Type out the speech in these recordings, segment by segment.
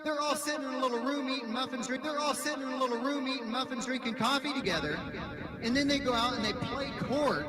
They're all sitting in a little room eating muffins. They're all sitting in a little room eating muffins, drinking coffee together, and then they go out and they play court.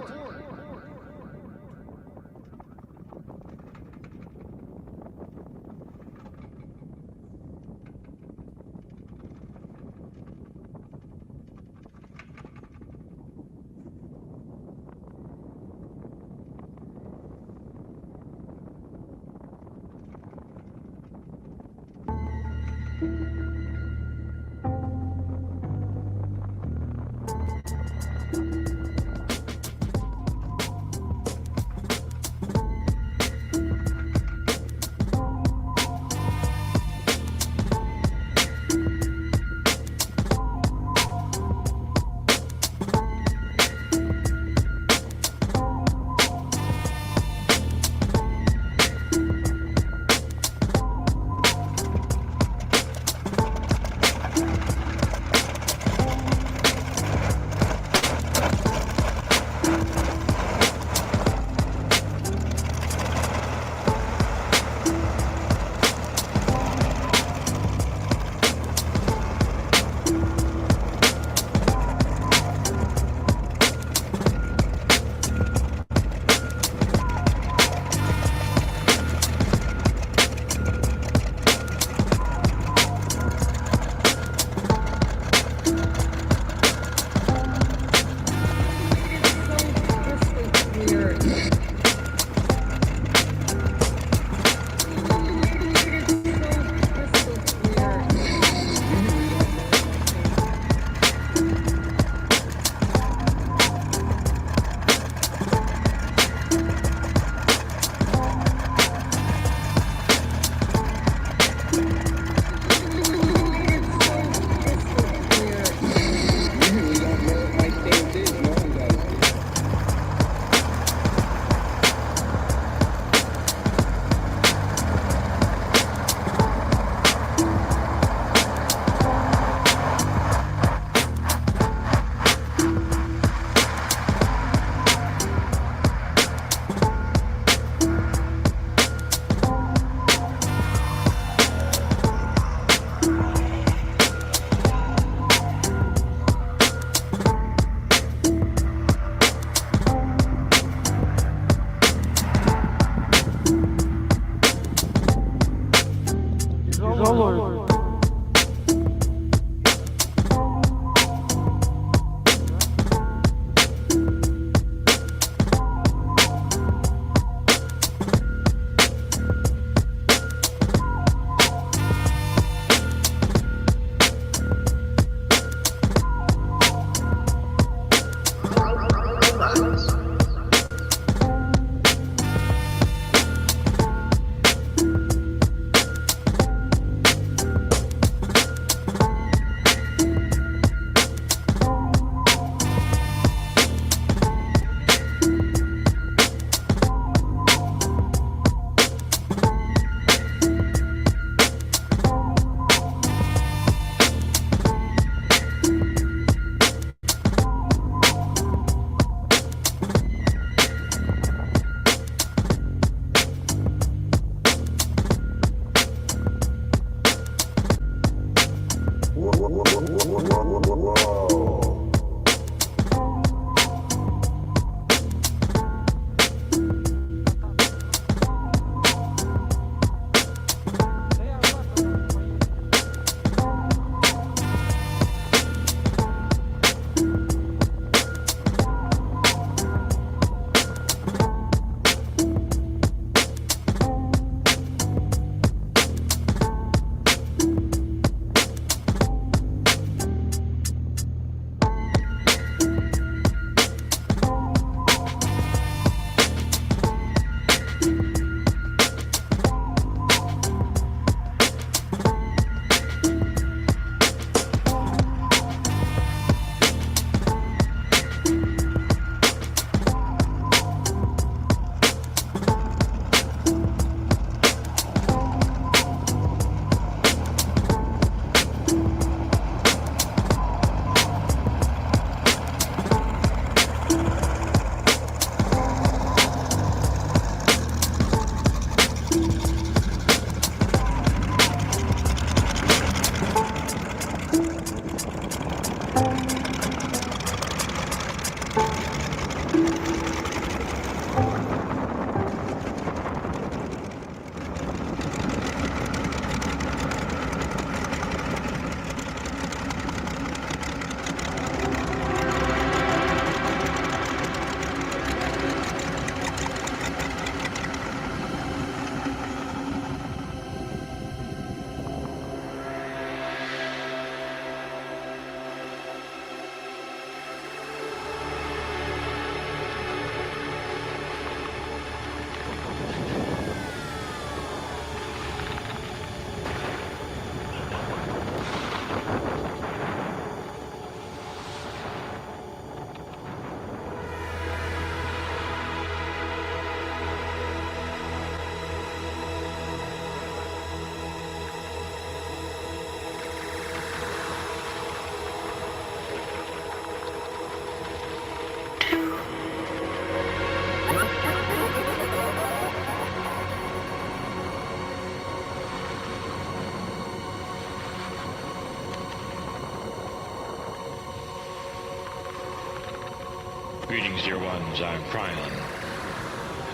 Greetings, dear ones. I'm Brewin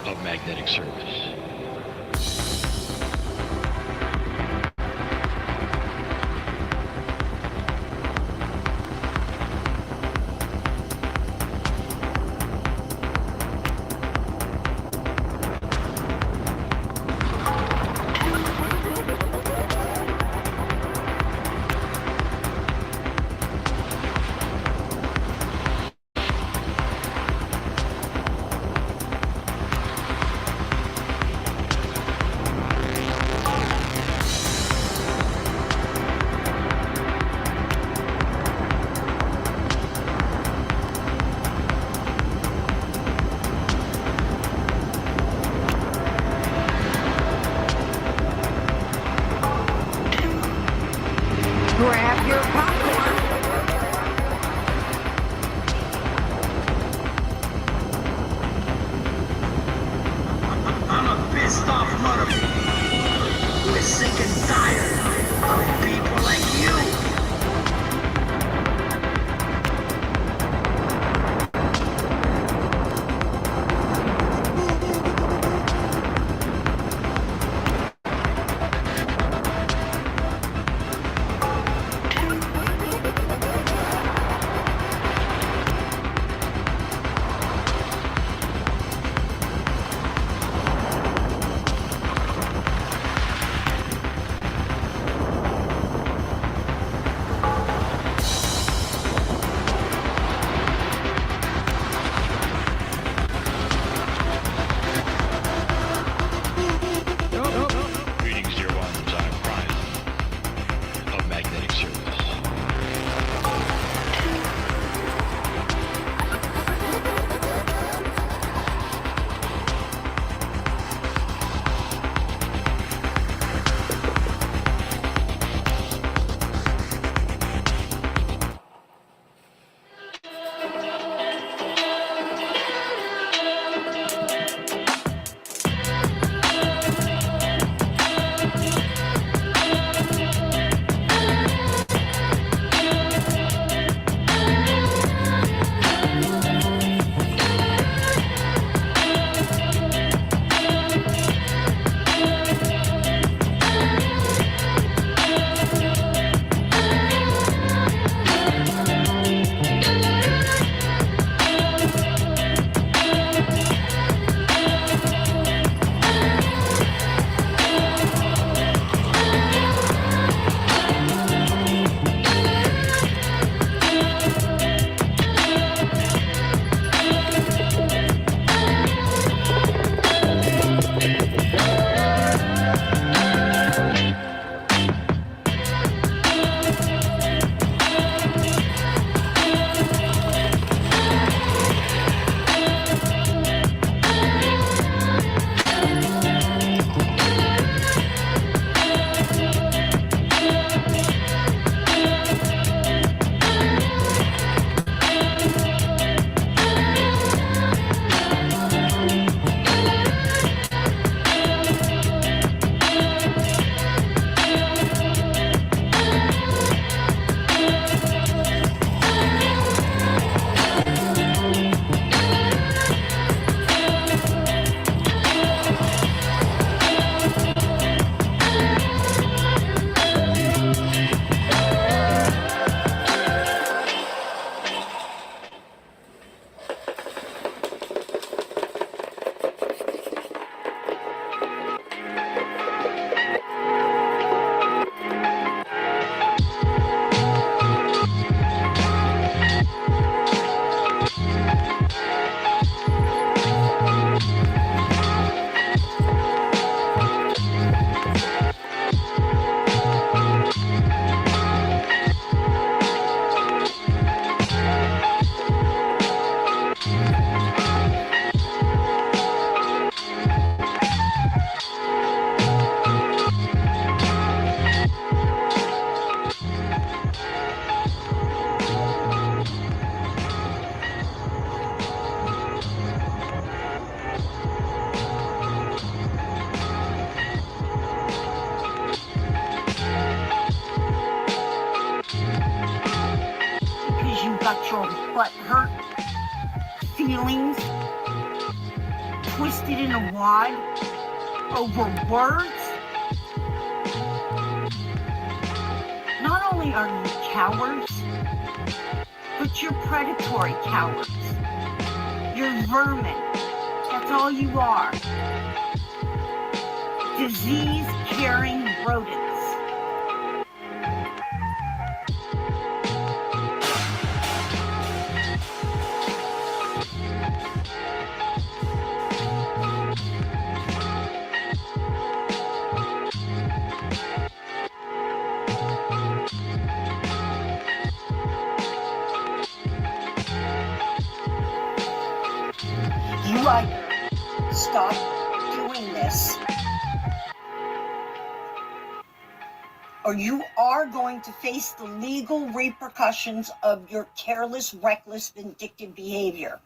of Magnetic Service. Grab your popcorn. I'm a pissed off motherfucker who is sick and tired of people like you. Greetings, dear ones. I'm Brewin of Magnetic Service. Because you got your butt hurt. Feel feelings twisted in a wad over words? Not only are you cowards, but you're predatory cowards. You're vermin. That's all you are. Disease-carrying rodents. You either stop doing this, or you are going to face the legal repercussions of your careless, reckless, vindictive behavior.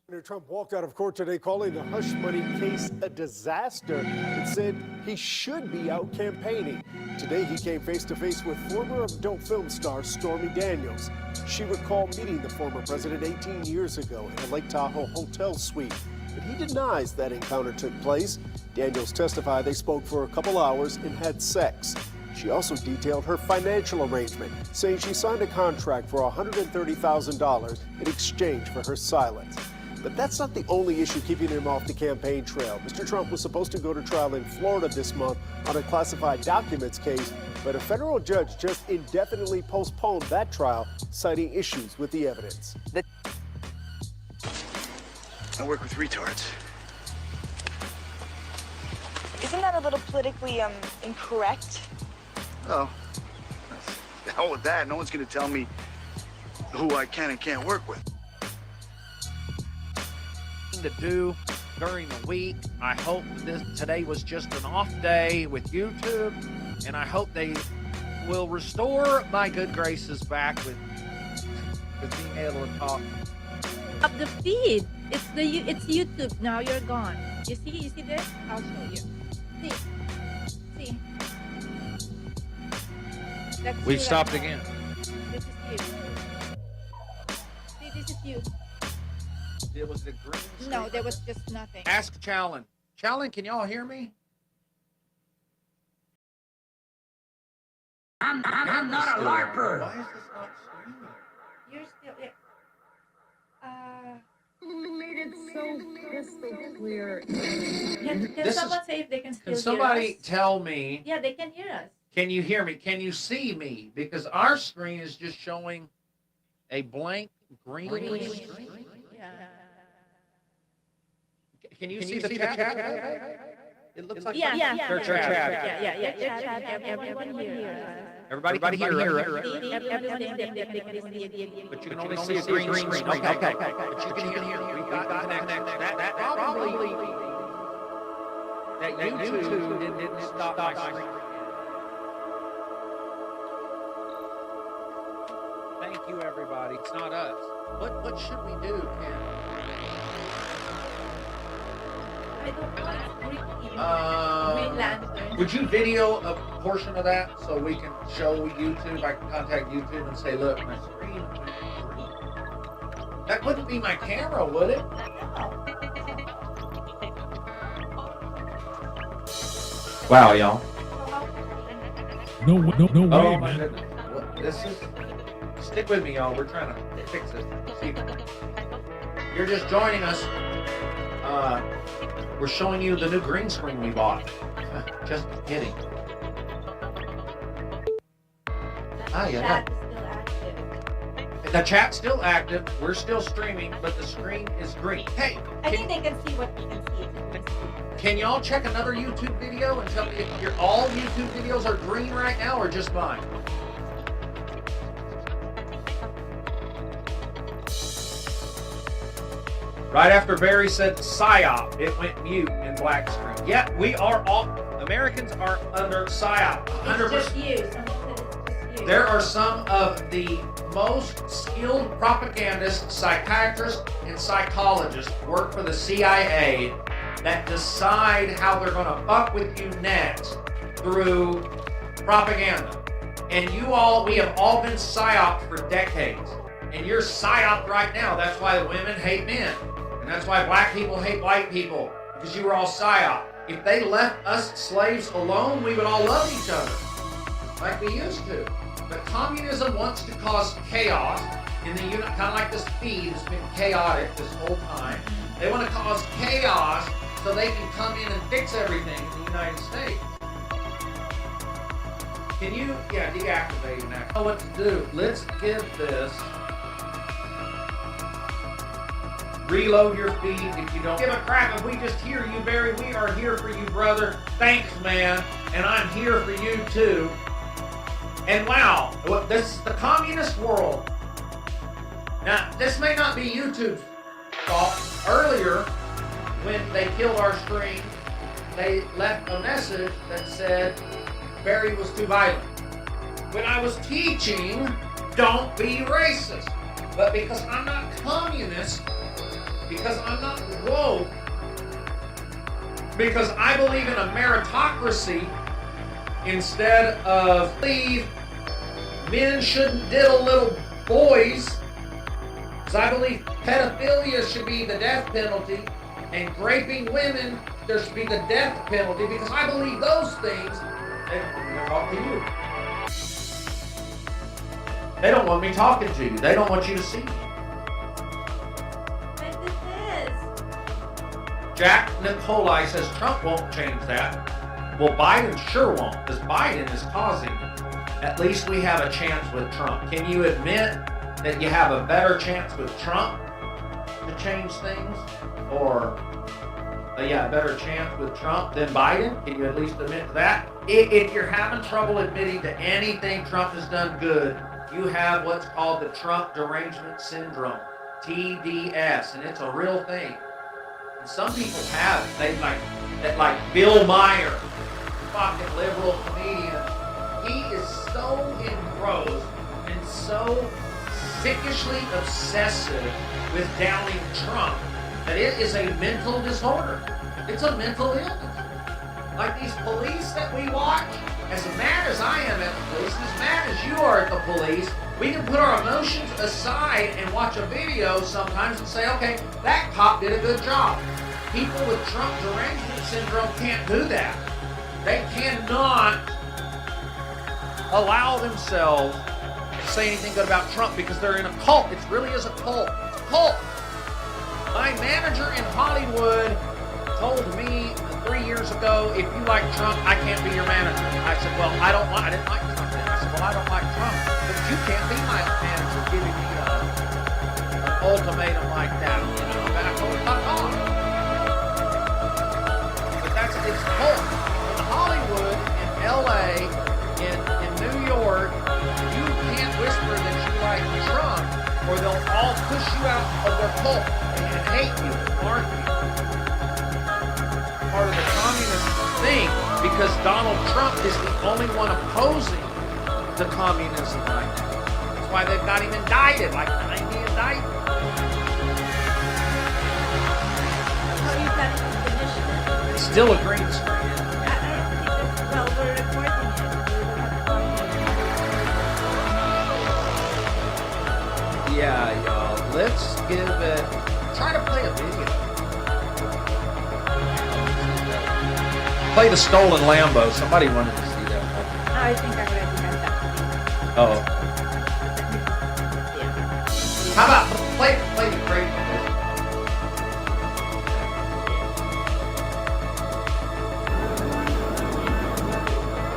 Senator Trump walked out of court today calling the hush money case a disaster and said he should be out campaigning. Today he came face to face with former adult film star Stormy Daniels. She recalled meeting the former president 18 years ago in a Lake Tahoe hotel suite, but he denies that encounter took place. Daniels testified they spoke for a couple hours and had sex. She also detailed her financial arrangement, saying she signed a contract for $130,000 in exchange for her silence. But that's not the only issue keeping him off the campaign trail. Mr. Trump was supposed to go to trial in Florida this month on a classified documents case, but a federal judge just indefinitely postponed that trial, citing issues with the evidence. I work with retards. Isn't that a little politically incorrect? Oh, the hell with that. No one's gonna tell me who I can and can't work with. To do during the week. I hope today was just an off day with YouTube, and I hope they will restore my good graces back with being able to talk. Up the feed. It's YouTube now. You're gone. You see this? I'll show you. See. That's We you stopped right now. again. This is you. See, this is you. It was the green screen. No, there was just nothing. Ask Challen. Challen, can y'all hear me? I'm not a LARPer. Why is this not streaming? You're still. Made it so crystal clear. Can someone say if they can still Can somebody hear us? tell me? Yeah, they can hear us. Can you hear me? Can you see me? Because our screen is just showing a blank green screen. Yeah. Can you see the chat? It looks like Yeah. they're chat. Everyone hear us. Everybody can hear us. But you can only see a green screen. Okay. But you can hear. We've got connection. That probably that YouTube didn't stop my screen. Thank you, everybody. It's not us. What should we do, Ken? I don't know. Green Lantern. Would you video a portion of that so we can show YouTube? I can contact YouTube and say, look, my screen. That wouldn't be my camera, would it? Wow, y'all. No way, Oh my man. goodness. This is. Stick with me, y'all. We're trying to fix this. See, you're just joining us. We're showing you the new green screen we bought. Just kidding. Yeah. The chat's still active. We're still streaming, but the screen is green. Hey, I think they can see what we can see. can y'all check another YouTube video and tell me if all YouTube videos are green right now or just mine? Right after Barry said PSYOP, it went mute in black screen. Yeah, we are all, Americans are under PSYOP. 100%. Just you. There are some of the most skilled propagandists, psychiatrists, and psychologists work for the CIA that decide how they're going to fuck with you next through propaganda. And we have all been psyoped for decades. And you're psyoped right now. That's why the women hate men. And that's why black people hate white people. Because you were all psyop. If they left us slaves alone, we would all love each other. Like we used to. But communism wants to cause chaos in the unit, kind of like this feed has been chaotic this whole time. They want to cause chaos so they can come in and fix everything in the United States. Can you, deactivate now. I know what to do. Let's give this. Reload your feed if you don't give a crap if we just hear you, Barry. We are here for you, brother. Thanks, man. And I'm here for you, too. And wow, this is the communist world. Now, this may not be YouTube's fault. Earlier, when they killed our stream, they left a message that said Barry was too violent. When I was teaching, don't be racist. But because I'm not communist, because I'm not woke, because I believe in a meritocracy instead of believe men shouldn't diddle little boys, because I believe pedophilia should be the death penalty and raping women, there should be the death penalty, because I believe those things. They're talking to you. They don't want me talking to you. They don't want you to see me. But this is. Jack Nicolai says Trump won't change that. Well, Biden sure won't, because Biden is causing it. At least we have a chance with Trump. Can you admit that you have a better chance with Trump to change things? Or, a better chance with Trump than Biden? Can you at least admit that? If you're having trouble admitting to anything Trump has done good, you have what's called the Trump Derangement Syndrome, TDS, and it's a real thing. And some people have it. Like Bill Maher, fucking liberal comedian. He is so engrossed and so sickishly obsessive with downing Trump that it is a mental disorder. It's a mental illness. Like these police that we watch, as mad as I am at the police, as mad as you are at the police, we can put our emotions aside and watch a video sometimes and say, okay, that cop did a good job. People with Trump derangement syndrome can't do that. They cannot allow themselves to say anything good about Trump because they're in a cult. It really is a cult. It's a cult. My manager in Hollywood told me 3 years ago, if you like Trump, I can't be your manager. I said, well, I didn't like Trump then. I said, well, I don't like Trump, but you can't be my manager giving me an ultimatum like that. You know, and I told him, fuck off. But it's a cult. In Hollywood, in LA, in New York, you can't whisper that you like Trump, or they'll all push you out of their cult and hate you, mark you. Part of the communist thing, because Donald Trump is the only one opposing the communism right now. That's why they've got him indicted, like 90 indictments. How you planning to finish it? It's still a green screen. Well, we're recording it. Yeah, y'all. Let's give it. Try to play a video. Play the stolen Lambo. Somebody wanted to see that one. I think I already had that. Oh. Yeah. How about play the great one?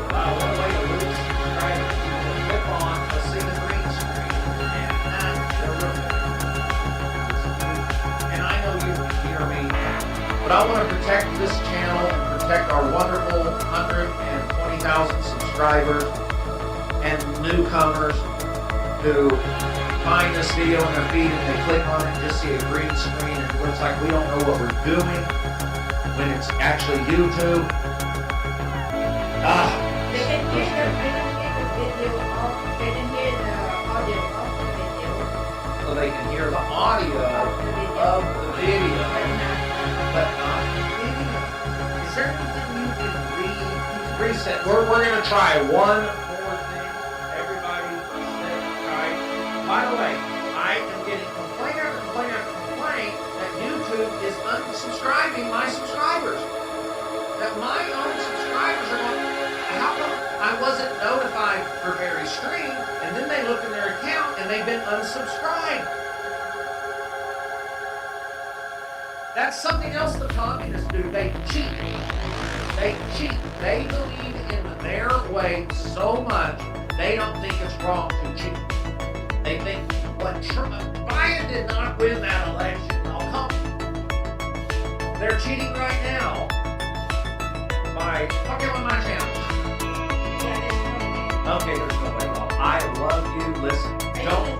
Wow, what a way to lose. Right? Click on, let's see the green screen. And I know you can hear me, but I want to protect this channel and protect our wonderful 120,000 subscribers and newcomers who find this video in their feed and they click on it and just see a green screen and it looks like we don't know what we're doing when it's actually YouTube. They can hear the video of, they can hear the audio of the video. So they can hear the audio of the video, but not the video. Is there anything you can reset? We're going to try one more thing. Everybody sit tight. By the way, I unsubscribing my subscribers. That my own subscribers are going, how come I wasn't notified for Barry's stream, and then they look in their account and they've been unsubscribed. That's something else the communists do. They cheat. They cheat. They believe in their way so much, they don't think it's wrong to cheat. They think, what Biden did not win that election. Oh, come. They're cheating right now by talking on my channel. Okay, there's no way. Well, I love you. Listen, don't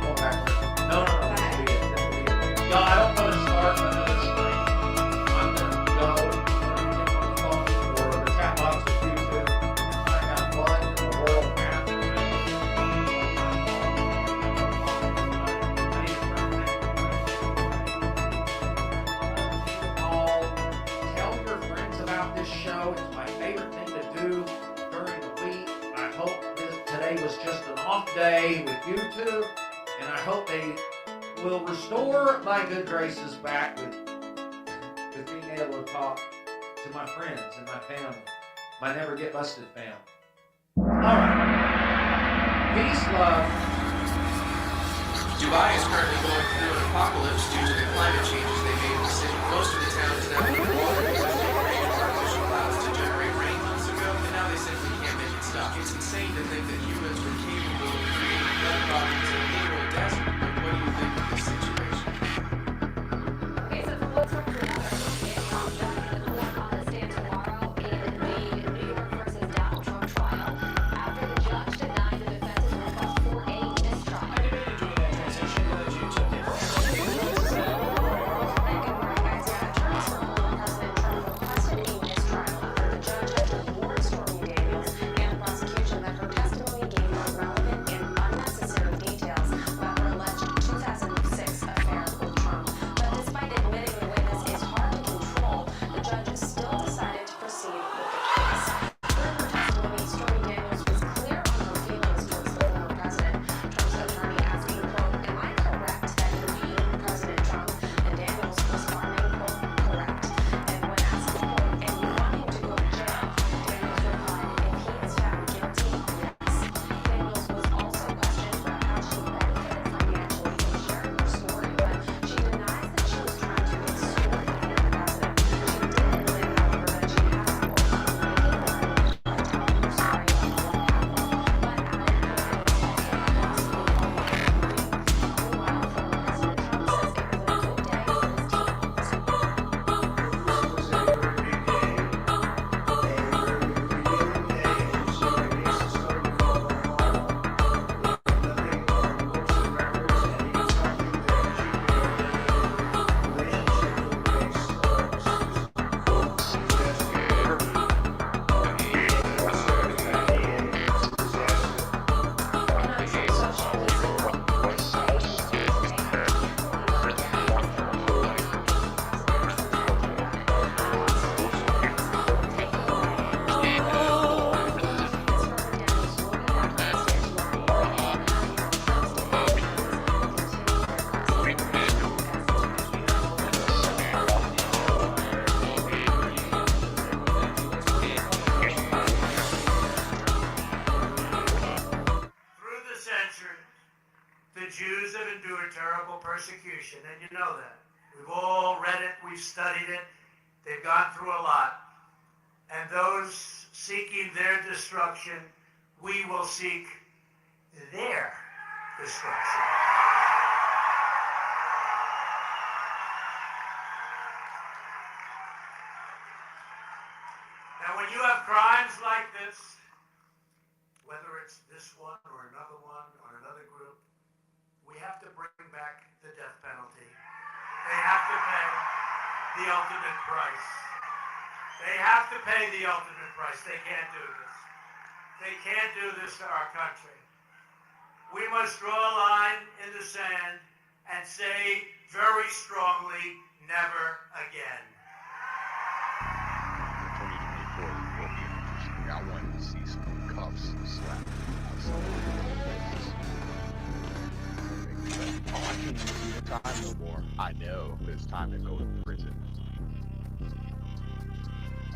go backwards. No. This will be it. Y'all, I don't want to start another stream. I'm gonna go on the phone or the chat box with YouTube and find out what in the world happened. Tell your friends about this show. It's my favorite thing to do during the week. I hope today was just an off day with YouTube, and I hope they will restore my good graces back with being able to talk to my friends and my family, my Never Get Busted family. All right. Peace, love. Dubai is currently going through an apocalypse due to the climate changes they made in the city. Most of the town is now underwater because they created artificial clouds to generate rain months ago, and now they simply can't make it stop. It's insane to think that humans were capable of creating flood problems in a literal desert. What do you think of this situation? Okay, so let's talk about the one on the stand tomorrow in the New York versus Donald Trump trial after the judge denied the defense's request for a mistrial. I did enjoy that transition that you took it. President Trump requested a mistrial after the judge had warned Stormy Daniels and the prosecution that her testimony gave irrelevant and unnecessary details about her alleged 2006 affair with Trump. But despite admitting the witness is hard to control, the judge still decided to proceed with the case. During her testimony, Stormy Daniels was clear on her feelings towards the former president. Trump's attorney asking, quote, "Am I correct that you view President Trump?" And Daniels responding, quote, "Correct." And when asked, quote, "And you want him to go to jail?" Daniels replied, "If he is found guilty, yes." Daniels was also questioned about how she benefited financially from sharing her story, but she denies that she was trying to extort the president. She did admit, however, that she has, quote, "making money by telling her story of what happened," but added that it was also possibly all money. Meanwhile, former President Trump says it was a good day for his team. Through the centuries, the Jews have endured terrible persecution, and you know that. We've all read it, we've studied it, they've gone through a lot. And those seeking their destruction, we will seek their destruction. And when you have crimes like this, whether it's this one or another group, we have to bring back the death penalty. They have to pay the ultimate price. They have to pay the ultimate price. They can't do this. They can't do this to our country. We must draw a line in the sand and say very strongly, never again. 2024 I wanted to see some cuffs slapped outside. Oh, I can't see the time no more. I know it's time to go to prison.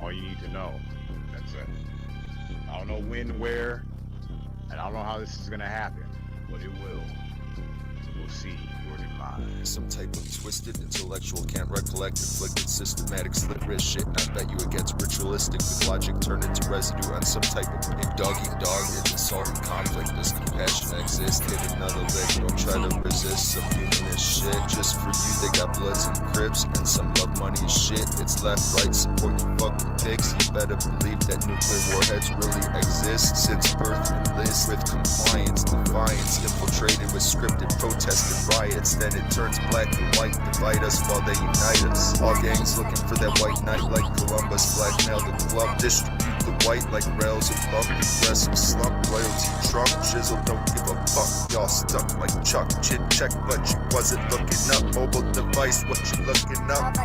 All you need to know, that's it. I don't know when, where, and I don't know how this is gonna happen, but it will. We'll see your demise. Some type of twisted intellectual can't recollect inflicted systematic slit wrist shit. And I bet you it gets ritualistic with logic turned into residue on some type of pig dog eat dog in assault and conflict. Does compassion exist? Hit another lick, don't try to resist some humanist shit. Just for you they got Bloods and Crips and some love money and shit. It's left, right, support you fucking pigs. You better believe that nuclear warheads really exist. Since birth and list with compliance, defiance, infiltrated with scripted protests and riots, then it turns black and white, divide us while they unite us. All gangs looking for that white knight like Columbus, blackmail the club, distribute the white like rails and bump, aggressive slump, loyalty Trump, shizzle don't give a fuck, y'all stuck like Chuck, chin check, but you wasn't looking up, mobile device, what you looking up?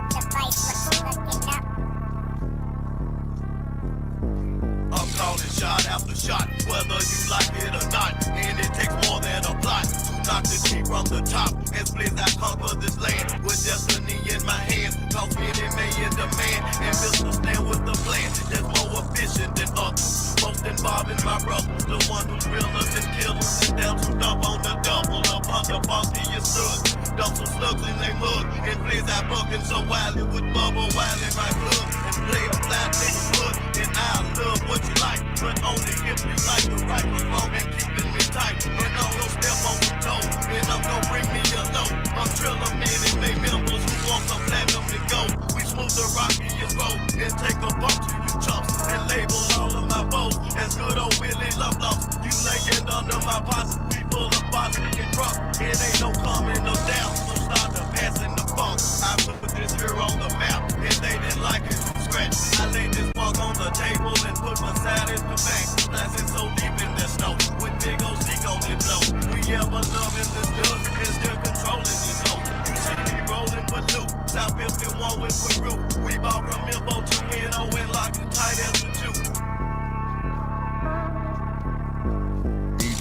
I'm calling shot after shot, whether you like it or not, and it takes more than a plot to knock the key from the top, and split I conquer this land, with destiny in my hands, cost me the million demand, and Mr. Stand with the plan, that's more efficient than others, most involving my brother, the one who's realer than killers, and down to dump on the double, up on the funkiest slugs, dump some slugs in they mug, and blaze I bucking so wildly with bubble wild in my blood, and play a flat nigga blood, and I love what you like, but only if you like the right was wrong and keeping me tight. And I'm gon' step on the toe, and I'm gon' bring me a low. I'm drilling men and they members who want some platinum to go. We smooth the rockiest road and take a bump to you chumps and label all of my foes as good old Willie Love Loves. You laying under my posse, we full of box and drunk. It ain't no coming no down, so start to passing the funk. I put this here on the map, and they didn't like it. I laid this walk on the table and put my side in the bank. Blasting so deep in the snow, with big old stick on it blow. We ever loving this good, and still controlling this hoe. You should be rolling with loot, South 51 with Peru. We bought from Info to N.O. and locked it tight as a Jew.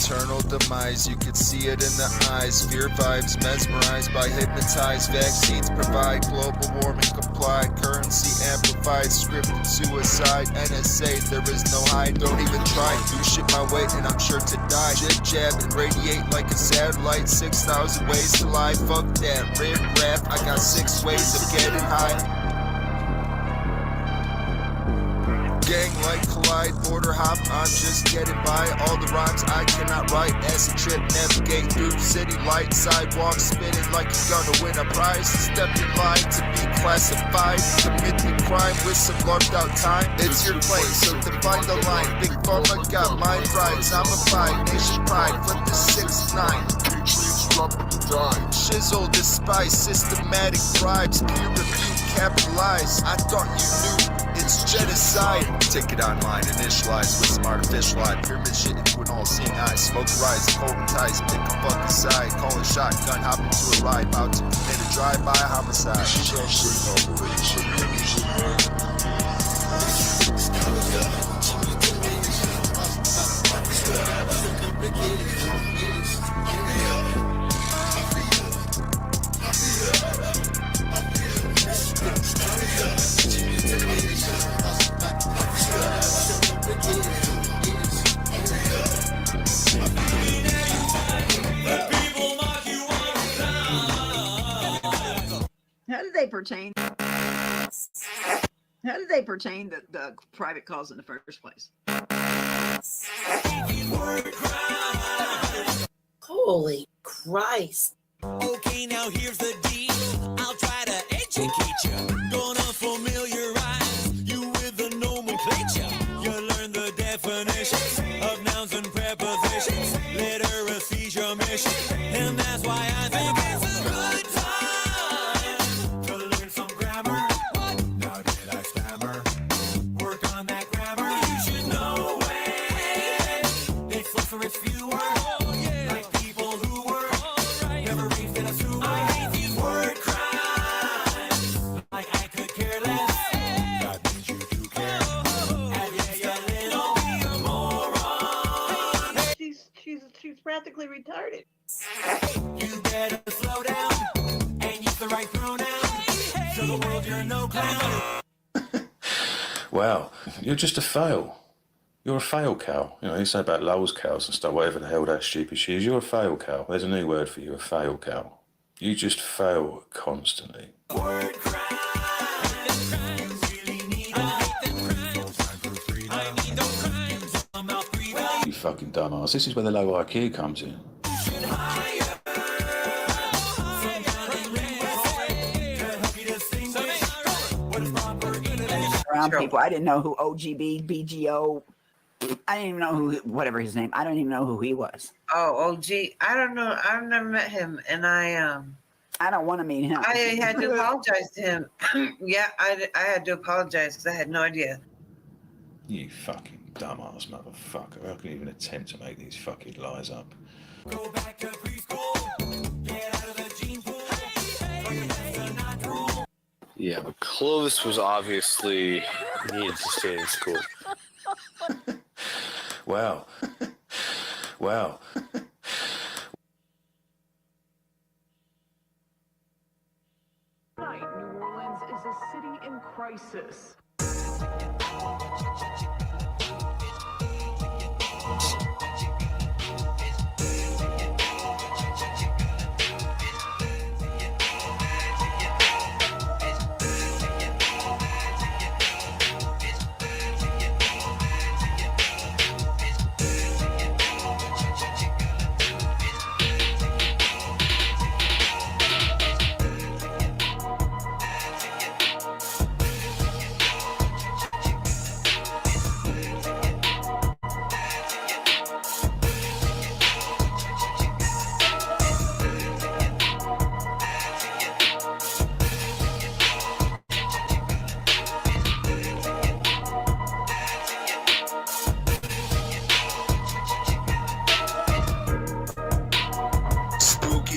Eternal demise, you could see it in the eyes. Fear vibes, mesmerized by hypnotized. Vaccines provide, global warming complied. Currency amplified, scripted suicide. NSA, there is no hide. Don't even try, do shit my way and I'm sure to die. Jib jab and radiate like a satellite. 6,000 ways to lie, fuck that. Rip rap, I got 6 ways of getting high. Gang like collide, border hop, I'm just getting by. All the rhymes I cannot write. Acid trip, navigate through city light. Sidewalk spinning like you're gonna win a prize. Step in line to be classified. Commit the crime with some marked out time. It's your place, so define the line. Big Pharma got mind rights. I'm a fight, nation pride. Flip the 6-9. Shizzle, despise systematic bribes. Peer review, capitalize. I thought you knew. It's genocide. Take it online, initialize with some artificial eye. Pyramid shit into an all-seeing eye. Smoke rise, cold ties, pick a fucking side. Call a shotgun, hop into a ride. About to commit a drive-by homicide. How do they pertain? How do they pertain to the private calls in the first place? Holy Christ. Okay, now here's the deal. I'll try to educate you. Gonna familiarize you with the nomenclature. You'll learn the definitions of nouns and prepositions. Literacy's your mission, and that's why I think it's a good time to learn some grammar. Now did I stammer? Work on that grammar. You should know it. It's less for its viewer. Like people who were never raised in a sewer. I hate these word crimes. Like I could care less. That means you do care. At least a little. Be a moron. She's practically retarded. You better slow Well, you're just a fail. You're a fail cow. You know, you say about Lowell's cows and stuff, whatever the hell that stupid shit is. You're a fail cow. There's a new word for you, a fail cow. You just fail constantly. You fucking dumbass. This is where the low IQ comes in. Around people. I didn't know who OGB, BGO. I didn't even know who, whatever his name. I don't even know who he was. Oh, OG. I don't know. I've never met him, and I don't want to meet him. I had to apologize to him. Yeah, I had to apologize because I had no idea. You fucking dumbass motherfucker. How can you even attempt to make these fucking lies up? Go back to preschool. Get out of the gene pool. Yeah, but Clovis was obviously needed to stay in school. Wow. Wow. Tonight, New Orleans is a city in crisis.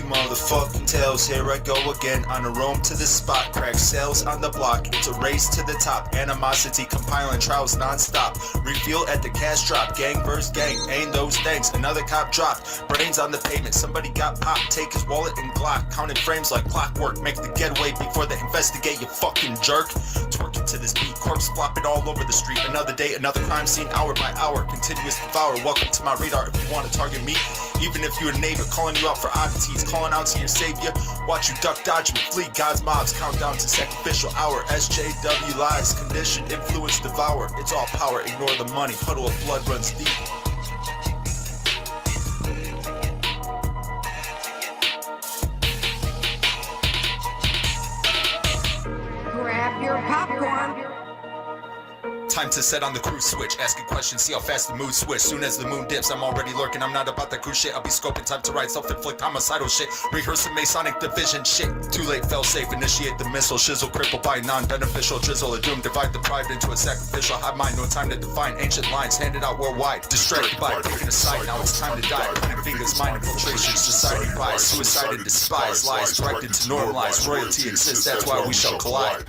Motherfucking tales, here I go again on a roam to the spot, crack sales on the block, it's a race to the top, animosity compiling trials non-stop, reveal at the cash drop, gang versus gang, ain't those things, another cop dropped, brains on the pavement, somebody got popped, take his wallet and Glock, counting frames like clockwork, make the getaway before they investigate, you fucking jerk, twerking to this beat, corpse flopping all over the street, another day, another crime scene, hour by hour, continuous devour, welcome to my radar if you want to target me, even if you're a neighbor, calling you out for oddities, calling out to your savior, watch you duck, dodge, and flee, God's mobs, count down to sacrificial hour, SJW lies, condition, influence, devour, it's all power, ignore the money, puddle of blood runs deep. Grab your popcorn. Time to set on the cruise switch, asking questions, see how fast the mood switch. Soon as the moon dips, I'm already lurking. I'm not about that cruise shit. I'll be scoping, time to write self-inflict homicidal shit. Rehearsing Masonic division shit. Too late, fell safe, initiate the missile. Shizzle crippled by non-beneficial drizzle. A doom, divide the pride into a sacrificial. Have mind, no time to define ancient lines handed out worldwide. Distracted by taking a side, now it's time to die. Pointing fingers, mind infiltration, society rise. Suicide and despise, lies directed to normalize. Royalty exists, that's why we shall collide.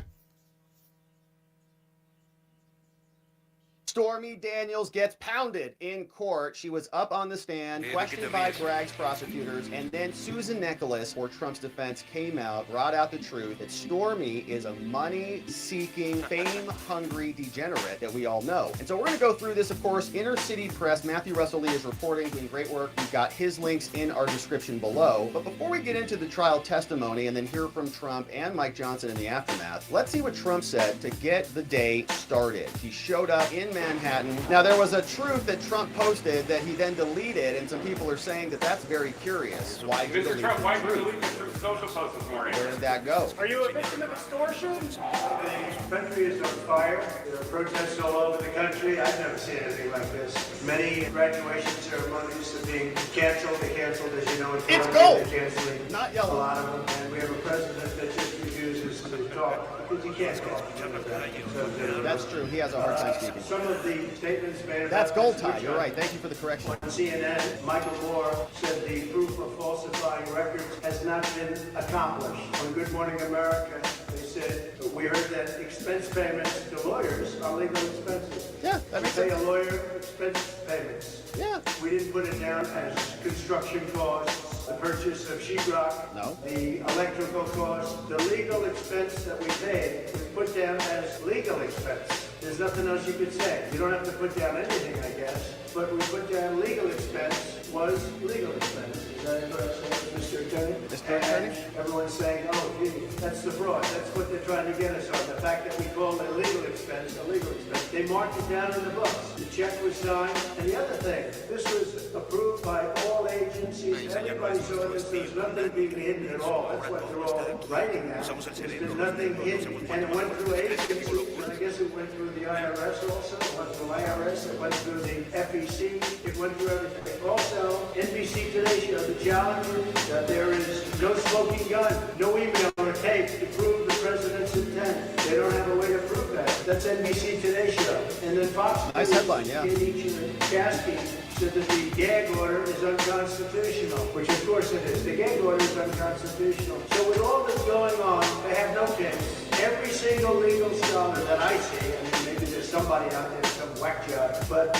Stormy Daniels gets pounded in court. She was up on the stand, questioned by Bragg's prosecutors, and then Susan Nicholas, for Trump's defense, came out, brought out the truth that Stormy is a money-seeking, fame-hungry degenerate that we all know. And so we're going to go through this, of course. Inner City Press, Matthew Russell Lee is reporting, doing great work. We've got his links in our description below. But before we get into the trial testimony and then hear from Trump and Mike Johnson in the aftermath, let's see what Trump said to get the day started. He showed up in Manhattan. Now, there was a truth that Trump posted that he then deleted, and some people are saying that that's very curious. Why did Mr. Trump, why did you delete your social post this morning? Where did that go? Are you a victim of extortion? The country is on fire. There are protests all over the country. I've never seen anything like this. Many graduation ceremonies are being canceled. They canceled, as you know, in It's Florida. gold! They're canceling Not yellow. a lot of them. And we have a president that just refuses to talk because he can't talk. That's true. He has a hard time speaking. Some of the statements made. That's about gold this tie. witch You're hunt. right. Thank you for the correction. On CNN, Michael Moore said the proof of falsifying records has not been accomplished. On Good Morning America, they said, we heard that expense payments to lawyers are legal expenses. Yeah, that makes We pay sense. a lawyer expense payments. Yeah. We didn't put it down as construction costs, the purchase of sheetrock, No. the electrical costs, the legal expense that we paid, we put down as legal expense. There's nothing else you could say. You don't have to put down anything, I guess, but we put down legal expense was legal expense. Is that what I'm saying, Mr. Attorney? Mr. Attorney? And everyone's saying, oh, gee, that's the fraud. That's what they're trying to get us on. The fact that we call it a legal expense. They marked it down in the books. The check was signed. And the other thing, this was approved by all agencies. Everybody saw this. There's nothing being hidden at all. That's what they're all writing now. There's nothing hidden. And it went through agencies. And I guess it went through the IRS also. It went through IRS. It went through the FEC. It went through everything. Also, NBC Today showed the challenge that there is no smoking gun, no email or tape to prove the president's intent. They don't have a way to prove that. That's NBC Today show. And then Fox Nice headline, yeah. Kasky said that the gag order is unconstitutional, which of course it is. The gag order is unconstitutional. So with all that's going on, they have no case. Every single legal scholar that I see, I mean, maybe there's somebody out there, some whack job, but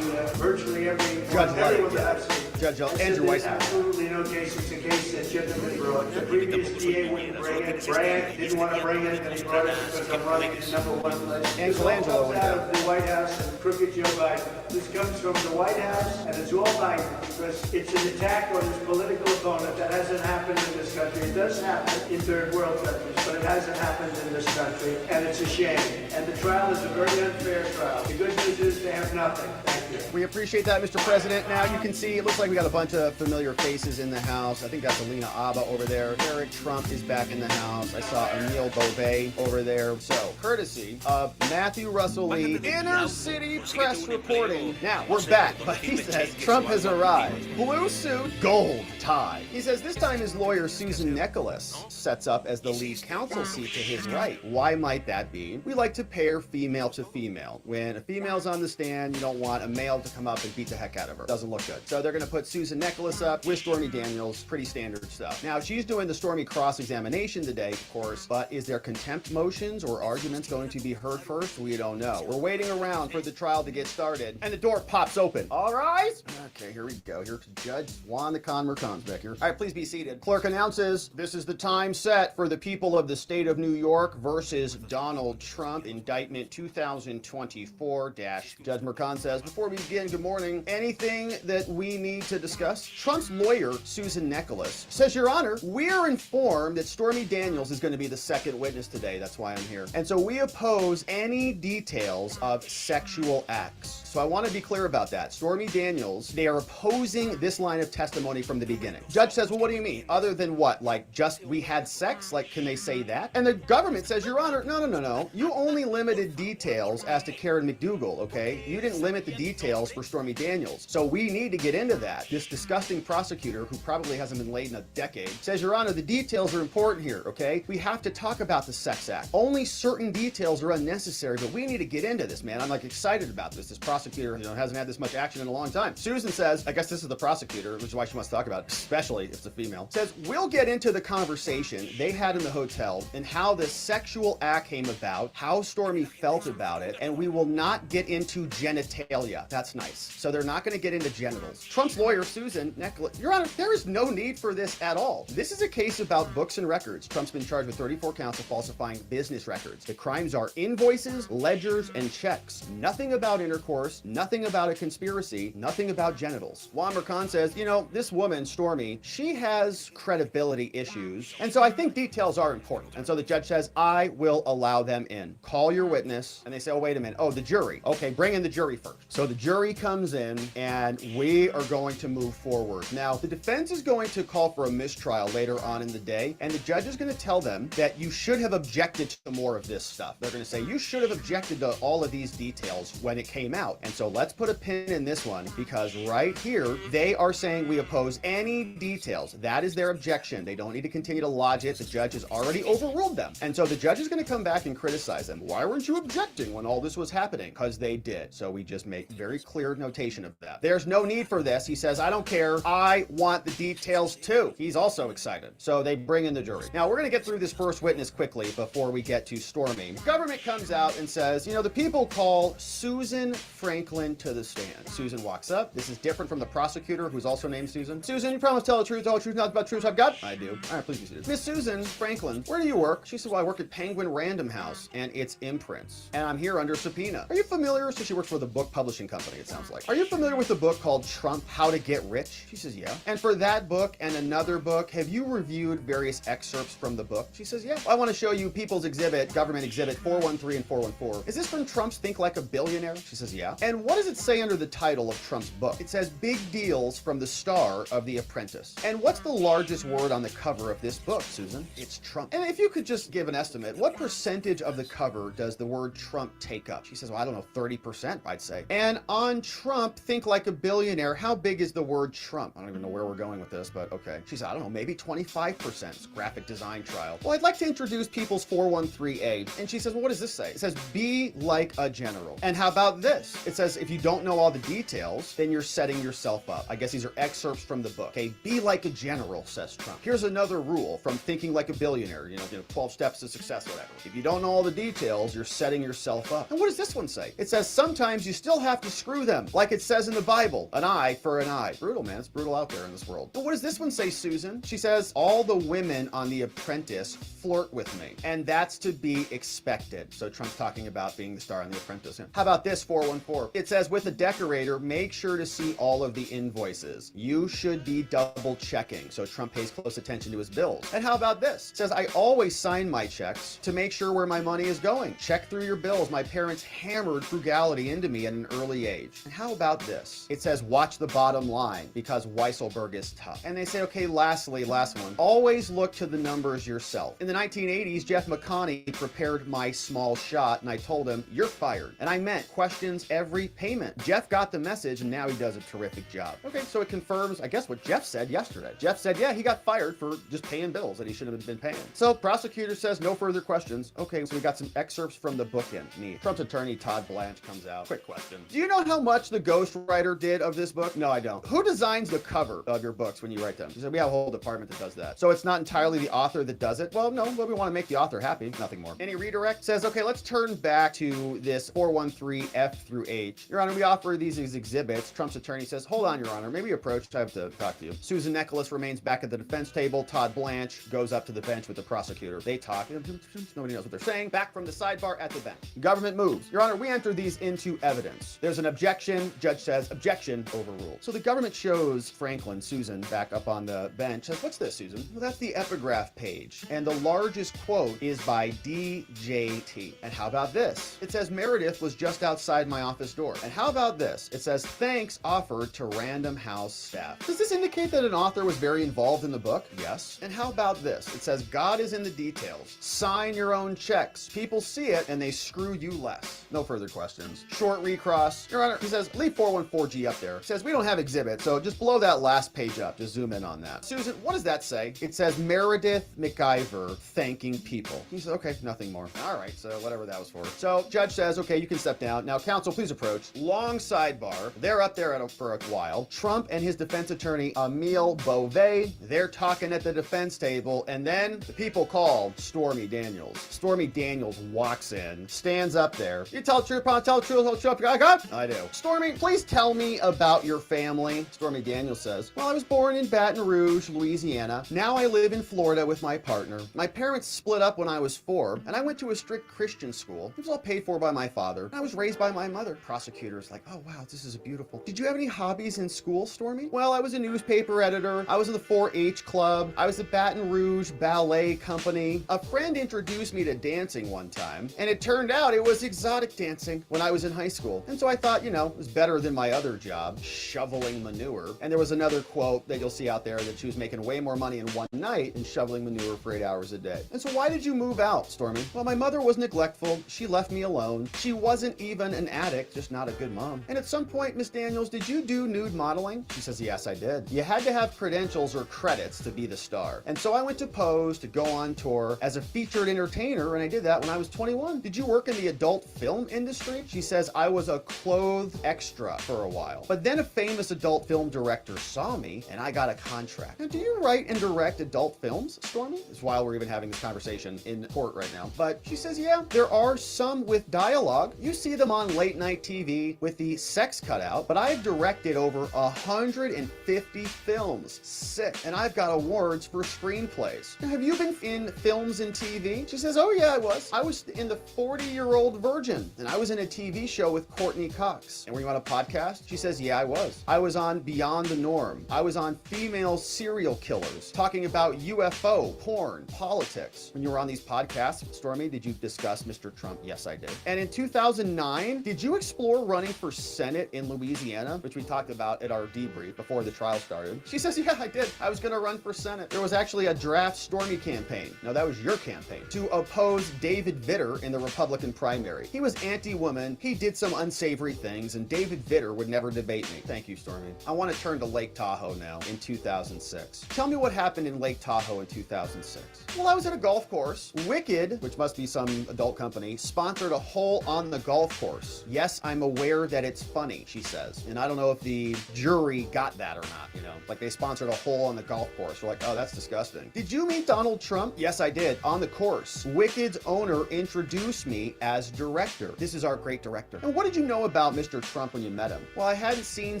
virtually everyone that I've seen, Judge there's Andrew Weissman. absolutely no case. It's a case that shouldn't have been brought. The previous DA wouldn't bring it. Bragg didn't want to bring it, and he brought it because I'm running the #1 list. And This all Colangelo comes went out down. of the White House and crooked Joe Biden. This comes from the White House, and it's all Biden because it's an attack on his political opponent that hasn't happened in this country. It does happen in third world countries, but it hasn't happened in this country, and it's a shame. And the trial is a very unfair trial. The good news is they have nothing. Thank you. We appreciate that, Mr. President. Now you can see, it looks like we got a bunch of familiar faces in the House. I think that's Alina Abba over there. Eric Trump is back in the House. I saw Emil Beauvais over there. So, courtesy of Matthew Russell Lee, Inner City Press reporting. Now, we're back, but he says Trump has arrived. Blue suit, gold tie. He says this time his lawyer, Susan Nicholas, sets up as the lead counsel seat to his right. Why might that be? We like to pair female to female. When a female's on the stand, you don't want a male to come up and beat the heck out of her. Doesn't look good. So they're going to put Susan Nicholas up with Stormy Daniels. Pretty standard stuff. Now, she's doing the Stormy cross-examination today, of course, but is there contempt motions or arguments going to be heard first? We don't know. We're waiting around for the trial to get started, and the door pops open. All right? Okay, here we go. Here's Judge Juan the Conmer comes back here. All right, please be seated. Clerk announces this is the time set for the people of the state of New York versus Donald Trump, indictment 2024 Judge Mercan says, before we begin, good morning. Anything that we need to discuss? Trump's lawyer, Susan Nicholas, says, Your Honor, we're informed that Stormy Daniels is going to be the second witness today. That's why I'm here. And so we oppose any details of sexual acts. So I want to be clear about that. Stormy Daniels, they are opposing this line of testimony from the beginning. Judge says, well, what do you mean? Other than what? Like, just we had sex? Like, can they say that? And the government says, Your Honor, no. You only limited details as to Karen McDougal, okay? You didn't limit the details for Stormy Daniels. So we need to get into that. This disgusting prosecutor, who probably hasn't been laid in a decade, says, Your Honor, the details are important here, okay? We have to talk about the sex act. Only certain details are unnecessary, but we need to get into this, man. I'm like excited about this. This prosecutor, hasn't had this much action in a long time. Susan says, I guess this is the prosecutor, which is why she wants to talk about it, especially if it's a female, says, we'll get into the conversation they had in the hotel and how this sexual act came about, how Stormy felt about it, and we will not get into genitalia. That's nice. So they're not going to get into genitals. Trump's lawyer, Susan Nicholas, Your Honor, there is no need for this at all. This is a case about books and records. Trump's been charged with 34 counts of falsifying business records. The crimes are invoices, ledgers, and checks. Nothing about intercourse, nothing about a conspiracy, nothing about genitals. Juan Mercan says, this woman, Stormy, she has credibility issues, and so I think details are important. And so the judge says, I will allow them in. Call your witness. And they say, oh, wait a minute. Oh, the jury. Okay, bring in the jury first. So the jury comes in, and we are going to move forward. Now, the defense is going to call for a mistrial later on in the day, and the judge is going to tell them that you should have objected to more of this stuff. They're going to say, you should have objected to all of these details when it came out. And so let's put a pin in this one, because right here, they are saying we oppose any details. That is their objection. They don't need to continue to lodge it. The judge has already overruled them. And so the judge is going to come back and criticize them. Why weren't you objecting when all this was happening? Because they did. So we just make very clear notation of that. There's no need for this. He says, I don't care. I want the details too. He's also excited. So they bring in the jury. Now we're going to get through this first witness quickly before we get to Stormy. The government comes out and says, you know, the people call Susan Franklin to the stand. Susan walks up. This is different from the prosecutor, who's also named Susan. Susan, you promise to tell the truth, all the truth, not about truth I've got? I do. All right, please be seated. Miss Susan Franklin, where do you work? She said, well, I work at Penguin Random House and its imprints, and I'm here under subpoena. Are you familiar? So she works for the book publishing company, it sounds like. Are you familiar with the book called Trump, How to Get Rich? She says, yeah. And for that book and another book, have you reviewed various excerpts from the book? She says, yeah. Well, I want to show you People's Exhibit, Government Exhibit 413 and 414. Is this from Trump's Think Like a Billionaire? She says, yeah. And what does it say under the title of Trump's book? It says, Big Deals from the Star of The Apprentice. And what's the largest word on the cover of this book, Susan? It's Trump. And if you could just give an estimate, what percentage of the cover does the word Trump take up? She says, well, I don't know, 30%, I'd say. And on Trump, Think Like a Billionaire, how big is the word Trump? I don't even know where we're going with this, but okay. She said, I don't know, maybe 25%. It's graphic design trial. Well, I'd like to introduce People's 413A. And she says, well, what does this say? It says, be like a general. And how about this? It says, if you don't know all the details, then you're setting yourself up. I guess these are excerpts from the book. Okay, be like a general, says Trump. Here's another rule from Thinking Like a Billionaire, you know, 12 steps to success, whatever. If you don't know all the details, you're setting yourself up. And what does this one say? It says, sometimes you still have to screw them, like it says in the Bible, an eye for an eye. Brutal, man. It's brutal out there in this world. But what does this one say, Susan? She says, all the women on The Apprentice flirt with me, and that's to be expected. So Trump's talking about being the star on The Apprentice. How about this, 414? It says, with a decorator, make sure to see all of the invoices. You should be double checking. So Trump pays close attention to his bills. And how about this? It says, I always sign my checks to make sure where my money is going. Check through your bills. My parents hammered frugality into me at an early age. And how about this? It says, watch the bottom line because Weisselberg is tough. And they say, okay, lastly, last one, always look to the numbers yourself. In the 1980s, Jeff McConney prepared my small shot and I told him, you're fired. And I meant questions every payment. Jeff got the message and now he does a terrific job. Okay, so it confirms, I guess, what Jeff said yesterday. Jeff said, yeah, he got fired for just paying bills that he should have been paying. So prosecutor says no further questions. Okay, so we got some excerpts from the book in. Neat. Trump's attorney, Todd Blanche, comes out. Quick question. Do you know how much the ghostwriter did of this book? No, I don't. Who designs the cover of your books when you write them? She said, we have a whole department that does that. So it's not entirely the author that does it? Well, no, but we want to make the author happy. Nothing more. Any redirect? Says, okay, let's turn back to this 413 F through H. Your Honor, we offer these as exhibits. Trump's attorney says, hold on, Your Honor. Maybe approach. I have to talk to you. Susan Nicholas remains back at the defense table. Todd Blanche goes up to the bench with the prosecutor. They talk. Nobody knows what they're saying. Back from the sidebar at the bench. Government moves. Your Honor, we enter these into evidence. There's an objection. Judge says, objection overruled. So the government shows Franklin, Susan, back up on the bench. Says, what's this, Susan? Well, that's the epigraph page. And the largest quote is by DJT. And how about this? It says, Meredith was just outside my office door. And how about this? It says, thanks offered to Random House staff. Does this indicate that an author was very involved in the book? Yes. And how about this? It says, God is in the details. Sign your own checks. People see it and they screw you less. No further questions. Short recross. Your Honor, he says, leave 414G up there. It says, we don't have exhibits, so just blow that last page up. Just zoom in on that. Susan, what does that say? It says, Meredith McIver thanking people. He says, okay, nothing more. All right, so whatever that was for. So judge says, okay, you can step down. Now, counsel, please approach. Long sidebar. They're up there for a while. Trump and his defense attorney, Emile Beauvais, they're talking at the defense table, and then the people called Stormy Daniels. Stormy Daniels walks in, stands up there. You tell the truth, tell the truth, tell the truth. I got? I do. Stormy, please tell me about your family. Stormy Daniels says, well, I was born in Baton Rouge, Louisiana. Now I live in Florida with my partner. My parents split up when I was 4, and I went to a strict Christian school. It was all paid for by my father. I was raised by my mother. Prosecutor's like, oh, wow, this is beautiful. Did you have any hobbies in school, Stormy? Well, I was a newspaper editor. I was in the 4-H club. I was the Baton Rouge Ballet Company. A friend introduced me to dancing one time, and it turned out it was exotic dancing when I was in high school. And so I thought, you know, it was better than my other job, shoveling manure. And there was another quote that you'll see out there that she was making way more money in one night than shoveling manure for 8 hours a day. And so why did you move out, Stormy? Well, my mother was neglectful. She left me alone. She wasn't even an addict, just not a good mom. And at some point, Miss Daniels, did you do nude modeling? She says, yes, I did. You had to have credentials or credits to be the star. And so I went to Pose to go on tour as a featured entertainer, and I did that when I was 21. Did you work in the adult film industry? She says, I was a clothed extra for a while. But then a famous this adult film director saw me and I got a contract. Now, do you write and direct adult films, Stormy? It's while we're even having this conversation in court right now. But she says, yeah, there are some with dialogue. You see them on late night TV with the sex cut out, but I've directed over 150 films. Sick. And I've got awards for screenplays. Now, have you been in films and TV? She says, oh yeah, I was. I was in The 40-Year-Old Virgin, and I was in a TV show with Courtney Cox. And were you on a podcast? She says, yeah, I was. I was on Beyond the Norm. I was on Female Serial Killers, talking about UFO, porn, politics. When you were on these podcasts, Stormy, did you discuss Mr. Trump? Yes, I did. And in 2009, did you explore running for Senate in Louisiana, which we talked about at our debrief before the trial started? She says, yeah, I did. I was going to run for Senate. There was actually a draft Stormy campaign. No, that was your campaign, to oppose David Vitter in the Republican primary. He was anti-woman. He did some unsavory things, and David Vitter would never debate me. Thank you, Stormy. I want to turn to Lake Tahoe now in 2006. Tell me what happened in Lake Tahoe in 2006. Well, I was at a golf course. Wicked, which must be some adult company, sponsored a hole on the golf course. Yes, I'm aware that it's funny, she says. And I don't know if the jury got that or not, you know, like they sponsored a hole on the golf course. We're like, oh, that's disgusting. Did you meet Donald Trump? Yes, I did. On the course. Wicked's owner introduced me as director. This is our great director. And what did you know about Mr. Trump when you met him? Well, I hadn't seen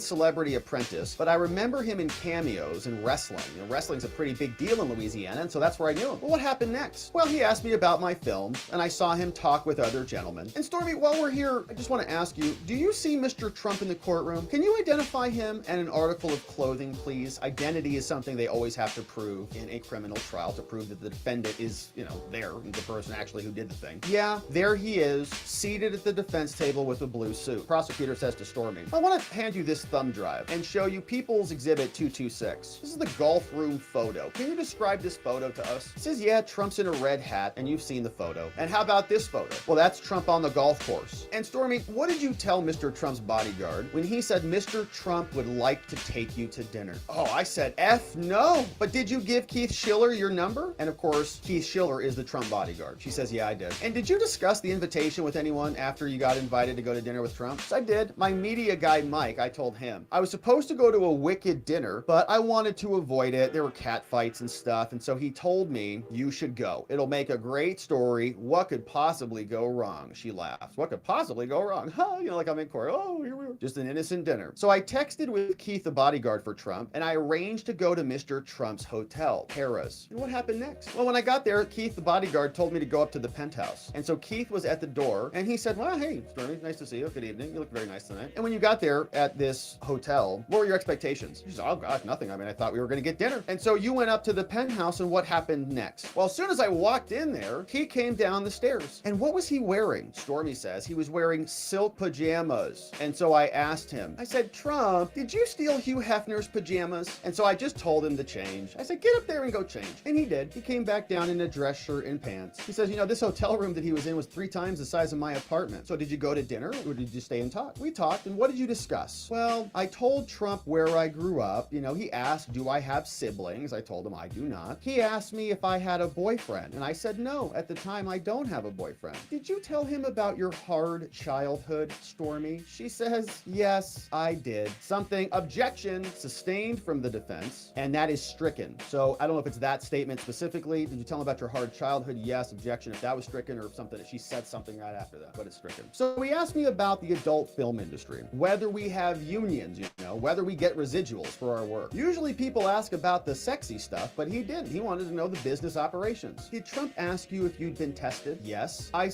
Celebrity Apprentice, but I remember him in cameos in wrestling. You know, wrestling's a pretty big deal in Louisiana, and so that's where I knew him. Well, what happened next? Well, he asked me about my film, and I saw him talk with other gentlemen. And Stormy, while we're here, I just want to ask you, do you see Mr. Trump in the courtroom? Can you identify him and an article of clothing, please? Identity is something they always have to prove in a criminal trial to prove that the defendant is, you know, there, the person actually who did the thing. Yeah, there he is, seated at the defense table with a blue suit. Prosecutor says to Stormy, I want to hand you this thumb drive and show you People's Exhibit 226. This is the golf room photo. Can you describe this photo to us? It says, yeah, Trump's in a red hat, and you've seen the photo. And how about this photo? Well, that's Trump on the golf course. And Stormy, what did you tell Mr. Trump's bodyguard when he said Mr. Trump would like to take you to dinner? Oh, I said, F no. But did you give Keith Schiller your number? And of course, Keith Schiller is the Trump bodyguard. She says, yeah, I did. And did you discuss the invitation with anyone after you got invited to go to dinner with Trump? I did. My media guy, Mike, I told him. I was supposed to go to a wicked dinner, but I wanted to avoid it. There were cat fights and stuff. And so he told me, you should go. It'll make a great story. What could possibly go wrong? She laughed. What could possibly go wrong? Huh? You know, like I'm in court. Oh, here we are. Just an innocent dinner. So I texted with Keith, the bodyguard for Trump, and I arranged to go to Mr. Trump's hotel, Paris. And what happened next? Well, when I got there, Keith, the bodyguard, told me to go up to the penthouse. And so Keith was at the door, and he said, well, hey, Stormy, nice to see you. Good evening. You look very nice tonight. And when you got there at this hotel, what were your expectations? She said, oh, God, nothing. I mean, I thought we were going to get dinner. And so you went up to the penthouse, and what happened next? Well, as soon as I walked in there, he came down the stairs. And what was he wearing? Stormy says he was wearing silk pajamas. And so I asked him, I said, Trump, did you steal Hugh Hefner's pajamas? And so I just told him to change. I said, get up there and go change. And he did. He came back down in a dress shirt and pants. He says, you know, this hotel room that he was in was 3 times the size of my apartment. So did you go to dinner or did you stay and talk? We talked. And what did you discuss? Well, I told Trump where I grew up. You know, he asked, do I have siblings? I told him I do not. He asked me if I had a boyfriend. And I said, no, at the time I don't have a boyfriend. Did you tell him about your hard childhood, Stormy? She says, yes, I did. Something, objection, sustained from the defense, and that is stricken. So I don't know if it's that statement specifically. Did you tell him about your hard childhood? Yes, objection. If that was stricken or something, she said something right after that, but it's stricken. So he asked me about the adult film industry, whether we have unions, you know, whether we get residuals for our work. Usually people ask about the sexy stuff, but he didn't. He wanted to know the business operations. Did Trump ask you if you'd been tested? Yes. I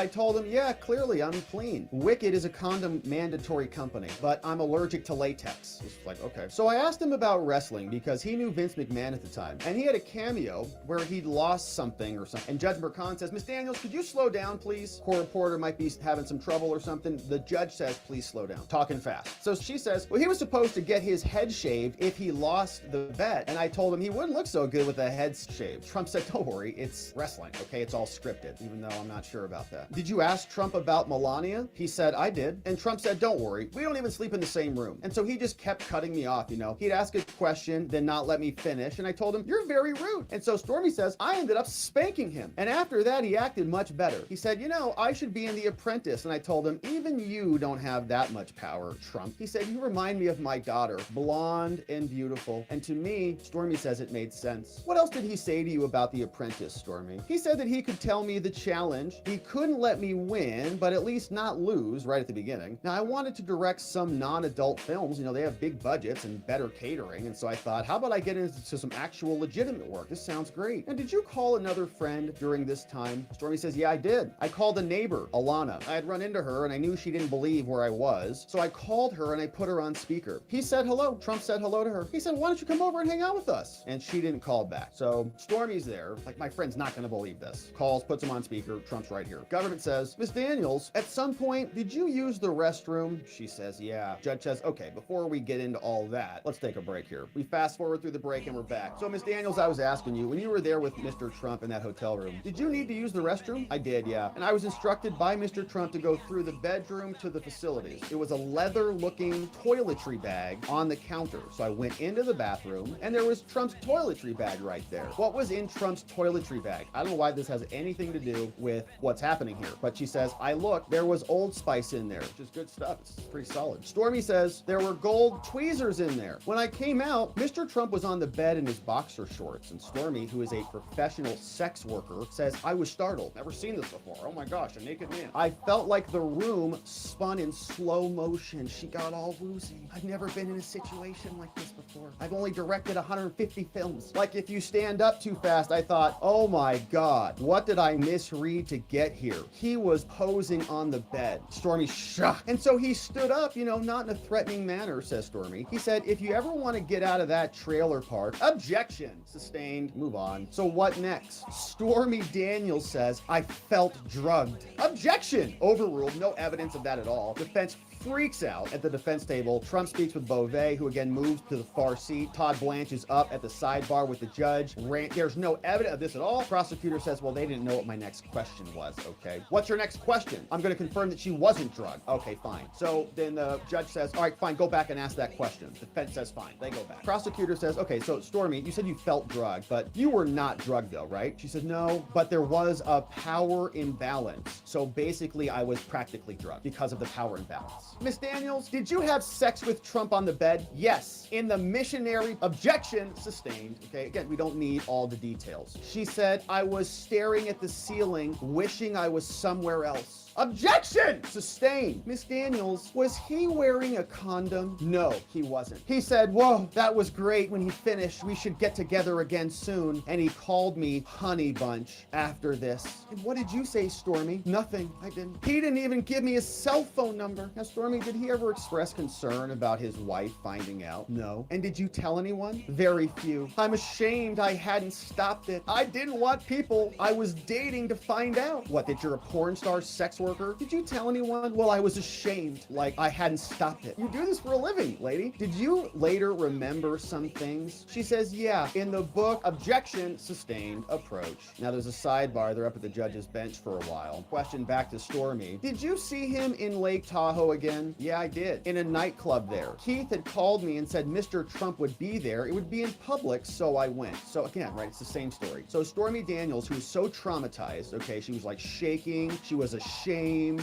told him, yeah, clearly I'm clean. Wicked is a condom mandatory company, but I'm allergic to latex. It's like, okay. So I asked him about wrestling because he knew Vince McMahon at the time, and he had a cameo where he'd lost something or something. And Judge Mercant says, Miss Daniels, could you slow down, please? Court reporter might be having some trouble or something. The judge says, please slow down. Talking fast. So she says, well, he was supposed to get his head shaved if he lost the bet. And I told him he wouldn't look so good with a head shaved. Trump said, don't worry, it's wrestling, okay? It's all scripted, even though I'm not sure about that. Did you ask Trump about Melania? He said, I did. And Trump said, don't worry, we don't even sleep in the same room. And so he just kept cutting me off, you know. He'd ask a question, then not let me finish. And I told him, you're very rude. And so Stormy says, I ended up spanking him. And after that, he acted much better. He said, you know, I should be in The Apprentice. And I told him, even you don't have that much power, Trump. He said, you remind remind me of my daughter, blonde and beautiful. And to me, Stormy says it made sense. What else did he say to you about The Apprentice, Stormy? He said that he could tell me the challenge. He couldn't let me win, but at least not lose right at the beginning. Now, I wanted to direct some non-adult films. You know, they have big budgets and better catering. And so I thought, how about I get into some actual legitimate work? This sounds great. And did you call another friend during this time? Stormy says, yeah, I did. I called a neighbor, Alana. I had run into her and I knew she didn't believe where I was. So I called her and I put her on speaker. He said hello. Trump said hello to her. He said, why don't you come over and hang out with us? And she didn't call back. So Stormy's there. Like, my friend's not going to believe this. Calls, puts him on speaker. Trump's right here. Government says, Miss Daniels, at some point, did you use the restroom? She says, yeah. Judge says, okay, before we get into all that, let's take a break here. We fast forward through the break and we're back. So Miss Daniels, I was asking you, when you were there with Mr. Trump in that hotel room, did you need to use the restroom? I did, yeah. And I was instructed by Mr. Trump to go through the bedroom to the facilities. It was a leather-looking toiletry bag on the counter. So I went into the bathroom and there was Trump's toiletry bag right there. What was in Trump's toiletry bag? I don't know why this has anything to do with what's happening here, but she says, I looked, there was Old Spice in there, which is good stuff. It's pretty solid. Stormy says, there were gold tweezers in there. When I came out, Mr. Trump was on the bed in his boxer shorts, and Stormy, who is a professional sex worker, says, I was startled. Never seen this before. Oh my gosh, a naked man. I felt like the room spun in slow motion. She got all woozy. I've never been in a situation like this before. I've only directed 150 films. Like, if you stand up too fast, I thought, oh my God, what did I misread to get here? He was posing on the bed. Stormy shocked. And so he stood up, you know, not in a threatening manner, says Stormy. He said, if you ever want to get out of that trailer park, objection, sustained, move on. So what next? Stormy Daniels says, I felt drugged. Objection, overruled, no evidence of that at all. Defense freaks out at the defense table. Trump speaks with Beauvais, who again moves to the far seat. Todd Blanche is up at the sidebar with the judge. There's no evidence of this at all. Prosecutor says, well, they didn't know what my next question was. Okay. What's your next question? I'm going to confirm that she wasn't drugged. Okay, fine. So then the judge says, all right, fine, go back and ask that question. Defense says, fine. They go back. Prosecutor says, okay, so Stormy, you said you felt drugged, but you were not drugged though, right? She says, no, but there was a power imbalance. So basically I was practically drugged because of the power imbalance. Miss Daniels, did you have sex with Trump on the bed? Yes. In the missionary, objection, sustained. Okay, again, we don't need all the details. She said, I was staring at the ceiling, wishing I was somewhere else. Objection! Sustained. Miss Daniels, was he wearing a condom? No, he wasn't. He said, whoa, that was great. When he finished, we should get together again soon. And he called me Honey Bunch after this. And what did you say, Stormy? Nothing. I didn't. He didn't even give me his cell phone number. Now, Stormy, did he ever express concern about his wife finding out? No. And did you tell anyone? Very few. I'm ashamed I hadn't stopped it. I didn't want people I was dating to find out. What, that you're a porn star sex worker? Did you tell anyone? Well, I was ashamed, like I hadn't stopped it. You do this for a living, lady. Did you later remember some things? She says, yeah, in the book, objection, sustained, approach. Now there's a sidebar. They're up at the judge's bench for a while. Question back to Stormy. Did you see him in Lake Tahoe again? Yeah, I did. In a nightclub there. Keith had called me and said Mr. Trump would be there. It would be in public, so I went. So again, right, it's the same story. So Stormy Daniels, who was so traumatized, okay, she was like shaking, she was ashamed,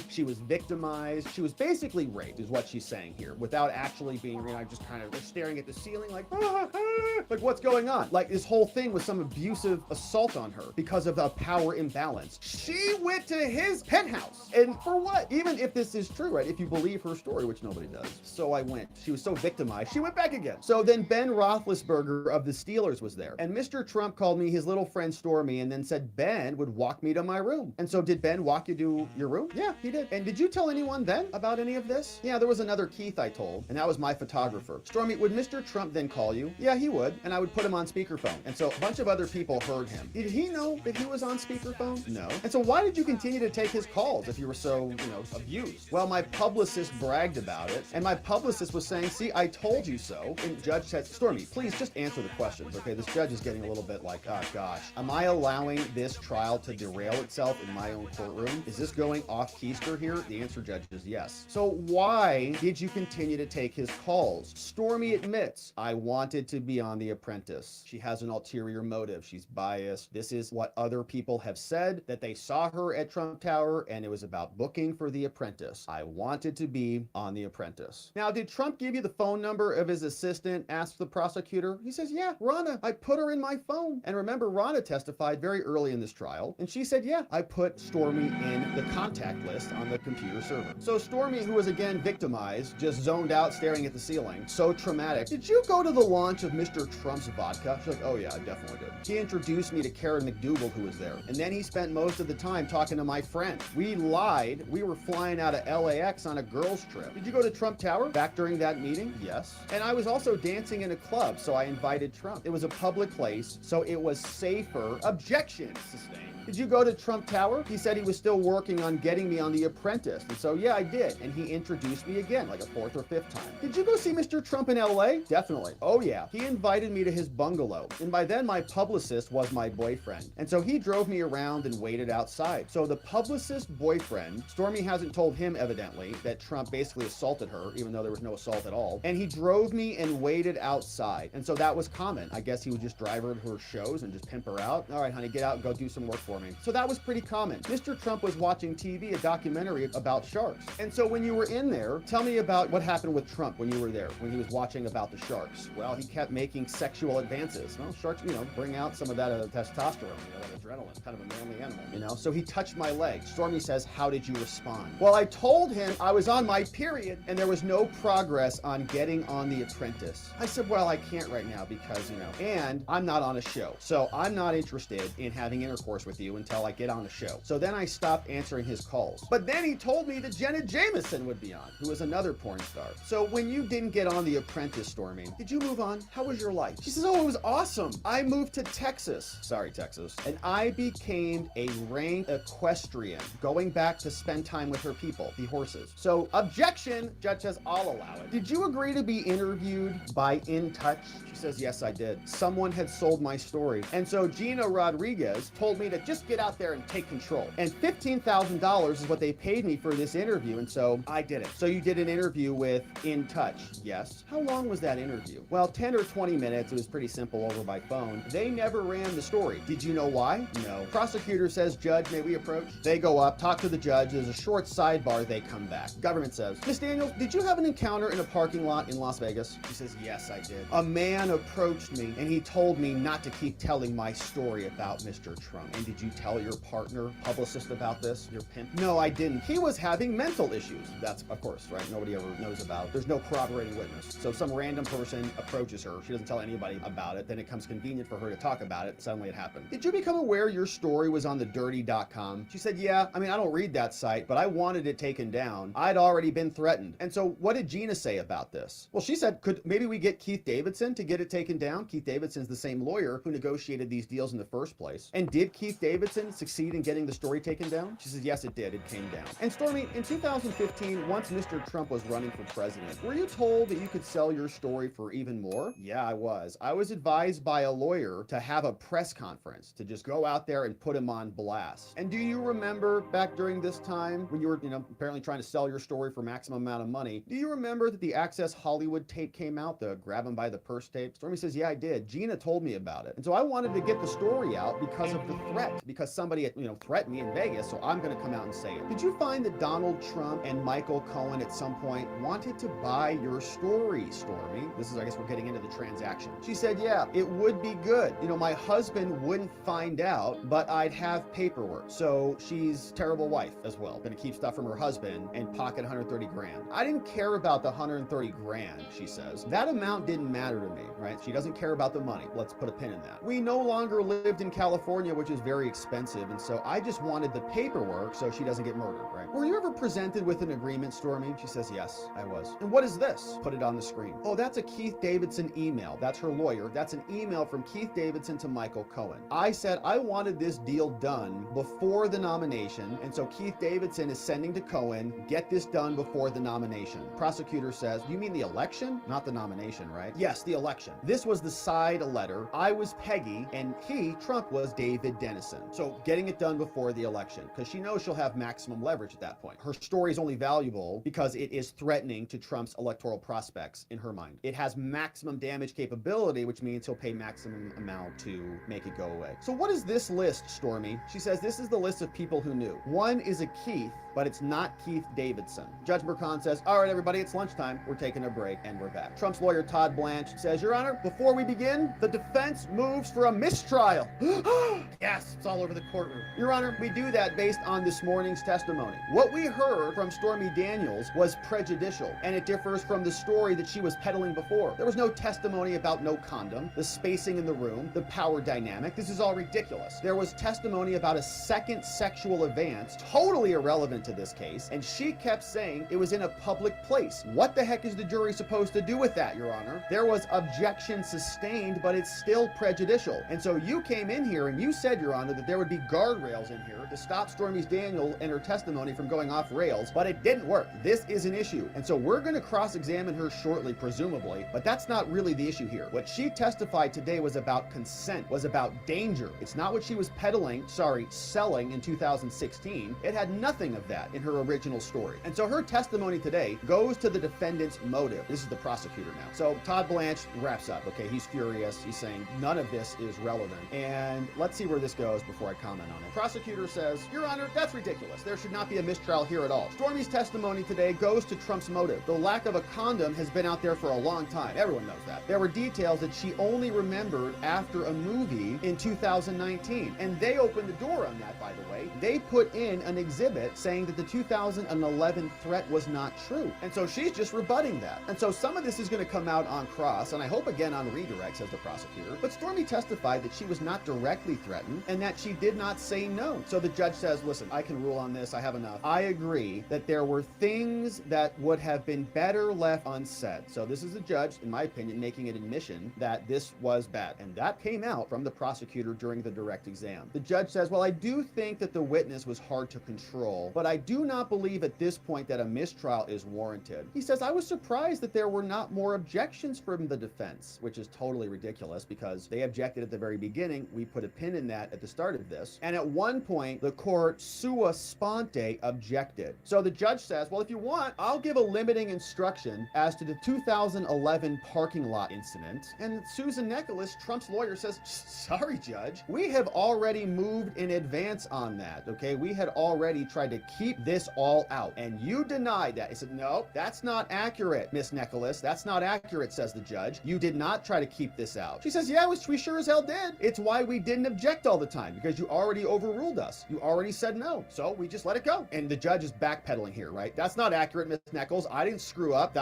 she was victimized, she was basically raped, is what she's saying here, without actually being, you know, just kind of, they're staring at the ceiling like, like what's going on? Like this whole thing was some abusive assault on her because of a power imbalance. She went to his penthouse, and for what? Even if this is true, right? If you believe her story, which nobody does. So I went. She was so victimized, she went back again. So then Ben Roethlisberger of the Steelers was there, and Mr. Trump called me his little friend Stormy, and then said Ben would walk me to my room. And so did Ben walk you to your room? Yeah, he did. And did you tell anyone then about any of this? Yeah, there was another Keith I told, and that was my photographer. Stormy, would Mr. Trump then call you? Yeah, he would, and I would put him on speakerphone. And so a bunch of other people heard him. Did he know that he was on speakerphone? No. And so why did you continue to take his calls if you were so, you know, abused? Well, my publicist bragged about it, and my publicist was saying, see, I told you so. And the judge said, Stormy, please just answer the questions, okay? This judge is getting a little bit like, oh gosh, am I allowing this trial to derail itself in my own courtroom? Is this going off keister here? The answer, judge, is yes. So why did you continue to take his calls? Stormy admits, I wanted to be be on The Apprentice. She has an ulterior motive. She's biased. This is what other people have said, that they saw her at Trump Tower and it was about booking for The Apprentice. I wanted to be on The Apprentice. Now, did Trump give you the phone number of his assistant? Asked the prosecutor. He says, yeah, Ronna, I put her in my phone. And remember, Ronna testified very early in this trial, and she said, yeah, I put Stormy in the contact list on the computer server. So Stormy, who was again victimized, just zoned out staring at the ceiling. So traumatic. Did you go to the launch of Mr. Trump's vodka? She's like, oh yeah, I definitely did. He introduced me to Karen McDougal, who was there. And then he spent most of the time talking to my friend. We lied. We were flying out of LAX on a girls trip. Did you go to Trump Tower back during that meeting? Yes. And I was also dancing in a club, so I invited Trump. It was a public place, so it was safer. Objection sustained. Did you go to Trump Tower? He said he was still working on getting me on The Apprentice. And so, yeah, I did. And he introduced me again, like a fourth or fifth time. Did you go see Mr. Trump in LA? Definitely. Oh, yeah. He invited me to his bungalow. And by then, my publicist was my boyfriend. And so he drove me around and waited outside. So the publicist's boyfriend, Stormy hasn't told him, evidently, that Trump basically assaulted her, even though there was no assault at all. And he drove me and waited outside. And so that was common. I guess he would just drive her to her shows and just pimp her out. All right, honey, get out and go do some work for me. So that was pretty common. Mr. Trump was watching TV, a documentary about sharks. And so when you were in there, tell me about what happened with Trump when you were there, when he was watching about the sharks. Well, he kept making sexual advances. Well, sharks, bring out some of that testosterone, that adrenaline, kind of a manly animal, So he touched my leg. Stormy says, how did you respond? Well, I told him I was on my period and there was no progress on getting on The Apprentice. I said, well, I can't right now because, and I'm not on a show. So I'm not interested in having intercourse with you until I get on the show. So then I stopped answering his calls. But then he told me that Jenna Jameson would be on, who is another porn star. So when you didn't get on The Apprentice, Stormy, did you move on? How was your life? She says, oh, it was awesome. I moved to Texas. Sorry, Texas. And I became a rank equestrian, going back to spend time with her people, the horses. So objection, judge says, I'll allow it. Did you agree to be interviewed by In Touch? She says, yes, I did. Someone had sold my story. And so Gina Rodriguez told me to just get out there and take control. And $15,000 is what they paid me for this interview. And so I did it. So you did an interview with In Touch. Yes. How long was that interview? Well, 10 or 20 minutes. It was pretty simple over by phone. They never ran the story. Did you know why? No. Prosecutor says, judge, may we approach? They go up, talk to the judge. There's a short sidebar. They come back. Government says, Miss Daniels, did you have an encounter in a parking lot in Las Vegas? She says, yes, I did. A man approached me and he told me not to keep telling my story about Mr. Trump. And did you tell your partner, publicist, about this, your pimp? No, I didn't. He was having mental issues. That's, of course, right? Nobody ever knows about. There's no corroborating witness. So some random person approaches her. She doesn't tell anybody about it. Then it comes convenient for her to talk about it. Suddenly it happened. Did you become aware your story was on the dirty.com? She said, yeah. I mean, I don't read that site, but I wanted it taken down. I'd already been threatened. And so what did Gina say about this? Well, she said, could maybe we get Keith Davidson to get it taken down? Keith Davidson's the same lawyer who negotiated these deals in the first place. And did Keith Davidson succeed in getting the story taken down? She says, yes, it did. It came down. And Stormy, in 2015, once Mr. Trump was running for president, were you told that you could sell your story for even more? Yeah, I was. I was advised by a lawyer to have a press conference, to just go out there and put him on blast. And do you remember back during this time when you were, apparently trying to sell your story for maximum amount of money, do you remember that the Access Hollywood tape came out, the grab him by the purse tape? Stormy says, yeah, I did. Gina told me about it. And so I wanted to get the story out because of the threat, because somebody had, threatened me in Vegas, so I'm going to come out and say it. Did you find that Donald Trump and Michael Cohen at some point wanted to buy your story, Stormy? This is, I guess we're getting into the transaction. She said, yeah, it would be good. My husband wouldn't find out, but I'd have paperwork. So she's a terrible wife as well. Gonna keep stuff from her husband and pocket 130 grand. I didn't care about the 130 grand, she says. That amount didn't matter to me, right? She doesn't care about the money. Let's put a pin in that. We no longer lived in California, which is very expensive. And so I just wanted the paperwork so she doesn't get murdered, right? Were you ever presented with an agreement, Stormy? She says, yes, I was. And what is this? Put it on the screen. Oh, that's a Keith Davidson email. That's her lawyer. That's an email from Keith Davidson to Michael Cohen. I said I wanted this deal done before the nomination. And so Keith Davidson is sending to Cohen, get this done before the nomination. Prosecutor says, you mean the election? Not the nomination, right? Yes, the election. This was the side letter. I was Peggy and Trump was David Dennison. So getting it done before the election because she knows she'll have maximum leverage at that point. Her story is only valuable because it is threatening to Trump's electoral prospects in her mind. It has maximum damage damage capability, which means he'll pay maximum amount to make it go away. So what is this list, Stormy? She says this is the list of people who knew. One is a Keith, but it's not Keith Davidson. Judge Mercant says, all right, everybody, it's lunchtime. We're taking a break, and we're back. Trump's lawyer, Todd Blanche, says, Your Honor, before we begin, the defense moves for a mistrial. Yes, it's all over the courtroom. Your Honor, we do that based on this morning's testimony. What we heard from Stormy Daniels was prejudicial, and it differs from the story that she was peddling before. There was no testimony about no condom, the spacing in the room, the power dynamic. This is all ridiculous. There was testimony about a second sexual advance, totally irrelevant to this case, and she kept saying it was in a public place. What the heck is the jury supposed to do with that, Your Honor? There was objection sustained, but it's still prejudicial. And so you came in here and you said, Your Honor, that there would be guardrails in here to stop Stormy Daniels and her testimony from going off rails, but it didn't work. This is an issue. And so we're going to cross-examine her shortly, presumably, but that's not really the issue here. What she testified today was about consent, was about danger. It's not what she was selling in 2016. It had nothing of that in her original story. And so her testimony today goes to the defendant's motive. This is the prosecutor now. So Todd Blanche wraps up, okay? He's furious. He's saying none of this is relevant. And let's see where this goes before I comment on it. Prosecutor says, Your Honor, that's ridiculous. There should not be a mistrial here at all. Stormy's testimony today goes to Trump's motive. The lack of a condom has been out there for a long time. Everyone knows that. There were details that she only remembered after a movie in 2019. And they opened the door on that, by the way. They put in an exhibit saying that the 2011 threat was not true. And so she's just rebutting that. And so some of this is going to come out on cross, and I hope again on redirect, says the prosecutor. But Stormy testified that she was not directly threatened and that she did not say no. So the judge says, listen, I can rule on this. I have enough. I agree that there were things that would have been better left unsaid. So this is the judge, in my opinion, making an admission that this was bad. And that came out from the prosecutor during the direct exam. The judge says, well, I do think that the witness was hard to control, but I do not believe at this point that a mistrial is warranted. He says, I was surprised that there were not more objections from the defense, which is totally ridiculous because they objected at the very beginning. We put a pin in that at the start of this. And at one point, the court sua sponte objected. So the judge says, well, if you want, I'll give a limiting instruction as to the 2011 parking lot incident. And Susan Nicholas, Trump's lawyer, says, sorry, judge, we have already moved in advance on that, okay? We had already tried to keep this all out, and you denied that. He said, no, that's not accurate, Miss Nicholas. That's not accurate, says the judge. You did not try to keep this out. She says, yeah, we sure as hell did. It's why we didn't object all the time, because you already overruled us. You already said no, so we just let it go. And the judge is backpedaling here, right? That's not accurate, Miss Nichols. I didn't screw up.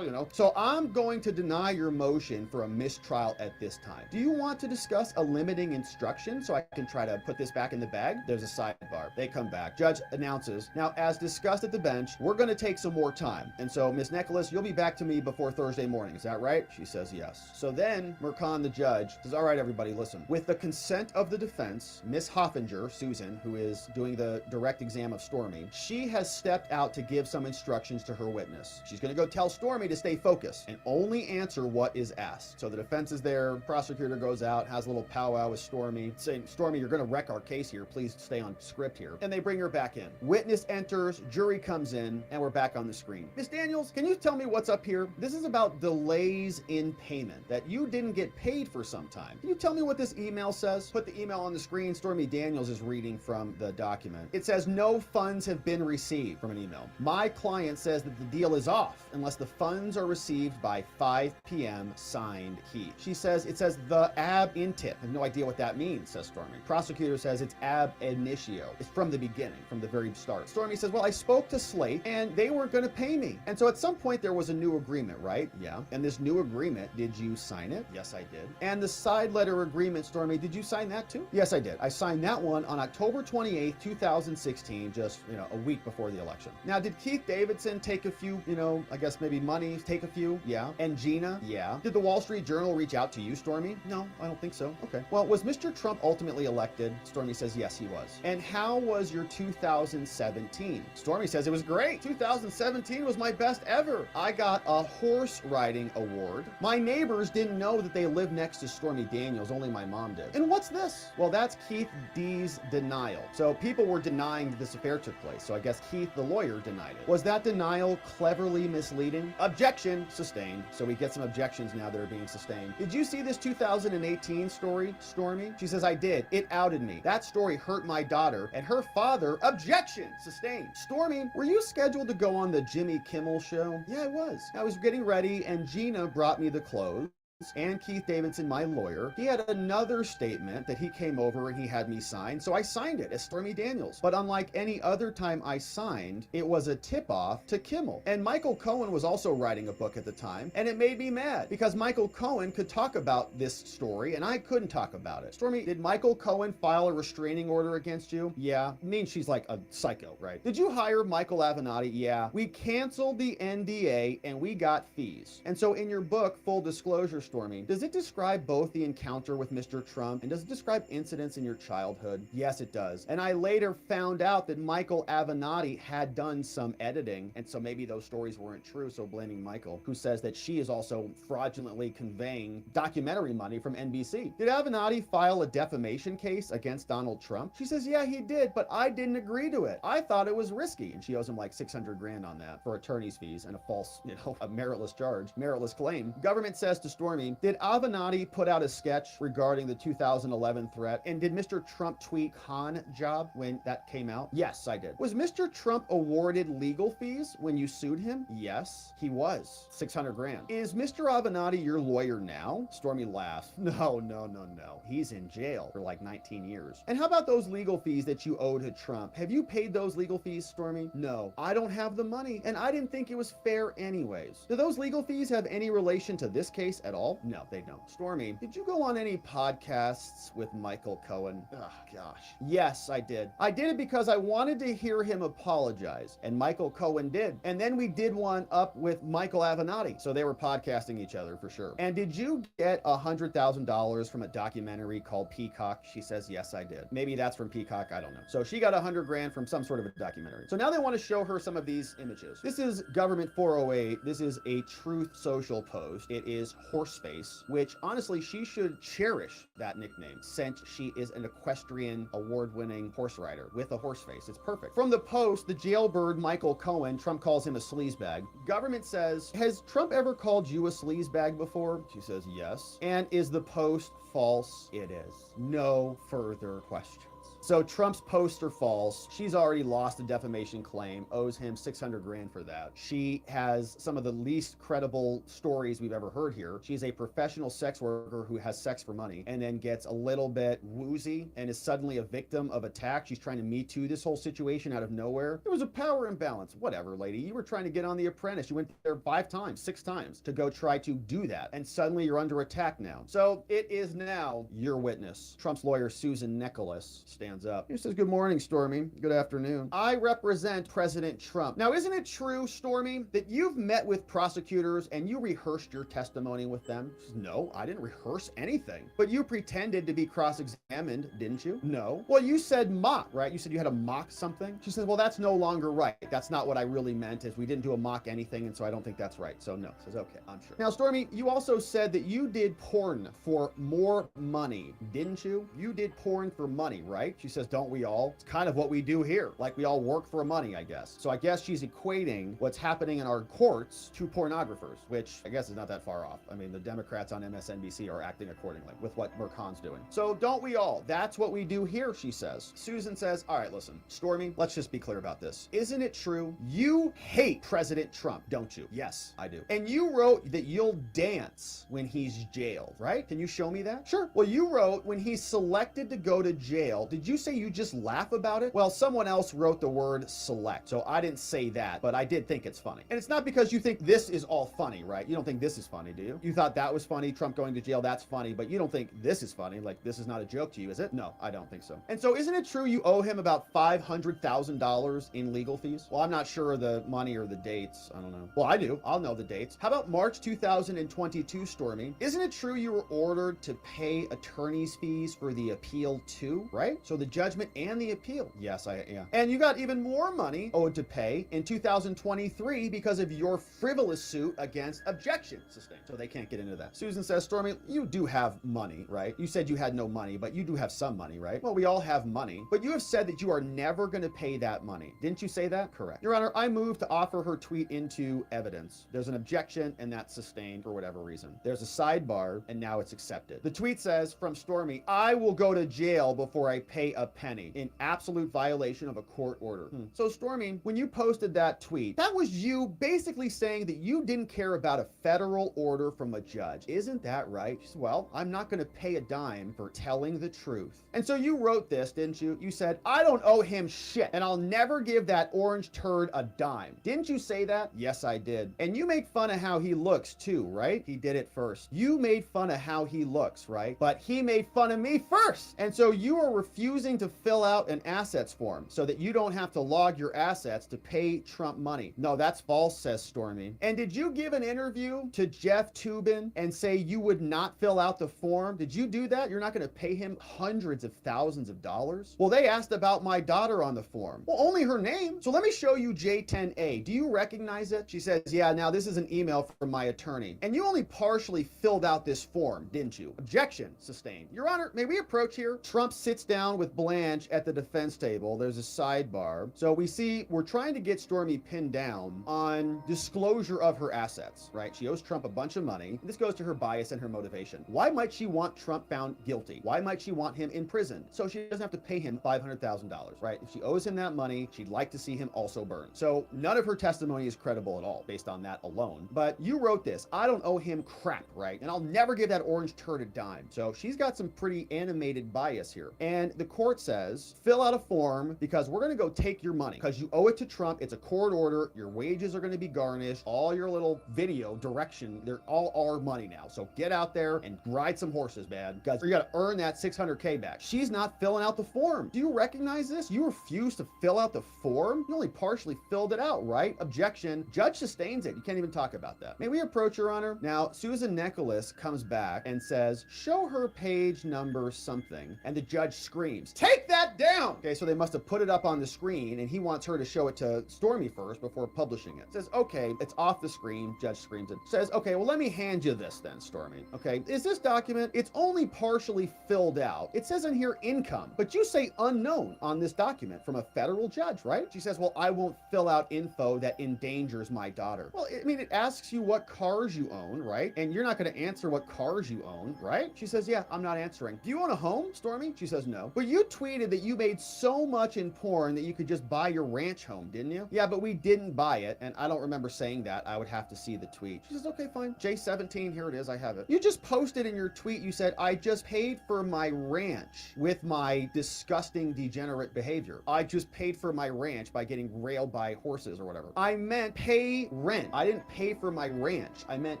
So I'm going to deny your motion for a mistrial at this time. Do you want to discuss a limiting instruction so I can try to put this back in the bag? There's a sidebar. They come back. Judge announces, now, as discussed at the bench, we're going to take some more time. And so, Miss Nicholas, you'll be back to me before Thursday morning. Is that right? She says yes. So then Mercant, the judge, says, all right, everybody, listen. With the consent of the defense, Miss Hoffinger, Susan, who is doing the direct exam of Stormy, she has stepped out to give some instructions to her witness. She's going to go tell Stormy to stay focused and only answer what is asked. So the defense is there. Prosecutor goes out, has a little powwow with Stormy, saying, Stormy, you're going to wreck our case here. Please stay on script here. And they bring her back in. Witness enters, jury comes in, and we're back on the screen. Miss Daniels, can you tell me what's up here? This is about delays in payment, that you didn't get paid for some time. Can you tell me what this email says? Put the email on the screen. Stormy Daniels is reading from the document. It says, no funds have been received from an email. My client says that the deal is off unless the funds are received by 5 p.m. signed he. She says, it says the ab intip. I have no idea what that means, says Stormy. Prosecutor says it's ab initio. It's from the beginning, from the very start. Stormy says, well, I spoke to Slate and they weren't going to pay me. And so at some point there was a new agreement, right? Yeah. And this new agreement, did you sign it? Yes, I did. And the side letter agreement, Stormy, did you sign that too? Yes, I did. I signed that one on October 28th, 2016, just, a week before the election. Now, did Keith Davidson take a few, I guess maybe money, take a few? Yeah. And Gina? Yeah. Did the Wall Street Journal reach out to you, Stormy? No, I don't think so. Okay. Well, was Mr. Trump ultimately elected? Stormy says, yes, he was. And how was your 2017? Stormy says it was great. 2017 was my best ever. I got a horse riding award. My neighbors didn't know that they lived next to Stormy Daniels. Only my mom did. And what's this? Well, that's Keith D's denial. So people were denying that this affair took place. So I guess Keith, the lawyer, denied it. Was that denial cleverly misleading? Objection sustained. So we get some objections allegations now that are being sustained. Did you see this 2018 story, Stormy? She says, I did. It outed me. That story hurt my daughter and her father. Objection sustained. Stormy, were you scheduled to go on the Jimmy Kimmel show? Yeah, I was. I was getting ready and Gina brought me the clothes. And Keith Davidson, my lawyer, he had another statement that he came over and he had me sign, so I signed it as Stormy Daniels. But unlike any other time I signed, it was a tip-off to Kimmel. And Michael Cohen was also writing a book at the time, and it made me mad because Michael Cohen could talk about this story and I couldn't talk about it. Stormy, did Michael Cohen file a restraining order against you? Yeah. It means she's like a psycho, right? Did you hire Michael Avenatti? Yeah. We canceled the NDA and we got fees. And so in your book, Full Disclosure, Stormy, does it describe both the encounter with Mr. Trump and does it describe incidents in your childhood? Yes, it does. And I later found out that Michael Avenatti had done some editing, and so maybe those stories weren't true, so blaming Michael, who says that she is also fraudulently conveying documentary money from NBC. Did Avenatti file a defamation case against Donald Trump? She says, yeah, he did, but I didn't agree to it. I thought it was risky, and she owes him like 600 grand on that for attorney's fees and a false, a meritless charge, meritless claim. Government says to Stormy, did Avenatti put out a sketch regarding the 2011 threat? And did Mr. Trump tweet con job when that came out? Yes, I did. Was Mr. Trump awarded legal fees when you sued him? Yes, he was. 600 grand. Is Mr. Avenatti your lawyer now? Stormy laughs. No. He's in jail for like 19 years. And how about those legal fees that you owed to Trump? Have you paid those legal fees, Stormy? No, I don't have the money, and I didn't think it was fair anyways. Do those legal fees have any relation to this case at all? No, they don't. Stormy, did you go on any podcasts with Michael Cohen? Oh, gosh. Yes, I did. I did it because I wanted to hear him apologize, and Michael Cohen did. And then we did one up with Michael Avenatti, so they were podcasting each other for sure. And did you get $100,000 from a documentary called Peacock? She says, yes, I did. Maybe that's from Peacock, I don't know. So she got 100 grand from some sort of a documentary. So now they want to show her some of these images. This is Government 408. This is a Truth Social post. It is Horseface, which honestly, she should cherish that nickname since she is an equestrian award-winning horse rider with a horse face. It's perfect. From the post, the jailbird Michael Cohen, Trump calls him a sleazebag. Government says, has Trump ever called you a sleazebag before? She says, yes. And is the post false? It is. No further questions. So Trump's posts are false. She's already lost a defamation claim, owes him 600 grand for that. She has some of the least credible stories we've ever heard here. She's a professional sex worker who has sex for money and then gets a little bit woozy and is suddenly a victim of attack. She's trying to Me Too this whole situation out of nowhere. There was a power imbalance. Whatever, lady. You were trying to get on The Apprentice. You went there 5 times, 6 times to go try to do that. And suddenly you're under attack now. So it is now your witness. Trump's lawyer, Susan Nicholas, stands up. He says, good morning, Stormy. Good afternoon. I represent President Trump. Now, isn't it true, Stormy, that you've met with prosecutors and you rehearsed your testimony with them? She says, no, I didn't rehearse anything. But you pretended to be cross-examined, didn't you? No. Well, you said mock, right? You said you had to mock something. She says, well, that's no longer right. That's not what I really meant, is we didn't do a mock anything, and so I don't think that's right. So no. She says, okay, I'm sure. Now, Stormy, you also said that you did porn for more money, didn't you? You did porn for money, right? She says, don't we all? It's kind of what we do here. Like, we all work for money, I guess. So I guess she's equating what's happening in our courts to pornographers, which I guess is not that far off. I mean, the Democrats on MSNBC are acting accordingly with what Mercan's doing. So don't we all? That's what we do here, she says. Susan says, all right, listen, Stormy, let's just be clear about this. Isn't it true? You hate President Trump, don't you? Yes, I do. And you wrote that you'll dance when he's jailed, right? Can you show me that? Sure. Well, you wrote when he's selected to go to jail. Did you say you just laugh about it? Well, someone else wrote the word select, so I didn't say that, but I did think it's funny. And it's not because you think this is all funny, right? You don't think this is funny, do you? You thought that was funny, Trump going to jail, that's funny, but you don't think this is funny, like this is not a joke to you, is it? No, I don't think so. And so isn't it true you owe him about $500,000 in legal fees? Well, I'm not sure of the money or the dates, I don't know. Well, I do, I'll know the dates. How about March 2022, Stormy? Isn't it true you were ordered to pay attorney's fees for the appeal too, right? So the the judgment and the appeal. Yes, yeah. And you got even more money owed to pay in 2023 because of your frivolous suit against objection sustained. So they can't get into that. Susan says, Stormy, you do have money, right? You said you had no money, but you do have some money, right? Well, we all have money, but you have said that you are never going to pay that money. Didn't you say that? Correct. Your Honor, I move to offer her tweet into evidence. There's an objection and that's sustained for whatever reason. There's a sidebar and now it's accepted. The tweet says, from Stormy, I will go to jail before I pay a penny in absolute violation of a court order. So Stormy, when you posted that tweet, that was you basically saying that you didn't care about a federal order from a judge. Isn't that right? She said, well, I'm not going to pay a dime for telling the truth. And so you wrote this, didn't you? You said, I don't owe him shit and I'll never give that orange turd a dime. Didn't you say that? Yes, I did. And you make fun of how he looks too, right? He did it first. You made fun of how he looks, right? But he made fun of me first. And so you are refusing to fill out an assets form so that you don't have to log your assets to pay Trump money. No, that's false, says Stormy. And did you give an interview to Jeff Toobin and say you would not fill out the form? Did you do that? You're not going to pay him hundreds of thousands of dollars? Well, they asked about my daughter on the form. Well, only her name. So let me show you J10A. Do you recognize it? She says, yeah, now this is an email from my attorney. And you only partially filled out this form, didn't you? Objection sustained. Your Honor, may we approach here? Trump sits down with Blanche at the defense table. There's a sidebar. So we see we're trying to get Stormy pinned down on disclosure of her assets, right? She owes Trump a bunch of money. This goes to her bias and her motivation. Why might she want Trump found guilty? Why might she want him in prison? So she doesn't have to pay him $500,000, right? If she owes him that money, she'd like to see him also burned. So none of her testimony is credible at all based on that alone. But you wrote this, I don't owe him crap, right? And I'll never give that orange turd a dime. So she's got some pretty animated bias here. And the court says, fill out a form because we're going to go take your money because you owe it to Trump. It's a court order. Your wages are going to be garnished. All your little video direction, they're all our money now. So get out there and ride some horses, man, because you got to earn that $600K back. She's not filling out the form. Do you recognize this? You refuse to fill out the form? You only partially filled it out, right? Objection. Judge sustains it. You can't even talk about that. May we approach, Your Honor? Now, Susan Nicholas comes back and says, show her page number something. And the judge screams, take that down! Okay, so they must have put it up on the screen and he wants her to show it to Stormy first before publishing it. Says, okay, it's off the screen. Judge screams it. Says, okay, well, let me hand you this then, Stormy. Okay, is this document? It's only partially filled out. It says in here income, but you say unknown on this document from a federal judge, right? She says, well, I won't fill out info that endangers my daughter. Well, I mean, it asks you what cars you own, right? And you're not going to answer what cars you own, right? She says, yeah, I'm not answering. Do you own a home, Stormy? She says, no. But you tweeted that you made so much in porn that you could just buy your ranch home, didn't you? Yeah, but we didn't buy it. And I don't remember saying that. I would have to see the tweet. She says, okay, fine. J17, here it is. I have it. You just posted in your tweet, you said, I just paid for my ranch with my disgusting degenerate behavior. I just paid for my ranch by getting railed by horses or whatever. I meant pay rent. I didn't pay for my ranch. I meant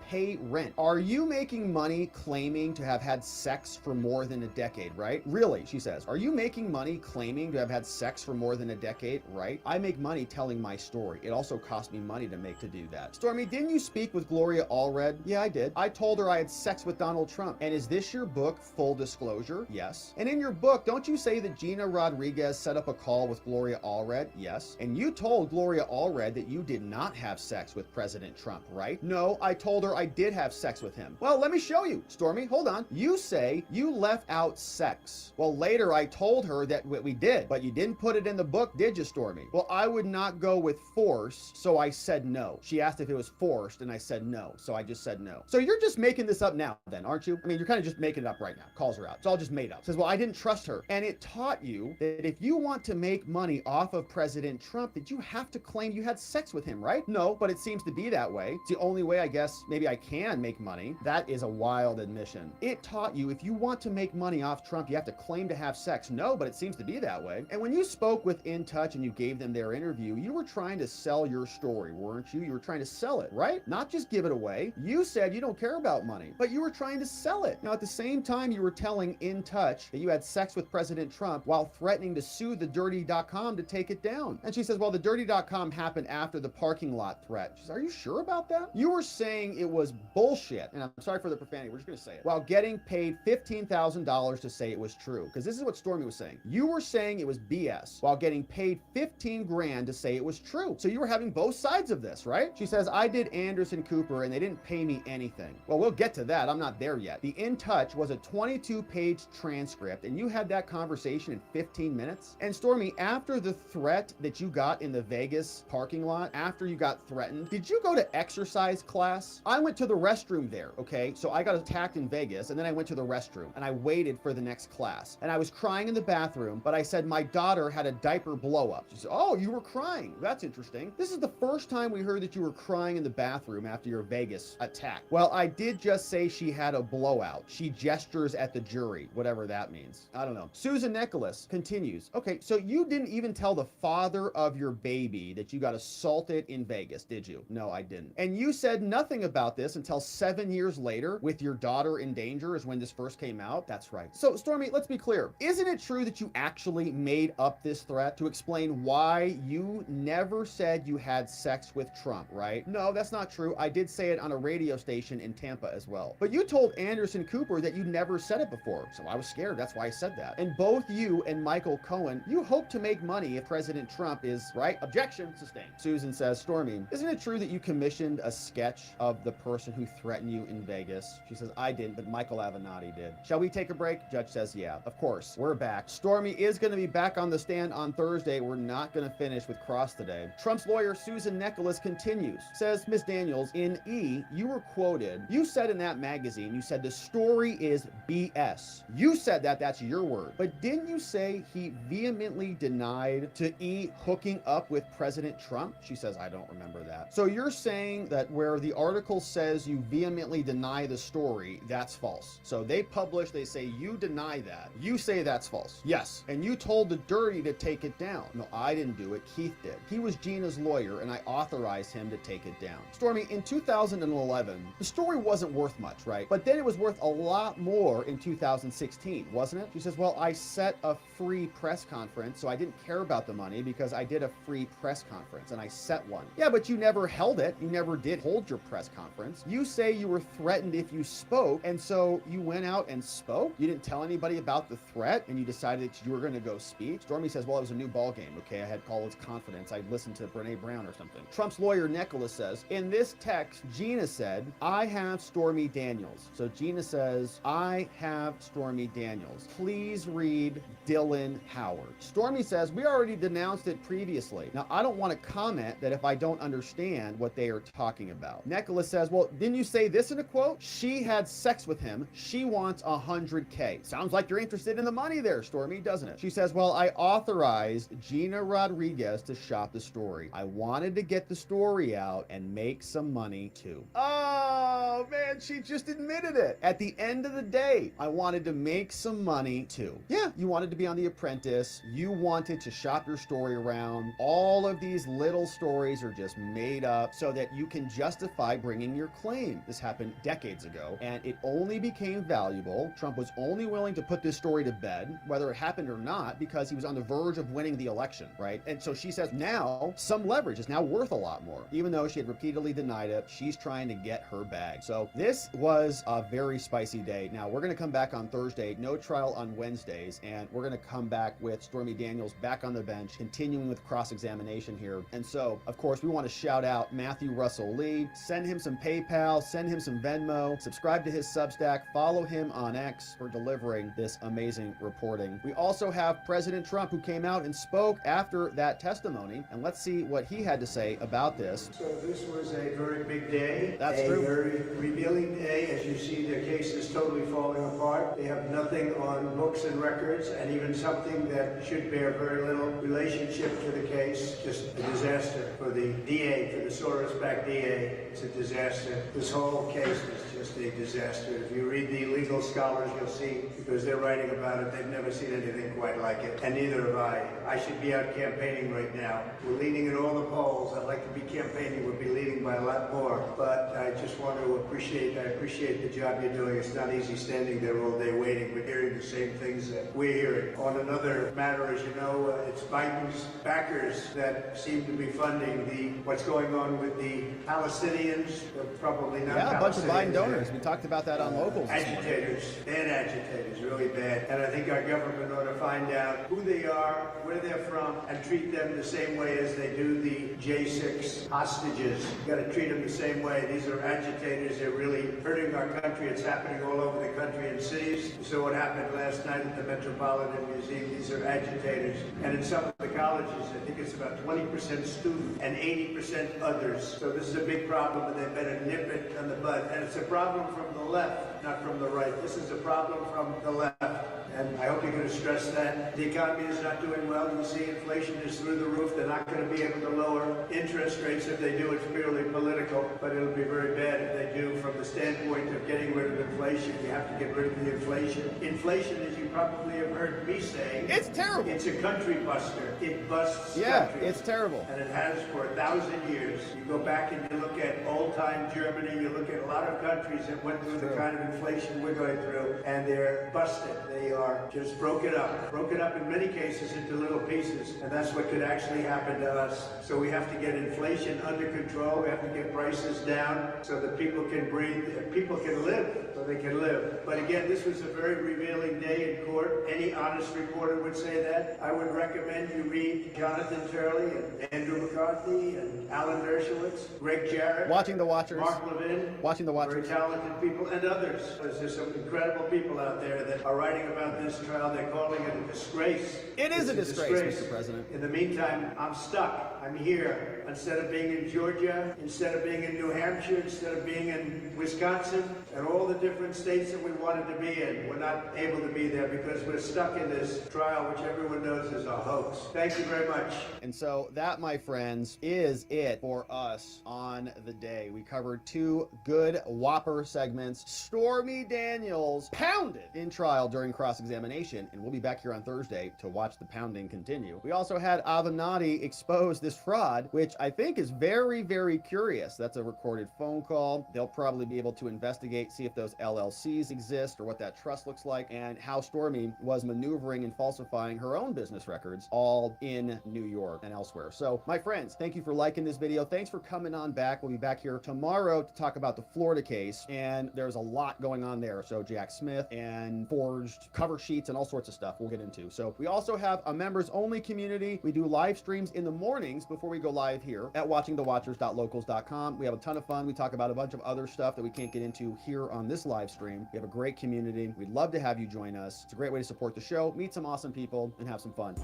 pay rent. Are you making money claiming to have had sex for more than a decade, right? Really, she says. Are you making money claiming to have had sex for more than a decade, right? I make money telling my story. It also cost me money to do that. Stormy, didn't you speak with Gloria Allred? Yeah, I did. I told her I had sex with Donald Trump. And is this your book, Full Disclosure? Yes. And in your book, don't you say that Gina Rodriguez set up a call with Gloria Allred? Yes. And you told Gloria Allred that you did not have sex with President Trump, right? No, I told her I did have sex with him. Well, let me show you. Stormy, hold on. You say you left out sex. Well, later I told her that we did, but you didn't put it in the book, did you, Stormy? Well, I would not go with force, so I said no. She asked if it was forced, and I said no, so I just said no. So you're just making this up now then, aren't you? I mean, you're kind of just making it up right now. Calls her out. It's all just made up. Says, well, I didn't trust her. And it taught you that if you want to make money off of President Trump, that you have to claim you had sex with him, right? No, but it seems to be that way. It's the only way, I guess, maybe I can make money. That is a wild admission. It taught you if you want to make money off Trump, you have to claim to have sex. No, but it seems to be that way. And when you spoke with In Touch and you gave them their interview, you were trying to sell your story, weren't you? You were trying to sell it, right? Not just give it away. You said you don't care about money, but you were trying to sell it. Now, at the same time, you were telling In Touch that you had sex with President Trump while threatening to sue the dirty.com to take it down. And she says, well, the dirty.com happened after the parking lot threat. She says, are you sure about that? You were saying it was bullshit. And I'm sorry for the profanity. We're just going to say it. While getting paid $15,000 to say it was true. Because this is what Stormy was saying. You You were saying it was BS while getting paid 15 grand to say it was true. So you were having both sides of this, right? She says, I did Anderson Cooper and they didn't pay me anything. Well, we'll get to that. I'm not there yet. The In Touch was a 22-page transcript and you had that conversation in 15 minutes. And Stormy, after the threat that you got in the Vegas parking lot, after you got threatened, did you go to exercise class? I went to the restroom there, okay? So I got attacked in Vegas and then I went to the restroom and I waited for the next class. And I was crying in the bathroom, but I said my daughter had a diaper blow up. She said, oh, you were crying. That's interesting. This is the first time we heard that you were crying in the bathroom after your Vegas attack. Well, I did just say she had a blowout. She gestures at the jury, whatever that means. I don't know. Susan Nicholas continues. Okay, so you didn't even tell the father of your baby that you got assaulted in Vegas, did you? No, I didn't. And you said nothing about this until 7 years later with your daughter in danger is when this first came out? That's right. So, Stormy, let's be clear. Isn't it true that you actually made up this threat to explain why you never said you had sex with Trump, right? No, that's not true. I did say it on a radio station in Tampa as well. But you told Anderson Cooper that you never said it before, so I was scared. That's why I said that. And both you and Michael Cohen, you hope to make money if President Trump is, right? Objection sustained. Susan says, Stormy, isn't it true that you commissioned a sketch of the person who threatened you in Vegas? She says, I didn't, but Michael Avenatti did. Shall we take a break? Judge says, yeah, of course. We're back. Stormy is going to be back on the stand on Thursday. We're not going to finish with Cross today. Trump's lawyer, Susan Nicholas, continues. Says, Ms. Daniels, in E, you were quoted. You said in that magazine, you said the story is BS. You said that, that's your word. But didn't you say he vehemently denied to E hooking up with President Trump? She says, I don't remember that. So you're saying that where the article says you vehemently deny the story, that's false. So they publish, they say you deny that. You say that's false. Yes. And you told the Dirty to take it down. No, I didn't do it. Keith did. He was Gina's lawyer and I authorized him to take it down. Stormy, in 2011, the story wasn't worth much, right? But then it was worth a lot more in 2016, wasn't it? She says, well, I set a free press conference, so I didn't care about the money because I did a free press conference and I set one. Yeah, but you never held it. You never did hold your press conference. You say you were threatened if you spoke, and so you went out and spoke? You didn't tell anybody about the threat and you decided that you were going to go speak? Stormy says, well, it was a new ball game, okay? I had college confidence. I'd listened to Brene Brown or something. Trump's lawyer, Nicholas, says, in this text, Gina said, I have Stormy Daniels. So Gina says, I have Stormy Daniels. Please read Dylan Howard. Stormy says, we already denounced it previously. Now, I don't want to comment that if I don't understand what they are talking about. Nicholas says, well, didn't you say this in a quote? She had sex with him. She wants $100K. Sounds like you're interested in the money there, Stormy, doesn't it? She says, well, I authorized Gina Rodriguez to shop the story. I wanted to get the story out and make some money too. Oh, man, she just admitted it. At the end of the day, I wanted to make some money too. Yeah, you wanted to be on The Apprentice. You wanted to shop your story around. All of these little stories are just made up so that you can justify bringing your claim. This happened decades ago, and it only became valuable. Trump was only willing to put this story to bed, whether it happened or not, because he was on the verge of winning the election, right? And so she says now some leverage is now worth a lot more. Even though she had repeatedly denied it, she's trying to get her bag. So this was a very spicy day. Now we're going to come back on Thursday, no trial on Wednesdays, and we're going to come back with Stormy Daniels back on the bench, continuing with cross-examination here. And so, of course, we want to shout out Matthew Russell Lee, send him some PayPal, send him some Venmo, subscribe to his Substack, follow him on X for delivering this amazing reporting. We also have President Trump, who came out and spoke after that testimony, and let's see what he had to say about this. So this was a very big day. That's true. A very revealing day. As you see, the case is totally falling apart. They have nothing on books and records, and even something that should bear very little relationship to the case. Just a disaster for the DA, for the Soros-backed DA. It's a disaster. This whole case is just a disaster. If you read the legal scholars, you'll see, because they're writing about it, they've never seen anything quite like it. And neither have I. I should be out campaigning right now. We're leading in all the polls. I'd like to be campaigning. We'll be leading by a lot more. But I just want to appreciate the job you're doing. It's not easy standing there all day waiting, but hearing the same things that we're hearing. On another matter, as you know, it's Biden's backers that seem to be funding what's going on with the Palestinian Palestinians, probably not Yeah, a bunch of Biden Palestinians, donors. We talked about that on Locals. Agitators, bad agitators, really bad. And I think our government ought to find out who they are, where they're from, and treat them the same way as they do the J6 hostages. You got to treat them the same way. These are agitators. They're really hurting our country. It's happening all over the country in cities. You saw what happened last night at the Metropolitan Museum. These are agitators. And in some of the colleges, I think it's about 20% student and 80% others. So this is a big problem, and they better nip it on the bud. And it's a problem from the left, not from the right. This is a problem from the left. And I hope you're going to stress that. The economy is not doing well. You see inflation is through the roof. They're not going to be able to lower interest rates. If they do, it's purely political. But it'll be very bad if they do. From the standpoint of getting rid of inflation, you have to get rid of the inflation. Inflation, as you probably have heard me say, it's terrible. It's a country buster. It busts countries. It's terrible. And it has for 1,000 years. You go back and you look at old-time Germany, you look at a lot of countries that went through the kind of inflation we're going through, and they're busted. They are just broken up in many cases into little pieces, and that's what could actually happen to us. So we have to get inflation under control. We have to get prices down so that people can breathe, people can live, so they can live. But again, this was a very revealing day in court. Any honest reporter would say that. I would recommend you read Jonathan Turley and Andrew McCarthy and Alan Dershowitz, Greg Jarrett, Watching the Watchers, Mark Levin, Watching the Watchers, very talented people, and others. There's some incredible people out there that are writing about this trial. They're calling it a disgrace. It is a disgrace, Mr. President. In the meantime, I'm stuck. I'm here. Instead of being in Georgia, instead of being in New Hampshire, instead of being in Wisconsin, and all the different states that we wanted to be in, we're not able to be there because we're stuck in this trial, which everyone knows is a hoax. Thank you very much. And so that, my friends, is it for us on the day. We covered two good Whopper segments. Stormy Daniels pounded in trial during cross-examination, and we'll be back here on Thursday to watch the pounding continue. We also had Avenatti expose this fraud, which I think is very, very curious. That's a recorded phone call. They'll probably be able to investigate, see if those LLCs exist or what that trust looks like, and how Stormy was maneuvering and falsifying her own business records all in New York and elsewhere. So, my friends, thank you for liking this video. Thanks for coming on back. We'll be back here tomorrow to talk about the Florida case, and there's a lot going on there. So, Jack Smith and forged cover sheets and all sorts of stuff we'll get into. So, we also have a members-only community. We do live streams in the mornings before we go live here at watchingthewatchers.locals.com. We have a ton of fun. We talk about a bunch of other stuff that we can't get into here on this live stream. We have a great community. We'd love to have you join us. It's a great way to support the show, meet some awesome people, and have some fun.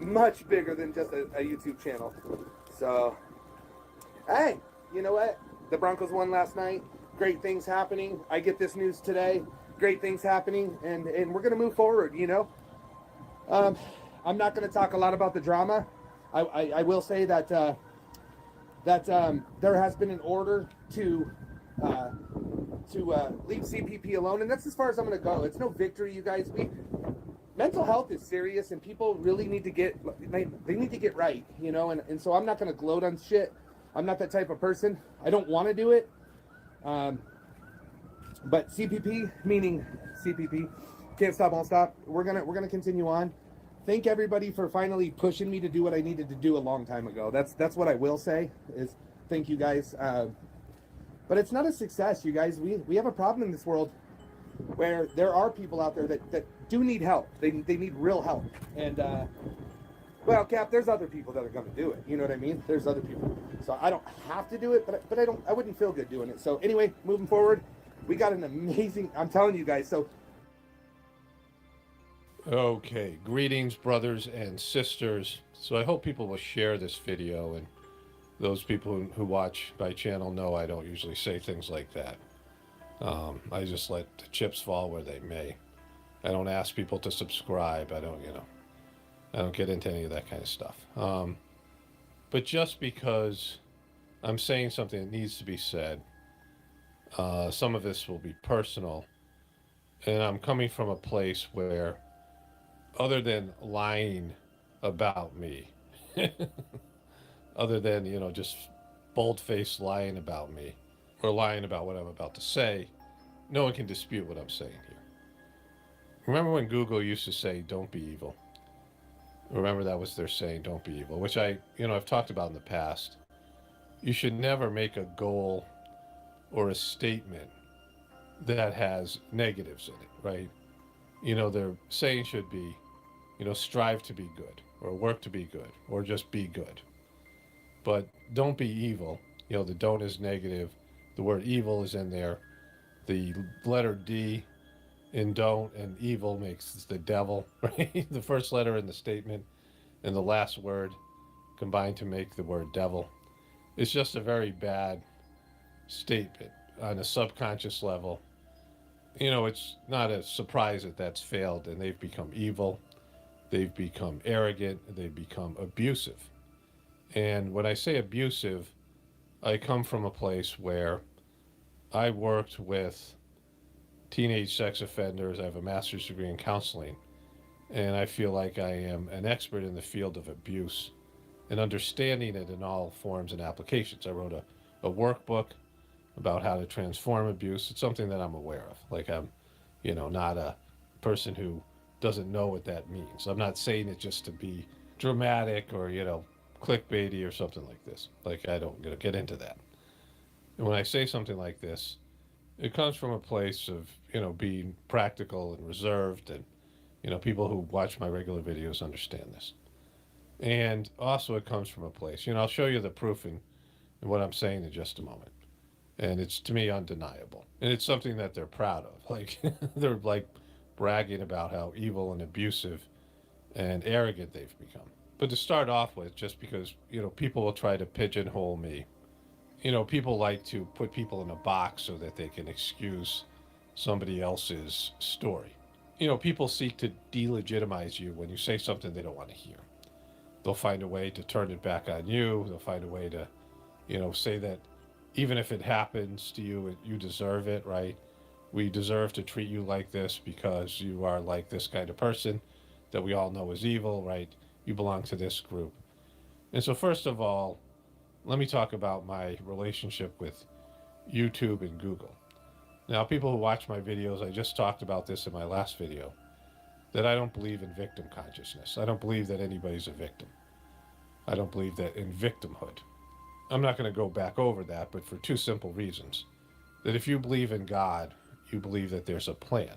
Much bigger than just a YouTube channel. So, hey, you know what? The Broncos won last night. Great things happening. I get this news today. Great things happening, and we're gonna move forward. You know, I'm not gonna talk a lot about the drama. I will say that there has been an order to leave CPP alone, and that's as far as I'm gonna go. It's no victory, you guys. Mental health is serious, and people really need to get right, you know, and so I'm not going to gloat on shit. I'm not that type of person. I don't want to do it. But CPP, meaning CPP, can't stop, won't stop. We're gonna continue on. Thank everybody for finally pushing me to do what I needed to do a long time ago. That's what I will say is thank you guys. But it's not a success, you guys. We have a problem in this world where there are people out there that do need help. They need real help. And well, Cap, there's other people that are going to do it. You know what I mean? There's other people. So I don't have to do it, but I wouldn't feel good doing it. So anyway, moving forward, we got an amazing, I'm telling you guys. So okay, greetings, brothers and sisters. So I hope people will share this video, and those people who watch my channel know I don't usually say things like that. I just let the chips fall where they may. I don't ask people to subscribe. I don't get into any of that kind of stuff. But just because I'm saying something that needs to be said, some of this will be personal, and I'm coming from a place where other than lying about me, other than, just bold-faced lying about me or lying about what I'm about to say, no one can dispute what I'm saying here. Remember when Google used to say, don't be evil? Remember that was their saying, don't be evil, which I've talked about in the past. You should never make a goal or a statement that has negatives in it, right? Their saying should be, strive to be good, or work to be good, or just be good. But don't be evil. The don't is negative. The word evil is in there. The letter D in don't and evil makes the devil, right? The first letter in the statement and the last word combined to make the word devil. It's just a very bad statement on a subconscious level. It's not a surprise that that's failed, and they've become evil, they've become arrogant, they've become abusive. And when I say abusive, I come from a place where I worked with teenage sex offenders. I have a master's degree in counseling, and I feel like I am an expert in the field of abuse and understanding it in all forms and applications. I wrote a workbook about how to transform abuse. It's something that I'm aware of. Like I'm, not a person who doesn't know what that means. I'm not saying it just to be dramatic or, clickbaity or something like this. Like I don't get into that. And when I say something like this, it comes from a place of, being practical and reserved, and, people who watch my regular videos understand this. And also it comes from a place, I'll show you the proof in what I'm saying in just a moment. And it's, to me, undeniable. And it's something that they're proud of. Like, they're like bragging about how evil and abusive and arrogant they've become. But to start off with, just because, people will try to pigeonhole me. People like to put people in a box so that they can excuse somebody else's story. People seek to delegitimize you when you say something they don't want to hear. They'll find a way to turn it back on you. They'll find a way to, say that even if it happens to you, you deserve it, right? We deserve to treat you like this because you are like this kind of person that we all know is evil, right? You belong to this group. And so first of all, let me talk about my relationship with YouTube and Google. Now, people who watch my videos, I just talked about this in my last video, that I don't believe in victim consciousness. I don't believe that anybody's a victim. I don't believe that in victimhood. I'm not going to go back over that, but for two simple reasons. That if you believe in God, you believe that there's a plan.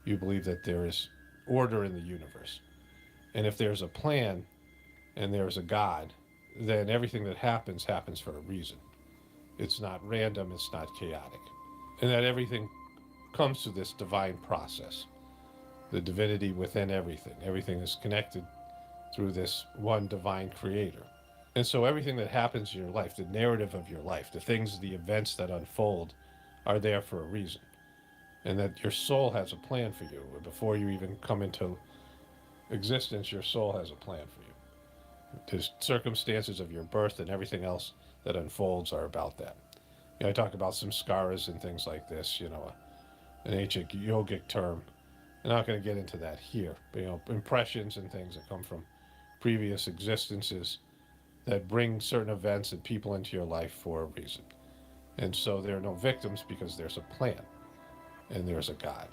You believe that there is order in the universe. And if there's a plan and there's a God, then everything that happens for a reason. It's not random, it's not chaotic. And that everything comes to this divine process. The divinity within everything. Everything is connected through this one divine creator. And so everything that happens in your life, the narrative of your life, the things, the events that unfold are there for a reason. And that your soul has a plan for you. Before you even come into existence, your soul has a plan for you. The circumstances of your birth and everything else that unfolds are about that. I talk about samskaras and things like this, an ancient yogic term. I'm not going to get into that here, but impressions and things that come from previous existences that bring certain events and people into your life for a reason. And so there are no victims because there's a plan and there's a God.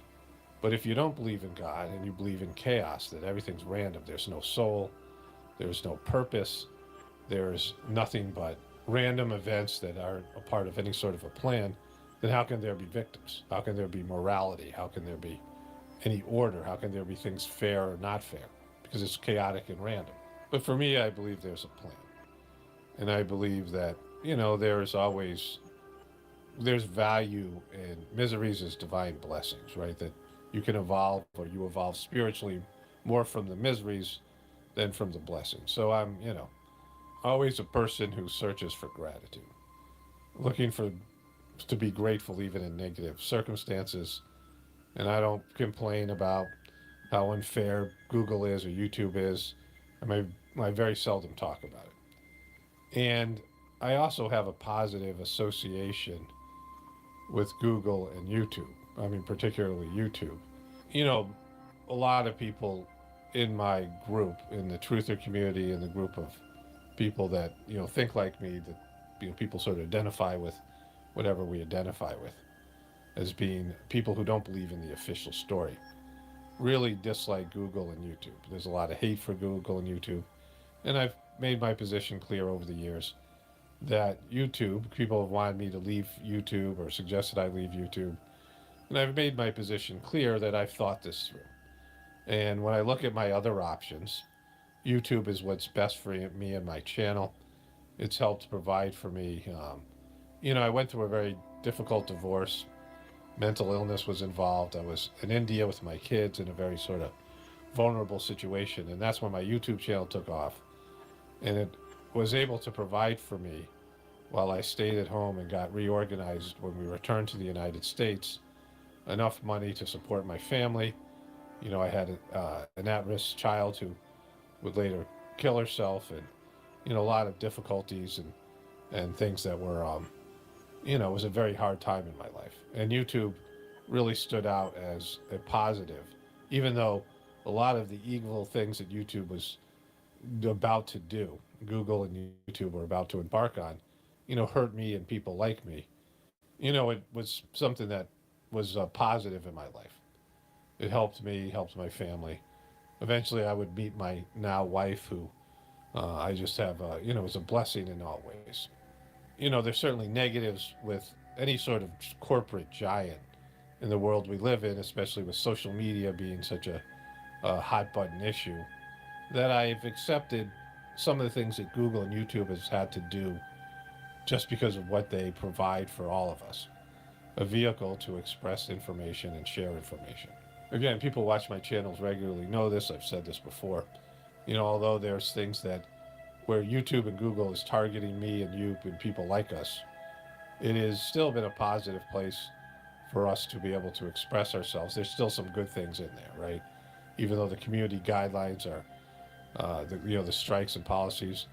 But if you don't believe in God and you believe in chaos, that everything's random, there's no soul, there's no purpose, there's nothing but random events that aren't a part of any sort of a plan, then how can there be victims? How can there be morality? How can there be any order? How can there be things fair or not fair? Because it's chaotic and random. But for me, I believe there's a plan. And I believe that, there's value in miseries as divine blessings, right? That you can evolve, or you evolve spiritually more from the miseries than from the blessings. So I'm, always a person who searches for gratitude, looking to be grateful even in negative circumstances. And I don't complain about how unfair Google is or YouTube is. I very seldom talk about it. And I also have a positive association with Google and YouTube. Particularly YouTube. A lot of people in my group, in the truther community, in the group of people that, you know, think like me, that, you know, people sort of identify with whatever we identify with, as being people who don't believe in the official story, really dislike Google and YouTube. There's a lot of hate for Google and YouTube. And I've made my position clear over the years that YouTube, people have wanted me to leave YouTube or suggested I leave YouTube. And I've made my position clear that I've thought this through. And when I look at my other options, YouTube is what's best for me and my channel. It's helped provide for me. You know, I went through a very difficult divorce. Mental illness was involved. I was in India with my kids in a very sort of vulnerable situation. And that's when my YouTube channel took off. And it was able to provide for me while I stayed at home and got reorganized when we returned to the United States, enough money to support my family. You know, I had an at-risk child who would later kill herself, and, you know, a lot of difficulties and things that were, you know, it was a very hard time in my life. And YouTube really stood out as a positive, even though a lot of the evil things that YouTube was about to do, Google and YouTube were about to embark on, you know, hurt me and people like me. You know, it was something that was positive in my life. It helped me, helped my family. Eventually I would meet my now wife, who I just have, you know, is a blessing in all ways. You know, there's certainly negatives with any sort of corporate giant in the world we live in, especially with social media being such a hot button issue, that I've accepted some of the things that Google and YouTube has had to do just because of what they provide for all of us. A vehicle to express information and share information. Again, people watch my channels regularly know this. I've said this before. You know, although there's things that where YouTube and Google is targeting me and you and people like us, it has still been a positive place for us to be able to express ourselves. There's still some good things in there, right? Even though the community guidelines are, you know, the strikes and policies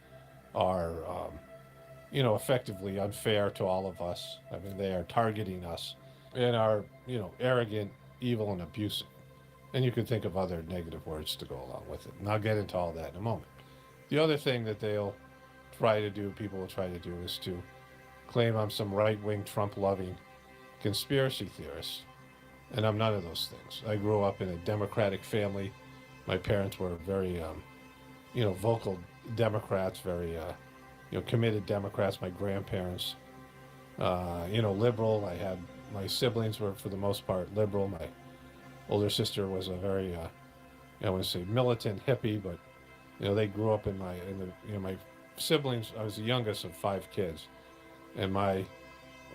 are, you know, effectively unfair to all of us. I mean, they are targeting us and are, you know, arrogant, evil, and abusive. And you could think of other negative words to go along with it. And I'll get into all that in a moment. The other thing that they'll try to do, people will try to do, is to claim I'm some right-wing, Trump-loving conspiracy theorist. And I'm none of those things. I grew up in a Democratic family. My parents were very, you know, vocal Democrats, very, you know, committed Democrats. My grandparents, you know, liberal. I had, my siblings were, for the most part, liberal. My older sister was a very, I want to say militant hippie, but, you know, they grew up in you know, my siblings, I was the youngest of 5 kids. And my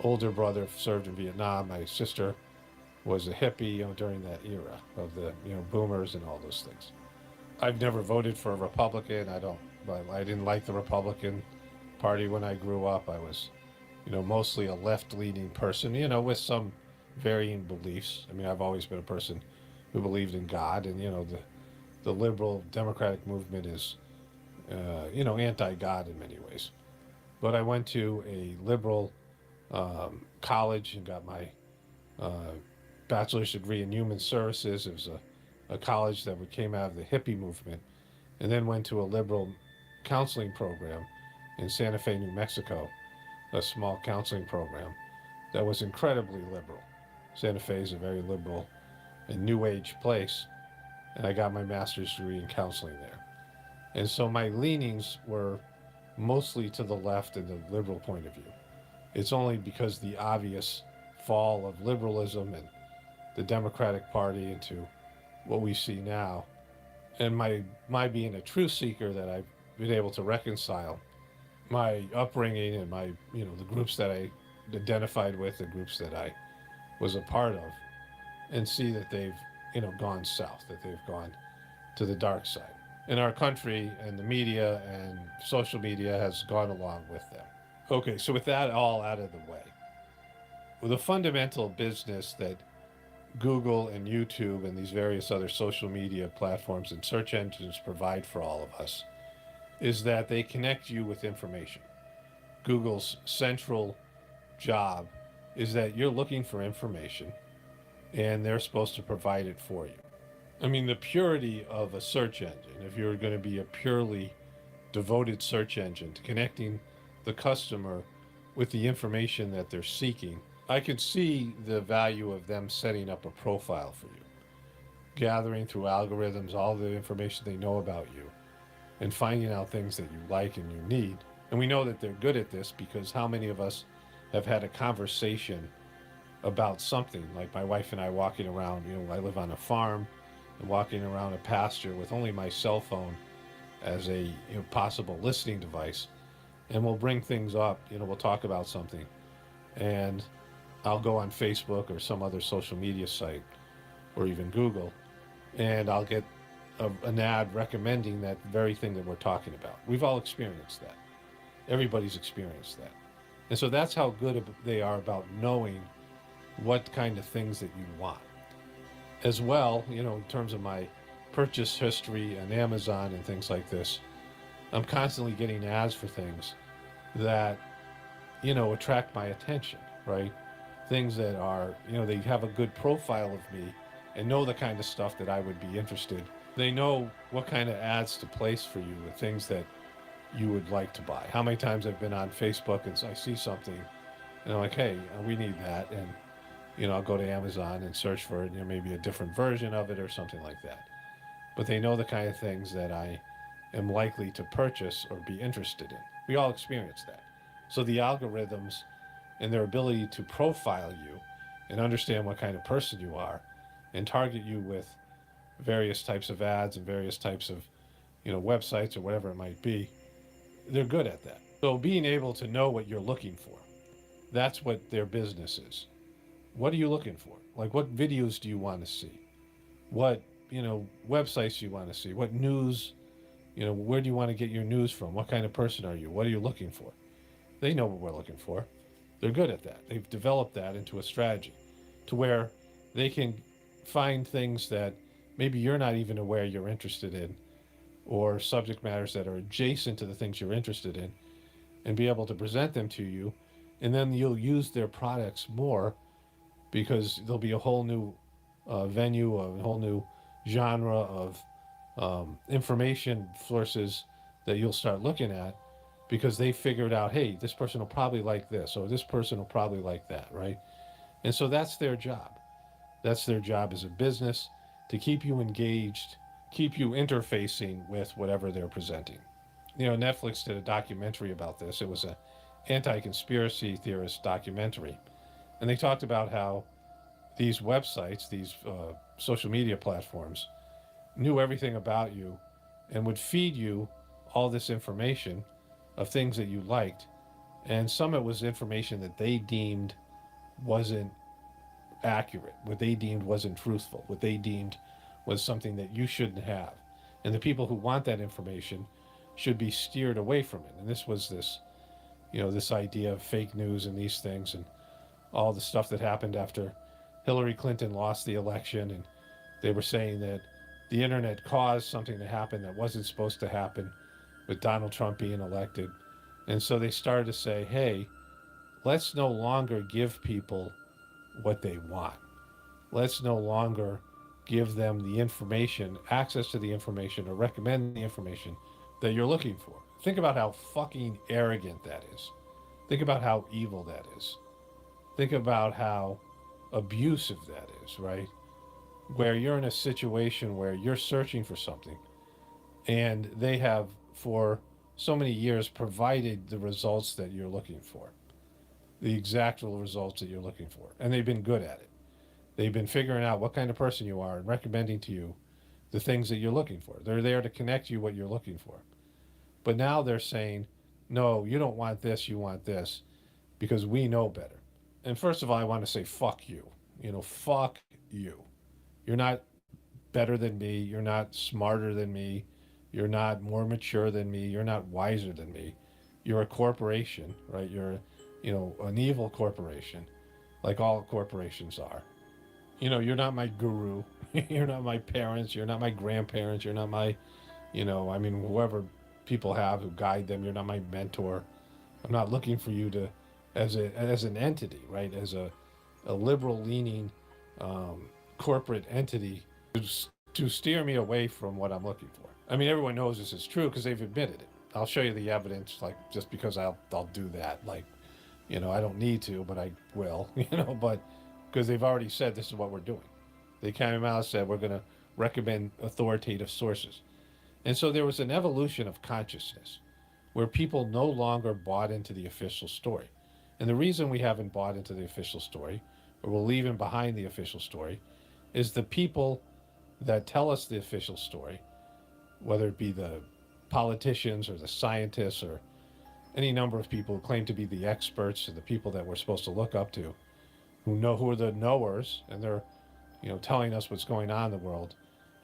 older brother served in Vietnam. My sister was a hippie, you know, during that era of the, you know, boomers and all those things. I've never voted for a Republican. I didn't like the Republican Party when I grew up. I was, you know, mostly a left-leaning person, you know, with some varying beliefs. I mean, I've always been a person who believed in God, and, you know, the liberal democratic movement is, you know, anti-God in many ways. But I went to a liberal college and got my bachelor's degree in human services. It was a college that came out of the hippie movement, and then went to a liberal counseling program in Santa Fe, New Mexico, a small counseling program that was incredibly liberal. Santa Fe is a very liberal and new age place, and I got my master's degree in counseling there. And so my leanings were mostly to the left and the liberal point of view. It's only because the obvious fall of liberalism and the Democratic Party into what we see now, and my being a truth seeker, that I've been able to reconcile my upbringing and my, you know, the groups that I identified with, the groups that I was a part of, and see that they've, you know, gone south, that they've gone to the dark side. And our country and the media and social media has gone along with them. Okay, so with that all out of the way, the fundamental business that Google and YouTube and these various other social media platforms and search engines provide for all of us is that they connect you with information. Google's central job is that you're looking for information and they're supposed to provide it for you. I mean, the purity of a search engine, if you're going to be a purely devoted search engine to connecting the customer with the information that they're seeking, I could see the value of them setting up a profile for you, gathering through algorithms all the information they know about you, and finding out things that you like and you need. And we know that they're good at this because how many of us have had a conversation about something, like my wife and I walking around, I live on a farm, and walking around a pasture with only my cell phone as a possible listening device, and we'll bring things up, we'll talk about something, and I'll go on Facebook or some other social media site, or even Google, and I'll get an ad recommending that very thing that we're talking about. We've all experienced that. Everybody's experienced that. And so that's how good they are about knowing what kind of things that you want. As well, in terms of my purchase history on Amazon and things like this, I'm constantly getting ads for things that, attract my attention, right? Things that are, they have a good profile of me and know the kind of stuff that I would be interested. They know what kind of ads to place for you, the things that you would like to buy. How many times I've been on Facebook and I see something and I'm like, hey, we need that. And, I'll go to Amazon and search for it, maybe a different version of it or something like that. But they know the kind of things that I am likely to purchase or be interested in. We all experience that. So the algorithms and their ability to profile you and understand what kind of person you are and target you with various types of ads and various types of, websites or whatever it might be, they're good at that. So being able to know what you're looking for, that's what their business is. What are you looking for? Like, what videos do you want to see? What, websites do you want to see? What news, where do you want to get your news from? What kind of person are you? What are you looking for? They know what we're looking for. They're good at that. They've developed that into a strategy to where they can find things that maybe you're not even aware you're interested in, or subject matters that are adjacent to the things you're interested in, and be able to present them to you. And then you'll use their products more because there'll be a whole new venue, a whole new genre of information sources that you'll start looking at, because they figured out, hey, this person will probably like this, or this person will probably like that, right? And so that's their job. That's their job as a business, to keep you engaged, keep you interfacing with whatever they're presenting. Netflix did a documentary about this. It was an anti-conspiracy theorist documentary. And they talked about how these websites, these social media platforms, knew everything about you and would feed you all this information of things that you liked. And some of it was information that they deemed wasn't accurate, what they deemed wasn't truthful, what they deemed was something that you shouldn't have. And the people who want that information should be steered away from it. And this was this, this idea of fake news and these things and all the stuff that happened after Hillary Clinton lost the election. And they were saying that the internet caused something to happen that wasn't supposed to happen with Donald Trump being elected. And so they started to say, hey, let's no longer give people what they want. Let's no longer give them the information, access to the information, or recommend the information that you're looking for. Think about how fucking arrogant that is. Think about how evil that is. Think about how abusive that is, right? Where you're in a situation where you're searching for something and they have for so many years provided the results that you're looking for, the exact results that you're looking for. And they've been good at it. They've been figuring out what kind of person you are and recommending to you the things that you're looking for. They're there to connect you what you're looking for. But now they're saying, no, you don't want this, you want this, because we know better. And first of all, I want to say, fuck you. Fuck you. You're not better than me. You're not smarter than me. You're not more mature than me. You're not wiser than me. You're a corporation, right? You're, an evil corporation, like all corporations are. You're not my guru. You're not my parents. You're not my grandparents. You're not my, whoever people have who guide them. You're not my mentor. I'm not looking for you to, as an entity, right? As a liberal leaning corporate entity who's to steer me away from what I'm looking for. I mean, everyone knows this is true because they've admitted it. I'll show you the evidence, like, just because I'll do that. Like, you know, I don't need to, but I will, you know, but because they've already said this is what we're doing. They came out and said we're going to recommend authoritative sources. And so there was an evolution of consciousness where people no longer bought into the official story. And the reason we haven't bought into the official story, or we're leaving behind the official story, is the people that tell us the official story, whether it be the politicians or the scientists or any number of people who claim to be the experts and the people that we're supposed to look up to, who are the knowers, and they're, you know, telling us what's going on in the world,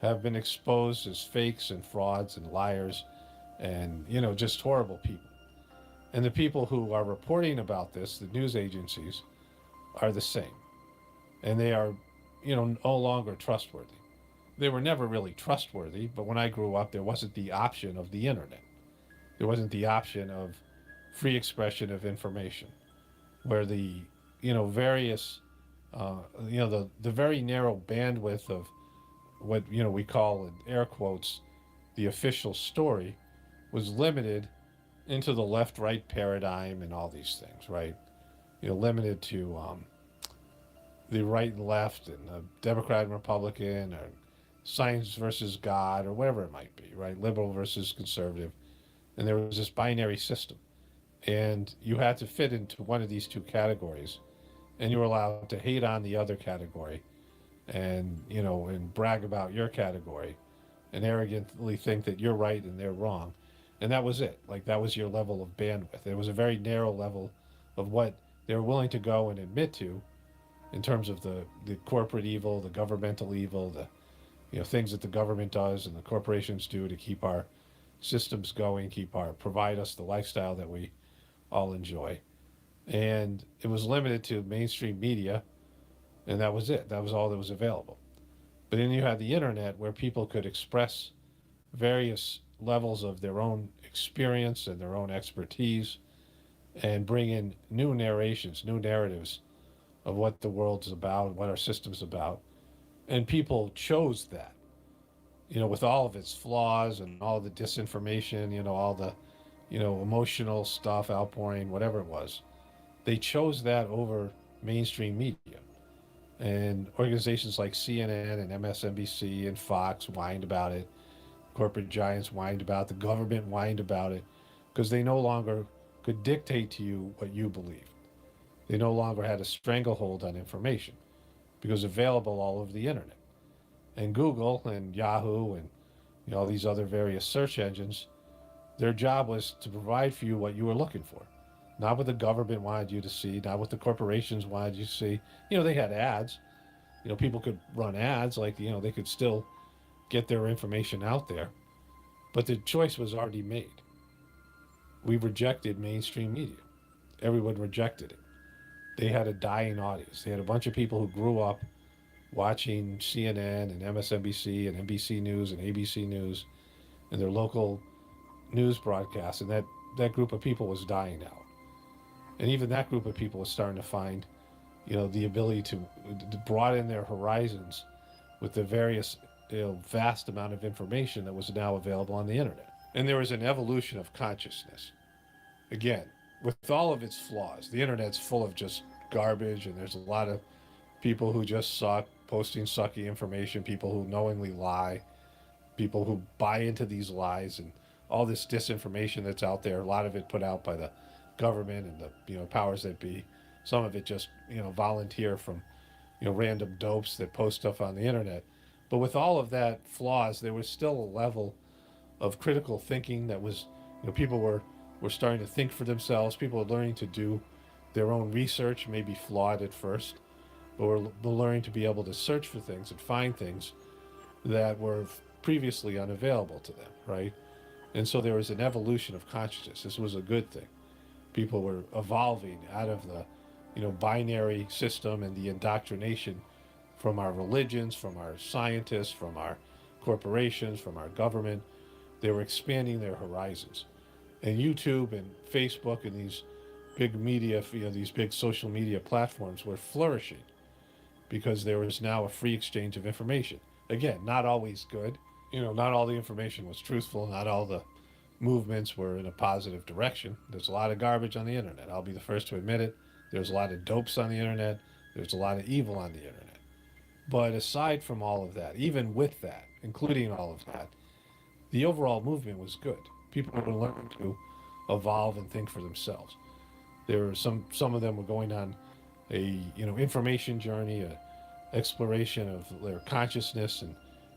have been exposed as fakes and frauds and liars and, you know, just horrible people. And the people who are reporting about this, the news agencies, are the same. And they are, you know, no longer trustworthy. They were never really trustworthy, but when I grew up, there wasn't the option of the internet. There wasn't the option of free expression of information, where the, you know, various, you know, the very narrow bandwidth of what, you know, we call, in air quotes, the official story was limited into the left-right paradigm and all these things, right? You know, limited to the right and left and the Democrat and Republican or science versus God or whatever it might be, right? Liberal versus conservative. And there was this binary system. And you had to fit into one of these two categories. And you were allowed to hate on the other category and, you know, and brag about your category and arrogantly think that you're right and they're wrong. And that was it. Like, that was your level of bandwidth. It was a very narrow level of what they were willing to go and admit to in terms of the corporate evil, the governmental evil, the, you know, things that the government does and the corporations do to keep our systems going, provide us the lifestyle that we all enjoy. And it was limited to mainstream media, and that was it. That was all that was available. But then you had the internet, where people could express various levels of their own experience and their own expertise and bring in new narrations, new narratives of what the world's about, what our system's about. And people chose that, you know, with all of its flaws and all the disinformation, you know, all the, you know, emotional stuff, outpouring, whatever it was. They chose that over mainstream media. And organizations like CNN and MSNBC and Fox whined about it. Corporate giants whined about it. The government whined about it, because they no longer could dictate to you what you believed. They no longer had a stranglehold on information, because available all over the internet. And Google and Yahoo and, you know, all these other various search engines, their job was to provide for you what you were looking for. Not what the government wanted you to see, not what the corporations wanted you to see. You know, they had ads. You know, people could run ads, like, you know, they could still get their information out there. But the choice was already made. We rejected mainstream media. Everyone rejected it. They had a dying audience. They had a bunch of people who grew up watching CNN and MSNBC and NBC News and ABC News and their local news broadcasts, and that group of people was dying out. And even that group of people was starting to find, you know, the ability to broaden their horizons with the various, you know, vast amount of information that was now available on the internet. And there was an evolution of consciousness. Again, with all of its flaws, the internet's full of just garbage, and there's a lot of people who just suck, posting sucky information, people who knowingly lie, people who buy into these lies, and all this disinformation that's out there, a lot of it put out by the government and the, you know, powers that be. Some of it just, you know, volunteer from, you know, random dopes that post stuff on the internet. But with all of that flaws, there was still a level of critical thinking that was, you know, people were starting to think for themselves. People were learning to do their own research, maybe flawed at first, but were learning to be able to search for things and find things that were previously unavailable to them, right? And so there was an evolution of consciousness. This was a good thing. People were evolving out of the, you know, binary system and the indoctrination from our religions, from our scientists, from our corporations, from our government. They were expanding their horizons. And YouTube and Facebook and these big media, you know, these big social media platforms were flourishing because there was now a free exchange of information. Again, not always good. Not all the information was truthful. Not all the movements were in a positive direction. There's a lot of garbage on the internet. I'll be the first to admit it. There's a lot of dopes on the internet. There's a lot of evil on the internet. But aside from all of that, even with that, including all of that, the overall movement was good. People were learning to evolve and think for themselves. There were some of them were going on a information journey, a exploration of their consciousness and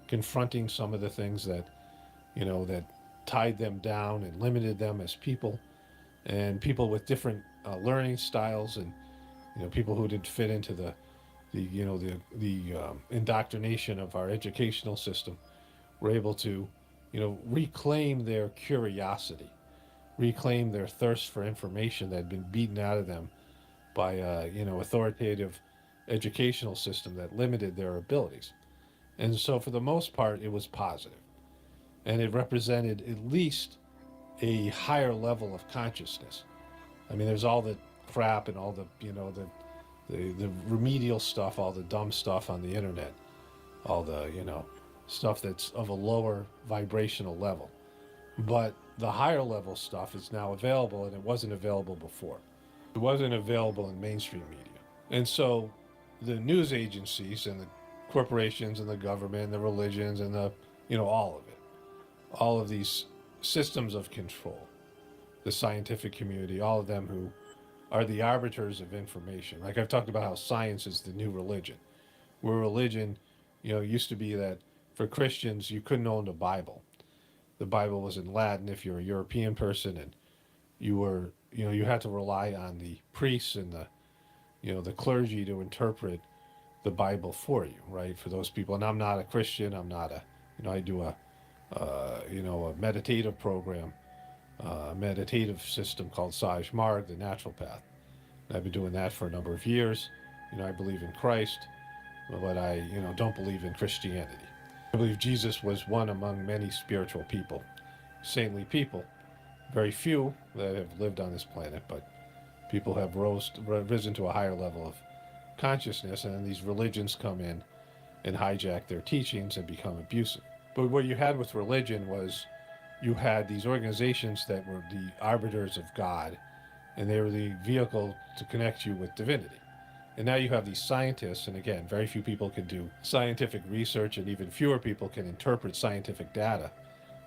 confronting some of the things that that tied them down and limited them as people, and people with different learning styles, and people who didn't fit into the indoctrination of our educational system were able to reclaim their curiosity, reclaim their thirst for information that had been beaten out of them by authoritative educational system that limited their abilities. And so for the most part, it was positive. And it represented at least a higher level of consciousness. I mean, there's all the crap and all the, the remedial stuff, all the dumb stuff on the internet, all the, stuff that's of a lower vibrational level. But the higher level stuff is now available, and it wasn't available before. It wasn't available in mainstream media. And so the news agencies and the corporations and the government and the religions and the, all of it, all of these systems of control, the scientific community, all of them who are the arbiters of information. Like I've talked about how science is the new religion, where religion, used to be that for Christians, you couldn't own the Bible. The Bible was in Latin if you're a European person, and you were, you had to rely on the priests and the clergy to interpret the Bible for you, right? For those people. And I'm not a Christian. I'm not I do a meditative program, a meditative system called Saj Marg, the natural path. And I've been doing that for a number of years. I believe in Christ, but I, don't believe in Christianity. I believe Jesus was one among many spiritual people, saintly people, very few that have lived on this planet, but people have risen to a higher level of consciousness, and then these religions come in and hijack their teachings and become abusive. But what you had with religion was you had these organizations that were the arbiters of God, and they were the vehicle to connect you with divinity. And now you have these scientists, and again, very few people can do scientific research, and even fewer people can interpret scientific data.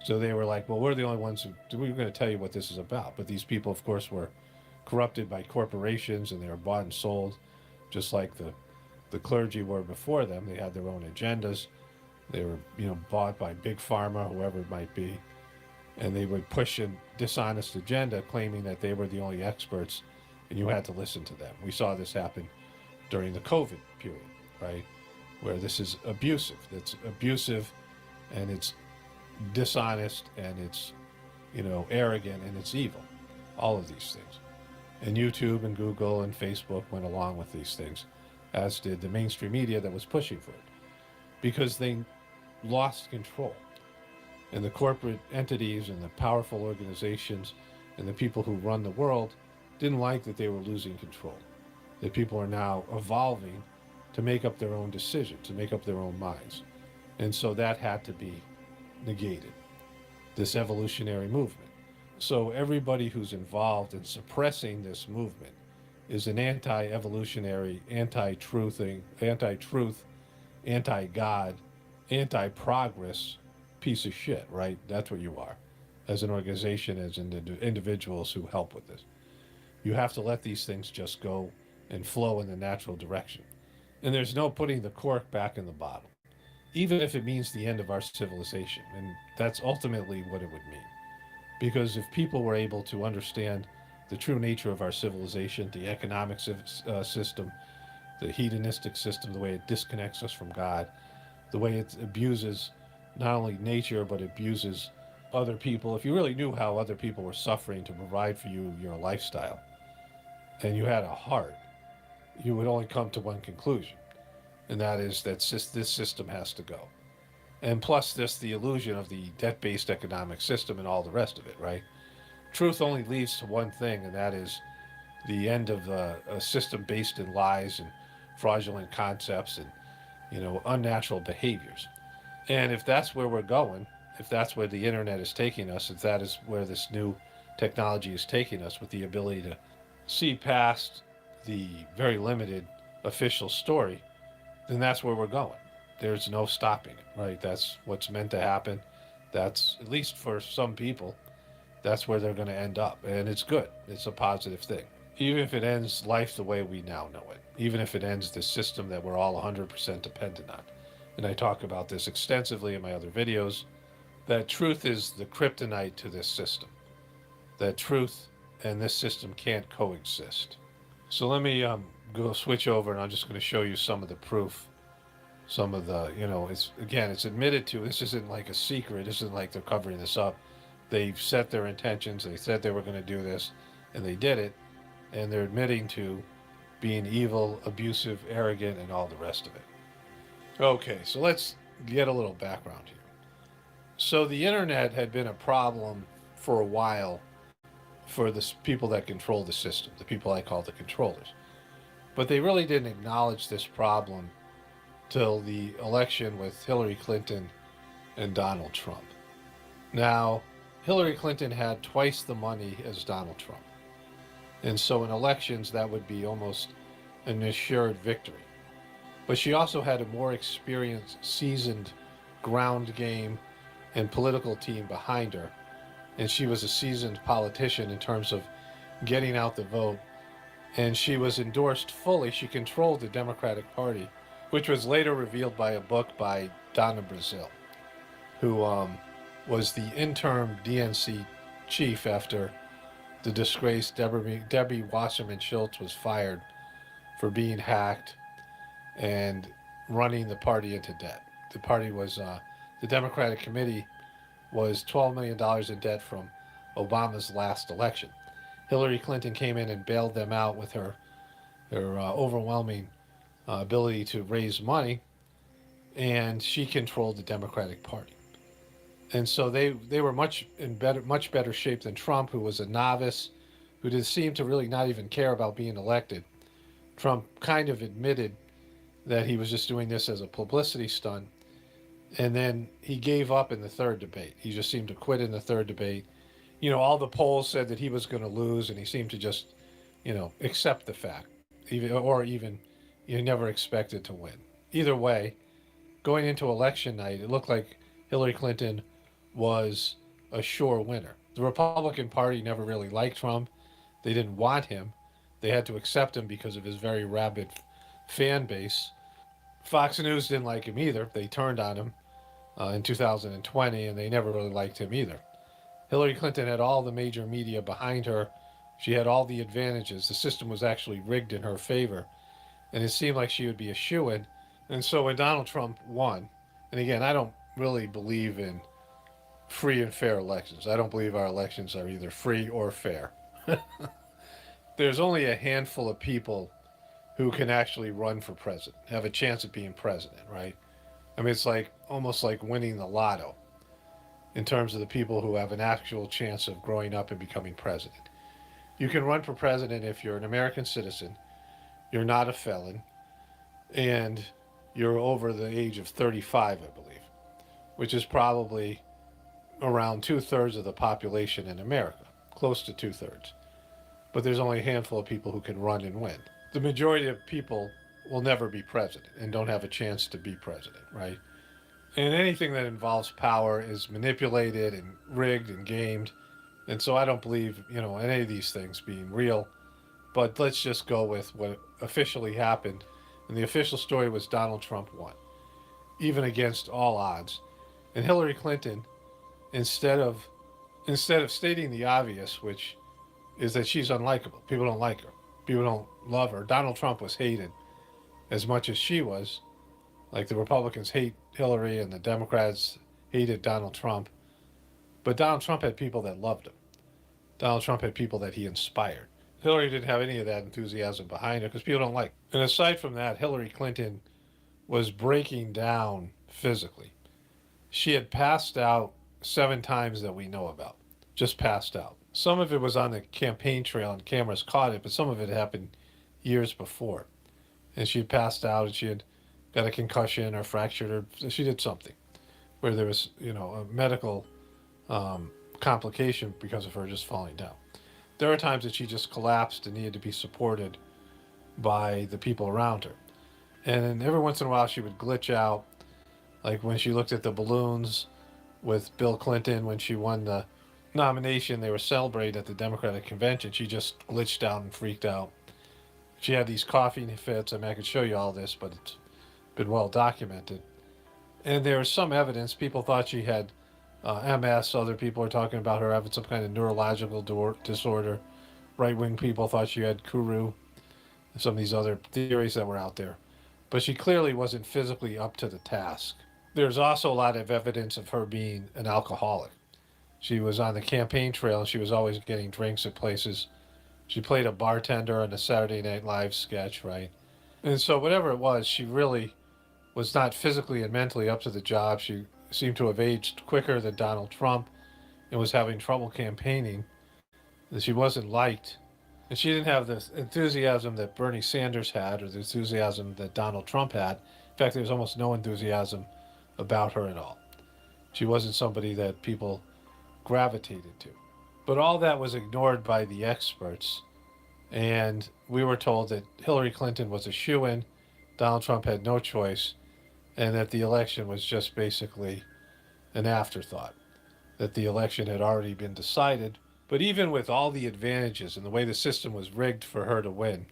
So they were like, well, we're the only ones we're going to tell you what this is about. But these people, of course, were corrupted by corporations, and they were bought and sold, just like the clergy were before them. They had their own agendas. They were, bought by big pharma, whoever it might be, and they would push a dishonest agenda, claiming that they were the only experts, and you had to listen to them. We saw this happen during the COVID period, right, where this is abusive. It's abusive, and it's dishonest, and it's, arrogant, and it's evil. All of these things. And YouTube and Google and Facebook went along with these things, as did the mainstream media that was pushing for it, because they lost control. And the corporate entities and the powerful organizations and the people who run the world didn't like that they were losing control, that people are now evolving to make up their own decisions, to make up their own minds. And so that had to be negated, this evolutionary movement. So everybody who's involved in suppressing this movement is an anti-evolutionary, anti-truth, anti-God, anti-progress piece of shit, right? That's what you are, as an organization, as individuals who help with this. You have to let these things just go and flow in the natural direction. And there's no putting the cork back in the bottle, even if it means the end of our civilization. And that's ultimately what it would mean. Because if people were able to understand the true nature of our civilization, the economic system, the hedonistic system, the way it disconnects us from God, the way it abuses not only nature, but abuses other people. If you really knew how other people were suffering to provide for you your lifestyle, and you had a heart, you would only come to one conclusion, and that is that this system has to go. And plus the illusion of the debt-based economic system and all the rest of it, right? Truth only leads to one thing, and that is the end of a system based in lies and fraudulent concepts and, unnatural behaviors. And if that's where we're going, if that's where the internet is taking us, if that is where this new technology is taking us, with the ability to see past the very limited official story, then that's where we're going. There's no stopping it, right? That's what's meant to happen. That's, at least for some people, that's where they're going to end up. And it's good. It's a positive thing. Even if it ends life the way we now know it, even if it ends the system that we're all 100% dependent on. And I talk about this extensively in my other videos, that truth is the kryptonite to this system. That truth and this system can't coexist. So let me go switch over, and I'm just going to show you some of the proof. Some of the, it's admitted to. This isn't like a secret. This isn't like they're covering this up. They've set their intentions. They said they were going to do this, and they did it. And they're admitting to being evil, abusive, arrogant, and all the rest of it. Okay, so let's get a little background here. So the internet had been a problem for a while for the people that control the system, the people I call the controllers. But they really didn't acknowledge this problem till the election with Hillary Clinton and Donald Trump. Now, Hillary Clinton had twice the money as Donald Trump. And so in elections, that would be almost an assured victory. But she also had a more experienced, seasoned ground game and political team behind her. And she was a seasoned politician in terms of getting out the vote. And she was endorsed fully. She controlled the Democratic Party, which was later revealed by a book by Donna Brazile, who was the interim DNC chief after the disgraced Debbie Wasserman Schultz was fired for being hacked and running the party into debt. The party was, the Democratic Committee was $12 million in debt from Obama's last election. Hillary Clinton came in and bailed them out with her overwhelming ability to raise money, and she controlled the Democratic Party. And so they were much better shape than Trump, who was a novice, who did seem to really not even care about being elected. Trump kind of admitted that he was just doing this as a publicity stunt, and then he gave up in the third debate. He just seemed to quit in the third debate. All the polls said that he was going to lose, and he seemed to just, accept the fact, even you never expected to win. Either way, going into election night, it looked like Hillary Clinton was a sure winner. The Republican Party never really liked Trump. They didn't want him. They had to accept him because of his very rabid fan base. Fox News didn't like him either. They turned on him in 2020, and they never really liked him either. Hillary Clinton had all the major media behind her. She had all the advantages. The system was actually rigged in her favor, and it seemed like she would be a shoo-in. And so when Donald Trump won, and again, I don't really believe in free and fair elections. I don't believe our elections are either free or fair. There's only a handful of people who can actually run for president, have a chance at being president, right? I mean, it's like almost like winning the lotto in terms of the people who have an actual chance of growing up and becoming president. You can run for president if you're an American citizen, you're not a felon, and you're over the age of 35, I believe, which is probably around 2/3 of the population in America, close to 2/3. But there's only a handful of people who can run and win. The majority of people will never be president and don't have a chance to be president, right? And anything that involves power is manipulated and rigged and gamed. And so I don't believe, any of these things being real. But let's just go with what officially happened. And the official story was Donald Trump won, even against all odds. And Hillary Clinton, instead of stating the obvious, which is that she's unlikable, people don't like her, people don't love her. Donald Trump was hated as much as she was. Like the Republicans hate Hillary and the Democrats hated Donald Trump. But Donald Trump had people that loved him. Donald Trump had people that he inspired. Hillary didn't have any of that enthusiasm behind her because people don't like her. And aside from that, Hillary Clinton was breaking down physically. She had passed out 7 times that we know about. Just passed out. Some of it was on the campaign trail and cameras caught it, but some of it happened years before. And she had passed out and she had got a concussion or fractured her. She did something. where there was, a medical complication because of her just falling down. There are times that she just collapsed and needed to be supported by the people around her. And then every once in a while she would glitch out, like when she looked at the balloons with Bill Clinton when she won the nomination. They were celebrating at the Democratic convention. She just glitched out and freaked out. She had these coughing fits. I mean, I could show you all this, but it's been well documented. And there was some evidence. People thought she had MS. Other people are talking about her having some kind of neurological disorder. Right-wing people thought she had Kuru. Some of these other theories that were out there. But she clearly wasn't physically up to the task. There's also a lot of evidence of her being an alcoholic. She was on the campaign trail and she was always getting drinks at places. She played a bartender on a Saturday Night Live sketch, right? And so whatever it was, she really was not physically and mentally up to the job. She seemed to have aged quicker than Donald Trump and was having trouble campaigning. She wasn't liked. And she didn't have the enthusiasm that Bernie Sanders had or the enthusiasm that Donald Trump had. In fact, there was almost no enthusiasm about her at all. She wasn't somebody that people gravitated to. But all that was ignored by the experts. And we were told that Hillary Clinton was a shoo-in, Donald Trump had no choice, and that the election was just basically an afterthought. That the election had already been decided. But even with all the advantages and the way the system was rigged for her to win,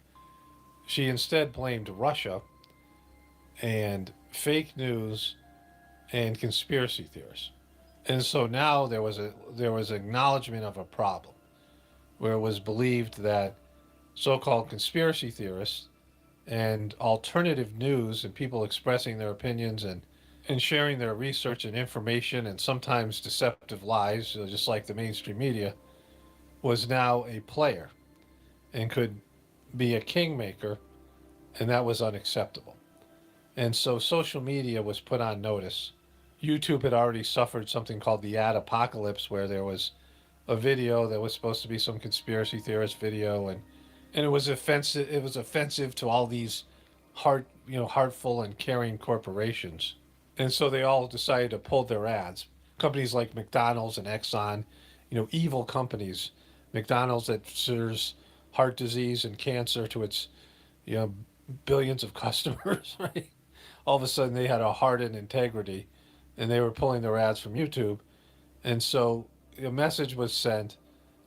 she instead blamed Russia and fake news and conspiracy theorists. And so now there was acknowledgement of a problem where it was believed that so-called conspiracy theorists and alternative news and people expressing their opinions and sharing their research and information and sometimes deceptive lies, just like the mainstream media, was now a player and could be a kingmaker, and that was unacceptable. And so social media was put on notice. YouTube had already suffered something called the ad apocalypse, where there was a video that was supposed to be some conspiracy theorist video, and it was offensive. It was offensive to all these heartful and caring corporations, and so they all decided to pull their ads. Companies like McDonald's and Exxon, evil companies. McDonald's that serves heart disease and cancer to its, billions of customers, right? All of a sudden they had a heart and integrity, and they were pulling their ads from YouTube. And so a message was sent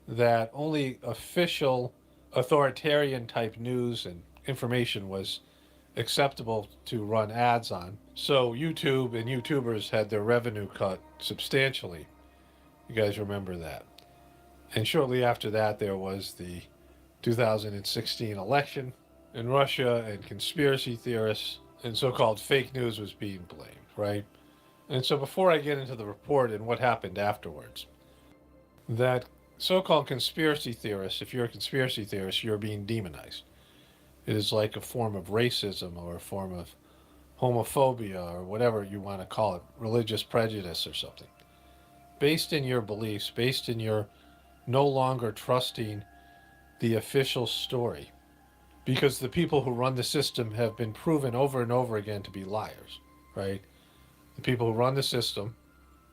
that only official authoritarian type news and information was acceptable to run ads on. So YouTube and YouTubers had their revenue cut substantially. You guys remember that. And shortly after that, there was the 2016 election in Russia, and conspiracy theorists and so-called fake news was being blamed, right? And so before I get into the report and what happened afterwards, that so-called conspiracy theorists, if you're a conspiracy theorist, you're being demonized. It is like a form of racism or a form of homophobia or whatever you want to call it, religious prejudice or something. Based in your beliefs, based in your no longer trusting the official story, because the people who run the system have been proven over and over again to be liars, right? The people who run the system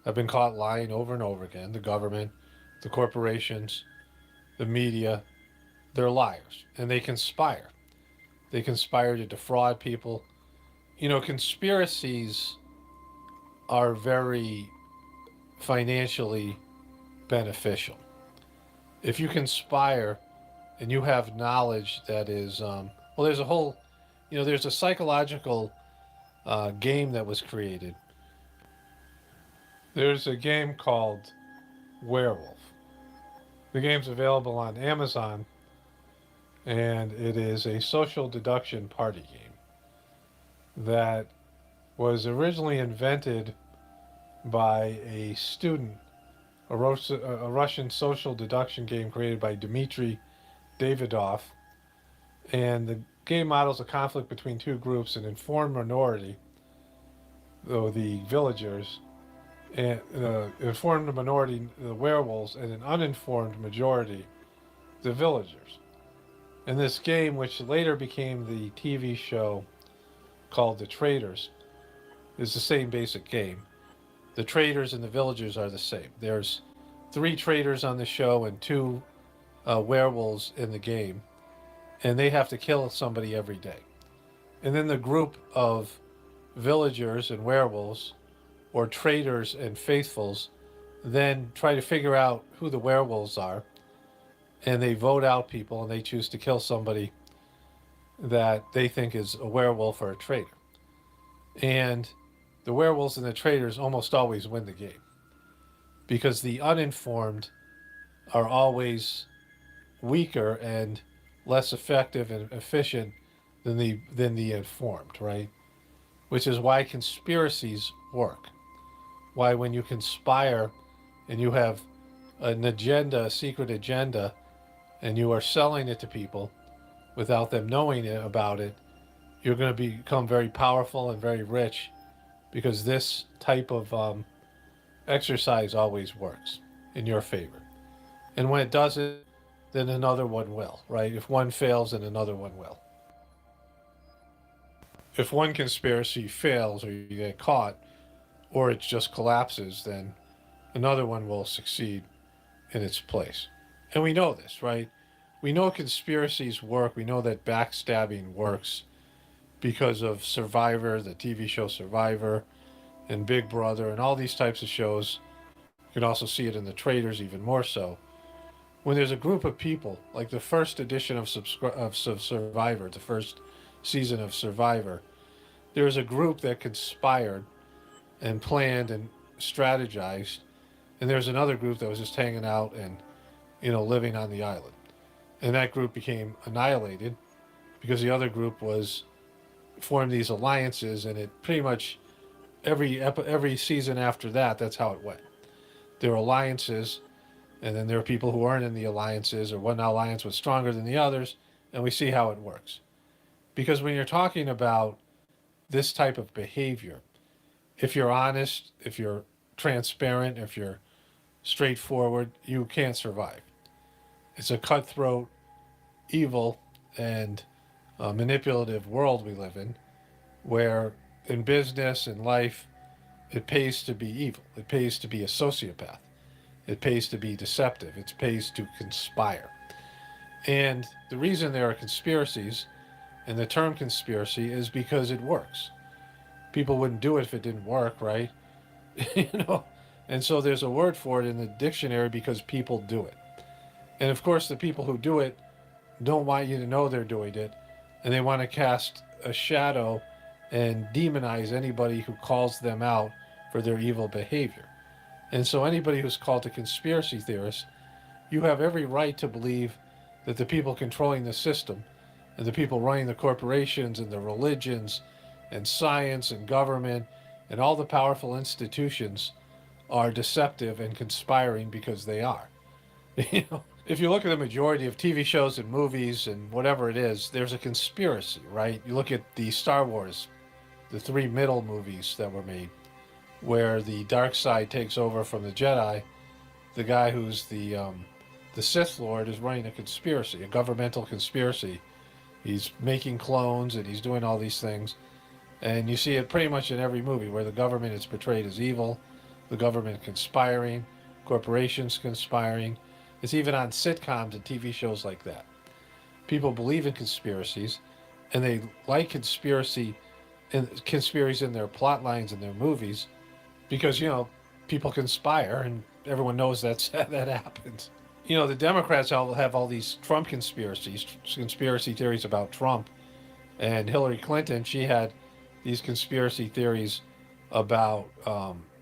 have been caught lying over and over again. The government, the corporations, the media, they're liars, and they conspire. They conspire to defraud people. Conspiracies are very financially beneficial. If you conspire and you have knowledge that is, there's a whole, there's a psychological game that was created. There's a game called Werewolf. The game's available on Amazon, and it is a social deduction party game that was originally invented by a student, a Russian social deduction game created by Dmitry Davidov. And the game models a conflict between two groups, an informed minority, though the villagers, and informed minority, the werewolves, and an uninformed majority, the villagers. And this game, which later became the TV show called The Traitors, is the same basic game. the traders and the villagers are the same. There's 3 traders on the show and 2 werewolves in the game, and they have to kill somebody every day. And then the group of villagers and werewolves, or traders and faithfuls, then try to figure out who the werewolves are, and they vote out people, and they choose to kill somebody that they think is a werewolf or a traitor. And the werewolves and the traders almost always win the game, because the uninformed are always weaker and less effective and efficient than the informed, right? Which is why conspiracies work. Why when you conspire and you have an agenda, a secret agenda, and you are selling it to people without them knowing about it, you're going to become very powerful and very rich, because this type of exercise always works in your favor. And when it doesn't, then another one will, right? If one fails, then another one will. If one conspiracy fails, or you get caught, or it just collapses, then another one will succeed in its place. And we know this, right? We know conspiracies work. We know that backstabbing works because of Survivor, the TV show Survivor, and Big Brother, and all these types of shows. You can also see it in the Traders even more so. When there's a group of people, like the first edition of Survivor, the first season of Survivor, there was a group that conspired and planned and strategized, and there's another group that was just hanging out and, living on the island. And that group became annihilated because the other group formed these alliances, and it pretty much every season after that, that's how it went. There were alliances, and then there were people who weren't in the alliances, or one alliance was stronger than the others, and we see how it works. Because when you're talking about this type of behavior, if you're honest, if you're transparent, if you're straightforward, you can't survive. It's a cutthroat, evil, and manipulative world we live in, where in business and life, it pays to be evil. It pays to be a sociopath. It pays to be deceptive. It pays to conspire. And the reason there are conspiracies, and the term conspiracy, is because it works. People wouldn't do it if it didn't work, right? And so there's a word for it in the dictionary, because people do it. And of course, the people who do it don't want you to know they're doing it, and they want to cast a shadow and demonize anybody who calls them out for their evil behavior. And so anybody who's called a conspiracy theorist, you have every right to believe that the people controlling the system, and the people running the corporations and the religions and science and government and all the powerful institutions, are deceptive and conspiring, because they are. If you look at the majority of TV shows and movies and whatever it is, there's a conspiracy, right? You look at the Star Wars, the 3 middle movies that were made, where the dark side takes over from the Jedi. The guy who's the Sith Lord is running a conspiracy, a governmental conspiracy. He's making clones, and he's doing all these things. And you see it pretty much in every movie, where the government is portrayed as evil, the government conspiring, corporations conspiring. It's even on sitcoms and TV shows like that. People believe in conspiracies, and they like conspiracies in their plot lines and their movies, because, people conspire, and everyone knows that happens. The Democrats have all these Trump conspiracy theories about Trump. And Hillary Clinton, she had these conspiracy theories about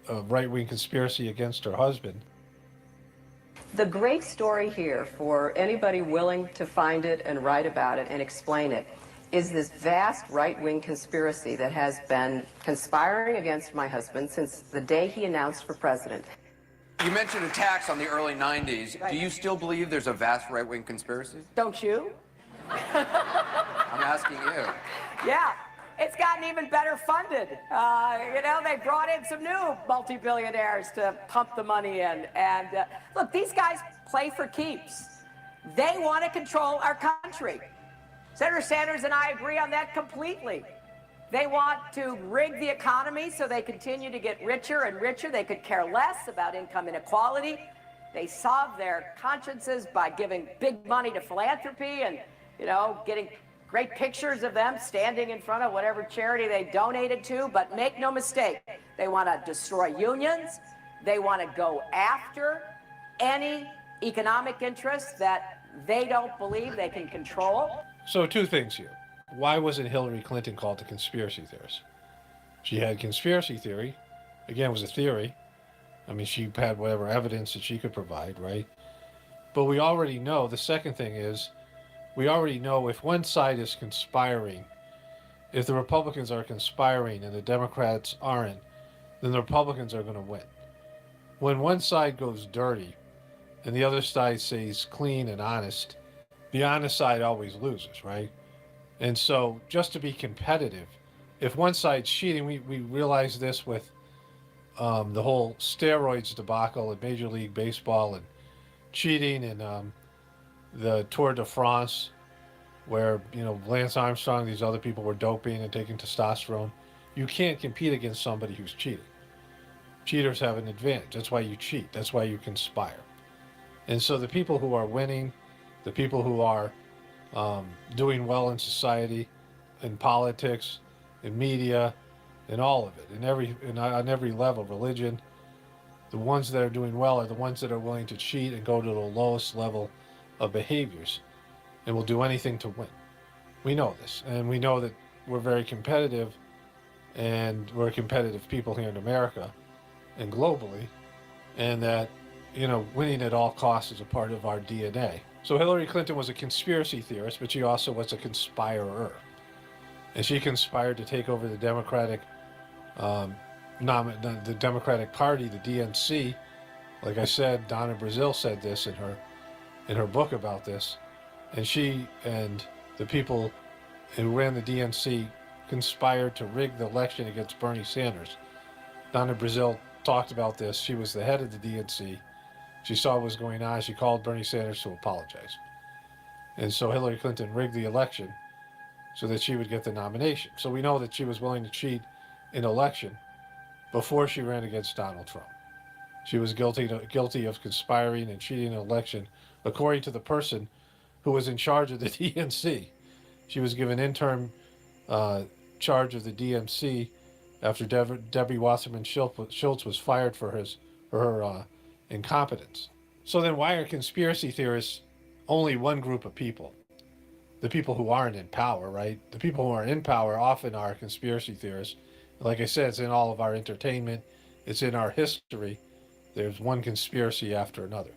a right-wing conspiracy against her husband. The great story here, for anybody willing to find it and write about it and explain it, is this vast right-wing conspiracy that has been conspiring against my husband since the day he announced for president. You mentioned attacks on the early 90s. Right. Do you still believe there's a vast right-wing conspiracy? Don't you? I'm asking you. Yeah. It's gotten even better funded. They brought in some new multi-billionaires to pump the money in. And look, these guys play for keeps. They want to control our country. Senator Sanders and I agree on that completely. They want to rig the economy so they continue to get richer and richer. They could care less about income inequality. They solve their consciences by giving big money to philanthropy and, getting great pictures of them standing in front of whatever charity they donated to. But make no mistake, they want to destroy unions. They want to go after any economic interests that they don't believe they can control. So two things here. Why wasn't Hillary Clinton called a conspiracy theorist? She had conspiracy theory. Again, it was a theory. I mean, she had whatever evidence that she could provide, right? But we already know, the second thing is, we already know if one side is conspiring, if the Republicans are conspiring and the Democrats aren't, then the Republicans are going to win. When one side goes dirty and the other side stays clean and honest, the honest side always loses, right? And so just to be competitive, if one side's cheating, we realize this with the whole steroids debacle in Major League Baseball and cheating in the Tour de France, where, Lance Armstrong, these other people were doping and taking testosterone. You can't compete against somebody who's cheating. Cheaters have an advantage. That's why you cheat. That's why you conspire. And so the people who are winning, the people who are doing well in society, in politics, in media, in all of it, on every level, religion, the ones that are doing well are the ones that are willing to cheat and go to the lowest level of behaviors and will do anything to win. We know this, and we know that we're very competitive, and we're competitive people here in America and globally, and that, winning at all costs is a part of our DNA. So Hillary Clinton was a conspiracy theorist, but she also was a conspirer. And she conspired to take over the Democratic Party, the DNC. Like I said, Donna Brazile said this in her book about this. And she and the people who ran the DNC conspired to rig the election against Bernie Sanders. Donna Brazile talked about this. She was the head of the DNC. She saw what was going on. She called Bernie Sanders to apologize. And so Hillary Clinton rigged the election so that she would get the nomination. So we know that she was willing to cheat in election before she ran against Donald Trump. She was guilty of conspiring and cheating in an election, according to the person who was in charge of the DNC. She was given interim charge of the DNC after Debbie Wasserman Schultz was fired for her incompetence. So then why are conspiracy theorists only one group of people? The people who aren't in power, right? The people who are in power often are conspiracy theorists. Like I said, it's in all of our entertainment. It's in our history. There's one conspiracy after another.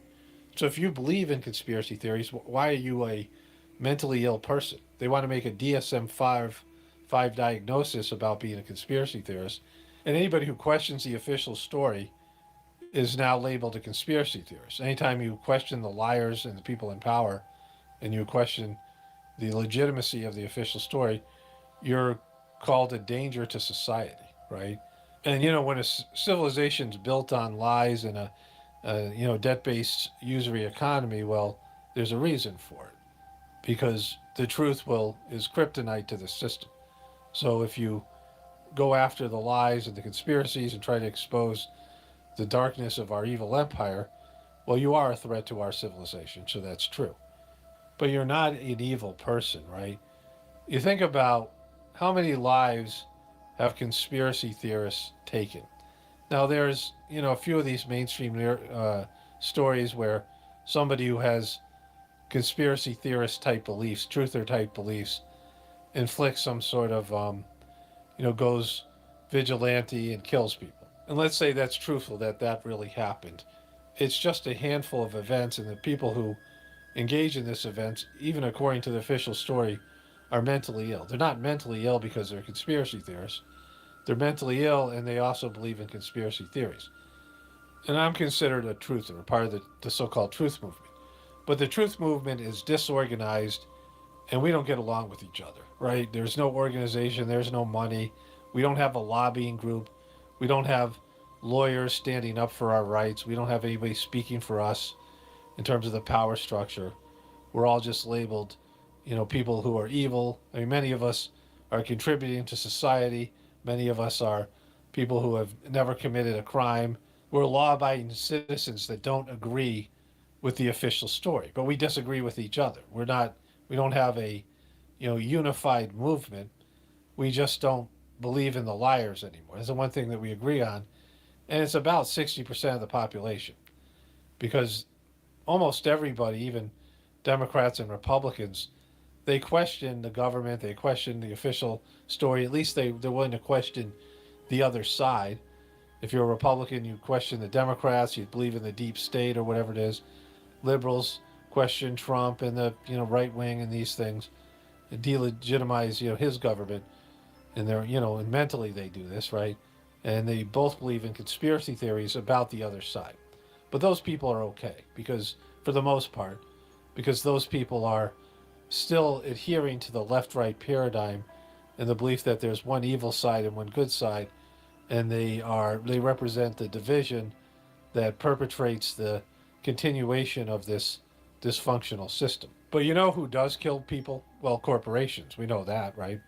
So if you believe in conspiracy theories, why are you a mentally ill person? They want to make a DSM-5 diagnosis about being a conspiracy theorist. And anybody who questions the official story is now labeled a conspiracy theorist. Anytime you question the liars and the people in power, and you question the legitimacy of the official story, you're called a danger to society, right? And when a civilization's built on lies and a debt-based usury economy, well, there's a reason for it, because the truth is kryptonite to the system. So if you go after the lies and the conspiracies and try to expose the darkness of our evil empire, well, you are a threat to our civilization, so that's true. But you're not an evil person, right? You think about how many lives have conspiracy theorists taken. Now, there's, a few of these mainstream stories where somebody who has conspiracy theorist type beliefs, truther type beliefs, inflicts some sort of, goes vigilante and kills people. And let's say that's truthful, that really happened. It's just a handful of events, and the people who engage in this event, even according to the official story, are mentally ill. They're not mentally ill because they're conspiracy theorists. They're mentally ill, and they also believe in conspiracy theories. And I'm considered a truther, a part of the so-called truth movement. But the truth movement is disorganized, and we don't get along with each other, right? There's no organization. There's no money. We don't have a lobbying group. We don't have lawyers standing up for our rights. We don't have anybody speaking for us in terms of the power structure. We're all just labeled, people who are evil. I mean, many of us are contributing to society. Many of us are people who have never committed a crime. We're law-abiding citizens that don't agree with the official story, but we disagree with each other. We don't have a, unified movement. We just don't believe in the liars anymore. That's the one thing that we agree on, and it's about 60% of the population, because almost everybody, even Democrats and Republicans, they question the government, they question the official story. At least they're willing to question the other side. If you're a Republican, you question the Democrats, you believe in the deep state or whatever it is. Liberals question Trump and the right wing and these things, and delegitimize his government, and they're and mentally they do this, right? And they both believe in conspiracy theories about the other side. But those people are okay, because for the most part, because those people are still adhering to the left-right paradigm and the belief that there's one evil side and one good side, and they represent the division that perpetrates the continuation of this dysfunctional system. But you know who does kill people? Well, corporations. We know that, right?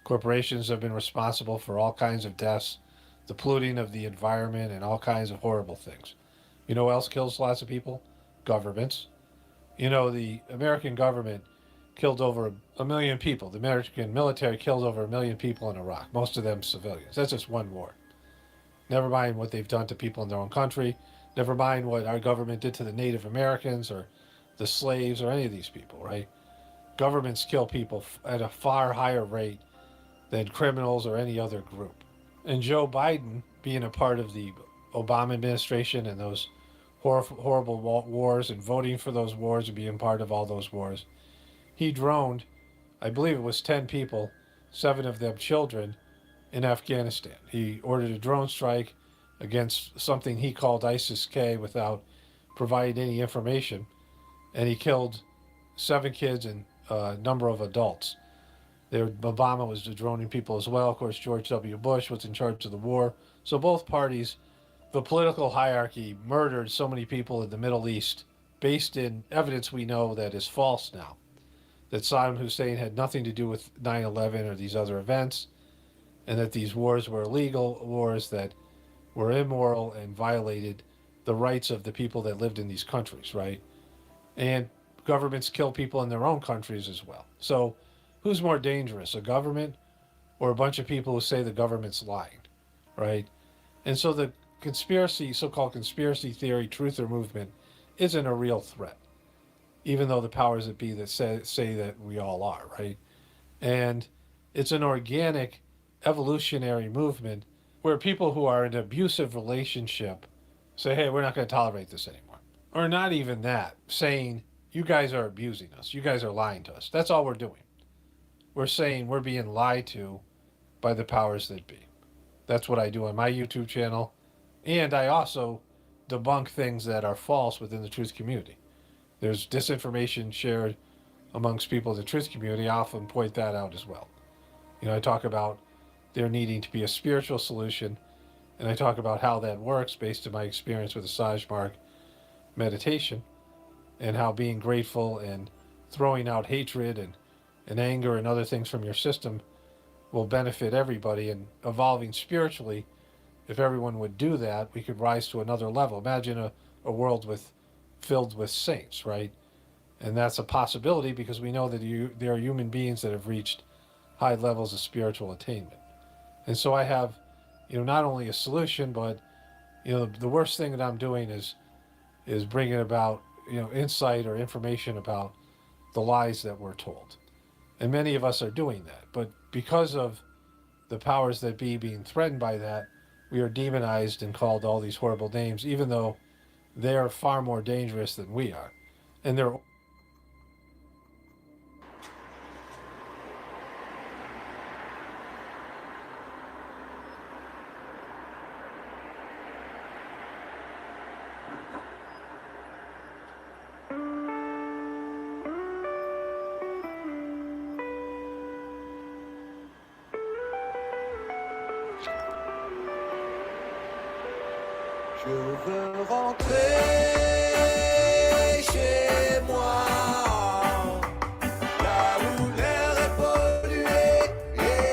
Corporations have been responsible for all kinds of deaths, the polluting of the environment, and all kinds of horrible things. You know who else kills lots of people? Governments. The American government killed over a million people. The American military killed over 1 million people in Iraq, most of them civilians. That's just one war. Never mind what they've done to people in their own country. Never mind what our government did to the Native Americans or the slaves or any of these people, right? Governments kill people at a far higher rate than criminals or any other group. And Joe Biden, being a part of the Obama administration and those horrible wars and voting for those wars and being part of all those wars, he droned, I believe it was 10 people, 7 of them children, in Afghanistan. He ordered a drone strike against something he called ISIS-K without providing any information, and he killed 7 kids and a number of adults. Obama was droning people as well. Of course, George W. Bush was in charge of the war. So both parties, the political hierarchy, murdered so many people in the Middle East based in evidence we know that is false now, that Saddam Hussein had nothing to do with 9/11 or these other events, and that these wars were illegal wars that were immoral and violated the rights of the people that lived in these countries, right? And governments kill people in their own countries as well. So who's more dangerous, a government or a bunch of people who say the government's lying, right? And so the so-called conspiracy theory, truther movement isn't a real threat, even though the powers that be that say that we all are, right? And it's an organic, evolutionary movement where people who are in an abusive relationship say, hey, we're not going to tolerate this anymore. Or not even that, saying, you guys are abusing us. You guys are lying to us. That's all we're doing. We're saying we're being lied to by the powers that be. That's what I do on my YouTube channel. And I also debunk things that are false within the truth community. There's disinformation shared amongst people in the truth community. I often point that out as well. I talk about there needing to be a spiritual solution, and I talk about how that works based on my experience with the Sajmark meditation, and how being grateful and throwing out hatred and anger and other things from your system will benefit everybody. And evolving spiritually, if everyone would do that, we could rise to another level. Imagine a world filled with saints, right? And that's a possibility because we know that there are human beings that have reached high levels of spiritual attainment. And so I have, not only a solution, but, the worst thing that I'm doing is bringing about, insight or information about the lies that we're told. And many of us are doing that. But because of the powers that be being threatened by that, we are demonized and called all these horrible names, even though they are far more dangerous than we are. And they're Je veux rentrer chez moi, là où l'air est pollué et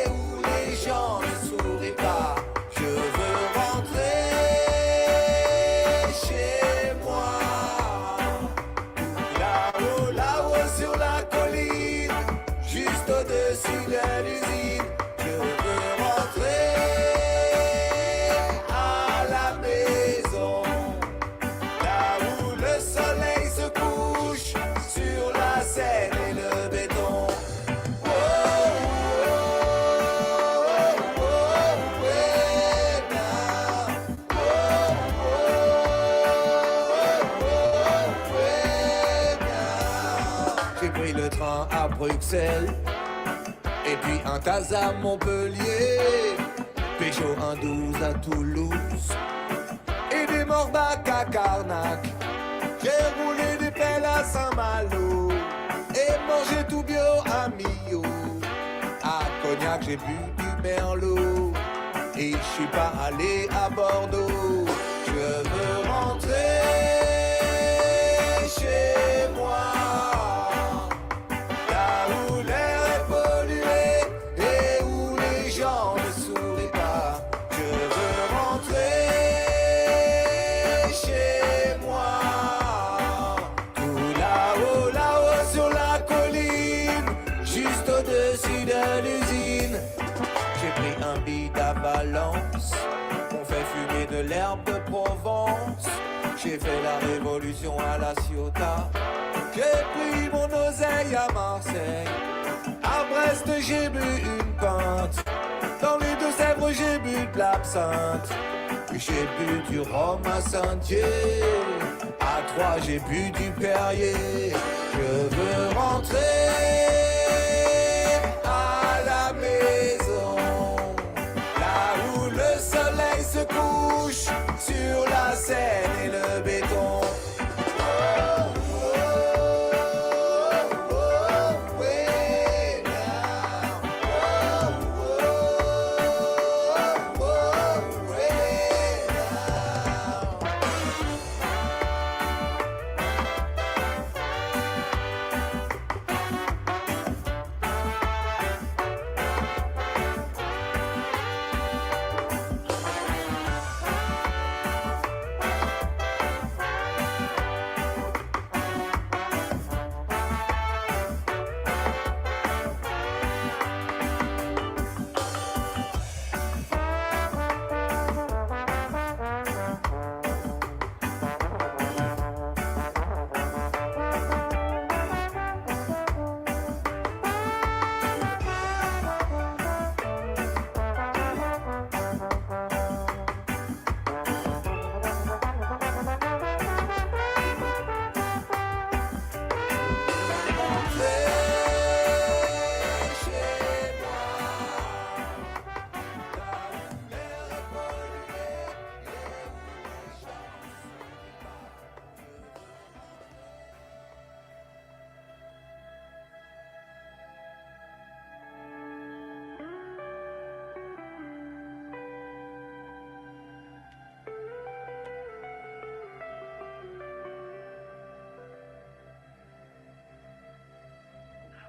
j'ai pris le train à Bruxelles. Et puis un tas à Montpellier. Pécho un 12 à Toulouse. Et des morbacs à Carnac. J'ai roulé des pelles à Saint-Malo. Et mangé tout bio à Millau. À Cognac, j'ai bu du Merlot. Et je suis pas allé à Bordeaux. Je veux rentrer chez moi. Là où l'air est pollué et où les gens ne sourient pas. Je veux rentrer chez moi. Tout là-haut sur la colline, juste au-dessus de l'usine. J'ai pris un bid à Valence, on fait fumer de l'herbe de Provence. J'ai fait la révolution à la Ciotat. J'ai pris mon oseille à Marseille. À Brest j'ai bu une pinte. Dans les Deux-Sèvres j'ai bu de l'absinthe. J'ai bu du rhum à Saint-Dié. À Troyes j'ai bu du Perrier. Je veux rentrer à la maison, là où le soleil se couche sur la Seine et le béton.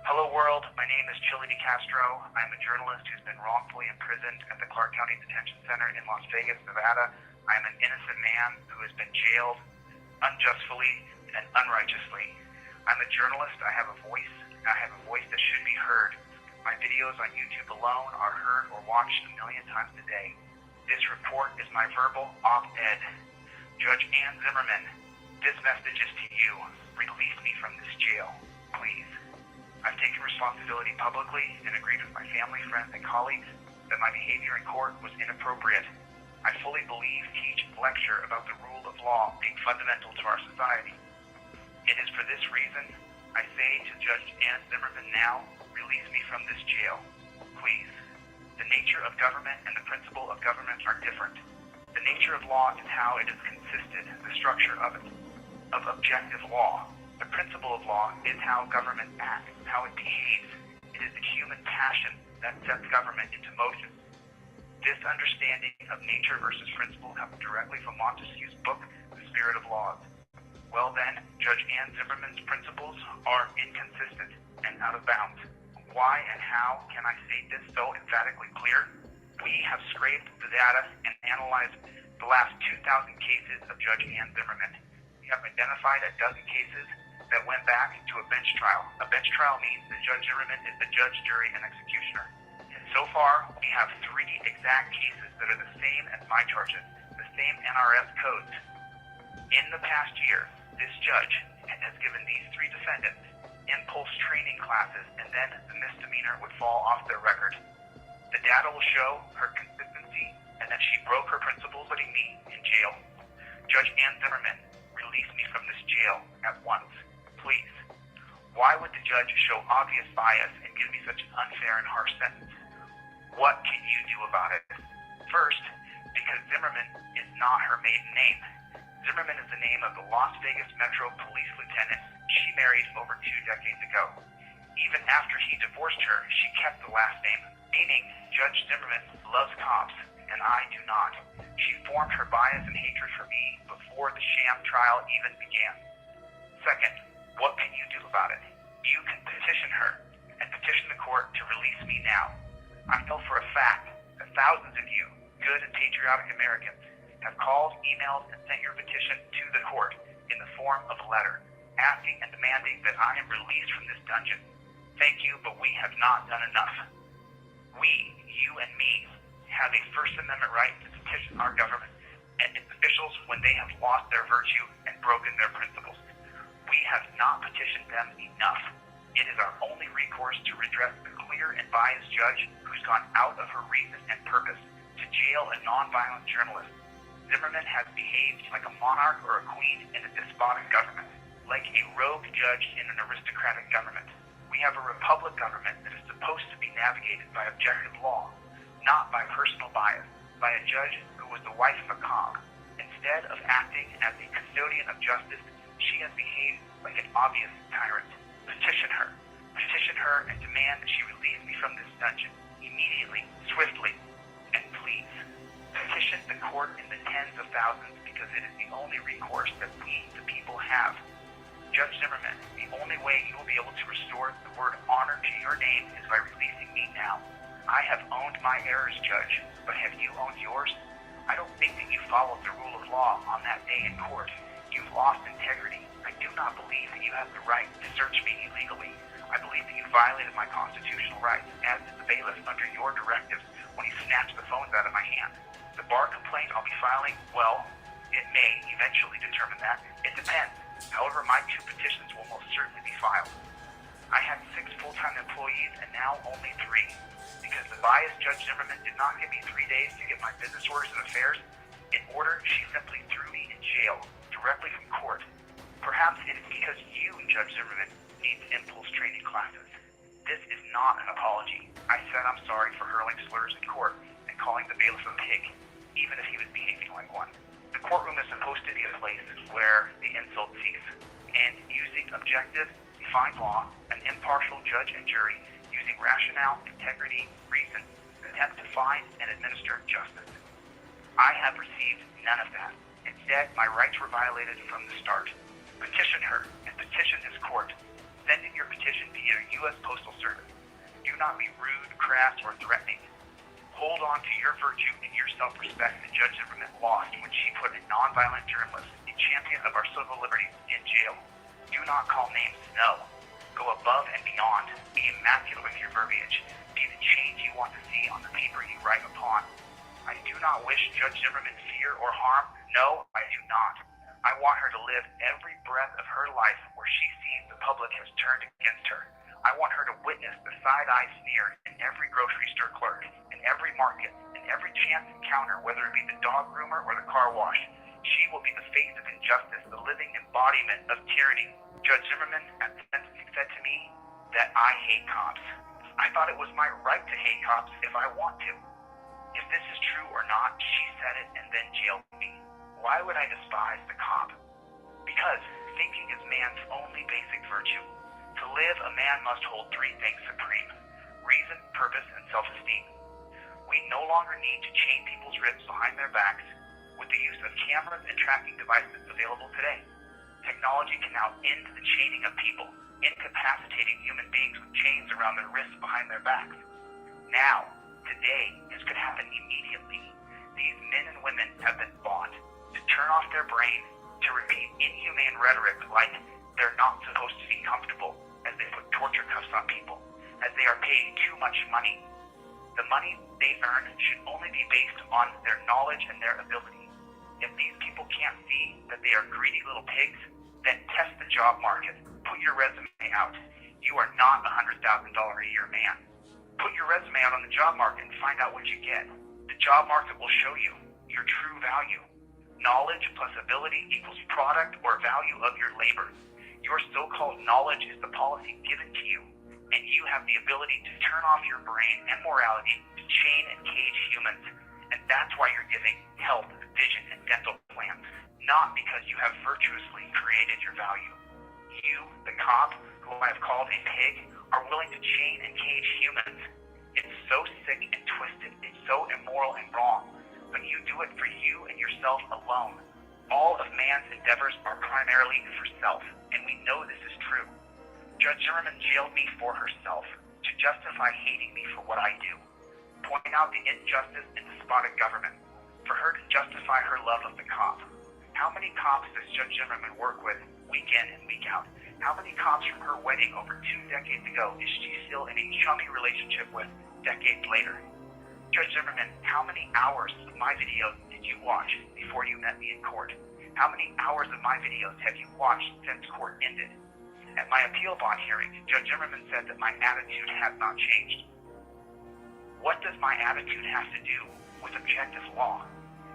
Hello world, my name is Chili DeCastro. I'm a journalist who's been wrongfully imprisoned at the Clark County Detention Center in Las Vegas, Nevada. I'm an innocent man who has been jailed unjustly and unrighteously. I'm a journalist, I have a voice that should be heard. My videos on YouTube alone are heard or watched 1 million times a day. This report is my verbal op-ed. Judge Ann Zimmerman, this message is to you. Release me from this jail, please. I've taken responsibility publicly and agreed with my family, friends, and colleagues that my behavior in court was inappropriate. I fully believe, teach, lecture about the rule of law being fundamental to our society. It is for this reason I say to Judge Ann Zimmerman now, release me from this jail, please. The nature of government and the principle of government are different. The nature of law is how it is consisted, the structure of it, of objective law. The principle of law is how government acts, how it behaves. It is the human passion that sets government into motion. This understanding of nature versus principle comes directly from Montesquieu's book, The Spirit of Laws. Well then, Judge Ann Zimmerman's principles are inconsistent and out of bounds. Why and how can I state this so emphatically clear? We have scraped the data and analyzed the last 2,000 cases of Judge Ann Zimmerman. We have identified a dozen cases that went back to a bench trial. A bench trial means that Judge Zimmerman is the judge, jury, and executioner. And so far, we have 3 exact cases that are the same as my charges, the same NRS codes. In the past year, this judge has given these 3 defendants impulse training classes, and then the misdemeanor would fall off their record. The data will show her consistency and that she broke her principles, putting me in jail. Judge Ann Zimmerman, release me from this jail at once, please. Why would the judge show obvious bias and give me such an unfair and harsh sentence? What can you do about it? First, because Zimmerman is not her maiden name. Zimmerman is the name of the Las Vegas Metro Police Lieutenant she married over 2 decades ago. Even after he divorced her, she kept the last name, meaning Judge Zimmerman loves cops, and I do not. She formed her bias and hatred for me before the sham trial even began. Second, what can you do about it? You can petition her and petition the court to release me now. I know for a fact that thousands of you, good and patriotic Americans, have called, emailed, and sent your petition to the court in the form of a letter, asking and demanding that I am released from this dungeon. Thank you, but we have not done enough. We, you and me, have a First Amendment right to petition our government and its officials when they have lost their virtue and broken their principles. We have not petitioned them enough. It is our only recourse to redress the clear and biased judge who's gone out of her reason and purpose to jail a nonviolent journalist. Zimmerman has behaved like a monarch or a queen in a despotic government, like a rogue judge in an aristocratic government. We have a republic government that is supposed to be navigated by objective law, not by personal bias, by a judge who was the wife of a cop. Instead of acting as a custodian of justice, she has behaved like an obvious tyrant. Petition her and demand that she release me from this dungeon immediately, swiftly, and please. Petition the court in the tens of thousands because it is the only recourse that we, the people, have. Judge Zimmerman, the only way you will be able to restore the word honor to your name is by releasing me now. I have owned my errors, Judge, but have you owned yours? I don't think that you followed the rule of law on that day in court. You've lost integrity. I do not believe that you have the right to search me illegally. I believe that you violated my constitutional rights, as did the bailiff under your directives when he snatched the phones out of my hand. The bar complaint I'll be filing, well, it may eventually determine that. It depends. However, my 2 petitions will most certainly be filed. I had 6 full-time employees and now only 3. Because the biased Judge Zimmerman did not give me 3 days to get my business orders and affairs in order, she simply threw me in jail directly from court. Perhaps it is because you, Judge Zimmerman, need impulse training classes. This is not an apology. I said I'm sorry for hurling slurs in court and calling the bailiff a pig, even if he was behaving like one. The courtroom is supposed to be a place where the insults cease, and using objective, defined law, an impartial judge and jury, using rationale, integrity, reason, attempt to find and administer justice. I have received none of that. Instead, my rights were violated from the start. Petition her and petition this court. Send in your petition via U.S. Postal Service. Do not be rude, crass, or threatening. Hold on to your virtue and your self-respect that Judge Zimmerman lost when she put a nonviolent journalist, a champion of our civil liberties, in jail. Do not call names, no. Go above and beyond. Be immaculate with your verbiage. Be the change you want to see on the paper you write upon. I do not wish Judge Zimmerman fear or harm. No, I do not. I want her to live every breath of her life where she sees the public has turned against her. I want her to witness the side-eye sneer in every grocery store clerk, in every market, in every chance encounter, whether it be the dog groomer or the car wash. She will be the face of injustice, the living embodiment of tyranny. Judge Zimmerman at the sentencing said to me that I hate cops. I thought it was my right to hate cops if I want to. If this is true or not, she said it and then jailed me. Why would I despise the cop? Because thinking is man's only basic virtue. To live, a man must hold 3 things supreme: reason, purpose, and self-esteem. We no longer need to chain people's wrists behind their backs with the use of cameras and tracking devices available today. Technology can now end the chaining of people, incapacitating human beings with chains around their wrists behind their backs. Now, today, this could happen immediately. These men and women have been bought to turn off their brain, to repeat inhumane rhetoric like they're not supposed to be comfortable as they put torture cuffs on people, as they are paid too much money. The money they earn should only be based on their knowledge and their ability. If these people can't see that they are greedy little pigs, then test the job market. Put your resume out. You are not a $100,000 a year man. Put your resume out on the job market and find out what you get. The job market will show you your true value. Knowledge plus ability equals product or value of your labor. Your so-called knowledge is the policy given to you, and you have the ability to turn off your brain and morality to chain and cage humans. And that's why you're giving health, vision, and dental plans, not because you have virtuously created your value. You, the cop, who I have called a pig, are willing to chain and cage humans. It's so sick and twisted, it's so immoral and wrong, but you do it for you and yourself alone. All of man's endeavors are primarily for self, and we know this is true. Judge Zimmerman jailed me for herself, to justify hating me for what I do, point out the injustice and despotic government, for her to justify her love of the cop. How many cops does Judge Zimmerman work with week in and week out? How many cops from her wedding over 2 decades ago is she still in a chummy relationship with decades later? Judge Zimmerman, how many hours of my videos did you watch before you met me in court? How many hours of my videos have you watched since court ended? At my appeal bond hearing, Judge Zimmerman said that my attitude has not changed. What does my attitude have to do with objective law?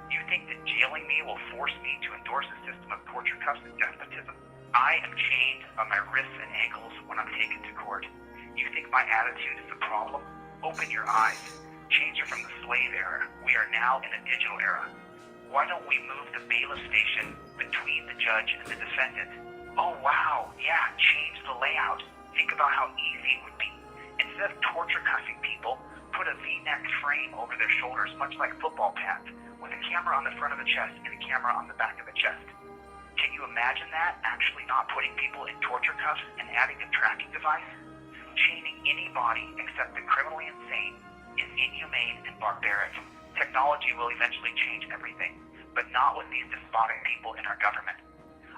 You think that jailing me will force me to endorse a system of torture, cuffs, and despotism? I am chained on my wrists and ankles when I'm taken to court. You think my attitude is the problem? Open your eyes. Change it from the slave era. We are now in a digital era. Why don't we move the bailiff station between the judge and the defendant? Oh wow, yeah, change the layout. Think about how easy it would be. Instead of torture cuffing people, put a V-neck frame over their shoulders, much like football pads, with a camera on the front of the chest and a camera on the back of the chest. Can you imagine that? Actually not putting people in torture cuffs and adding a tracking device? Chaining anybody except the criminally insane is inhumane and barbaric. Technology will eventually change everything, but not with these despotic people in our government.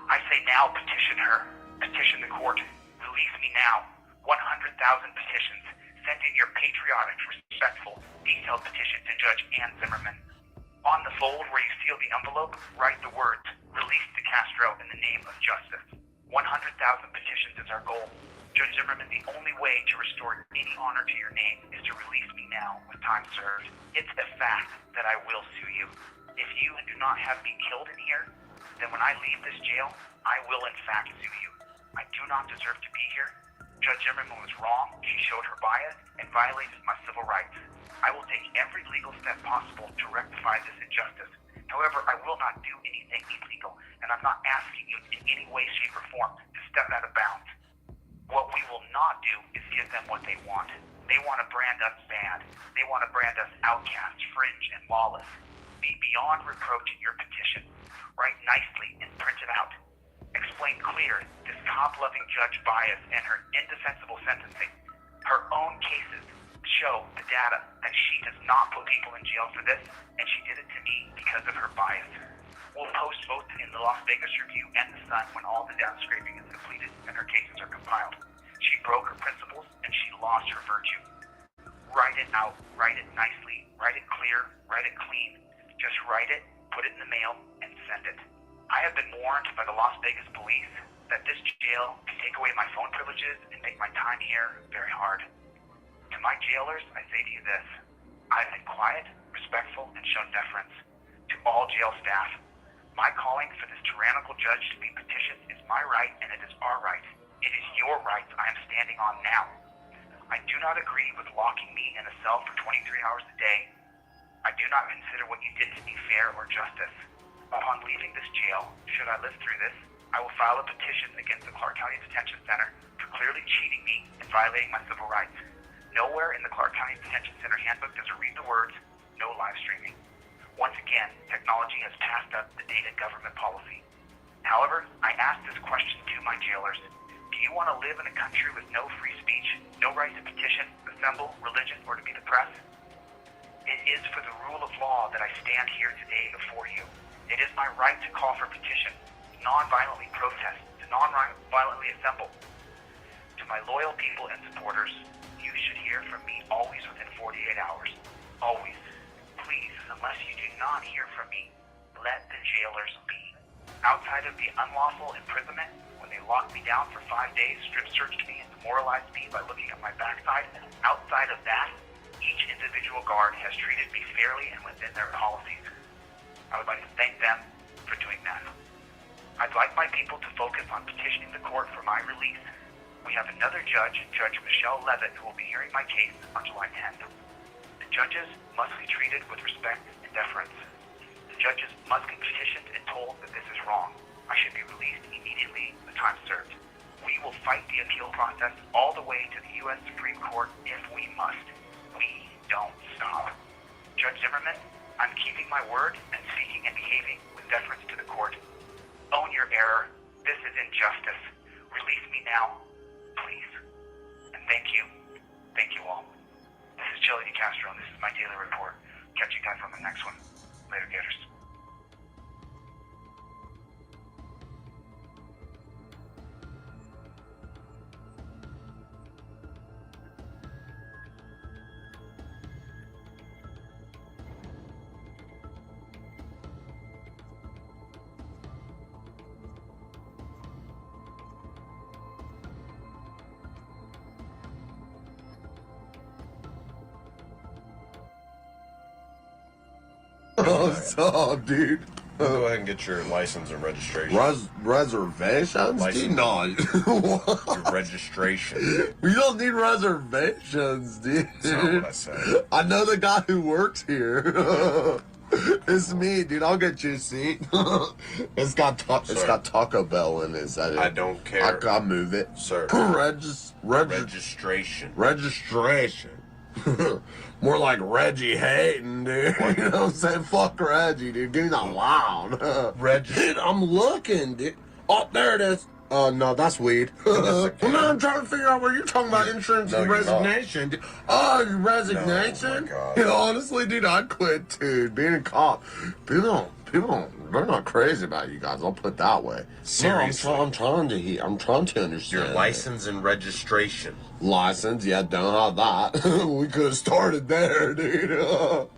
I say now, petition her. Petition the court. Release me now. 100,000 petitions. Send in your patriotic, respectful, detailed petition to Judge Ann Zimmerman. On the fold where you seal the envelope, write the words, "Release de Castro in the name of justice." 100,000 petitions is our goal. Judge Zimmerman, the only way to restore any honor to your name is to release me now with time served. It's a fact that I will sue you. If you do not have me killed in here, then when I leave this jail, I will in fact sue you. I do not deserve to be here. Judge Zimmerman was wrong. She showed her bias and violated my civil rights. I will take every legal step possible to rectify this injustice. However, I will not do anything illegal, and I'm not asking you in any way, shape, or form to step out of bounds. What we will not do is give them what they want. They want to brand us bad. They want to brand us outcasts, fringe, and lawless. Be beyond reproach in your petition. Write nicely and print it out. Explain clear this cop-loving judge bias and her indefensible sentencing. Her own cases show the data that she does not put people in jail for this, and she did it to me because of her bias. We'll post both in the Las Vegas Review and the Sun when all the data scraping is completed and her cases are compiled. She broke her principles and she lost her virtue. Write it out, write it nicely, write it clear, write it clean. Just write it, put it in the mail, and send it. I have been warned by the Las Vegas police that this jail can take away my phone privileges and make my time here very hard. To my jailers, I say to you this: I've been quiet, respectful, and shown deference. To all jail staff, my calling for this tyrannical judge to be petitioned is my right, and it is our right. It is your rights I am standing on now. I do not agree with locking me in a cell for 23 hours a day. I do not consider what you did to me fair or justice. Upon leaving this jail, should I live through this, I will file a petition against the Clark County Detention Center for clearly cheating me and violating my civil rights. Nowhere in the Clark County Detention Center handbook does it read the words, "No live streaming." Once again, technology has passed up the dated government policy. However, I ask this question to my jailers: do you want to live in a country with no free speech, no right to petition, assemble, religion, or to be the press? It is for the rule of law that I stand here today before you. It is my right to call for petition, to non-violently protest, to non-violently assemble. To my loyal people and supporters, you should hear from me always within 48 hours. Always. Please, unless you do not hear from me, let the jailers be. Outside of the unlawful imprisonment, when they locked me down for 5 days, strip-searched me, and demoralized me by looking at my backside, outside of that, each individual guard has treated me fairly and within their policies. I would like to thank them for doing that. I'd like my people to focus on petitioning the court for my release. We have another judge, Judge Michelle Levitt, who will be hearing my case on July 10th. The judges must be treated with respect and deference. The judges must be petitioned and told that this is wrong. I should be released immediately with time served. We will fight the appeal process all the way to the U.S. Supreme Court if we must. We don't stop. Judge Zimmerman, I'm keeping my word and speaking and behaving with deference to the court. Own your error. This is injustice. Release me now, please. And thank you. Thank you all. This is Chili DeCastro, and this is my daily report. Catch you guys on the next one. Later, Gators. What's up, dude? Go ahead and get your license and registration. Reservations? License. Dude, no. Your registration. We don't need reservations, dude. That's not what I said. I know the guy who works here. It's me, dude. I'll get you a seat. It's got Taco Bell in it. I don't care. I'll move it. Sir. Registration. Registration. More like Reggie Hayden, dude. You know what I'm saying? Fuck Reggie, dude. Give me that loud. Reggie. Dude, I'm looking, dude. Oh, there it is. No, that's weed. Well, now I'm trying to figure out where you're talking about insurance and resignation. Dude. Oh, your resignation? No, oh my God. You know, honestly, dude, I'd quit too. Being a cop. People don't, they're not crazy about you guys. I'll put it that way. Seriously. No, I'm trying to understand. Your license and registration. License? Yeah, don't have that. We could have started there, dude.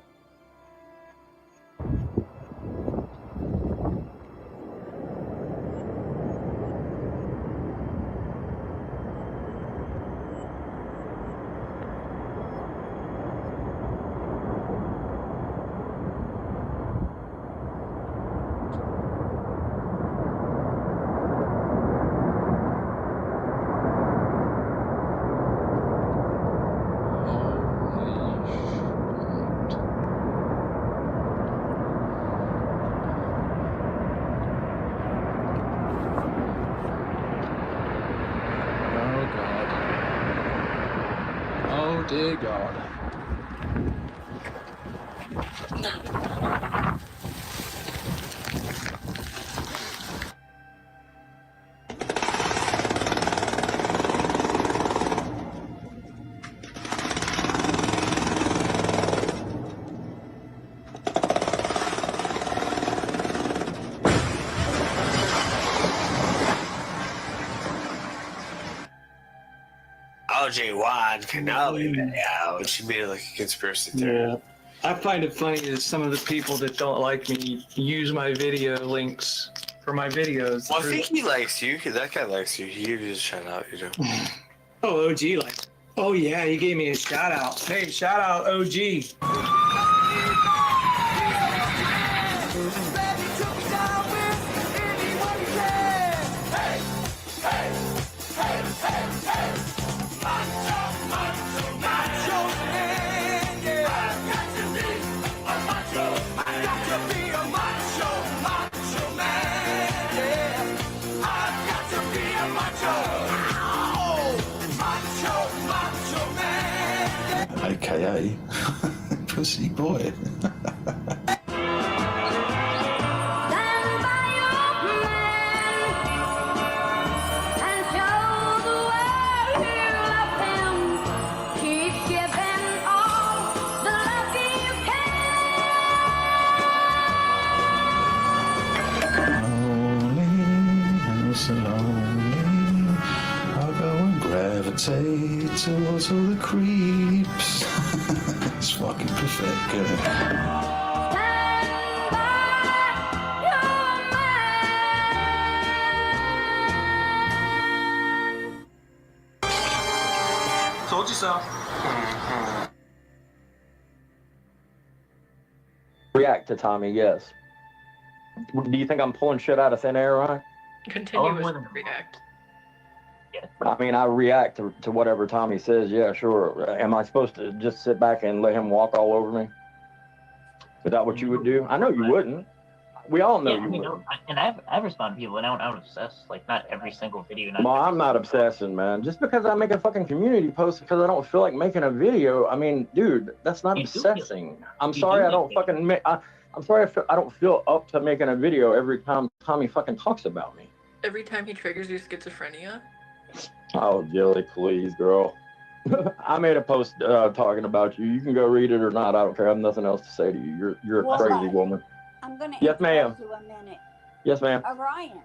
Oh dear God. OJ Wad Kenobi video, which should be like a conspiracy theory. Yeah. I find it funny that some of the people that don't like me use my video links for my videos. Well, I think he likes you. That guy likes you. He gave you a shout out, you know. Oh, OG likes. Oh yeah, he gave me a shout out. Hey, shout out OG. AKA Pussy Boy. So lonely, I'll go and gravitate towards all the creeps. It's fucking perfect. Told you so. React to Tommy, yes. Do you think I'm pulling shit out of thin air, Ryan? Continuous react. I mean, I react to whatever Tommy says. Yeah, sure. Am I supposed to just sit back and let him walk all over me? Is that what you would do? I know you wouldn't. We all know you wouldn't. And I've responded to people, and I don't obsess. Like, not every single video. Well, I'm not obsessing, man. Just because I make a fucking community post because I don't feel like making a video, I mean, dude, that's not obsessing. I'm sorry I don't fucking make... I'm sorry I don't feel up to making a video every time Tommy fucking talks about me. Every time he triggers your schizophrenia? Oh, Jilly, please, girl. I made a post talking about you. You can go read it or not. I don't care. I have nothing else to say to you. You're a crazy woman. I'm going to Yes, ma'am. you a minute. Yes, ma'am. Orion,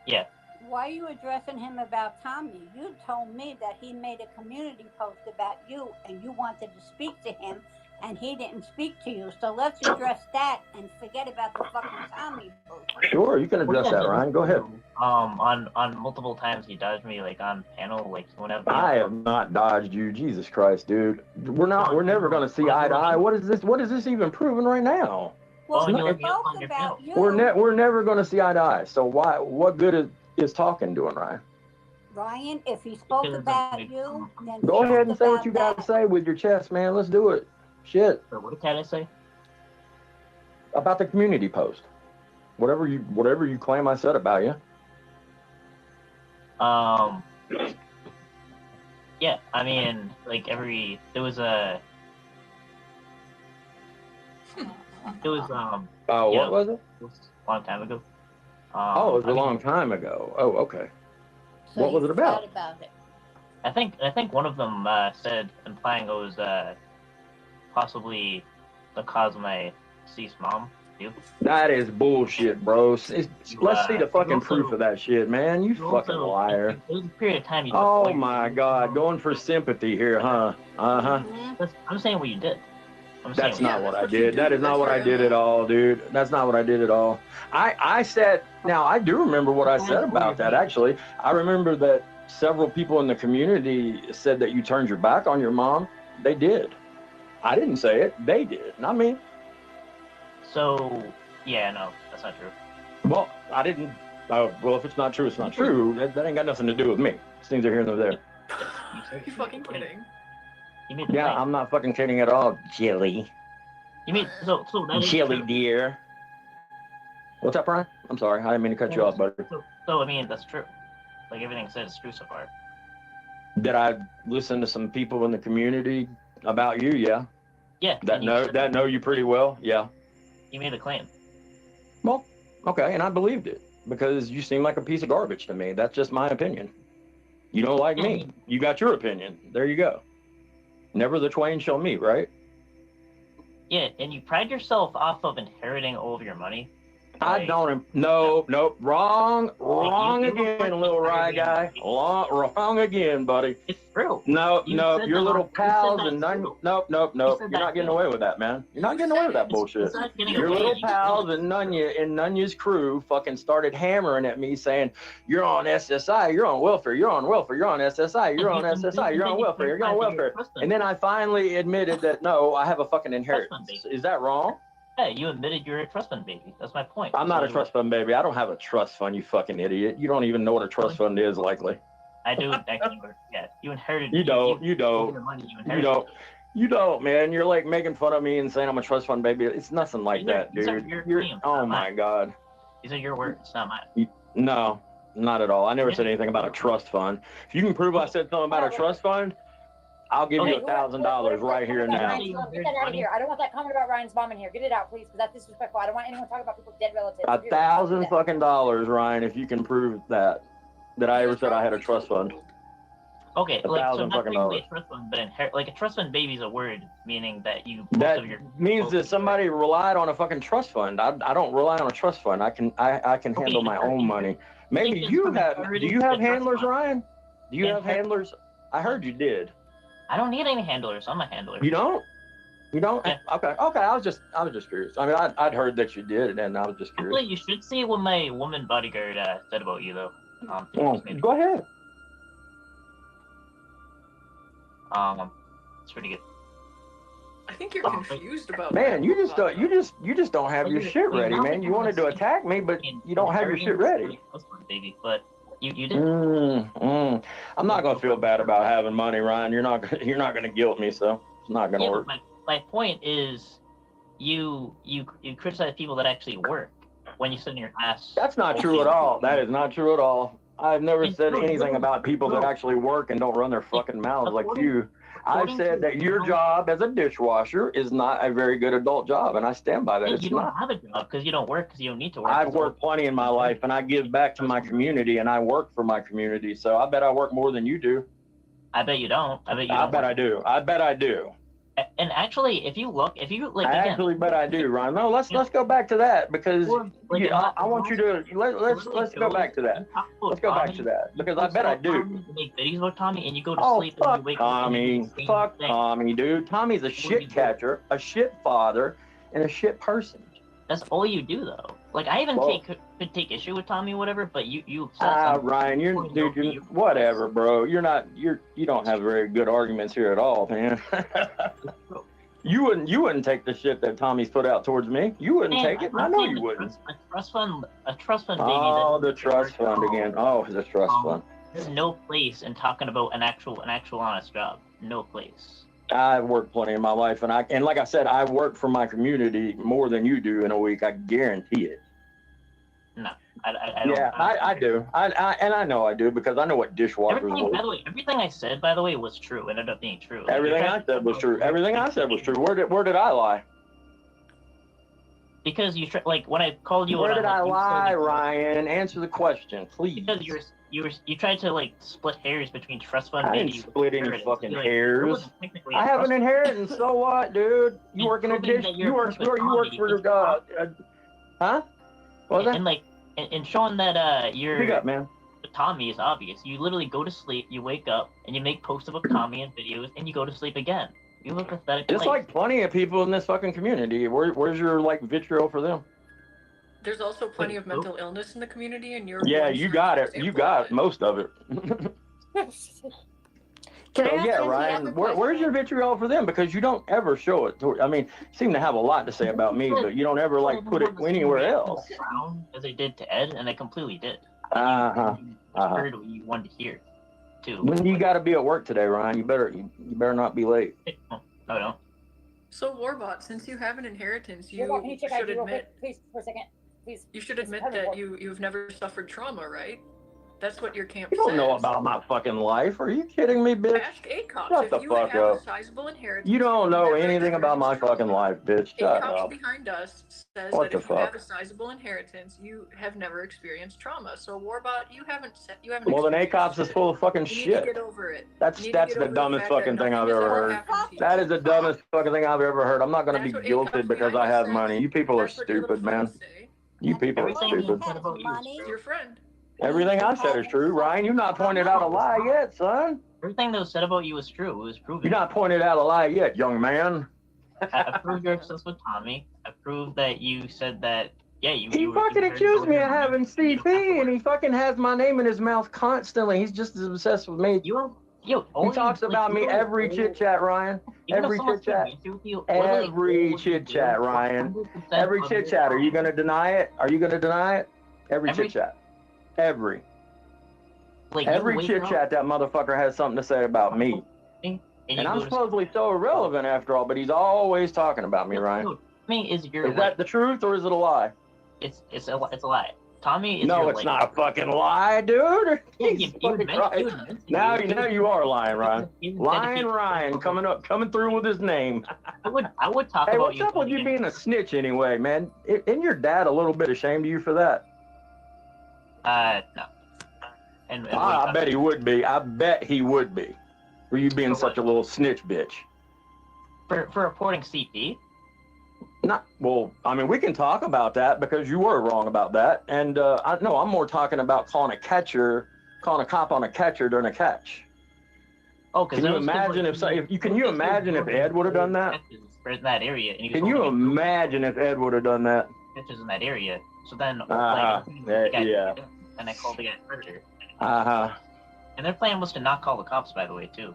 Yeah. why are you addressing him about Tommy? You told me that he made a community post about you and you wanted to speak to him and he didn't speak to you. So let's address that and forget about the fucking Tommy post. Sure, you can address that, Ryan. Go ahead. On multiple times he dodged me, like, on panel, like, whenever. I have not dodged you. Jesus Christ, dude. We're never going to see eye to eye. What is this even proving right now? Well, you he like spoke about you. We're never going to see eye to eye. So what good is talking doing, Ryan? Ryan, if he spoke about you, then Go speak ahead and say what about you got to that. say with your chest, man. Let's do it. Shit. What can I say? About the community post. Whatever you claim I said about you. Yeah, I mean, like, there was a... It was, Oh, yeah, what was it? It was a long time ago. Oh, it was a long time ago. Oh, okay. So What was you it about? forgot about it. I think one of them said, implying it was possibly the cause of my deceased mom. You? That is bullshit, bro. Let's see the fucking proof of that shit, man. You fucking liar. There was a period of time you took Oh away. my God, going for sympathy here, huh? Uh-huh. I'm saying what you did. That's not what I did. That is not what I did at all, dude. That's not what I did at all. I said, now I do remember what I said about that, actually. I remember that several people in the community said that you turned your back on your mom. They did. I didn't say it. They did, not me. So, yeah, no, that's not true. Well, I didn't. Well, if it's not true, it's not true. That ain't got nothing to do with me. Things are here and there. You're fucking kidding. Yeah, I'm not fucking kidding at all, Jilly. You mean so that is Jilly, true. dear. What's up, Brian? I'm sorry, I didn't mean to cut you off, buddy. So I mean, that's true. Like, everything said is true so far. Did I listen to some people in the community about you? Yeah. Yeah. That know you pretty well. Yeah. You made a claim. Well, okay, and I believed it because you seem like a piece of garbage to me. That's just my opinion. You don't like me. You got your opinion. There you go. Never the twain shall meet, right? Yeah, and you pride yourself off of inheriting all of your money. I don't. Nope. Wrong again, little rye guy. Wrong again, buddy. It's true. No, You said your that little on- you said pals that's and none. true. Nope. You You're said not that's getting true. away with that, man. You're not getting away with that bullshit. not getting Your away. little You pals and Nunya's crew fucking started hammering at me saying, "You're on SSI. You're on welfare. You're on welfare. You're on SSI. You're on SSI. You're on welfare. You're on welfare." And then I finally admitted that no, I have a fucking inheritance. Is that wrong? Yeah, you admitted you're a trust fund baby. That's my point. I'm not So a trust fund baby. I don't have a trust fund, you fucking idiot. You don't even know what a trust fund is, likely. I do. Actually, yeah, you inherited. You don't. All your money, you You inherited. don't. You don't, man. You're like making fun of me and saying I'm a trust fund baby. It's nothing like that, These are dude. your You're, claims, oh not my mine. God. These are your words, not mine. No, not at all. I never said anything about a trust fund. If you can prove I said something about a trust fund, I'll give you $1,000 right here and now. Get that out of here. I don't want that comment about Ryan's mom in here. Get it out, please, because that's disrespectful. I don't want anyone talking about people's dead relatives. $1,000 fucking dollars, Ryan, if you can prove that I ever said I had a trust fund. Okay, like, so $1,000 not fucking really dollars. a trust fund, but like a trust fund baby is a word meaning that you most That of your means that somebody relied on a fucking trust fund. I don't rely on a trust fund. I can handle my own money. Maybe you have. Do you have handlers, Ryan? Do you have handlers? I heard you did. I don't need any handlers. I'm a handler. You don't? You don't? Yeah. Okay. I was just curious. I mean, I'd heard that you did, and I was just curious. Actually, you should see what my woman bodyguard said about you, though. Go ahead. It's pretty good. I think you're confused about Man, that. you just don't have your shit ready, man. You wanted to attack me, but you don't have your shit ready. Baby, but you didn't. I'm not gonna feel bad about having money, Ryan. You're not gonna guilt me, so it's not gonna work. My point is, you criticize people that actually work when you sit in your ass. That's not true at all. That is not true at all. I've never said anything about people that actually work and don't run their fucking mouths like you. I've said that your job as a dishwasher is not a very good adult job, and I stand by that. You don't have a job because you don't work because you don't need to work. I've worked plenty in my life, and I give back to my community, and I work for my community. So I bet I work more than you do. I bet you don't. I bet I do. I bet I do. And actually, if you like, I actually bet I do, Ryan. No, let's go back to that because I want you to let's go back to that. Let's go back to that because I bet I do. You make videos about Tommy, and you go to sleep and Fuck you wake Tommy. up. Fuck Tommy, dude. Tommy's a shit catcher, a shit father, and a shit person. That's all you do, though. Like I even could take issue with Tommy, or whatever. But you. Ryan, you're whatever, bro. You don't have very good arguments here at all, man. You wouldn't take the shit that Tommy's put out towards me. You wouldn't take it. I know you wouldn't. A trust fund, baby. Oh, the trust fund again. Oh, the trust fund. There's no place in talking about an actual honest job. No place. I've worked plenty in my life, and like I said, I work for my community more than you do in a week. I guarantee it. No, I don't. Yeah, I do. I know I do because I know what dishwashers everything, work. by the way, everything I said, by the way, was true. It ended up being true. Everything I said was true. Everything I said was true. Where did I lie? Because you like when I called you. Where did I lie, Ryan? Answer the question, please. Because you tried to like split hairs between trust fund. I didn't split any fucking hairs. I have an inheritance. So what, dude? You work in a dish. You work for your huh? What was that? And like and showing that you're Pick up, man. Tommy is obvious. You literally go to sleep, you wake up, and you make posts about Tommy and videos, and you go to sleep again. You look pathetic. It's like plenty of people in this fucking community. Where's your like vitriol for them? There's also plenty of mental illness in the community, and you're you got it. You got most of it. Ryan, where's your vitriol for them? Because you don't ever show it. I mean, you seem to have a lot to say about me, but you don't ever like put it anywhere else. As they did to Ed, and they completely did. Heard what you wanted to hear, too. When you got to be at work today, Ryan, you better not be late. No, I don't. So Warbot, since you have an inheritance, you Warbot, can you check should ID real admit, quick, please, for a second, please. You should admit that you've never suffered trauma, right? That's what your camp You says. don't know about my fucking life. Are you kidding me, bitch? Ask ACOPS. Shut if the you fuck have up. a sizable inheritance, You don't know never anything about my fucking life, bitch. Shut ACOPS up. behind us says What that the if you have fuck? a sizable inheritance, you have never experienced trauma. So Warbot, you haven't. Well, then ACOPS is full of fucking You need to shit. get over it. That's You need to get the over the dumbest fact that fucking thing I've nothing has ever ever heard. happened to you. That is the dumbest fucking thing I've ever heard. I'm not gonna be That's what guilted because I have money. You people are stupid, man. You people are stupid. It's your friend. Everything I said is true, Ryan. You've not pointed out a lie yet, son. Everything that was said about you was true. It was proven. You've not pointed out a lie yet, young man. I proved your obsessed with Tommy. I proved that you said that. Yeah, you. He fucking accused me of having CP, and he fucking has my name in his mouth constantly. He's just as obsessed with me. He talks about me every chit chat, Ryan. Every chit chat. Every chit chat, Ryan. Every chit chat. Are you gonna deny it? Are you gonna deny it? Every chit chat. Every chit chat, that motherfucker has something to say about me. And I'm supposedly so irrelevant after all, but he's always talking about me, Ryan. Tommy is your. Is that the truth or is it a lie? It's a lie. Tommy is. No, it's not a fucking lie, dude. Now you are lying, Ryan. Lying Ryan coming through with his name. I would talk about what's up with you being a snitch anyway, man? Isn't your dad a little bit ashamed of you for that? No. And I bet he would be. I bet he would be. For you being such a little snitch bitch. For reporting CP? Well, I mean, we can talk about that because you were wrong about that. And I'm more talking about calling a cop on a catcher during a catch. Oh, can you imagine if Ed would have done that? In that area. And can you imagine if Ed would have done that? Catches in that area. So then, yeah. And I called the guy predator. And their plan was to not call the cops, by the way, too.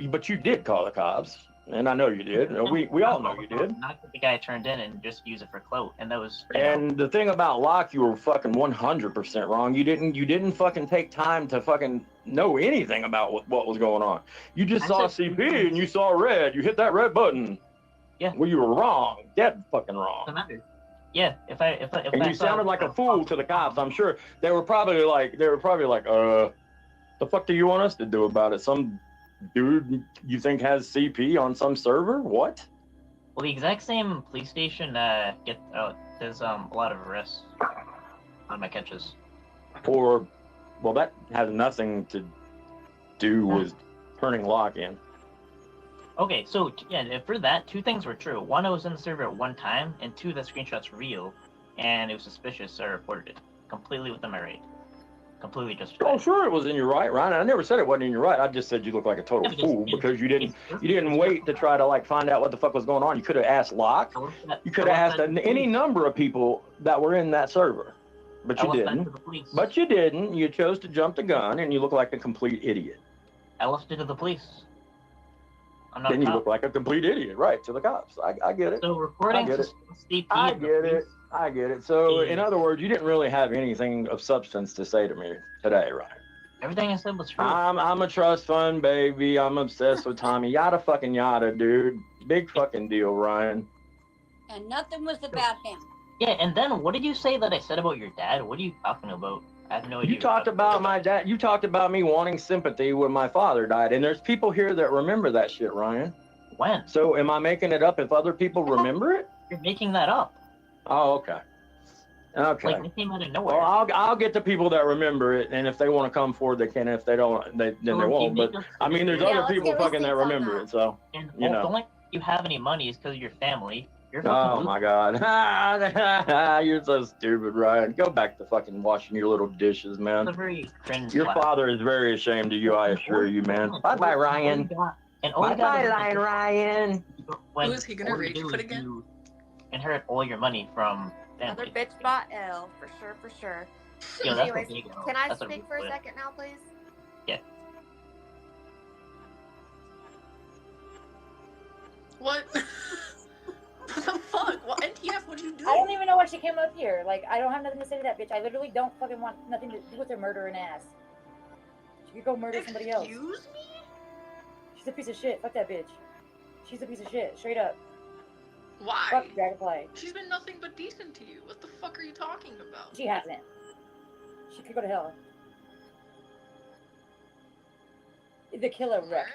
But you did call the cops. And I know you did. We all know you did. Not that the guy turned in and just use it for clout, and that was. And the thing about Locke, you were fucking 100% wrong. You didn't fucking take time to fucking know anything about what was going on. You just saw CP and you saw red. You hit that red button. Yeah. Well, you were wrong. Dead fucking wrong. Yeah. If and you sounded like a fool to the cops. I'm sure they were probably like, the fuck do you want us to do about it? Some dude you think has CP on some server? What? Well, the exact same police station there's a lot of arrests on my catches. Well, that has nothing to do with turning Locke in. Okay, so yeah, for that, two things were true. One, I was in the server at one time, and two, that screenshot's real, and it was suspicious, so I reported it. Completely within my right. Completely justified. Oh, sure, it was in your right, Ryan. I never said it wasn't in your right. I just said you look like a total fool because you didn't wait to try to like find out what the fuck was going on. You could have asked Locke. You could have asked any number of people that were in that server, but you didn't. But you didn't. You chose to jump the gun, and you look like a complete idiot. I left it to the police. I'm not Then you look like a complete idiot, right, to the cops. I get it. So reporting I get to it. CP. I get it. So, in other words, you didn't really have anything of substance to say to me today, right? Everything I said was true. I'm a trust fund baby. I'm obsessed with Tommy. Yada fucking yada, dude. Big fucking deal, Ryan. And nothing was about him. Yeah, and then what did you say that I said about your dad? What are you talking about? I have no idea. You talked about my dad. You talked about me wanting sympathy when my father died, and there's people here that remember that shit, Ryan. When? So am I making it up if other people remember it? You're making that up. Oh, okay. Okay. Like, it came out of nowhere. Well, I'll get the people that remember it, and if they want to come forward, they can. If they don't, then they won't. But I mean, there's other people fucking that remember it. So And you know. the only you have any money is because of your family. You're Oh my God! You're so stupid, Ryan. Go back to fucking washing your little dishes, man. It's a very cringe. Your father is very ashamed of you, I assure you, man. Bye, bye, Ryan. Bye, bye, Ryan. Who is he gonna rage quit again? You inherit all your money from Another family. bitch bot L, for sure, for sure. Yo, that's Anyways, a big L. can I That's a speak big for a L. second now, please? Yeah. What? What the fuck? What NTF? What'd you do? I don't even know why she came up here. Like, I don't have nothing to say to that bitch. I literally don't fucking want nothing to do with her murdering ass. She could go murder somebody else. Excuse me? She's a piece of shit. Fuck that bitch. She's a piece of shit. Straight up. Why? Fuck Dragonfly. She's been nothing but decent to you. What the fuck are you talking about? She hasn't. She could go to hell. The killer wrecked.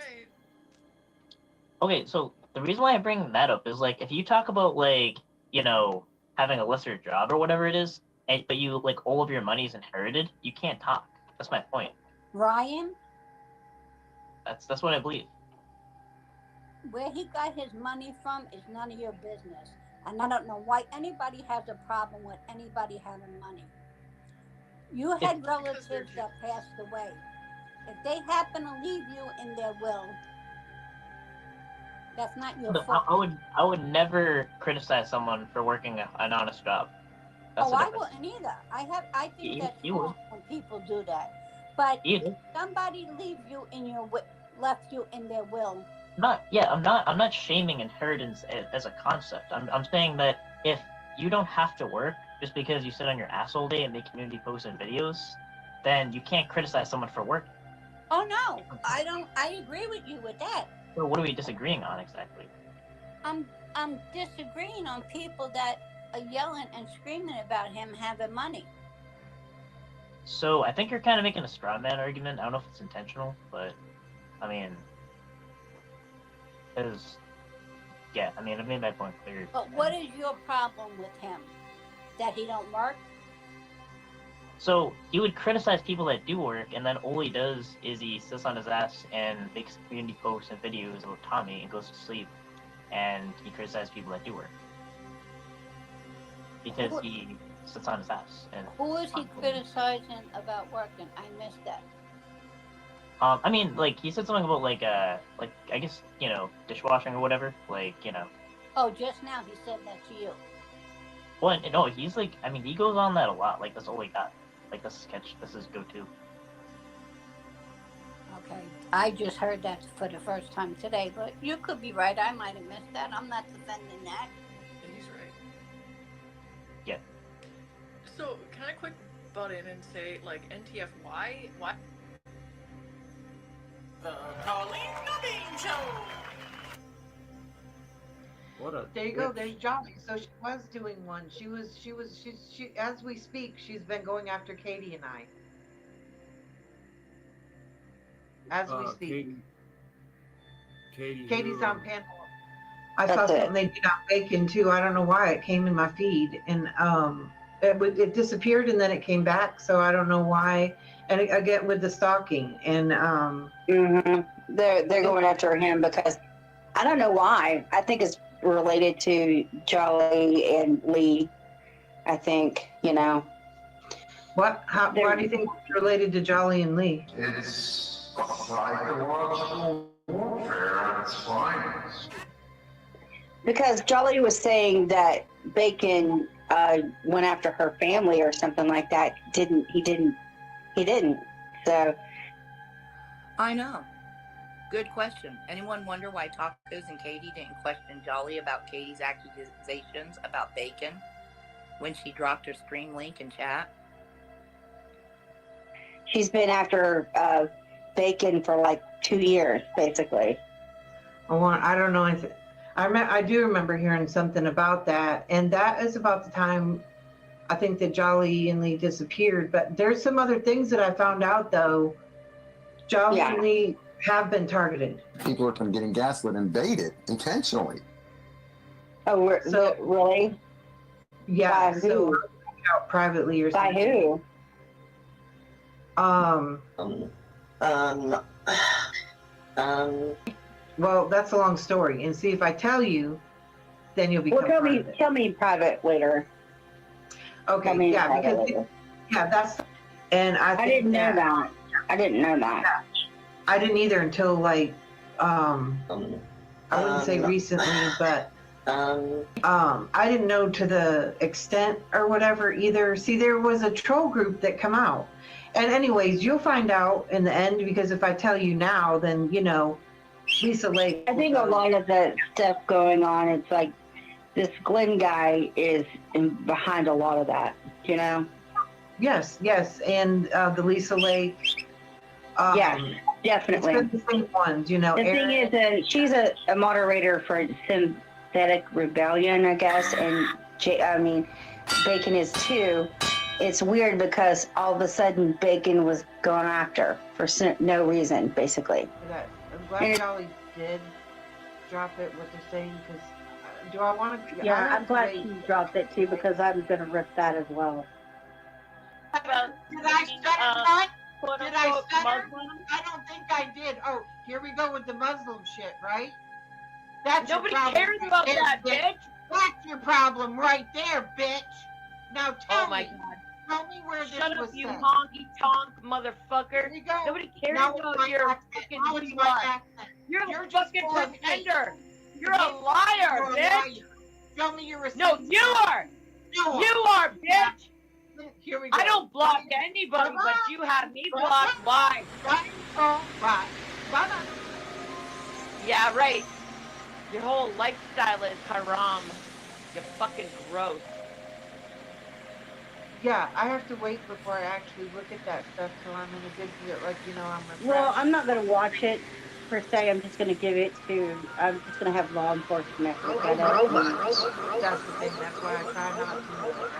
Okay, so the reason why I bring that up is like if you talk about like, you know, having a lesser job or whatever it is, but you like all of your money's inherited, you can't talk. That's my point. Ryan, That's what I believe. where he got his money from is none of your business. And I don't know why anybody has a problem with anybody having money. You had relatives that passed away. If they happen to leave you in their will, that's not your But fault. I would never criticize someone for working an honest job. That's Oh, the I difference. wouldn't either. I think that's You would. wrong when people do that. But You if do. somebody leave you in your left you in their will, I'm not shaming inheritance as a concept. I'm saying that if you don't have to work just because you sit on your ass all day and make community posts and videos, then you can't criticize someone for work. oh no, I don't. I agree with you with that. So what are we disagreeing on exactly? I'm disagreeing on people that are yelling and screaming about him having money. So I think you're kind of making a straw man argument. I don't know if it's intentional, but I mean, yeah, I mean, I've made my point clear. But what is your problem with him? That he don't work? So he would criticize people that do work, and then all he does is he sits on his ass and makes community posts and videos about Tommy and goes to sleep, and he criticizes people that do work because he sits on his ass. And Who is he criticizing about working? I missed that. I mean, like he said something about like I guess dishwashing or whatever, like Oh, just now he said that to you. Well, no, he's like, I mean, he goes on that a lot. Like that's all he got. Like this is go-to. Okay. I just heard that for the first time today, but you could be right. I might have missed that. I'm not defending that. He's right. Yeah. So can I quick butt in and say, like, NTF, why? The Colleen Nubbing Show. What a There you go. There's Johnny. So she was doing one. She as we speak, she's been going after Katie and I. As we speak. Katie's on panel. I saw something they did on Bacon too. I don't know why it came in my feed, and it disappeared and then it came back. So I don't know why. And again with the stalking and they're going after him because I don't know why. I think it's related to Jolly and Lee. I think What? Why do you think it's related to Jolly and Lee? It's psychological warfare at its finest. because Jolly was saying that Bacon went after her family or something like that. He didn't. So I know. Good question. Anyone wonder why Tacos and Katie didn't question Jolly about Katie's accusations about Bacon when she dropped her stream link in chat? she's been after Bacon for like 2 years, basically. I don't know. I do remember hearing something about that, and that is about the time I think that Jolly and Lee disappeared. But there's some other things that I found out though. Jolly and Lee have been targeted. People are getting gaslit and baited intentionally. Oh, really? Yeah. By so who? Out privately or By something. who? Well, that's a long story. And see, if I tell you, then you'll become private. Tell me private later. Okay, yeah, because that's, and I didn't know that. I didn't know that. Yeah, I didn't either until like, I wouldn't say recently, but I didn't know to the extent or whatever either. See, there was a troll group that come out, and anyways, you'll find out in the end, because if I tell you now, then Lisa Lake. I think a lot of the stuff going on, it's like this Glenn guy is behind a lot of that, Yes, and the Lisa Lake. Yes, definitely. It's been the same ones, The thing is, she's a moderator for Synthetic Rebellion, I guess, and Bacon is too. It's weird because all of a sudden Bacon was going after for no reason, basically. I'm glad Jolly did drop it, what they're saying, because do I want to? Yeah, I'm glad she dropped it too, because I'm going to rip that as well. Did I stutter? Did I stutter? I don't think I did. Oh, here we go with the Muslim shit, right? That's Nobody your problem cares right about there, that, bitch. That's your problem right there, bitch. Now tell Oh my me. God. Tell me where this Shut was up, you said. honky tonk motherfucker. Here we go. Nobody cares Now it's about my your accent. fucking Now who it's you my are. accent. You're a just fucking full of hate. pretender. You're a liar, You're a bitch. liar. Show me your receipts. No, you are. You You are, bitch. Here we go. I don't block anybody, but you have me blocked. Why? Bye. Bye. Yeah, right. Your whole lifestyle is haram. You're fucking gross. Yeah, I have to wait before I actually look at that stuff till I'm in a good, I'm refreshed. Well, I'm not going to watch it per se. I'm just going to give it to. I'm just going to have law enforcement look at it. That's the thing. That's why I try not to.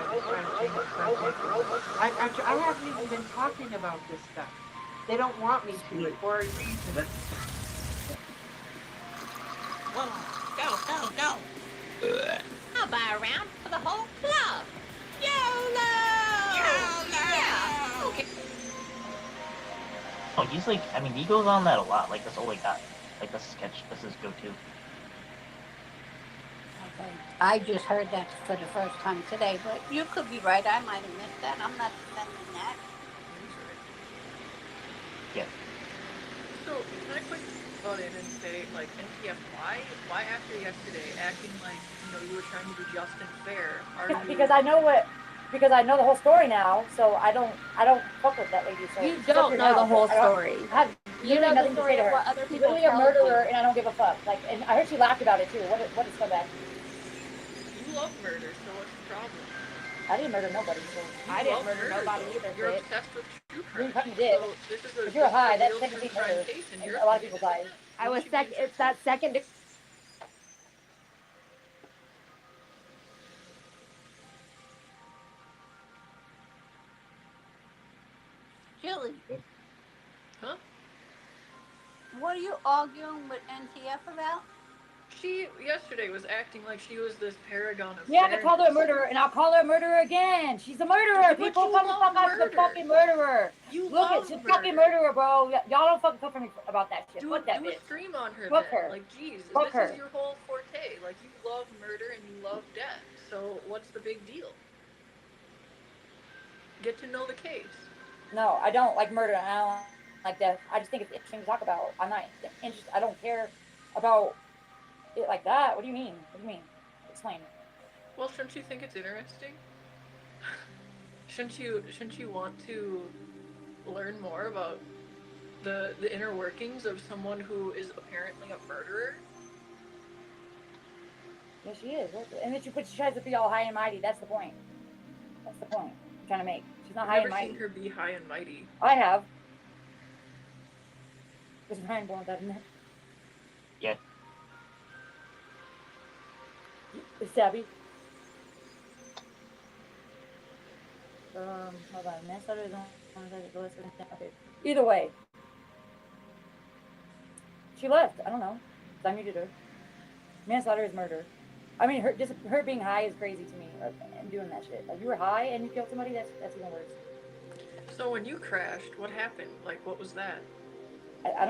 I just try to change the subject. I haven't even been talking about this stuff. They don't want me to for a reason. Well, go. I'll buy a round for the whole club. YOLO! Yeah. Okay. Oh, he's like, he goes on that a lot. Like, that's all he got. Like, that's his sketch. That's his go-to. Okay. I just heard that for the first time today, but you could be right. I might have missed that. I'm not defending that. Yeah. So, can I quick butt in and say, like, NTF, why after yesterday, acting like, you were trying to be just and fair, Because I know the whole story now, so I don't fuck with that lady. So You don't know the whole story. You know the nothing to story say to of her. what other She's people literally a tell murderer, you. and I don't give a fuck. Like, and I heard she laughed about it too. What a scumbag. You love murder, so what's the problem? I didn't murder nobody, so. I didn't murder nobody though. either, You're bitch. obsessed with true You crime. probably did. So this is a If you're high, that's real technically true crime murder. case, and In you're a lot of people's eyes. I was it's that second. Julie, Huh? what are you arguing with NTF about? She yesterday was acting like she was this paragon of Yeah, I called her a fairness. murderer, and I'll call her a murderer again. She's a murderer. But People you come the love fuck out. She's a murder. fucking murderer. You Look love it, she's a murder. fucking murderer, bro. Y'all don't fucking come for me about that shit. Fuck that do a bitch. stream on her Fuck then. her. Like, geez, Fuck this her. is your whole forte. Like, you love murder and you love death. So what's the big deal? Get to know the case. No, I don't like murder. I don't like death. I just think it's interesting to talk about. I'm not interested. I don't care about it like that. What do you mean? What do you mean? Explain. Well, shouldn't you think it's interesting? Shouldn't you want to learn more about the inner workings of someone who is apparently a murderer? Yeah, she is. And then she tries to be all high and mighty. That's the point. That's the point I'm trying to make. She's not I've high never and mighty. seen her be high and mighty. I have. Was Ryan born with that in there? Yeah. Savvy. Hold on. Manslaughter is on. Okay. Either way. She left. I don't know. I muted her. Manslaughter is murder. I mean, her being high is crazy to me, and doing that shit. Like, you were high and you killed somebody. That's even worse. So when you crashed, what happened? Like, what was that? I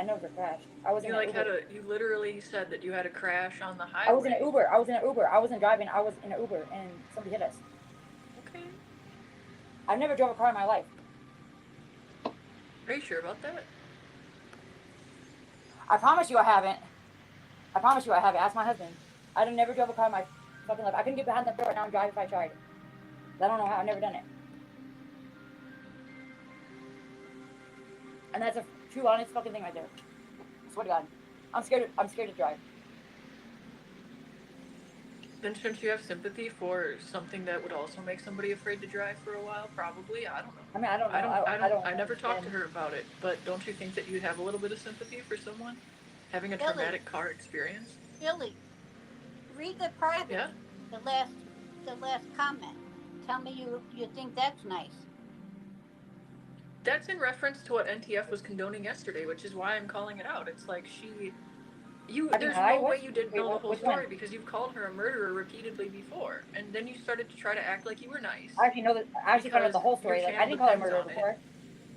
never crashed. I was in an Uber. You literally said that you had a crash on the highway. I was in an Uber. I wasn't driving. I was in an Uber, and somebody hit us. Okay. I've never drove a car in my life. Are you sure about that? I promise you I haven't. Ask my husband. I've never drove a car in my fucking life. I couldn't get behind the door right now and drive if I tried. I don't know how. I've never done it. And that's a true, honest fucking thing right there. I swear to God. I'm scared to drive. Then shouldn't you have sympathy for something that would also make somebody afraid to drive for a while? Probably. I don't know. I mean, I don't know. I never talked to her about it, but don't you think that you'd have a little bit of sympathy for someone having a traumatic car experience? Billy, read the private. Yeah. The last comment. Tell me you think that's nice. That's in reference to what NTF was condoning yesterday, which is why I'm calling it out. It's like there's no way you didn't know the whole story because you've called her a murderer repeatedly before, and then you started to try to act like you were nice. I actually found out the whole story. Like, I didn't call her a murderer before.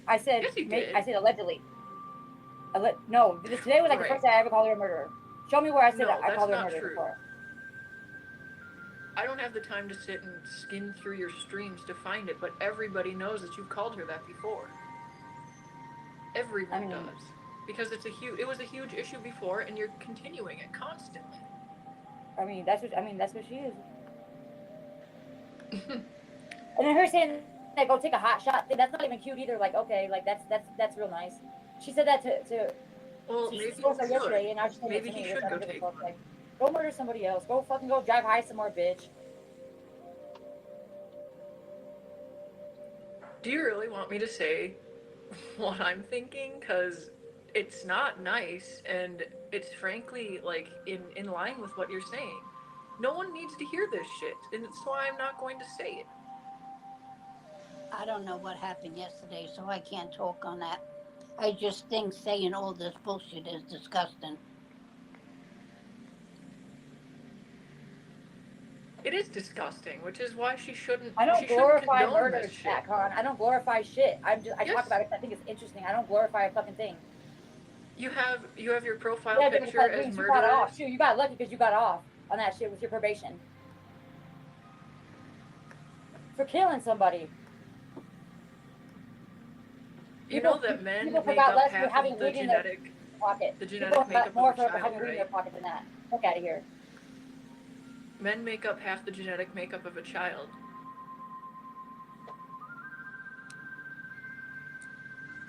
I said, yes, you did. I said allegedly. No, today was like the first time I ever called her a murderer. Show me where I said I called her a murderer before. I don't have the time to sit and skim through your streams to find it, but everybody knows that you've called her that before. Everyone does. Because it was a huge issue before, and you're continuing it constantly. I mean, that's what she is. And then her saying, like, go take a hot shot, that's not even cute either. Like, okay, like that's real nice. She said that to well, maybe yesterday, and now she's saying it to me. Should go take one. Like, go murder somebody else. Go drive high some more, bitch. Do you really want me to say what I'm thinking? Because it's not nice, and it's frankly, like, in line with what you're saying. No one needs to hear this shit, and that's why I'm not going to say it. I don't know what happened yesterday, so I can't talk on that. I just think saying all this bullshit is disgusting. It is disgusting, which is why she shouldn't. I don't glorify murder, this shit. Con. I don't glorify shit. I talk about it because I think it's interesting. I don't glorify a fucking thing. You have your profile picture as you murderer. got off. Shoot, you got lucky because you got off on that shit with your probation for killing somebody. You know that men people make forgot up less half for having of the weed in their genetic, pocket. the People genetic forgot makeup more of a for having child, weed in their right? pocket than that. Fuck out of here. Men make up half the genetic makeup of a child.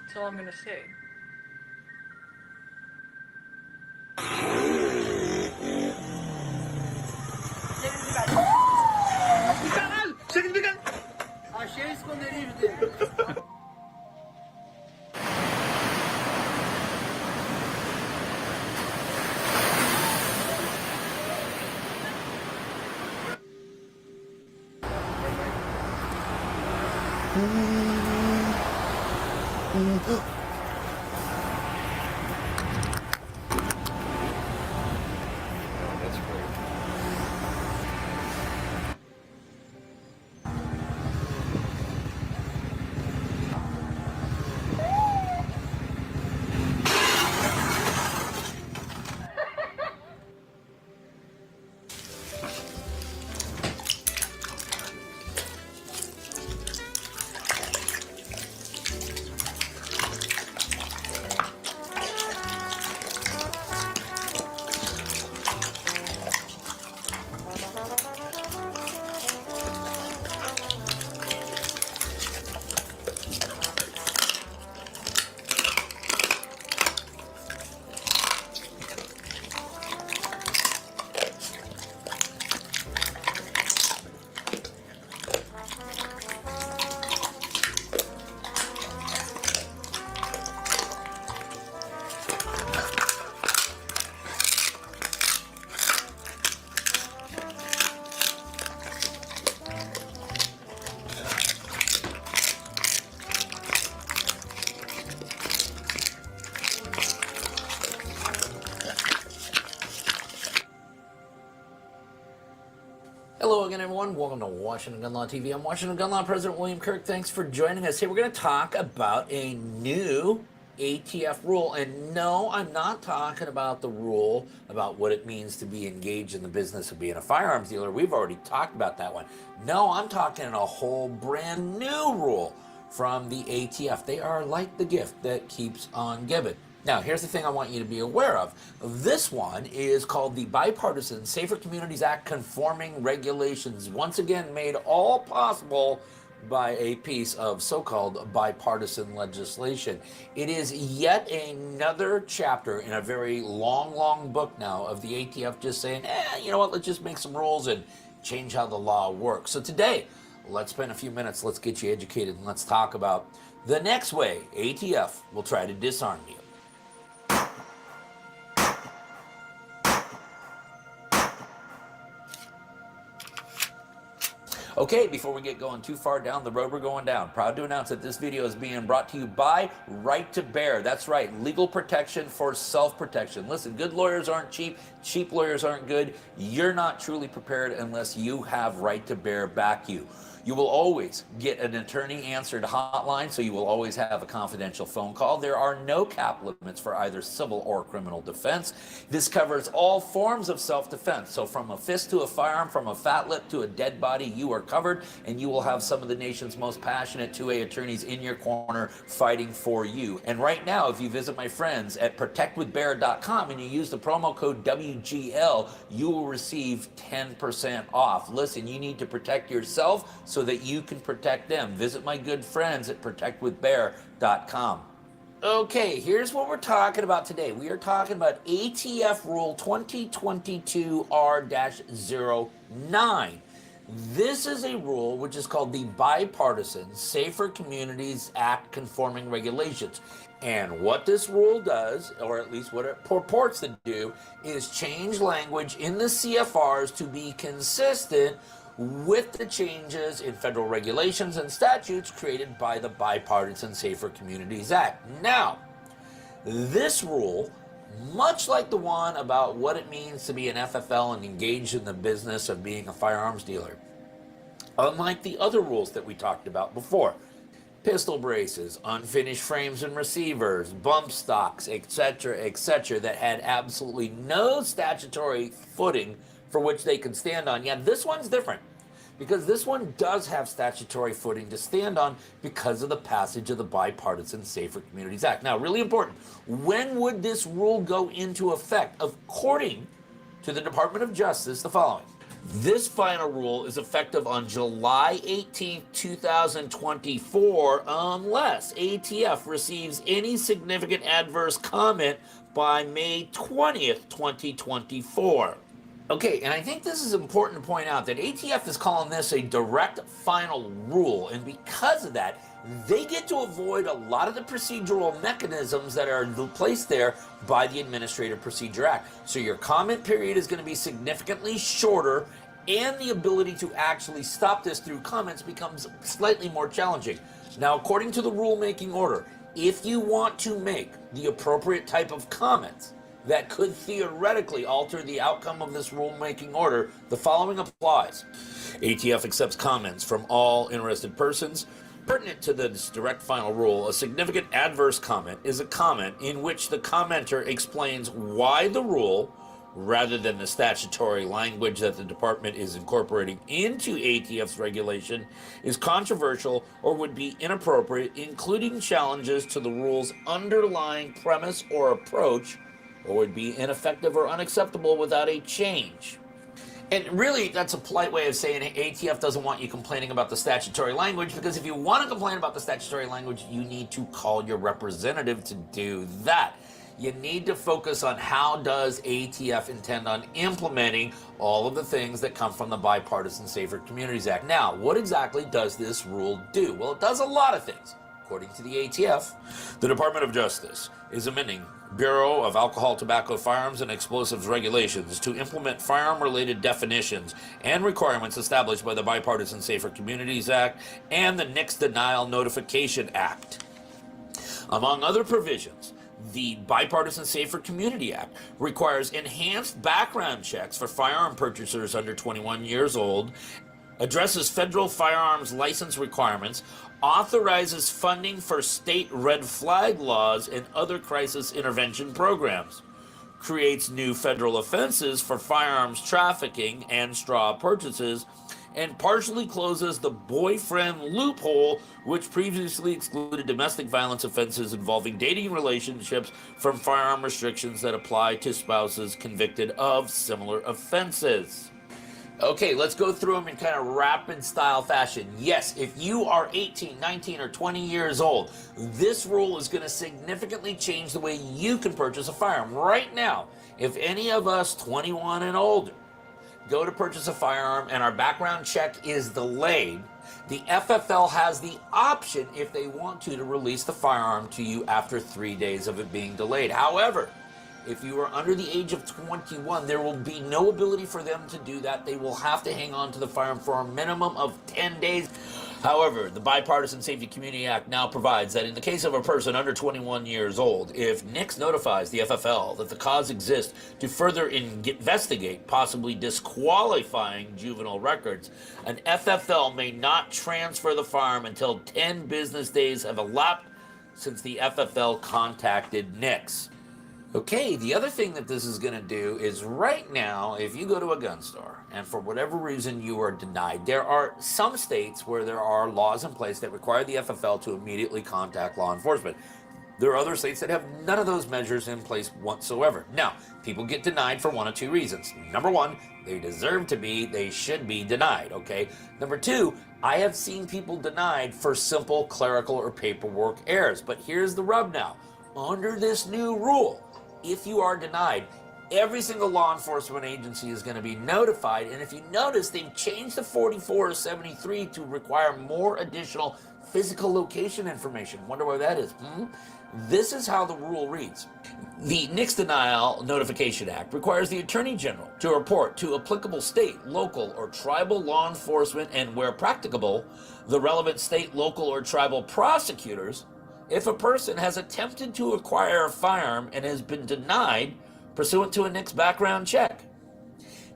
That's all I'm gonna say. That's great. Hello again, everyone. Welcome to Washington Gun Law TV. I'm Washington Gun Law President William Kirk. Thanks for joining us. Hey, we're going to talk about a new ATF rule. And no, I'm not talking about the rule about what it means to be engaged in the business of being a firearms dealer. We've already talked about that one. No, I'm talking a whole brand new rule from the ATF. They are like the gift that keeps on giving. Now, here's the thing I want you to be aware of. This one is called the Bipartisan Safer Communities Act Conforming Regulations, once again made all possible by a piece of so-called bipartisan legislation. It is yet another chapter in a very long, long book now of the ATF just saying, you know what, let's just make some rules and change how the law works. So today, let's spend a few minutes, let's get you educated, and let's talk about the next way ATF will try to disarm you. Okay, before we get going too far down the road we're going down, proud to announce that this video is being brought to you by Right to Bear. That's right, legal protection for self-protection. Listen, good lawyers aren't cheap, cheap lawyers aren't good. You're not truly prepared unless you have Right to Bear back you. You will always get an attorney-answered hotline, so you will always have a confidential phone call. There are no cap limits for either civil or criminal defense. This covers all forms of self-defense. So from a fist to a firearm, from a fat lip to a dead body, you are covered, and you will have some of the nation's most passionate 2A attorneys in your corner fighting for you. And right now, if you visit my friends at protectwithbear.com and you use the promo code WGL, you will receive 10% off. Listen, you need to protect yourself so that you can protect them. Visit my good friends at protectwithbear.com. Okay, here's what we're talking about today. We are talking about ATF Rule 2022R-09. This is a rule which is called the Bipartisan Safer Communities Act Conforming Regulations. And what this rule does, or at least what it purports to do, is change language in the CFRs to be consistent with the changes in federal regulations and statutes created by the Bipartisan Safer Communities Act. Now, this rule, much like the one about what it means to be an FFL and engaged in the business of being a firearms dealer, unlike the other rules that we talked about before, pistol braces, unfinished frames and receivers, bump stocks, etc., that had absolutely no statutory footing for which they could stand on. Yeah, this one's different, because this one does have statutory footing to stand on because of the passage of the Bipartisan Safer Communities Act. Now, really important, when would this rule go into effect? According to the Department of Justice, the following. This final rule is effective on July 18, 2024, unless ATF receives any significant adverse comment by May 20th, 2024. Okay, and I think this is important to point out that ATF is calling this a direct final rule, and because of that, they get to avoid a lot of the procedural mechanisms that are placed there by the Administrative Procedure Act. So your comment period is going to be significantly shorter, and the ability to actually stop this through comments becomes slightly more challenging. Now, according to the rulemaking order, if you want to make the appropriate type of comments that could theoretically alter the outcome of this rulemaking order, the following applies. ATF accepts comments from all interested persons pertinent to this direct final rule. A significant adverse comment is a comment in which the commenter explains why the rule, rather than the statutory language that the department is incorporating into ATF's regulation, is controversial or would be inappropriate, including challenges to the rule's underlying premise or approach, or would be ineffective or unacceptable without a change. And really, that's a polite way of saying ATF doesn't want you complaining about the statutory language, because if you want to complain about the statutory language, you need to call your representative to do that. You need to focus on how does ATF intend on implementing all of the things that come from the Bipartisan Safer Communities Act. Now, what exactly does this rule do? Well, it does a lot of things. According to the ATF, the Department of Justice is amending Bureau of Alcohol, Tobacco, Firearms, and Explosives regulations to implement firearm-related definitions and requirements established by the Bipartisan Safer Communities Act and the NICS Denial Notification Act. Among other provisions, the Bipartisan Safer Community Act requires enhanced background checks for firearm purchasers under 21 years old, addresses federal firearms license requirements, authorizes funding for state red flag laws and other crisis intervention programs, creates new federal offenses for firearms trafficking and straw purchases, and partially closes the boyfriend loophole, which previously excluded domestic violence offenses involving dating relationships from firearm restrictions that apply to spouses convicted of similar offenses. Okay, let's go through them in kind of rapid style fashion. Yes, if you are 18, 19, or 20 years old, this rule is going to significantly change the way you can purchase a firearm. Right now, if any of us 21 and older go to purchase a firearm and our background check is delayed, the FFL has the option, if they want to release the firearm to you after 3 days of it being delayed. However, if you are under the age of 21, there will be no ability for them to do that. They will have to hang on to the firearm for a minimum of 10 days. However, the Bipartisan Safety Community Act now provides that in the case of a person under 21 years old, if NICS notifies the FFL that the cause exists to further investigate possibly disqualifying juvenile records, an FFL may not transfer the firearm until 10 business days have elapsed since the FFL contacted NICS. Okay, the other thing that this is going to do is right now, if you go to a gun store and for whatever reason you are denied, there are some states where there are laws in place that require the FFL to immediately contact law enforcement. There are other states that have none of those measures in place whatsoever. Now, people get denied for one of two reasons. Number one, they deserve to be, they should be denied, okay? Number two, I have seen people denied for simple clerical or paperwork errors. But here's the rub now. Under this new rule, if you are denied, every single law enforcement agency is going to be notified. And if you notice, they've changed the 4473 to require more additional physical location information. Wonder why that is. This is how the rule reads. The NICS Denial Notification Act requires the Attorney General to report to applicable state, local, or tribal law enforcement, and where practicable, the relevant state, local, or tribal prosecutors, if a person has attempted to acquire a firearm and has been denied pursuant to a NICS background check.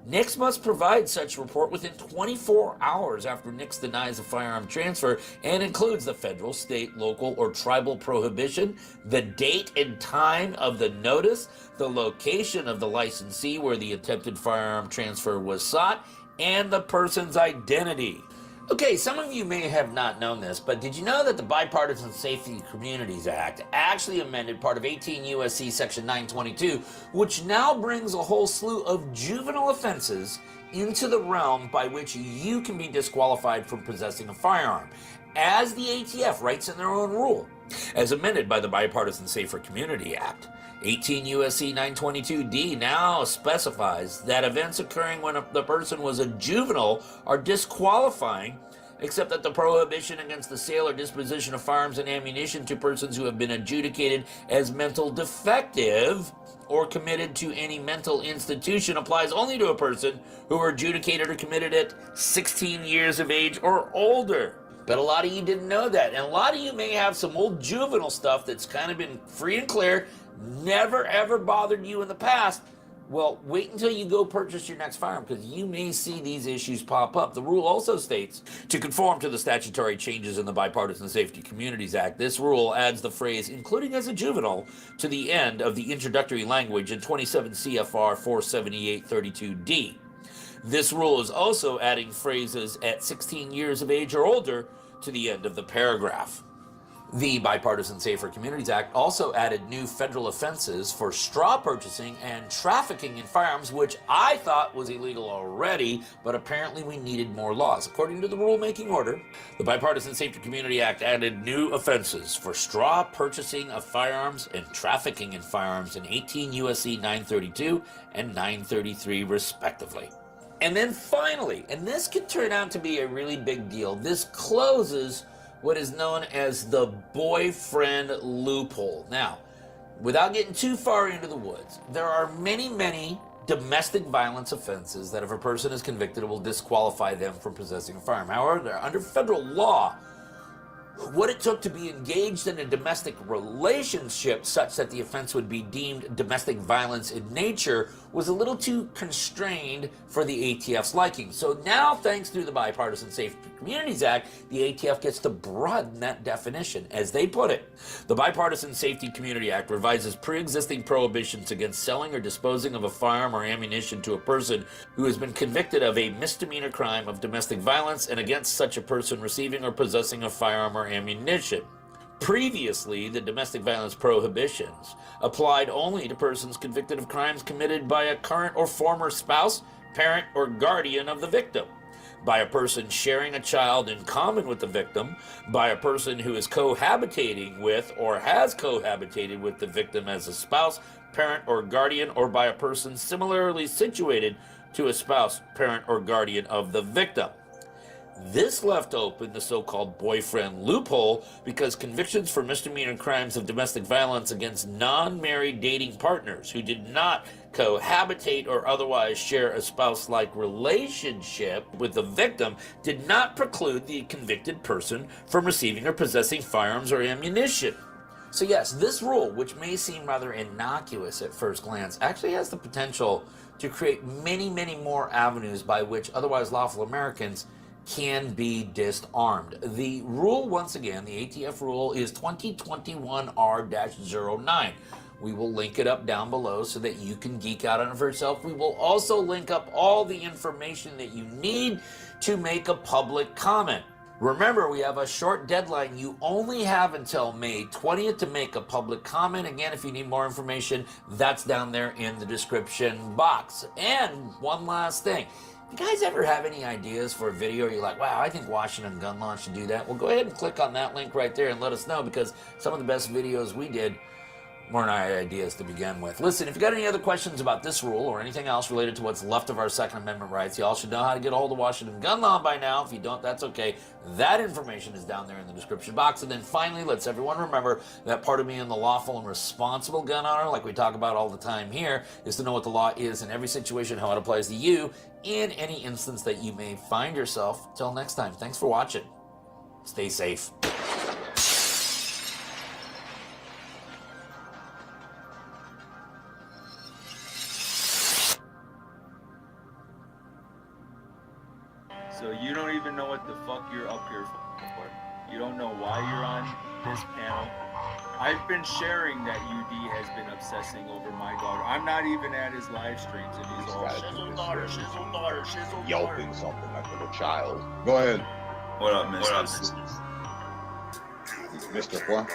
NICS must provide such report within 24 hours after NICS denies a firearm transfer and includes the federal, state, local, or tribal prohibition, the date and time of the notice, the location of the licensee where the attempted firearm transfer was sought, and the person's identity. Okay, some of you may have not known this, but did you know that the Bipartisan Safety Communities Act actually amended part of 18 U.S.C. Section 922, which now brings a whole slew of juvenile offenses into the realm by which you can be disqualified from possessing a firearm, as the ATF writes in their own rule. As amended by the Bipartisan Safer Community Act, 18 U.S.C. 922D now specifies that events occurring when the person was a juvenile are disqualifying except that the prohibition against the sale or disposition of firearms and ammunition to persons who have been adjudicated as mental defective or committed to any mental institution applies only to a person who were adjudicated or committed at 16 years of age or older. But a lot of you didn't know that, and a lot of you may have some old juvenile stuff that's kind of been free and clear, never ever bothered you in the past. Well, wait until you go purchase your next firearm, because you may see these issues pop up. The rule also states, to conform to the statutory changes in the Bipartisan Safety Communities Act, this rule adds the phrase, including as a juvenile, to the end of the introductory language in 27 CFR 478.32D. This rule is also adding phrases at 16 years of age or older to the end of the paragraph. The Bipartisan Safer Communities Act also added new federal offenses for straw purchasing and trafficking in firearms, which I thought was illegal already, but apparently we needed more laws. According to the rulemaking order, the Bipartisan Safety Community Act added new offenses for straw purchasing of firearms and trafficking in firearms in 18 U.S.C. 932 and 933 respectively. And then finally, and this could turn out to be a really big deal, this closes what is known as the boyfriend loophole. Now, without getting too far into the woods, there are many domestic violence offenses that if a person is convicted, it will disqualify them from possessing a firearm. However, under federal law, what it took to be engaged in a domestic relationship such that the offense would be deemed domestic violence in nature was a little too constrained for the ATF's liking. So now, thanks to the Bipartisan Safety Communities Act, the ATF gets to broaden that definition. As they put it, the Bipartisan Safety Community Act revises pre-existing prohibitions against selling or disposing of a firearm or ammunition to a person who has been convicted of a misdemeanor crime of domestic violence and against such a person receiving or possessing a firearm or ammunition. Previously, the domestic violence prohibitions applied only to persons convicted of crimes committed by a current or former spouse, parent, or guardian of the victim, by a person sharing a child in common with the victim, by a person who is cohabitating with or has cohabitated with the victim as a spouse, parent, or guardian, or by a person similarly situated to a spouse, parent, or guardian of the victim. This left open the so-called boyfriend loophole because convictions for misdemeanor crimes of domestic violence against non-married dating partners who did not cohabitate or otherwise share a spouse-like relationship with the victim did not preclude the convicted person from receiving or possessing firearms or ammunition. So yes, this rule, which may seem rather innocuous at first glance, actually has the potential to create many more avenues by which otherwise lawful Americans can be disarmed. The rule, once again, the ATF rule is 2021R-09. We will link it up down below so that you can geek out on it for yourself. We will also link up all the information that you need to make a public comment. Remember, we have a short deadline. You only have until May 20th to make a public comment. Again, if you need more information, that's down there in the description box. And one last thing. You guys ever have any ideas for a video? You're like, wow, I think Washington Gun Law should do that. Well, go ahead and click on that link right there and let us know, because some of the best videos we did weren't our ideas to begin with. Listen, if you got any other questions about this rule or anything else related to what's left of our Second Amendment rights, y'all should know how to get a hold of Washington Gun Law by now. If you don't, that's okay. That information is down there in the description box. And then finally, let's everyone remember that part of being the lawful and responsible gun owner, like we talk about all the time here, is to know what the law is in every situation, how it applies to you in any instance that you may find yourself. Till next time, thanks for watching. Stay safe. So you don't even know what the fuck you're up here for. You don't know why you're on this panel. I've been sharing that UD has been obsessing over my daughter. I'm not even at his live streams and he's all shizzle daughter, yelping something like a little child. Go ahead. What up, Mr. Mr. What?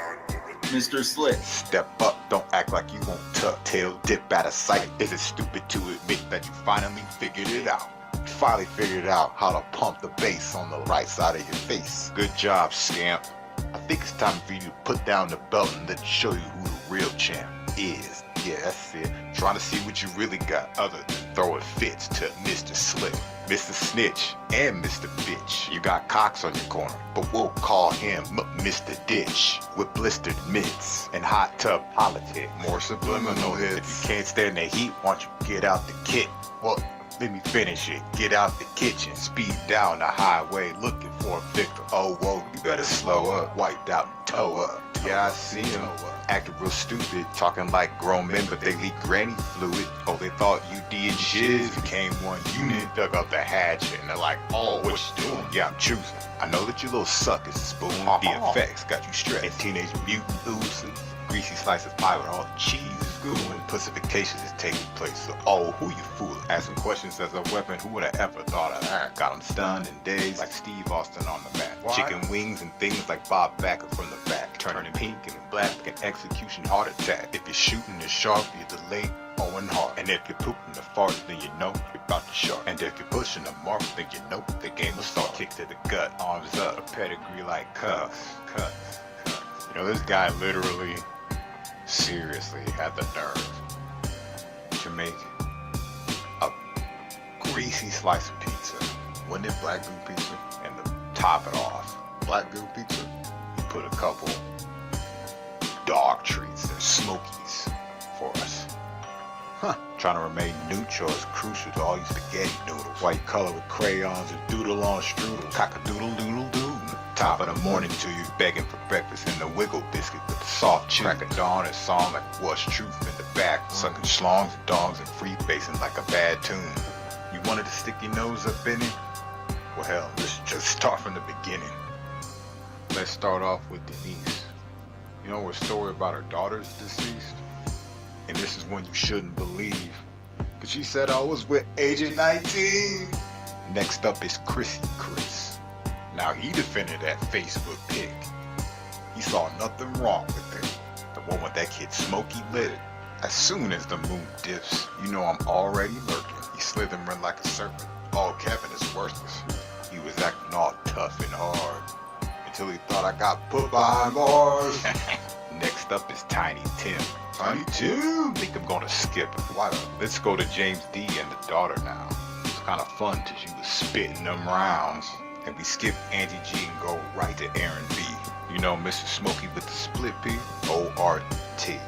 Mr. Slick. Step up, don't act like you won't tuck tail dip out of sight. Is it stupid to admit that you finally figured it out? Finally figured out how to pump the bass on the right side of your face. Good job, scamp. I think it's time for you to put down the belt and let me show you who the real champ is. Yeah, that's it. Trying to see what you really got other than throwing fits to Mr. Slick, Mr. Snitch, and Mr. Bitch. You got Cox on your corner, but we'll call him Mr. Ditch with blistered mitts and hot tub politics. More subliminal hits. If you can't stand the heat, why don't you get out the kit? Well, let me finish it. Get out the kitchen, speed down the highway, looking for a victim. Oh, whoa, you better slow up, wiped out and toe up. Yeah, I see him, acting real stupid, talking like grown men, but they leak granny fluid. Oh, they thought UD and Shiz became one unit, dug up the hatchet, and they're like, oh, what you doing? Yeah, I'm choosing. I know that you little suckers spoon. The effects got you stressed. And Teenage Mutant oozing, greasy slice of pie with all the cheese. When pussification is taking place, so oh, who you fooling? Asking questions as a weapon, who would have ever thought of that? Got him stunned and dazed like Steve Austin on the mat. What? Chicken wings and things like Bob Backer from the back, turning pink and black like an execution heart attack. If you're shooting the sharp, you're delayed, Owen Hart. And if you're pooping the fart, then you know you're about to shark. And if you're pushing the mark, then you know the game will start. Kick to the gut, arms up, a pedigree like cuffs. You know, this guy literally, seriously had the nerve to make a greasy slice of pizza. Wasn't it black goo pizza? And to top it off, black goo pizza, you put a couple dog treats and smokies for us. Trying to remain neutral is crucial to all you spaghetti noodles. White color with crayons and doodle on strudel. Cock-a-doodle-doodle-doo. Top of the morning to you, begging for breakfast in the wiggle biscuit with the soft chew. Crack of dawn and song like what's truth in the back. Sucking schlongs and dongs and free basing like a bad tune. You wanted to stick your nose up in it? Well, hell, let's just start from the beginning. Let's start off with Denise. You know, a story about her daughter's deceased? And this is one you shouldn't believe. Cause she said I was with Agent 19. Next up is Chrissy Chris. Now he defended that Facebook pic. He saw nothing wrong with it. The one with that kid Smokey lit. As soon as the moon dips, you know I'm already lurking. He slithering like a serpent. Oh, Kevin is worthless. He was acting all tough and hard until he thought I got put behind bars. Next up is Tiny Tim. Tiny Tim? Think I'm gonna skip it. Why not? Let's go to James D and the daughter now. It's kind of fun till she was spitting them rounds. And we skip Angie G and go right to Aaron B. You know Mr. Smokey with the split P? O-R-T.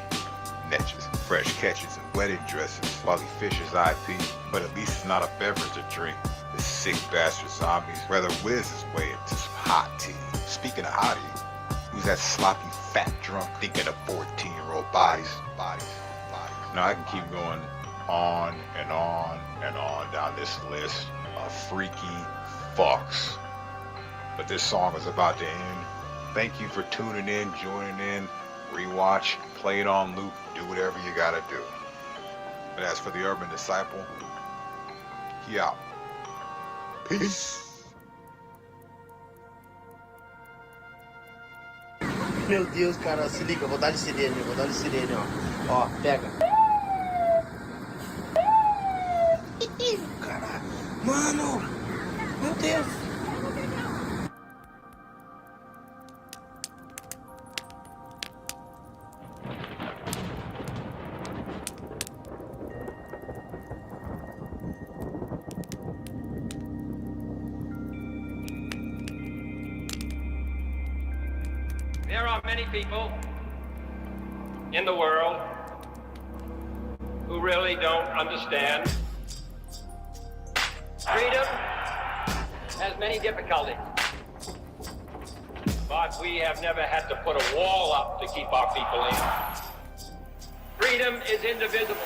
Netches, fresh catches and wedding dresses while he fishes IP. But at least it's not a beverage to drink. The sick bastard zombies rather whiz his way into some hot tea. Speaking of hottie, who's that sloppy fat drunk thinking of 14-year-old bodies? Now I can keep going on and on and on down this list of freaky fucks. But this song is about to end. Thank you for tuning in, joining in, rewatch, play it on loop, do whatever you gotta do. But as for the Urban Disciple, he out. Peace. Meu Deus, cara, se liga, eu vou dar de sirene, ó. Ó, pega. Caralho. Mano, meu Deus. There are many people in the world who really don't understand. Freedom has many difficulties, but we have never had to put a wall up to keep our people in. Freedom is indivisible.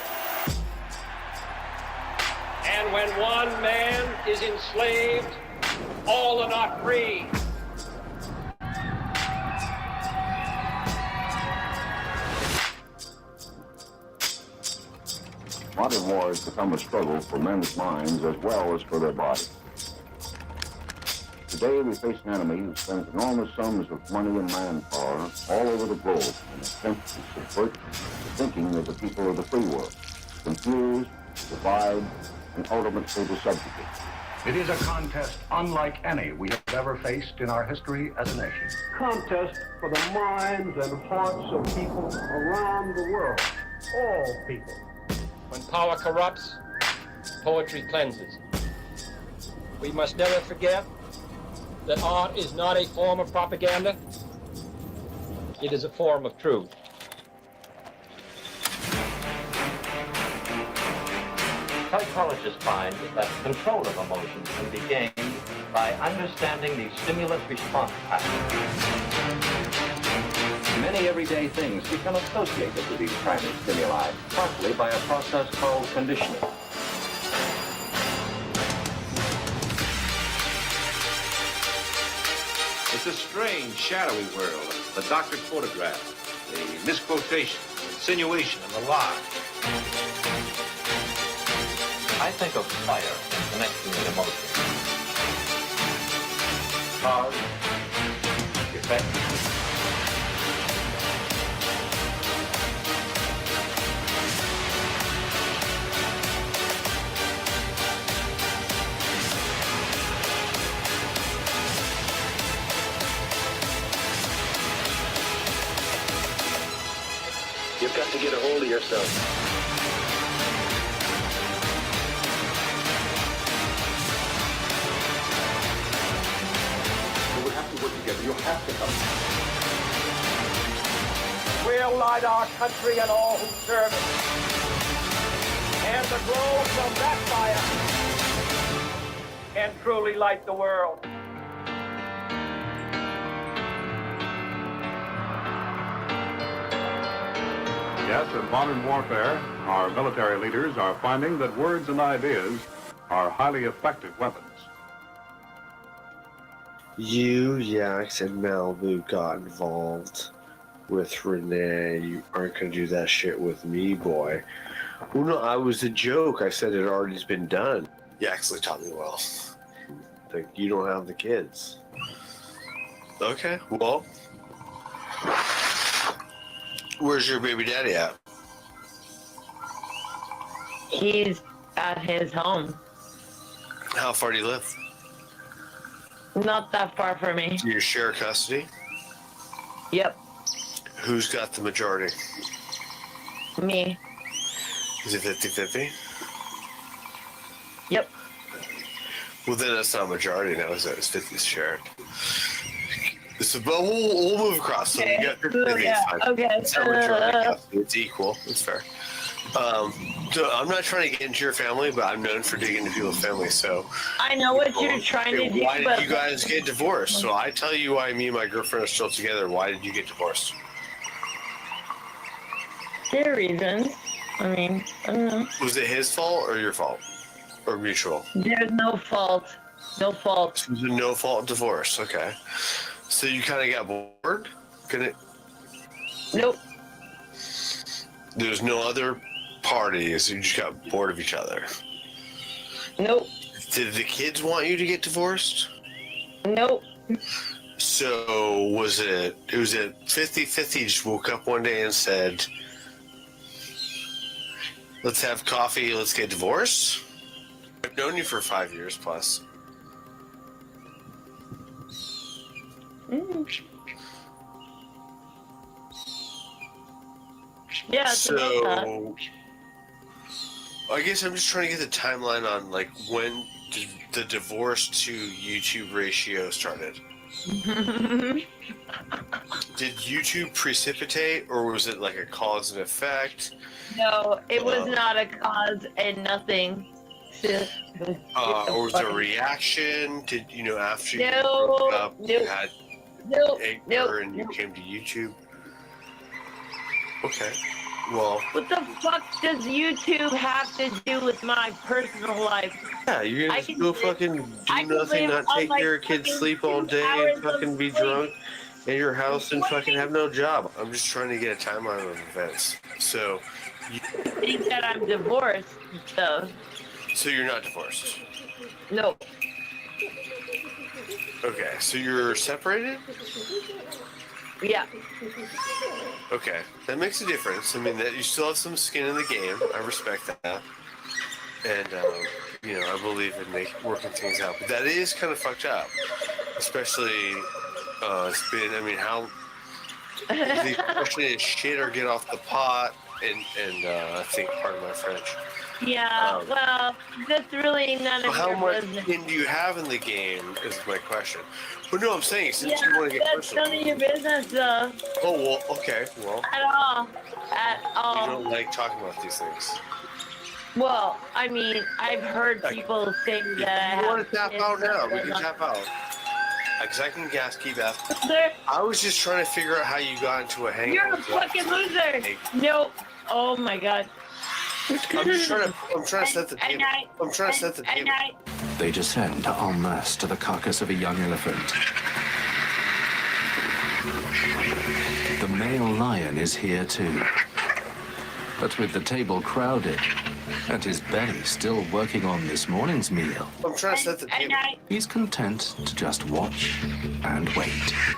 And when one man is enslaved, all are not free. Modern war has become a struggle for men's minds as well as for their bodies. Today we face an enemy who spends enormous sums of money and manpower all over the globe in an attempt to subvert the thinking of the people of the free world, confuse, divide, and ultimately to subjugate. It is a contest unlike any we have ever faced in our history as a nation. Contest for the minds and hearts of people around the world. all people. When power corrupts, poetry cleanses. We must never forget that art is not a form of propaganda. It is a form of truth. Psychologists find that control of emotions can be gained by understanding the stimulus-response pattern. Many everyday things become associated with these primary stimuli, partly by a process called conditioning. It's a strange, shadowy world. The doctored photograph, the misquotation, insinuation, and the lie. I think of fire in connection with emotion. Cause, effect. You've got to get a hold of yourself. We have to work together. You have to help. We'll light our country and all who serve it. And the glow from that fire can truly light the world. Yes, in modern warfare, our military leaders are finding that words and ideas are highly effective weapons. You, Yax, and Malibu got involved with Renee. You aren't going to do that shit with me, boy. Well, no, I was a joke. I said it already been done. You actually taught me well. Like, you don't have the kids. Okay, well, where's your baby daddy at? He's at his home. How far do you live? Not that far from me. Do you share custody? Yep. Who's got the majority? Me. Is it 50-50? Yep. Well, then that's not a majority now, is it? It's 50 shared. So, but we'll move across. So Okay. you got 50, Yeah. fine. Okay. It's not majority custody. It's equal. It's fair. So I'm not trying to get into your family, but I'm known for digging into people's families. So I know what you're trying to do, why did but you guys get divorced? So I tell you why me and my girlfriend are still together. Why did you get divorced? there are reasons. I mean, I don't know. Was it his fault or your fault? Or mutual? There's no fault. No fault. It was a no-fault divorce. Okay. So you kind of got bored? Nope. There's no other parties. You just got bored of each other. Nope. Did the kids want you to get divorced? Nope. So was it 50-50? You just woke up one day and said, let's have coffee, let's get divorced? I've known you for 5 years plus. Yeah, it's about that. So I guess I'm just trying to get the timeline on like when did the divorce to YouTube ratio started. Did YouTube precipitate, or was it like a cause and effect? No, it was not a cause and nothing. Or was it a reaction? Did after you No, broke up, you nope. had Nope. anger and you came to YouTube? Okay. Well, What the fuck does YouTube have to do with my personal life? yeah, you're I gonna can go live- fucking I do can nothing, live not on, take like, care of kids, fucking sleep all 2 day, hours and of fucking be sleep. drunk in your house and fucking have no job. I'm just trying to get a timeline of events. So, Think that I'm divorced, though. so you're not divorced. No. Okay, so you're separated? Yeah. Okay, that makes a difference. I mean, that you still have some skin in the game. I respect that, and I believe in working things out. But that is kind of fucked up, especially. It's been. I mean, how the question is shit or get off the pot. and I think part of my French. Yeah, well, that's really none So of how your much business. skin do you have in the game is my question. But no, I'm saying since you want to get that's personal. none of your business, though. Oh, well, okay, well. At all. At all. You don't like talking about these things. Well, I mean, I've heard people say that. You want to tap out now? We can tap out. Because I can keep asking. I was just trying to figure out how you got into a hangout. You're a fucking loser. No. Oh my god. I'm trying to set the table. I'm trying to set the table. They descend en masse to the carcass of a young elephant. The male lion is here too. But with the table crowded and his belly still working on this morning's meal, I'm trying to set the table. he's content to just watch and wait.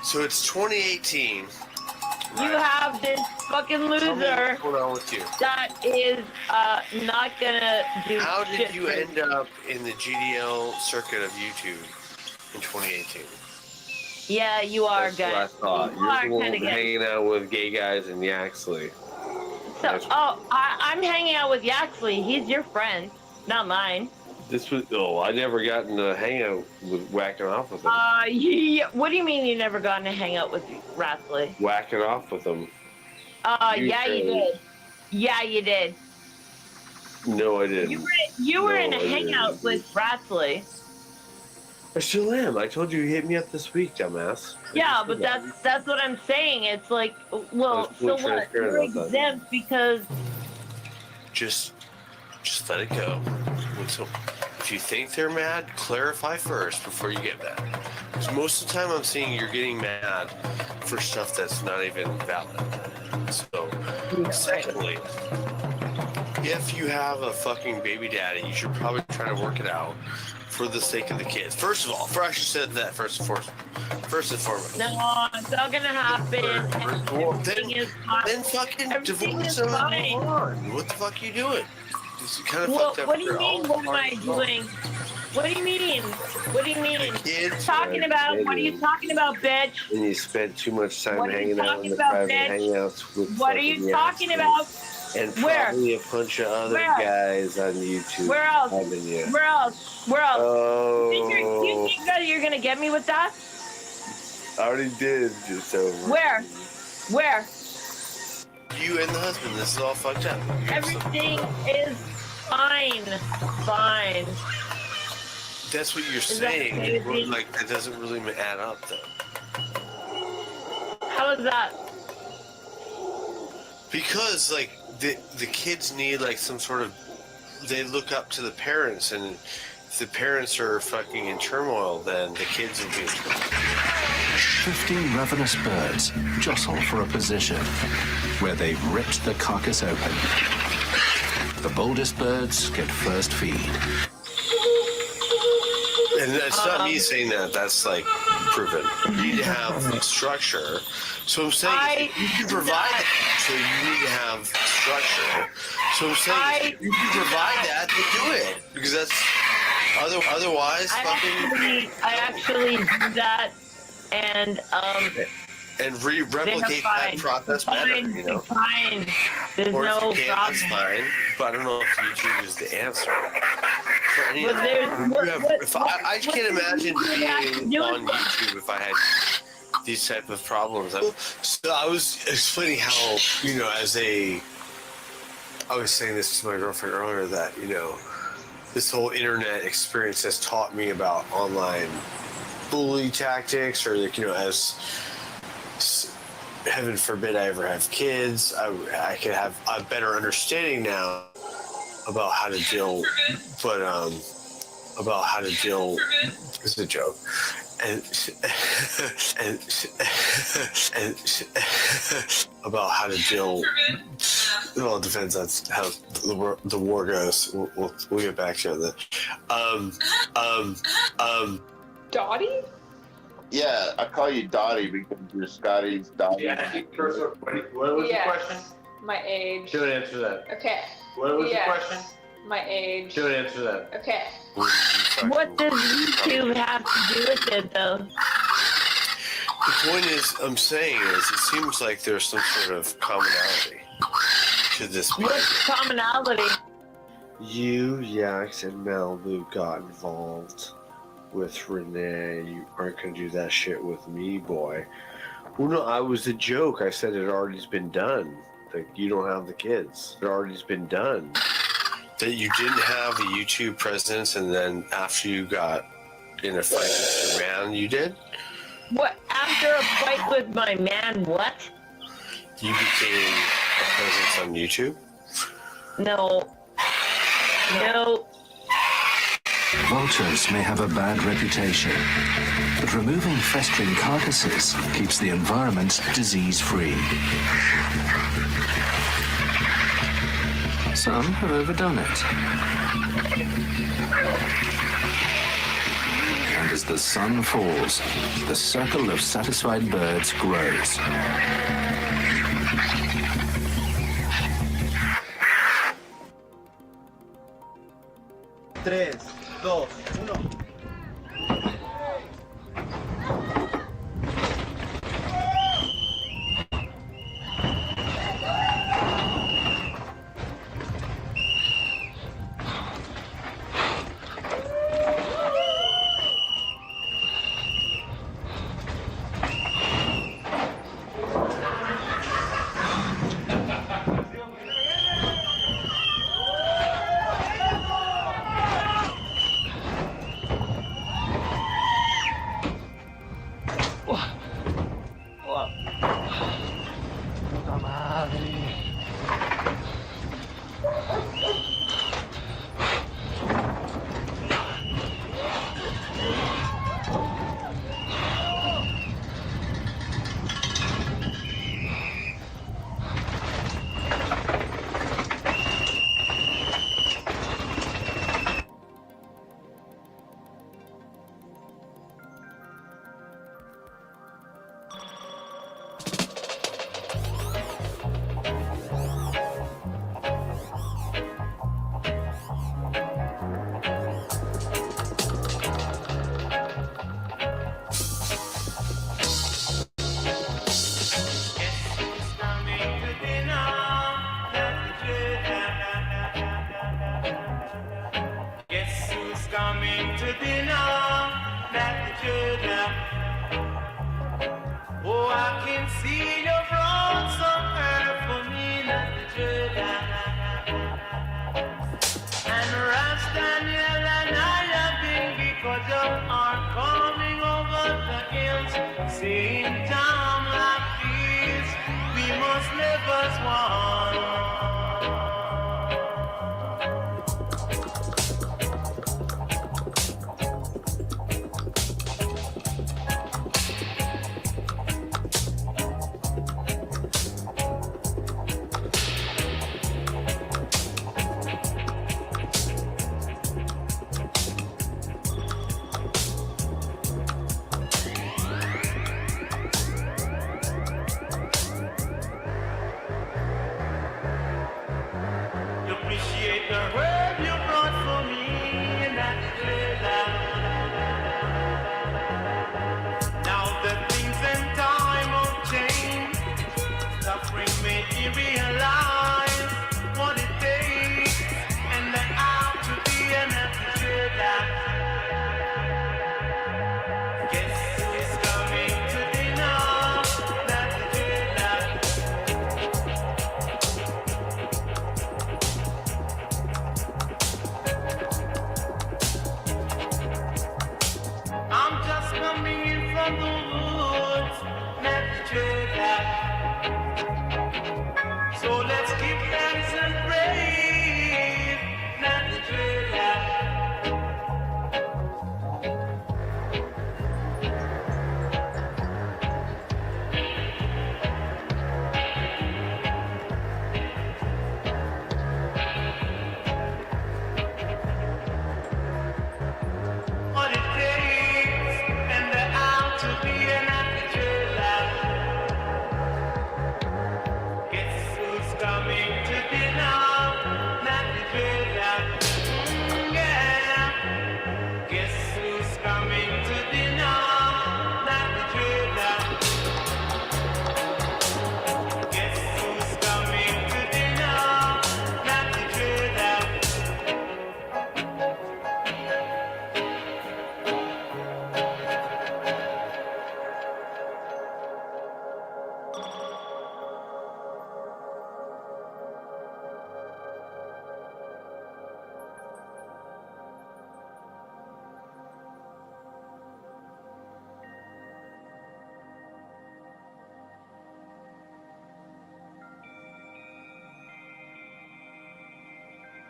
So it's 2018. You have this fucking loser What's going on with you? that is not gonna do How shit did you for end up in the GDL circuit of YouTube in 2018? Yeah, you are That's what I good. thought. You You're are the one kinda good. hanging out with gay guys in Yaxley. So, I'm hanging out with Yaxley. He's your friend, not mine. I never got in to hang out with whacking off with him. What do you mean you never gotten to hang out with Rathley? Whacking off with him. Yeah, you said- did. Yeah, you did. No, I didn't. You were No, in a I didn't. hangout with Rathley. I still am. I told you hit me up this week, dumbass. Yeah, but that's what I'm saying. It's like, well, I so was what? transparent You're about that. exempt because Just let it go. If you think they're mad, clarify first before you get mad. Because most of the time I'm seeing you're getting mad for stuff that's not even valid. So, secondly, if you have a fucking baby daddy, you should probably try to work it out for the sake of the kids. First of all, I should said that first and foremost. no, it's not gonna happen. Everything is fine. Then fucking Everything divorce is them and fine. move on. What the fuck are you doing? It's kind of Well, fucked up. what do you for all mean? What am I parties. doing? What do you mean? What do you mean? Kids, Talking about? What are you talking about, bitch? And you spent too much time What are you hanging out talking in the about, private bitch? hangouts with What are you fucking talking Yaxley. about? And Where? probably a bunch of other Where? guys on YouTube. Where else? Having you. Where else? Where else? Oh. You think that you're gonna get me with that? I already did just over. Where? Where? You and the husband, this is all fucked up. Everything is fine. Fine. That's what you're Is that saying. crazy? Like, it doesn't really add up, though. How is that? Because, like, the kids need, like, some sort of... They look up to the parents, and if the parents are fucking in turmoil, then the kids will be in turmoil. 15 ravenous birds jostle for a position where they've ripped the carcass open. The boldest birds get first feed. And it's not me saying that. That's, like, proven. You need to have structure. So I'm saying you can provide that. So you need to have structure. So I'm saying if you can provide that, then do it. Because that's... Otherwise, I actually do that, and replicate that process better, you know? Fine. There's Or no if you can't, that's problem. fine. But I don't know if YouTube is the answer. For any But of there's- I can't imagine what do you have to being do on with- YouTube if I had these type of problems. So I was explaining how, you know, I was saying this to my girlfriend earlier that, you know, this whole internet experience has taught me about online bully tactics, or, like, you know, as heaven forbid I ever have kids, I could have a better understanding now about how to deal, but about how to deal. It's a joke. And about how to deal. Well, it depends on how the war goes. We'll get back to that. Dottie? Yeah, I call you Dottie because you're Scotty's Dottie. Yeah. What was Yes. the question? My age. Should answer that. Okay. What was Yes. the question? My age. Should answer that. Okay. What does YouTube have to do with it, though? The point is, I'm saying is, it seems like there's some sort of commonality. to this What's the commonality? You, Yax, and Malibu got involved with Renee. You aren't gonna do that shit with me, boy. Well, no, I was a joke. I said it already's been done. Like, you don't have the kids. It already's been done. That you didn't have a YouTube presence, and then after you got in a fight with your man, you did? What? After a fight with my man, what? You became a presence on YouTube? No. No. Vultures may have a bad reputation, but removing festering carcasses keeps the environment disease-free. Some have overdone it. And as the sun falls, the circle of satisfied birds grows. 3, 2, 1.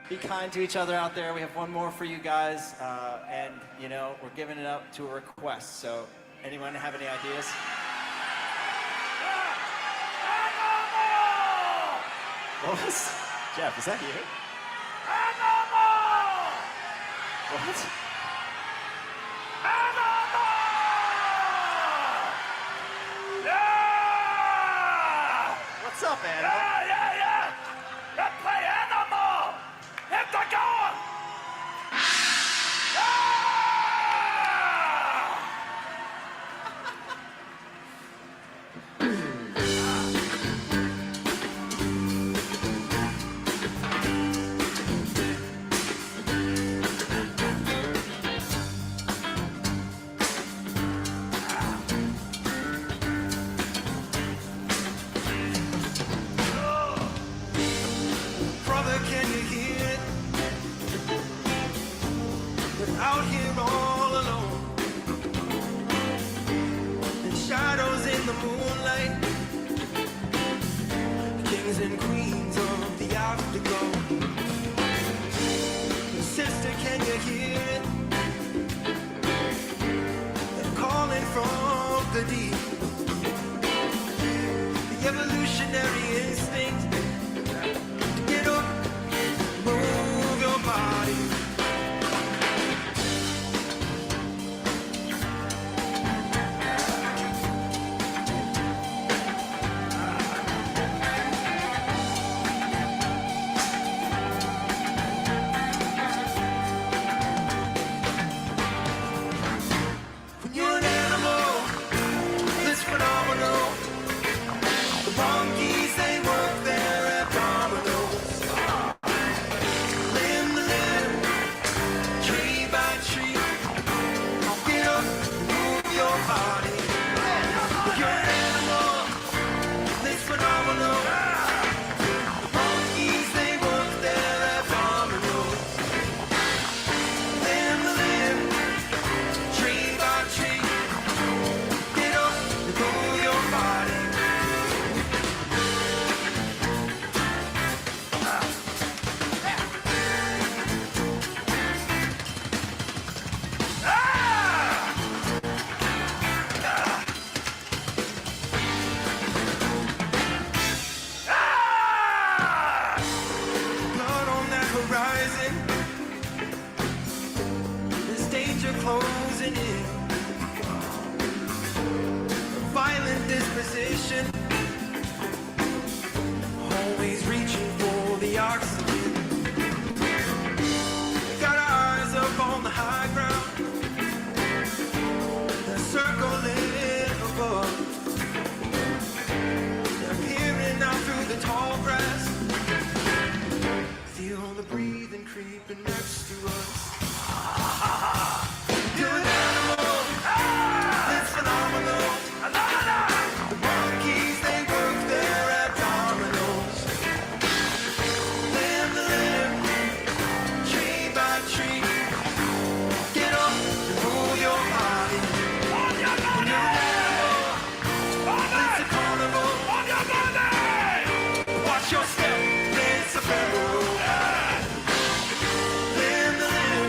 Be kind to each other out there. We have one more for you guys, and you know we're giving it up to a request. So, anyone have any ideas? What was Jeff? Is that you? What? What's up, Animal? Yeah. Let's play Animal. Hit the gong. Brother, can you hear it? We're out here all alone. The shadows in the moonlight. Kings and queens of the afterglow. Sister, can you hear it? They're calling from the deep. The evolutionary instinct. Get up, move your body. When you're an animal, it's phenomenal. The monkeys, they work their abdominals. Limb to limb, tree by tree. Get up, move your body. You're an animal, it's phenomenal. The monkeys, they work their abdominals. Limb to limb, tree by tree. Get up, move your body. Blood on that horizon. There's danger closing in. A violent disposition. Always reaching for the oxygen. Got our eyes up on the high ground. They're circling above. They're peering out through the tall grass. Feel the breathing creeping next to us. You're an animal, it's phenomenal. The monkeys, they work their abdominals. Limb to limb, tree by tree. Get up and move your body. When you're an animal, it's a carnival. Watch your step, it's a barrel. Limb to limb,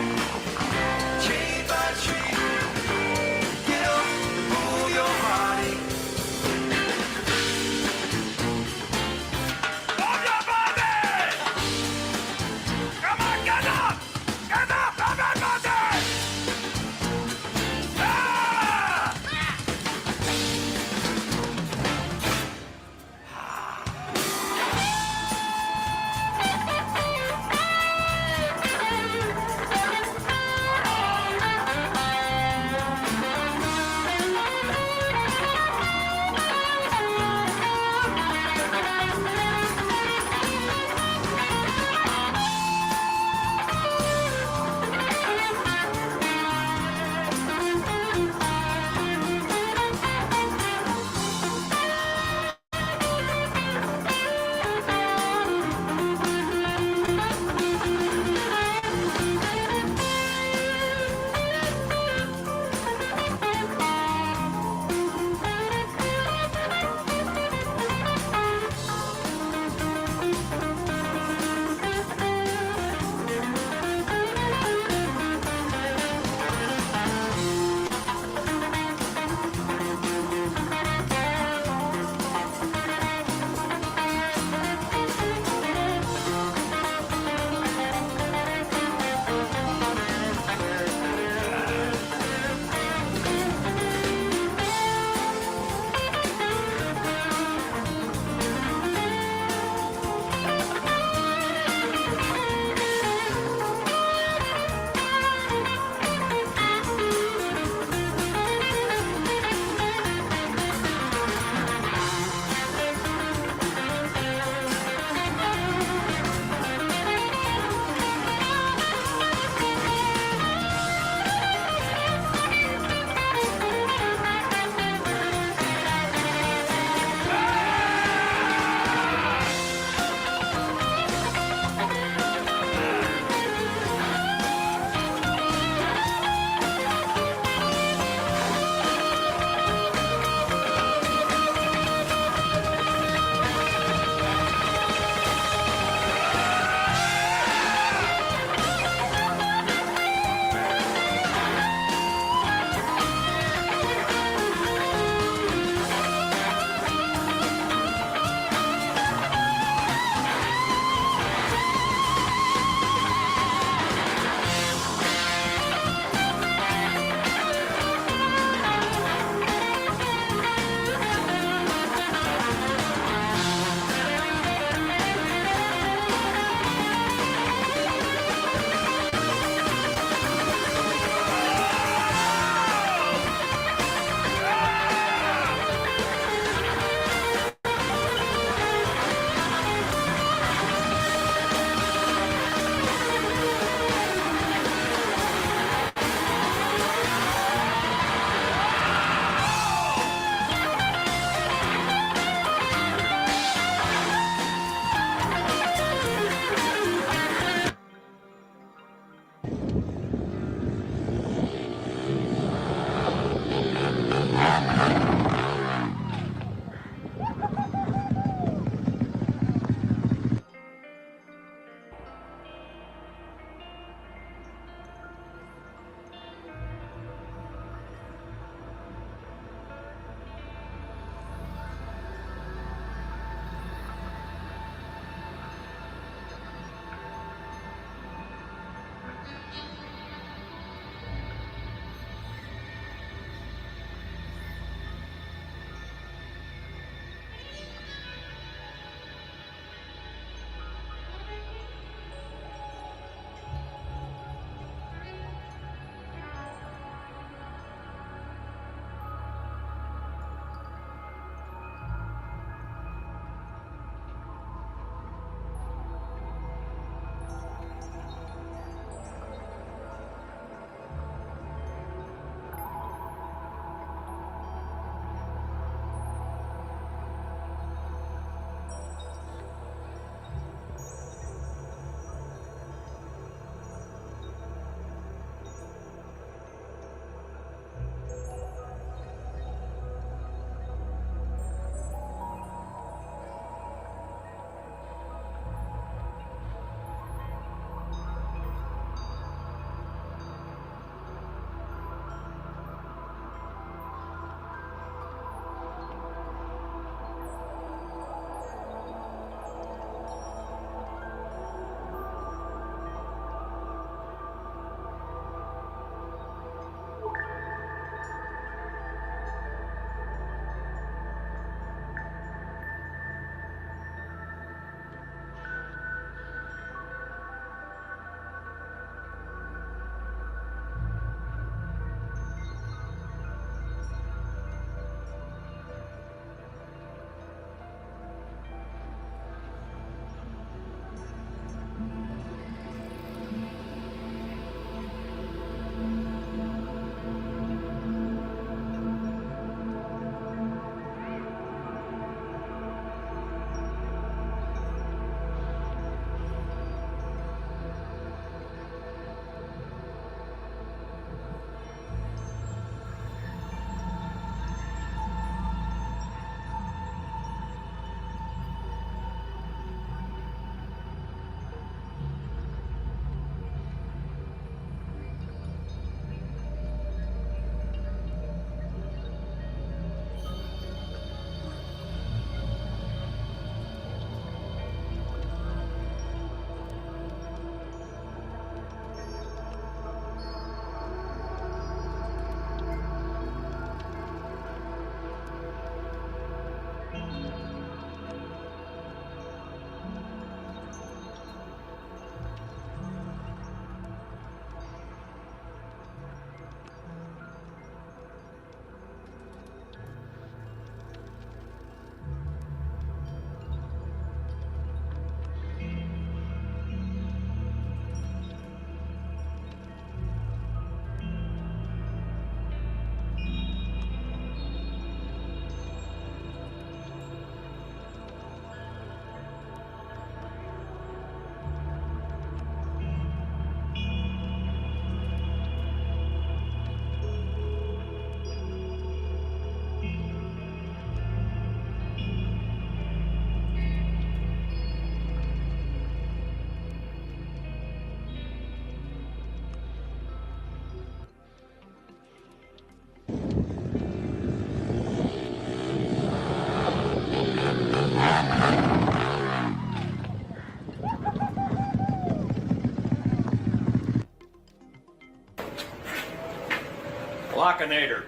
Lockinator.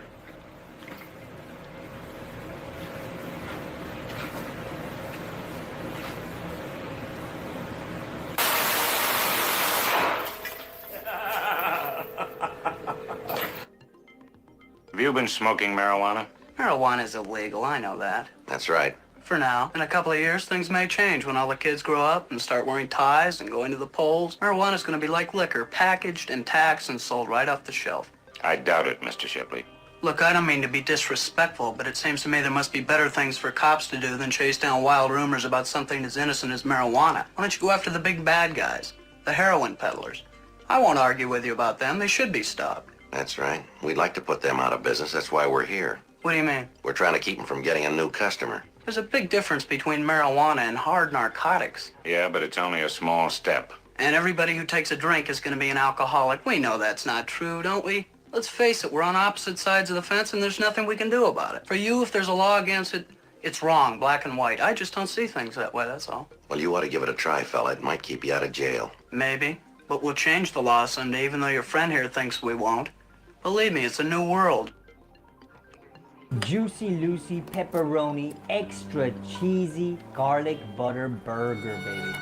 Have you been smoking marijuana? Marijuana's illegal, I know that. That's right. For now. In a couple of years, things may change when all the kids grow up and start wearing ties and going to the polls. Marijuana's gonna be like liquor, packaged and taxed and sold right off the shelf. I doubt it, Mr. Shipley. Look, I don't mean to be disrespectful, but it seems to me there must be better things for cops to do than chase down wild rumors about something as innocent as marijuana. Why don't you go after the big bad guys? The heroin peddlers. I won't argue with you about them. They should be stopped. That's right. We'd like to put them out of business. That's why we're here. What do you mean? We're trying to keep them from getting a new customer. There's a big difference between marijuana and hard narcotics. Yeah, but it's only a small step. And everybody who takes a drink is going to be an alcoholic. We know that's not true, don't we? Let's face it, we're on opposite sides of the fence and there's nothing we can do about it. For you, if there's a law against it, it's wrong, black and white. I just don't see things that way, that's all. Well, you ought to give it a try, fella. It might keep you out of jail. Maybe, but we'll change the law someday, even though your friend here thinks we won't. Believe me, it's a new world. Juicy Lucy pepperoni extra cheesy garlic butter burger, baby.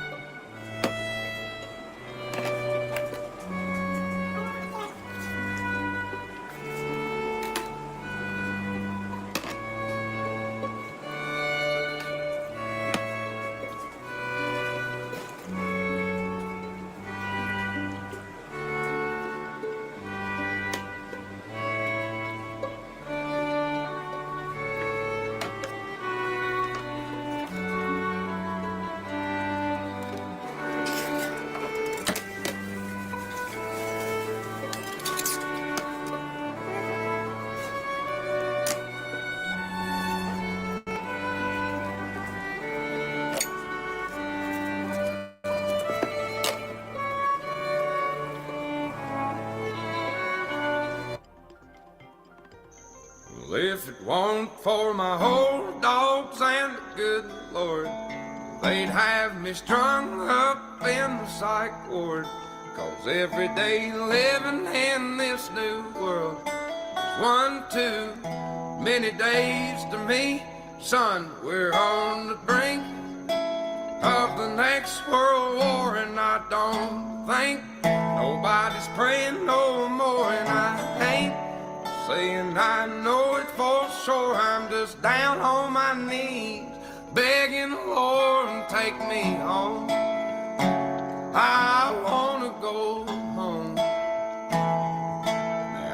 Well, if it weren't for my old dogs and the good Lord, they'd have me strung up in the psych ward. 'Cause every day living in this new world is one too many days to me. Son, we're on the brink of the next world war, and I don't think nobody's praying no more. And I ain't saying I know it for sure. I'm just down on my knees begging the Lord and take me home. I wanna go home.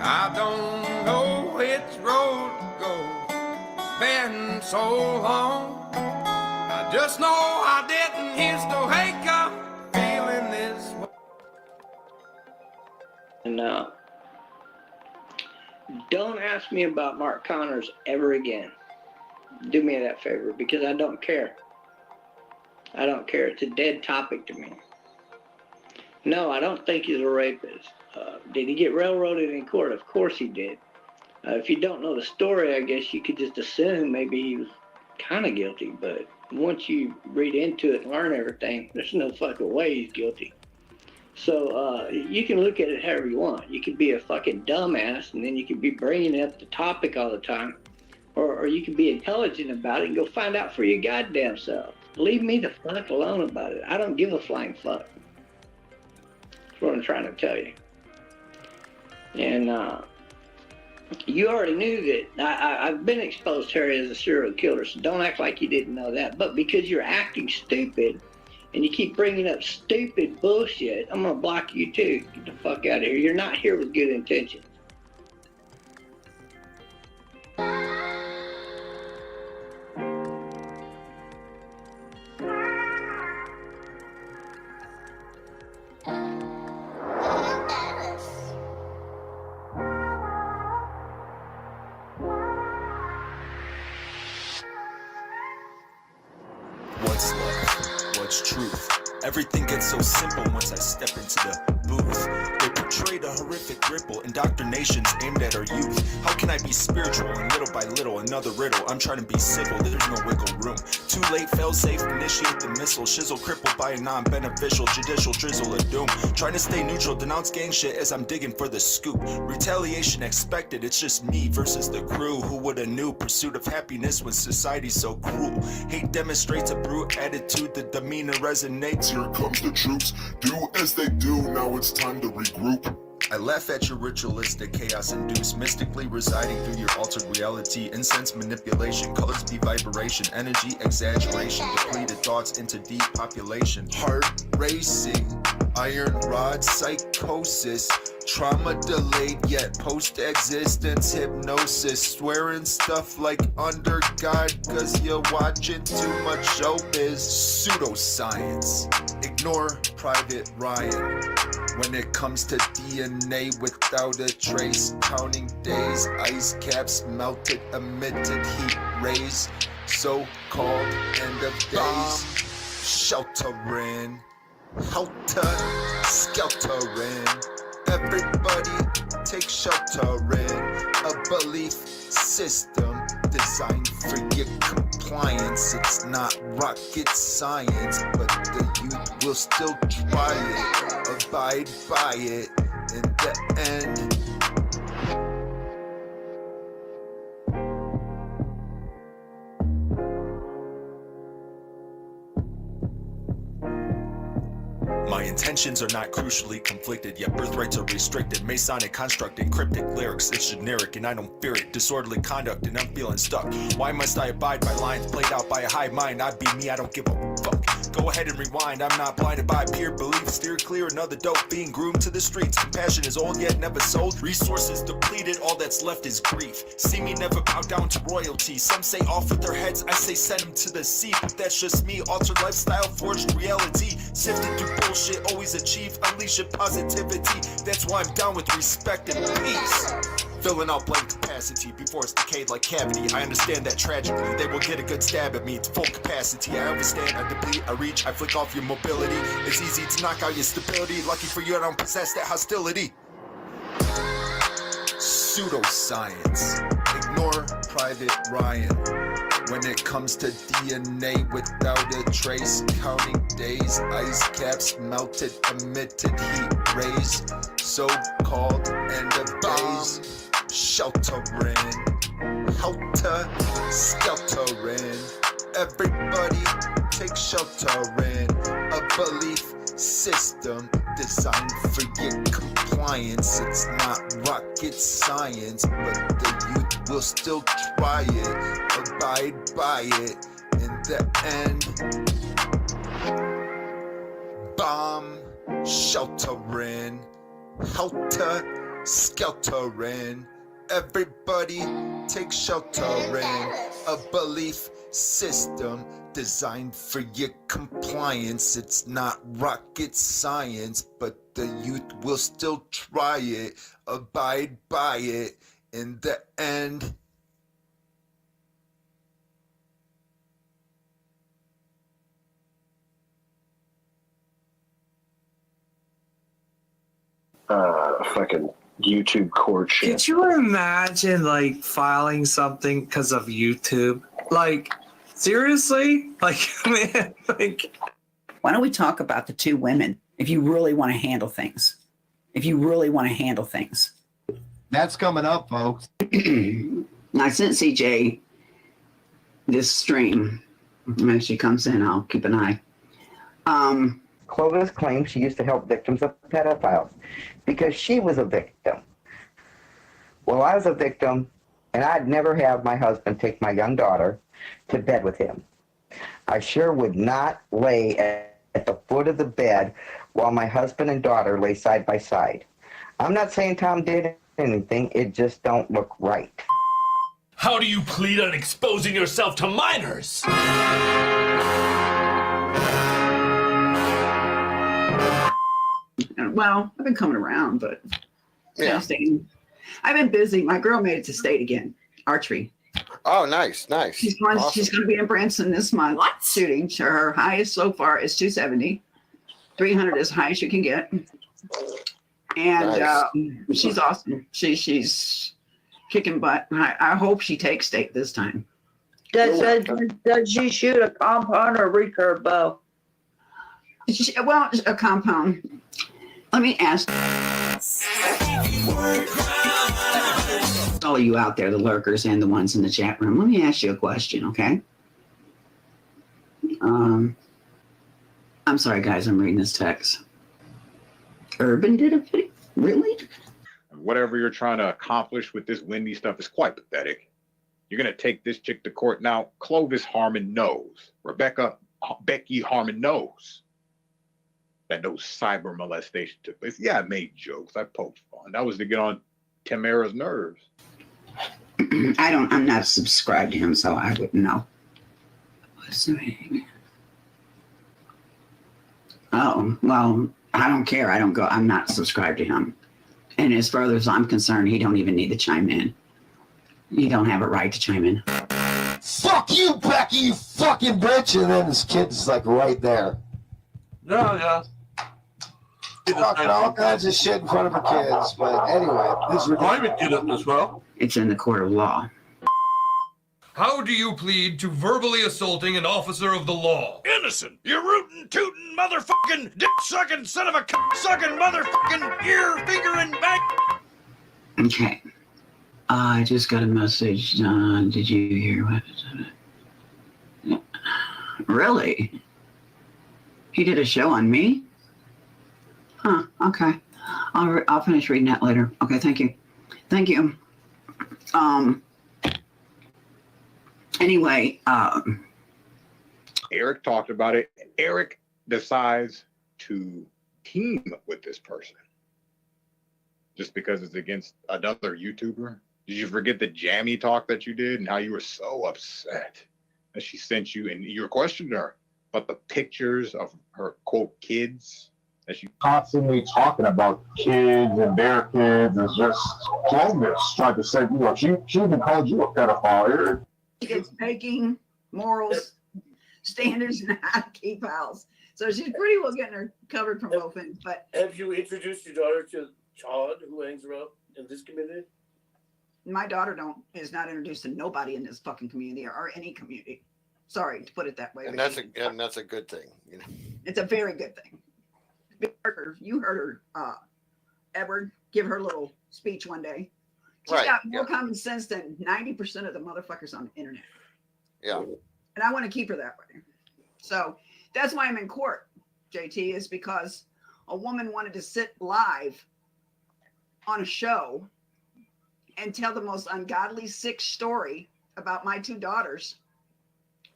I don't know which road to go. It's been so long. I just know I didn't used to wake up feeling this way. And don't ask me about Mark Connors ever again. Do me that favor, because I don't care. I don't care. It's a dead topic to me. No, I don't think he's a rapist. Did he get railroaded in court? Of course he did. If you don't know the story, I guess you could just assume maybe he was kind of guilty. But once you read into it and learn everything, there's no fucking way he's guilty. So you can look at it however you want. You could be a fucking dumbass, and then you could be bringing up the topic all the time. Or you can be intelligent about it and go find out for your goddamn self. Leave me the fuck alone about it. I don't give a flying fuck. That's what I'm trying to tell you. And you already knew that I've been exposed to her as a serial killer, so don't act like you didn't know that. But because you're acting stupid and you keep bringing up stupid bullshit, I'm gonna block you too. Get the fuck out of here. You're not here with good intentions. What's love? What's truth? Everything gets so simple once I step into the booth. They portrayed a horrific ripple, indoctrinations aimed at our youth. How can I be spiritual and little by little another riddle? I'm trying to be civil, there's no wiggle room. Too late, fail safe, initiate the missile. Shizzle crippled by a non-beneficial judicial drizzle of doom. Trying to stay neutral, denounce gang shit as I'm digging for the scoop. Retaliation expected, it's just me versus the crew. Who woulda knew pursuit of happiness when society's so cruel? Hate demonstrates a brute attitude, the demeanor resonates. Here comes the troops, do as they do, now it's time to regroup. I laugh at your ritualistic chaos induced, mystically residing through your altered reality. Incense manipulation, colors be vibration, energy exaggeration, depleted thoughts into depopulation. Heart racing, iron rod psychosis, trauma delayed yet post-existence hypnosis. Swearing stuff like under God cause you're watching too much showbiz. Pseudoscience, ignore Private Ryan. When it comes to DNA without a trace, counting days, ice caps melted, emitted heat rays, so-called end of days, sheltering, helter-skeltering. Everybody take shelter in a belief system designed for your compliance. It's not rocket science, but the youth will still try it, abide by it in the end. My intentions are not crucially conflicted, yet birthrights are restricted. Masonic construct and cryptic lyrics, it's generic and I don't fear it. Disorderly conduct and I'm feeling stuck. Why must I abide by lines played out by a high mind? I be me, I don't give a fuck. Go ahead and rewind, I'm not blinded by peer belief. Steer clear, another dope being groomed to the streets. Compassion is old yet never sold. Resources depleted, all that's left is grief. See me never bow down to royalty. Some say off with their heads, I say send them to the sea. But that's just me, altered lifestyle, forged reality. Sifted through bullshit, always achieve, unleash your positivity. That's why I'm down with respect and peace. Filling out blank capacity before it's decayed like cavity. I understand that tragically they will get a good stab at me. It's full capacity, I understand, I deplete, I reach, I flick off your mobility. It's easy to knock out your stability. Lucky for you I don't possess that hostility. Pseudoscience, ignore Private Ryan. When it comes to DNA without a trace, counting days, ice caps melted, emitted heat rays, so-called end of days, sheltering, helter-skeltering. Everybody take shelter in a belief system designed for your compliance. It's not rocket science, but the youth will still try it, abide by it in the end. Bomb sheltering, helter-skeltering. Everybody take shelter in a belief system designed for your compliance. It's not rocket science, but the youth will still try it, abide by it in the end. Fucking YouTube courtship. Could you imagine like filing something because of YouTube? Like, seriously? Like, man, like. Why don't we talk about the two women if you really want to handle things? If you really want to handle things. That's coming up, folks. I sent CJ this stream. When she comes in, I'll keep an eye. Clovis claims she used to help victims of pedophiles because she was a victim. Well, I was a victim, and I'd never have my husband take my young daughter to bed with him. I sure would not lay at the foot of the bed while my husband and daughter lay side by side. I'm not saying Tom did anything, it just don't look right. How do you plead on exposing yourself to minors? Well, I've been coming around, but Yeah. I've been busy. My girl made it to state again, archery. Oh, nice, nice. She's going to be in Branson this month shooting. Her highest so far is 270. 300 is high as you can get. And she's awesome. She's kicking butt. I hope she takes state this time. Does she shoot a compound or recurve bow? Well, a compound. Let me ask all of you out there, the lurkers and the ones in the chat room. Let me ask you a question, okay? I'm sorry, guys. I'm reading this text. Urban did a video? Really? Whatever you're trying to accomplish with this Wendy stuff is quite pathetic. You're going to take this chick to court now. Clovis Harmon knows. Becky Harmon knows that no cyber molestation took place. Yeah, I made jokes. I poked fun. That was to get on Tamara's nerves. I'm not subscribed to him, so I wouldn't know. What's the name? Oh, well, I don't care. I don't go. I'm not subscribed to him. And as far as I'm concerned, he don't even need to chime in. You don't have a right to chime in. Fuck you, Becky, you fucking bitch. And then his kid's like right there. No, yeah. Talking all kinds of shit in front of her kids. But anyway, this is private kid as well. It's in the court of law. How do you plead to verbally assaulting an officer of the law? Innocent. You rootin', tootin', motherfucking, dick-sucking, son of a cock-sucking, motherfucking, ear-fingering bang. Okay. I just got a message. Did you hear what? Really? He did a show on me? Huh, okay. I'll finish reading that later. Okay, thank you. Thank you. Anyway, Eric talked about it. Eric decides to team with this person just because it's against another YouTuber. Did you forget the jammy talk that you did and how you were so upset that she sent you and you questioned her about the pictures of her quote kids that she constantly talking about kids and their kids is just Clovis tried to say, you know, she even called you a pedophile, Eric. it's making morals, standards, and how to keep house. So she's pretty well getting her covered from both ends. But have you introduced your daughter to Todd, who hangs around in this community? my daughter is not introduced to nobody in this fucking community or any community. Sorry to put it that way. And that's a good thing. You know, it's a very good thing. You heard her, Edward, give her little speech one day. She's got more common sense than 90% of the motherfuckers on the internet. Yeah. And I want to keep her that way. So that's why I'm in court, JT, is because a woman wanted to sit live on a show and tell the most ungodly, sick story about my two daughters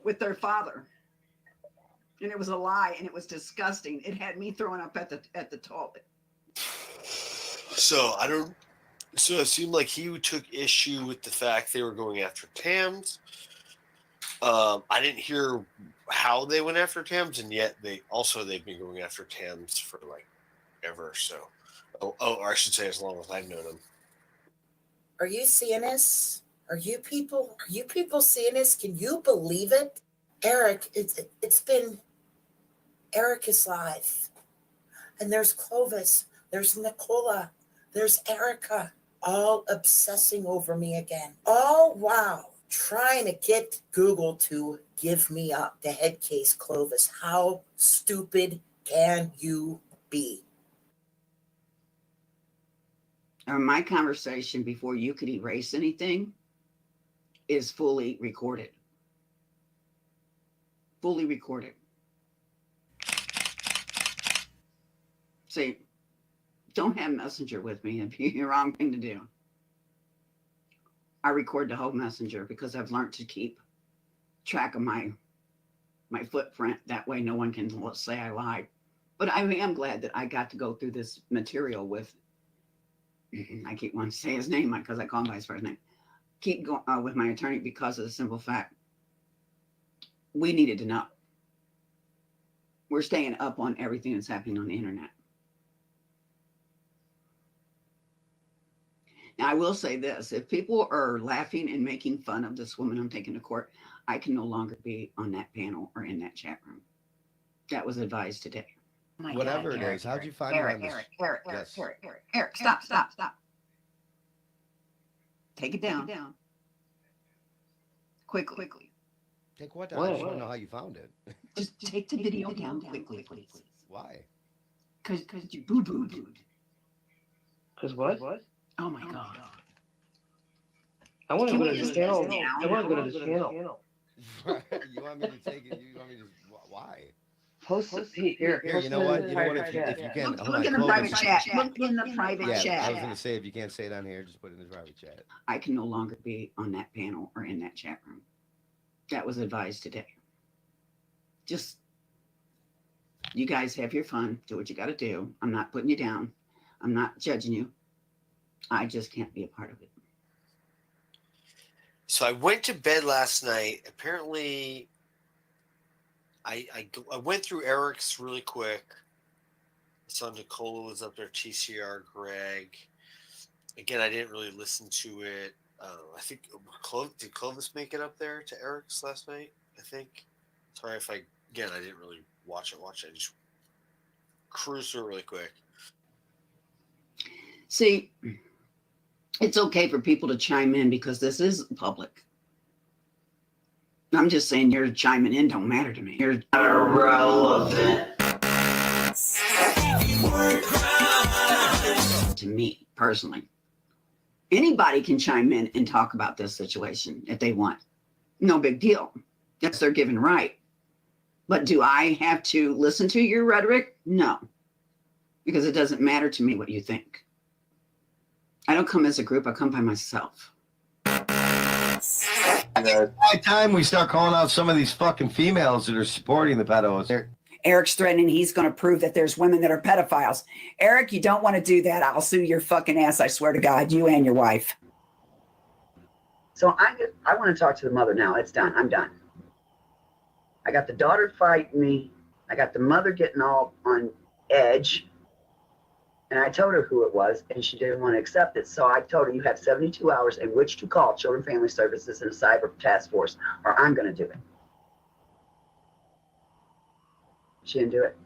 with their father. And it was a lie, and it was disgusting. It had me throwing up at the toilet. So it seemed like he took issue with the fact they were going after Tams. I didn't hear how they went after Tams, and yet they've been going after Tams for like ever. So, or I should say, as long as I've known them. Are you seeing this? Are you people seeing this? Can you believe it? Eric, it's been Erica's life. And there's Clovis, there's Nicola, there's Erica, all obsessing over me again. All while trying to get Google to give me up the head case Clovis. How stupid can you be? My conversation before you could erase anything is fully recorded. Fully recorded. See, don't have Messenger with me if you're the wrong thing to do. I record the whole Messenger because I've learned to keep track of my footprint. That way no one can say I lied. But I am glad that I got to go through this material with, I keep wanting to say his name because I call him by his first name. Keep going with my attorney because of the simple fact we needed to know. We're staying up on everything that's happening on the internet. Now, I will say this. If people are laughing and making fun of this woman I'm taking to court, I can no longer be on that panel or in that chat room. That was advised today. Oh whatever it is, how'd you find out? Eric, stop. Take it down. Quickly. Take what down? I just want to know how you found it. Just take the video down quickly, please. Why? Because you boo-booed. Because what? Oh my God. I want to go to this channel. You want me to take it? You want me to? Why? Post it here. You know what? If you can, look in the private chat. Look in the private chat. I was going to say, if you can't say it on here, just put it in the private chat. I can no longer be on that panel or in that chat room. That was advised today. Just, you guys have your fun. Do what you got to do. I'm not putting you down. I'm not judging you. I just can't be a part of it. So I went to bed last night. Apparently, I went through Eric's really quick. saw Nicola was up there, TCR, Greg. Again, I didn't really listen to it. I think did Clovis make it up there to Eric's last night? I think. Sorry if I didn't really watch it. I just cruised through it really quick. See, it's okay for people to chime in because this is public. I'm just saying your chiming in don't matter to me. You're irrelevant to me personally. Anybody can chime in and talk about this situation if they want. No big deal. That's their given right. But do I have to listen to your rhetoric? No. Because it doesn't matter to me what you think. I don't come as a group. I come by myself. It's high time we start calling out some of these fucking females that are supporting the pedos. Eric's threatening he's going to prove that there's women that are pedophiles. Eric, you don't want to do that. I'll sue your fucking ass, I swear to God, you and your wife. So I want to talk to the mother now. It's done. I'm done. I got the daughter fighting me. I got the mother getting all on edge. And I told her who it was, and she didn't want to accept it. So I told her, you have 72 hours in which to call Children and Family Services and a cyber task force, or I'm going to do it. She didn't do it.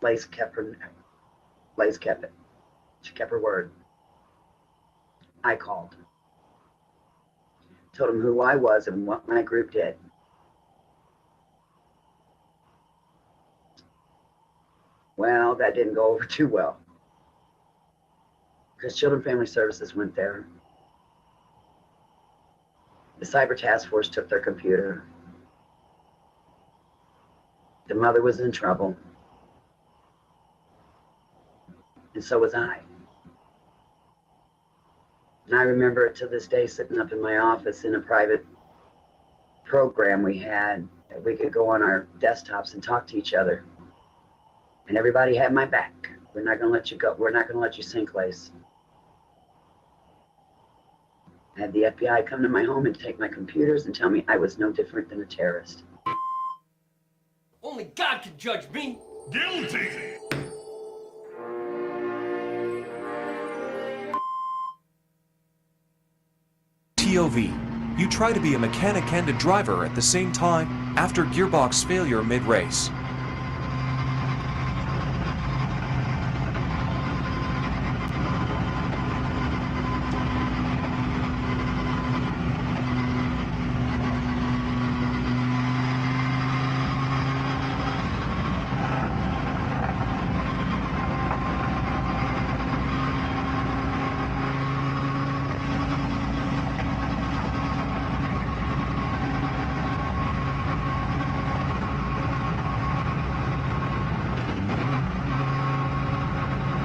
Lace kept it. She kept her word. I called. Told him who I was and what my group did. Well, that didn't go over too well. Because Children and Family Services went there. The cyber task force took their computer. The mother was in trouble. And so was I. And I remember it to this day sitting up in my office in a private program we had that we could go on our desktops and talk to each other. And everybody had my back. We're not going to let you go. We're not going to let you sink, Lace. I had the FBI come to my home and take my computers and tell me I was no different than a terrorist. Only God can judge me. Guilty. TOV. You try to be a mechanic and a driver at the same time after gearbox failure mid-race.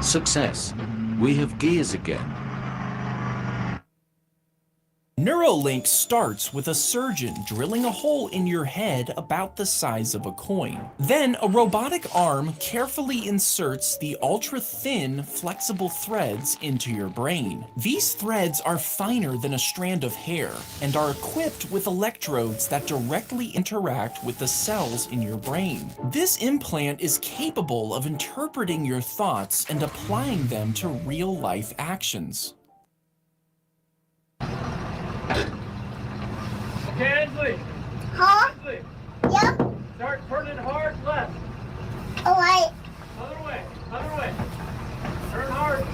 Success. We have gears again. Neuralink starts with a surgeon drilling a hole in your head about the size of a coin. Then a robotic arm carefully inserts the ultra-thin, flexible threads into your brain. These threads are finer than a strand of hair and are equipped with electrodes that directly interact with the cells in your brain. This implant is capable of interpreting your thoughts and applying them to real-life actions. Ansley. Huh? Ansley. Yep. Start turning hard left. All right. Other way. Other way. Turn hard.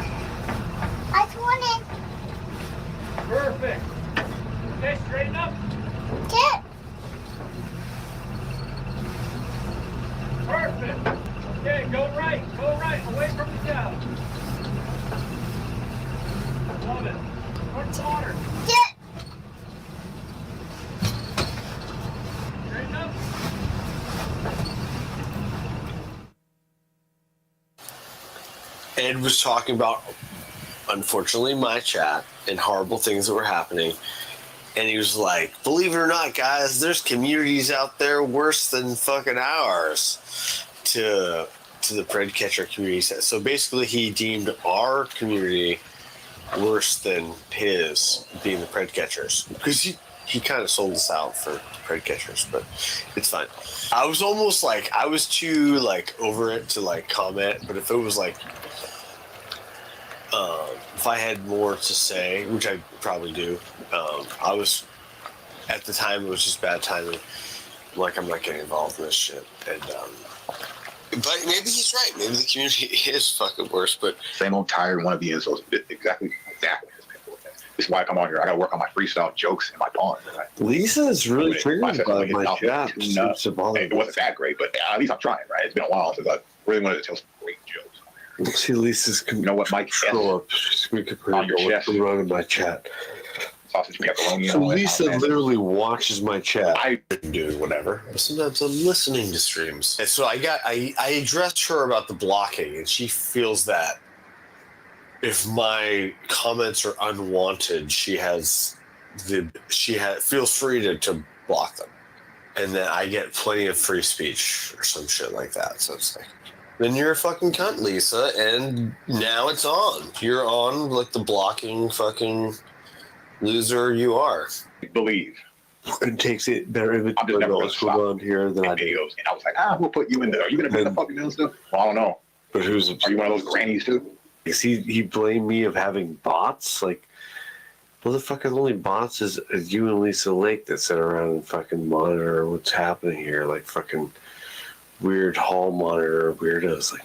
I turn it. Perfect. Okay, straighten up. Get. Perfect. Okay, go right. Go right. Away from the cow. Love it. Towards the water. Get. Straighten up. Ed was talking about, unfortunately, my chat and horrible things that were happening. And he was like, believe it or not, guys, there's communities out there worse than fucking ours to the Pred Catcher community. So basically, he deemed our community worse than his, being the Pred Catchers. Because he kind of sold us out for pride catchers, but it's fine. I was almost like, I was too like over it to like comment, but if it was like, if I had more to say, which I probably do, I was, at the time, it was just bad timing. Like, I'm not getting involved in this shit. And, but maybe he's right. Maybe the community is fucking worse, but. Same old tired one of the insults. Exactly. This is why I come on here. I gotta work on my freestyle jokes and my puns. Lisa is really triggered by my chat. It wasn't that great, but at least I'm trying, right? It's been a while since I really wanted to tell some great jokes. See, Lisa's you know what, Mike? Control up. We could put what's wrong in my chat. Sausage pepperoni. So Lisa literally watches my chat. I've been doing whatever. Sometimes I'm listening to streams. And so I addressed her about the blocking, and she feels that if my comments are unwanted, she feels free to block them. And then I get plenty of free speech or some shit like that. So it's like, then you're a fucking cunt, Lisa, and now it's on. You're on like the blocking fucking loser you are. Believe. It takes it better inventory what's going on here than I do. And I was like, we'll put you in there. Are you gonna put the fucking down stuff? Well, I don't know. But are you one of those grannies too? He blamed me of having bots. Like, motherfucker, the only bots is you and Lisa Lake that sit around and fucking monitor what's happening here. Like fucking weird hall monitor weirdos. Like,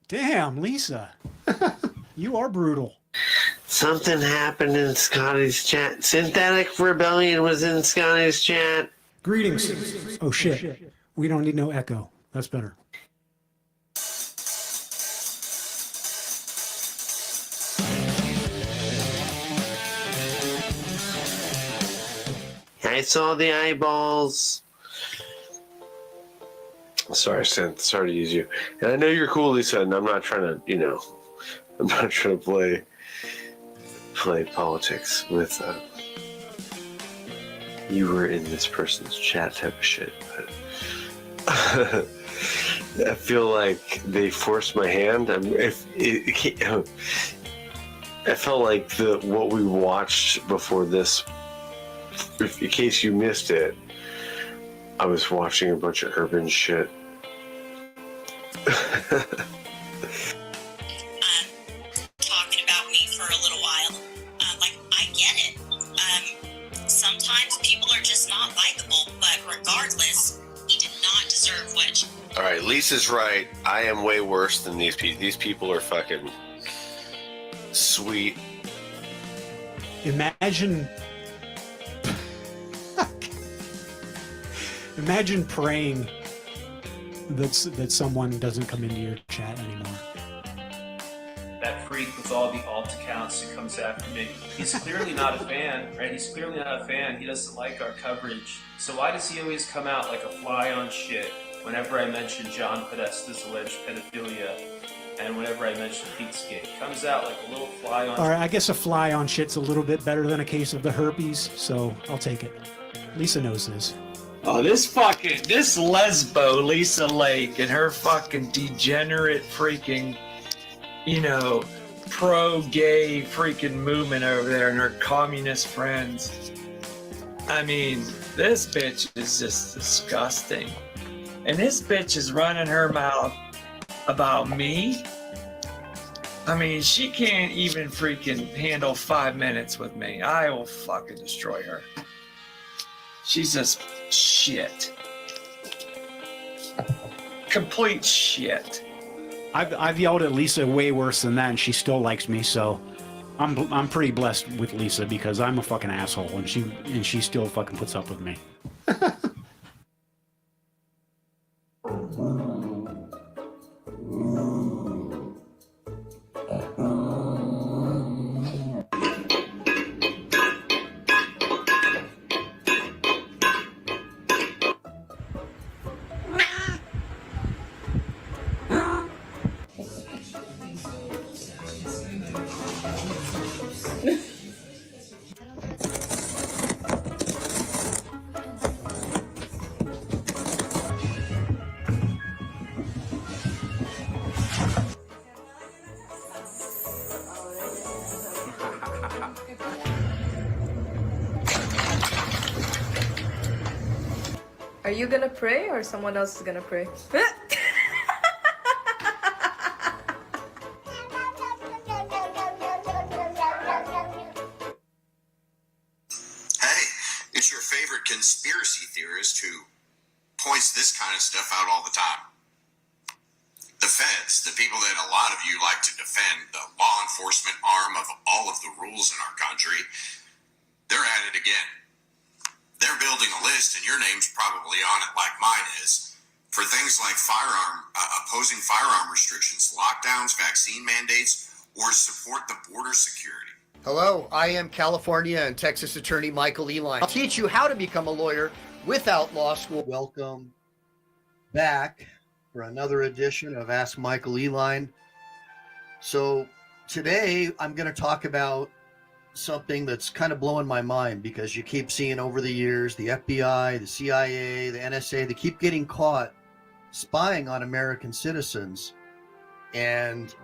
damn, Lisa, you are brutal. Something happened in Scotty's chat. Synthetic Rebellion was in Scotty's chat. Greetings. Oh shit. We don't need no echo. That's better. I saw the eyeballs. Sorry, Synth. Sorry to use you. And I know you're cool, Lisa, and I'm not trying to, I'm not trying to play politics with you were in this person's chat type of shit. But I feel like they forced my hand. I felt like what we watched before this, in case you missed it, I was watching a bunch of urban shit. Talking about me for a little while. I get it. Sometimes people are just not likable, but regardless, he did not deserve what. All right, Lisa's right. I am way worse than these people. These people are fucking sweet. Imagine praying that someone doesn't come into your chat anymore. That freak with all the alt accounts who comes after me. He's clearly not a fan, right? He's clearly not a fan. He doesn't like our coverage. So why does he always come out like a fly on shit whenever I mention John Podesta's alleged pedophilia and whenever I mention Pizzagate? He comes out like a little fly on. All right, I guess a fly on shit's a little bit better than a case of the herpes, so I'll take it. Lisa knows this. Oh, this lesbo, Lisa Lake, and her fucking degenerate freaking, pro-gay freaking movement over there and her communist friends. I mean, this bitch is just disgusting. And this bitch is running her mouth about me. I mean, she can't even freaking handle 5 minutes with me. I will fucking destroy her. She's just shit. Complete shit. I've yelled at Lisa way worse than that, and she still likes me. So I'm pretty blessed with Lisa because I'm a fucking asshole, and she still fucking puts up with me. Are you gonna pray or someone else is gonna pray? Hey, it's your favorite conspiracy theorist who points this kind of stuff out all the time. The feds, the people that a lot of you like to defend, the law enforcement arm of all of the rules in our country, they're at it again. They're building a list, and your name's probably on it like mine is, for things like opposing firearm restrictions, lockdowns, vaccine mandates, or support the border security. Hello, I am California and Texas attorney Michael Eline. I'll teach you how to become a lawyer without law school. Welcome back for another edition of Ask Michael Eline. So today I'm going to talk about something that's kind of blowing my mind, because you keep seeing over the years the FBI, the CIA, the NSA, they keep getting caught spying on American citizens. And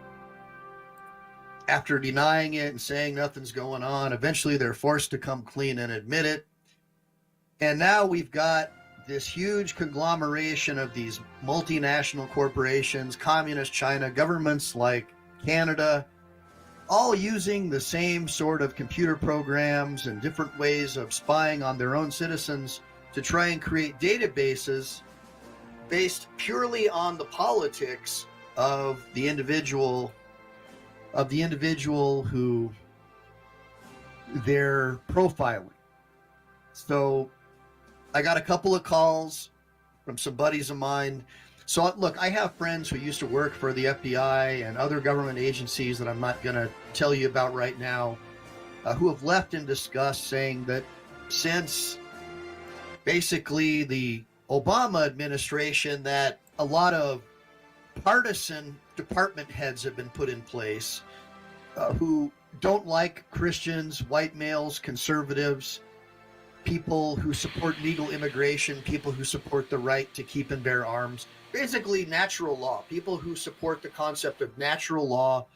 after denying it and saying nothing's going on, eventually they're forced to come clean and admit it. And now we've got this huge conglomeration of these multinational corporations, communist China, governments like Canada, all using the same sort of computer programs and different ways of spying on their own citizens to try and create databases based purely on the politics of the individual who they're profiling. So I got a couple of calls from some buddies of mine. So look, I have friends who used to work for the FBI and other government agencies that I'm not going to tell you about right now, who have left in disgust, saying that since basically the Obama administration, that a lot of partisan department heads have been put in place who don't like Christians, white males, conservatives, people who support legal immigration, people who support the right to keep and bear arms, basically natural law, people who support the concept of natural law,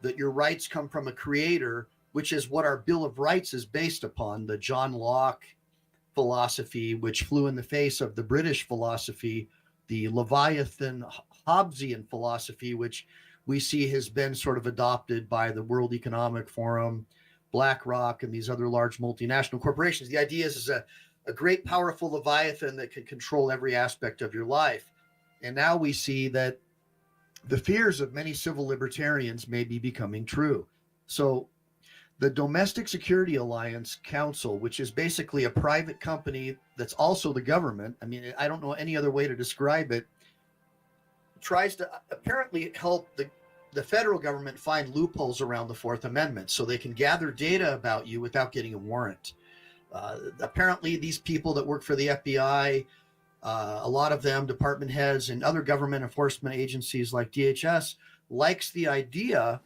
that your rights come from a creator, which is what our Bill of Rights is based upon, the John Locke philosophy, which flew in the face of the British philosophy, the Leviathan Hobbesian philosophy, which we see has been sort of adopted by the World Economic Forum, BlackRock, and these other large multinational corporations. The idea is a great, powerful Leviathan that can control every aspect of your life. And now we see that the fears of many civil libertarians may be becoming true. So the Domestic Security Alliance Council, which is basically a private company that's also the government, I mean, I don't know any other way to describe it, tries to apparently help the federal government find loopholes around the Fourth Amendment so they can gather data about you without getting a warrant. Apparently, these people that work for the FBI, a lot of them, department heads and other government enforcement agencies like DHS, likes the idea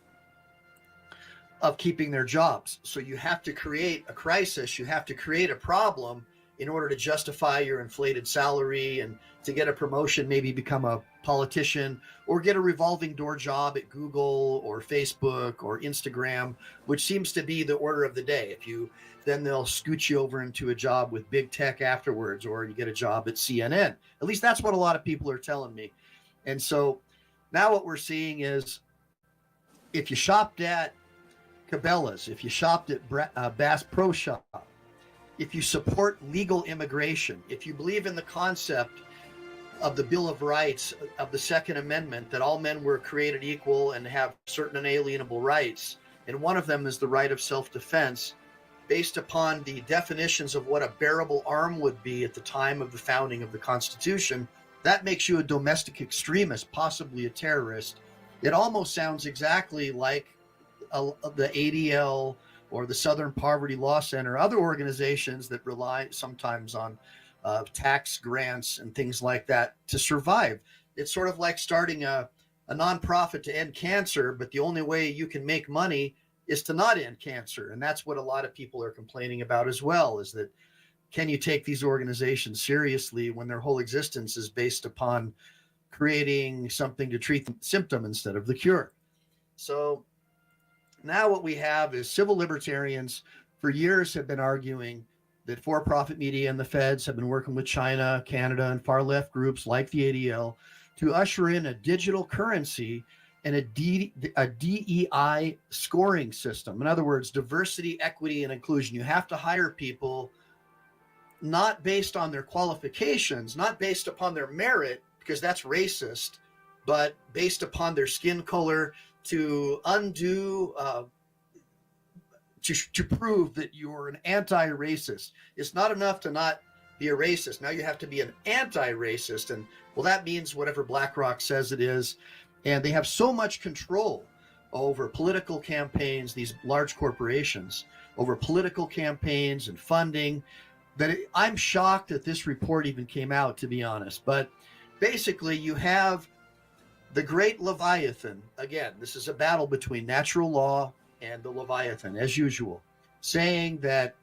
of keeping their jobs. So you have to create a crisis, you have to create a problem in order to justify your inflated salary and to get a promotion, maybe become a politician, or get a revolving door job at Google or Facebook or Instagram, which seems to be the order of the day. Then they'll scoot you over into a job with big tech afterwards, or you get a job at CNN. At least that's what a lot of people are telling me. And so now what we're seeing is, if you shopped at Cabela's, if you shopped at Bass Pro Shop, if you support legal immigration, if you believe in the concept of the Bill of Rights, of the Second Amendment, that all men were created equal and have certain inalienable rights, and one of them is the right of self-defense, based upon the definitions of what a bearable arm would be at the time of the founding of the Constitution, that makes you a domestic extremist, possibly a terrorist. It almost sounds exactly like the ADL or the Southern Poverty Law Center, other organizations that rely sometimes on tax grants and things like that to survive. It's sort of like starting a nonprofit to end cancer, but the only way you can make money is to not end cancer. And that's what a lot of people are complaining about as well, is that can you take these organizations seriously when their whole existence is based upon creating something to treat the symptom instead of the cure? So now what we have is civil libertarians for years have been arguing that for-profit media and the feds have been working with China, Canada, and far-left groups like the ADL to usher in a digital currency and a DEI scoring system. In other words, diversity, equity, and inclusion. You have to hire people not based on their qualifications, not based upon their merit, because that's racist, but based upon their skin color to undo, to prove that you're an anti-racist. It's not enough to not be a racist. Now you have to be an anti-racist. And well, that means whatever BlackRock says it is. And they have so much control over political campaigns, these large corporations, over political campaigns and funding, that I'm shocked that this report even came out, to be honest. But basically, you have the great Leviathan. Again, this is a battle between natural law and the Leviathan, as usual, saying that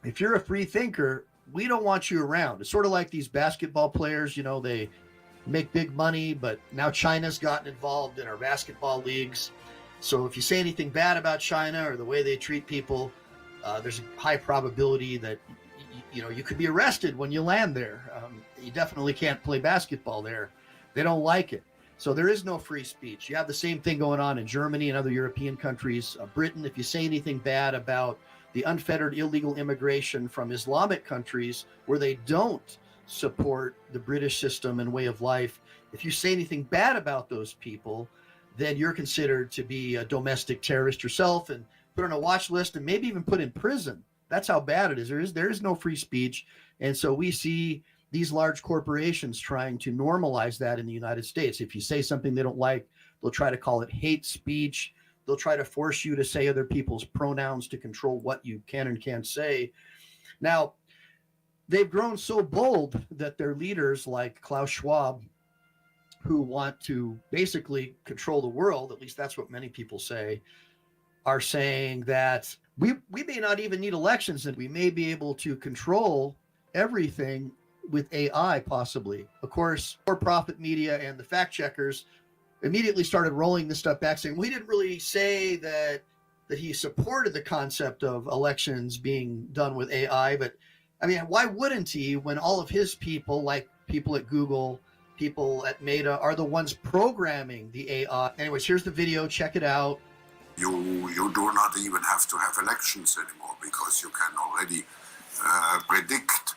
if you're a free thinker, we don't want you around. It's sort of like these basketball players, they make big money, but now China's gotten involved in our basketball leagues. So if you say anything bad about China or the way they treat people, there's a high probability that you could be arrested when you land there. You definitely can't play basketball there. They don't like it. So there is no free speech. You have the same thing going on in Germany and other European countries. Britain, if you say anything bad about the unfettered illegal immigration from Islamic countries where they don't support the British system and way of life, if you say anything bad about those people, then you're considered to be a domestic terrorist yourself and put on a watch list and maybe even put in prison. That's how bad it is. There is no free speech. And so we see these large corporations trying to normalize that in the United States. If you say something they don't like, they'll try to call it hate speech. They'll try to force you to say other people's pronouns to control what you can and can't say. Now, they've grown so bold that their leaders like Klaus Schwab, who want to basically control the world, at least that's what many people say, are saying that we may not even need elections and we may be able to control everything with AI possibly. Of course, for-profit media and the fact checkers immediately started rolling this stuff back, saying we didn't really say that he supported the concept of elections being done with AI. But I mean, why wouldn't he, when all of his people, like people at Google, people at Meta, are the ones programming the AI? Anyways, here's the video. Check it out. You do not even have to have elections anymore because you can already predict.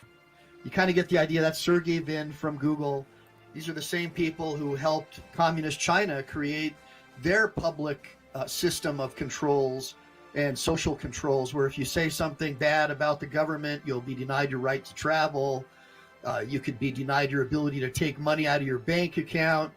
You kind of get the idea. That's Sergey Brin from Google. These are the same people who helped communist China create their public system of controls and social controls, where if you say something bad about the government, you'll be denied your right to travel. You could be denied your ability to take money out of your bank account.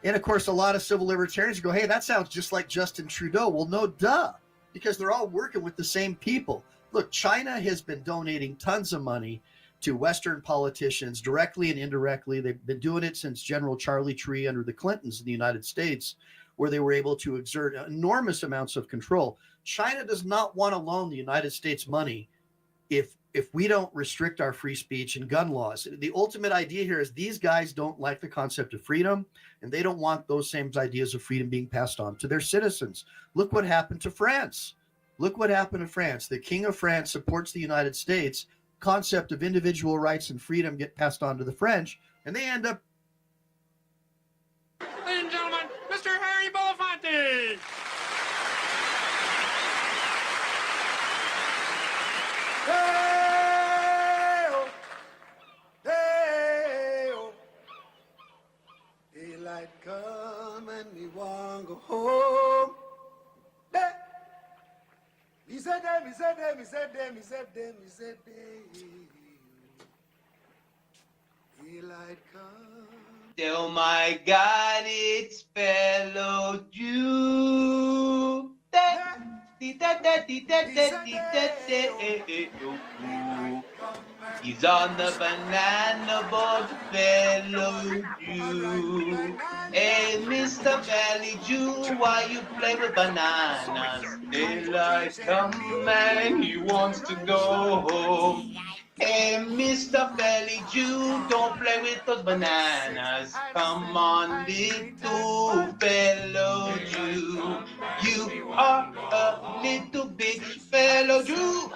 And of course, a lot of civil libertarians go, hey, that sounds just like Justin Trudeau. Well, no, duh, because they're all working with the same people. Look, China has been donating tons of money to Western politicians directly and indirectly. They've been doing it since General Charlie Tree under the Clintons in the United States, where they were able to exert enormous amounts of control. China does not want to loan the United States money if we don't restrict our free speech and gun laws. The ultimate idea here is these guys don't like the concept of freedom, and they don't want those same ideas of freedom being passed on to their citizens. Look what happened to France. Look what happened to France. The King of France supports the United States. Concept of individual rights and freedom get passed on to the French, and they end up. Ladies and gentlemen, Mr. Harry Belafonte. Daylight come and me want go home. He said them, he said them, he said them, he said them, he said them. Daylight come. Oh my God, it's fellow Jew. He's on the banana boat, fellow Jew. Hey, Mr. Valley Jew, why you play with bananas? Daylight come and he wants to go home. Hey, Mr. Valley Jew, don't play with those bananas. Come on, little fellow Jew. You are a little bitch, fellow Jew.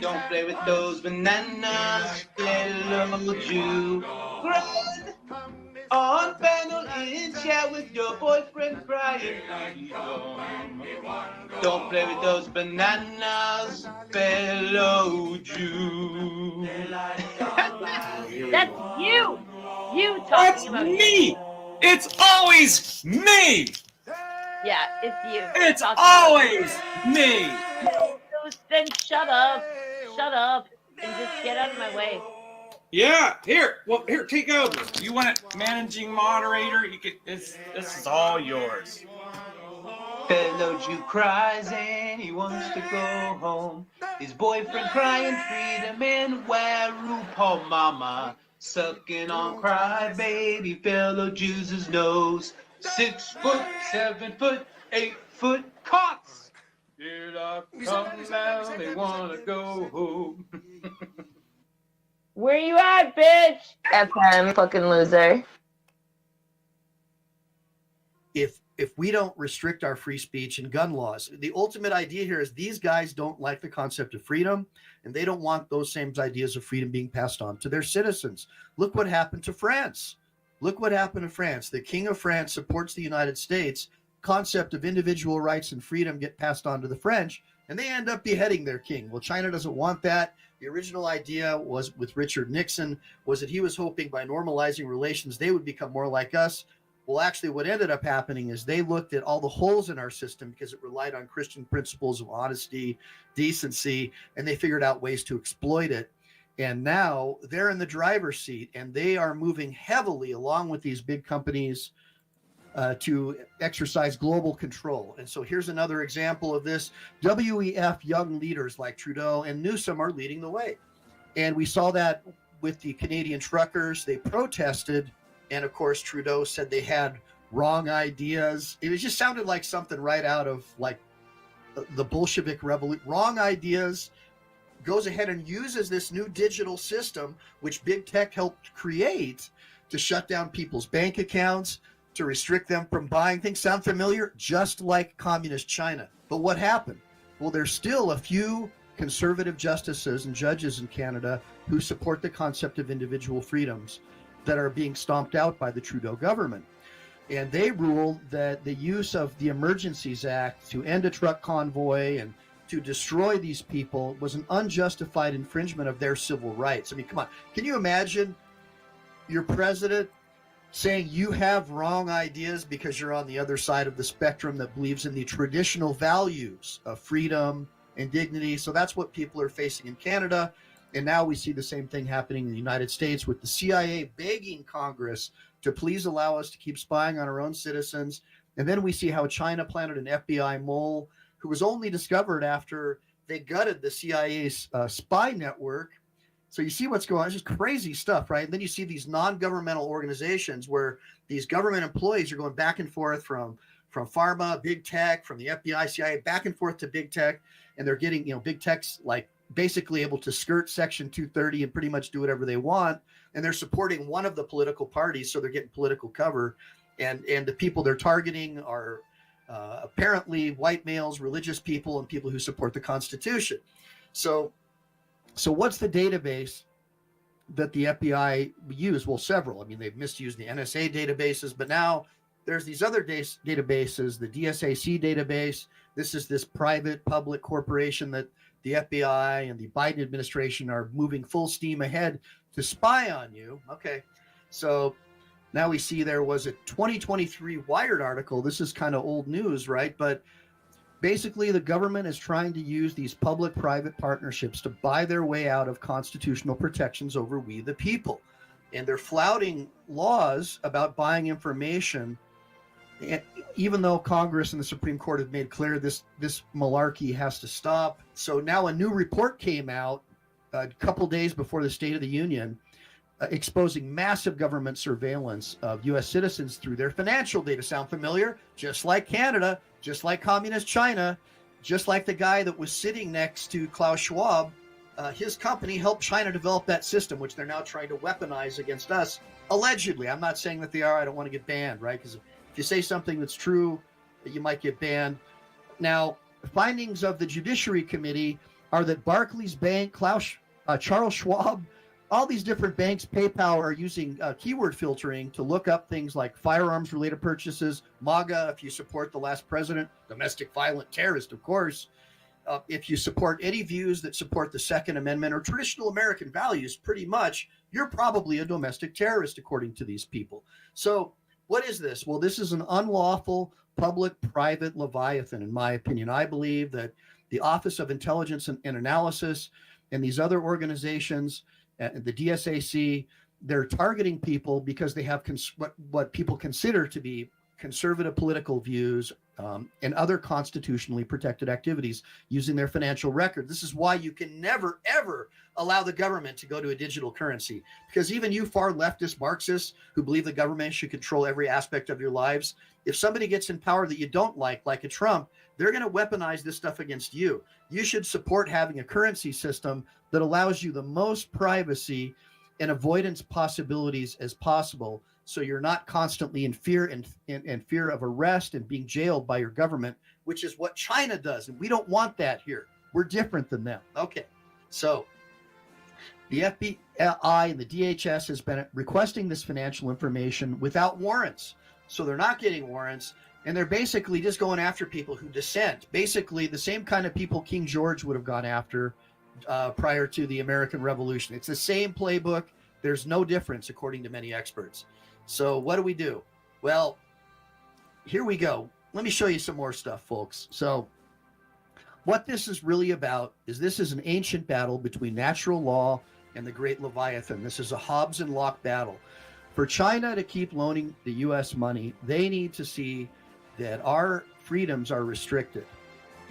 Don't play with those bananas, little Jew. Run on panel in chat with your boyfriend Brian. Don't play with those bananas, fellow Jew. That's you. You talking That's about me. It's always me. Yeah, it's you. It's Talking always me. Then shut up, and just get out of my way. Yeah, here. Well, here, take over. You want it, managing moderator? You could. This is all yours. Fellow Jew cries and he wants to go home. His boyfriend crying freedom and where RuPaul mama sucking on crybaby fellow Jews' nose. 6 foot, 7 foot, 8 foot cocks. Here I come down, they wanna go home. Where you at, bitch? FM, fucking loser. If we don't restrict our free speech and gun laws, the ultimate idea here is these guys don't like the concept of freedom, and they don't want those same ideas of freedom being passed on to their citizens. Look what happened to France. Look what happened to France. The King of France supports the United States. Concept of individual rights and freedom get passed on to the French, and they end up beheading their king. Well, China doesn't want that. The original idea was with Richard Nixon was that he was hoping by normalizing relations, they would become more like us. Well, actually, what ended up happening is they looked at all the holes in our system because it relied on Christian principles of honesty, decency, and they figured out ways to exploit it. And now they're in the driver's seat, and they are moving heavily along with these big companies to exercise global control. And so here's another example of this. WEF young leaders like Trudeau and Newsom are leading the way. And we saw that with the Canadian truckers. They protested. And of course, Trudeau said they had wrong ideas. It just sounded like something right out of like the Bolshevik revolution. Wrong ideas. Goes ahead and uses this new digital system, which big tech helped create, to shut down people's bank accounts, to restrict them from buying things. Sound familiar? Just like communist China. But what happened? Well, there's still a few conservative justices and judges in Canada who support the concept of individual freedoms that are being stomped out by the Trudeau government. And they ruled that the use of the Emergencies Act to end a truck convoy and to destroy these people was an unjustified infringement of their civil rights. I mean, come on. Can you imagine your president saying you have wrong ideas because you're on the other side of the spectrum that believes in the traditional values of freedom and dignity? So that's what people are facing in Canada. And now we see the same thing happening in the United States with the CIA begging Congress to please allow us to keep spying on our own citizens. And then we see how China planted an FBI mole who was only discovered after they gutted the CIA's spy network. So you see what's going on. It's just crazy stuff, right? And then you see these non-governmental organizations where these government employees are going back and forth from pharma, big tech, from the FBI, CIA, back and forth to big tech. And they're getting, big tech's like basically able to skirt Section 230 and pretty much do whatever they want. And they're supporting one of the political parties, so they're getting political cover. And the people they're targeting are apparently white males, religious people, and people who support the Constitution. So what's the database that the FBI used? Well, several. I mean, they've misused the NSA databases, but now there's these other databases, the DSAC database. This is this private public corporation that the FBI and the Biden administration are moving full steam ahead to spy on you. Okay, so now we see there was a 2023 Wired article. This is kind of old news, right? But basically, the government is trying to use these public-private partnerships to buy their way out of constitutional protections over we the people. And they're flouting laws about buying information, even though Congress and the Supreme Court have made clear this malarkey has to stop. So now a new report came out a couple days before the State of the Union exposing massive government surveillance of U.S. citizens through their financial data. Sound familiar? Just like Canada, just like communist China, just like the guy that was sitting next to Klaus Schwab, his company helped China develop that system, which they're now trying to weaponize against us, allegedly. I'm not saying that they are. I don't want to get banned, right? Because if you say something that's true, you might get banned. Now, findings of the Judiciary Committee are that Barclays Bank, Charles Schwab, all these different banks, PayPal, are using keyword filtering to look up things like firearms related purchases, MAGA, if you support the last president, domestic violent terrorist, of course. If you support any views that support the Second Amendment or traditional American values, pretty much, you're probably a domestic terrorist, according to these people. So what is this? Well, this is an unlawful public-private leviathan, in my opinion. I believe that the Office of Intelligence and Analysis and these other organizations, the DSAC, they're targeting people because they have what people consider to be conservative political views and other constitutionally protected activities using their financial record. This is why you can never, ever allow the government to go to a digital currency, because even you far leftist Marxists who believe the government should control every aspect of your lives, if somebody gets in power that you don't like a Trump, they're going to weaponize this stuff against you. You should support having a currency system that allows you the most privacy and avoidance possibilities as possible, so you're not constantly in fear and fear of arrest and being jailed by your government, which is what China does. And we don't want that here. We're different than them. Okay, so the FBI and the DHS has been requesting this financial information without warrants. So they're not getting warrants, and they're basically just going after people who dissent. Basically the same kind of people King George would have gone after prior to the American Revolution. It's the same playbook. There's no difference, according to many experts. So what do? Well, here we go. Let me show you some more stuff, folks. So what this is really about is this is an ancient battle between natural law and the great Leviathan. This is a Hobbes and Locke battle. For China to keep loaning the U.S. money, they need to see that our freedoms are restricted.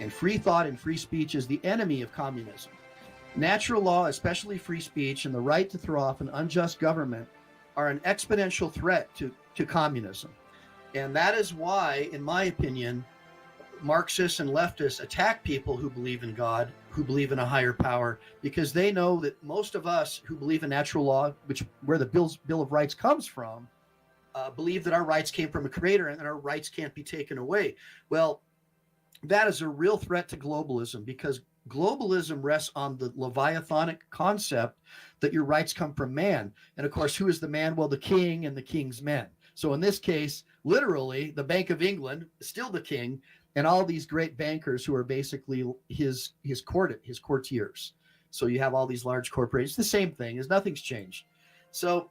And free thought and free speech is the enemy of communism. Natural law, especially free speech, and the right to throw off an unjust government are an exponential threat to communism. And that is why, in my opinion, Marxists and leftists attack people who believe in God, who believe in a higher power, because they know that most of us who believe in natural law, where the Bill of Rights comes from, believe that our rights came from a creator and that our rights can't be taken away. Well, that is a real threat to globalism, because globalism rests on the Leviathanic concept that your rights come from man. And of course, who is the man? Well, the king and the king's men. So in this case, literally, the Bank of England is still the king, and all these great bankers who are basically his courtiers. So you have all these large corporations. The same thing, nothing's changed. So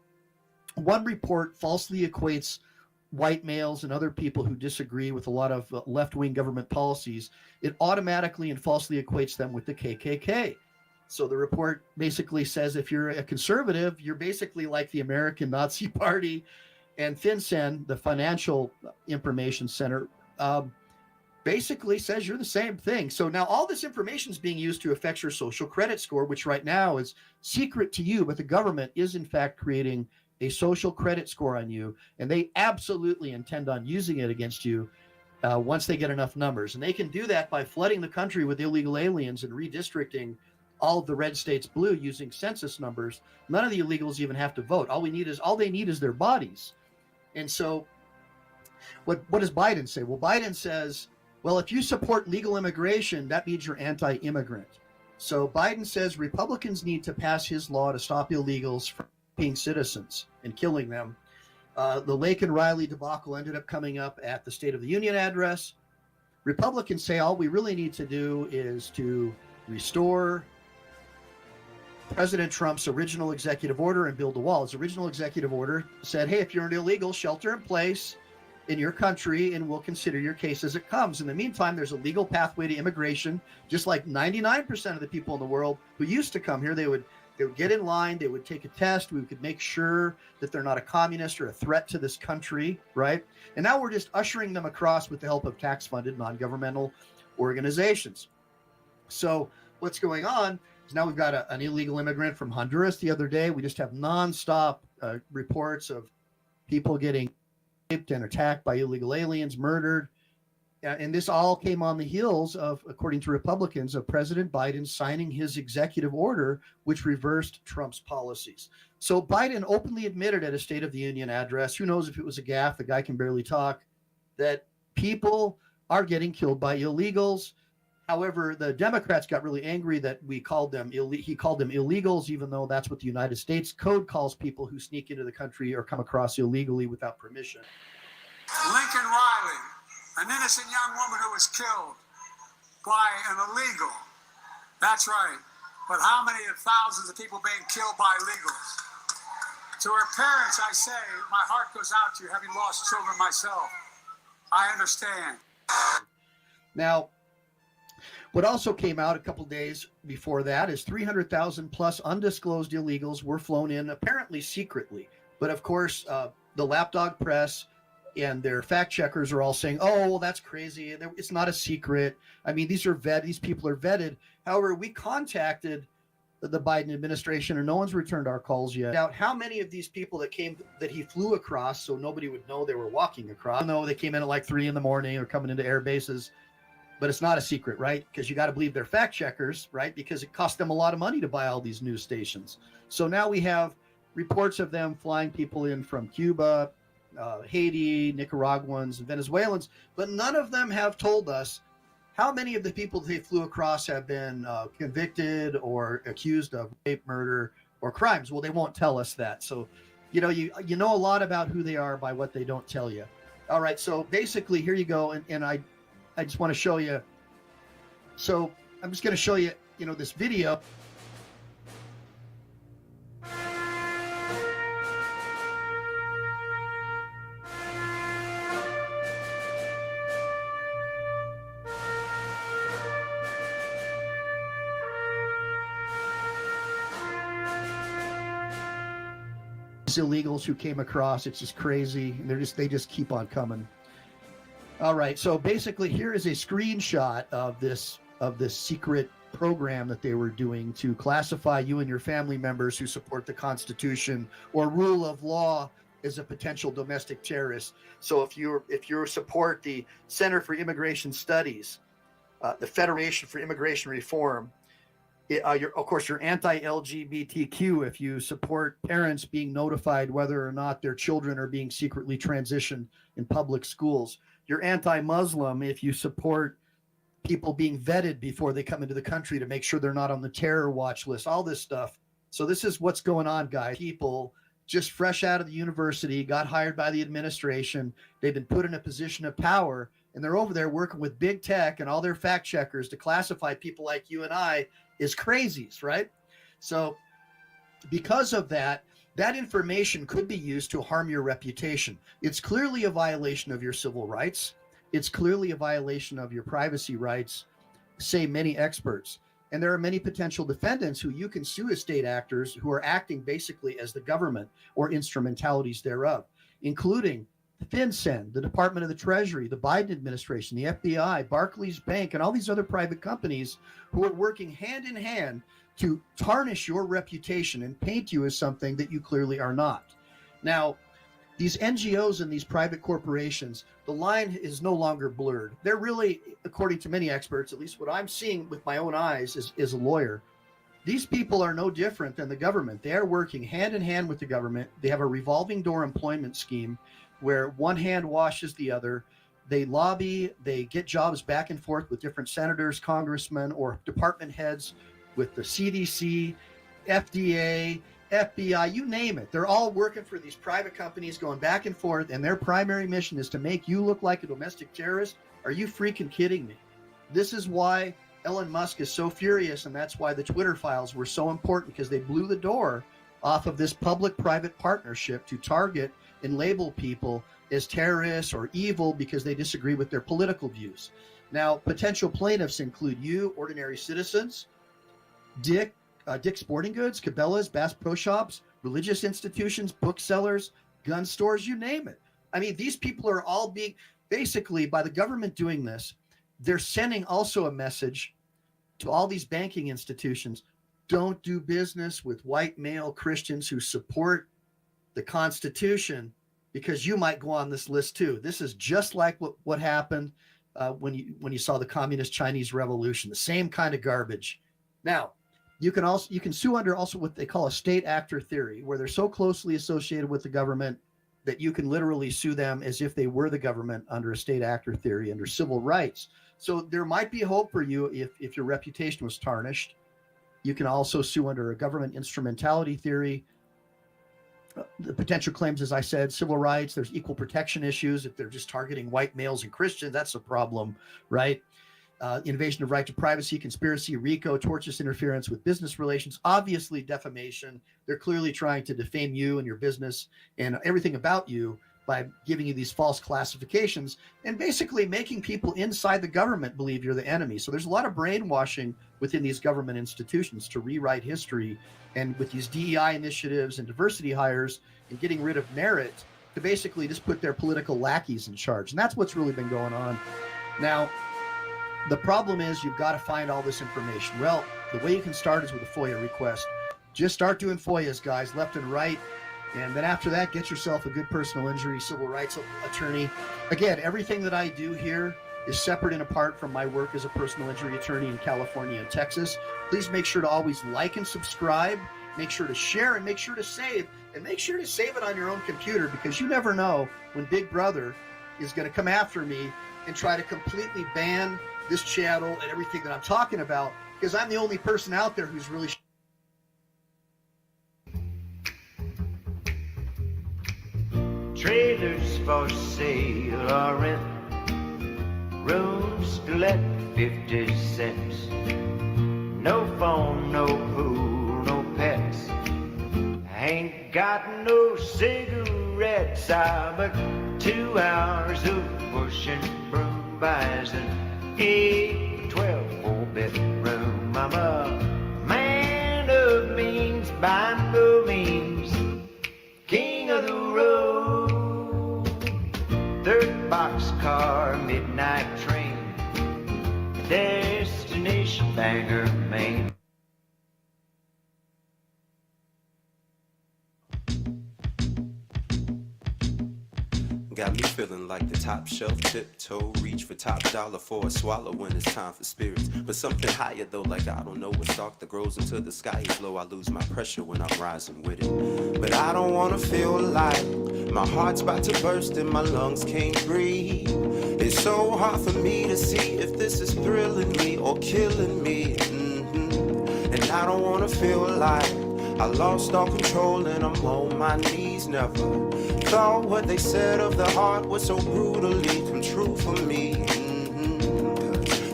one report falsely equates white males and other people who disagree with a lot of left-wing government policies. It automatically and falsely equates them with the KKK. So the report basically says if you're a conservative, you're basically like the American Nazi Party. And FinCEN, the Financial Information Center, basically says you're the same thing. So now all this information is being used to affect your social credit score, which right now is secret to you, but the government is in fact creating a social credit score on you, and they absolutely intend on using it against you once they get enough numbers. And they can do that by flooding the country with illegal aliens and redistricting all of the red states blue using census numbers. None of the illegals even have to vote. All they need is their bodies. And so what does Biden say? Well, Biden says, well, if you support legal immigration, that means you're anti-immigrant. So Biden says Republicans need to pass his law to stop illegals from being citizens and killing them. The Lake and Riley debacle ended up coming up at the State of the Union address. Republicans say all we really need to do is to restore President Trump's original executive order and build a wall. His original executive order said, hey, if you're an illegal, shelter in place in your country and we'll consider your case as it comes. In the meantime, there's a legal pathway to immigration, just like 99% of the people in the world who used to come here. They would get in line, they would take a test, we could make sure that they're not a communist or a threat to this country, right? And now we're just ushering them across with the help of tax-funded non-governmental organizations. So what's going on is now we've got an illegal immigrant from Honduras the other day. We just have nonstop reports of people getting raped and attacked by illegal aliens, murdered. And this all came on the heels of, according to Republicans, of President Biden signing his executive order, which reversed Trump's policies. So Biden openly admitted at a State of the Union address, who knows if it was a gaffe, the guy can barely talk, that people are getting killed by illegals. However, the Democrats got really angry that he called them illegals, even though that's what the United States Code calls people who sneak into the country or come across illegally without permission. Lincoln Riley, an innocent young woman who was killed by an illegal. That's right. But how many of thousands of people being killed by illegals? To her parents, I say, my heart goes out to you, having lost children myself. I understand. Now, what also came out a couple days before that is 300,000 plus undisclosed illegals were flown in, apparently secretly. But of course, the lapdog press and their fact checkers are all saying, "Oh, well, that's crazy. It's not a secret. I mean, these people are vetted." However, we contacted the Biden administration, and no one's returned our calls yet. Now, how many of these people that he flew across, so nobody would know they were walking across, even though they came in at like 3 a.m. or coming into air bases. But it's not a secret, right? Because you got to believe their fact checkers, right? Because it cost them a lot of money to buy all these news stations. So now we have reports of them flying people in from Cuba, Haiti, Nicaraguans, and Venezuelans, but none of them have told us how many of the people they flew across have been convicted or accused of rape, murder, or crimes. Well, they won't tell us that. So, you know a lot about who they are by what they don't tell you. All right, so basically, here you go, and I just want to show you. So I'm just going to show you, this video. Illegals who came across, it's just crazy. They just keep on coming. All right, so basically here is a screenshot of this secret program that they were doing to classify you and your family members who support the Constitution or rule of law as a potential domestic terrorist. So if you support the Center for Immigration Studies, the Federation for Immigration Reform, of course, you're anti-LGBTQ if you support parents being notified whether or not their children are being secretly transitioned in public schools. You're anti-Muslim if you support people being vetted before they come into the country to make sure they're not on the terror watch list, all this stuff. So this is what's going on, guys. People just fresh out of the university, got hired by the administration. They've been put in a position of power, and they're over there working with big tech and all their fact checkers to classify people like you and I as crazies, right? So because of that information could be used to harm your reputation. It's clearly a violation of your civil rights. It's clearly a violation of your privacy rights, say many experts. And there are many potential defendants who you can sue as state actors who are acting basically as the government or instrumentalities thereof, including FinCEN, the Department of the Treasury, the Biden administration, the FBI, Barclays Bank, and all these other private companies who are working hand in hand to tarnish your reputation and paint you as something that you clearly are not. Now, these NGOs and these private corporations, the line is no longer blurred. They're really, according to many experts, at least what I'm seeing with my own eyes as a lawyer, these people are no different than the government. They are working hand in hand with the government. They have a revolving door employment scheme where one hand washes the other. They lobby, they get jobs back and forth with different senators, congressmen, or department heads with the CDC, FDA, FBI, you name it. They're all working for these private companies going back and forth, and their primary mission is to make you look like a domestic terrorist. Are you freaking kidding me? This is why Elon Musk is so furious, and that's why the Twitter files were so important, because they blew the door off of this public-private partnership to target and label people as terrorists or evil because they disagree with their political views. Now, potential plaintiffs include you, ordinary citizens, Dick's Sporting Goods, Cabela's, Bass Pro Shops, religious institutions, booksellers, gun stores, you name it. I mean, these people are all being, basically, by the government doing this, they're sending also a message to all these banking institutions: don't do business with white male Christians who support the Constitution, because you might go on this list too. This is just like what happened when you saw the Communist Chinese Revolution, the same kind of garbage. Now, you can sue under also what they call a state actor theory, where they're so closely associated with the government that you can literally sue them as if they were the government under a state actor theory, under civil rights. So there might be hope for you if your reputation was tarnished. You can also sue under a government instrumentality theory. The potential claims, as I said, civil rights, there's equal protection issues. If they're just targeting white males and Christians, that's a problem, right? Invasion of right to privacy, conspiracy, RICO, tortious interference with business relations, obviously defamation. They're clearly trying to defame you and your business and everything about you by giving you these false classifications and basically making people inside the government believe you're the enemy. So there's a lot of brainwashing within these government institutions to rewrite history, and with these DEI initiatives and diversity hires and getting rid of merit to basically just put their political lackeys in charge. And that's what's really been going on. Now, the problem is you've got to find all this information. Well, the way you can start is with a FOIA request. Just start doing FOIAs, guys, left and right. And then after that, get yourself a good personal injury civil rights attorney. Again, everything that I do here is separate and apart from my work as a personal injury attorney in California and Texas. Please make sure to always like and subscribe. Make sure to share and make sure to save. And make sure to save it on your own computer, because you never know when Big Brother is going to come after me and try to completely ban this channel and everything that I'm talking about, because I'm the only person out there who's really Trailers for sale or rent, rooms to let 50 cents. No phone, no pool, no pets. I ain't got no cigarettes. I but 2 hours of pushing broom buys an 8, 12, 4-bedroom. I'm a man of means by no means, king of the road. 3rd boxcar, midnight train, destination Bangor, Maine. Got me feeling like the top shelf, tiptoe, reach for top dollar for a swallow when it's time for spirits. But something higher though, like I don't know what stalk that grows until the sky is low. I lose my pressure when I'm rising with it. But I don't wanna feel like my heart's about to burst and my lungs can't breathe. It's so hard for me to see if this is thrilling me or killing me. And I don't wanna feel like I lost all control and I'm on my knees. Never thought what they said of the heart was so brutally come true for me.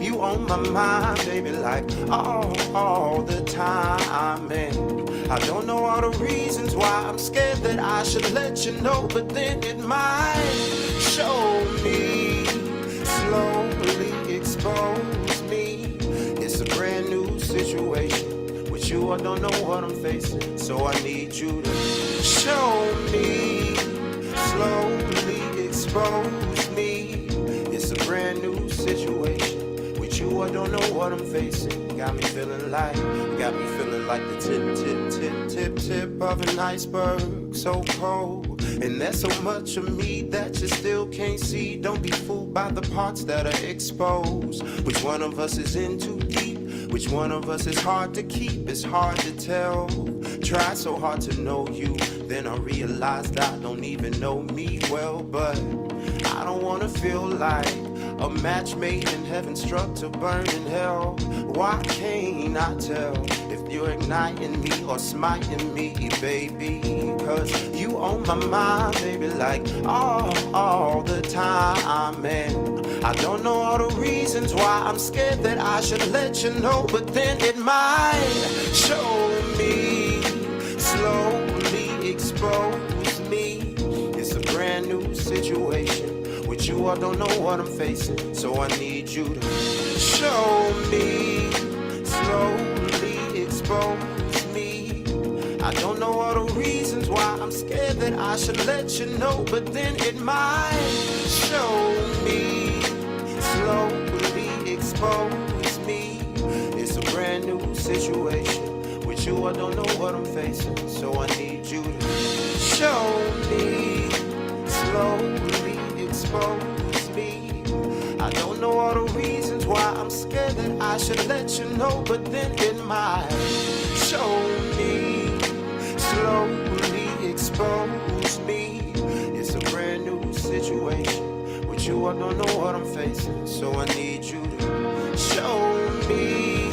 You on my mind, baby, like all the time. And I don't know all the reasons why I'm scared that I should let you know, but then it might show me, slowly expose me. It's a brand new situation. With you, I don't know what I'm facing, so I need you to show me, slowly expose me. It's a brand new situation. With you, I don't know what I'm facing. Got me feeling like the tip of an iceberg, so cold. And there's so much of me that you still can't see. Don't be fooled by the parts that are exposed. Which one of us is in too deep? Which one of us is hard to keep? It's hard to tell. Tried so hard to know you, then I realized I don't even know me well. But I don't wanna feel like a match made in heaven struck to burn in hell. Why can't I tell if you're igniting me or smiting me, baby? Cause you on my mind, baby, like all the time. And I don't know all the reasons why I'm scared that I should let you know, but then it might show me, slowly expose me. It's a brand new situation. With you, I don't know what I'm facing, so I need you to show me, slowly expose me. I don't know all the reasons why I'm scared that I should let you know, but then it might show me, slowly expose me. It's a brand new situation. With you, I don't know what I'm facing, so I need you to show me, slowly expose me. I don't know all the reasons why I'm scared that I should let you know, but then it might show me, slowly expose me. It's a brand new situation. With without you, I don't know what I'm facing. So I need you to show me,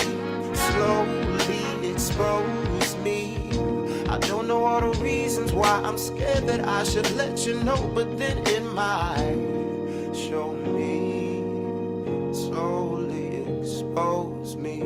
slowly expose me. I don't know all the reasons why I'm scared that I should let you know, but then it might show me, slowly expose me.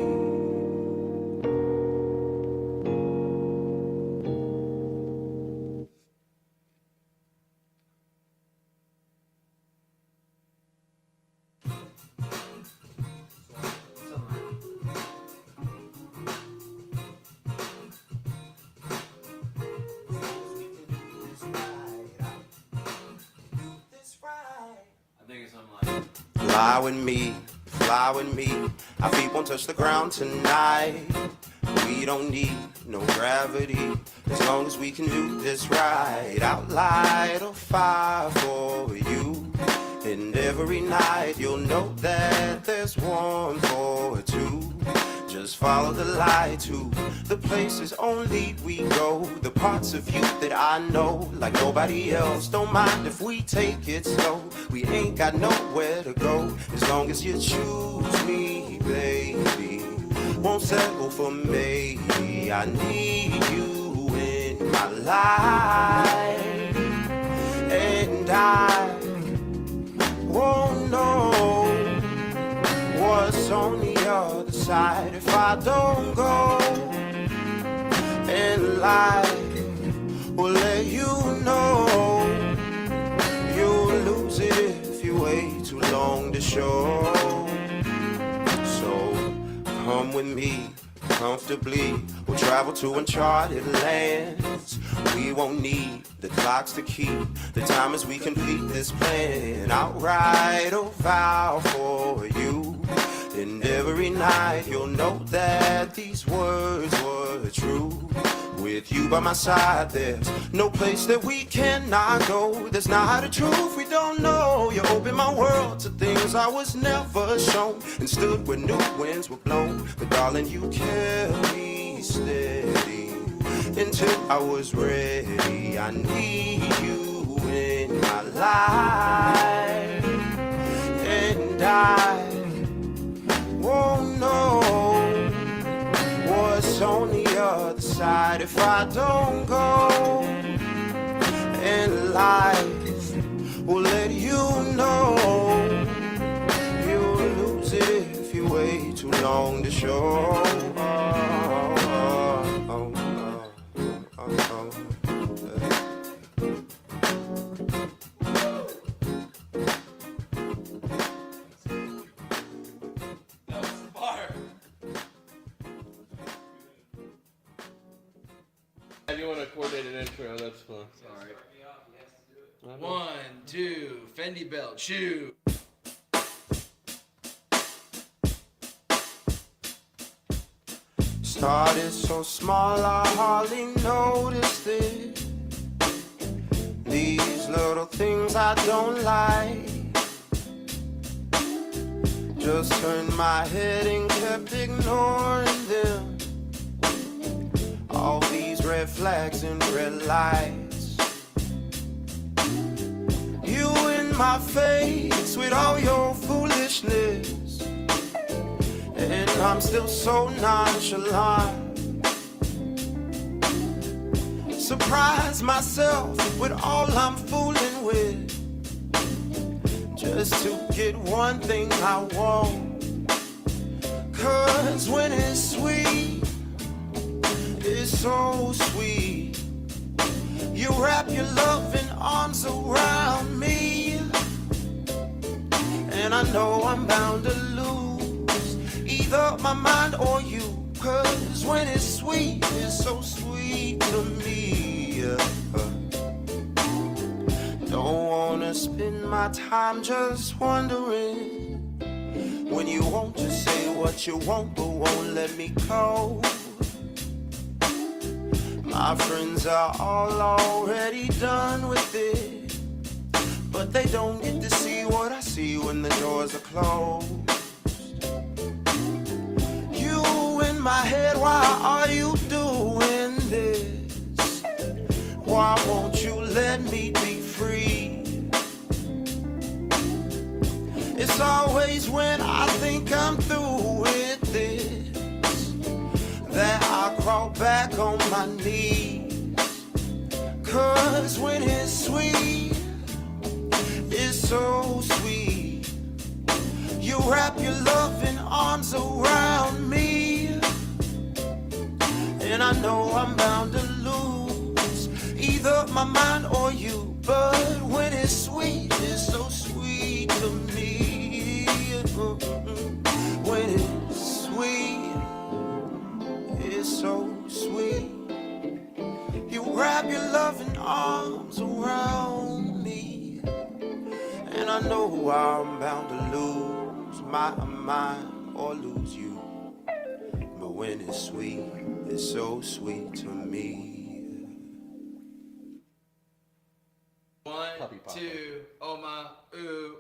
Fly with me, our feet won't touch the ground tonight. We don't need no gravity, as long as we can do this right. I'll light a fire for you, and every night you'll know that there's one for two. Just follow the light to the places only we go, the parts of you that I know like nobody else. Don't mind if we take it slow, we ain't got nowhere to go, as long as you choose me, baby. Won't settle for maybe. I need you in my life, and I won't know what's on the other side if I don't go. And life will let you know you'll lose it if you wait too long to show. So come with me comfortably, we'll travel to uncharted lands. We won't need the clocks to keep the time as we complete this plan. I'll write a vow for you, and every night you'll know that these words were true. With you by my side, there's no place that we cannot go. There's not a truth we don't know. You opened my world to things I was never shown, and stood where new winds were blown. But darling, you kept me steady until I was ready. I need you in my life, and I won't know what's on the other side if I don't go. And life will let you know you'll lose it if you wait too long to show. If you want to coordinate an intro, that's fine. Sorry. 1, 2, Fendi belt, shoot. Started so small, I hardly noticed it. These little things I don't like. Just turned my head and kept ignoring them. All these red flags and red lights. You in my face with all your foolishness, and I'm still so nonchalant. Surprise myself with all I'm fooling with, just to get one thing I want. Cause when it's sweet, it's so sweet. You wrap your loving arms around me, and I know I'm bound to lose either my mind or you. Cause when it's sweet, it's so sweet to me. Don't wanna spend my time just wondering when you won't just say what you want but won't let me go. My friends are all already done with it, but they don't get to see what I see when the doors are closed. You in my head, why are you doing this? Why won't you let me be free? when I think I'm through with this, that I crawl back on my knees. 'Cause when it's sweet, it's so sweet. You wrap your loving arms around me, and I know I'm bound to lose either my mind or you. But when it's sweet, it's so sweet to me. When it's sweet, it's so sweet. You wrap your loving arms around me, and I know I'm bound to lose my mind or lose you. But when it's sweet, it's so sweet to me. 1, 2, oh my, ooh.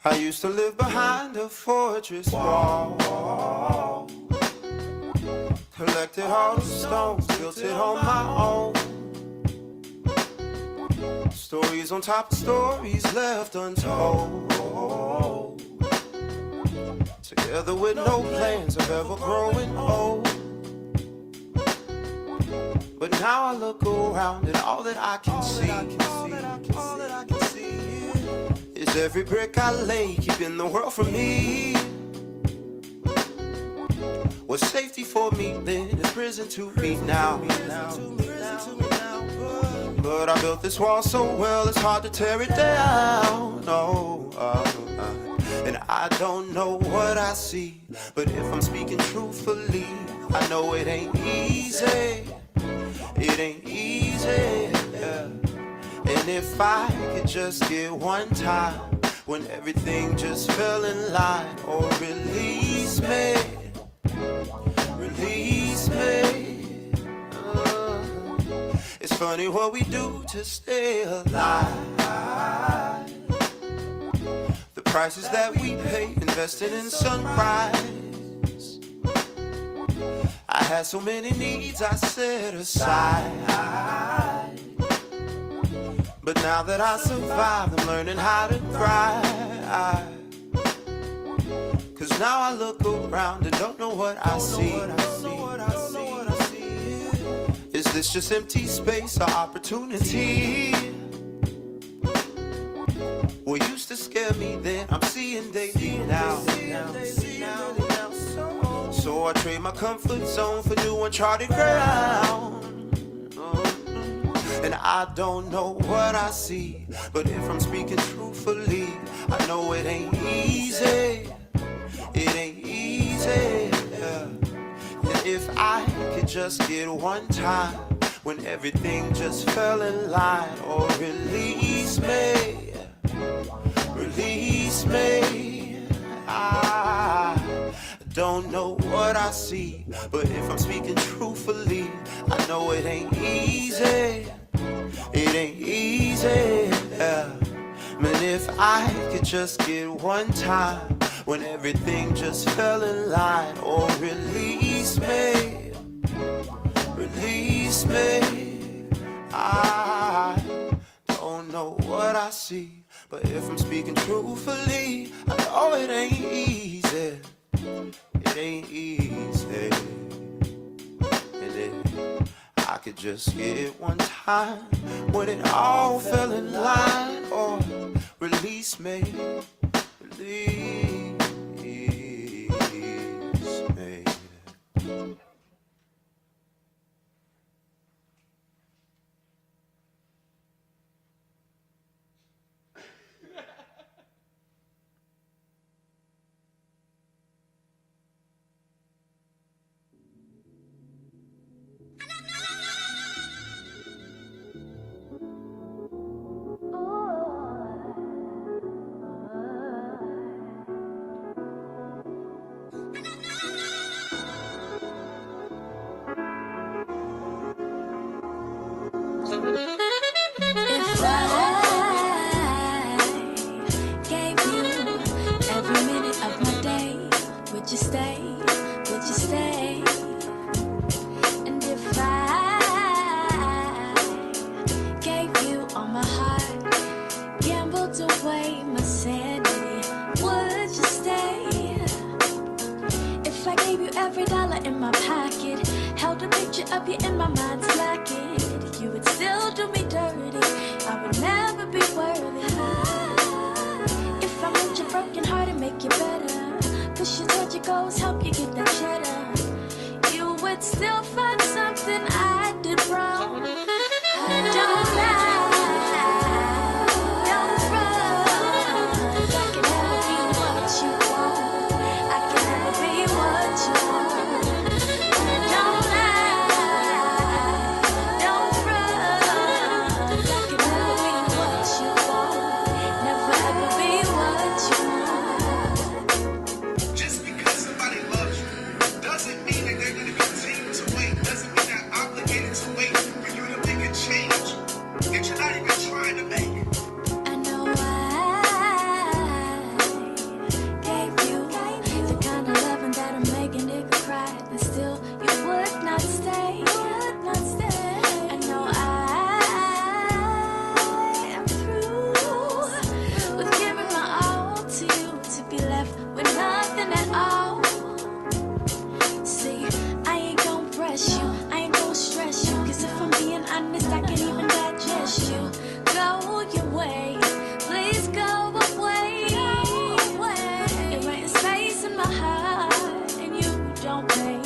I used to live behind a fortress wall, collected all the stones, built it on my own. Stories on top of stories left untold, together with no plans of ever growing old. But now I look around and all that I can see is every brick I lay, keeping the world from me. What's safety for me then is prison to me now. But I built this wall so well it's hard to tear it down. And I don't know what I see, but if I'm speaking truthfully, I know it ain't easy. It ain't easy. And if I could just get one time when everything just fell in line, or release me, release me. It's funny what we do to stay alive. The prices that we pay investing in sunrise. I had so many needs I set aside, but now that I survive, I'm learning how to thrive. 'Cause now I look around and don't know what I see. Is this just empty space or opportunity? What used to scare me then, I'm seeing daily now. So I trade my comfort zone for new uncharted ground. And I don't know what I see, but if I'm speaking truthfully, I know it ain't easy. It ain't easy. And if I could just get one time when everything just fell in line, or release me, release me. I don't know what I see, but if I'm speaking truthfully, I know it ain't easy. It ain't easy. Man, if I could just get one time when everything just fell in line, or release me, release me. I don't know what I see, but if I'm speaking truthfully, I know it ain't easy. It ain't easy. I could just get one time when it all fell in line, or release me, release me. if I gave you every minute of my day, would you stay? Would you stay? And if I gave you all my heart, gambled away my sanity, would you stay? If I gave you every dollar in my pocket, held a picture of you in my mind's locket, you would still do me dirty. I would never be worthy. If I mend your broken heart and make you better, push you towards your goals, help you get that cheddar, you would still find something I did wrong. Don't lie. Don't run. I can never be what you want. I can never be what you want. Don't lie. Don't run. I can never be what you want. Never ever be what you want. Just because somebody loves you doesn't mean that they're going to continue to wait. Doesn't mean they're obligated to wait for you to make a change that you're not even trying to make. I know I gave you the kind of loving that'll make a nigga cry, but still you would not stay. Would not stay. I know I am through with giving my all to you to be left with nothing at all. See, I ain't gon' press you, I ain't gon' stress you, 'cause if I'm being honest, I can't even digest you. Go your way, please go away. You're renting space in my heart, and you don't pay.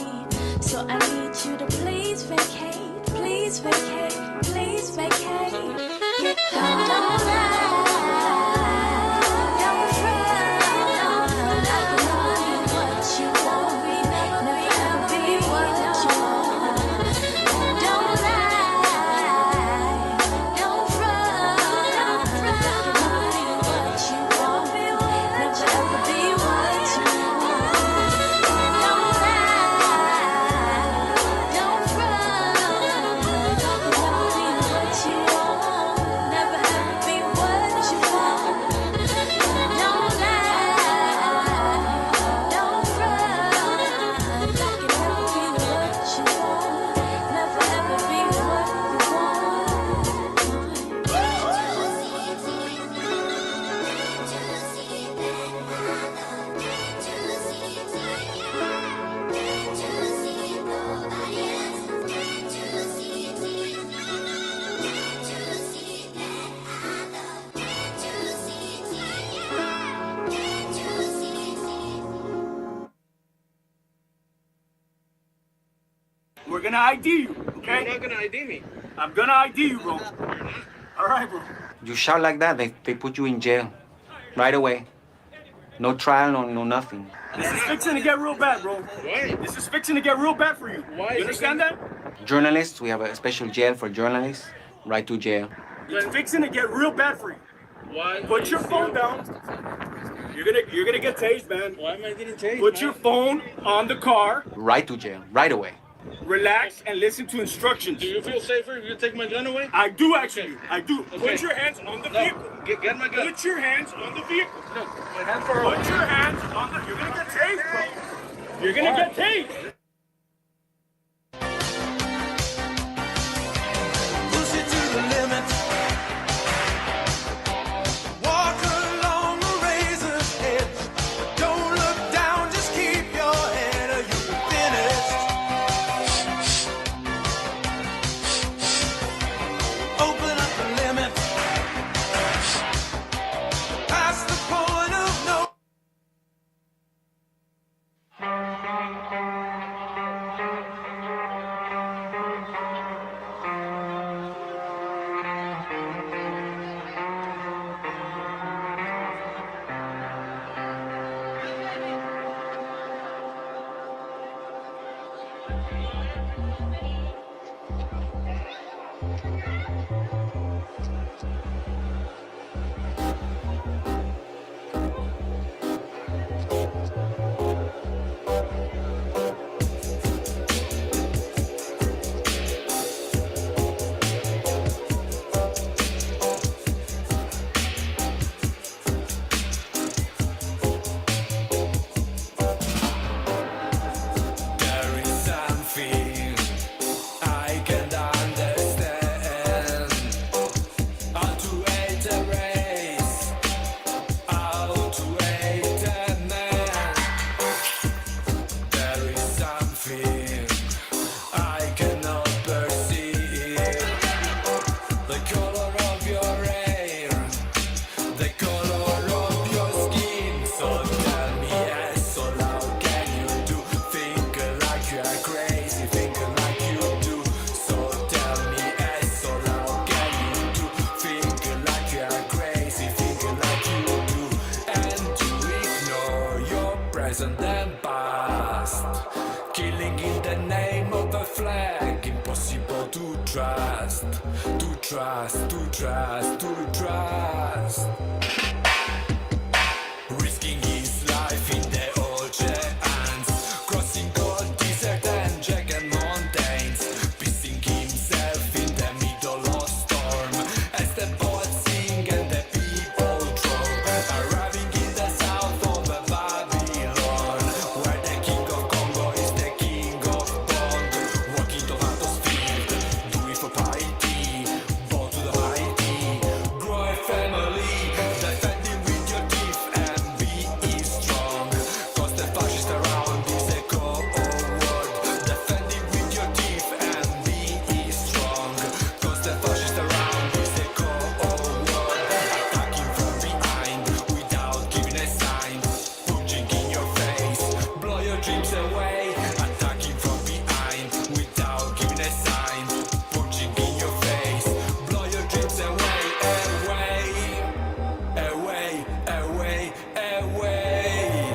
So I need you to please vacate, please vacate, please vacate. Don't lie, don't run. I can never be what you want, never ever be what you want. Don't lie, don't run. I can never be what you want, never ever be what you want. Don't lie, don't run. I can never be what you want, never ever be what you want. Don't lie, don't run. I can never be what you want, never ever be what you We're gonna ID you, okay? You're not gonna ID me. I'm gonna ID you, bro. All right, bro. You shout like that, they put you in jail right away. No trial, no nothing. This is fixing to get real bad, bro. Why? This is fixing to get real bad for you. Why? You understand that? Journalists, we have a special jail for journalists, right to jail. It's fixing to get real bad for you. Why? Put your phone down. You're gonna get tased, man. Why am I getting tased? Put your phone on the car. Right to jail, right away. Relax and listen to instructions. Do you feel safer if you take my gun away? I do actually. I do. Okay. Put your hands on the vehicle. Get my gun. Put your hands on the vehicle. No, my hands are Put your hands on the. You're gonna get tased, bro. You're gonna get tased. Push it to the limit. Walk along the razor's edge. Don't look down, just keep your head or you can finish. Open up the limit. Past the point of no. present and past. Killing in the name of a flag, impossible to trust, to trust, to trust, to trust. Risking his life in the oceans, crossing cold desert and jagged mountains, piecing himself in the middle of storm, as the poets sing and the people drown, arriving in the south of Babylon, where the king of Congo is the king of Bond, walking tomatoes field, do it for piety, bow to the mighty, grow a family, defending with your teeth and be strong, cause the fascist around is a cold world, defending with your teeth and be strong, cause the fascist around is a cold world, attacking from behind without giving a sign, punching in your face, blow your dreams away, attacking from behind without giving a sign, punching in your face, blow your dreams away, away, away, away.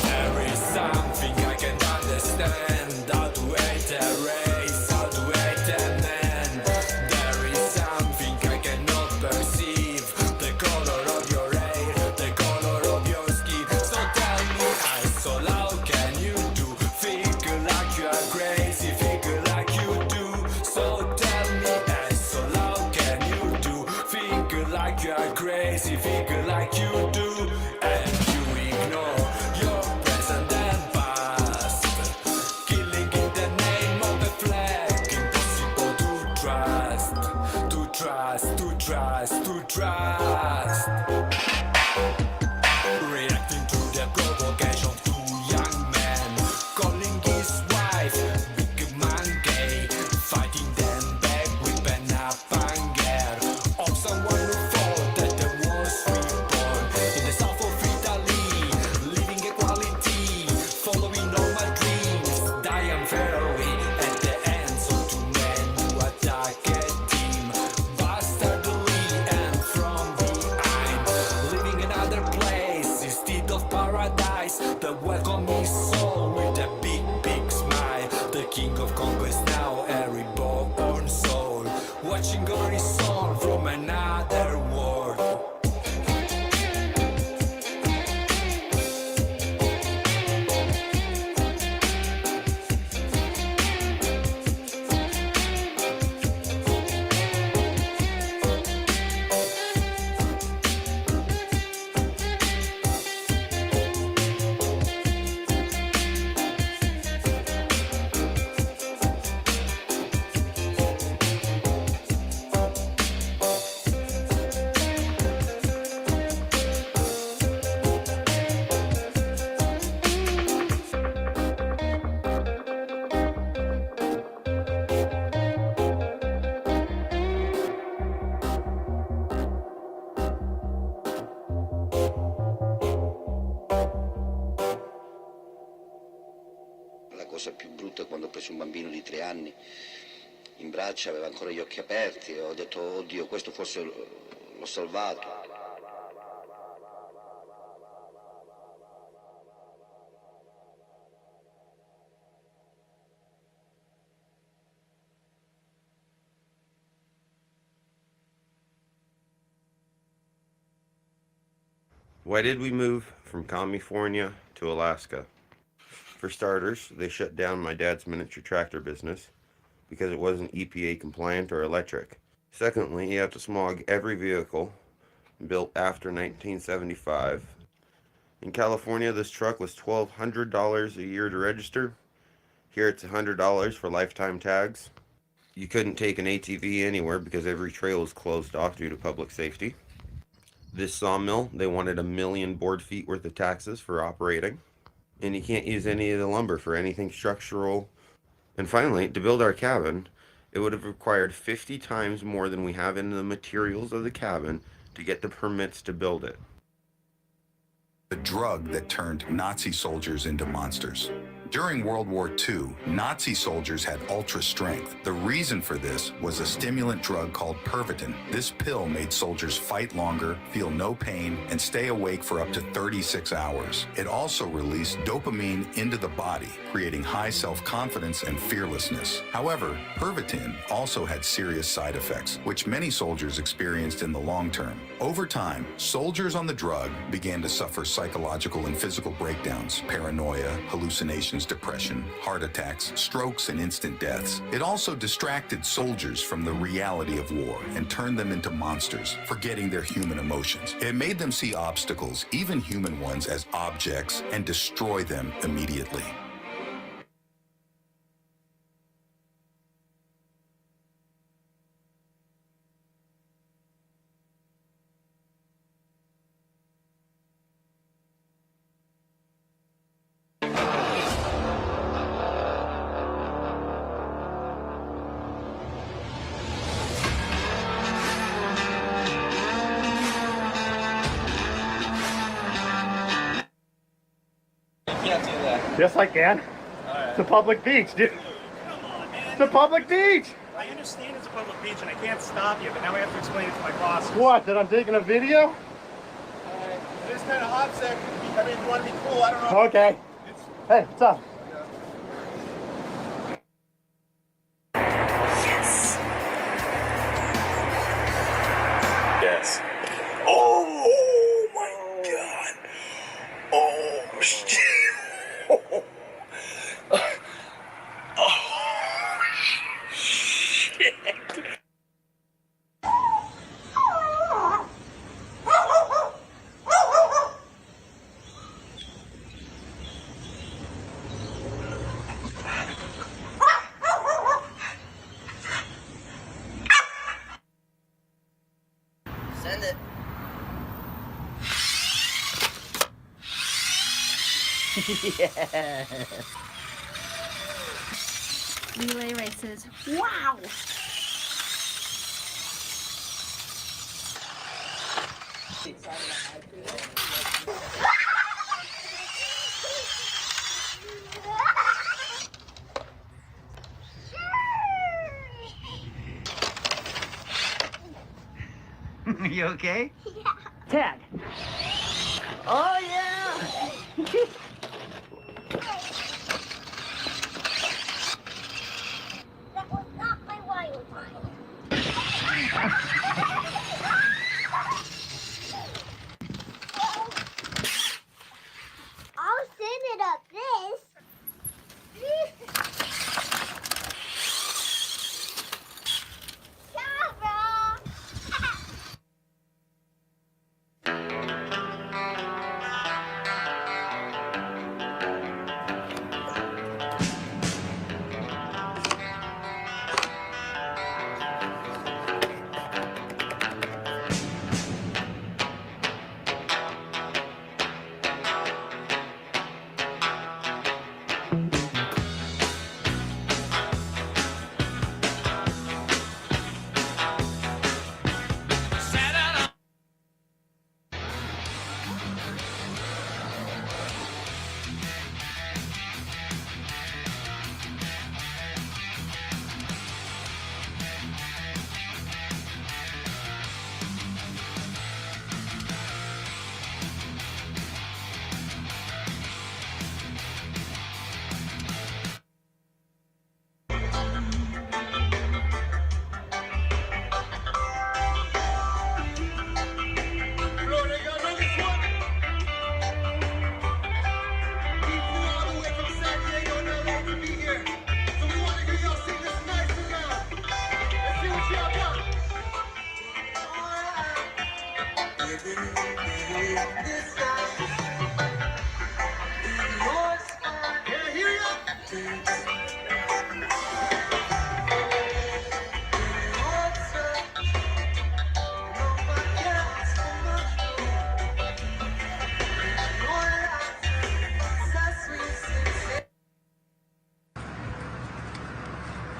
There is something I can't understand, how to hate a race, how to hate a man. There is something I cannot perceive, the color of your hair, the color of your skin. So tell me, so how can you do? Figure like you are crazy, figure like you do. So tell me, so how can you do? Figure like you are crazy, figure like you do. And you ignore your present and past, killing in the name of the flag. Impossible to trust, to trust, to trust, to trust. Reacting to the provocation of two young men, calling his wife big man gay, fighting them back with pen up anger of someone who thought that there was reborn in the south of Italy, living equality, following all my dreams, die unfairly at the hands of two men who attack a team, bastardly and from behind, living another place instead of paradise, that welcome his soul with a big, big smile. The king of Congo is now a reborn soul, watching over his son from another world. La cosa più brutta è quando ho preso un bambino di 3 anni in braccio, aveva ancora gli occhi aperti e ho detto, oddio, questo forse l'ho salvato. Why did we move from California to Alaska? For starters, they shut down my dad's miniature tractor business because it wasn't EPA compliant or electric. Secondly, you have to smog every vehicle built after 1975. In California, this truck was $1,200 a year to register. Here it's $100 for lifetime tags. You couldn't take an ATV anywhere because every trail was closed off due to public safety. This sawmill, they wanted 1 million board feet worth of taxes for operating. And you can't use any of the lumber for anything structural. And finally, to build our cabin, it would have required 50 times more than we have in the materials of the cabin to get the permits to build it. The drug that turned Nazi soldiers into monsters. During World War II, Nazi soldiers had ultra strength. The reason for this was a stimulant drug called Pervitin. This pill made soldiers fight longer, feel no pain, and stay awake for up to 36 hours. It also released dopamine into the body, creating high self-confidence and fearlessness. However, Pervitin also had serious side effects, which many soldiers experienced in the long term. Over time, soldiers on the drug began to suffer psychological and physical breakdowns, paranoia, hallucinations, depression, heart attacks, strokes, and instant deaths. It also distracted soldiers from the reality of war and turned them into monsters, forgetting their human emotions. It made them see obstacles, even human ones, as objects and destroy them immediately. Yes, I can. It's a public beach, dude. It's a public beach. I understand it's a public beach and I can't stop you, but now I have to explain it to my boss. What? That I'm taking a video? It is kind of hot, sec. I mean, if you want to be cool, I don't know. Okay. Hey, what's up? Yes. Oh my god. Oh shit. Oh shit. Send it. Yeah. Relay races. Wow. You okay? Ted. Oh yeah. That was not my wild time. I'll send it up this.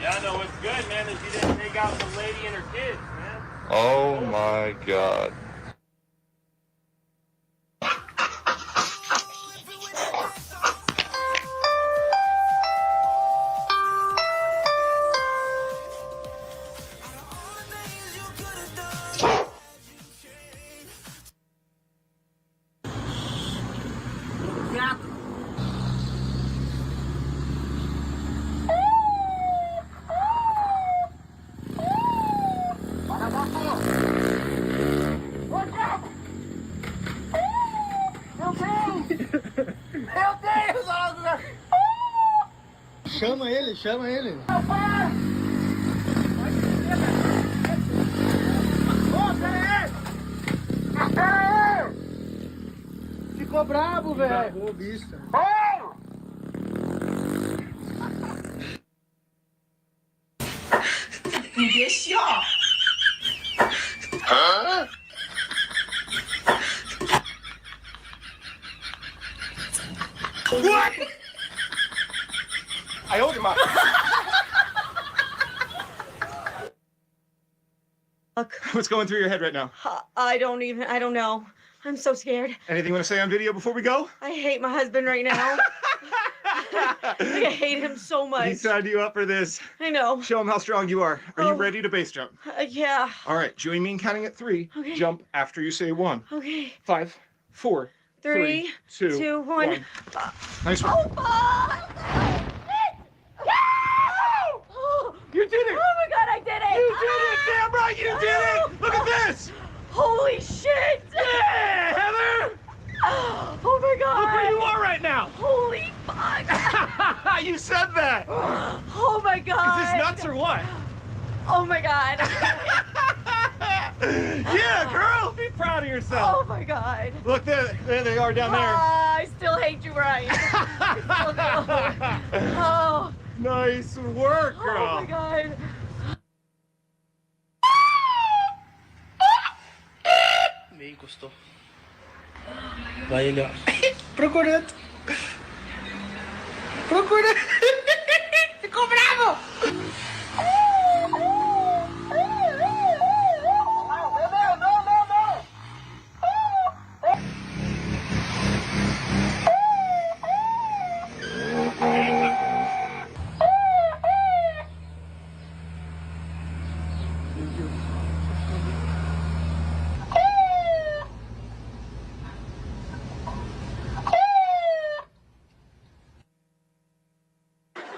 Yeah, no, what's good, man, is you didn't take out the lady and her kids, man. Oh my god. chama ele, chama ele. Ficou brabo, velho. Bravou o bicho. Me deixe, ó. Hã? What? I owed him up. What's going through your head right now? I don't know. I'm so scared. Anything you want to say on video before we go? I hate my husband right now. I hate him so much. He signed you up for this. I know. Show him how strong you are. Are you ready to base jump? Yeah. All right, join me in counting at 3. Okay. Jump after you say 1. Okay. 5, 4, 3, 2, 1. Nice one. You did it! Oh my god, I did it! You did it! Damn right you did it! Look at this! Holy shit! Yeah, Heather! Oh my god! Look where you are right now! Holy fuck! You said that! Oh my god! Is this nuts or what? Oh my god! Yeah, girl! Be proud of yourself! Oh my god! Look, there they are down there. I still hate you, Ryan. Oh. Nice work, girl! Oh my god! Me encostou. Vai ele, ó. Procurando. Procurando. Ficou bravo!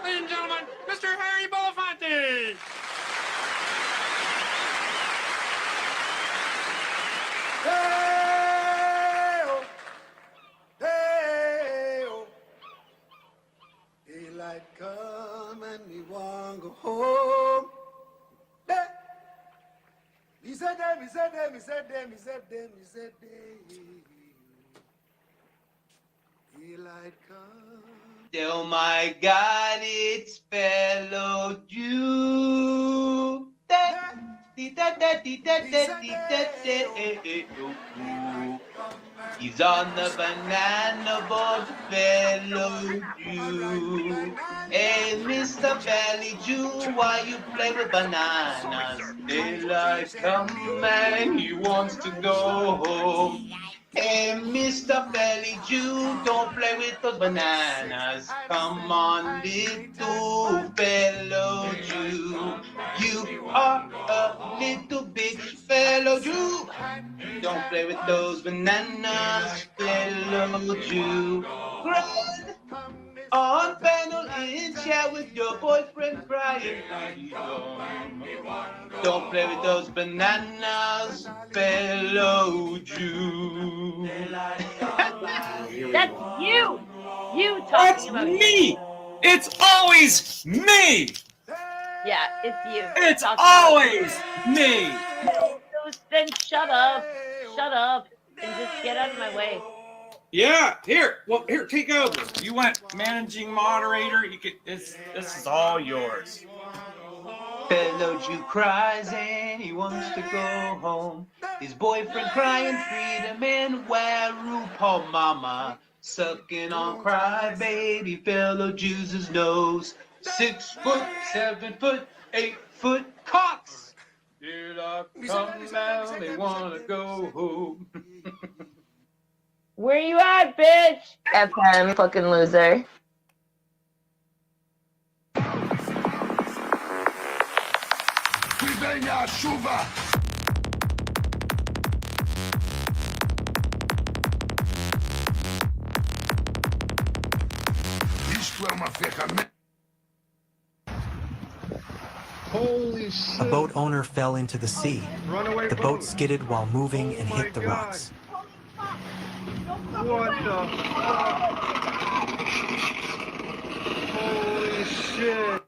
Ladies and gentlemen, Mr. Harry Belafonte! Hey-oh, hey-oh. Daylight come and me want go home. Hey. He said them, he said them, he said them, he said them, he said them. Daylight come. Oh my God, it's fellow Jew. He's on the banana boat, fellow Jew. Hey, Mr. Valley Jew, why you play with bananas? Daylight come and he wants to go home. Hey, Mr. Belly Jew, don't play with those bananas. Come on, little fellow Jew. You are a little bitch, fellow Jew. Don't play with those bananas, fellow Jew. Run on panel in chat with your boyfriend Brian. Don't play with those bananas, fellow Jew. That's you! You talking That's about me! It's always me! Yeah, it's you. It's Talking always me! Then shut up, and just get out of my way. Yeah, here, take over. You went managing moderator. You could. This is all yours. Fellow Jew cries and he wants to go home. His boyfriend crying freedom and where RuPaul mama sucking on cry baby fellow Jew's nose. 6 foot, 7 foot, 8 foot cocks. Did I come down? They wanna go home. Where you at, bitch? FM, fucking loser. Isto é uma ferramenta. Holy shit. A boat owner fell into the sea. Runaway The boat skidded while moving and hit the rocks. What the fuck? Holy shit. shit.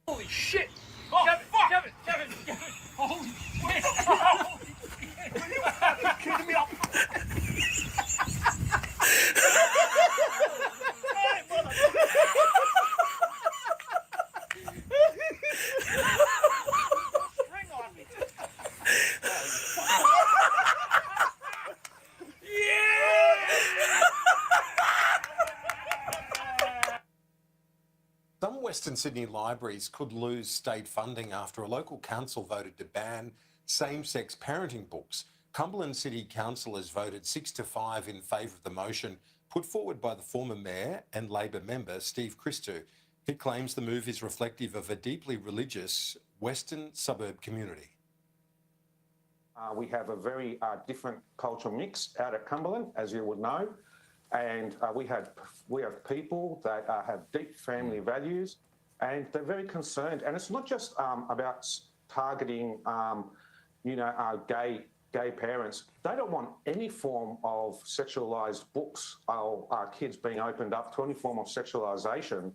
Holy shit! Oh, Kevin! Holy shit! Are you kidding me? Some Western Sydney libraries could lose state funding after a local council voted to ban same-sex parenting books. Cumberland City Council has voted 6-5 in favour of the motion put forward by the former mayor and Labor member Steve Christou. He claims the move is reflective of a deeply religious Western suburb community. We have a very different cultural mix out at Cumberland, as you would know, and we have people that have deep family values, and they're very concerned. And it's not just about targeting, gay parents. They don't want any form of sexualised books or kids being opened up to any form of sexualisation.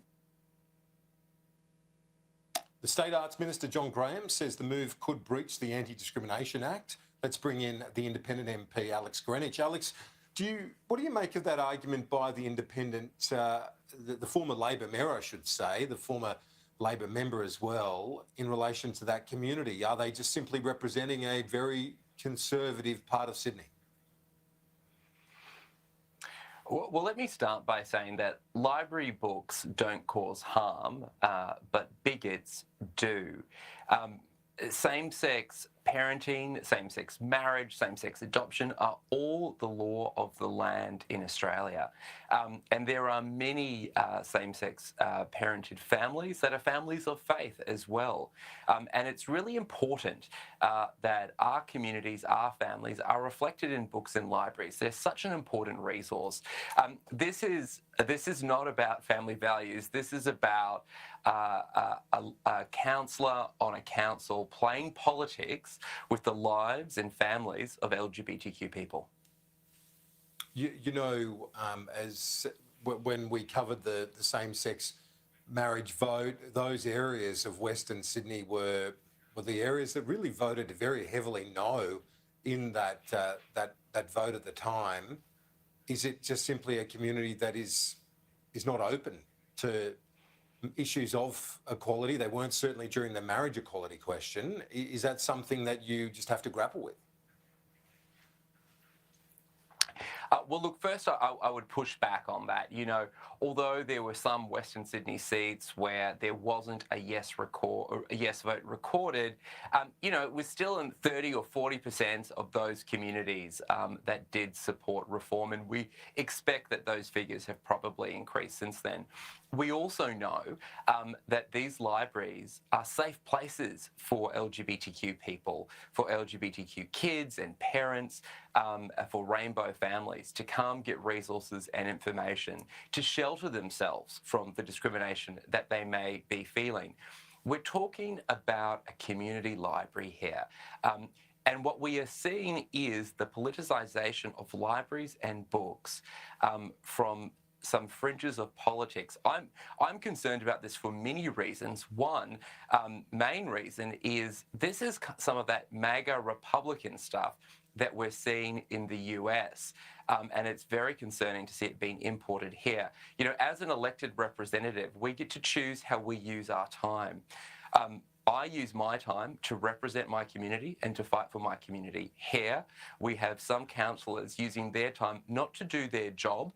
The State Arts Minister, John Graham, says the move could breach the Anti-Discrimination Act. Let's bring in the independent MP, Alex Greenwich. Alex, what do you make of that argument by the independent, the former Labor mayor, I should say, the former Labor member as well, in relation to that community? Are they just simply representing a very conservative part of Sydney? Well, let me start by saying that library books don't cause harm, but bigots do. Same-sex parenting, same-sex marriage, same-sex adoption are all the law of the land in Australia. And there are many same-sex parented families that are families of faith as well. And it's really important that our communities, our families are reflected in books and libraries. They're such an important resource. This is not about family values. This is about a councillor on a council playing politics with the lives and families of LGBTQ people. When we covered the same-sex marriage vote, those areas of Western Sydney were the areas that really voted very heavily no in that vote at the time. Is it just simply a community that is not open to issues of equality? They weren't certainly during the marriage equality question. Is that something that you just have to grapple with? Well, look, first I would push back on that. Although there were some Western Sydney seats where there wasn't a yes vote recorded, it was still in 30 or 40% of those communities that did support reform, and we expect that those figures have probably increased since then. We also know that these libraries are safe places for LGBTQ people, for LGBTQ kids and parents, for rainbow families to come get resources and information to shelter themselves from the discrimination that they may be feeling. We're talking about a community library here. And what we are seeing is the politicisation of libraries and books from some fringes of politics. I'm concerned about this for many reasons. One main reason is this is some of that MAGA Republican stuff that we're seeing in the US. And it's very concerning to see it being imported here. You know, as an elected representative, we get to choose how we use our time. I use my time to represent my community and to fight for my community. Here, we have some councillors using their time not to do their job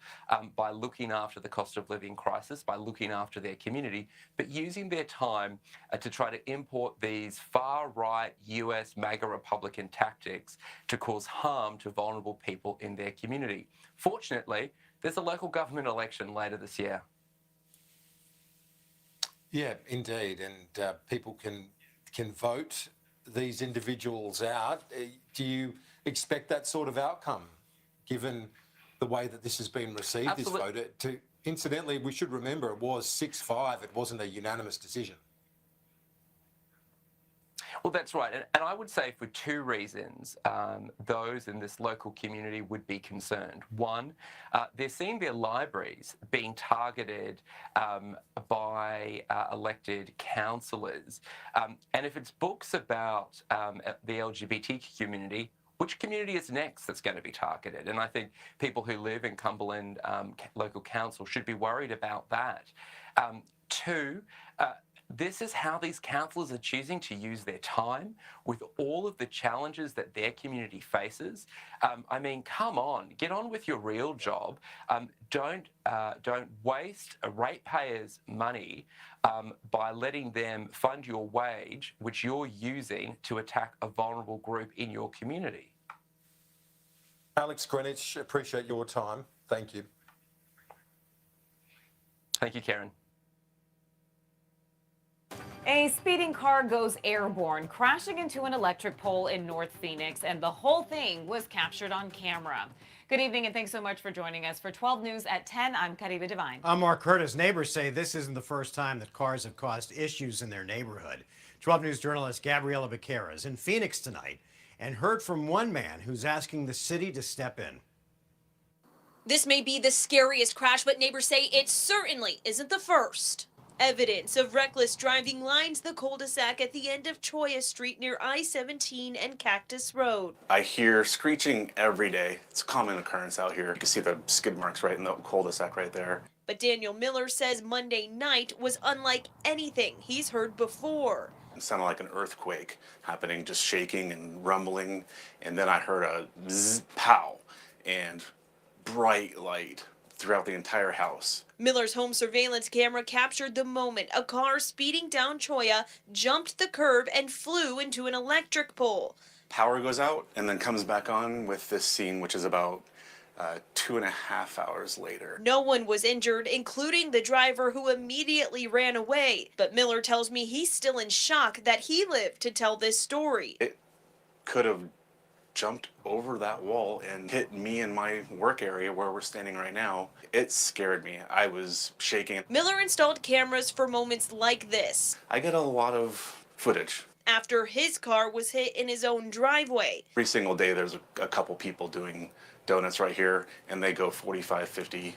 by looking after the cost of living crisis, by looking after their community, but using their time to try to import these far-right US MAGA Republican tactics to cause harm to vulnerable people in their community. Fortunately, there's a local government election later this year. Yeah, indeed, and people can vote these individuals out. Do you expect that sort of outcome, given the way that this has been received? Absolutely. This vote, incidentally, we should remember it was 6-5. It wasn't a unanimous decision. Well, that's right. And I would say for two reasons, those in this local community would be concerned. One, they're seeing their libraries being targeted by elected councillors. And if it's books about the LGBT community, which community is next that's going to be targeted? And I think people who live in Cumberland local council should be worried about that. Two, this is how these councillors are choosing to use their time with all of the challenges that their community faces. I mean, come on, get on with your real job. Don't waste ratepayers' money by letting them fund your wage, which you're using to attack a vulnerable group in your community. Alex Greenwich, appreciate your time. Thank you. Thank you, Karen. A speeding car goes airborne, crashing into an electric pole in North Phoenix, and the whole thing was captured on camera. Good evening, and thanks so much for joining us. For 12 News at 10, I'm Kariba Devine. I'm Mark Curtis. Neighbors say this isn't the first time that cars have caused issues in their neighborhood. 12 News journalist Gabriela Becerra is in Phoenix tonight and heard from one man who's asking the city to step in. This may be the scariest crash, but neighbors say it certainly isn't the first. Evidence of reckless driving lines the cul-de-sac at the end of Choya Street near I-17 and Cactus Road. I hear screeching every day. It's a common occurrence out here. You can see the skid marks right in the cul-de-sac right there. But Daniel Miller says Monday night was unlike anything he's heard before. It sounded like an earthquake happening, just shaking and rumbling. And then I heard a zzz, pow, and bright light throughout the entire house. Miller's home surveillance camera captured the moment a car speeding down Choya jumped the curb and flew into an electric pole. Power goes out and then comes back on with this scene, which is about 2.5 hours later. No one was injured, including the driver who immediately ran away. But Miller tells me he's still in shock that he lived to tell this story. It could have jumped over that wall and hit me in my work area where we're standing right now. It scared me. I was shaking. Miller installed cameras for moments like this. I get a lot of footage. After his car was hit in his own driveway. Every single day there's a couple people doing donuts right here, and they go 45, 50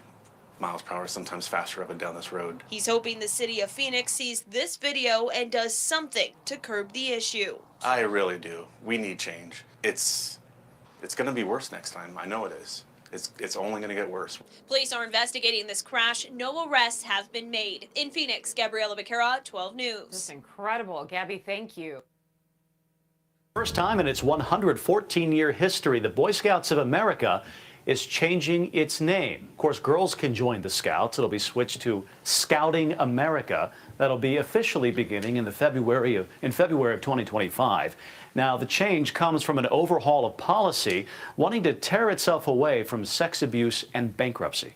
miles per hour, sometimes faster up and down this road. He's hoping the city of Phoenix sees this video and does something to curb the issue. I really do. We need change. It's going to be worse next time. I know it is. It's only going to get worse. Police are investigating this crash. No arrests have been made. In Phoenix, Gabriela Becerra, 12 News. That's incredible. Gabby, thank you. First time in its 114-year history, the Boy Scouts of America is changing its name. Of course, girls can join the Scouts. It'll be switched to Scouting America. That'll be officially beginning in February of 2025. Now, the change comes from an overhaul of policy wanting to tear itself away from sex abuse and bankruptcy.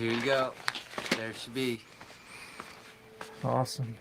Here you go. There it should be. Awesome.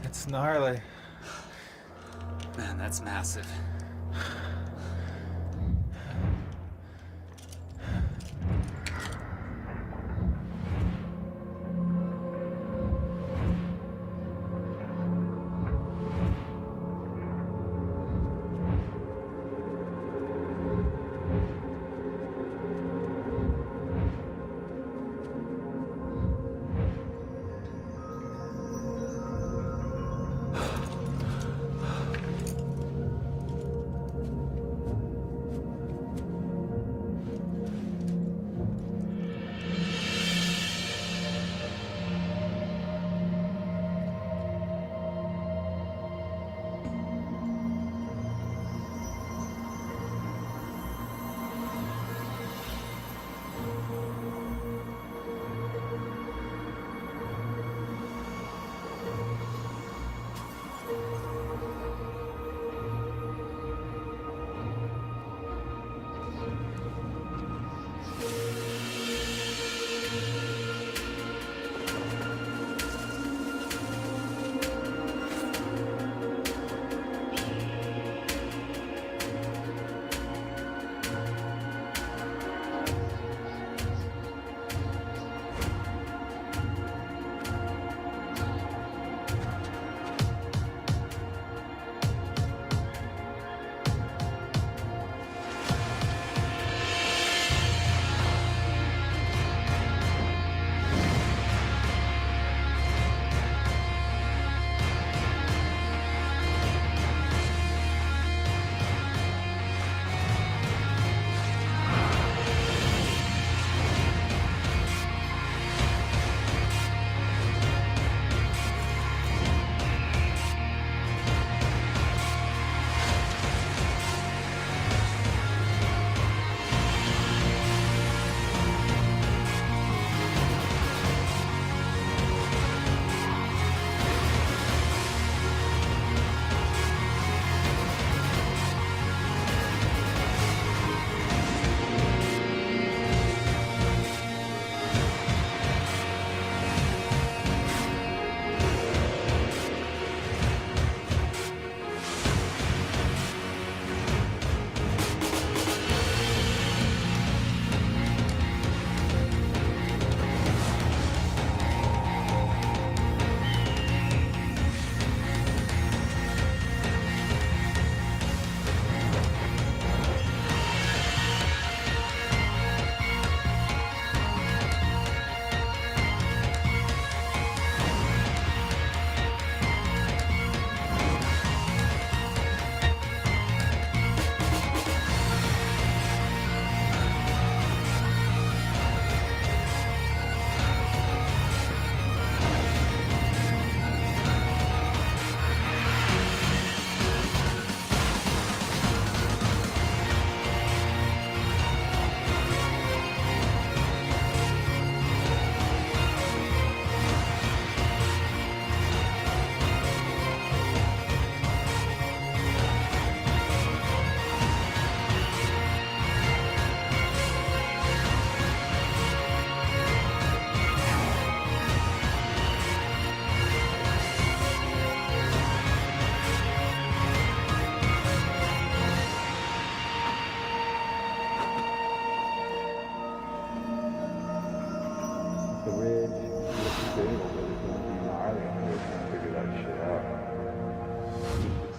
It's gnarly. Man, that's massive.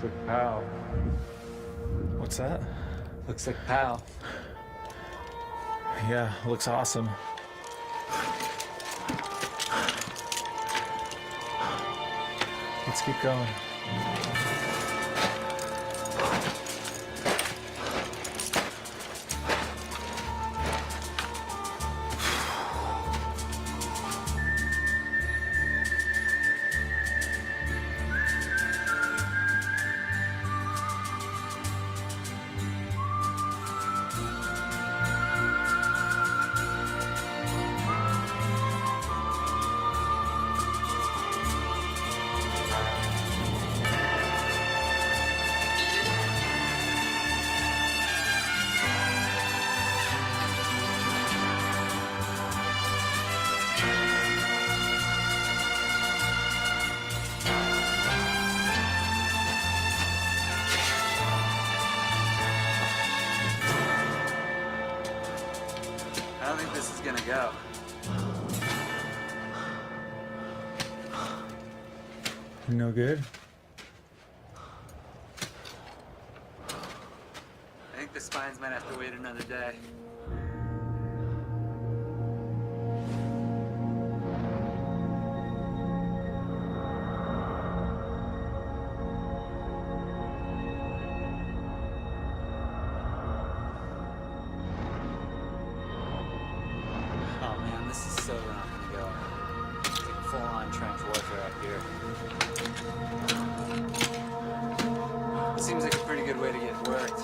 Looks like Pal. What's that? Looks like Pal. Yeah, looks awesome. Let's keep going. I don't think this is gonna go. No good? I think the spines might have to wait another day. Oh man, this is so not gonna go. It's like full-on trench warfare up here. It seems like a pretty good way to get worked.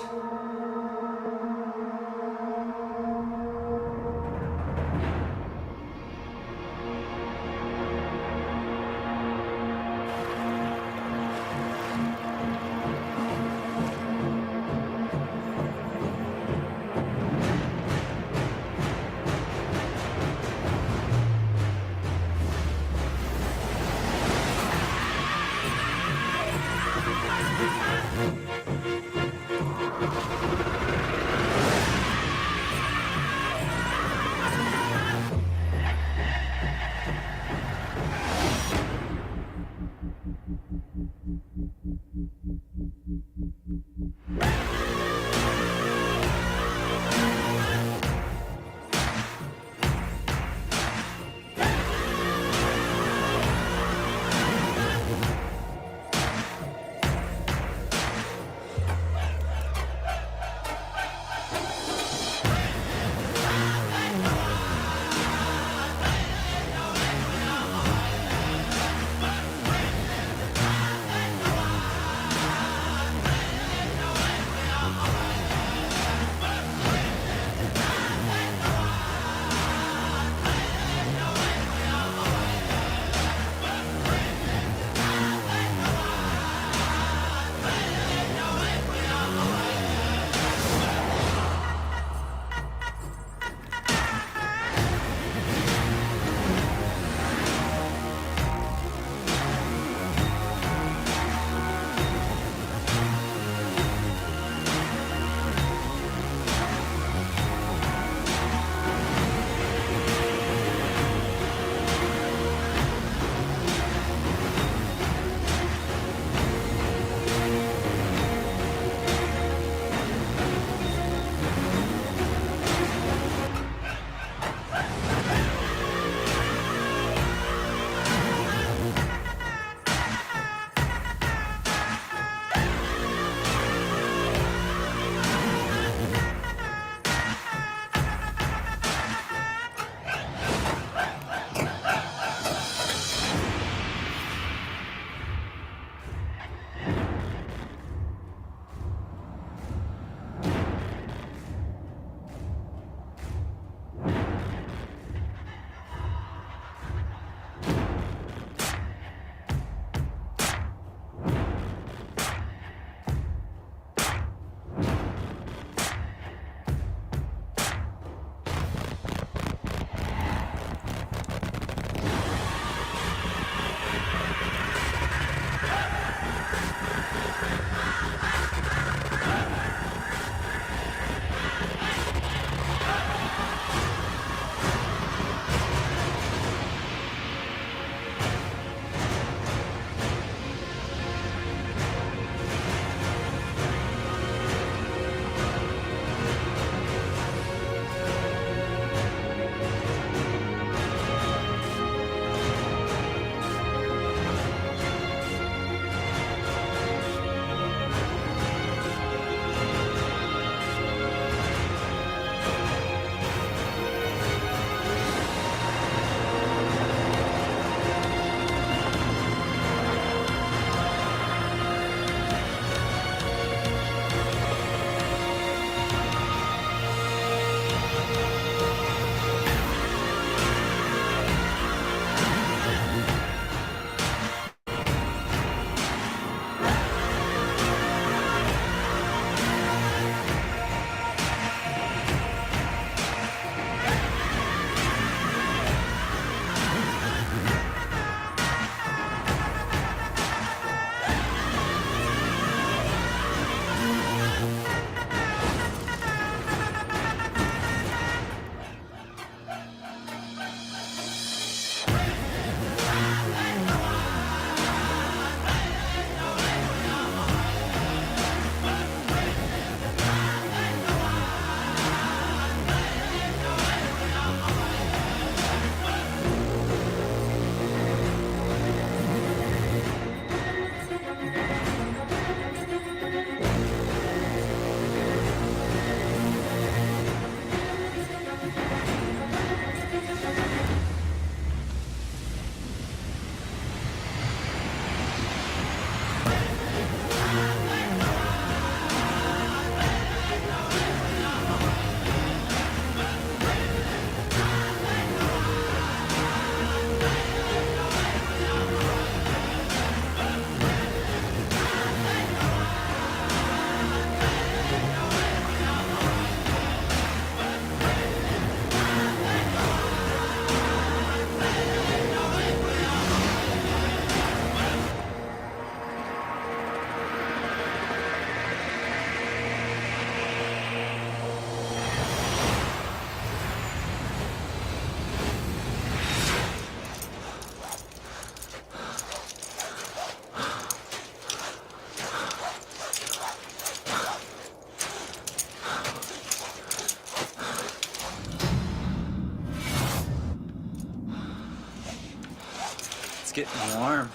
getting warm.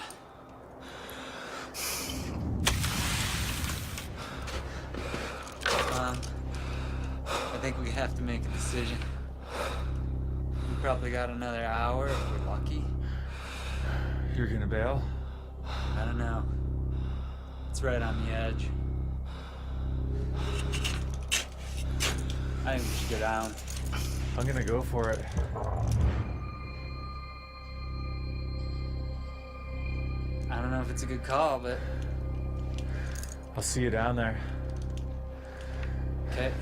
I think we have to make a decision. We probably got another hour if we're lucky. You're gonna bail? I don't know. It's right on the edge. I think we should go down. I'm gonna go for it. I don't know if it's a good call, but I'll see you down there. okay.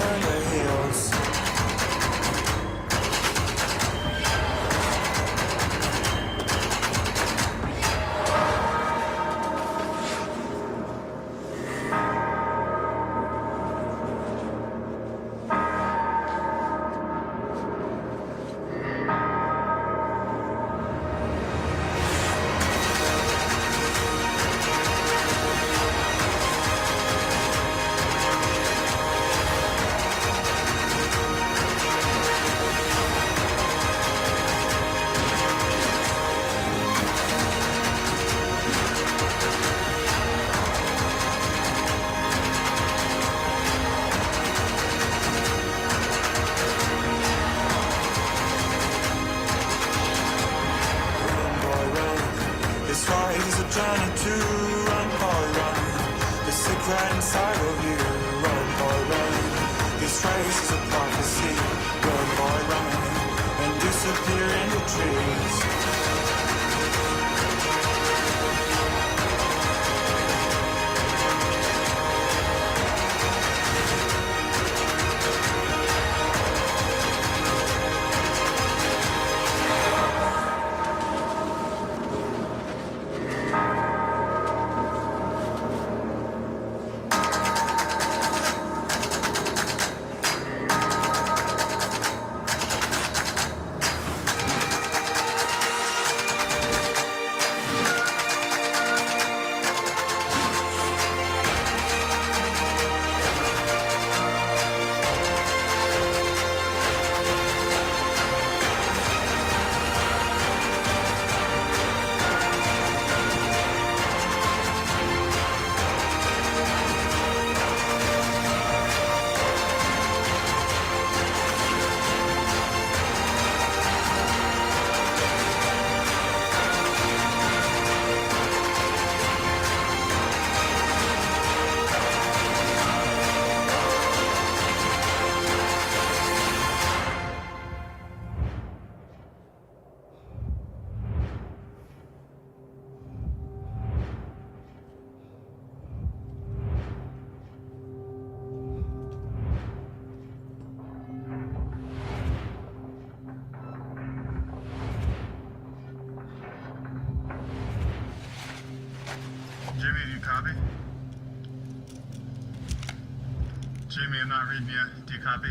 turn the heels. This fight is a journey to run, boy, run. The secret inside of you, run, boy, run. This race is a prophecy, run, boy, run. And disappear in the trees. Jimmy, do you copy? Jimmy, I'm not reading you. Do you copy?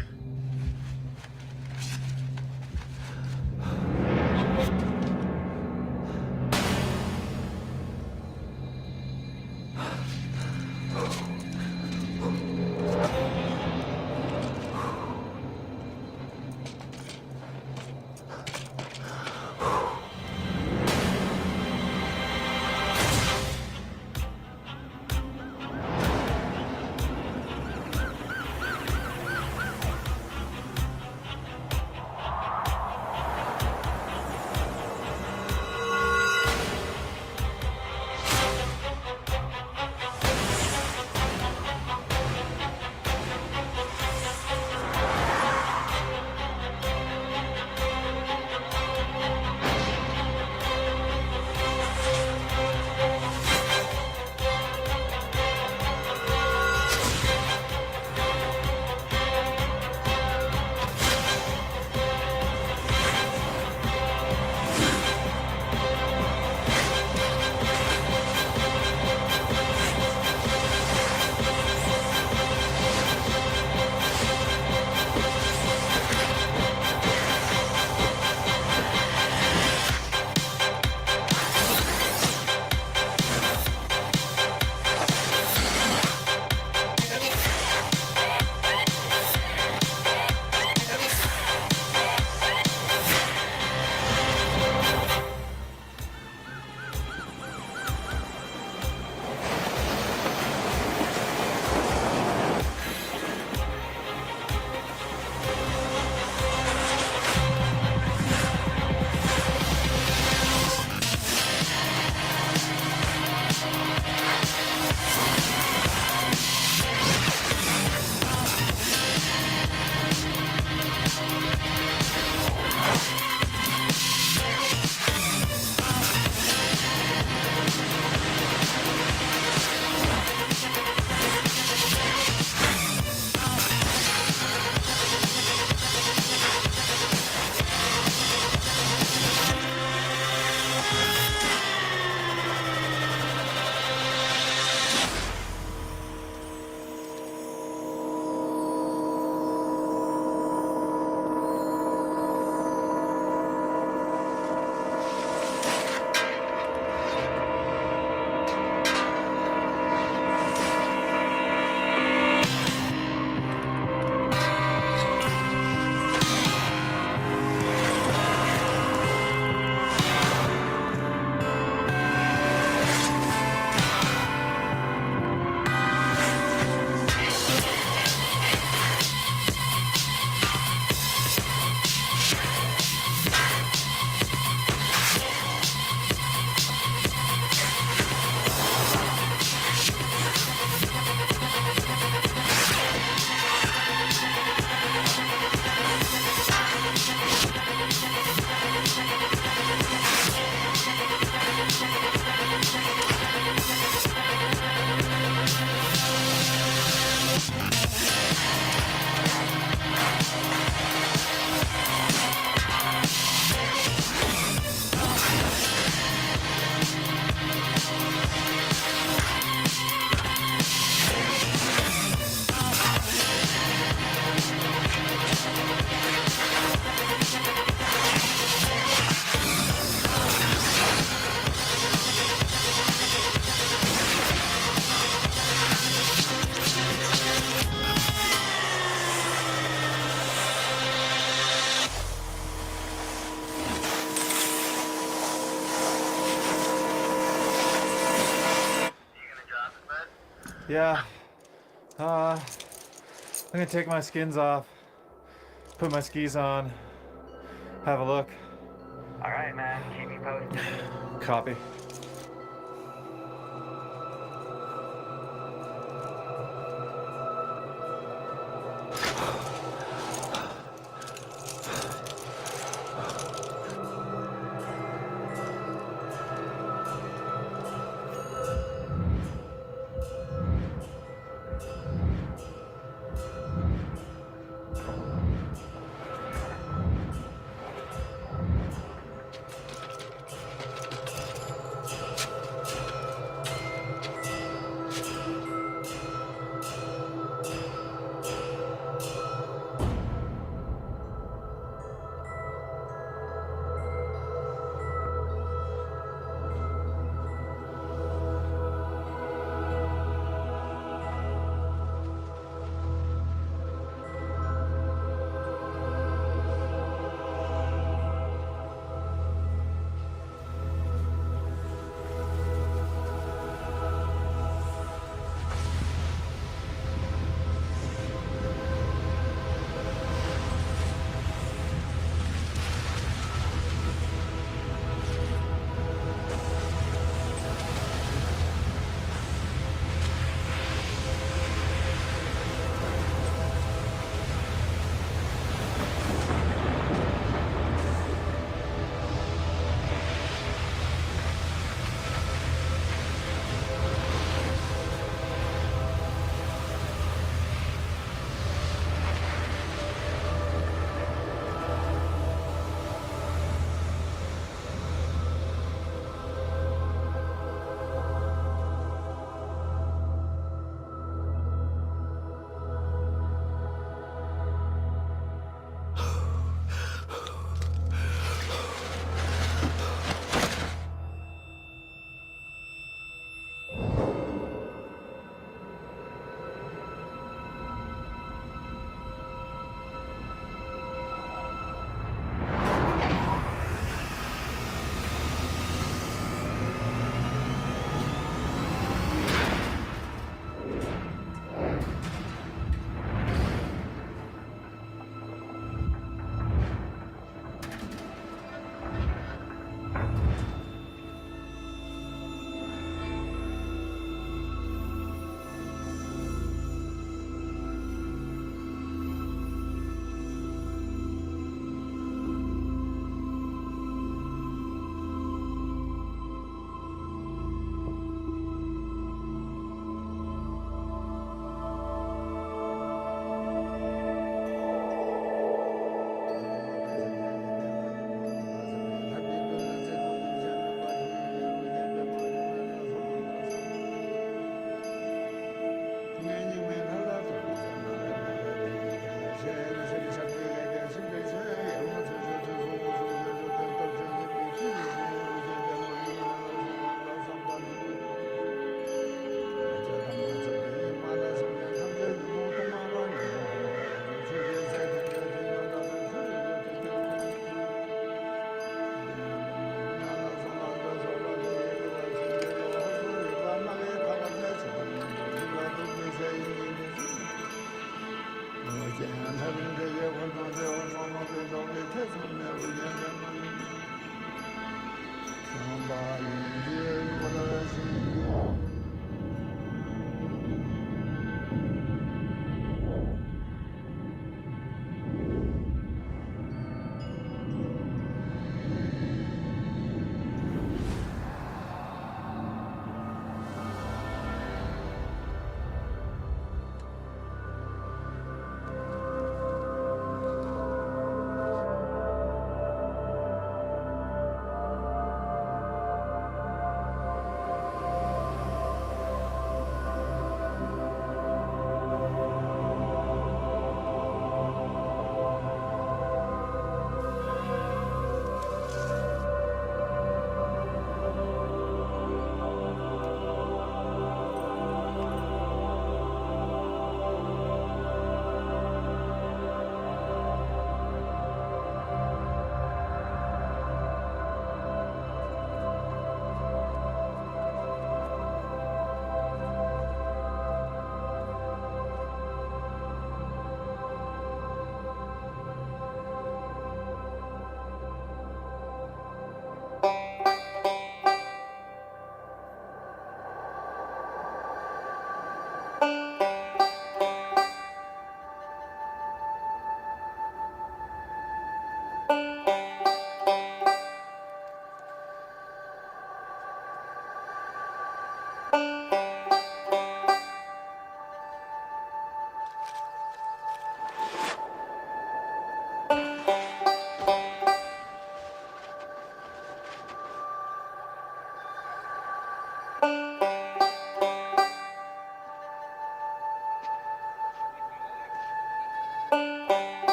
Yeah. I'm gonna take my skins off, put my skis on, have a look. All right, man. Keep me posted. Copy.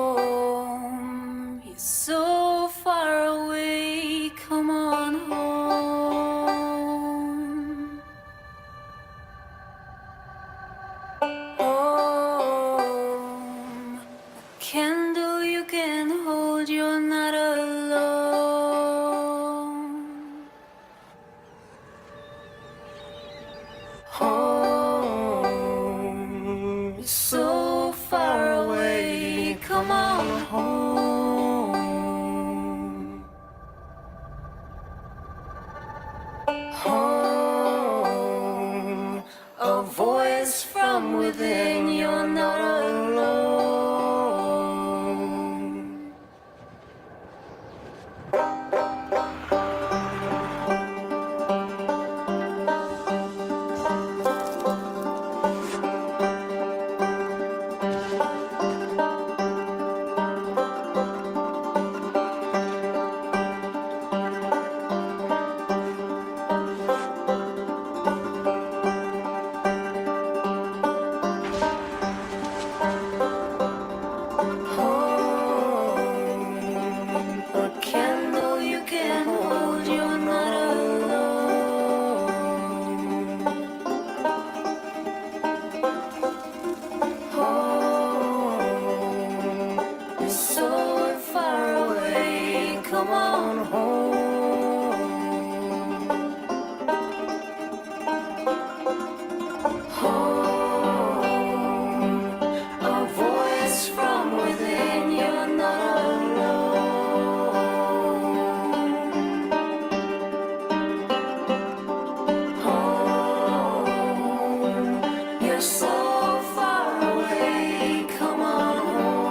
Home, you're so far away, come on home. Home, a candle you can hold, you're not alone. Home, you're so far away, come on home. Home, a voice from within, you're not alone. A candle you can hold, you're not alone. Home, you're so far away, come on home. Home, a voice from within, you're not alone. You're so far away, come on home.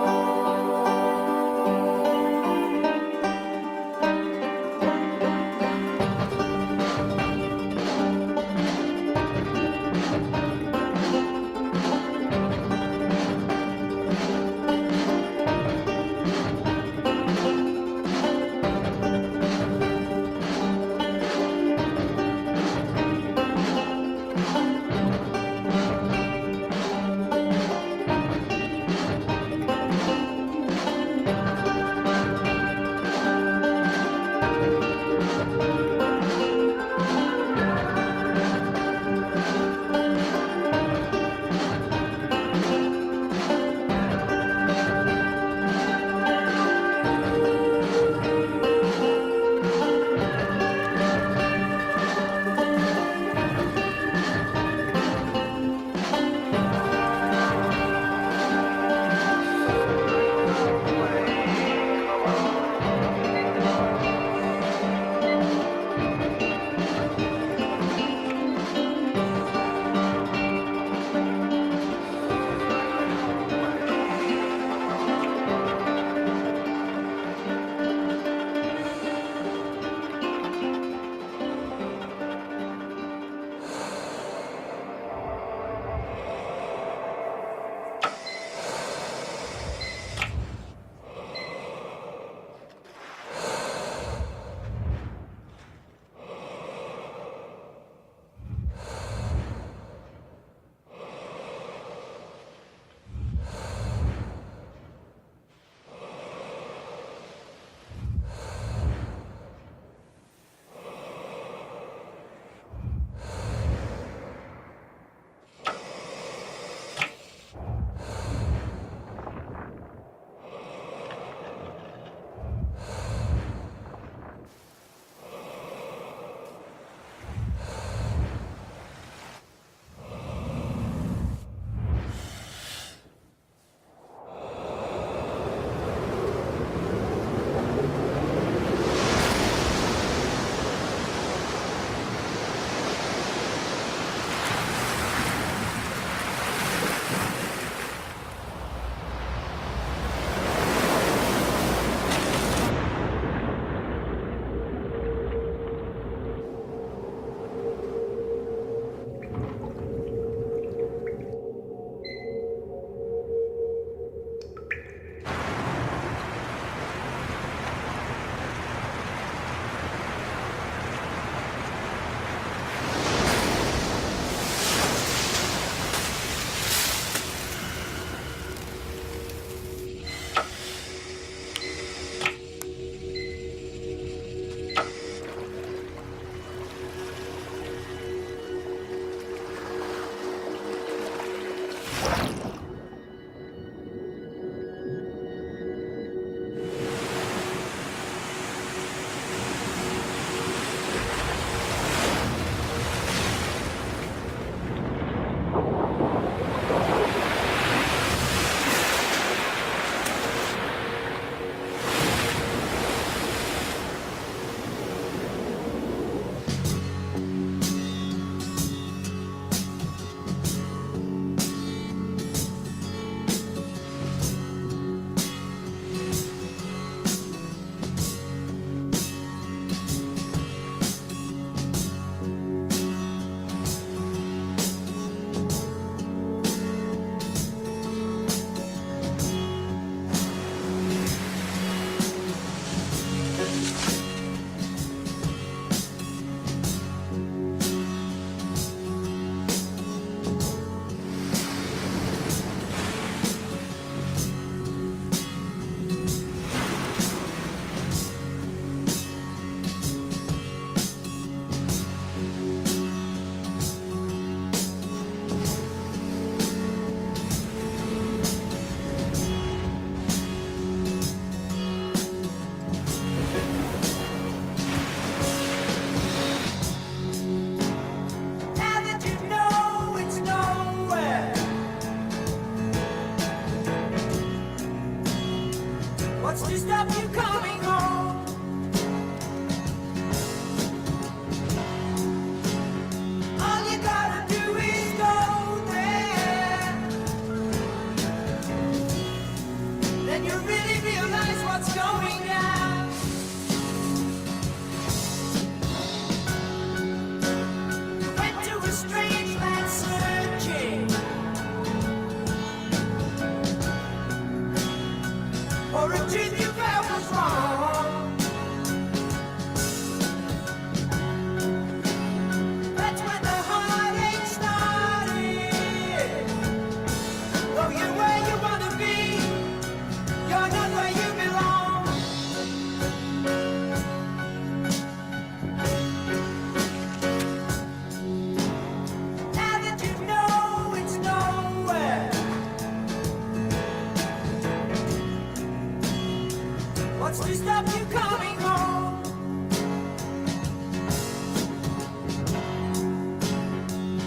What's to stop you coming home? All you gotta do is go there. Then you really realize what's going down. You went to a strange land searching for a truth you felt was wrong. That's when the heartache started. Though you're where you wanna be, you're not where you belong. Now that you know it's nowhere, what's to stop you coming home?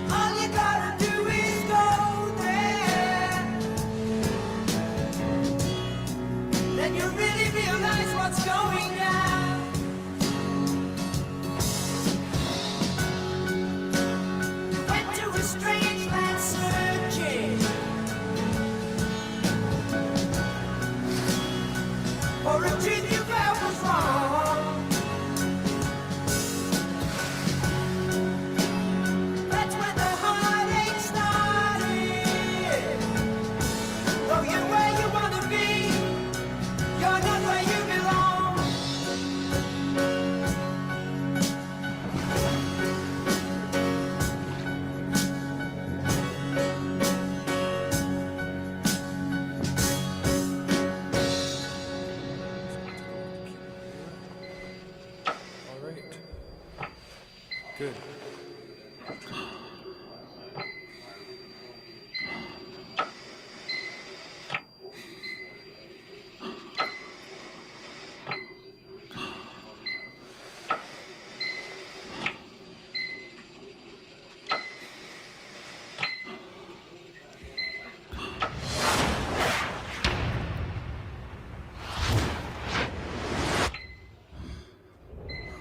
All you gotta do is go there. Then you really realize what's going down. You went to a strange land searching for a truth you felt was wrong. That's when the heartache started. Though you're where you wanna be, you're not where you belong. All right. Good.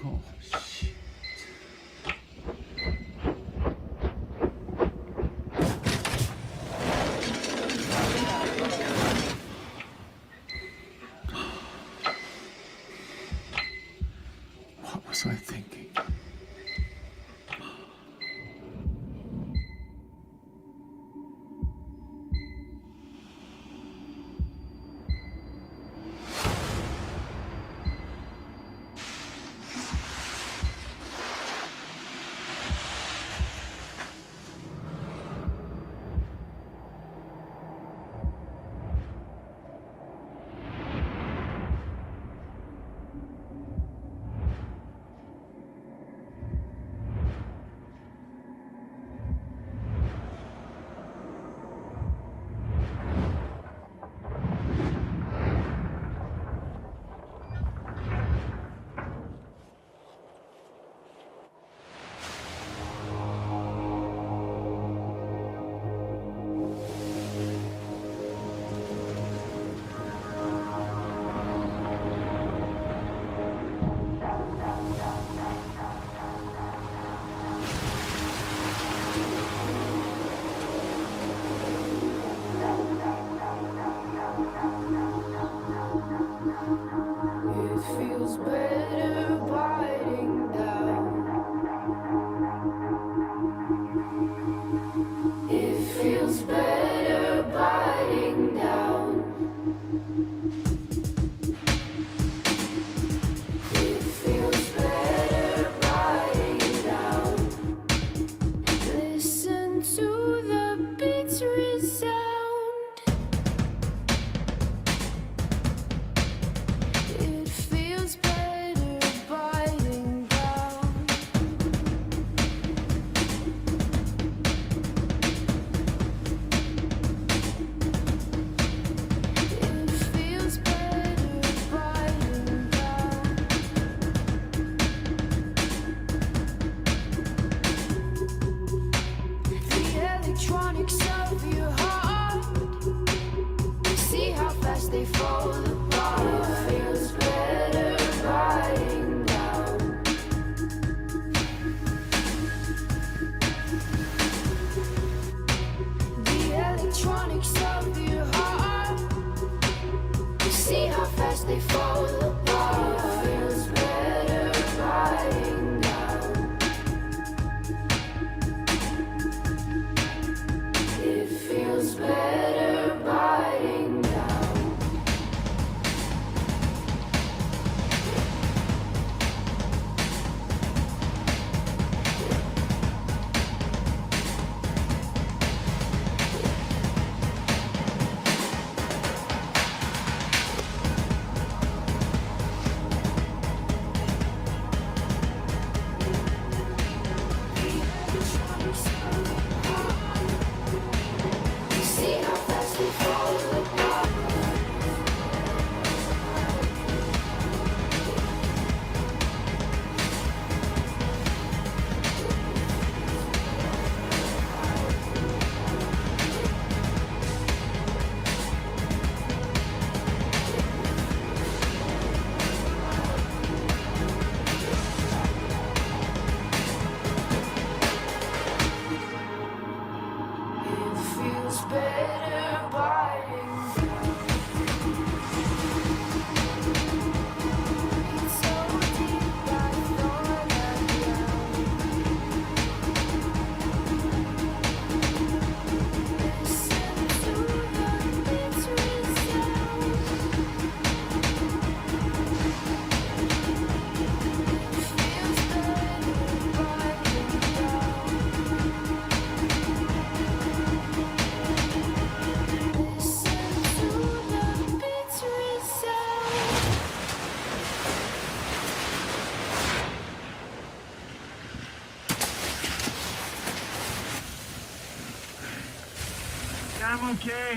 Oh, shit. What was I thinking? beats resound. It feels better biting down. It feels better biting down. The electronics of your heart, see how fast they fall apart. It feels better biting down. The electronics of your heart, see how fast they fall apart. It feels better biting down. It feels better biting down. See how fast they fall apart. It feels better biting down. It's so deep, I thought I'd drown. Listen to the beats resound. It feels better biting down. Listen to the beats resound. I'm okay.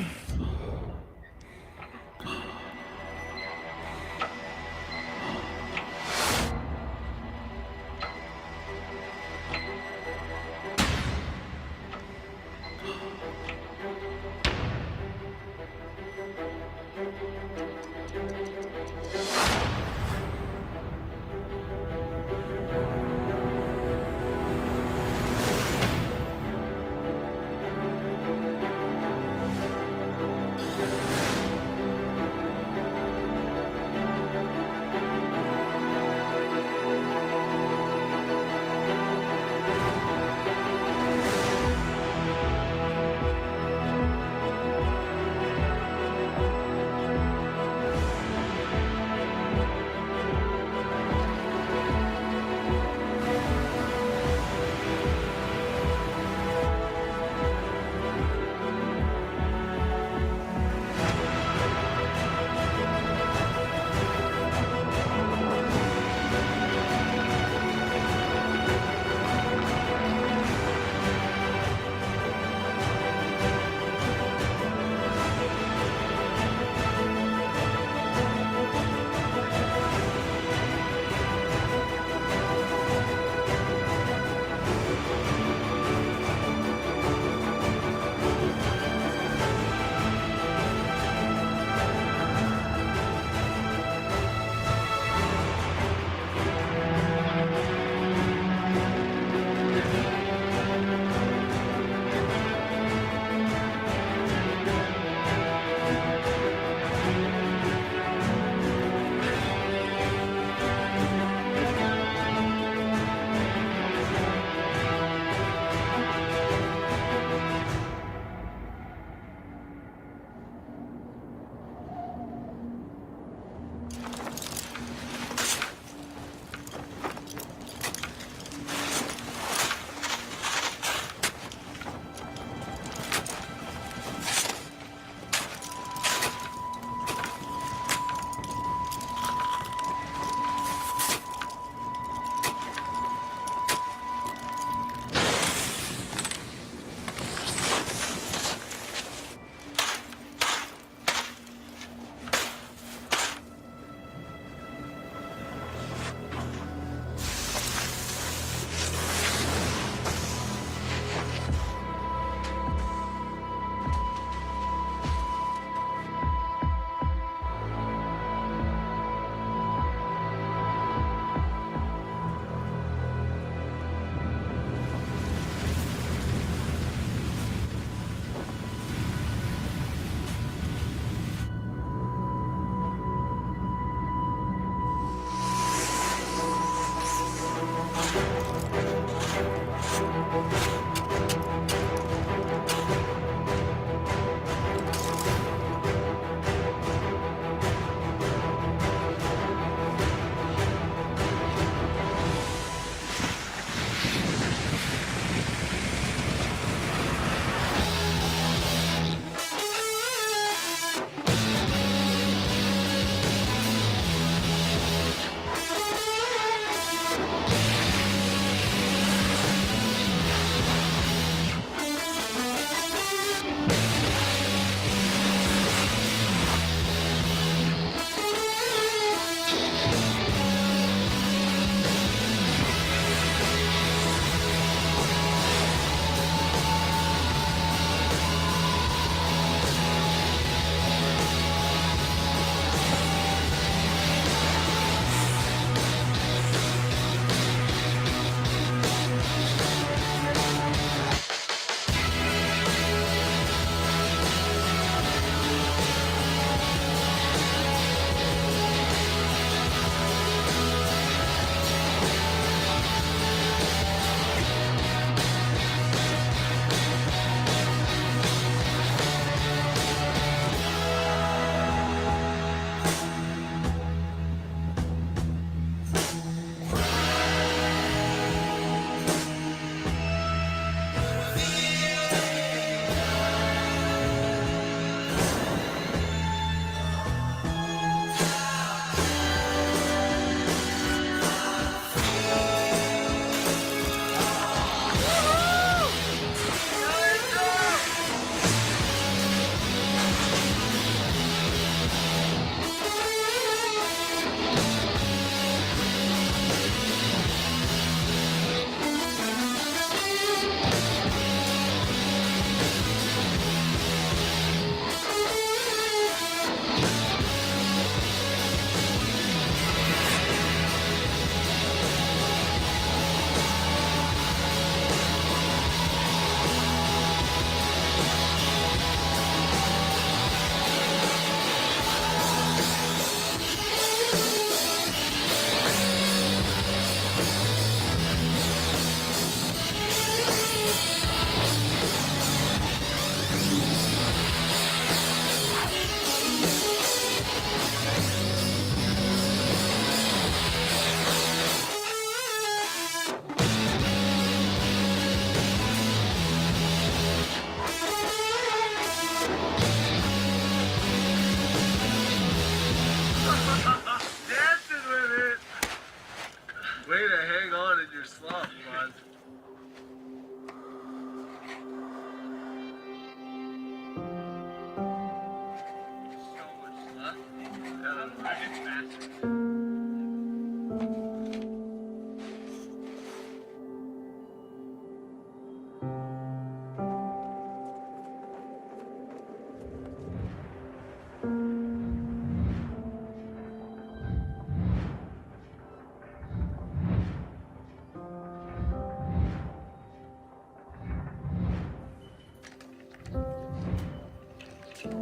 These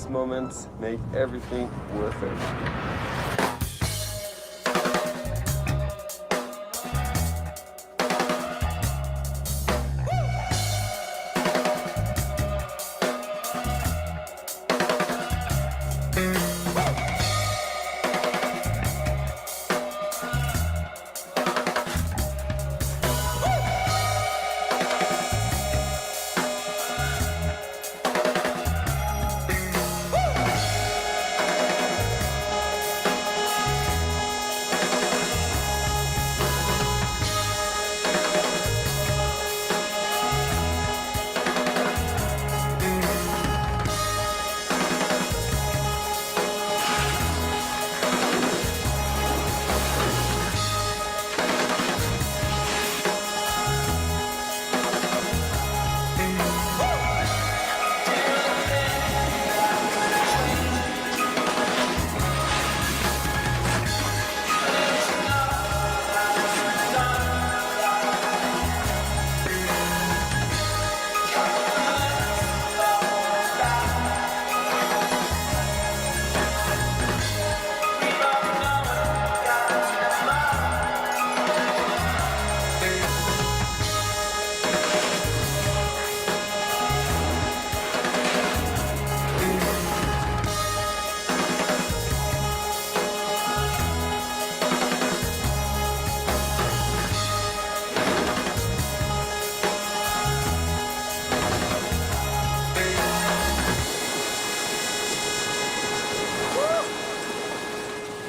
moments make everything worth it.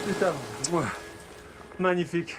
Putain, ouais. Magnifique.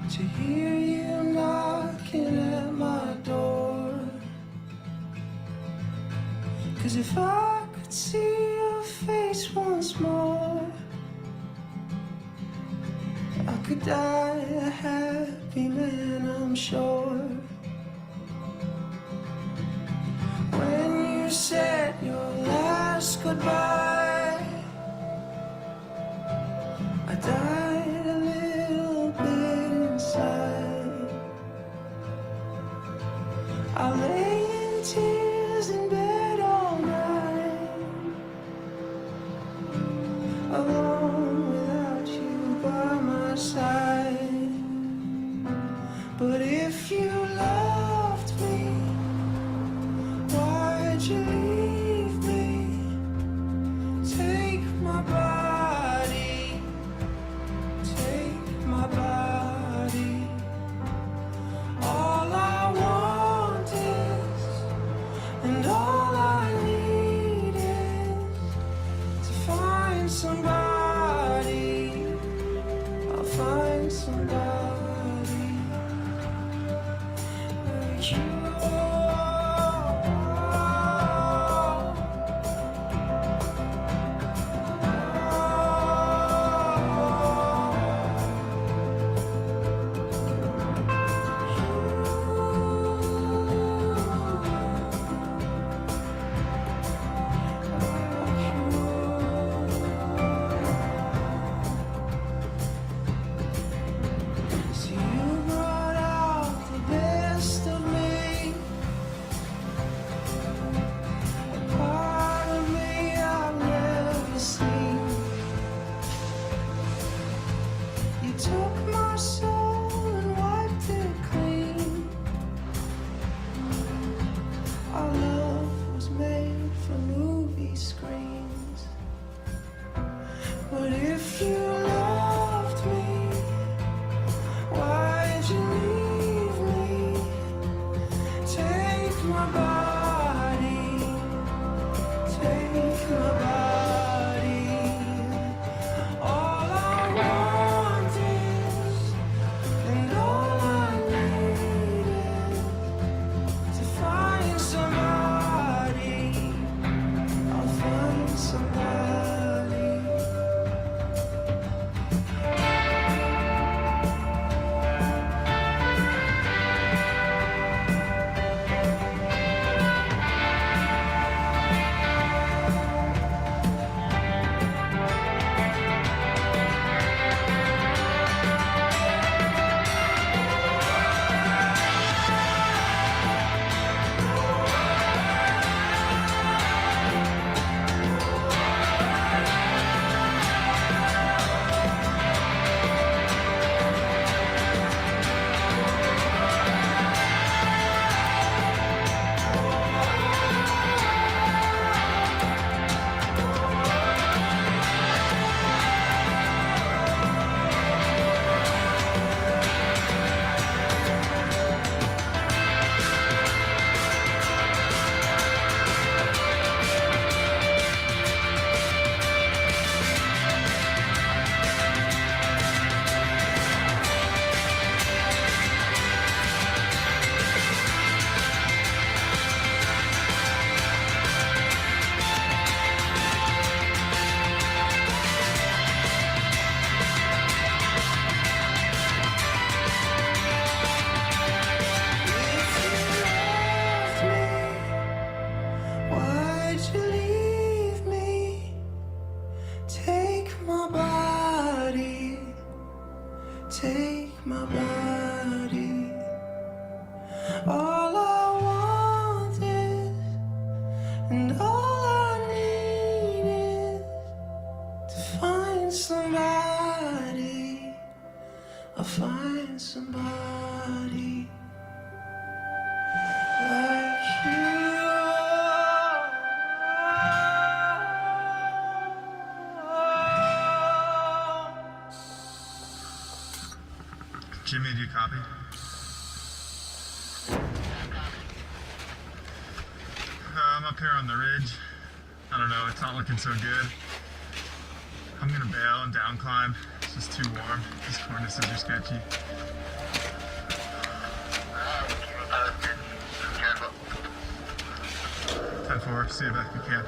to hear you knocking at my door. 'Cause if I could see your face once more, I could die a happy man, I'm sure. When you said your last goodbye, I died a little bit inside. I lay in tears in bed all night, alone without you by my side. But if you loved me, why'd you leave me? Take my body, take my body. All I want is, and all I need is to find somebody. I'll find somebody like you. So you brought out the best of me, a part of me I've never seen. You took my soul and wiped it clean. Our love was made for movie screens. But if you loved me, why'd you leave me? Take my body, take my body. All I want is, and all I need is to find somebody. I'll find somebody. Why'd you leave me? Take my body, take my body. All I want is, and all I need is to find somebody. I'll find somebody like you. Jimmy, do you copy? I'm up here on the ridge. I don't know, it's not looking so good. I'm gonna bail and down climb. It's just too warm. These cornices are sketchy. 10-4. See you back if you can.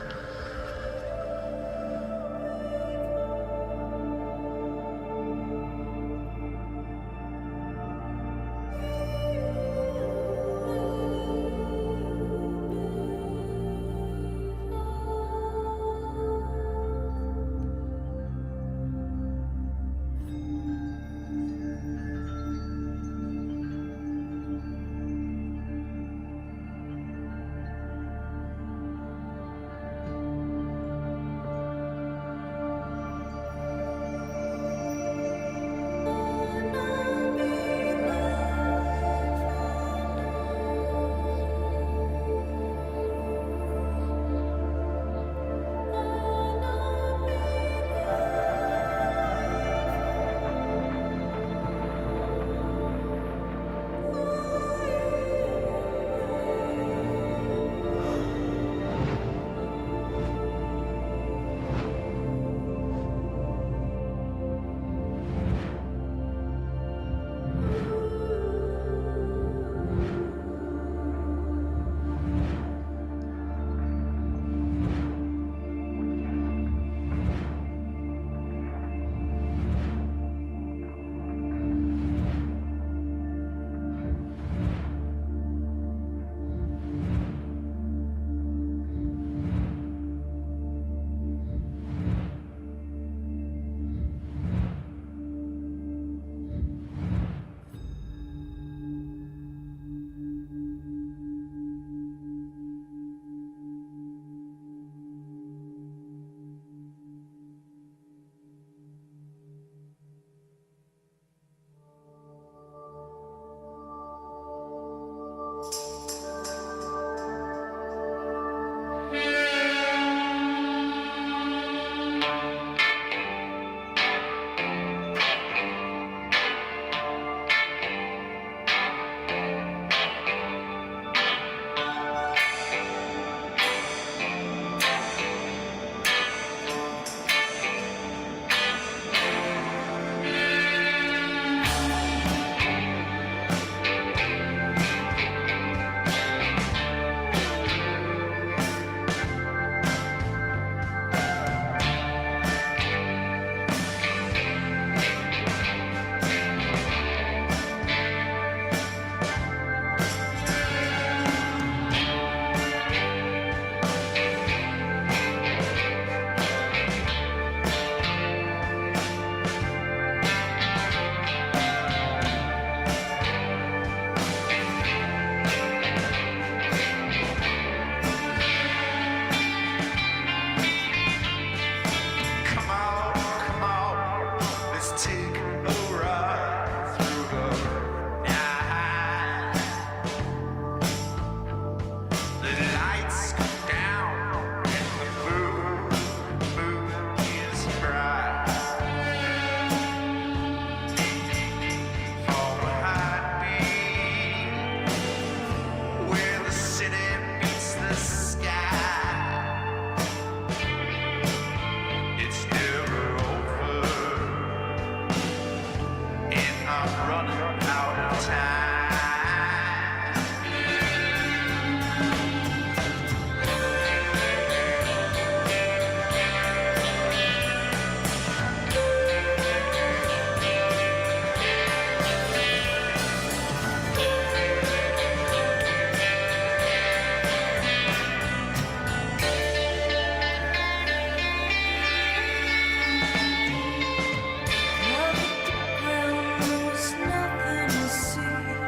Nothing to see.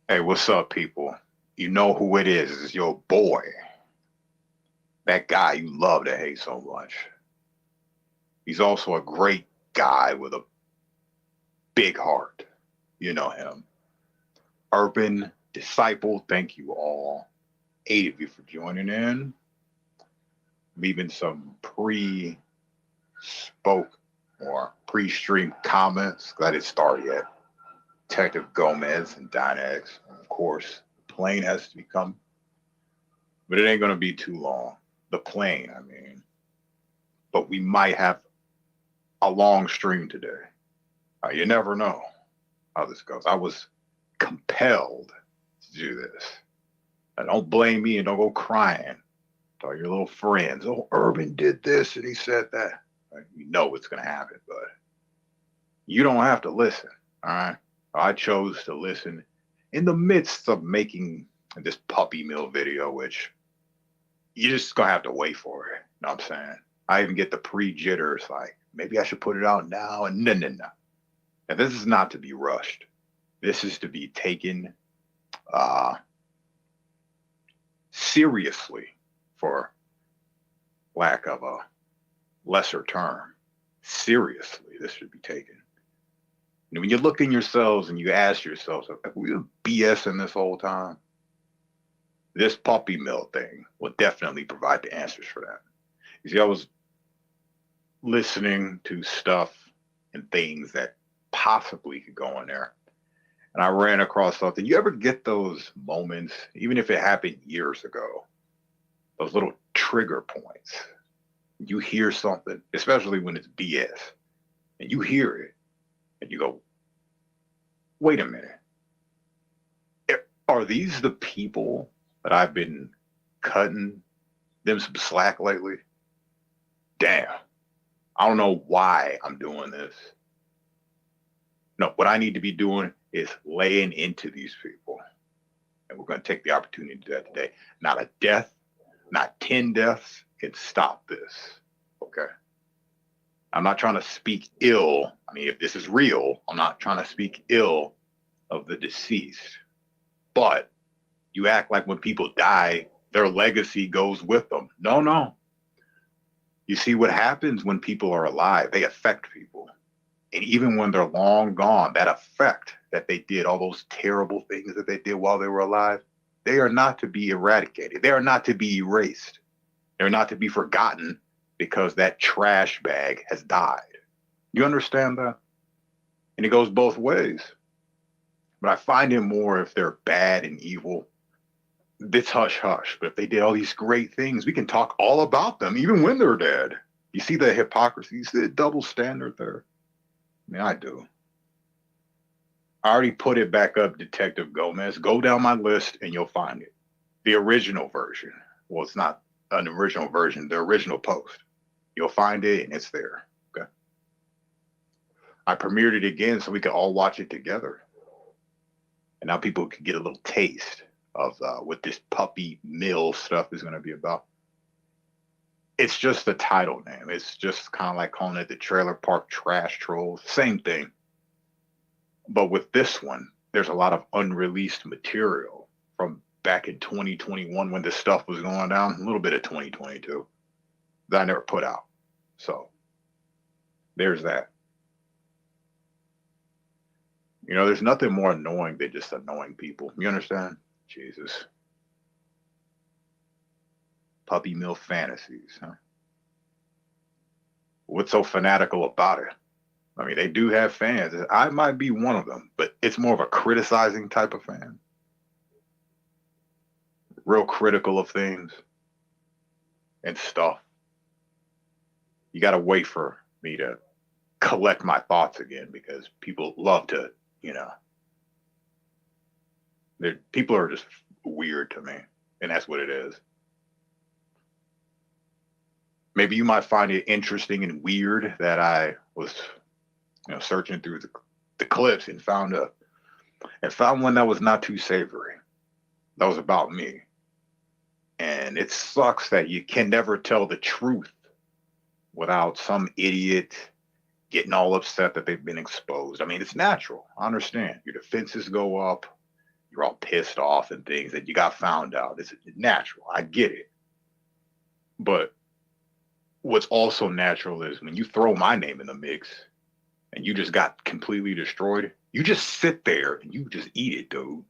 Hey, what's up, people? You know who it is. It's your boy. That guy you love to hate so much. He's also a great guy with a big heart. You know him. Urban Disciple, thank you all. 8 of you for joining in. Leaving some pre-spoke or pre-stream comments. Glad it started yet. Detective Gomez and Dynex. Of course, the plane has to become, but it ain't going to be too long. The plane, I mean. But we might have a long stream today. You never know how this goes. I was compelled to do this. And don't blame me and don't go crying to all your little friends. Oh, Urban did this and he said that. You know what's going to happen, but you don't have to listen, all right? I chose to listen in the midst of making this puppy mill video, which you just gonna have to wait for it. You know what I'm saying? I even get the pre-jitters, like, maybe I should put it out now, and no. And this is not to be rushed. This is to be taken seriously, for lack of a lesser term. Seriously, this should be taken. And when you look in yourselves and you ask yourselves, have we been BSing this whole time? This puppy mill thing will definitely provide the answers for that. You see, I was listening to stuff and things that possibly could go in there, and I ran across something. You ever get those moments, even if it happened years ago, those little trigger points? You hear something, especially when it's BS, and you hear it, and you go, wait a minute. Are these the people that I've been cutting them some slack lately? Damn. I don't know why I'm doing this. No, what I need to be doing is laying into these people. And we're going to take the opportunity to do that today. Not a death, not 10 deaths can stop this. Okay? I'm not trying to speak ill. I mean, if this is real, I'm not trying to speak ill of the deceased. But you act like when people die, their legacy goes with them. No. You see, what happens when people are alive, they affect people. And even when they're long gone, that effect that they did, all those terrible things that they did while they were alive, they are not to be eradicated. They are not to be erased. They're not to be forgotten because that trash bag has died. You understand that? And it goes both ways. But I find it more if they're bad and evil, it's hush hush. But if they did all these great things, we can talk all about them, even when they're dead. You see the hypocrisy, you see the double standard there? I mean, I do. I already put it back up, Detective Gomez. Go down my list and you'll find it. The original version. Well, it's not an original version, the original post. You'll find it and it's there. Okay. I premiered it again so we could all watch it together. And now people can get a little taste of what this puppy mill stuff is going to be about. It's just the title name. It's just kind of like calling it the Trailer Park Trash Trolls. Same thing. But with this one, there's a lot of unreleased material from back in 2021 when this stuff was going down, a little bit of 2022 that I never put out. So there's that. You know, there's nothing more annoying than just annoying people. You understand? Jesus. Puppy mill fantasies, huh? What's so fanatical about it? I mean, they do have fans. I might be one of them, but it's more of a criticizing type of fan. Real critical of things and stuff. You got to wait for me to collect my thoughts again because people love to, you know, people are just weird to me, and that's what it is. Maybe you might find it interesting and weird that I was, you know, searching through the clips and found one that was not too savory. That was about me. And it sucks that you can never tell the truth without some idiot getting all upset that they've been exposed. I mean, it's natural. I understand. Your defenses go up. you're all pissed off and things that you got found out. It's natural. I get it. But what's also natural is when you throw my name in the mix and you just got completely destroyed, you just sit there and you just eat it, dude.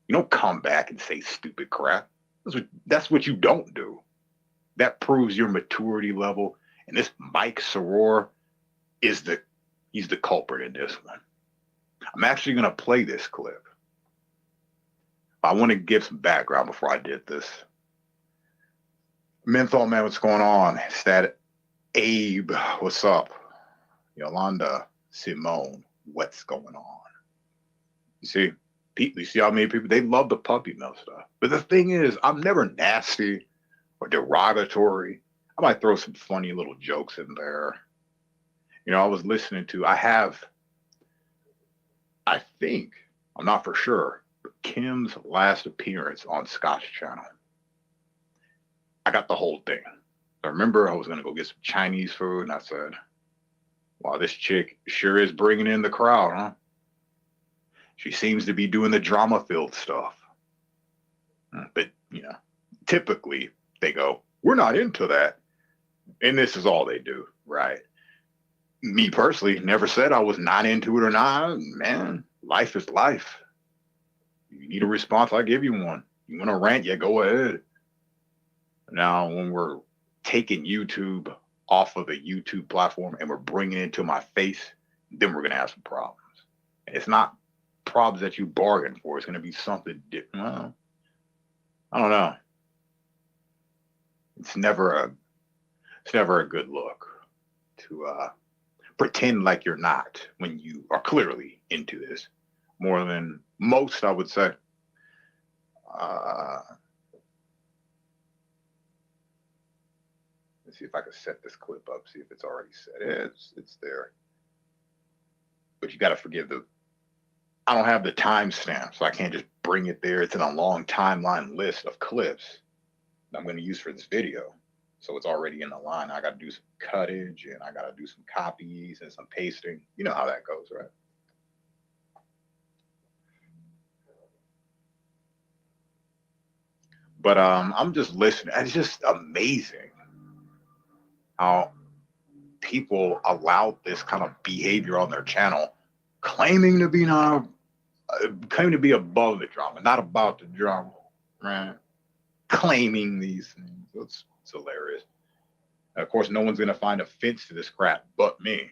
You don't come back and say stupid crap. That's what you don't do. That proves your maturity level. And this Mike Soror he's the culprit in this one. I'm actually going to play this clip. I want to give some background before I did this. Menthol Man, what's going on? It's that Abe, what's up? Yolanda, Simone, what's going on? You see how many people, they love the puppy mill stuff. But the thing is, I'm never nasty or derogatory. I might throw some funny little jokes in there. I was listening to, I think, I'm not for sure, but Kim's last appearance on Scott's channel. I got the whole thing. I remember I was going to go get some Chinese food, and I said, wow, this chick sure is bringing in the crowd, huh? She seems to be doing the drama-filled stuff. But, typically they go, we're not into that. And this is all they do, right? Me personally never said I was not into it or not. Man, life is life. You need a response, I give you one. You want to rant, yeah, go ahead. Now, when we're taking YouTube off of the YouTube platform and we're bringing it to my face, then we're going to have some problems. And it's not problems that you bargained for. It's going to be something different. Well, I don't know. It's never a good look to pretend like you're not when you are clearly into this more than most, I would say. Let's see if I can set this clip up, see if it's already set. It's there. But you got to forgive I don't have the timestamp, so I can't just bring it there. It's in a long timeline list of clips that I'm going to use for this video. So it's already in the line. I got to do some cuttage and I got to do some copies and some pasting. You know how that goes, right? But I'm just listening. It's just amazing how people allow this kind of behavior on their channel, claiming to be above the drama, not about the drama, right? Claiming these things. It's hilarious. Of course, no one's going to find offense to this crap but me.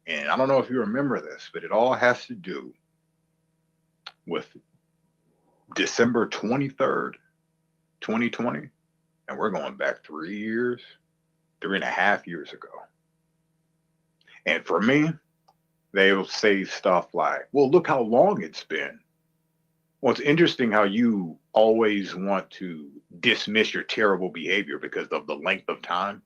And I don't know if you remember this, but it all has to do with December 23rd, 2020. And we're going back 3.5 years ago. And for me, they'll say stuff like, well, look how long it's been. Well, it's interesting how you always want to dismiss your terrible behavior because of the length of time.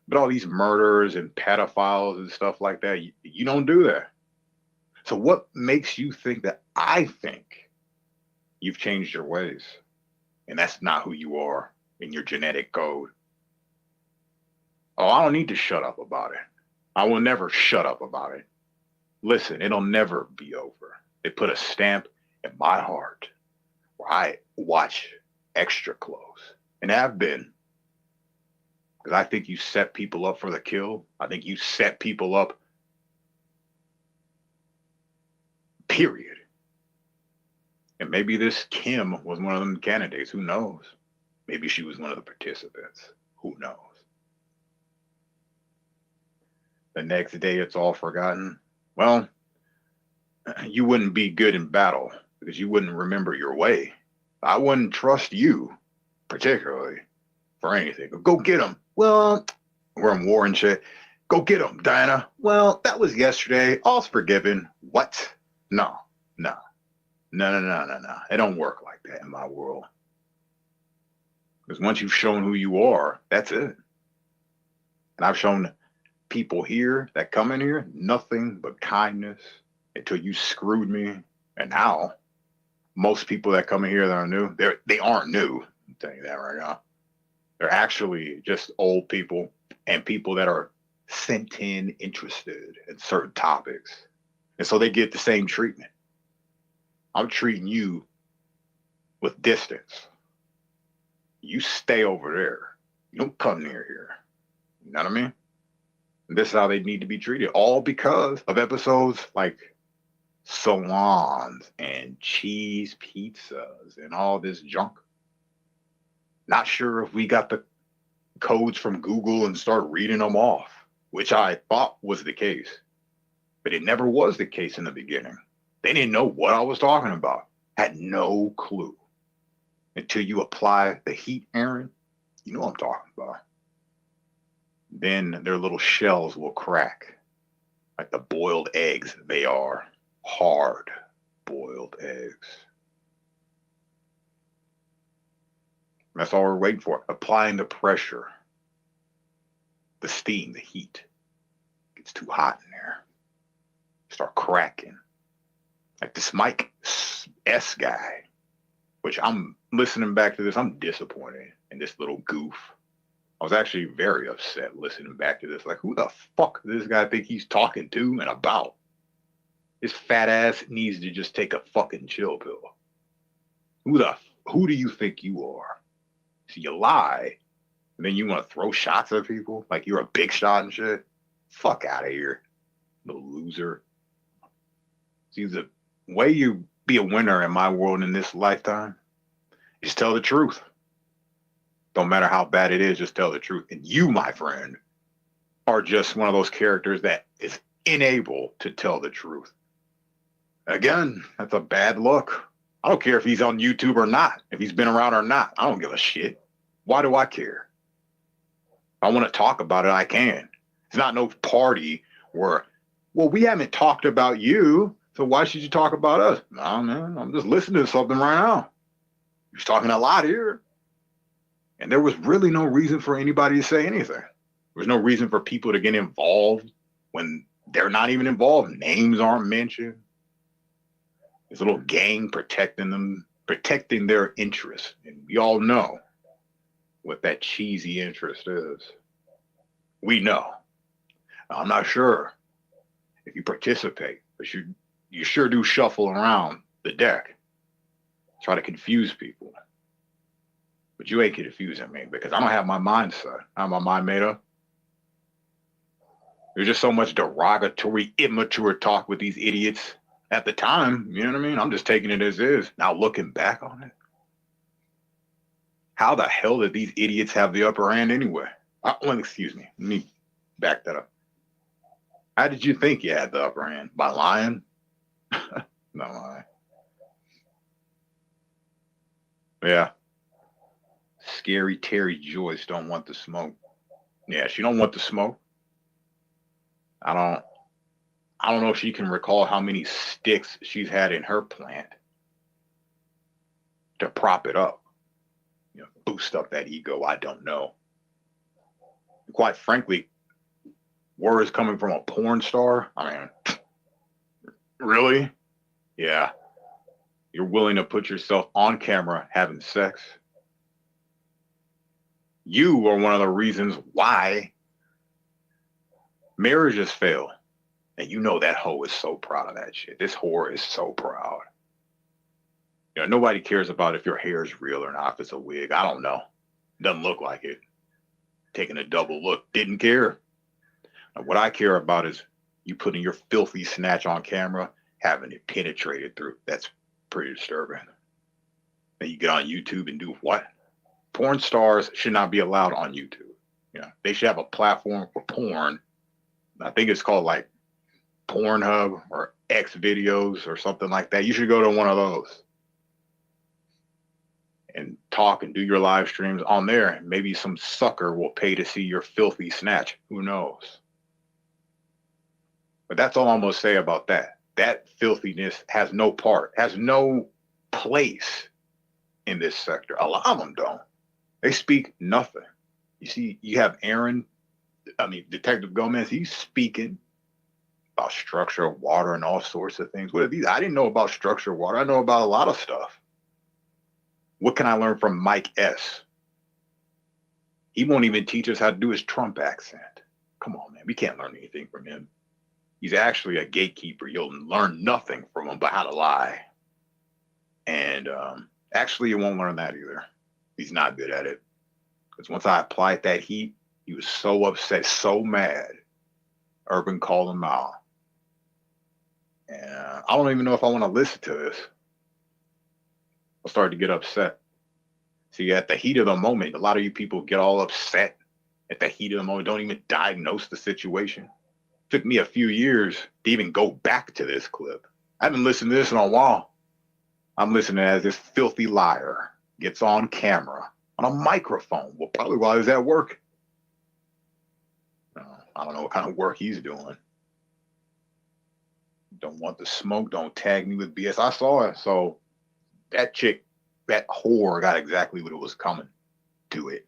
But all these murders and pedophiles and stuff like that, you don't do that. So what makes you think that I think you've changed your ways? And that's not who you are in your genetic code. Oh, I don't need to shut up about it. I will never shut up about it. Listen, it'll never be over. They put a stamp in my heart where I watch extra close and have been. Because I think you set people up for the kill. I think you set people up, period. And maybe this Kim was one of them candidates. Who knows? Maybe she was one of the participants. Who knows? The next day, it's all forgotten. Well, you wouldn't be good in battle because you wouldn't remember your way. I wouldn't trust you, particularly, for anything. Go get him. Well, we're in war and shit. Go get him, Diana. Well, that was yesterday. All's forgiven. What? No. It don't work like that in my world. Because once you've shown who you are, that's it. And I've shown people here that come in here nothing but kindness until you screwed me. And now most people that come in here that are new, they aren't new. I'm telling you that right now. They're actually just old people and people that are sent in interested in certain topics. And so they get the same treatment. I'm treating you with distance. You stay over there. You don't come near here. You know what I mean? And this is how they need to be treated. All because of episodes like salons and cheese pizzas and all this junk. Not sure if we got the codes from Google and start reading them off, which I thought was the case. But it never was the case in the beginning. They didn't know what I was talking about. Had no clue. Until you apply the heat, Aaron, you know what I'm talking about. Then their little shells will crack. Like the boiled eggs they are. Hard boiled eggs. That's all we're waiting for. Applying the pressure. The steam, the heat. Gets too hot in there. Start cracking. Like this Mike S guy, which I'm listening back to this, I'm disappointed in this little goof. I was actually very upset listening back to this. Like, who the fuck does this guy think he's talking to and about? His fat ass needs to just take a fucking chill pill. Who do you think you are? So you lie, and then you want to throw shots at people like you're a big shot and shit? Fuck out of here, the loser. See, the way you be a winner in my world in this lifetime is tell the truth. Don't matter how bad it is, just tell the truth. And you, my friend, are just one of those characters that is unable to tell the truth. Again, that's a bad look. I don't care if he's on YouTube or not, if he's been around or not. I don't give a shit. Why do I care? If I want to talk about it, I can. It's not no party where, well, we haven't talked about you, so why should you talk about us? No, man, I'm just listening to something right now. He's talking a lot here. And there was really no reason for anybody to say anything. There was no reason for people to get involved when they're not even involved. Names aren't mentioned. This little gang protecting them, protecting their interests. And we all know what that cheesy interest is. We know. I'm not sure if you participate, but you sure do shuffle around the deck. Try to confuse people. But you ain't confusing me because I don't have my mind set. I have my mind made up. There's just so much derogatory, immature talk with these idiots at the time. You know what I mean? I'm just taking it as is. Now looking back on it. How the hell did these idiots have the upper hand anyway? Excuse me. Let me back that up. How did you think you had the upper hand? By lying? No lie. Yeah. Scary Terry Joyce don't want the smoke. Yeah, she don't want the smoke. I don't know if she can recall how many sticks she's had in her plant to prop it up. You know, boost up that ego. I don't know. Quite frankly, words coming from a porn star. I mean, really? Yeah. You're willing to put yourself on camera having sex. You are one of the reasons why marriages fail. And you know that hoe is so proud of that shit. This whore is so proud. You know, nobody cares about if your hair is real or not, if it's a wig. I don't know. Doesn't look like it. Taking a double look, didn't care. And what I care about is you putting your filthy snatch on camera, having it penetrated through. That's pretty disturbing. And you get on YouTube and do what? Porn stars should not be allowed on YouTube. You know, they should have a platform for porn. I think it's called like Pornhub or X videos or something like that. You should go to one of those and talk and do your live streams on there. And maybe some sucker will pay to see your filthy snatch. Who knows? But that's all I'm going to say about that. That filthiness has no part, has no place in this sector. A lot of them don't. They speak nothing. You see, you have Detective Gomez, he's speaking about structure of water and all sorts of things. What are these? I didn't know about structure of water. I know about a lot of stuff. What can I learn from Mike S? He won't even teach us how to do his Trump accent. Come on, man. We can't learn anything from him. He's actually a gatekeeper. You'll learn nothing from him but how to lie. And Actually, you won't learn that either. He's not good at it. Because once I applied that heat, he was so upset, so mad. Urban called him out. And I don't even know if I want to listen to this. I started to get upset. See, at the heat of the moment, a lot of you people get all upset at the heat of the moment, don't even diagnose the situation. It took me a few years to even go back to this clip. I haven't listened to this in a while. I'm listening as this filthy liar gets on camera on a microphone. Well, probably while he's at work. I don't know what kind of work he's doing. Don't want the smoke. Don't tag me with BS. I saw it. So that chick, that whore got exactly what it was coming to it.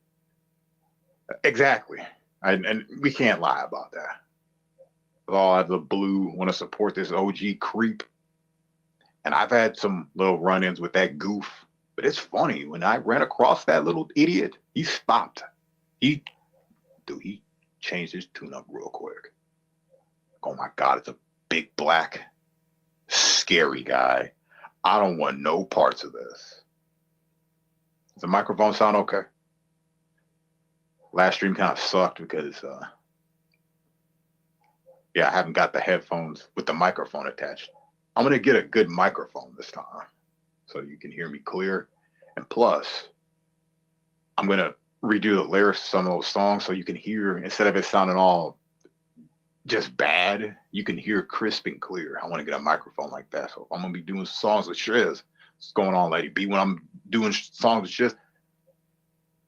Exactly. And we can't lie about that. All out of the blue, want to support this OG creep. And I've had some little run-ins with that goof. But it's funny, when I ran across that little idiot, he stopped. He changed his tune up real quick. Oh my God, it's a big black, scary guy. I don't want no parts of this. Does the microphone sound okay? Last stream kind of sucked because, I haven't got the headphones with the microphone attached. I'm going to get a good microphone this time so you can hear me clear. And plus, I'm going to redo the lyrics to some of those songs so you can hear, instead of it sounding all just bad, you can hear crisp and clear. I want to get a microphone like that. So if I'm going to be doing songs with Shiz, what's going on, Lady B? When I'm doing songs with Shiz,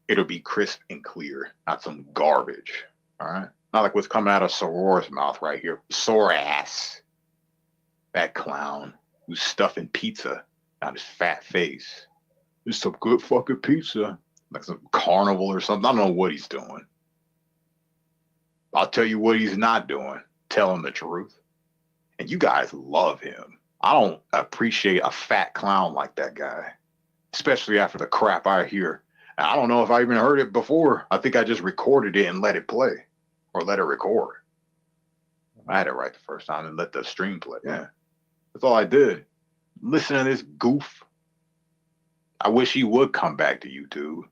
it'll be crisp and clear, not some garbage. All right? Not like what's coming out of Sorora's mouth right here. Sore ass. That clown who's stuffing pizza down his fat face. It's some good fucking pizza. Like some carnival or something. I don't know what he's doing. I'll tell you what he's not doing. Tell him the truth. And you guys love him. I don't appreciate a fat clown like that guy. Especially after the crap I hear. And I don't know if I even heard it before. I think I just recorded it and let it play. Or let it record. I had it right the first time and let the stream play. Yeah. That's all I did. Listen to this goof. I wish he would come back to YouTube.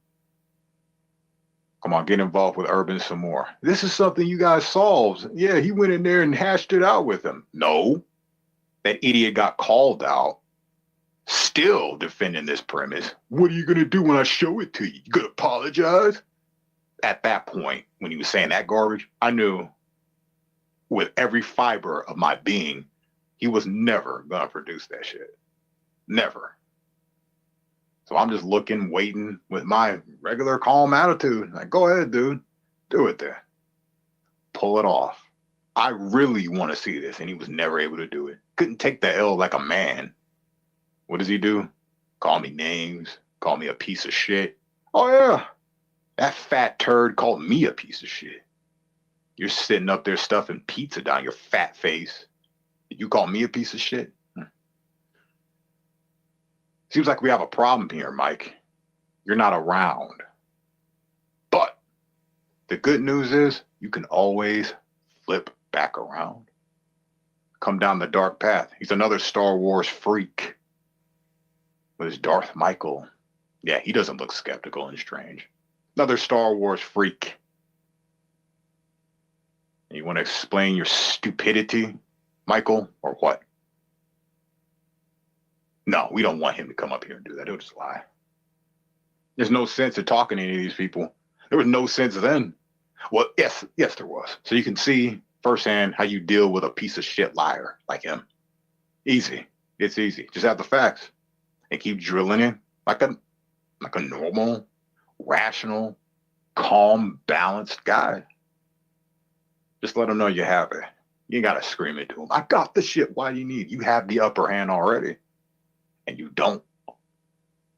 Come on, get involved with Urban some more. This is something you guys solved. Yeah, he went in there and hashed it out with him. No. That idiot got called out. Still defending this premise. What are you going to do when I show it to you? You going to apologize? At that point, when he was saying that garbage, I knew with every fiber of my being, he was never going to produce that shit. Never. So I'm just looking, waiting with my regular calm attitude. Like, go ahead, dude. Do it then. Pull it off. I really want to see this. And he was never able to do it. Couldn't take the L like a man. What does he do? Call me names. Call me a piece of shit. Oh, yeah. That fat turd called me a piece of shit. You're sitting up there stuffing pizza down your fat face. Did you call me a piece of shit? Seems like we have a problem here, Mike. You're not around. But the good news is you can always flip back around. Come down the dark path. He's another Star Wars freak. With his Darth Michael. Yeah, he doesn't look skeptical and strange. Another Star Wars freak. You want to explain your stupidity, Michael, or what? No, we don't want him to come up here and do that. He'll just lie. There's no sense in talking to any of these people. There was no sense then. Well, yes, there was. So you can see firsthand how you deal with a piece of shit liar like him. Easy. It's easy. Just have the facts and keep drilling in like a normal, rational, calm, balanced guy. Just let him know you have it. You gotta scream it to him. I got the shit. Why do you need? You have the upper hand already. And you don't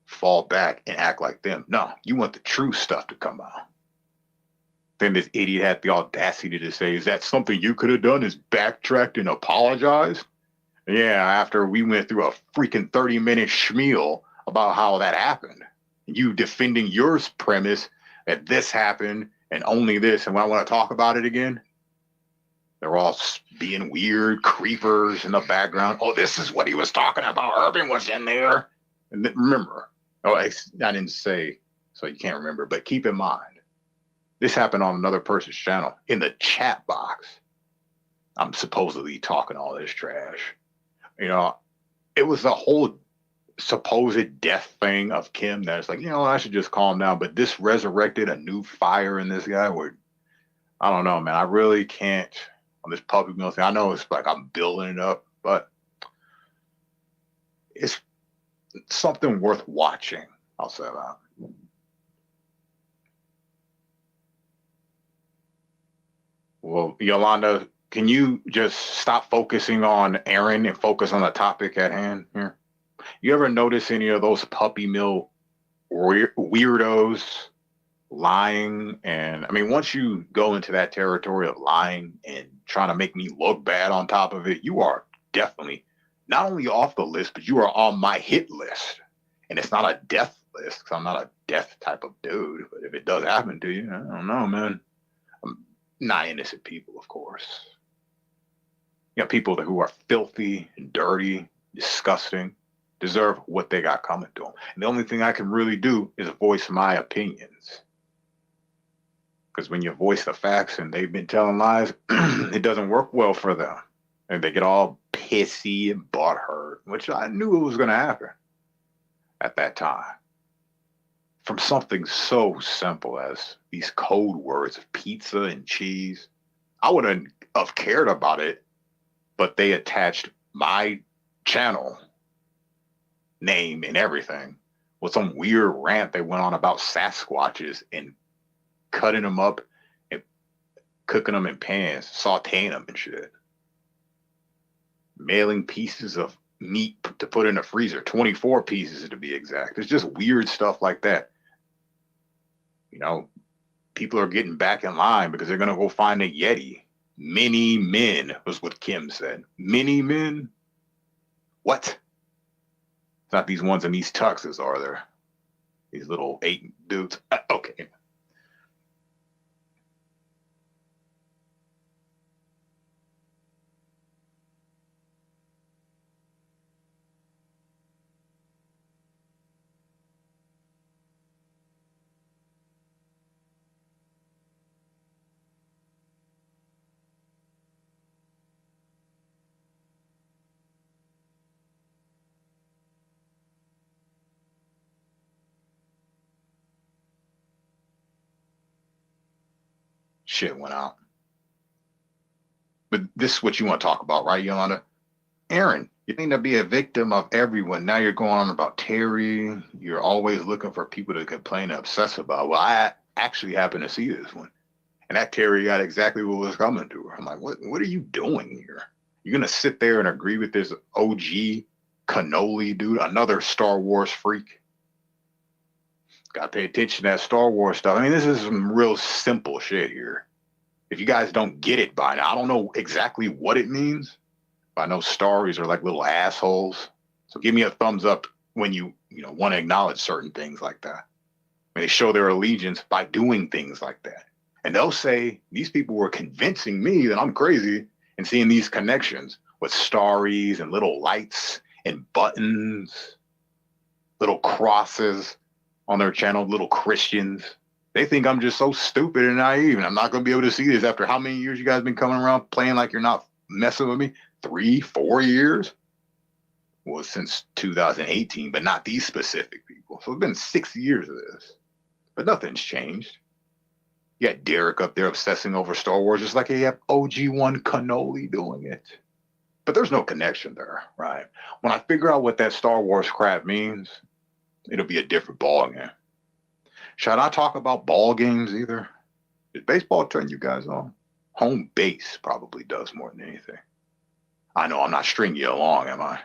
fall back and act like them. No, you want the true stuff to come out. Then this idiot had the audacity to say, is that something you could have done, is backtracked and apologized? Yeah, after we went through a freaking 30-minute schmeal about how that happened. You defending your premise that this happened and only this, and when I want to talk about it again, they're all being weird creepers in the background. Oh, this is what he was talking about. Urban was in there. And then, remember, Oh, I didn't say, so you can't remember, but keep in mind, this happened on another person's channel. In the chat box, I'm supposedly talking all this trash. You know, it was the whole supposed death thing of Kim that's like, I should just calm down. But this resurrected a new fire in this guy where, I don't know, man. I really can't on this puppy mill thing. I know it's like I'm building it up, but it's something worth watching. I'll say that. Well, Yolanda, can you just stop focusing on Aaron and focus on the topic at hand here? You ever notice any of those puppy mill weirdos lying? And I mean, once you go into that territory of lying and trying to make me look bad on top of it, you are definitely not only off the list, but you are on my hit list. And it's not a death list because I'm not a death type of dude. But if it does happen to you, I don't know, man. Not innocent people, of course. People who are filthy and dirty, disgusting, deserve what they got coming to them. And the only thing I can really do is voice my opinions. Because when you voice the facts and they've been telling lies, it doesn't work well for them. And they get all pissy and butthurt, which I knew it was going to happen at that time. From something so simple as these code words of pizza and cheese. I wouldn't have cared about it, but they attached my channel name and everything with some weird rant they went on about Sasquatches and cutting them up and cooking them in pans, sauteing them and shit. Mailing pieces of meat to put in the freezer, 24 pieces to be exact. It's just weird stuff like that. People are getting back in line because they're going to go find a Yeti. Many men was what Kim said. Many men? What? It's not these ones in these tuxes, are there? These little 8 dudes. Okay. Shit went out. But this is what you want to talk about, right, Yolanda? Aaron, you need to be a victim of everyone. Now you're going on about Terry. You're always looking for people to complain and obsess about. Well, I actually happened to see this one. And that Terry got exactly what was coming to her. I'm like, what are you doing here? You're going to sit there and agree with this OG cannoli dude, another Star Wars freak? Got to pay attention to that Star Wars stuff. I mean, this is some real simple shit here. If you guys don't get it by now, I don't know exactly what it means. But I know stories are like little assholes. So give me a thumbs up when you want to acknowledge certain things like that. When they show their allegiance by doing things like that. And they'll say, these people were convincing me that I'm crazy and seeing these connections with stories and little lights and buttons, little crosses on their channel, little Christians. They think I'm just so stupid and naive, and I'm not going to be able to see this after how many years you guys been coming around playing like you're not messing with me? 3, 4 years? Well, since 2018, but not these specific people. So it's been 6 years of this. But nothing's changed. You got Derek up there obsessing over Star Wars, just like you have OG1 Cannoli doing it. But there's no connection there, right? When I figure out what that Star Wars crap means, it'll be a different ball game. Should I talk about ball games either? Does baseball turn you guys on? Home base probably does more than anything. I know I'm not stringing you along, am I?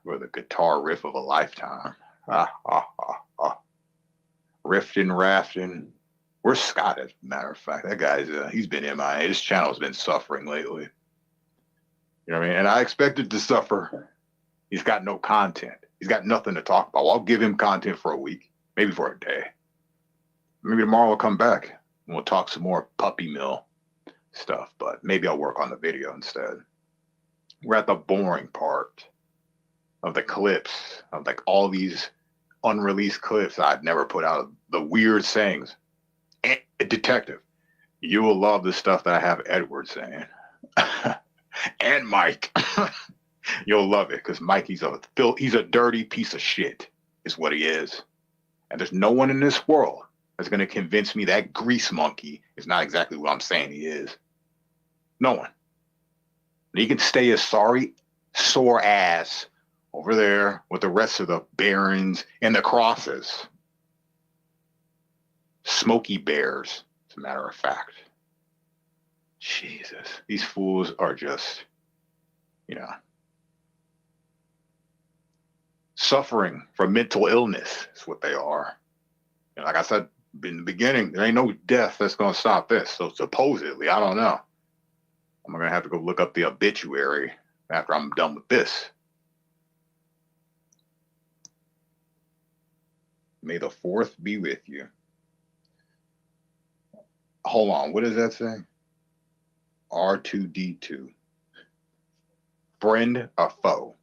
We're the guitar riff of a lifetime. Riffing, rafting. Where's Scott, as a matter of fact? That guy's, he's been MIA. His channel's been suffering lately. You know what I mean? And I expected to suffer. He's got no content. He's got nothing to talk about. Well, I'll give him content for a week, maybe for a day. Maybe tomorrow I'll come back and we'll talk some more puppy mill stuff, but maybe I'll work on the video instead. We're at the boring part. of the clips of like all these unreleased clips I'd never put out, the weird sayings. And, detective, you will love the stuff that I have Edward saying. And Mike. You'll love it because Mike, he's a dirty piece of shit, is what he is. And there's no one in this world that's going to convince me that grease monkey is not exactly what I'm saying he is. No one. He can stay his sorry, sore ass over there with the rest of the barons and the crosses. Smoky bears, as a matter of fact. Jesus, these fools are just, suffering from mental illness is what they are. And like I said in the beginning, there ain't no death that's going to stop this. So supposedly, I don't know. I'm going to have to go look up the obituary after I'm done with this. May the 4th be with you. Hold on, what does that say? R2D2. Friend or foe?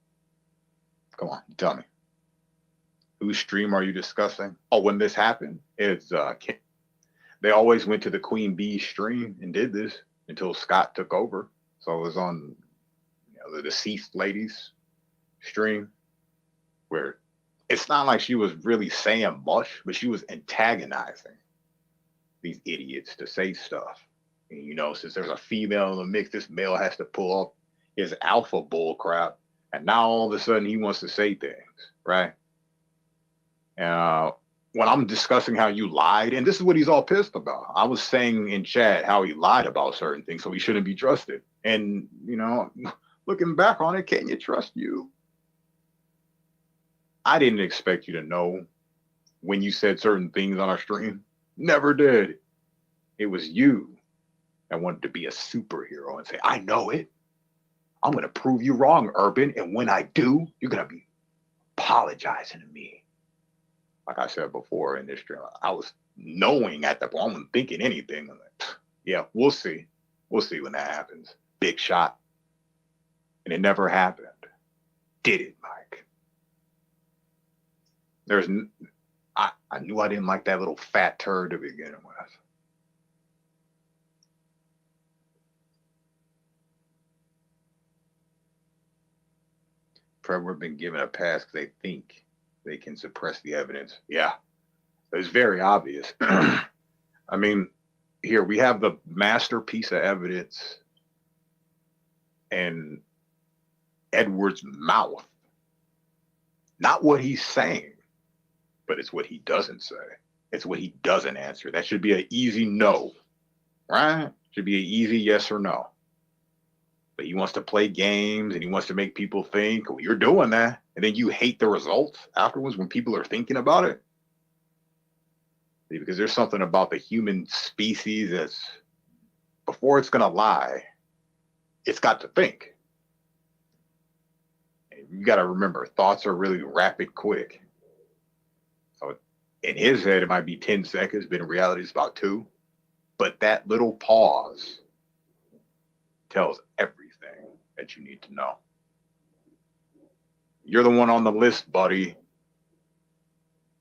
Come on, tell me. Whose stream are you discussing? Oh, when this happened, it's they always went to the Queen Bee stream and did this until Scott took over. So it was on the deceased lady's stream, where it's not like she was really saying much, but she was antagonizing these idiots to say stuff. And, since there's a female in the mix, this male has to pull up his alpha bull crap. And now all of a sudden he wants to say things, right? When I'm discussing how you lied, and this is what he's all pissed about. I was saying in chat how he lied about certain things, so he shouldn't be trusted. And, looking back on it, can you trust you? I didn't expect you to know when you said certain things on our stream. Never did. It was you that wanted to be a superhero and say, I know it. I'm going to prove you wrong, Urban. And when I do, you're going to be apologizing to me. Like I said before in this stream, I was knowing at the point, I wasn't thinking anything. I'm like, yeah, we'll see. We'll see when that happens. Big shot. And it never happened. Did it, Mike? I knew I didn't like that little fat turd to begin with. Trevor been given a pass because they think they can suppress the evidence. Yeah, it's very obvious. I mean, here we have the masterpiece of evidence in Edward's mouth. Not what he's saying, but it's what he doesn't say. It's what he doesn't answer. That should be an easy no, right? Should be an easy yes or no. But he wants to play games and he wants to make people think, well, you're doing that. And then you hate the results afterwards when people are thinking about it. Because there's something about the human species that's, before it's going to lie, it's got to think. And you got to remember, thoughts are really rapid, quick. So in his head, it might be 10 seconds, but in reality, it's about 2. But that little pause tells everything that you need to know. You're the one on the list, buddy.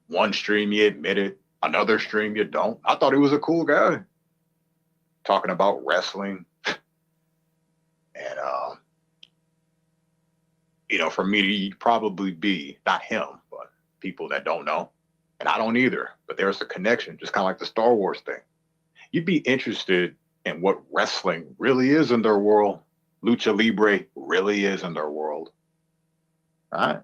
One stream you admit it, another stream you don't. I thought he was a cool guy. Talking about wrestling. And, for me to probably be, not him, but people that don't know. And I don't either, but there's a connection, just kind of like the Star Wars thing. You'd be interested in what wrestling really is in their world. Lucha Libre really is in their world. All right?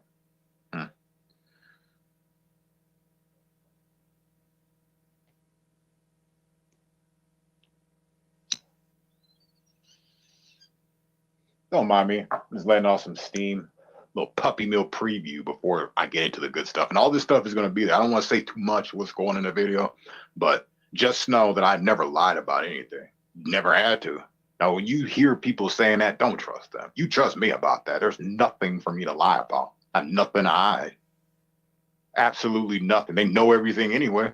Don't mind me. I'm just letting off some steam. Little puppy mill preview before I get into the good stuff. And all this stuff is going to be there. I don't want to say too much what's going on in the video, but just know that I've never lied about anything. Never had to. Now, when you hear people saying that, don't trust them. You trust me about that. There's nothing for me to lie about. I have nothing to hide. Absolutely nothing. They know everything anyway.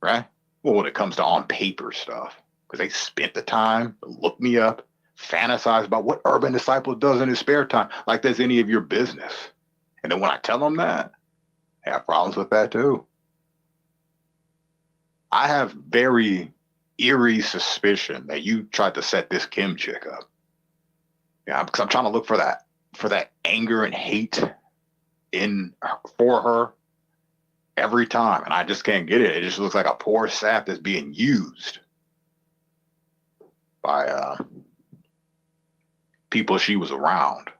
Right? Well, when it comes to on paper stuff, because they spent the time to look me up, fantasize about what Urban Disciple does in his spare time, like that's any of your business. And then when I tell them that, they have problems with that too. I have very eerie suspicion that you tried to set this Kim chick up. Yeah, because I'm trying to look for that anger and hate for her every time, and I just can't get it. It just looks like a poor sap that's being used by people she was around.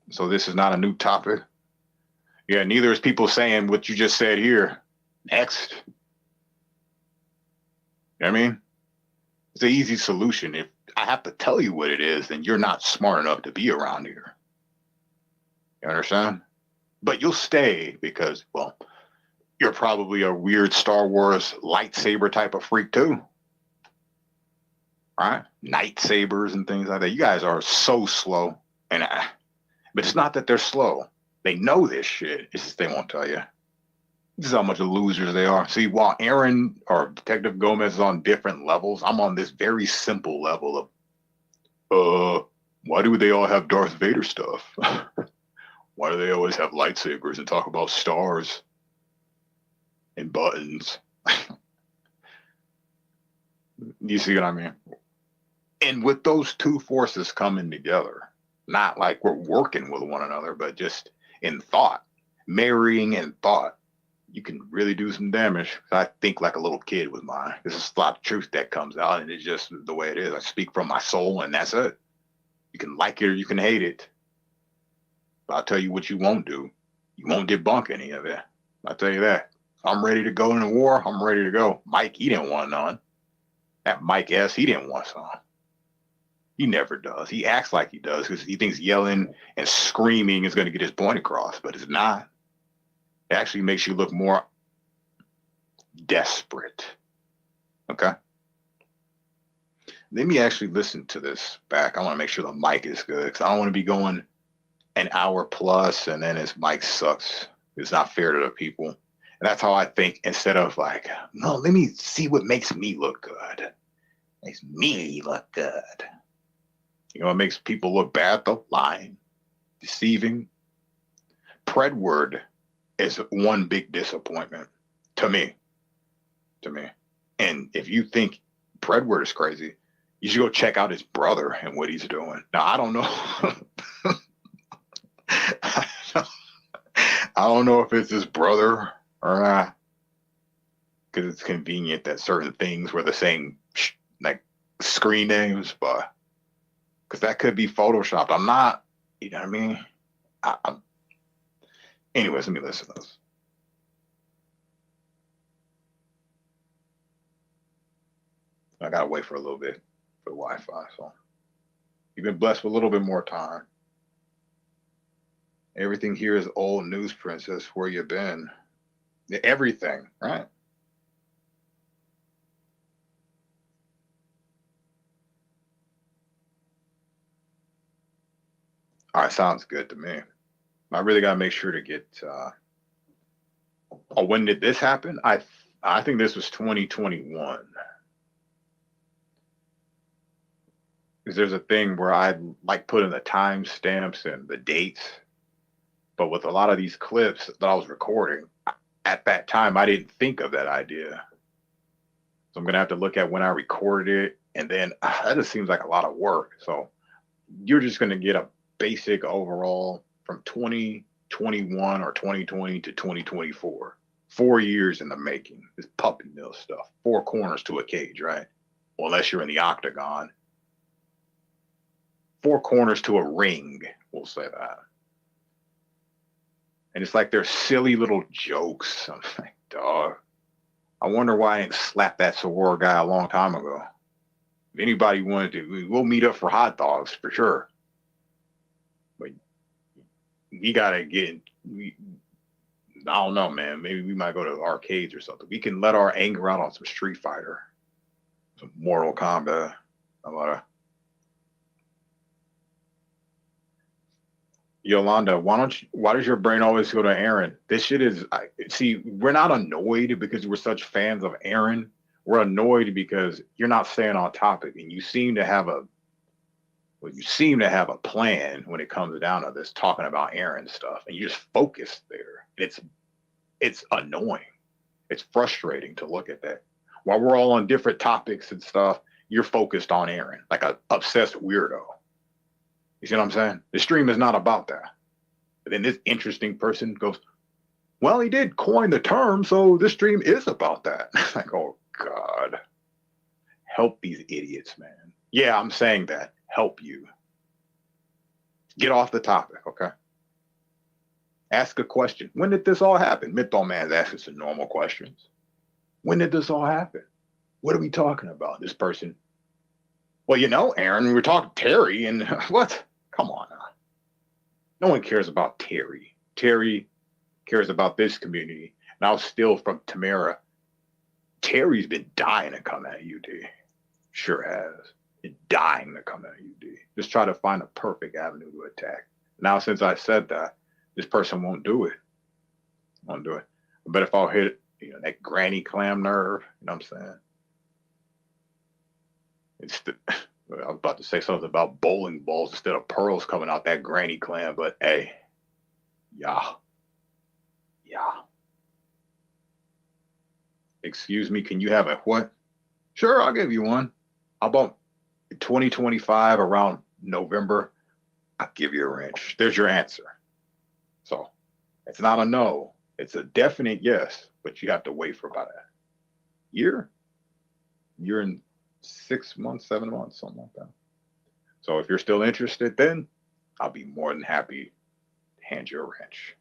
So this is not a new topic. Yeah, neither is people saying what you just said here. Next. You know what I mean? It's an easy solution. If I have to tell you what it is, then you're not smart enough to be around here. You understand? But you'll stay because, well, you're probably a weird Star Wars lightsaber type of freak too. Right? Lightsabers and things like that. You guys are so slow. But it's not that they're slow. They know this shit. It's just they won't tell you. This is how much of losers they are. See, while Aaron or Detective Gomez is on different levels, I'm on this very simple level of, why do they all have Darth Vader stuff? Why do they always have lightsabers and talk about stars and buttons? You see what I mean? And with those two forces coming together, not like we're working with one another, but just in thought, marrying in thought, you can really do some damage. I think like a little kid with mine. There's a lot of truth that comes out, and it's just the way it is. I speak from my soul, and that's it. You can like it or you can hate it. But I'll tell you what you won't do. You won't debunk any of it. I'll tell you that. I'm ready to go into war. I'm ready to go. Mike, he didn't want none. That Mike S., he didn't want some. He never does. He acts like he does because he thinks yelling and screaming is going to get his point across, but it's not. It actually makes you look more desperate. Okay? Let me actually listen to this back. I want to make sure the mic is good because I don't want to be going an hour plus and then his mic sucks. It's not fair to the people. And that's how I think, instead of like, no, let me see what makes me look good. Makes me look good. You know what makes people look bad though? Lying, deceiving. Predward is one big disappointment to me. And if you think Predward is crazy, you should go check out his brother and what he's doing. Now, I don't know. I don't know if it's his brother or not, because it's convenient that certain things were the same like screen names, but because that could be photoshopped. I'm not, you know what I mean? Anyways, let me listen to this. I gotta wait for a little bit for the Wi-Fi, so you've been blessed with a little bit more time. Everything here is old news, princess. Where you been? Everything, right? All right, sounds good to me. I really gotta make sure to get. Oh, when did this happen? I think this was 2021. Because there's a thing where I like put in the timestamps and the dates, but with a lot of these clips that I was recording at that time, I didn't think of that idea. So I'm gonna have to look at when I recorded it, and then that just seems like a lot of work. So you're just gonna get a basic overall from 2021 or 2020 to 2024. 4 years in the making. This puppy mill stuff. 4 corners to a cage, right? Well, unless you're in the octagon. 4 corners to a ring, we'll say that. And it's like they're silly little jokes. I'm like, dog. I wonder why I didn't slap that Sawara guy a long time ago. If anybody wanted to, we'll meet up for hot dogs for sure. But we gotta get. I don't know, man. Maybe we might go to arcades or something. We can let our anger out on some Street Fighter, some Mortal Kombat. Yolanda, why does your brain always go to Aaron? This shit is, see, we're not annoyed because we're such fans of Aaron. We're annoyed because you're not staying on topic, and you seem to have a plan when it comes down to this talking about Aaron stuff, and you just focus there. It's annoying. It's frustrating to look at that. While we're all on different topics and stuff, you're focused on Aaron like a obsessed weirdo. You see what I'm saying? The stream is not about that. But then this interesting person goes, well, he did coin the term, so this stream is about that. Like, oh, God. Help these idiots, man. Yeah, I'm saying that. Help you. Get off the topic, okay? Ask a question. When did this all happen? Mythball Man's asking some normal questions. When did this all happen? What are we talking about? This person. Well, you know, Aaron, we were talking Terry and what? Come on now. No one cares about Terry. Terry cares about this community. And I'll steal from Tamara. Terry's been dying to come at UD. Sure has. Been dying to come at UD. Just try to find a perfect avenue to attack. Now, since I said that, this person won't do it. Won't do it. But if I'll hit, that granny clam nerve, you know what I'm saying? I was about to say something about bowling balls instead of pearls coming out that granny clam, but hey, yeah. Excuse me, can you have a what? Sure, I'll give you one. How about 2025 around November? I'll give you a wrench. There's your answer. So it's not a no. It's a definite yes, but you have to wait for about a year. You're in 6 months, 7 months, something like that. So if you're still interested, then I'll be more than happy to hand you a wrench.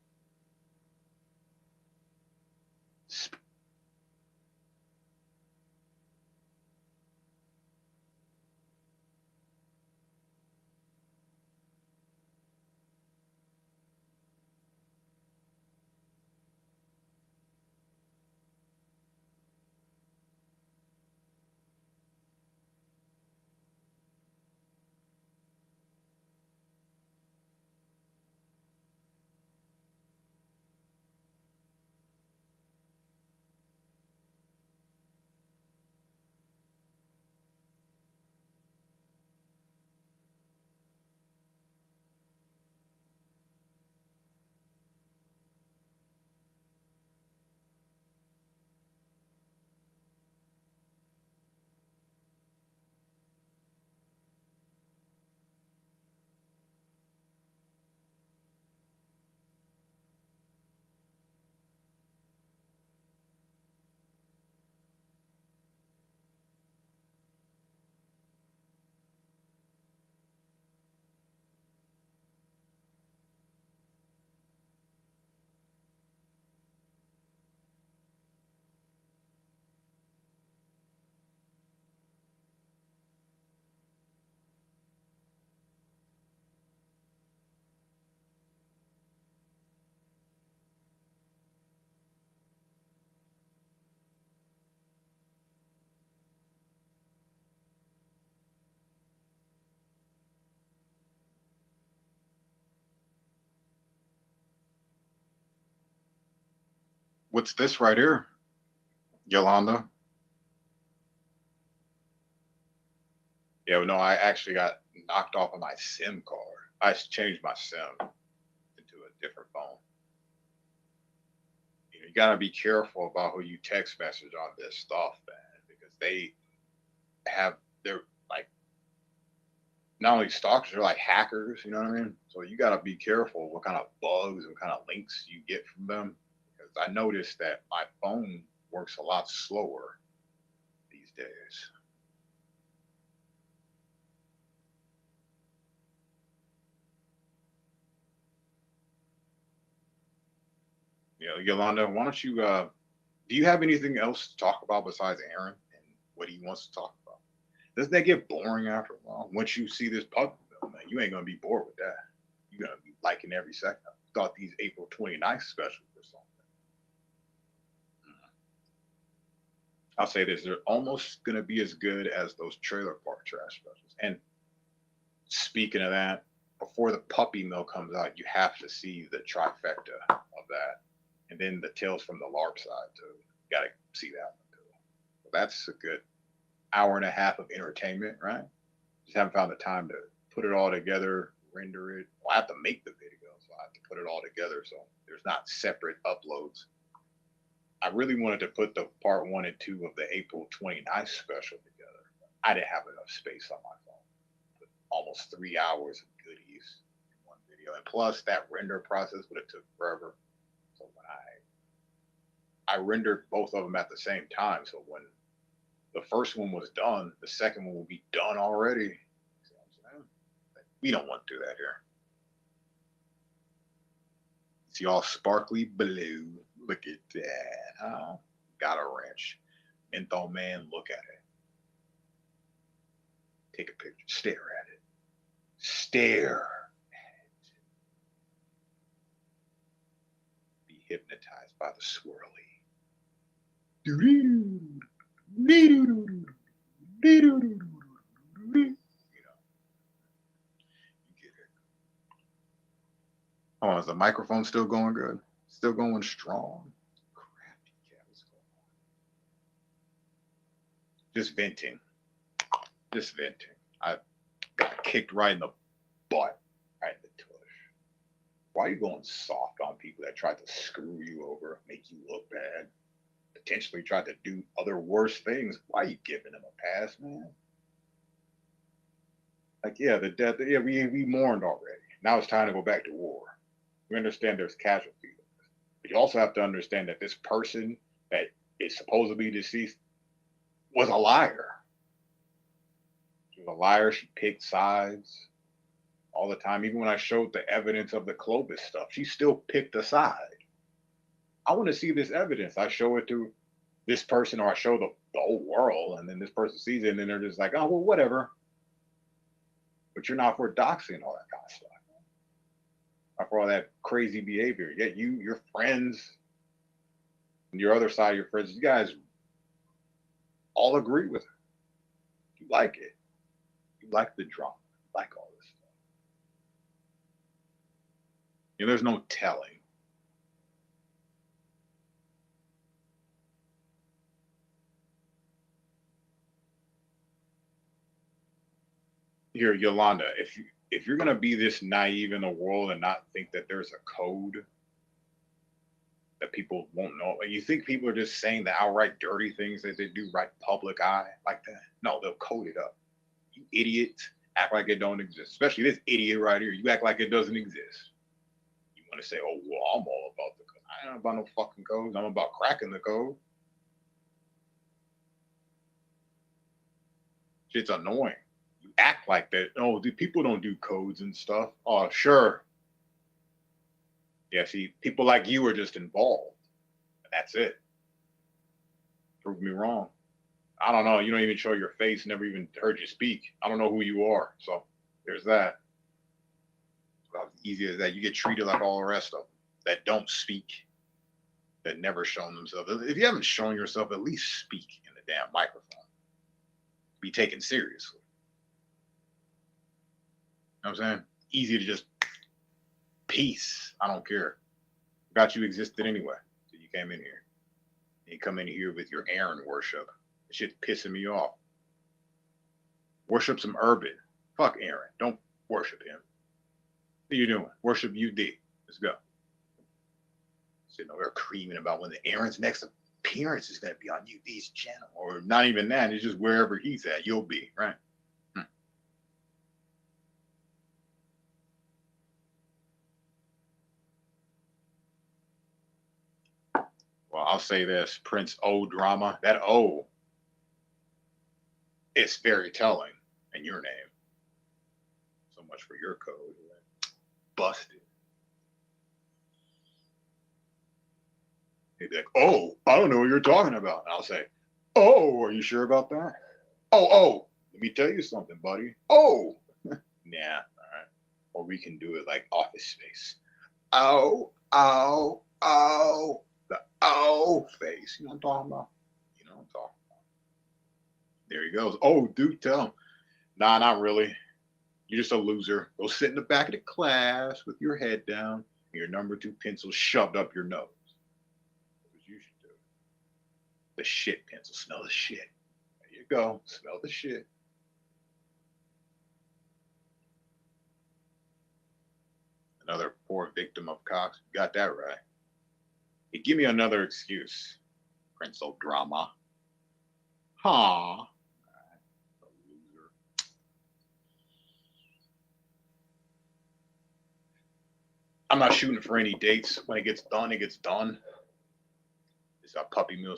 What's this right here, Yolanda? Yeah, no, I actually got knocked off of my SIM card. I changed my SIM into a different phone. You gotta be careful about who you text message on this stuff, man, because they're like not only stalkers, they're like hackers, you know what I mean? So you gotta be careful what kind of bugs and kind of links you get from them. Because I noticed that my phone works a lot slower these days. Yolanda, why don't you, do you have anything else to talk about besides Aaron and what he wants to talk about? Doesn't that get boring after a while? Once you see this puppy mill, man, you ain't going to be bored with that. You're going to be liking every second. I thought these April 29th specials were something. I'll say this, they're almost going to be as good as those trailer park trash specials. And speaking of that, before the puppy mill comes out, you have to see the trifecta of that. And then the Tales from the LARP side, too. You got to see that one, too. That's a good hour and a half of entertainment, right? Just haven't found the time to put it all together, render it. Well, I have to make the video, so I have to put it all together. So there's not separate uploads. I really wanted to put the part 1 and 2 of the April 29th special together. I didn't have enough space on my phone. But almost 3 hours of goodies in one video. And plus that render process would have took forever. So when I rendered both of them at the same time. So when the first one was done, the second one will be done already. See what I'm saying? We don't want to do that here. See all sparkly blue. Look at that. Oh, got a wrench. Menthol man, look at it. Take a picture. Stare at it. Stare at it. Be hypnotized by the swirly. Oh, is the microphone still going good? Still going strong? Crafty cat, what's going on? Just venting. Just venting. I got kicked right in the butt, right in the tush. Why are you going soft on people that tried to screw you over, make you look bad, potentially tried to do other worse things? Why are you giving them a pass, man? Like, yeah, the death, yeah, we mourned already. Now it's time to go back to war. We understand there's casualties. But you also have to understand that this person that is supposedly deceased was a liar. She was a liar. She picked sides all the time. Even when I showed the evidence of the Clovis stuff, she still picked a side. I want to see this evidence. I show it to this person, or I show the whole world, and then this person sees it, and then they're just like, oh, well, whatever. But you're not for doxing and all that kind of stuff. Not for all that crazy behavior. Yet your friends, and your other side of your friends, you guys all agree with her. You like it. You like the drama. You like all this stuff. You know, there's no telling. Here, Yolanda, if you're gonna be this naive in the world and not think that there's a code that people won't know, you think people are just saying the outright dirty things that they do right public eye like that? No, they'll code it up. You idiots act like it don't exist. Especially this idiot right here. You act like it doesn't exist. You want to say, oh, well, I'm all about the code. I ain't about no fucking codes. I'm about cracking the code. Shit's annoying. Act like that. Oh, people don't do codes and stuff. Oh, sure. Yeah, see, people like you are just involved. That's it. Prove me wrong. I don't know. You don't even show your face. Never even heard you speak. I don't know who you are. So there's that. It's about as easy as that. You get treated like all the rest of them that don't speak, that never shown themselves. If you haven't shown yourself, at least speak in the damn microphone. Be taken seriously. You know what I'm saying? Easy to just peace. I don't care. Forgot you existed anyway. So you came in here. And you come in here with your Aaron worship. That shit's pissing me off. Worship some urban. Fuck Aaron. Don't worship him. What are you doing? Worship UD. Let's go. Sitting over there creaming about when the Aaron's next appearance is going to be on UD's channel. Or not even that. It's just wherever he's at, you'll be, right? Well, I'll say this, Prince O drama, that O is very telling in your name. So much for your code. Busted. He'd be like, oh, I don't know what you're talking about. And I'll say, oh, are you sure about that? Oh, let me tell you something, buddy. Oh, nah, all right. Or we can do it like Office Space. Oh. The O face. You know what I'm talking about? You know what I'm talking about. There he goes. Oh, dude, tell him. Nah, not really. You're just a loser. Go sit in the back of the class with your head down and your number 2 pencil shoved up your nose. That's what you should do. The shit pencil. Smell the shit. There you go. Smell the shit. Another poor victim of Cox. You got that right. Hey, give me another excuse, Prince of Drama. Huh. I'm not shooting for any dates. When it gets done, it gets done. It's a puppy mill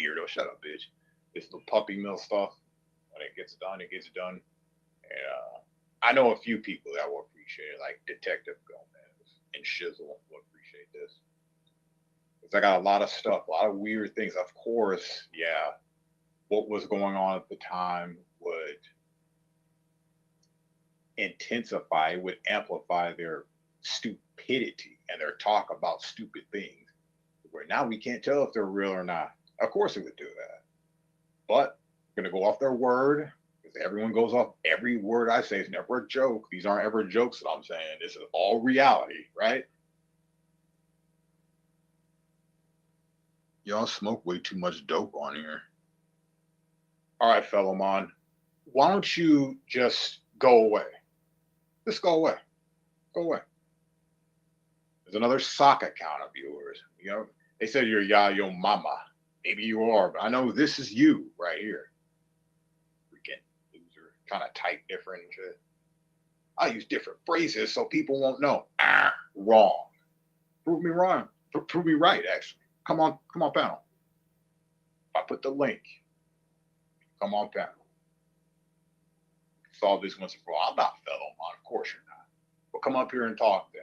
weirdo. Shut up, bitch. It's the puppy mill stuff. When it gets done, it gets done. And I know a few people that will appreciate it, like Detective Gomez and Shizzle will appreciate this. Because I got a lot of stuff, a lot of weird things. Of course, yeah, what was going on at the time would intensify, would amplify their stupidity and their talk about stupid things. Where now we can't tell if they're real or not. Of course it would do that. But we're going to go off their word. Everyone goes off every word I say. It's never a joke. These aren't ever jokes that I'm saying. This is all reality, right? Y'all smoke way too much dope on here. All right, fellow man. Why don't you just go away? Just go away. Go away. There's another sock account of yours. You know, they said you're yo mama. Maybe you are, but I know this is you right here. Kind of type different and shit. I use different phrases so people won't know. Wrong. Prove me wrong. Prove me right, actually. Come on panel. I put the link. Come on panel. Solve this once and for all. I'm not fellow man, of course you're not. But come up here and talk then.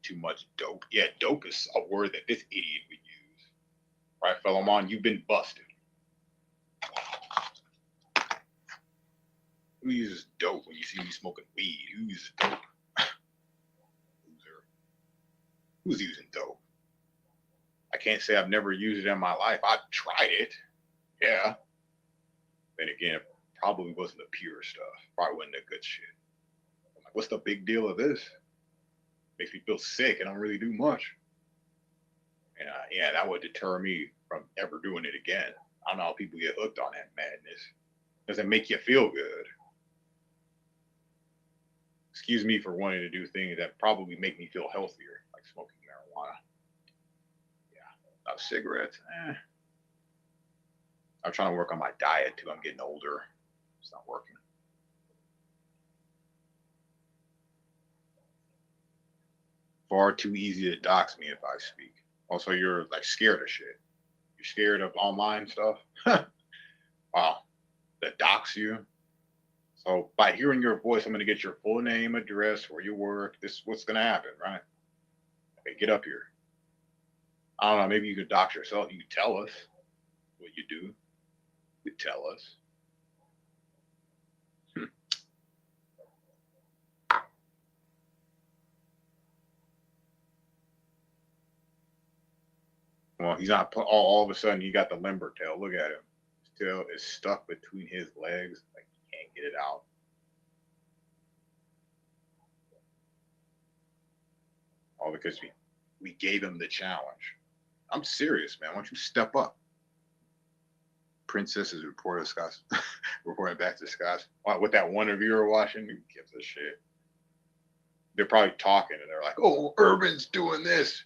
Too much dope. Yeah, dope is a word that this idiot would use. Right, fellow man, you've been busted. Who uses dope when you see me smoking weed? Who uses dope? Loser. Who's using dope? I can't say I've never used it in my life. I've tried it. Yeah. Then again, it probably wasn't the pure stuff. Probably wasn't the good shit. I'm like, what's the big deal of this? Makes me feel sick and I don't really do much. And yeah, that would deter me from ever doing it again. I don't know how people get hooked on that madness. Doesn't make you feel good. Excuse me for wanting to do things that probably make me feel healthier, like smoking marijuana. Yeah, not cigarettes. I'm trying to work on my diet too. I'm getting older. It's not working. Far too easy to dox me if I speak. Also, you're like scared of shit. You're scared of online stuff. Wow. That dox you. So by hearing your voice, I'm going to get your full name, address, where you work. This is what's going to happen, right? Okay, get up here. I don't know. Maybe you could dox yourself. You could tell us what you do. You could tell us. Well, he's not all of a sudden. You got the limber tail. Look at him. His tail is stuck between his legs. Like he can't get it out. All because we gave him the challenge. I'm serious, man. Why don't you step up? Princess is reporting back to Scott. With that one reviewer watching, who gives a shit? They're probably talking and they're like, "Oh, Urban's doing this."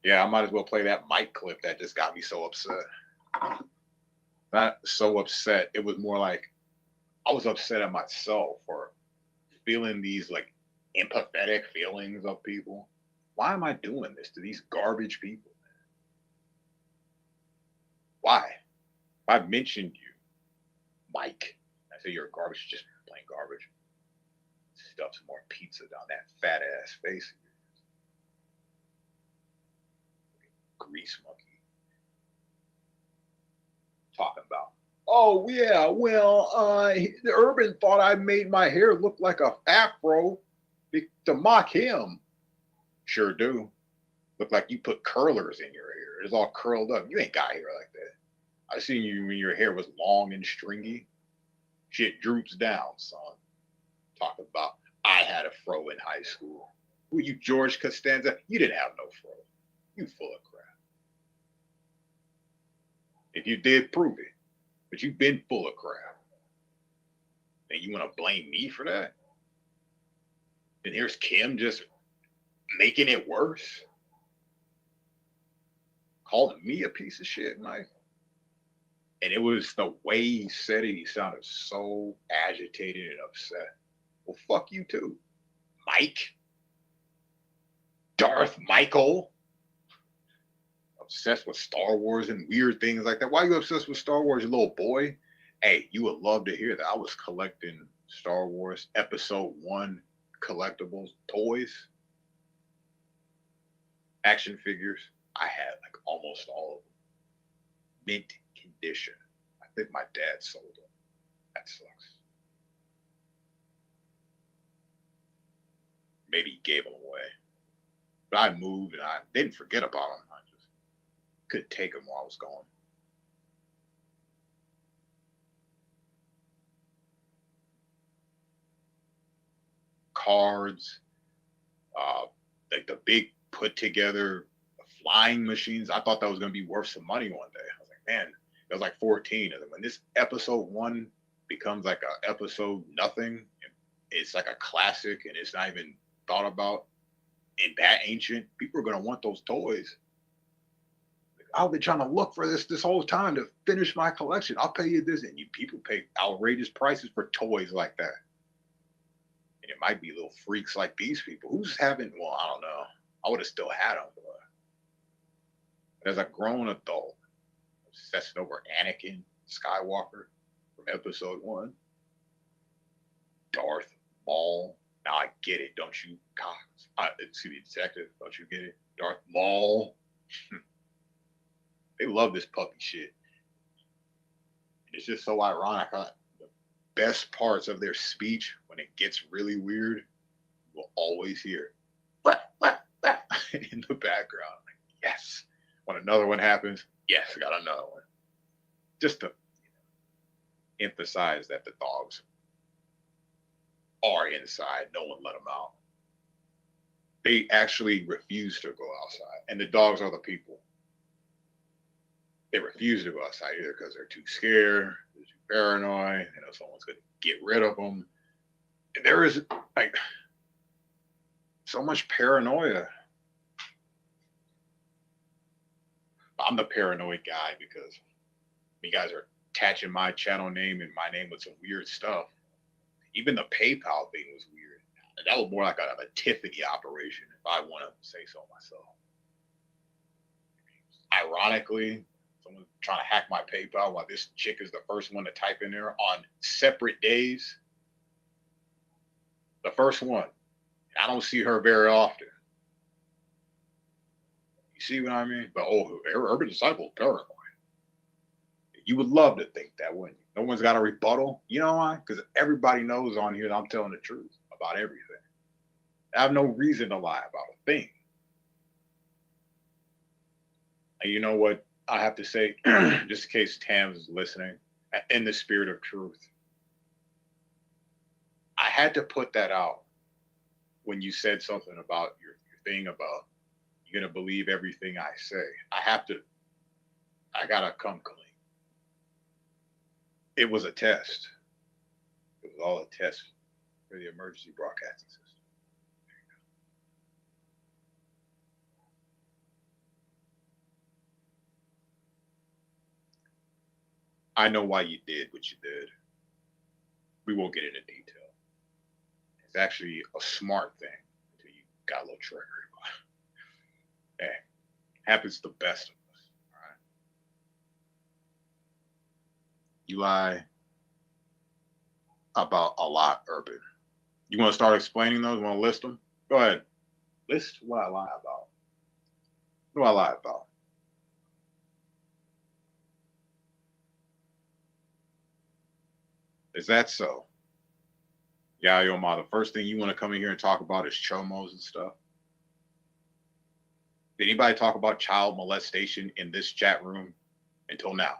Yeah, I might as well play that mic clip that just got me so upset. Not so upset. It was more like I was upset at myself for feeling these like empathetic feelings of people. Why am I doing this to these garbage people? Why? If I mentioned you, Mike, I say you're garbage, just plain garbage. Stuff some more pizza down that fat ass face of yours. Grease monkey. Talking about, oh yeah, well, the Urban thought I made my hair look like a afro to mock him. Sure do. Look like you put curlers in your hair. It's all curled up. You ain't got hair like that. I seen you when your hair was long and stringy. Shit droops down, son. Talking about I had a fro in high school. Who you, George Costanza? You didn't have no fro. You full of crap. If you did, prove it. But you've been full of crap. And you want to blame me for that? And here's Kim just making it worse. Calling me a piece of shit, Mike. And it was the way he said it. He sounded so agitated and upset. Well, fuck you too, Mike. Darth Michael. Obsessed with Star Wars and weird things like that. Why are you obsessed with Star Wars, you little boy? Hey, you would love to hear that. I was collecting Star Wars Episode 1 collectibles, toys, action figures. I had like almost all of them. Mint condition. I think my dad sold them. That sucks. Maybe he gave them away. But I moved and I didn't forget about them. I just couldn't take them while I was gone. Cards, like the big put together flying machines. I thought that was going to be worth some money one day. I was like, man, it was like 14. And then when this episode 1 becomes like a episode nothing, it's like a classic and it's not even thought about and that ancient, people are going to want those toys. I've been trying to look for this whole time to finish my collection. I'll pay you this. And people pay outrageous prices for toys like that. And it might be little freaks like these people. Who's having, well, I don't know. I would have still had them. But as a grown adult, obsessing over Anakin Skywalker from episode 1, Darth Maul. Now I get it, don't you, excuse me, detective, don't you get it? Darth Maul. They love this puppy shit. And it's just so ironic. The best parts of their speech, when it gets really weird, you'll always hear what in the background. Like, yes. When another one happens, yes, I got another one. Just to emphasize that the dogs are inside. No one let them out. They actually refuse to go outside. And the dogs are the people. They refuse to go outside either because they're too scared, they're too paranoid, you know, someone's going to get rid of them. And there is like so much paranoia. I'm the paranoid guy because you guys are attaching my channel name and my name with some weird stuff. Even the PayPal thing was weird. That was more like a Tiffany operation, if I want to say so myself. Ironically, someone's trying to hack my PayPal while this chick is the first one to type in there on separate days. The first one. I don't see her very often. You see what I mean? But Urban Disciple paranoid. You would love to think that, wouldn't you? No one's got a rebuttal. You know why? Because everybody knows on here that I'm telling the truth about everything. I have no reason to lie about a thing. And you know what I have to say, just in case Tams is listening, in the spirit of truth, I had to put that out when you said something about your thing about you're going to believe everything I say. I got to come clean. It was a test. It was all a test for the emergency broadcasting system. I know why you did what you did. We won't get into detail. It's actually a smart thing until you got a little triggered. Hey, happens to the best of us. All right. You lie about a lot, Urban. You want to start explaining those? You want to list them? Go ahead. List what I lie about. What do I lie about? Is that so? Yeah, yo, ma, the first thing you want to come in here and talk about is chomos and stuff. Did anybody talk about child molestation in this chat room until now?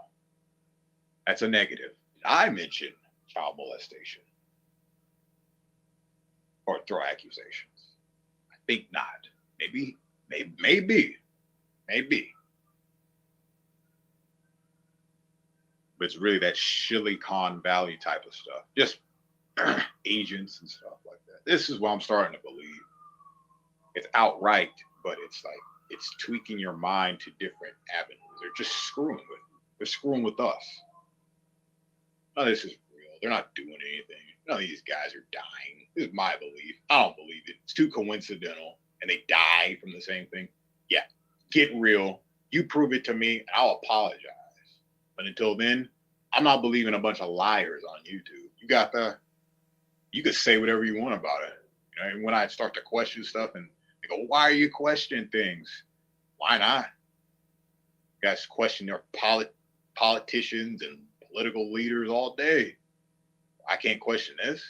That's a negative. I mentioned child molestation or throw accusations. I think not. Maybe. But it's really that Silicon Valley type of stuff. Just agents and stuff like that. This is what I'm starting to believe. It's outright, but it's like it's tweaking your mind to different avenues. They're just screwing with you. They're screwing with us. None of this is real. They're not doing anything. None of these guys are dying. This is my belief. I don't believe it. It's too coincidental. And they die from the same thing. Yeah, get real. You prove it to me, and I'll apologize. But until then, I'm not believing a bunch of liars on YouTube. You got the, you could say whatever you want about it. You know, and when I start to question stuff and they go, why are you questioning things? Why not? You guys question their politicians and political leaders all day. I can't question this.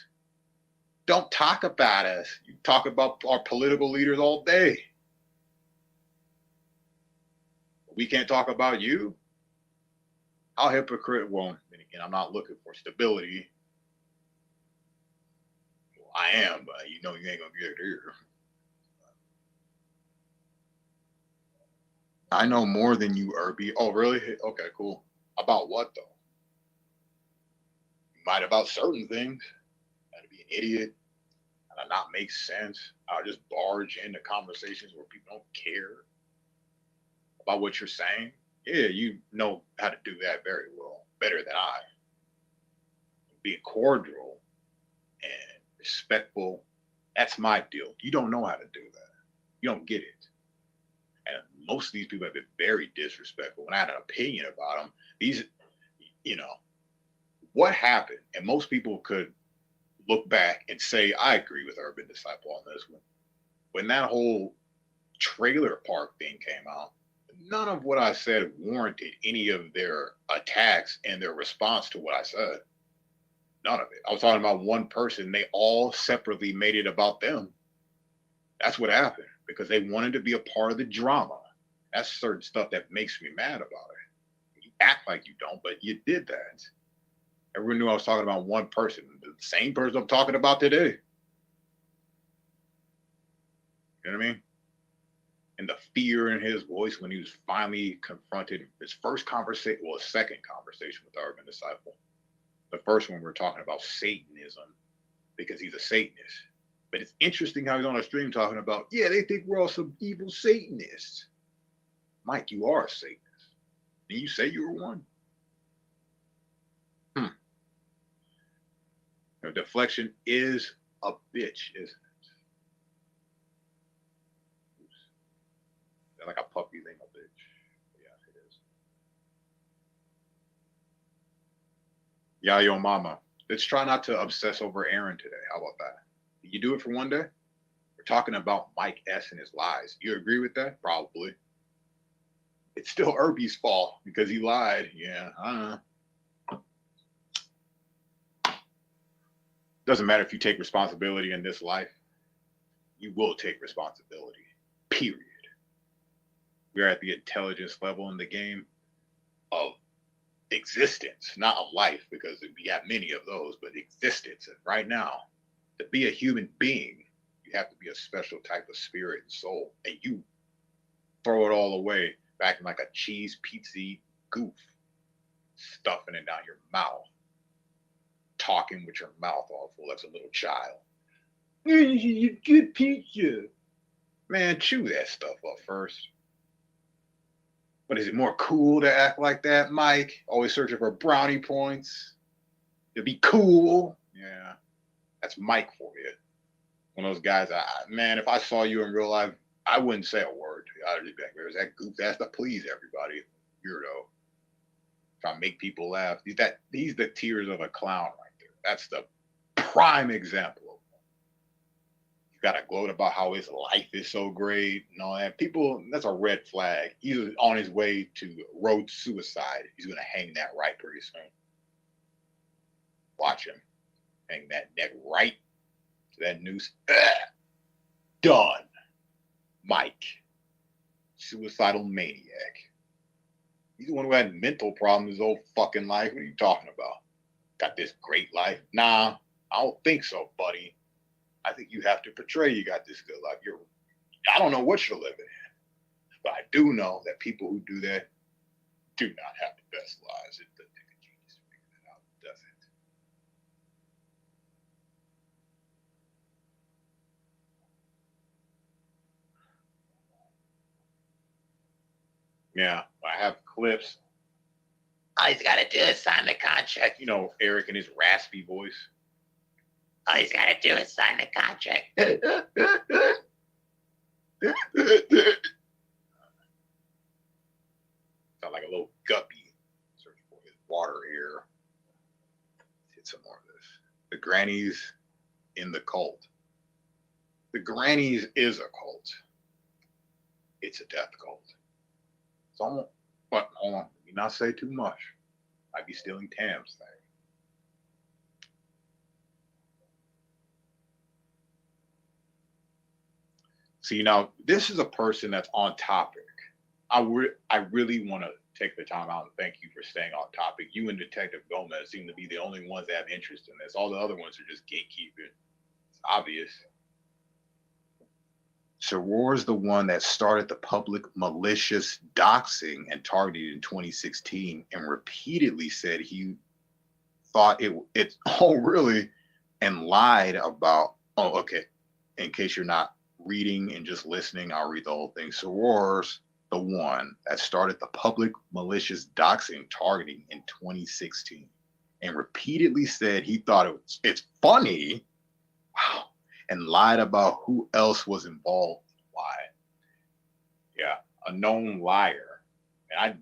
Don't talk about us. You talk about our political leaders all day. We can't talk about you. How hypocrite? Well, then again, I'm not looking for stability. Well, I am, but you know you ain't gonna get it here. I know more than you, Irby. Oh, really? Okay, cool. About what though? You might about certain things. Gotta be an idiot. And not make sense. I'll just barge into conversations where people don't care about what you're saying. Yeah, you know how to do that very well, better than I. Being cordial and respectful, that's my deal. You don't know how to do that. You don't get it. And most of these people have been very disrespectful. When I had an opinion about them, these, you know, what happened? And most people could look back and say, I agree with Urban Disciple on this one. When that whole trailer park thing came out, none of what I said warranted any of their attacks and their response to what I said. None of it. I was talking about one person. They all separately made it about them. That's what happened because they wanted to be a part of the drama. That's certain stuff that makes me mad about it. You act like you don't, but you did that. Everyone knew I was talking about one person, the same person I'm talking about today. You know what I mean? And the fear in his voice when he was finally confronted, his first conversation, well, his second conversation with Urban Disciple. The first one we were talking about Satanism because he's a Satanist. But it's interesting how he's on a stream talking about, yeah, they think we're all some evil Satanists. Mike, you are a Satanist. Did you say you were one? You know, deflection is a bitch, isn't it? Oops. Like a puppy thing, a bitch. Yeah, it is. Yeah, yo, mama. Let's try not to obsess over Aaron today. How about that? Did you do it for one day? We're talking about Mike S. and his lies. You agree with that? Probably. It's still Irby's fault because he lied. Yeah, I don't know. Doesn't matter if you take responsibility in this life. You will take responsibility, period. We're at the intelligence level in the game of existence, not of life, because we have many of those, but existence. And right now, to be a human being, you have to be a special type of spirit and soul. And you throw it all away, back in like a cheese pizza goof, stuffing it down your mouth, talking with your mouth all full like a little child. You good pizza. Man, chew that stuff up first. But is it more cool to act like that, Mike? Always searching for brownie points. To be cool. Yeah, that's Mike for you. One of those guys, man, if I saw you in real life, I wouldn't say a word to you. I'd just be like, there's that goof ass to please everybody. Weirdo. Trying to make people laugh. He's the tears of a clown right there. That's the prime example of him. He's got to gloat about how his life is so great and all that. People, that's a red flag. He's on his way to road to suicide. He's going to hang that right pretty soon. Watch him. Hang that neck right to that noose. Done. Mike. Suicidal maniac. He's the one who had mental problems his whole fucking life. What are you talking about? Got this great life? Nah, I don't think so, buddy. I think you have to portray you got this good life. You're I don't know what you're living in, but I do know that people who do that do not have the best lives. It doesn't take a genius to figure that out, does it? Yeah, I have clips. All he's got to do is sign the contract. You know, Eric and his raspy voice. All he's got to do is sign the contract. Sound like a little guppy searching for his water here. Let's hit some more of this. The grannies in the cult. The grannies is a cult. It's a death cult. It's almost, but hold on, let me not say too much. I'd be stealing Tam's thing. See, now this is a person that's on topic. I really want to take the time out and thank you for staying on topic. You and Detective Gomez seem to be the only ones that have interest in this. All the other ones are just gatekeeping. It's obvious. Soror's the one that started the public malicious doxing and targeted in 2016 and repeatedly said he thought it oh really, and lied about, oh okay, in case you're not reading and just listening, I'll read the whole thing. Soror's the one that started the public malicious doxing targeting in 2016 and repeatedly said he thought it's funny, wow, and lied about who else was involved. Why? Yeah, a known liar. And I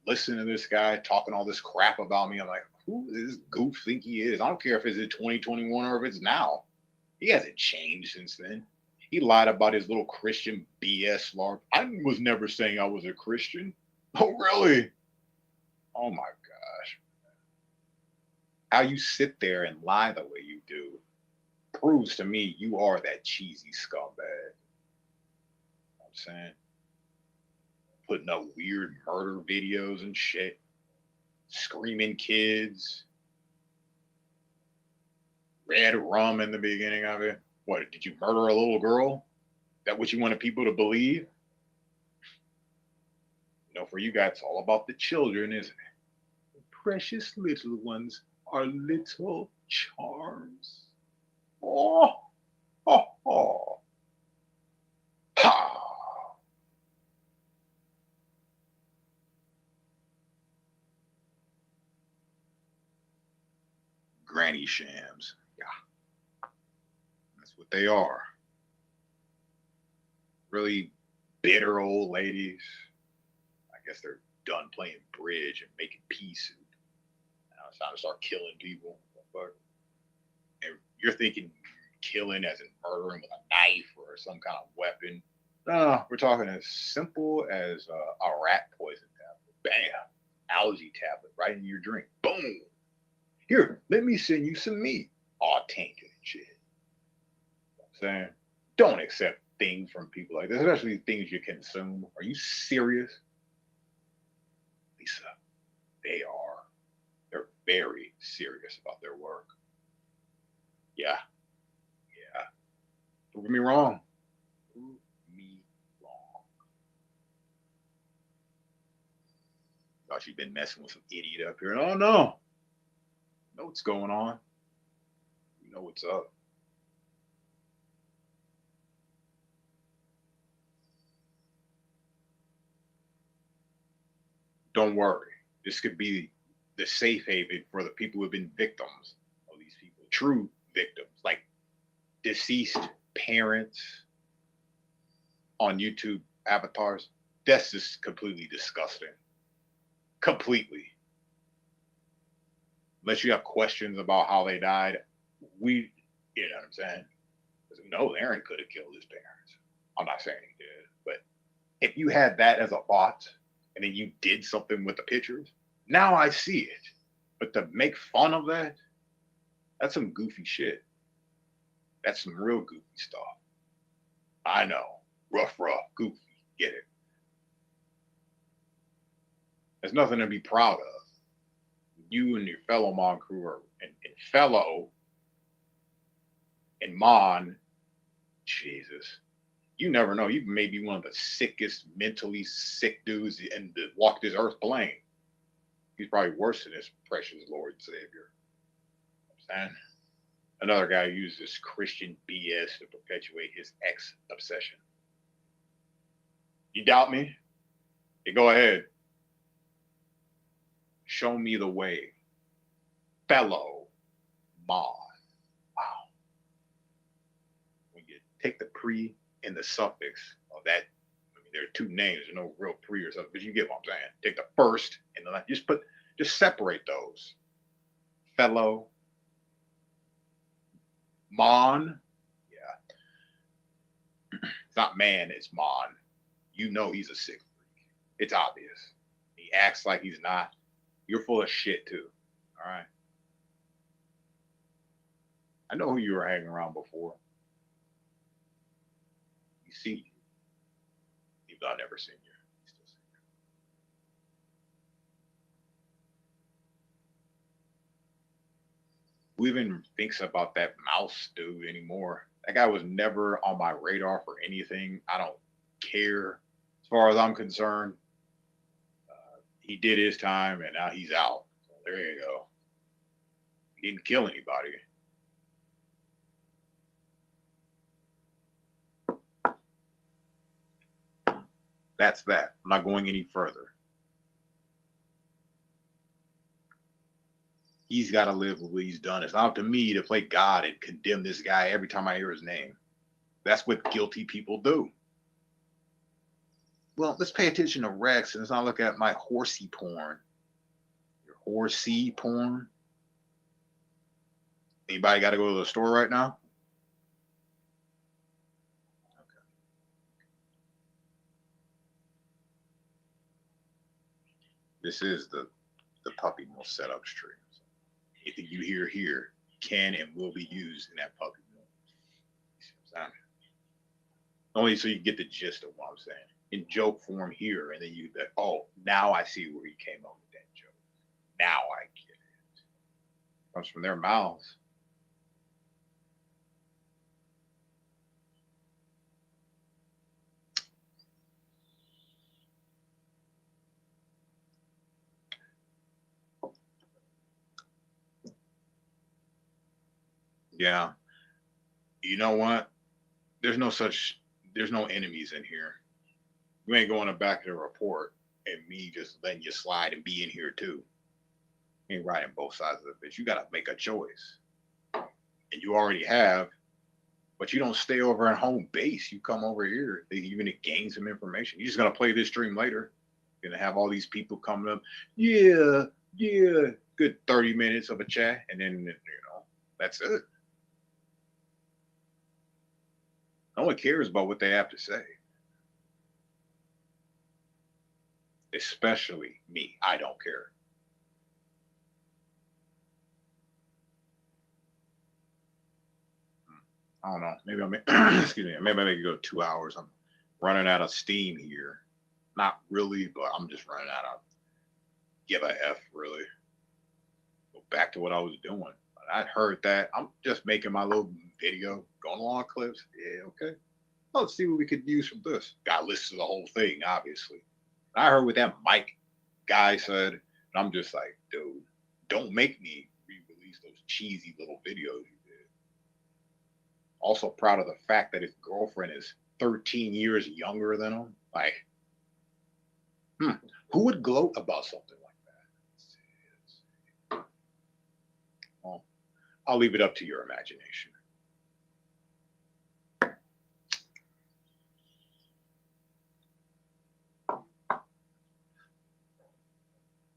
listen to this guy talking all this crap about me. I'm like, who does this goof think he is? I don't care if it's in 2021 or if it's now. He hasn't changed since then. He lied about his little Christian BS LARP. I was never saying I was a Christian. Oh, really? Oh my gosh. How you sit there and lie the way you do proves to me you are that cheesy scumbag. You know what I'm saying? Putting up weird murder videos and shit. Screaming kids. Red rum in the beginning of it. What, did you murder a little girl? Is that what you wanted people to believe? You know, for you guys, it's all about the children, isn't it? The precious little ones are little charms. Oh, oh, oh. Ha. Granny shams. Yeah. That's what they are. Really bitter old ladies. I guess they're done playing bridge and making peace. Now it's time to start killing people. But and you're thinking killing as in murdering with a knife or some kind of weapon. No, we're talking as simple as a rat poison tablet. Bam. Algae tablet right in your drink. Boom. Here, let me send you some meat. All tainted and shit. You know what I'm saying? Don't accept things from people like this, especially things you consume. Are you serious? Lisa, they're very serious about their work. Yeah. Yeah. Prove me wrong. Prove me wrong. Thought you've been messing with some idiot up here. Oh no. You know what's going on. You know what's up. Don't worry. This could be the safe haven for the people who have been victims of these people. True victims, like deceased parents on YouTube avatars. That's just completely disgusting. Completely. Unless you have questions about how they died, you know what I'm saying? No, Aaron could have killed his parents. I'm not saying he did, but if you had that as a thought and then you did something with the pictures, now I see it. But to make fun of that, that's some goofy shit. That's some real goofy stuff. I know. Rough, goofy. Get it. There's nothing to be proud of. You and your fellow Mon crew are, and fellow and Mon, Jesus, You never know. You may be one of the sickest, mentally sick dudes and to walk this earth plane. He's probably worse than his precious Lord and Savior. You know what I'm saying? Another guy who uses Christian BS to perpetuate his ex obsession. You doubt me? Yeah, go ahead. Show me the way. Fellow Mon. Wow. When you take the pre and the suffix of that, I mean, there are two names, there's no real pre or something, but you get what I'm saying. Take the first and then just separate those. Fellow Mon. Yeah. It's not man, it's Mon. You know he's a sick freak. It's obvious. He acts like he's not. You're full of shit too. All right. I know who you were hanging around before. You see, even though I've never seen you. Still see you. Who even thinks about that mouse dude anymore? That guy was never on my radar for anything. I don't care as far as I'm concerned. He did his time and now he's out. So there you go. He didn't kill anybody. That's that. I'm not going any further. He's got to live with what he's done. It's not up to me to play God and condemn this guy every time I hear his name. That's what guilty people do. Well, let's pay attention to Rex and let's not look at my horsey porn. Your horsey porn? Anybody got to go to the store right now? Okay. This is the puppy mill setup stream. So anything you hear here can and will be used in that puppy mill. You see what I'm saying? Only so you get the gist of what I'm saying. In joke form here, and then you that, oh, now I see where he came up with that joke. Now I get it. It comes from their mouths. Yeah. You know what? There's no enemies in here. You ain't going to back of the report and me just letting you slide and be in here too. You ain't riding both sides of the bitch. You got to make a choice. And you already have, but you don't stay over at home base. You come over here. You're going to gain some information. You're just going to play this stream later. You're going to have all these people coming up. Yeah. Good 30 minutes of a chat. And then, that's it. No one cares about what they have to say. Especially me. I don't care. I don't know. Maybe excuse me. Maybe I make it go 2 hours. I'm running out of steam here. Not really, but I'm just running out of give a F, really. Go back to what I was doing. I heard that. I'm just making my little video, going along clips. Yeah, okay. Let's see what we could use from this. Got to listen to the whole thing, obviously. I heard what that Mike guy said, and I'm just like, dude, don't make me re-release those cheesy little videos you did. Also proud of the fact that his girlfriend is 13 years younger than him. Like, who would gloat about something like that? Well, I'll leave it up to your imagination.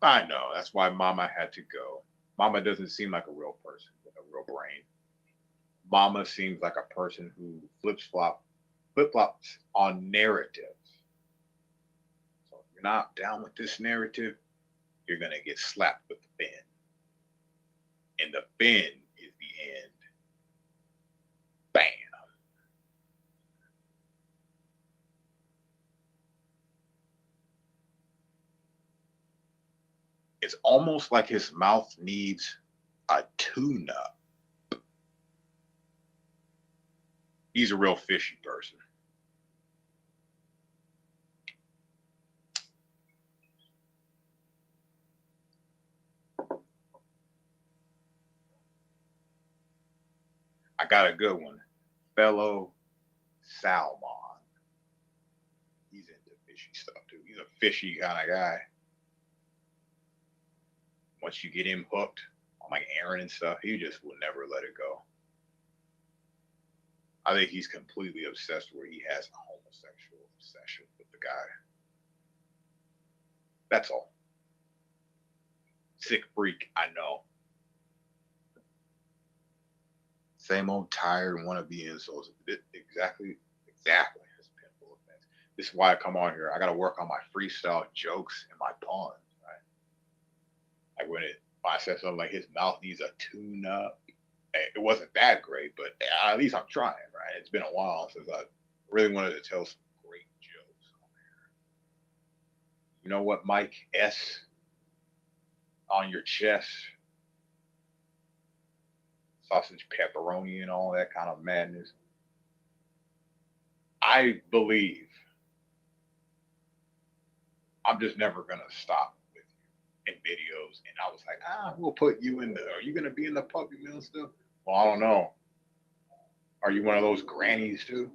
I know. That's why Mama had to go. Mama doesn't seem like a real person with a real brain. Mama seems like a person who flip-flops on narratives. So if you're not down with this narrative, you're going to get slapped with the bin. And the bin is the end. Bam. It's almost like his mouth needs a tune-up. He's a real fishy person. I got a good one. Fellow Salmon. He's into fishy stuff too. He's a fishy kind of guy. Once you get him hooked on like Aaron and stuff, he just will never let it go. I think he's completely obsessed where he has a homosexual obsession with the guy. That's all. Sick freak, I know. Same old tired wannabe insults. Exactly. It's pinful offense. This is why I come on here. I got to work on my freestyle jokes and my puns, right? Like when I said something like his mouth needs a tune up. It wasn't that great, but at least I'm trying, right? It's been a while since I really wanted to tell some great jokes on here. You know what, Mike S? On your chest. Sausage, pepperoni, and all that kind of madness. I believe I'm just never going to stop with you in videos. And I was like, we'll put you in are you going to be in the puppy mill stuff? Well, I don't know. Are you one of those grannies too?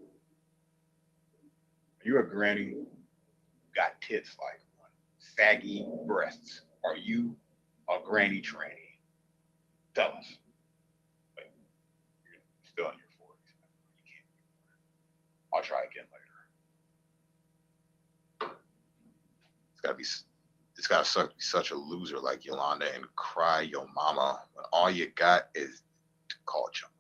Are you a granny who got tits like one? Saggy breasts. Are you a granny tranny? Tell us. But you're still in your 40s. You can't. I'll try again later. It's gotta suck to be such a loser like Yolanda and cry your mama when all you got is to call chums.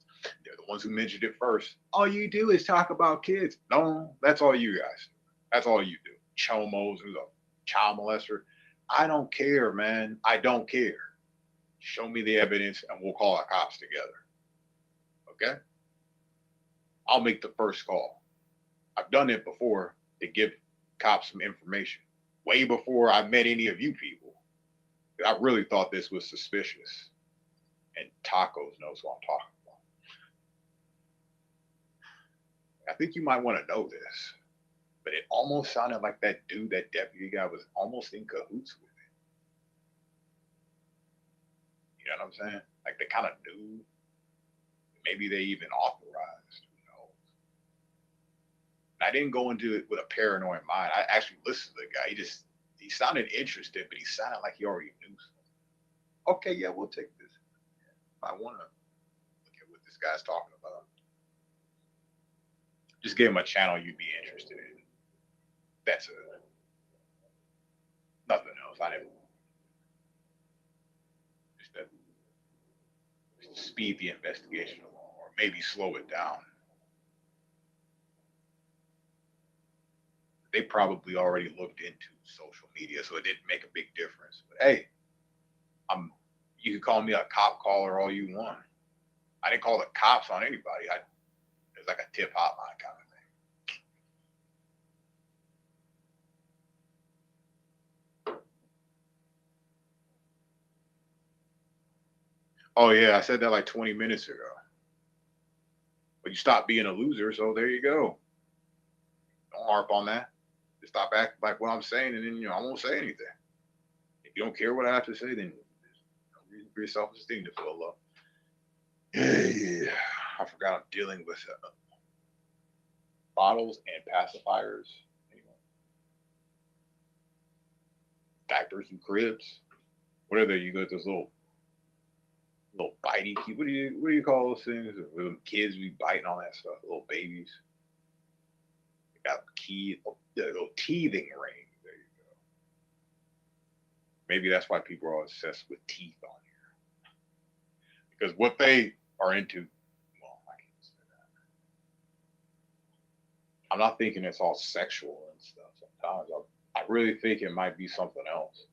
They're the ones who mentioned it first. All you do is talk about kids. No, that's all you guys do. That's all you do. Chomos, who's a child molester. I don't care, man. I don't care. Show me the evidence and we'll call our cops together. Okay? I'll make the first call. I've done it before to give cops some information. Way before I met any of you people. I really thought this was suspicious. And Tacos knows what I'm talking about. I think you might want to know this. But it almost sounded like that dude, that deputy guy, was almost in cahoots with it. You know what I'm saying? Like they kind of knew. Maybe they even authorized. Who knows? And I didn't go into it with a paranoid mind. I actually listened to the guy. He sounded interested, but he sounded like he already knew something. Okay, yeah, we'll take this. I want to look at what this guy's talking about. Just give him a channel you'd be interested in. That's nothing else. I didn't just to speed the investigation along, or maybe slow it down. They probably already looked into social media, so it didn't make a big difference. But hey, you can call me a cop caller all you want. I didn't call the cops on anybody. It's like a tip hotline kind of thing. Oh yeah, I said that like 20 minutes ago. But you stopped being a loser, so there you go. Don't harp on that. Just stop acting like what I'm saying, and then I won't say anything. If you don't care what I have to say, then there's no reason for your self-esteem to feel low. Yeah, I forgot I'm dealing with bottles and pacifiers. Anyway. Diapers and cribs. What are they? You got this little bitey key. What do you call those things? Little kids be biting on that stuff. Little babies. They got little teething ring. There you go. Maybe that's why people are obsessed with teeth on here. Because what they are into, well, I can't say that. I'm not thinking it's all sexual and stuff. Sometimes I really think it might be something else.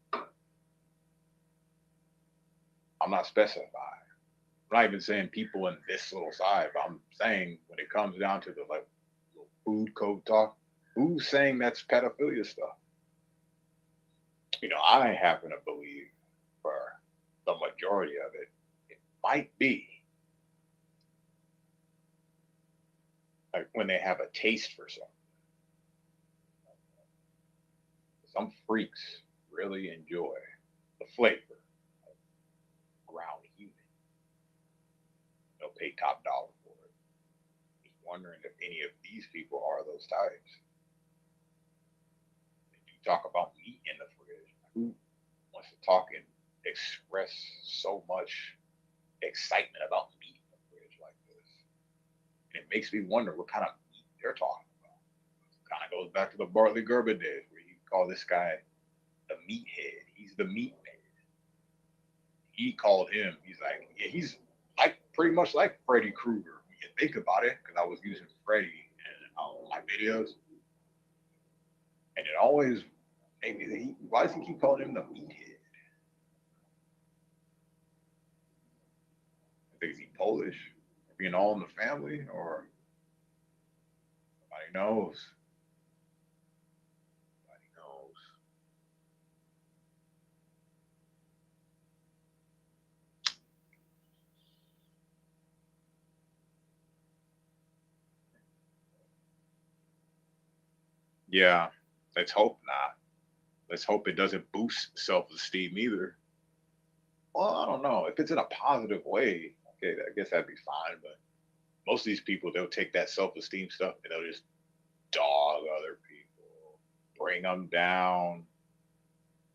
I'm not specifying. I'm not even saying people in this little side, but I'm saying when it comes down to the little food code talk, who's saying that's pedophilia stuff? I happen to believe for the majority of it, it might be like when they have a taste for something. Some freaks really enjoy the flavor. Ground human. They'll pay top dollar for it. wondering if any of these people are those types. They do talk about meat in the fridge. Who wants to talk and express so much excitement about meat in the fridge like this? And it makes me wonder what kind of meat they're talking about. It kind of goes back to the Bartley Gerber days where you call this guy the meathead. He's the meat man. He called him. He's like, yeah, he's like pretty much like Freddy Krueger when you think about it, because I was using Freddy in my videos, and it always made me think, why does he keep calling him the meathead? I think, is he Polish? Being all in the family, or nobody knows. Nobody knows. Yeah, let's hope not. Let's hope it doesn't boost self-esteem either. Well, I don't know. If it's in a positive way, okay, I guess that'd be fine. But most of these people, they'll take that self-esteem stuff and they'll just dog other people, bring them down.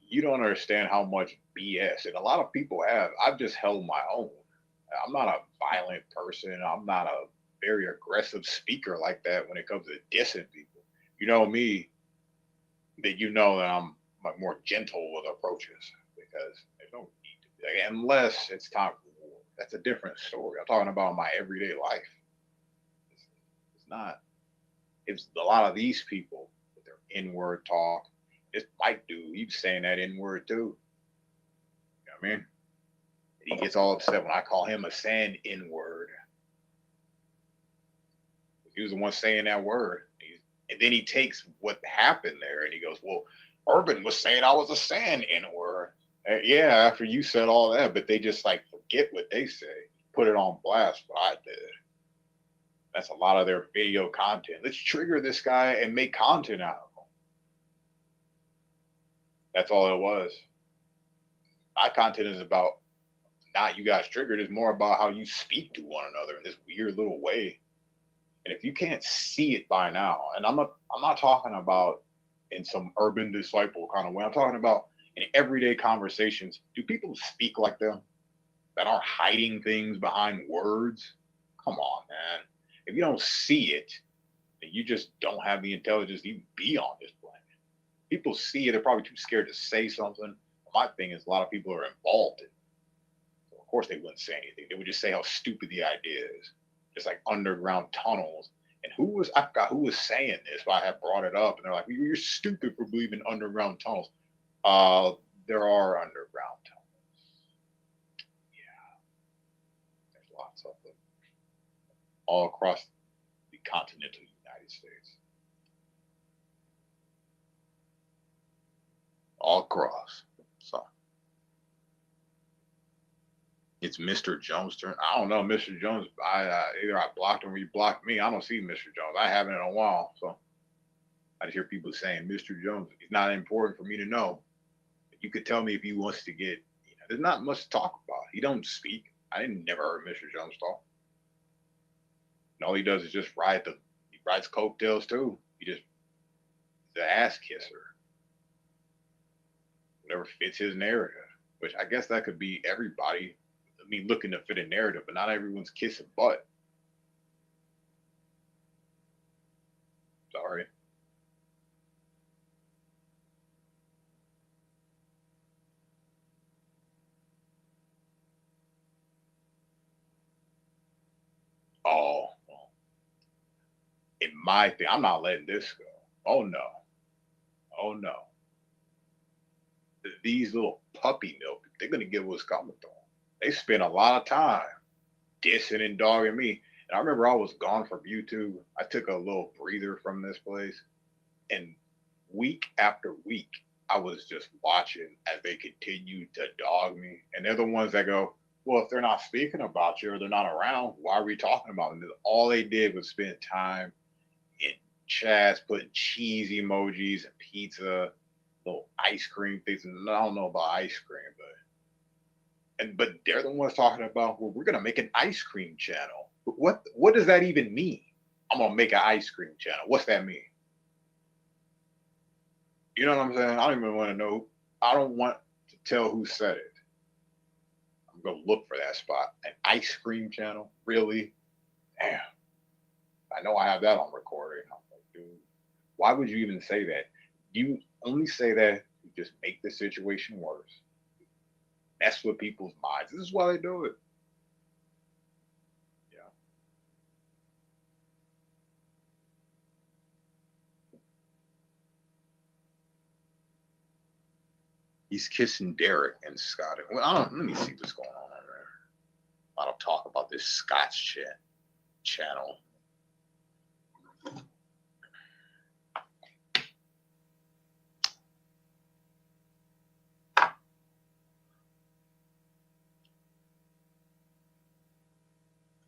You don't understand how much BS, and a lot of people have. I've just held my own. I'm not a violent person. I'm not a very aggressive speaker like that when it comes to dissing people. You know me, that you know that I'm like more gentle with approaches, because there's no need to be like, unless it's time for war. That's a different story. I'm talking about my everyday life. It's not. It's a lot of these people with their N-word talk. This Mike dude, he's saying that N-word too. You know what I mean? He gets all upset when I call him a sand N-word. He was the one saying that word. And then he takes what happened there and he goes, well, Urban was saying I was a sand N-word. Yeah, after you said all that, but they just like forget what they say. Put it on blast, what I did. That's a lot of their video content. Let's trigger this guy and make content out of him. That's all it was. My content is about not you guys triggered. It's more about how you speak to one another in this weird little way. And if you can't see it by now, and I'm not talking about in some urban disciple kind of way. I'm talking about in everyday conversations. Do people speak like them that aren't hiding things behind words? Come on, man. If you don't see it, then you just don't have the intelligence to even be on this planet. People see it. They're probably too scared to say something. My thing is a lot of people are involved in it. So of course they wouldn't say anything. They would just say how stupid the idea is. Just like underground tunnels. And I forgot who was saying this, but I had brought it up, and they're like, you're stupid for believing underground tunnels. There are underground tunnels. Yeah. There's lots of them. All across the continental United States. All across. So it's Mr. Jones' turn. I don't know, Mr. Jones. Either I blocked him or he blocked me. I don't see Mr. Jones. I haven't in a while, so I just hear people saying Mr. Jones. It's not important for me to know. You could tell me if he wants to get. There's not much to talk about. He don't speak. I never heard Mr. Jones talk. And all he does is just he rides coattails too. He's an ass kisser. Whatever fits his narrative, which I guess that could be everybody. I mean, looking to fit a narrative, but not everyone's kissing butt. Sorry. Oh, in my thing, I'm not letting this go. Oh no. Oh no. These little puppy milk, they're gonna get what's coming to them. They spend a lot of time dissing and dogging me. And I remember I was gone from YouTube. I took a little breather from this place. And week after week, I was just watching as they continued to dog me. And they're the ones that go, well, if they're not speaking about you or they're not around, why are we talking about them? All they did was spend time in chats, putting cheese emojis and pizza, little ice cream things. And I don't know about ice cream, but they're the ones talking about, well, we're gonna make an ice cream channel. What does that even mean? I'm gonna make an ice cream channel. What's that mean? You know what I'm saying? I don't even want to know. I don't want to tell who said it. I'm gonna look for that spot. An ice cream channel? Really? Damn. I know I have that on recording. I'm like, dude, why would you even say that? You only say that to just make the situation worse. Mess with people's minds. This is why they do it. Yeah. He's kissing Derek and Scott. Well, let me see what's going on over there. I don't talk about this Scott's channel.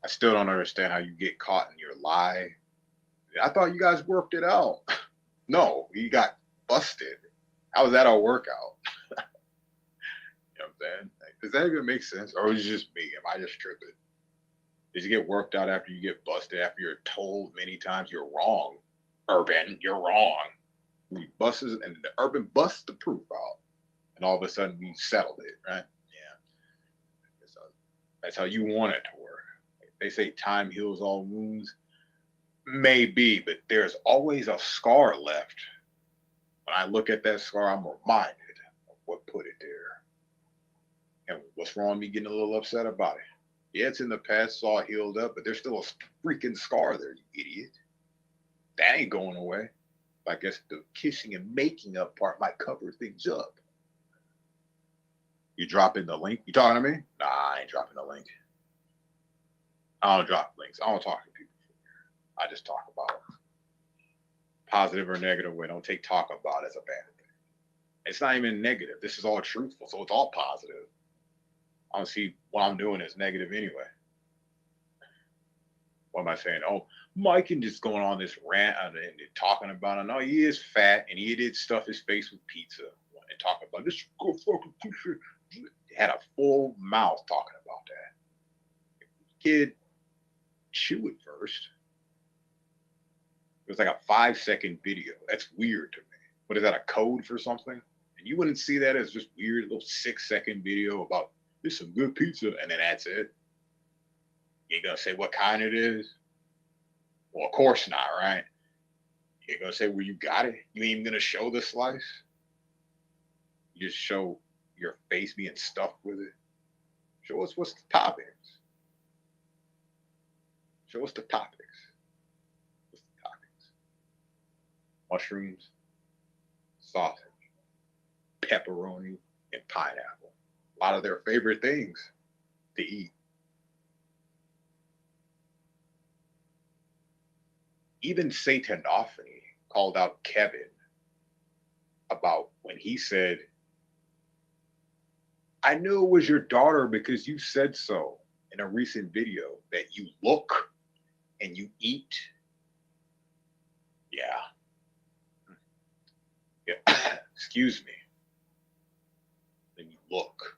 I still don't understand how you get caught in your lie. I thought you guys worked it out. No, you got busted. How was that a workout? You know what I'm saying? Like, does that even make sense? Or is it just me? Am I just tripping? Did you get worked out after you get busted, after you're told many times you're wrong? Urban, you're wrong. We busts and the Urban busts the proof out. And all of a sudden we settled it, right? Yeah. That's how you want it to work. They say time heals all wounds. Maybe, but there's always a scar left. When I look at that scar, I'm reminded of what put it there. And what's wrong with me getting a little upset about it? Yeah, it's in the past, it's all healed up, but there's still a freaking scar there, you idiot. That ain't going away. I guess the kissing and making up part might cover things up. You dropping the link? You talking to me? Nah, I ain't dropping the link. I don't drop links. I don't talk to people. I just talk about it. Positive or negative way. Don't take talk about it as a bad thing. It's not even negative. This is all truthful, so it's all positive. I don't see what I'm doing as negative anyway. What am I saying? Oh, Mike and just going on this rant and talking about it. No, he is fat and he did stuff his face with pizza and talking about this. Go fucking pizza. He had a full mouth talking about that. Kid, chew it first. It was like a 5-second video. That's weird to me. What is that, a code for something? And you wouldn't see that as just weird little 6-second video about this some good pizza and then that's it. You ain't gonna say what kind it is? Well, of course not, right? You ain't gonna say where you got it. You ain't even gonna show the slice. You just show your face being stuffed with it. Show us what's the toppings. Show us the toppings. What's the toppings? Mushrooms, sausage, pepperoni, and pineapple. A lot of their favorite things to eat. Even Satanophany called out Kevin about when he said, I knew it was your daughter because you said so in a recent video that you look and you eat. Yeah. Yeah. Excuse me. Then you look.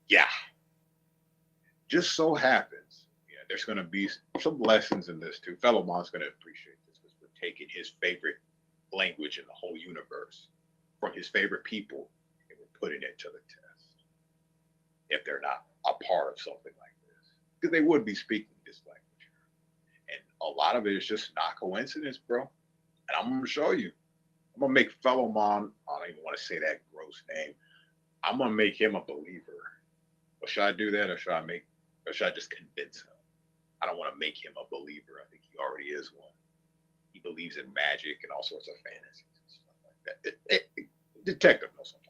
Yeah. Just so happens, yeah, there's going to be some lessons in this too. Fellow Mon's going to appreciate this because we're taking his favorite language in the whole universe from his favorite people and we're putting it to the test. If they're not a part of something like this, because they would be speaking this language. And a lot of it is just not coincidence, bro. And I'm going to show you. I'm going to make Fellow Mon, I don't even want to say that gross name. I'm going to make him a believer. Or should I do that or should I just convince him? I don't want to make him a believer. I think he already is one. He believes in magic and all sorts of fantasies and stuff like that. Detective knows sometimes.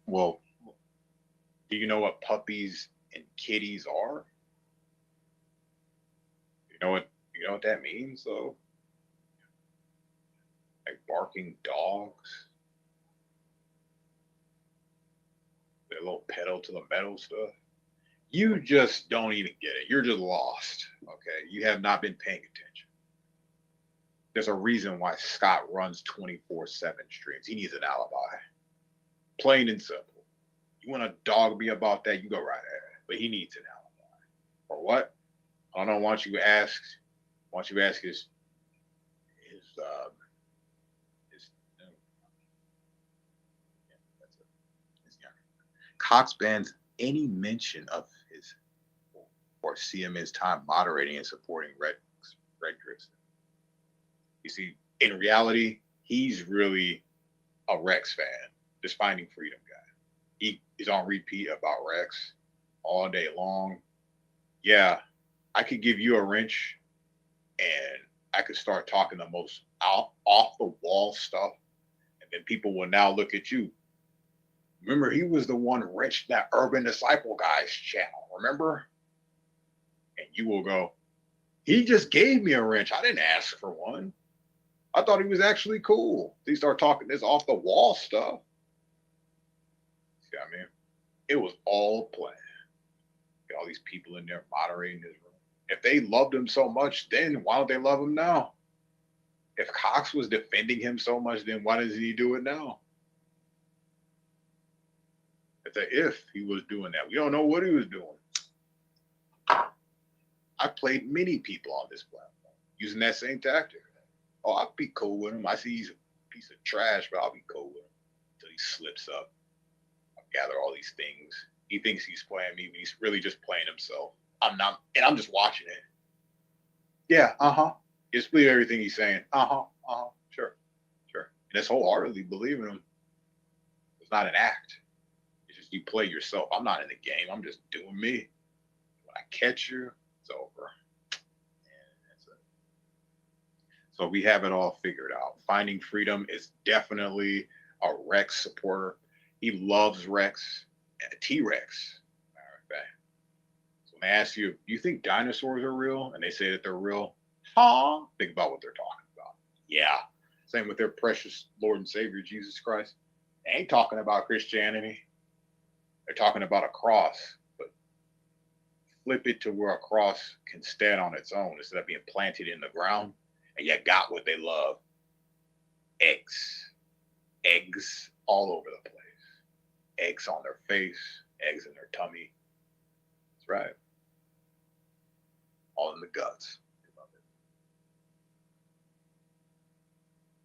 Well, do you know what puppies and kitties are? You know what that means though? Like barking dogs. The little pedal to the metal stuff. You just don't even get it. You're just lost. Okay. You have not been paying attention. There's a reason why Scott runs 24/7 streams. He needs an alibi. Plain and simple. You want to dog me about that, you go right ahead. But he needs an alibi. For what? I don't know. Why don't you ask his Cox bans any mention of his or CMN's time moderating and supporting Rex. You see, in reality, he's really a Rex fan, this Finding Freedom guy. He is on repeat about Rex all day long. Yeah, I could give you a wrench and I could start talking the most off the wall stuff, and then people will now look at you. Remember, he was the one wrenched that Urban Disciple guy's channel, remember? And you will go, he just gave me a wrench. I didn't ask for one. I thought he was actually cool. They start talking this off the wall stuff. See what I mean? It was all planned. Get all these people in there moderating this room. If they loved him so much, then why don't they love him now? If Cox was defending him so much, then why doesn't he do it now? It's a if he was doing that. We don't know what he was doing. I played many people on this platform using that same tactic. Oh, I'll be cool with him. I see he's a piece of trash, but I'll be cool with him until he slips up. I'll gather all these things. He thinks he's playing me, but he's really just playing himself. I'm not, and I'm just watching it. Yeah, Just believe everything he's saying. Sure. And just wholeheartedly believing him. It's not an act. It's just you play yourself. I'm not in the game. I'm just doing me. When I catch you, it's over. So we have it all figured out. Finding Freedom is definitely a Rex supporter. He loves Rex and T-Rex. Okay. So when they ask you, do you think dinosaurs are real? And they say that they're real. Think about what they're talking about. Yeah. Same with their precious Lord and Savior, Jesus Christ. They ain't talking about Christianity. They're talking about a cross. But flip it to where a cross can stand on its own instead of being planted in the ground. And you got what they love. Eggs. Eggs all over the place. Eggs on their face. Eggs in their tummy. That's right. All in the guts.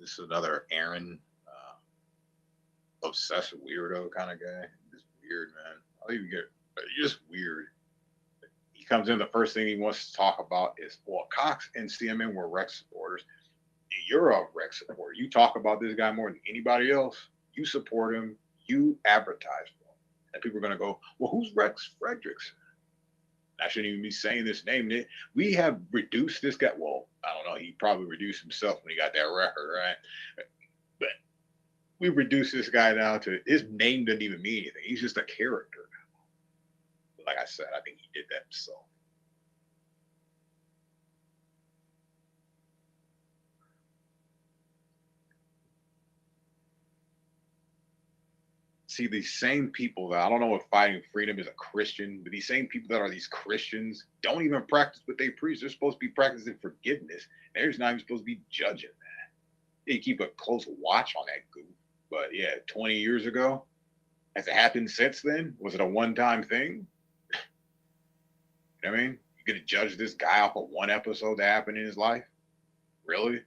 This is another Aaron obsessive weirdo kind of guy. Just weird, man. You're just weird. He comes in, the first thing he wants to talk about is, well, Cox and CMN were Rex supporters. You're a Rex supporter. You talk about this guy more than anybody else. You support him. You advertise for him. And people are going to go, well, who's Rex Fredericks? I shouldn't even be saying this name. We have reduced this guy. Well, I don't know. He probably reduced himself when he got that record, right? But we reduced this guy down to his name doesn't even mean anything. He's just a character. Like I said, I think he did that himself. See, these same people that I don't know if Fighting Freedom is a Christian, but these same people that are these Christians don't even practice what they preach. They're supposed to be practicing forgiveness. They're just not even supposed to be judging that. They keep a close watch on that goof. But yeah, 20 years ago, has it happened since then? Was it a one-time thing? You know what I mean? You're going to judge this guy off of one episode that happened in his life? Really?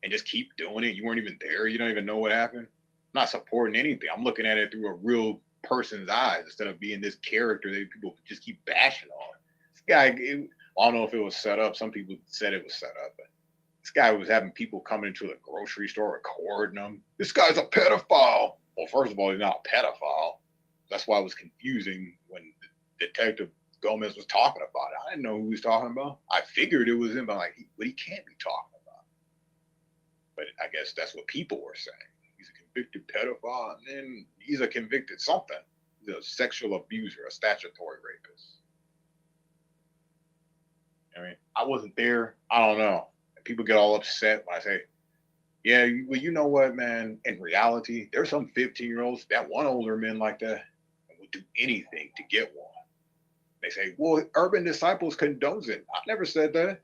And just keep doing it? You weren't even there? You don't even know what happened? I'm not supporting anything. I'm looking at it through a real person's eyes instead of being this character that people just keep bashing on. This guy, I don't know if it was set up. Some people said it was set up, but this guy was having people coming into the grocery store recording them. This guy's a pedophile. Well, first of all, he's not a pedophile. That's why it was confusing when the Detective Gomez was talking about it. I didn't know who he was talking about. I figured it was him, but but he can't be talking about it. But I guess that's what people were saying. He's a convicted pedophile, and then he's a convicted something. He's a sexual abuser, a statutory rapist. I mean, I wasn't there. I don't know. And people get all upset when I say, yeah, well, you know what, man? In reality, there's some 15-year-olds that want older men like that and would do anything to get one. They say, well, Urban Disciples condones it. I never said that.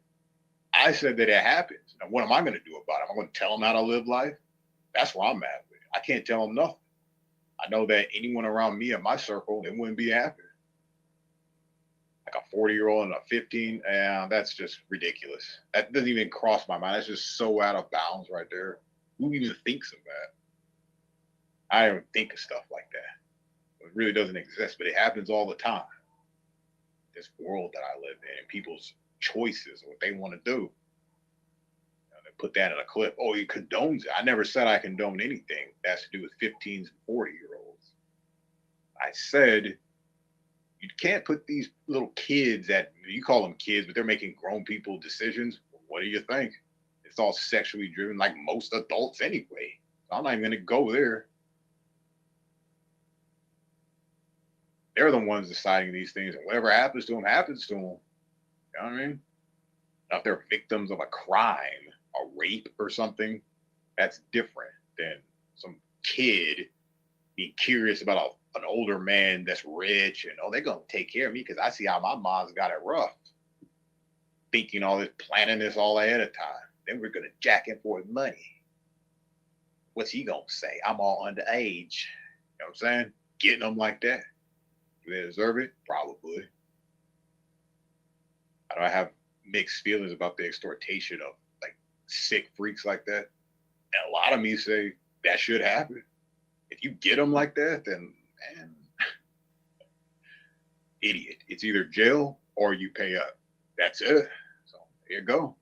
I said that it happens. Now, what am I going to do about it? Am I going to tell them how to live life? That's where I'm at with it. I can't tell them nothing. I know that anyone around me in my circle, they wouldn't be happy. Like a 40-year-old and a 15, that's just ridiculous. That doesn't even cross my mind. That's just so out of bounds right there. Who even thinks of that? I don't think of stuff like that. It really doesn't exist, but it happens all the time. This world that I live in, and people's choices, what they want to do. They put that in a clip. Oh, he condones it. I never said I condone anything that has to do with 15s and 40-year-olds. I said you can't put these little kids you call them kids, but they're making grown people decisions. What do you think? It's all sexually driven, like most adults anyway. I'm not even going to go there. They're the ones deciding these things, and whatever happens to them, happens to them. You know what I mean? Now, if they're victims of a crime, a rape or something, that's different than some kid being curious about an older man that's rich and, they're going to take care of me because I see how my mom's got it rough. Thinking all this, planning this all ahead of time. Then we're going to jack him for his money. What's he going to say? I'm all underage. You know what I'm saying? Getting them like that. Do they deserve it? Probably. I have mixed feelings about the extortation of like sick freaks like that. And a lot of me say that should happen. If you get them like that, then man, idiot. It's either jail or you pay up. That's it. So there you go.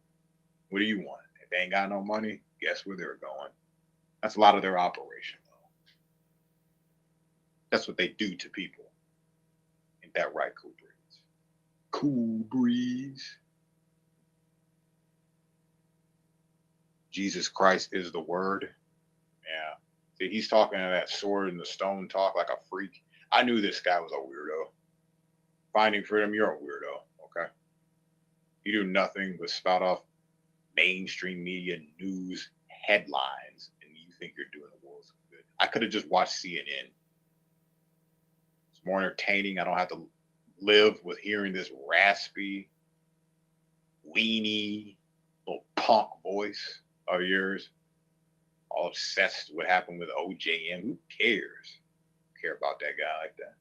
What do you want? If they ain't got no money, guess where they're going? That's a lot of their operation, though. That's what they do to people. Ain't that right, Cool Breeze? Cool Breeze. Jesus Christ is the word. Yeah. See, he's talking to that sword and the stone talk like a freak. I knew this guy was a weirdo. Finding freedom, you're a weirdo, okay? You do nothing but spout off mainstream media news headlines, and you think you're doing the world some good. I could have just watched CNN. It's more entertaining. I don't have to live with hearing this raspy, weenie, little punk voice of yours. All obsessed with what happened with OJM. Who cares? Care about that guy like that.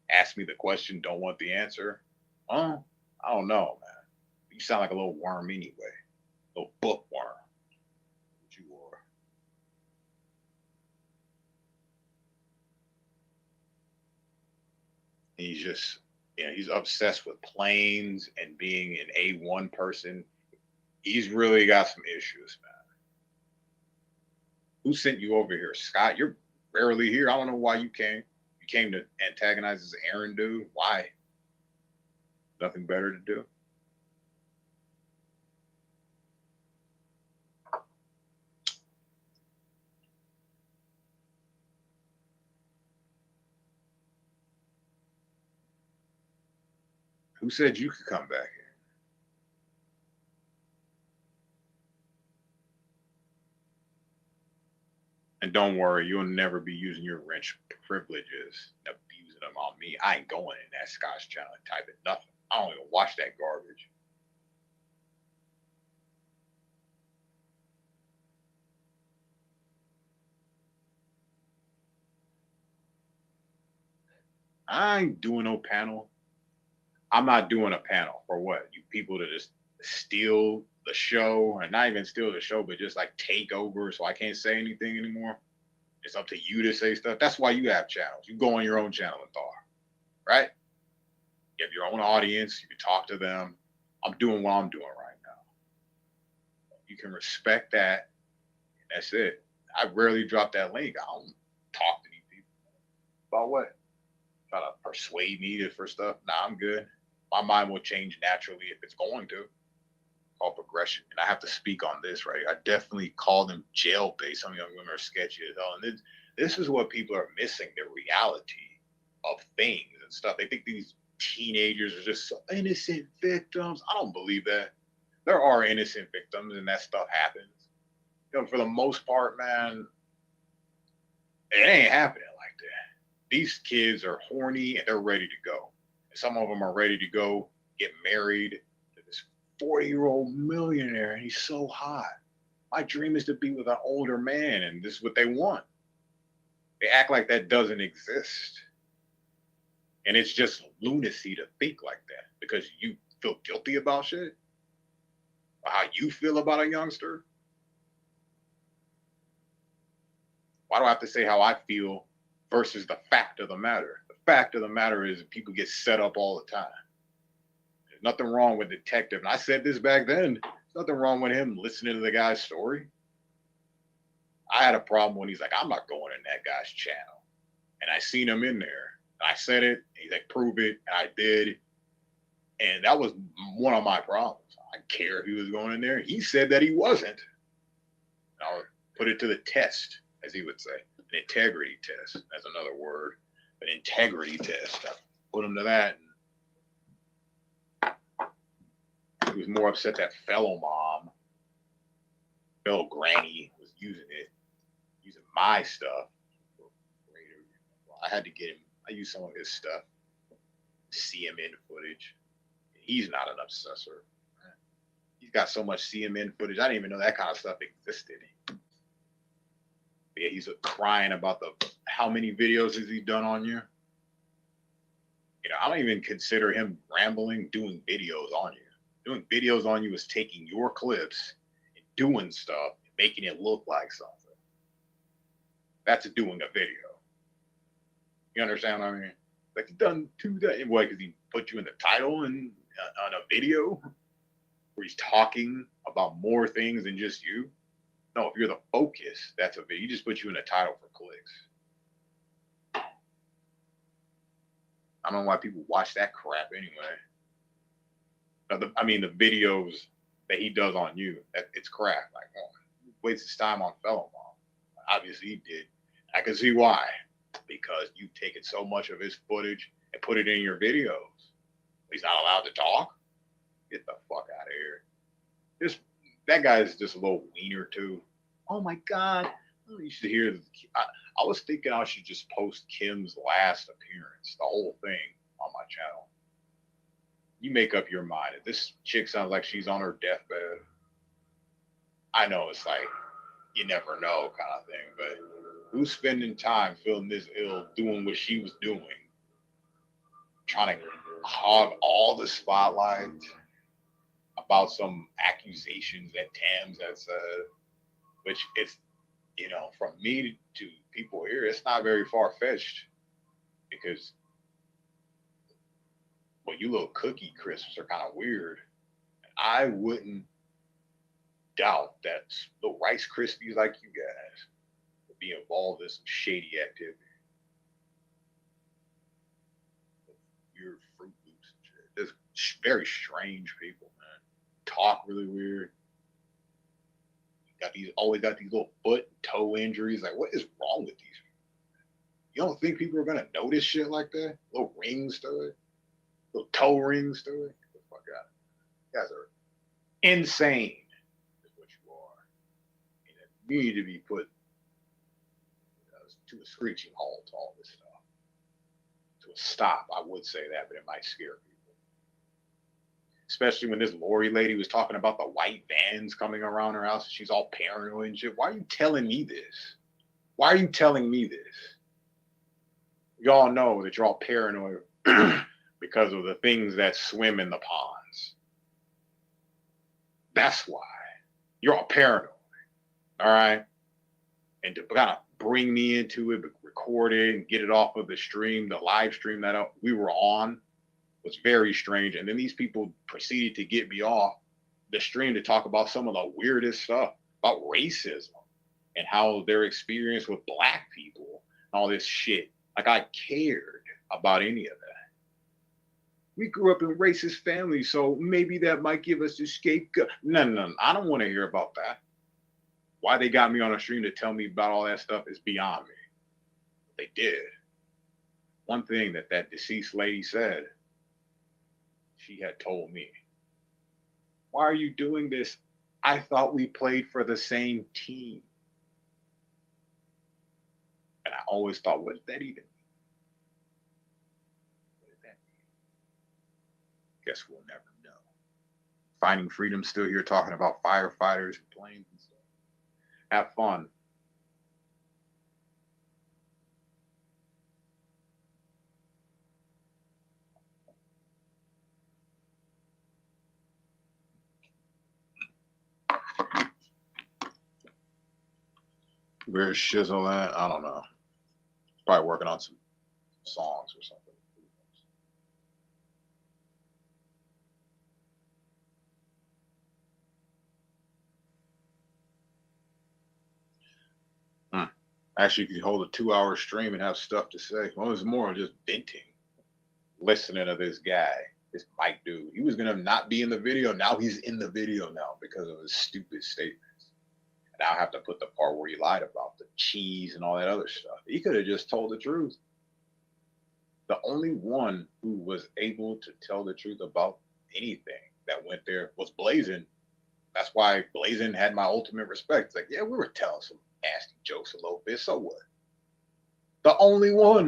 Ask me the question, don't want the answer. I don't know, man. You sound like a little worm anyway. A little bookworm. What you are. And he's just, he's obsessed with planes and being an A1 person. He's really got some issues, man. Who sent you over here? Scott, you're rarely here. I don't know why you came. You came to antagonize this Aaron dude. Why? Nothing better to do? Who said you could come back here? And don't worry, you'll never be using your rich privileges, abusing them on me. I ain't going in that Scotch channel and typing nothing. I don't even watch that garbage. I ain't doing no panel. I'm not doing a panel for what? You people to just steal the show, or not even steal the show, but just like take over so I can't say anything anymore. It's up to you to say stuff. That's why you have channels. You go on your own channel and talk, right? You have your own audience. You can talk to them. I'm doing what I'm doing right now. You can respect that. And that's it. I rarely drop that link. I don't talk to these people. About what? Try to persuade me for stuff? Nah, I'm good. My mind will change naturally if it's going to. Called progression. And I have to speak on this, right? I definitely call them jail-based. Some young women are sketchy as hell. And this is what people are missing, the reality of things and stuff. They think these teenagers are just so innocent victims. I don't believe that. There are innocent victims and that stuff happens. For the most part, man, it ain't happening like that. These kids are horny and they're ready to go. And some of them are ready to go get married to this 40-year-old millionaire and he's so hot. My dream is to be with an older man, and this is what they want. They act like that doesn't exist. And it's just lunacy to think like that because you feel guilty about shit. Or how you feel about a youngster. Why do I have to say how I feel versus the fact of the matter? The fact of the matter is people get set up all the time. There's nothing wrong with detective. And I said this back then. There's nothing wrong with him listening to the guy's story. I had a problem when he's like, I'm not going in that guy's channel. And I seen him in there. And I said it. He's like, prove it. And I did. And that was one of my problems. I didn't care if he was going in there. He said that he wasn't. And I'll put it to the test, as he would say. An integrity test. That's another word. An integrity test. I put him to that. He was more upset that fellow granny was using my stuff. I had to get him. I used some of his stuff. CMN footage. He's not an obsessor. He's got so much CMN footage. I didn't even know that kind of stuff existed. Yeah, he's crying about how many videos has he done on you? You know, I don't even consider him rambling doing videos on you. Doing videos on you is taking your clips and doing stuff and making it look like something. That's doing a video. You understand what I mean? Like he done to that. Why? Because he put you in the title and on a video where he's talking about more things than just you. No, if you're the focus, that's a video. He just put you in the title for clicks. I don't know why people watch that crap anyway. I mean, the videos that he does on you, it's crap. Like, oh, he wastes his time on fellow mom. Obviously, he did. I can see why. Because you've taken so much of his footage and put it in your videos. He's not allowed to talk. Get the fuck out of here. That guy is just a little wiener too. Oh my God. You should hear. I was thinking I should just post Kim's last appearance, the whole thing on my channel. You make up your mind. If this chick sounds like she's on her deathbed, I know it's like, you never know kind of thing, but who's spending time feeling this ill, doing what she was doing, trying to hog all the spotlight about some accusations that Tams had said, which it's, you know, from me to people here, it's not very far-fetched because, well, you little cookie crisps are kind of weird. I wouldn't doubt that little Rice Krispies like you guys would be involved in some shady activity. Weird Fruit Loops and shit. Just very strange people, man. Talk really weird. Always got these little foot and toe injuries. Like, what is wrong with these people? You don't think people are gonna notice shit like that? Little rings to it, little toe rings to it. Get the fuck out. You guys are insane. Is what you are. And you need to be put to a screeching halt. All this stuff to a stop. I would say that, but it might scare people. Especially when this Lori lady was talking about the white vans coming around her house. She's all paranoid and shit. Why are you telling me this? Why are you telling me this? Y'all know that you're all paranoid because of the things that swim in the ponds. That's why. You're all paranoid. All right? And to kind of bring me into it, record it, and get it off of the stream, the live stream that we were on, was very strange. And then these people proceeded to get me off the stream to talk about some of the weirdest stuff about racism and how their experience with black people and all this shit. Like I cared about any of that. We grew up in racist families, so maybe that might give us a scapegoat. No. I don't want to hear about that. Why they got me on a stream to tell me about all that stuff is beyond me. They did. One thing that deceased lady said, she had told me, why are you doing this? I thought we played for the same team. And I always thought, what does that even mean? What does that mean? Guess we'll never know. Finding Freedom still here talking about firefighters and planes and stuff. Have fun. Where's Shizzle at? I don't know. Probably working on some songs or something. Actually, you could hold a 2-hour stream and have stuff to say. Well, it's more just venting, listening to this guy, this Mike dude. He was gonna not be in the video. Now he's in the video now because of his stupid statements. And I have to put the part where he lied about the cheese and all that other stuff. He could have just told the truth. The only one who was able to tell the truth about anything that went there was Blazin. That's why Blazin had my ultimate respect. It's like, yeah, we were telling some nasty jokes a little bit. So what? The only one.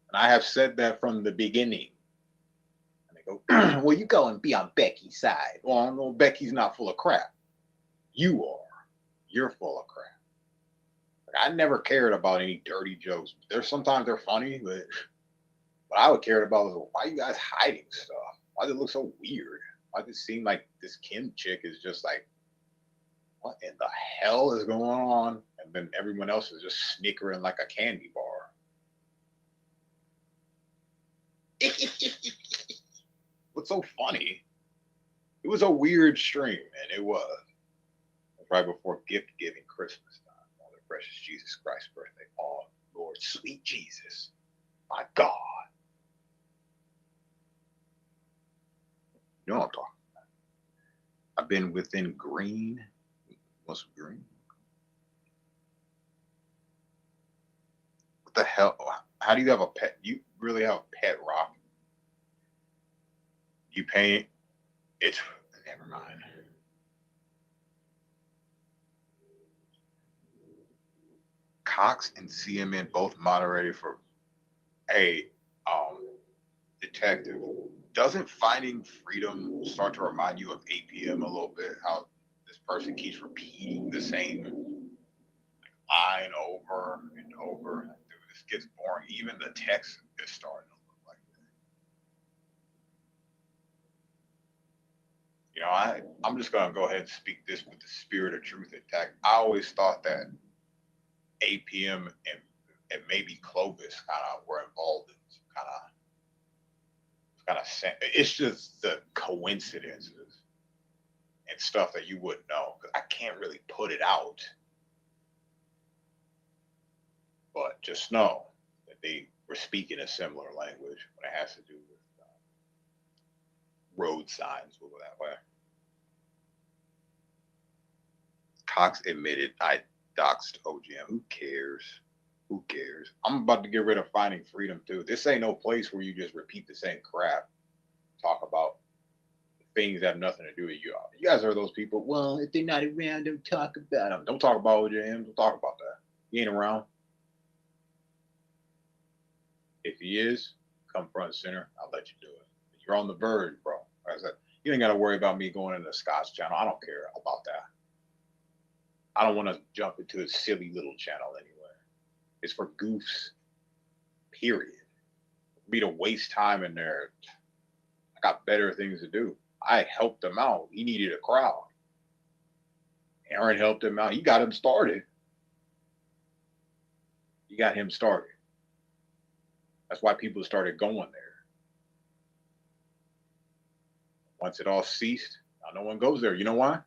And I have said that from the beginning. And they go, well, you go and be on Becky's side. Well, no, Becky's not full of crap. You are. You're full of crap. Like, I never cared about any dirty jokes. There's sometimes they're funny, but what I would care about was, why are you guys hiding stuff? Why does it look so weird? Why does it seem like this Kim chick is just like, what in the hell is going on? And then everyone else is just snickering like a candy bar. What's so funny? It was a weird stream, and it was. It was right before gift giving Christmas time. Oh, the precious Jesus Christ's birthday. Oh, Lord, sweet Jesus. My God. You know what I'm talking about. I've been within green. What's green? What the hell? How do you have a pet? You really have a pet rock? You paint it. Never mind. Cox and CMN both moderated for a detective. Doesn't Finding Freedom start to remind you of APM a little bit? How this person keeps repeating the same line over and over. Dude, this gets boring. Even the text is starting to look like that. You know, I'm just going to go ahead and speak this with the spirit of truth intact. I always thought that APM and maybe Clovis kind of were involved in some kind of it's just the coincidences and stuff that you wouldn't know, because I can't really put it out. But just know that they were speaking a similar language when it has to do with road signs, we'll go that way. Cox admitted I doxed OGM. Who cares? Who cares? I'm about to get rid of Finding Freedom too. This ain't no place where you just repeat the same crap. Talk about things that have nothing to do with you. You guys are those people. Well, if they're not around, don't talk about them. Don't talk about OGM. Don't talk about that. He ain't around. If he is, come front and center. I'll let you do it. You're on the verge, bro. Like I said, you ain't got to worry about me going into Scott's channel. I don't care about that. I don't want to jump into a silly little channel anywhere. It's for goofs, period. For me to waste time in there, I got better things to do. I helped him out. He needed a crowd. Aaron helped him out. He got him started. He got him started. That's why people started going there. Once it all ceased, now no one goes there. You know why?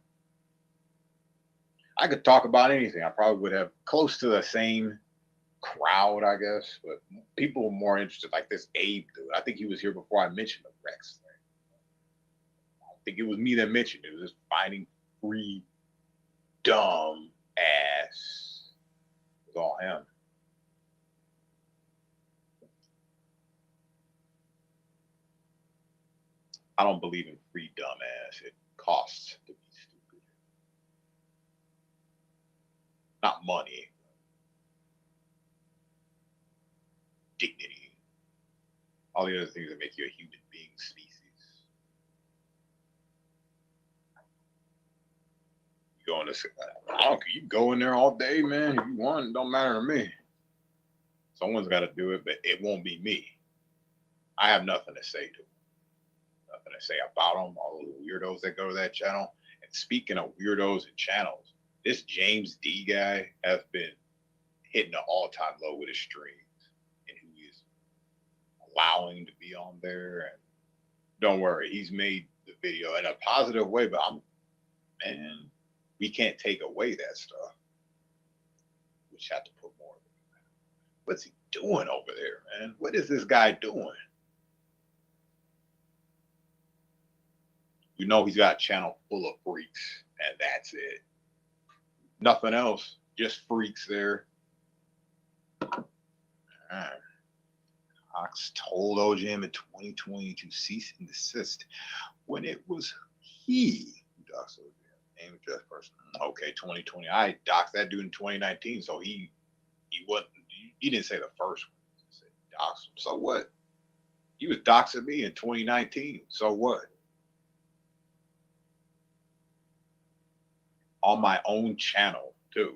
I could talk about anything. I probably would have close to the same crowd, I guess, but people were more interested, like this Abe dude. I think he was here before I mentioned the Rex thing. I think it was me that mentioned it. It was just Finding Free, dumb ass. It was all him. I don't believe in free dumbass. It costs to be stupid. Not money. Dignity. all the other things that make you a human being species. You go in this, I don't care. You go in there all day, man. If you want, it don't matter to me. Someone's got to do it, but it won't be me. I have nothing to say to them. Nothing to say about them, all those weirdos that go to that channel. And speaking of weirdos and channels, this James D guy has been hitting an all-time low with his streams and who he's allowing to be on there. And don't worry, he's made the video in a positive way, but man, we can't take away that stuff. We just have to put more of it. What's he doing over there, man? What is this guy doing? You know he's got a channel full of freaks, and that's it. Nothing else, just freaks there. Cox told OGM in 2020 to cease and desist when it was he who doxed OGM. Name, address, person. Okay, 2020. I doxed that dude in 2019, so he wasn't. He didn't say the first one. He said doxed him. So what? He was doxing me in 2019. So what? On my own channel too,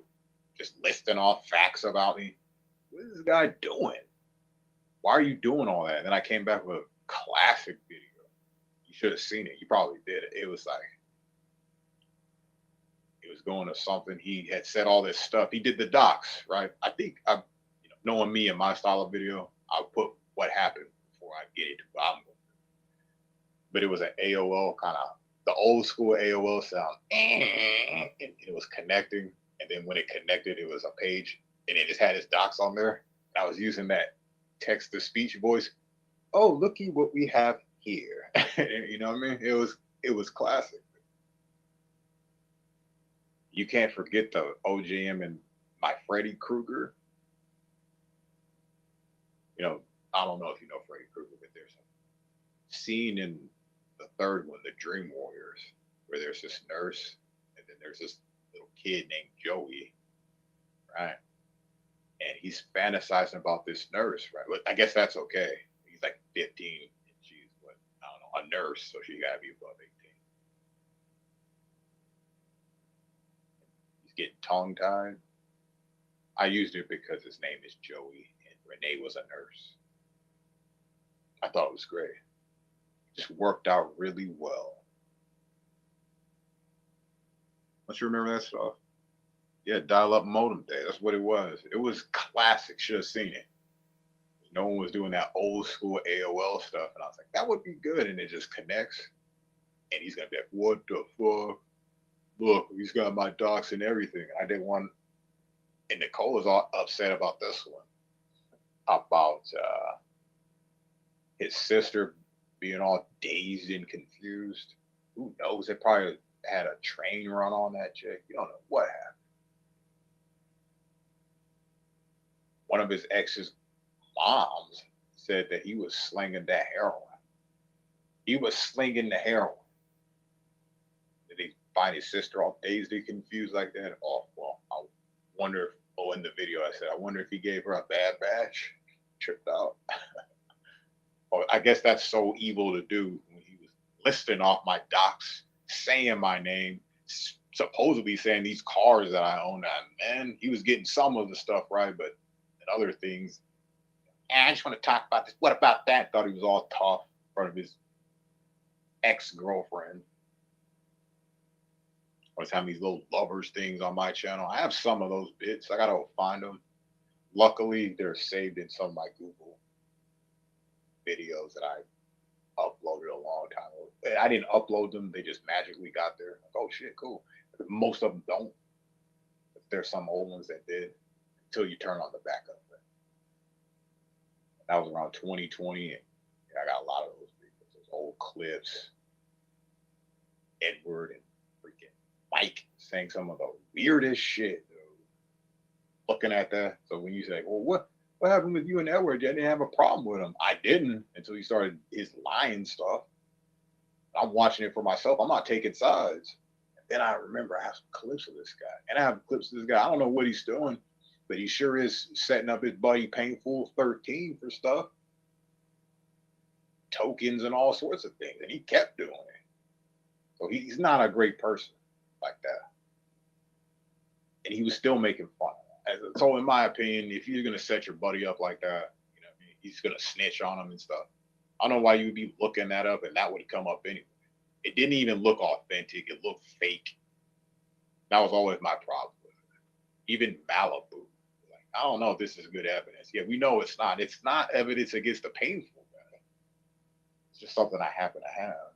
just listing off facts about me. What is this guy doing? Why are you doing all that? And then I came back with a classic video. You should have seen it. You probably did it. It was like, it was going to something. He had said all this stuff. He did the docs, right? I think, knowing me and my style of video, I'll put what happened before I get into what I'm going to do. But it was an AOL kind of, the old school AOL sound. And it was connecting. And then when it connected, it was a page. And it just had his docs on there. And I was using that text-to-speech voice. Oh, looky what we have here. You know what I mean? It was classic. You can't forget the OGM and my Freddy Krueger. You know, I don't know if you know Freddy Krueger, but there's a scene in the third one, The Dream Warriors, where there's this nurse and then there's this little kid named Joey, right? And he's fantasizing about this nurse, right? But I guess that's okay. He's like 15 and she's what, I don't know, a nurse, so she gotta be above 18. He's getting tongue-tied. I used it because his name is Joey and Renee was a nurse. I thought it was great. It just worked out really well. Don't you remember that stuff? Yeah, dial-up modem day. That's what it was. It was classic. Should have seen it. No one was doing that old school AOL stuff. And I was like, that would be good. And it just connects. And he's going to be like, what the fuck? Look, he's got my docs and everything. I did one. And Nicole was all upset about this one. About his sister being all dazed and confused. Who knows? It probably had a train run on that chick. You don't know what happened. One of his ex's moms said that he was slinging that heroin. He was slinging the heroin. Did he find his sister all dazed and confused like that? Oh, well, I wonder if, in the video I said, I wonder if he gave her a bad batch. Tripped out. Oh, I guess that's so evil to do when he was listing off my docs, saying my name, supposedly saying these cars that I own. Man, he was getting some of the stuff right, but other things. And I just want to talk about this. What about that? Thought he was all tough in front of his ex-girlfriend. Always having these little lovers things on my channel. I have some of those bits. I gotta go find them. Luckily, they're saved in some of my Google videos that I uploaded a long time ago. I didn't upload them. They just magically got there. Like, oh shit, cool. Most of them don't. But there's some old ones that did. Until you turn on the backup. That was around 2020. And I got a lot of those videos, those old clips. Edward and freaking Mike saying some of the weirdest shit, dude. Looking at that. So when you say, well, what happened with you and Edward? I didn't have a problem with him. I didn't until he started his lying stuff. I'm watching it for myself. I'm not taking sides. And then I remember I have some clips of this guy. And I have clips of this guy. I don't know what he's doing. But he sure is setting up his buddy Painful 13 for stuff. tokens and all sorts of things, and he kept doing it. So he's not a great person like that. And he was still making fun of him. So in my opinion, if you're gonna set your buddy up like that, you know, he's gonna snitch on him and stuff. I don't know why you'd be looking that up and that would come up anyway. It didn't even look authentic. It looked fake. That was always my problem with it. Even Malibu. Like, I don't know if this is good evidence. Yeah, we know it's not. It's not evidence against the painful guy. It's just something I happen to have.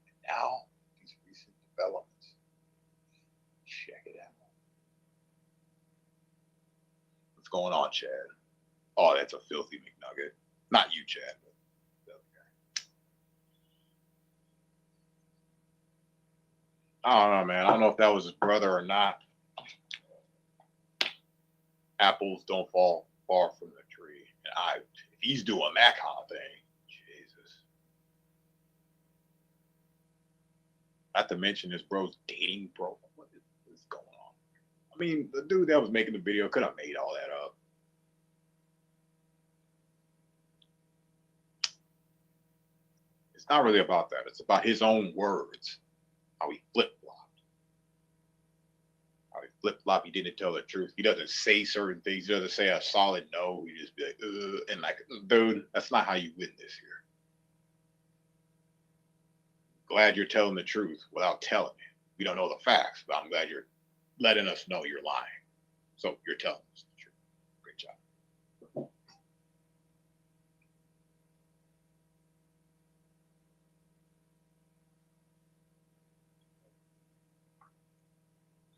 And now, these recent developments. Check it out. What's going on, Chad? Oh, that's a filthy McNugget. Not you, Chad. But the other guy. I don't know, man. I don't know if that was his brother or not. Apples don't fall far from the tree. And if he's doing that kind of thing, Jesus. Not to mention this bro's dating bro. What is going on? I mean, the dude that was making the video could have made all that up. It's not really about that. It's about his own words. How he flip-flopped. How he flip-flopped. He didn't tell the truth. He doesn't say certain things. He doesn't say a solid no. He just be like, and like, dude, that's not how you win this here. Glad you're telling the truth without telling it. We don't know the facts, but I'm glad you're letting us know you're lying. So you're telling us the truth. Great job.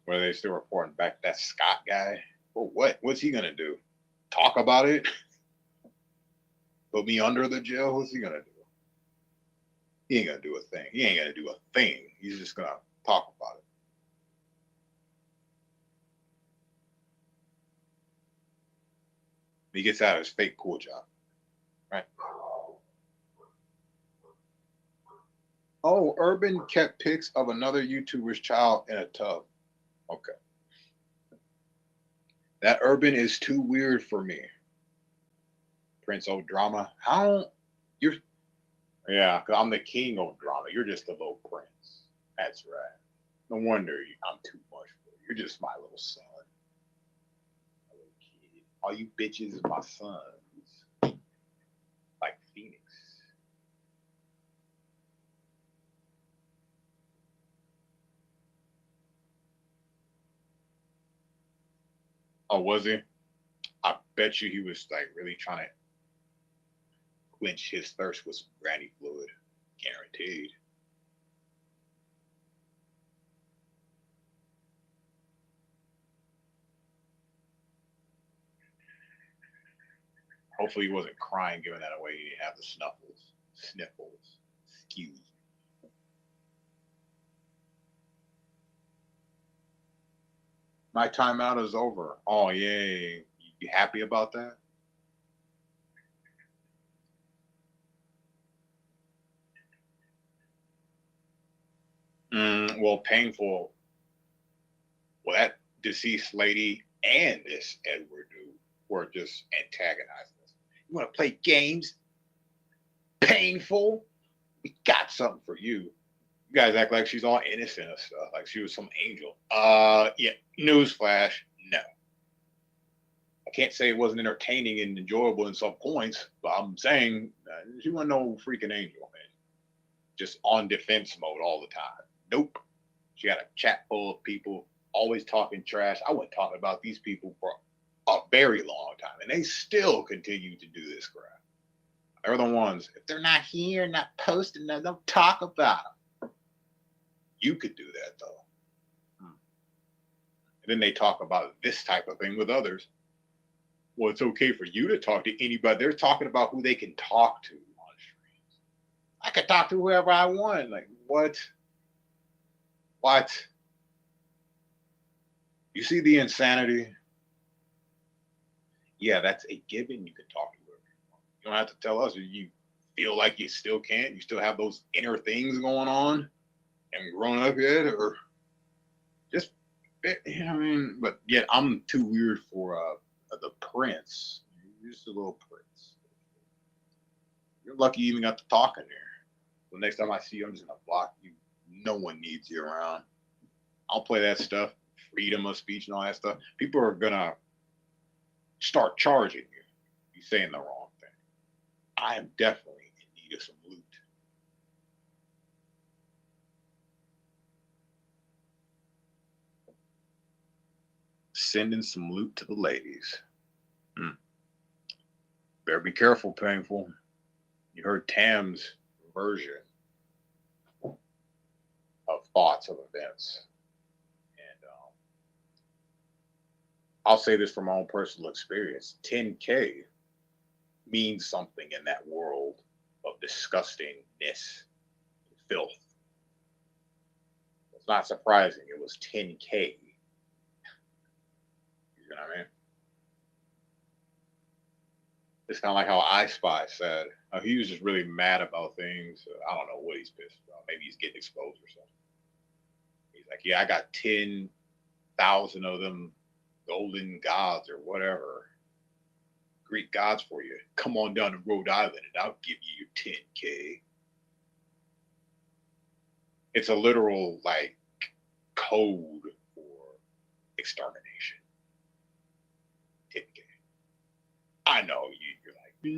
Where they still reporting back that Scott guy? Well, what? What's he gonna do? Talk about it? Put me under the jail? What's he gonna do? He ain't gonna do a thing. He ain't gonna do a thing. He's just gonna talk about it. He gets out of his fake cool job, right? Oh, Urban kept pics of another YouTuber's child in a tub. Okay. That Urban is too weird for me. Prince of Drama. Yeah, because I'm the king of drama. You're just a little prince. That's right. No wonder I'm too much for you. You're just my little son. My little kid. All you bitches is my sons. Like Phoenix. Oh, was he? I bet you he was like really trying to quench his thirst with some granny fluid. Guaranteed. Hopefully he wasn't crying giving that away. He didn't have the sniffles. Excuse me. My timeout is over. Oh, yay. You happy about that? Well, painful. Well, that deceased lady and this Edward dude were just antagonizing us. You want to play games? Painful? We got something for you. You guys act like she's all innocent and stuff, like she was some angel. Yeah, newsflash, no. I can't say it wasn't entertaining and enjoyable in some points, but I'm saying she wasn't no freaking angel, man. Just on defense mode all the time. Nope. She had a chat full of people always talking trash. I wasn't talking about these people for a very long time, and they still continue to do this crap. They're the ones, if they're not here, not posting, don't talk about them. You could do that, though. And then they talk about this type of thing with others. Well, it's okay for you to talk to anybody. They're talking about who they can talk to on streams. I could talk to whoever I want. Like, what? What? You see the insanity? Yeah, that's a given. You can talk to whoever you want. You don't have to tell us. You feel like you still can't. You still have those inner things going on. Haven't grown up yet, or just, you know what I mean? But yet I'm too weird for the prince. You're just a little prince. You're lucky you even got to talking there. The next time I see you, I'm just gonna block you. No one needs you around. I'll play that stuff, freedom of speech and all that stuff. People are gonna start charging you. You're saying the wrong thing. I am definitely in need of some loot. Sending some loot to the ladies. Better be careful, Painful. You heard Tam's version of thoughts of events. And I'll say this from my own personal experience. 10K means something in that world of disgustingness, filth. It's not surprising it was 10K. You know what I mean? It's kind of like how I Spy said. He was just really mad about things. I don't know what he's pissed about. Maybe he's getting exposed or something. He's like, yeah, I got 10,000 of them golden gods or whatever, Greek gods for you. Come on down to Rhode Island and I'll give you your 10K. It's a literal like code for extermination. 10K. I know you're like, it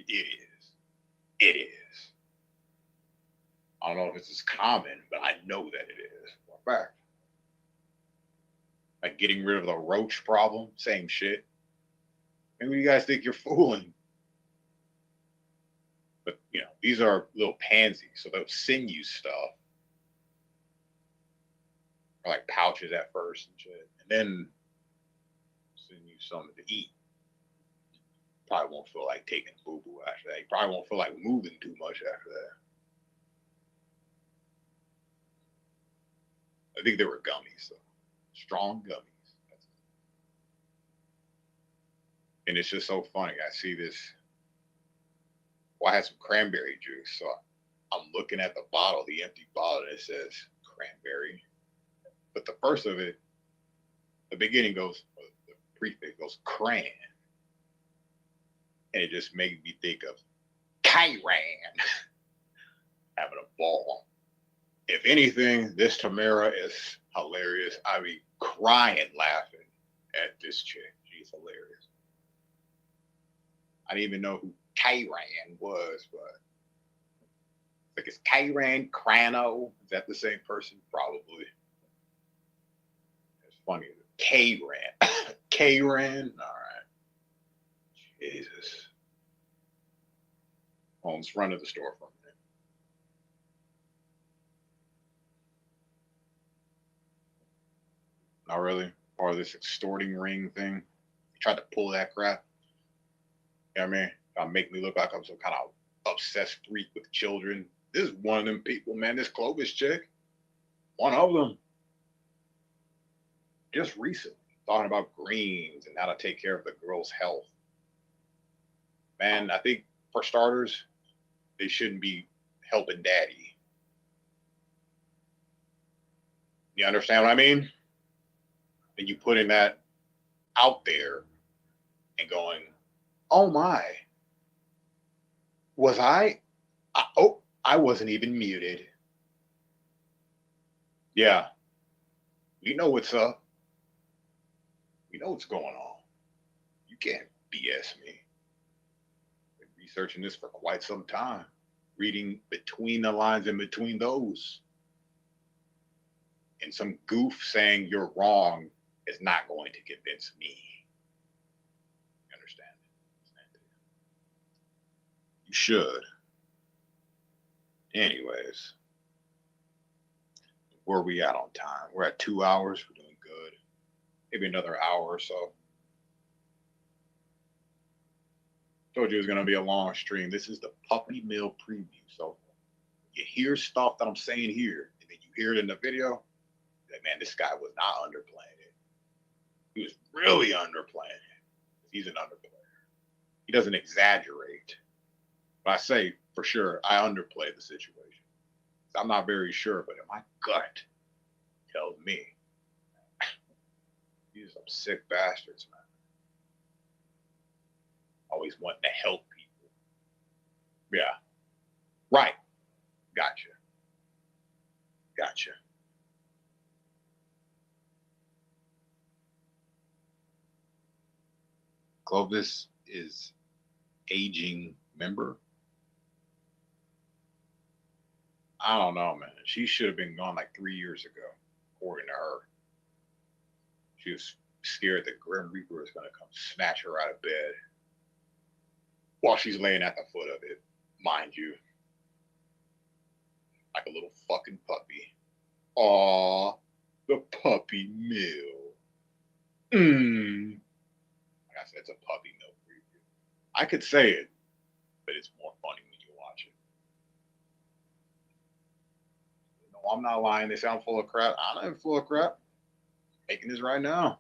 is. It is. I don't know if it's as common, but I know that it is. For a fact. Like getting rid of the roach problem, same shit. Maybe you guys think you're fooling. But, you know, these are little pansies, so they'll send you stuff. Or like pouches at first and shit. And then send you something to eat. Probably won't feel like taking boo-boo after that. You probably won't feel like moving too much after that. I think they were gummies, though. Strong gummies. And it's just so funny. I see this. Well, I had some cranberry juice, so I'm looking at the bottle, the empty bottle, and it says cranberry. But the first of it, the beginning goes, the prefix goes cran. And it just made me think of Kyran having a ball. If anything, this Tamara is hilarious. I be crying laughing at this chick. She's hilarious. I didn't even know who Kyran was, but like it's Kyran Crano. Is that the same person? Probably. It's funny. Kyran. Kyran? All right. Jesus. Oh, let's run to the store for a minute. Not really. Part of this extorting ring thing. You tried to pull that crap. You know what I mean? That'll make me look like I'm some kind of obsessed freak with children. This is one of them people, man. This Clovis chick. One of them. Just recently. Talking about greens and how to take care of the girl's health. Man, I think for starters, they shouldn't be helping daddy. You understand what I mean? And you putting that out there and going, oh my, was I wasn't even muted. Yeah, you know what's up. You know what's going on. You can't BS me. Been researching this for quite some time, reading between the lines and between those. And some goof saying you're wrong is not going to convince me. You understand? You should. Anyways, where are we at on time? We're at 2 hours. We're doing good. Maybe another hour or so. Told you it was going to be a long stream. This is the puppy mill preview. So you hear stuff that I'm saying here, and then you hear it in the video. Like, man, this guy was not underplaying it. He was really underplaying it. He's an underplayer. He doesn't exaggerate. But I say, for sure, I underplay the situation. I'm not very sure, but my gut tells me these are some sick bastards, man. Always wanting to help people. Yeah. Right. Gotcha. Gotcha. Clovis is aging member. I don't know, man. She should have been gone like 3 years ago, according to her. She was scared that Grim Reaper was going to come snatch her out of bed while she's laying at the foot of it, mind you. Like a little fucking puppy. Aw, the puppy mill. Like I said, it's a puppy mill preview. I could say it, but it's more funny when you watch it. No, I'm not lying. They sound full of crap. I'm not full of crap. Making this right now.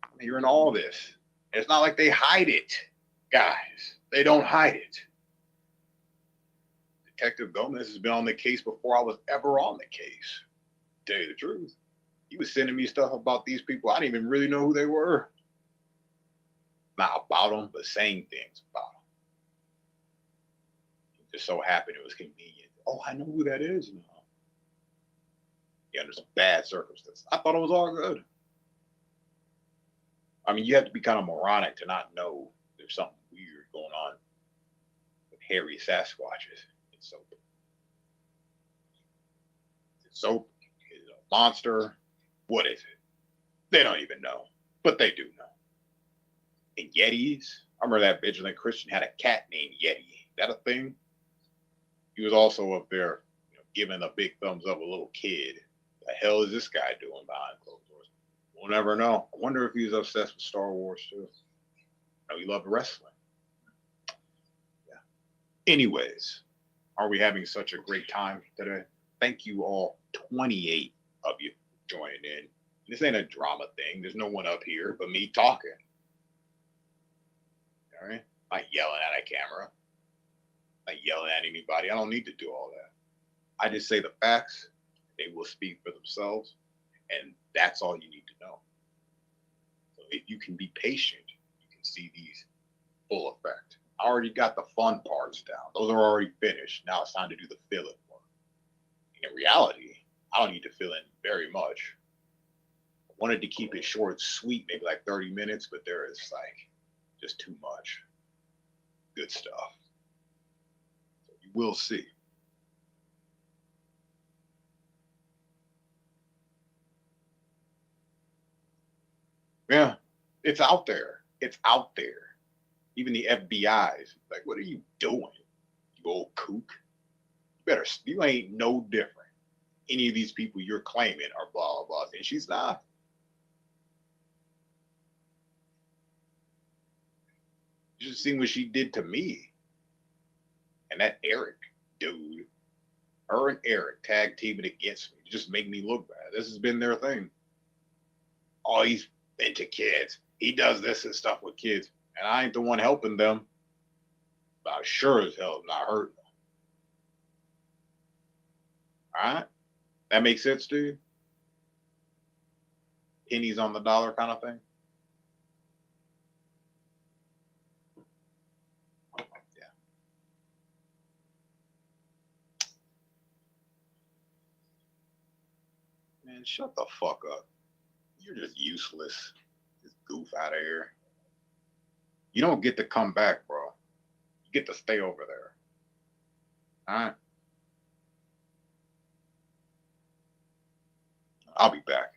I'm hearing all this. It's not like they hide it, guys. They don't hide it. Detective Gomez has been on the case before I was ever on the case. Tell you the truth. He was sending me stuff about these people. I didn't even really know who they were. Not about them, but saying things about them. It just so happened it was convenient. Oh, I know who that is now. Yeah, under some bad circumstances. I thought it was all good. I mean, you have to be kind of moronic to not know there's something weird going on with hairy Sasquatches. It's soap. It's soap. Is it a monster? What is it? They don't even know, but they do know. And Yetis. I remember that vigilant Christian had a cat named Yeti. That a thing? He was also up there, giving a big thumbs up a little kid. The hell is this guy doing behind closed doors? We'll never know. I wonder if he's obsessed with Star Wars too. No, he loved wrestling. Yeah. Anyways, are we having such a great time today? Thank you all, 28 of you joining in. This ain't a drama thing. There's no one up here but me talking. All right? I'm not yelling at a camera. I'm not yelling at anybody. I don't need to do all that. I just say the facts. They will speak for themselves. And that's all you need to know. So if you can be patient, you can see these full effect. I already got the fun parts down. Those are already finished. Now it's time to do the fill-in work. In reality, I don't need to fill in very much. I wanted to keep it short and sweet, maybe like 30 minutes, but there is like just too much good stuff. So you will see. Yeah, it's out there. It's out there. Even the FBI's like, what are you doing, you old kook? You ain't no different. Any of these people you're claiming are blah, blah, blah. And she's not. You should see what she did to me. And that Eric dude, her and Eric tag teaming against me to just make me look bad. This has been their thing. Oh, he's into kids. He does this and stuff with kids. And I ain't the one helping them. But I sure as hell am not hurting them. All right? That makes sense to you? Pennies on the dollar kind of thing? Yeah. Man, shut the fuck up. You're just useless. Just goof out of here. You don't get to come back, bro. You get to stay over there. All right? I'll be back.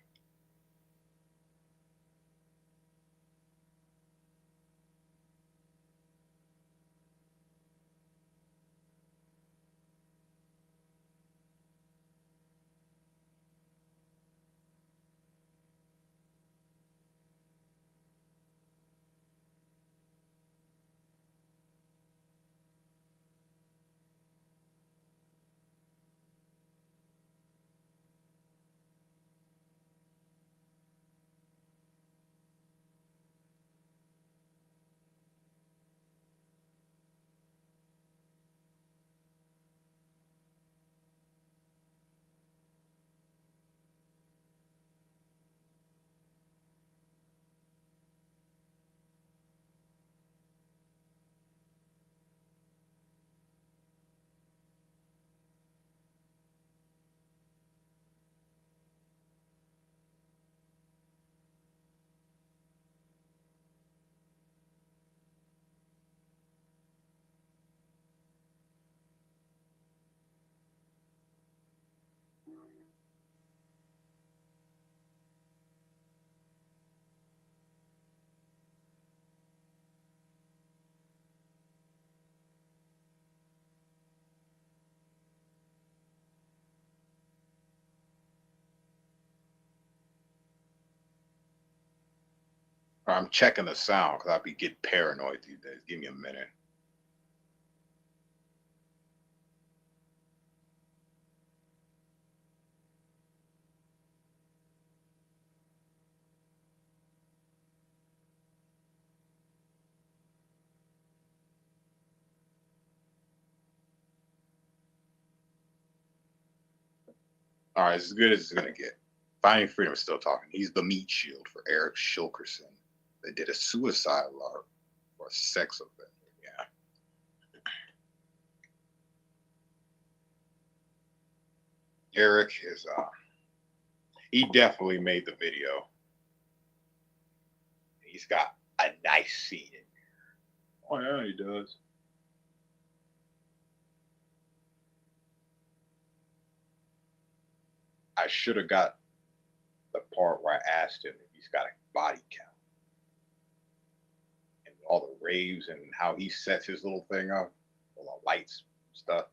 I'm checking the sound because I be getting paranoid these days. Give me a minute. All right, it's as good as it's gonna get. Finding Freedom is still talking. He's the meat shield for Eric Shilkerson. They did a suicide alarm for a sex offender. Yeah. Eric is he definitely made the video. He's got a nice scene in there. Oh yeah, he does. I should have got the part where I asked him if he's got a body count. And all the raves and how he sets his little thing up, all the lights and stuff.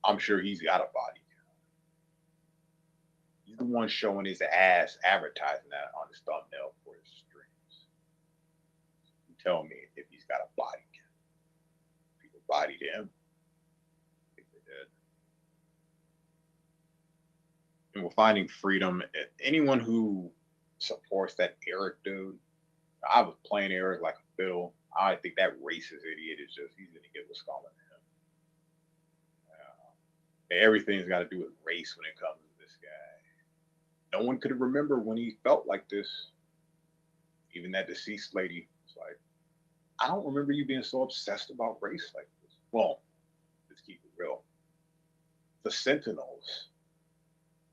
I'm sure he's got a body count. He's the one showing his ass advertising that on his thumbnail for his streams. You tell me if he's got a body count. People bodied him. I think they did. And we're finding freedom. Anyone who supports that Eric dude, I was playing Eric like a fiddle. I think that racist idiot is just, he's going to get what's coming to him. Everything's got to do with race when it comes to this guy. No one could remember when he felt like this. Even that deceased lady was like, I don't remember you being so obsessed about race like this. Well, let's keep it real. The Sentinels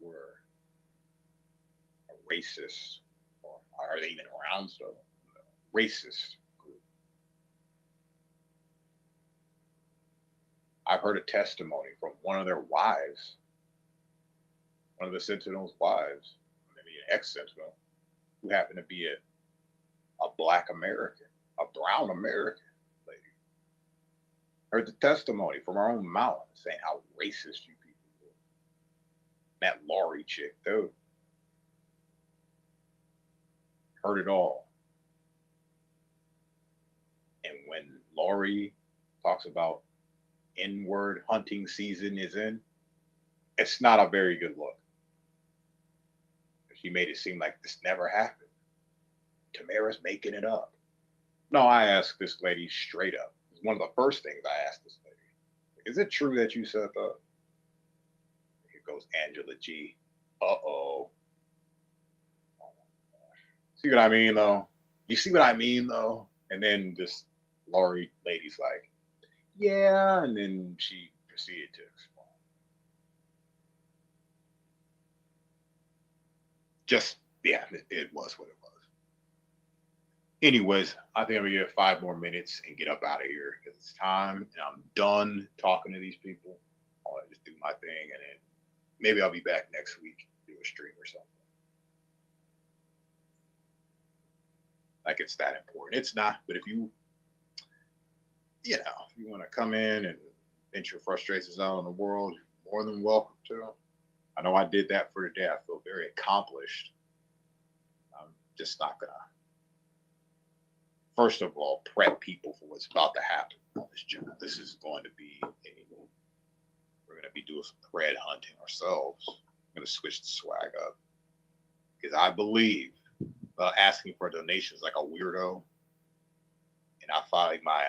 were a racist, or are they even around still? Racist group. I've heard a testimony from one of their wives, one of the Sentinels' wives, maybe an ex-Sentinel, who happened to be a Black American, a brown American lady. Heard the testimony from her own mouth saying how racist you people were. That Laurie chick, dude. Heard it all. And when Laurie talks about N-word hunting season is in, it's not a very good look. She made it seem like this never happened. Tamara's making it up. No, I asked this lady straight up. It's one of the first things I asked this lady. Is it true that you said that? Here goes Angela G. Uh-oh. See what I mean, though? You see what I mean, though? And then this Laurie lady's like, yeah, and then she proceeded to explain. Just, yeah, it was what it was. Anyways, I think I'm gonna give it 5 more minutes and get up out of here because it's time and I'm done talking to these people. I'll just do my thing and then maybe I'll be back next week, do a stream or something. Like it's that important. It's not, but if you want to come in and vent your frustrations out on the world, you're more than welcome to. I know I did that for today. I feel very accomplished. I'm just not gonna, first of all, prep people for what's about to happen on this job. This is going to be we're going to be doing some thread hunting ourselves. I'm going to switch the swag up because I believe asking for donations like a weirdo, and I find my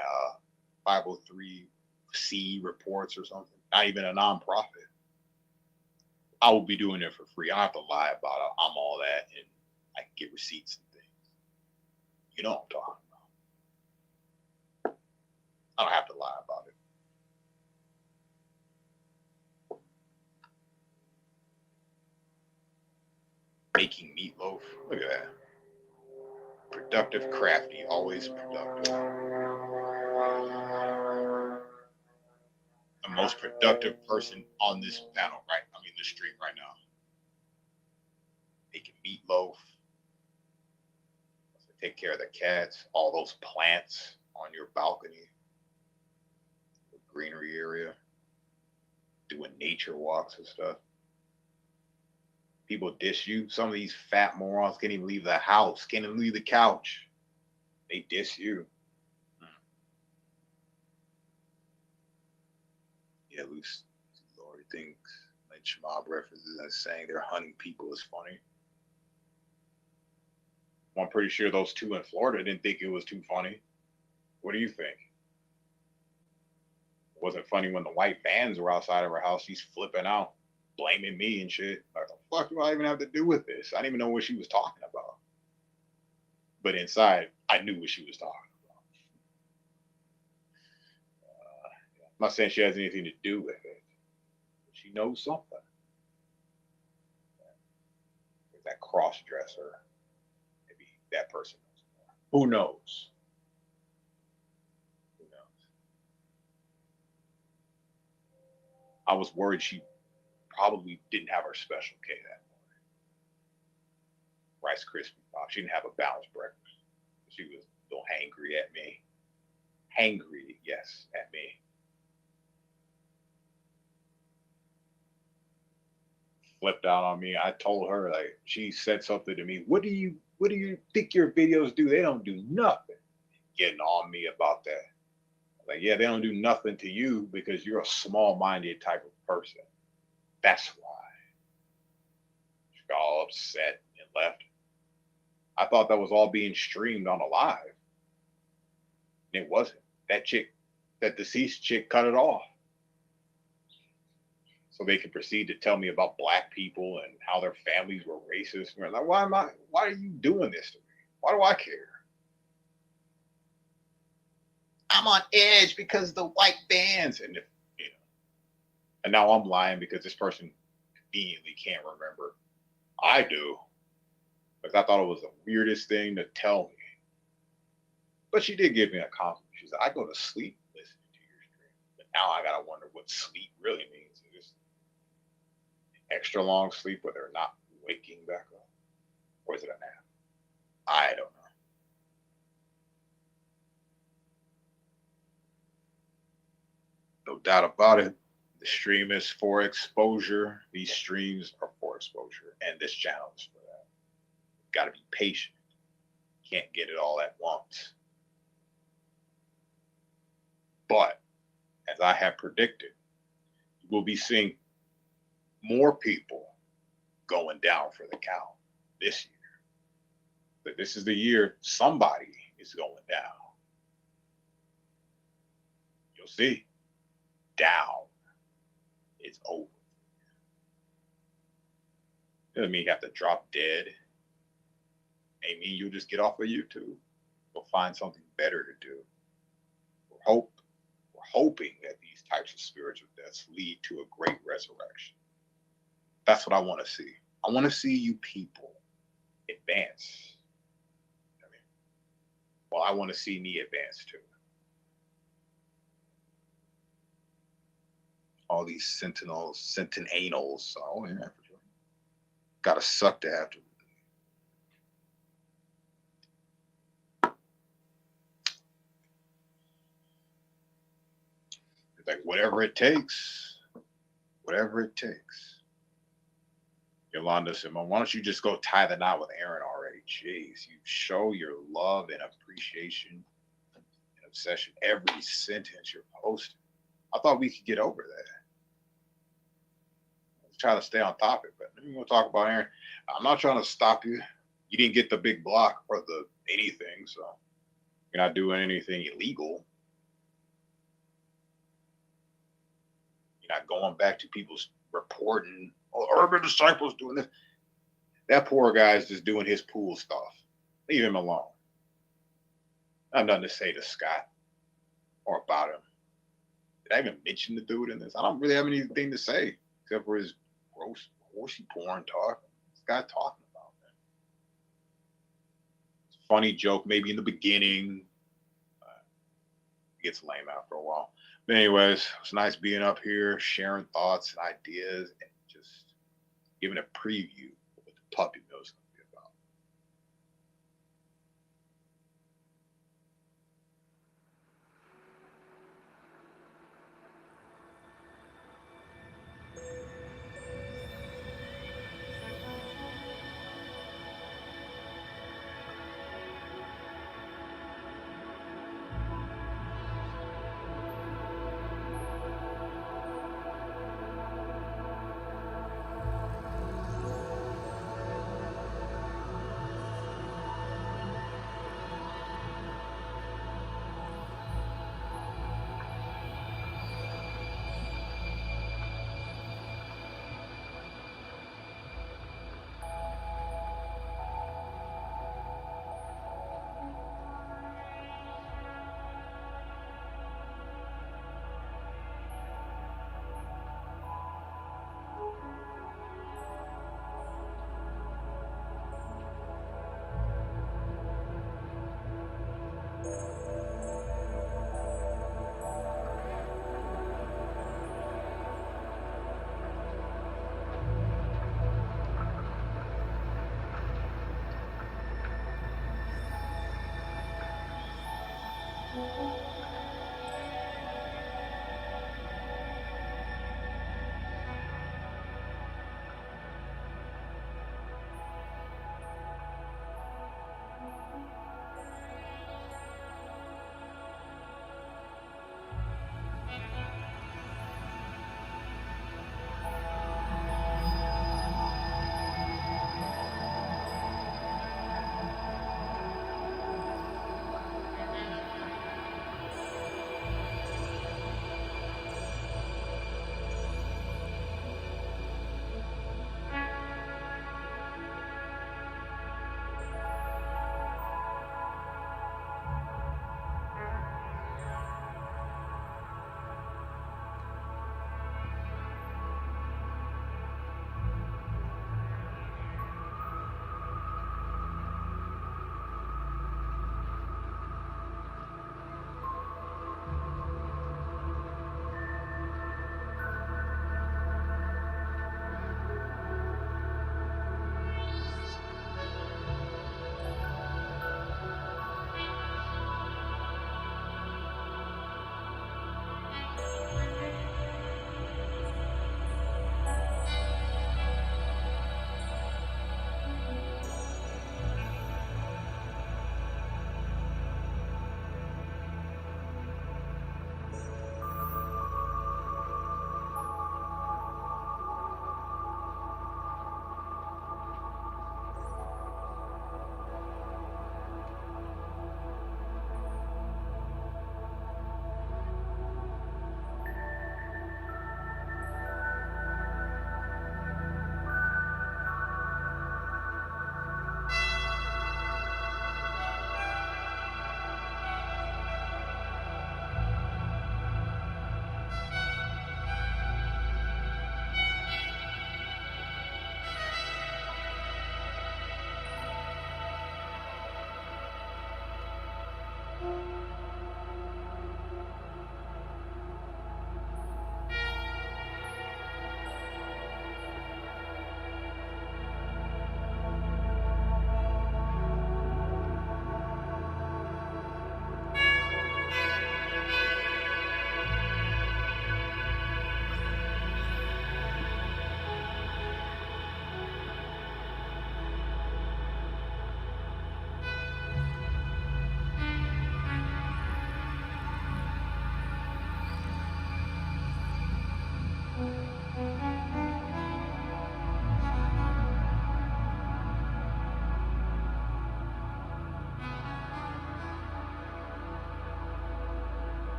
503c reports or something, not even a nonprofit. I will be doing it for free. I don't have to lie about it. I'm all that, and I can get receipts and things. You know what I'm talking about. I don't have to lie about it. Making meatloaf. Look at that. Productive, crafty, always productive. The most productive person on this panel, the stream right now. Making meatloaf. Take care of the cats, all those plants on your balcony, the greenery area, doing nature walks and stuff. People dish you. Some of these fat morons can't even leave the house, can't even leave the couch. They diss you. Yeah, loose Lori thinks lynch mob references and saying they're hunting people is funny. Well, I'm pretty sure those two in Florida didn't think it was too funny. What do you think? It wasn't funny when the white vans were outside of her house. She's flipping out, blaming me and shit. Like, the fuck do I even have to do with this? I didn't even know what she was talking about. But inside, I knew what she was talking about. I'm not saying she has anything to do with it. But she knows something. That cross dresser. Maybe that person knows more. Who knows? Who knows? I was worried she probably didn't have her Special K that morning. Rice Krispie Pop. She didn't have a balanced breakfast. She was a little hangry at me. Hangry, yes, at me. Flipped out on me. I told her, like, she said something to me. What do you think your videos do? They don't do nothing. Getting on me about that. Like, yeah, they don't do nothing to you because you're a small-minded type of person. That's why. She got all upset and left. I thought that was all being streamed on a live. And it wasn't. That chick, that deceased chick, cut it off. So they could proceed to tell me about black people and how their families were racist. And like, why are you doing this to me? Why do I care? I'm on edge because of the white bands. And, and now I'm lying because this person conveniently can't remember. I do. Because I thought it was the weirdest thing to tell me. But she did give me a compliment. She said, I go to sleep listening to your stream. But now I got to wonder what sleep really means. Is it extra long sleep where they're not waking back up? Or is it a nap? I don't know. No doubt about it. The stream is for exposure. These streams are for exposure. And this channel is for that. Got to be patient. Can't get it all at once. But as I have predicted, you will be seeing more people going down for the count this year. But this is the year somebody is going down. You'll see. Down. It's over. Doesn't mean you have to drop dead. Ain't mean you'll just get off of YouTube. You'll find something better to do. We're hoping that these types of spiritual deaths lead to a great resurrection. That's what I want to see. I want to see you people advance. Well, I want to see me advance too. All these sentinels. Oh, yeah. Gotta suck to have to. It's like, whatever it takes. Whatever it takes. Yolanda said, why don't you just go tie the knot with Aaron already? Jeez, you show your love and appreciation and obsession every sentence you're posting. I thought we could get over that. Let's try to stay on topic, but we're going to talk about Aaron. I'm not trying to stop you. You didn't get the big block or the anything, so you're not doing anything illegal. You're not going back to people's reporting, oh, Urban Disciples doing this. That poor guy's just doing his pool stuff. Leave him alone. I have nothing to say to Scott or about him. Did I even mention the dude in this? I don't really have anything to say except for his gross, horsey porn talk. This guy talking about that. It's a funny joke, maybe in the beginning. It gets lame after a while. But anyways, it's nice being up here, sharing thoughts and ideas, and just giving a preview of what the puppy mill is going to be about.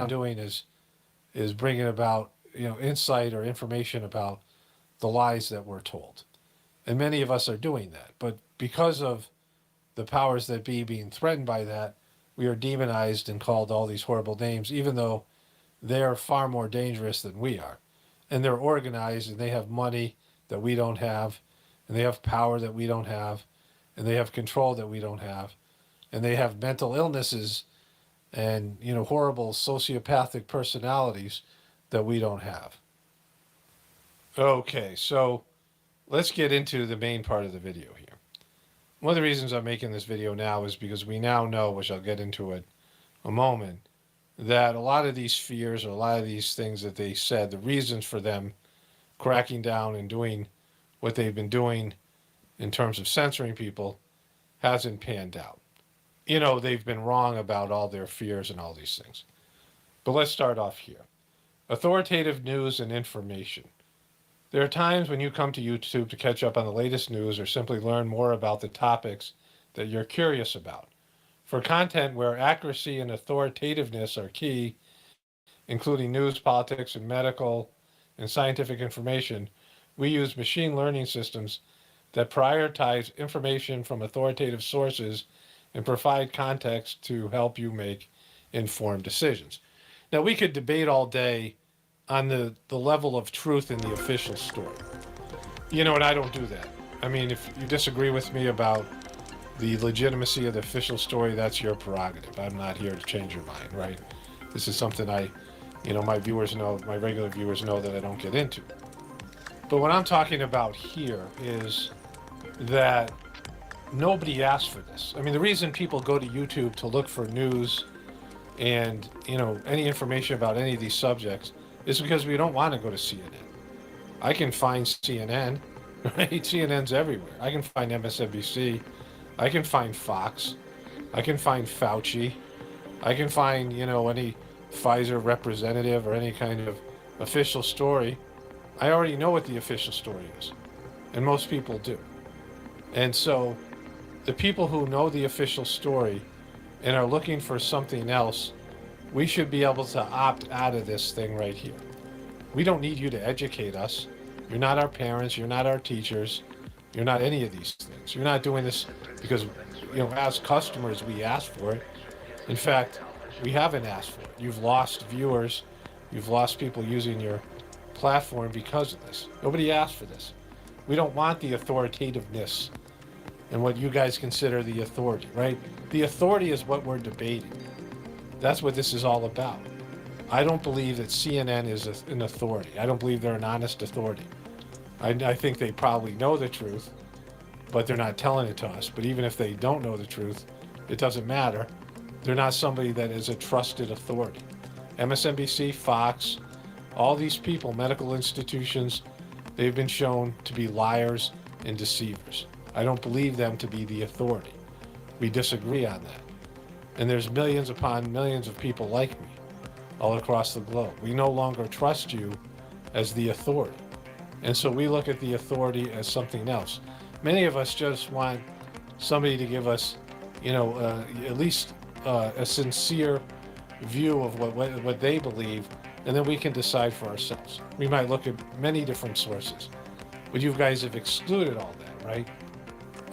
I'm doing is bringing about, insight or information about the lies that we're told. And many of us are doing that. But because of the powers that be being threatened by that, we are demonized and called all these horrible names, even though they're far more dangerous than we are. And they're organized and they have money that we don't have, and they have power that we don't have, and they have control that we don't have, and they have mental illnesses and, horrible sociopathic personalities that we don't have. Okay, so let's get into the main part of the video here. One of the reasons I'm making this video now is because we now know, which I'll get into in a moment, that a lot of these fears or a lot of these things that they said, the reasons for them cracking down and doing what they've been doing in terms of censoring people hasn't panned out. They've been wrong about all their fears and all these things. But let's start off here. Authoritative news and information. There are times when you come to YouTube to catch up on the latest news or simply learn more about the topics that you're curious about. For content where accuracy and authoritativeness are key, including news, politics, and medical and scientific information, we use machine learning systems that prioritize information from authoritative sources and provide context to help you make informed decisions. Now, we could debate all day on the level of truth in the official story. And I don't do that. I mean, if you disagree with me about the legitimacy of the official story, that's your prerogative. I'm not here to change your mind, right? This is something my viewers know, my regular viewers know that I don't get into. But what I'm talking about here is that nobody asked for this. I mean, the reason people go to YouTube to look for news and, any information about any of these subjects is because we don't want to go to CNN. I can find CNN, right? CNN's everywhere. I can find MSNBC. I can find Fox. I can find Fauci. I can find, any Pfizer representative or any kind of official story. I already know what the official story is, and most people do. And so the people who know the official story and are looking for something else, we should be able to opt out of this thing right here. We don't need you to educate us. You're not our parents. You're not our teachers. You're not any of these things. You're not doing this because, as customers, we asked for it. In fact, we haven't asked for it. You've lost viewers. You've lost people using your platform because of this. Nobody asked for this. We don't want the authoritativeness and what you guys consider the authority, right? The authority is what we're debating. That's what this is all about. I don't believe that CNN is an authority. I don't believe they're an honest authority. I think they probably know the truth, but they're not telling it to us. But even if they don't know the truth, it doesn't matter. They're not somebody that is a trusted authority. MSNBC, Fox, all these people, medical institutions, they've been shown to be liars and deceivers. I don't believe them to be the authority. We disagree on that. And there's millions upon millions of people like me all across the globe. We no longer trust you as the authority. And so we look at the authority as something else. Many of us just want somebody to give us, at least a sincere view of what they believe, and then we can decide for ourselves. We might look at many different sources, but you guys have excluded all that, right?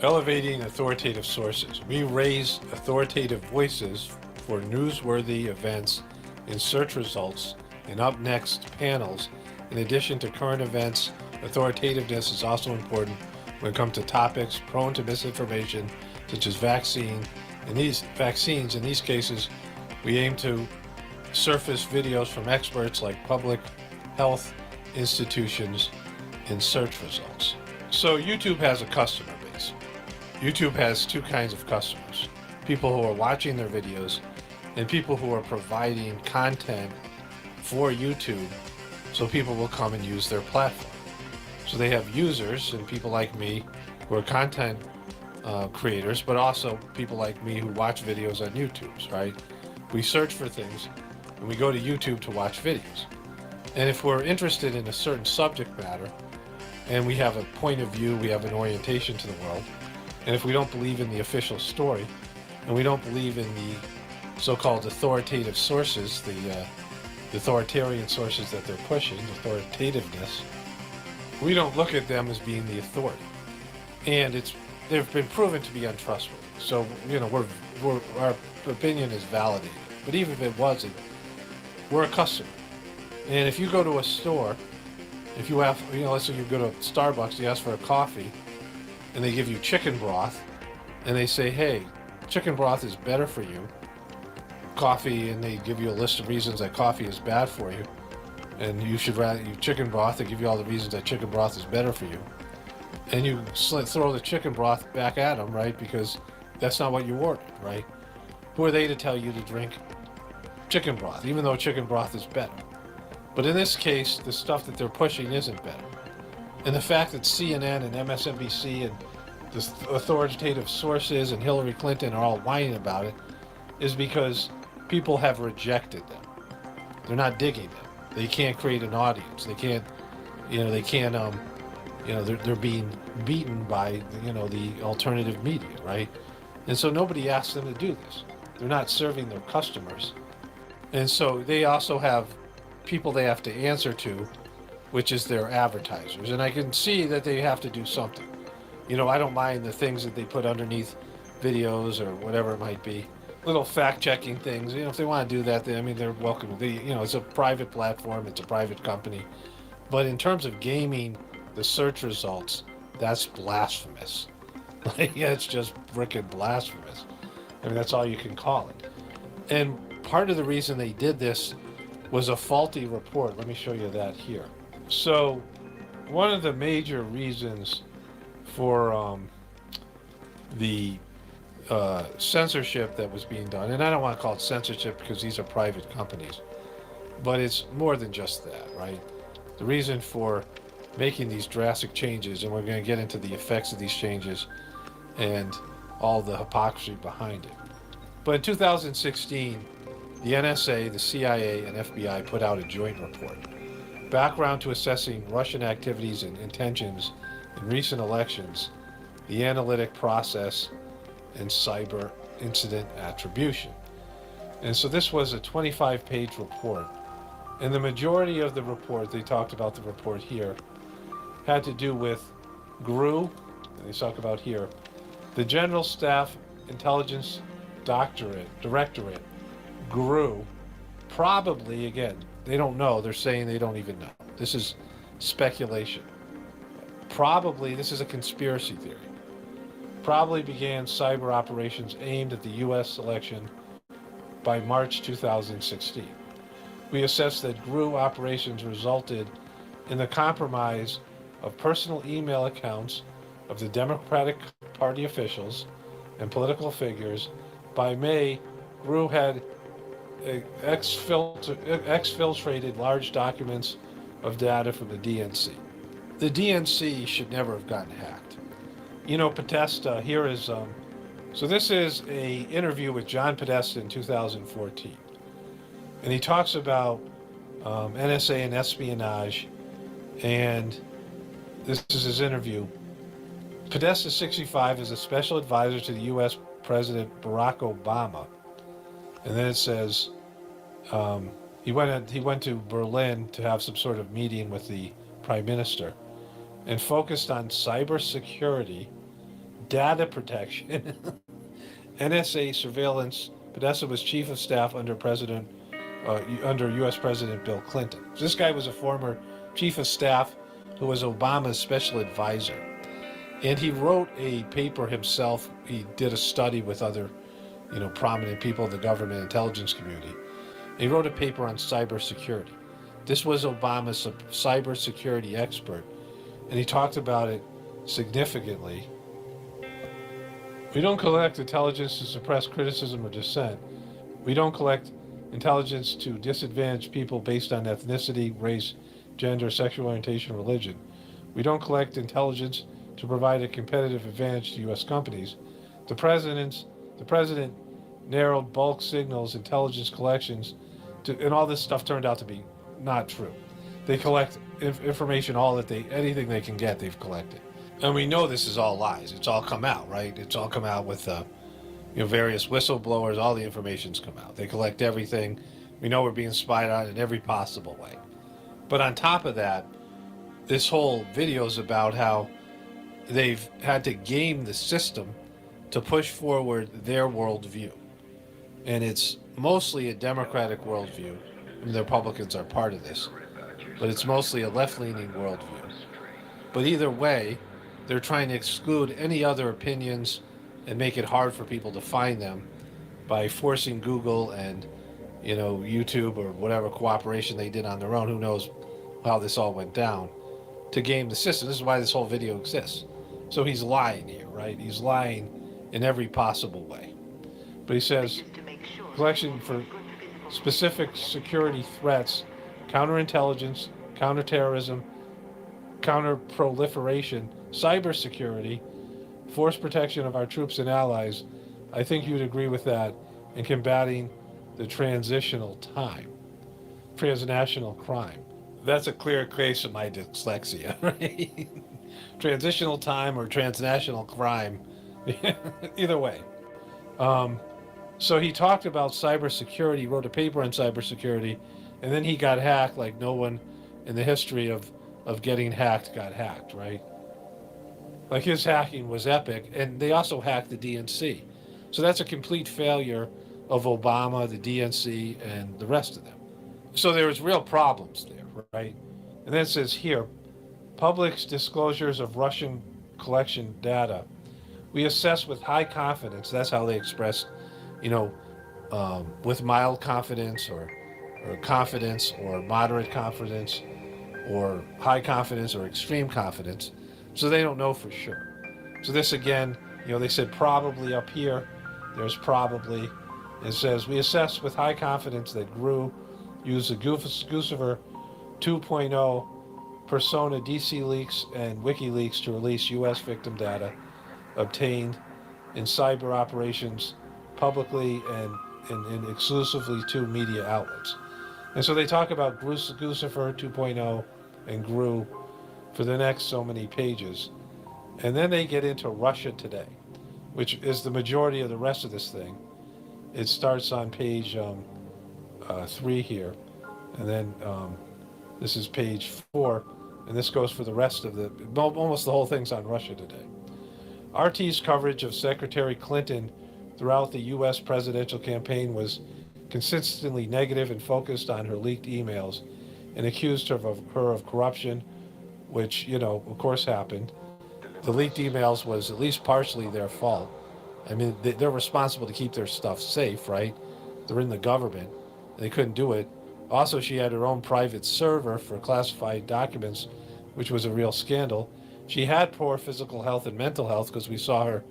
Elevating authoritative sources. We raise authoritative voices for newsworthy events in search results and up next panels. In addition to current events, authoritativeness is also important when it comes to topics prone to misinformation, such as vaccines. In these cases, we aim to surface videos from experts like public health institutions in search results. So YouTube has a customer base. YouTube has two kinds of customers: people who are watching their videos and people who are providing content for YouTube so people will come and use their platform. So they have users and people like me who are content creators, but also people like me who watch videos on YouTube, right? We search for things and we go to YouTube to watch videos. And if we're interested in a certain subject matter and we have a point of view, we have an orientation to the world, and if we don't believe in the official story and we don't believe in the so-called authoritative sources, the authoritarian sources that they're pushing, authoritativeness, we don't look at them as being the authority. And they've been proven to be untrustworthy. So, our opinion is validated. But even if it wasn't, we're a customer. And if you go to a store, if you have, let's say you go to Starbucks, you ask for a coffee, and they give you chicken broth, and they say, hey, chicken broth is better for you. Coffee, and they give you a list of reasons that coffee is bad for you, and you should rather eat chicken broth. They give you all the reasons that chicken broth is better for you, and you throw the chicken broth back at them, right? Because that's not what you ordered, right? Who are they to tell you to drink chicken broth, even though chicken broth is better? But in this case, the stuff that they're pushing isn't better. And the fact that CNN and MSNBC and the authoritative sources and Hillary Clinton are all whining about it is because people have rejected them. They're not digging them. They can't create an audience. They can't, they're being beaten by, the alternative media, right? And so nobody asks them to do this. They're not serving their customers. And so they also have people they have to answer to, which is their advertisers. And I can see that they have to do something. I don't mind the things that they put underneath videos or whatever it might be. Little fact-checking things. If they want to do that, they're welcome. It's a private platform. It's a private company. But in terms of gaming the search results, that's blasphemous. It's just frickin' blasphemous. That's all you can call it. And part of the reason they did this was a faulty report. Let me show you that here. So one of the major reasons for the censorship that was being done, and I don't want to call it censorship because these are private companies, but it's more than just that, right? The reason for making these drastic changes, and we're going to get into the effects of these changes and all the hypocrisy behind it. But in 2016, the NSA, the CIA, and FBI put out a joint report. Background to assessing Russian activities and intentions in recent elections, the analytic process, and cyber incident attribution. And so this was a 25-page report. And the majority of the report, they talked about the report here, had to do with GRU, they talk about here, the General Staff Intelligence Directorate, GRU, probably, again, they don't know, they're saying they don't even know. This is speculation. Probably, this is a conspiracy theory. Probably began cyber operations aimed at the U.S. election by March 2016. We assessed that GRU operations resulted in the compromise of personal email accounts of the Democratic Party officials and political figures. By May, GRU had exfiltrated large documents of data from the DNC. The DNC should never have gotten hacked. Podesta, here is, so this is a interview with John Podesta in 2014. And he talks about NSA and espionage, and this is his interview. Podesta, 65, is a special advisor to the U.S. President Barack Obama. And then it says he went to Berlin to have some sort of meeting with the Prime Minister and focused on cybersecurity, data protection, NSA surveillance. Podesta was chief of staff under U.S. President Bill Clinton. So this guy was a former chief of staff who was Obama's special advisor. And he wrote a paper himself. He did a study with other, prominent people in the government intelligence community. He wrote a paper on cybersecurity. This was Obama's cybersecurity expert, and he talked about it significantly. We don't collect intelligence to suppress criticism or dissent. We don't collect intelligence to disadvantage people based on ethnicity, race, gender, sexual orientation, religion. We don't collect intelligence to provide a competitive advantage to U.S. companies. The president narrowed bulk signals, intelligence collections, and all this stuff turned out to be not true. They collect information, anything they can get, they've collected. And we know this is all lies. It's all come out, right? It's all come out with various whistleblowers, all the information's come out. They collect everything. We know we're being spied on in every possible way. But on top of that, this whole video is about how they've had to game the system to push forward their worldview. And it's mostly a Democratic worldview. I mean, the Republicans are part of this, but it's mostly a left-leaning worldview. But either way, they're trying to exclude any other opinions and make it hard for people to find them by forcing Google and, YouTube or whatever cooperation they did on their own. Who knows how this all went down to game the system. This is why this whole video exists. So he's lying here, right? He's lying in every possible way. But he says, collection for specific security threats, counterintelligence, counterterrorism, counterproliferation, cybersecurity, force protection of our troops and allies. I think you'd agree with that in combating the transnational crime. That's a clear case of my dyslexia, right? Transitional time or transnational crime, either way. So he talked about cybersecurity, wrote a paper on cybersecurity, and then he got hacked like no one in the history of getting hacked got hacked, right? Like his hacking was epic, and they also hacked the DNC. So that's a complete failure of Obama, the DNC, and the rest of them. So there was real problems there, right? And then it says here, public's disclosures of Russian collection data. We assess with high confidence, that's how they express, with mild confidence or confidence or moderate confidence or high confidence or extreme confidence. So they don't know for sure. So this again, they said probably up here, there's probably. It says, we assess with high confidence that GRU used the Guccifer 2.0 persona DC leaks and WikiLeaks to release U.S. victim data obtained in cyber operations publicly and exclusively to media outlets. And so they talk about Guccifer 2.0 and GRU for the next so many pages. And then they get into Russia Today, which is the majority of the rest of this thing. It starts on page 3 here, and then this is page 4, and this goes for the rest of almost the whole thing's on Russia Today. RT's coverage of Secretary Clinton throughout the U.S. presidential campaign was consistently negative and focused on her leaked emails and accused her of corruption, which, of course happened. The leaked emails was at least partially their fault. I mean, they're responsible to keep their stuff safe, right? They're in the government. They couldn't do it. Also, she had her own private server for classified documents, which was a real scandal. She had poor physical health and mental health because we saw her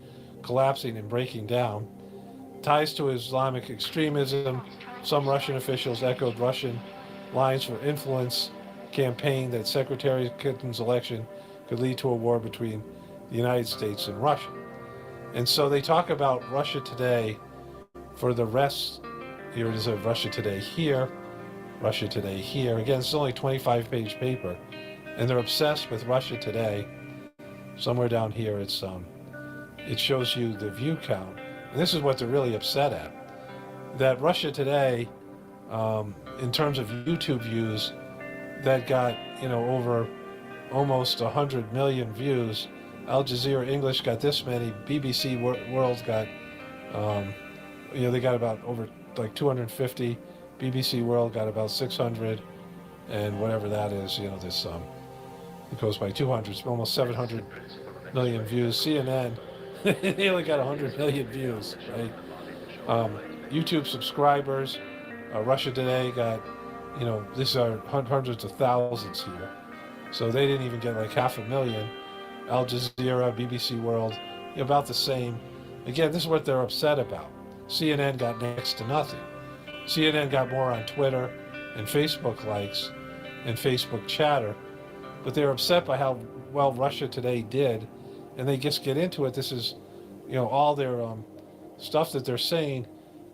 collapsing and breaking down. Ties to Islamic extremism. Some Russian officials echoed Russian lines for influence campaign that Secretary Clinton's election could lead to a war between the United States and Russia. And so they talk about Russia Today for the rest. Here it is of Russia Today here, Russia Today here. Again, it's only a 25-page paper, and they're obsessed with Russia Today. Somewhere down here, it shows you the view count, and this is what they're really upset at. That Russia Today, in terms of YouTube views, that got over almost 100 million views. Al Jazeera English got this many. BBC World got, they got about over like 250. BBC World got about 600, and whatever that is, this it goes by 200. It's almost 700 million views. CNN, they only got 100 million views, right? YouTube subscribers, Russia Today got, these are hundreds of thousands here. So they didn't even get like 500,000. Al Jazeera, BBC World, about the same. Again, this is what they're upset about. CNN got next to nothing. CNN got more on Twitter and Facebook likes and Facebook chatter, but they're upset by how well Russia Today did, and they just get into it. This is, all their stuff that they're saying,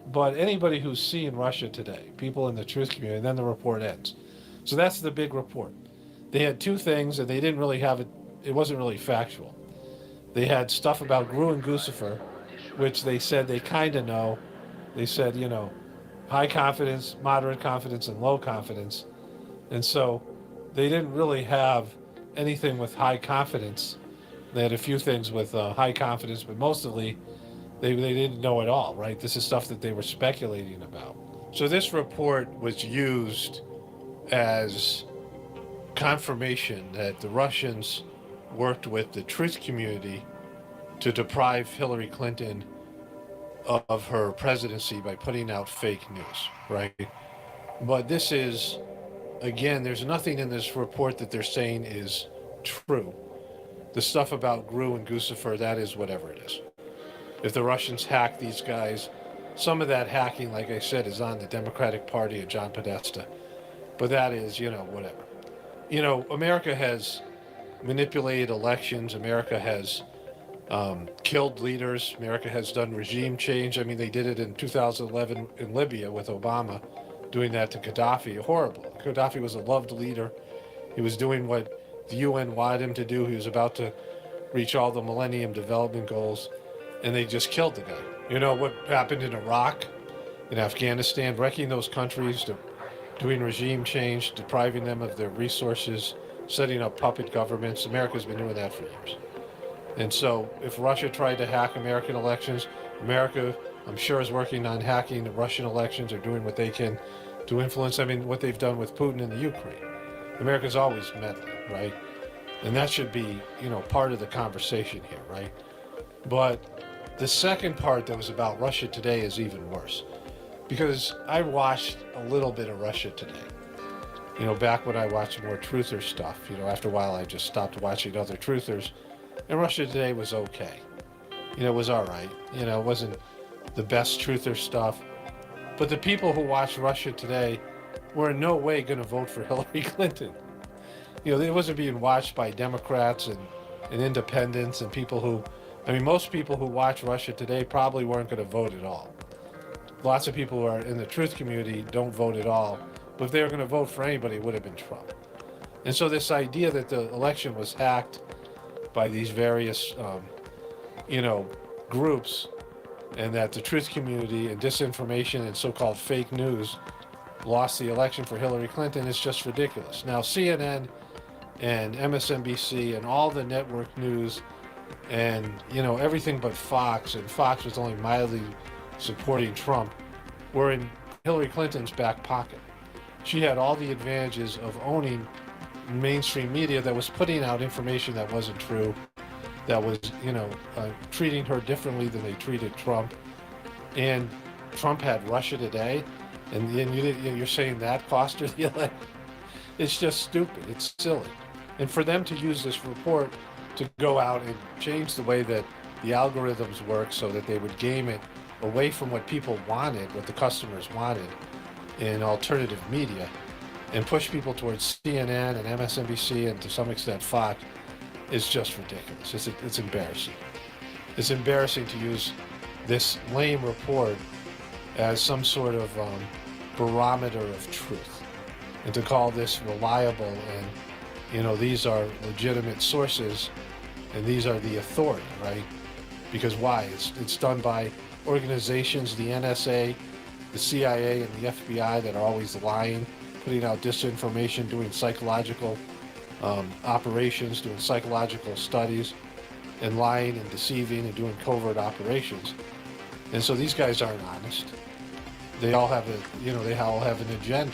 but anybody who's seen Russia Today, people in the truth community, then the report ends. So that's the big report. They had two things, and they didn't really have it. It wasn't really factual. They had stuff about GRU and Guccifer, which they said they kind of know. They said, you know, high confidence, moderate confidence, and low confidence. And so they didn't really have anything with high confidence. They had a few things with high confidence, but mostly they didn't know at all, right? This is stuff that they were speculating about. So this report was used as confirmation that the Russians worked with the truth community to deprive Hillary Clinton of her presidency by putting out fake news, right? But this is, again, there's nothing in this report that they're saying is true. The stuff about Gru and Guccifer, that is whatever it is. If the Russians hack these guys, some of that hacking, like I said, is on the Democratic Party and John Podesta. But that is, you know, whatever. You know, America has manipulated elections. America has killed leaders. America has done regime change. I mean, they did it in 2011 in Libya with Obama, doing that to Gaddafi. Horrible. Gaddafi was a loved leader. He was doing what the UN wanted him to do. He was about to reach all the Millennium Development Goals, and they just killed the guy. You know what happened in Iraq, in Afghanistan, wrecking those countries, doing regime change, depriving them of their resources, setting up puppet governments. America's been doing that for years. And so if Russia tried to hack American elections, America, I'm sure, is working on hacking the Russian elections or doing what they can to influence, I mean, what they've done with Putin in the Ukraine. America's always meddling, right? And that should be, you know, part of the conversation here, right? But the second part that was about Russia Today is even worse. Because I watched a little bit of Russia Today. You know, back when I watched more truther stuff, you know, after a while I just stopped watching other truthers. And Russia Today was okay. You know, it was all right. You know, it wasn't the best truther stuff. But the people who watched Russia Today were in no way going to vote for Hillary Clinton. You know, it wasn't being watched by Democrats and independents and people who, I mean, most people who watch Russia Today probably weren't going to vote at all. Lots of people who are in the truth community don't vote at all. But if they were going to vote for anybody, it would have been Trump. And so this idea that the election was hacked by these various, you know, groups, and that the truth community and disinformation and so-called fake news lost the election for Hillary Clinton is just ridiculous. Now, CNN and MSNBC and all the network news and, you know, everything but Fox, and Fox was only mildly supporting Trump, were in Hillary Clinton's back pocket. She had all the advantages of owning mainstream media that was putting out information that wasn't true, that was, you know, treating her differently than they treated Trump. And Trump had Russia Today, and you're saying that cost her the election? It's just stupid. It's silly. And for them to use this report to go out and change the way that the algorithms work so that they would game it away from what people wanted, what the customers wanted in alternative media, and push people towards CNN and MSNBC and to some extent Fox, is just ridiculous. It's embarrassing. It's embarrassing to use this lame report as some sort of barometer of truth, and to call this reliable and, you know, these are legitimate sources and these are the authority, right? Because why? It's done by organizations, the NSA, the CIA, and the FBI that are always lying, putting out disinformation, doing psychological operations, doing psychological studies, and lying and deceiving and doing covert operations. And so these guys aren't honest. They all have they all have an agenda.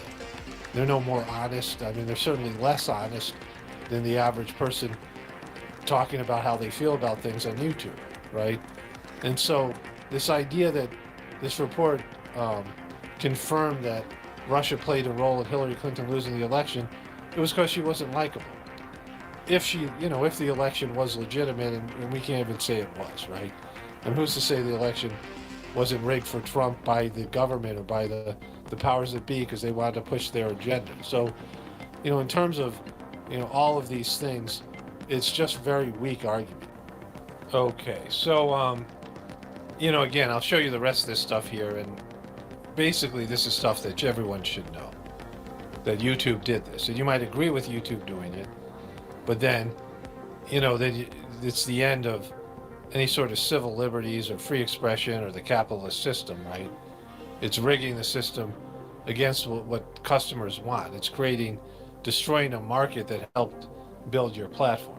They're no more honest. I mean, they're certainly less honest than the average person talking about how they feel about things on YouTube, right? And so this idea that this report confirmed that Russia played a role in Hillary Clinton losing the election, it was because she wasn't likable. If she, you know, if the election was legitimate, and we can't even say it was, right? And who's to say the election wasn't rigged for Trump by the government or by the powers that be because they wanted to push their agenda? So, you know, in terms of, you know, all of these things, it's just very weak argument. Okay, so, you know, again, I'll show you the rest of this stuff here, and basically this is stuff that everyone should know, that YouTube did this. And you might agree with YouTube doing it, but then, you know, that it's the end of any sort of civil liberties or free expression or the capitalist system, right? It's rigging the system against what customers want. It's destroying a market that helped build your platform.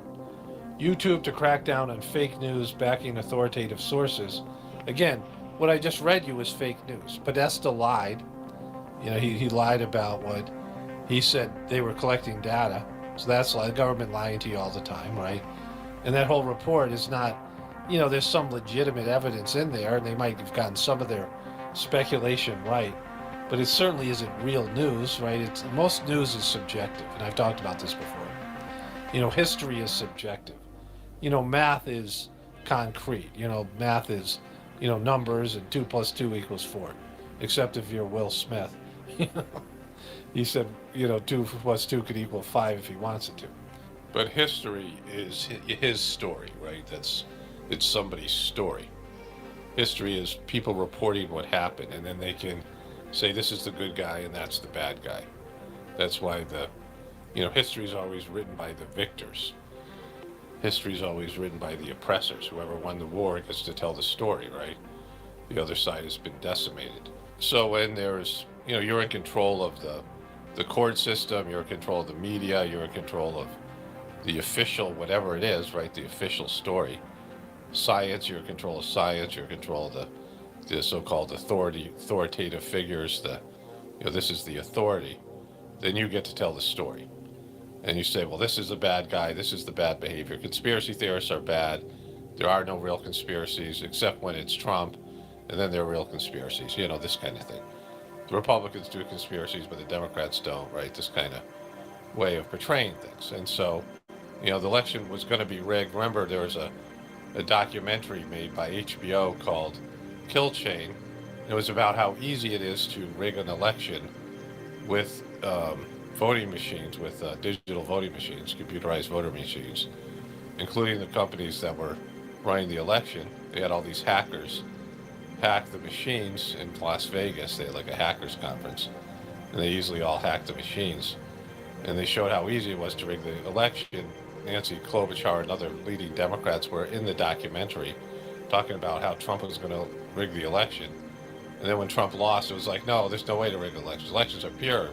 YouTube to crack down on fake news backing authoritative sources. Again, what I just read you was fake news. Podesta lied. He lied about what he said they were collecting data. So that's the government lying to you all the time, right? And that whole report is not, there's some legitimate evidence in there, and they might have gotten some of their speculation right, but it certainly isn't real news, right? Most news is subjective, and I've talked about this before. History is subjective. Math is concrete. Math is, numbers, and 2 + 2 = 4, except if you're Will Smith. He said, 2 + 2 could equal 5 if he wants it to. But history is his story, right? It's somebody's story. History is people reporting what happened, and then they can say this is the good guy and that's the bad guy. That's why history is always written by the victors. History is always written by the oppressors. Whoever won the war gets to tell the story, right? The other side has been decimated. So when there's, you're in control of the court system, you're in control of the media, you're in control of the official, whatever it is, right? The official story. Science, you're in control of science, you're in control of the so-called authoritative figures, this is the authority. Then you get to tell the story. And you say, well, this is the bad guy, this is the bad behavior. Conspiracy theorists are bad. There are no real conspiracies, except when it's Trump, and then there are real conspiracies, this kind of thing. The Republicans do conspiracies, but the Democrats don't, right? This kind of way of portraying things. And so, the election was going to be rigged. Remember, there was a documentary made by HBO called Kill Chain. It was about how easy it is to rig an election with voting machines, with digital voting machines, computerized voter machines, including the companies that were running the election. They had all these hackers hack the machines in Las Vegas. They had like a hackers conference, and they easily all hacked the machines. And they showed how easy it was to rig the election. Nancy Klobuchar and other leading Democrats were in the documentary talking about how Trump was going to rig the election. And then when Trump lost, it was like, no, there's no way to rig elections. Elections are pure,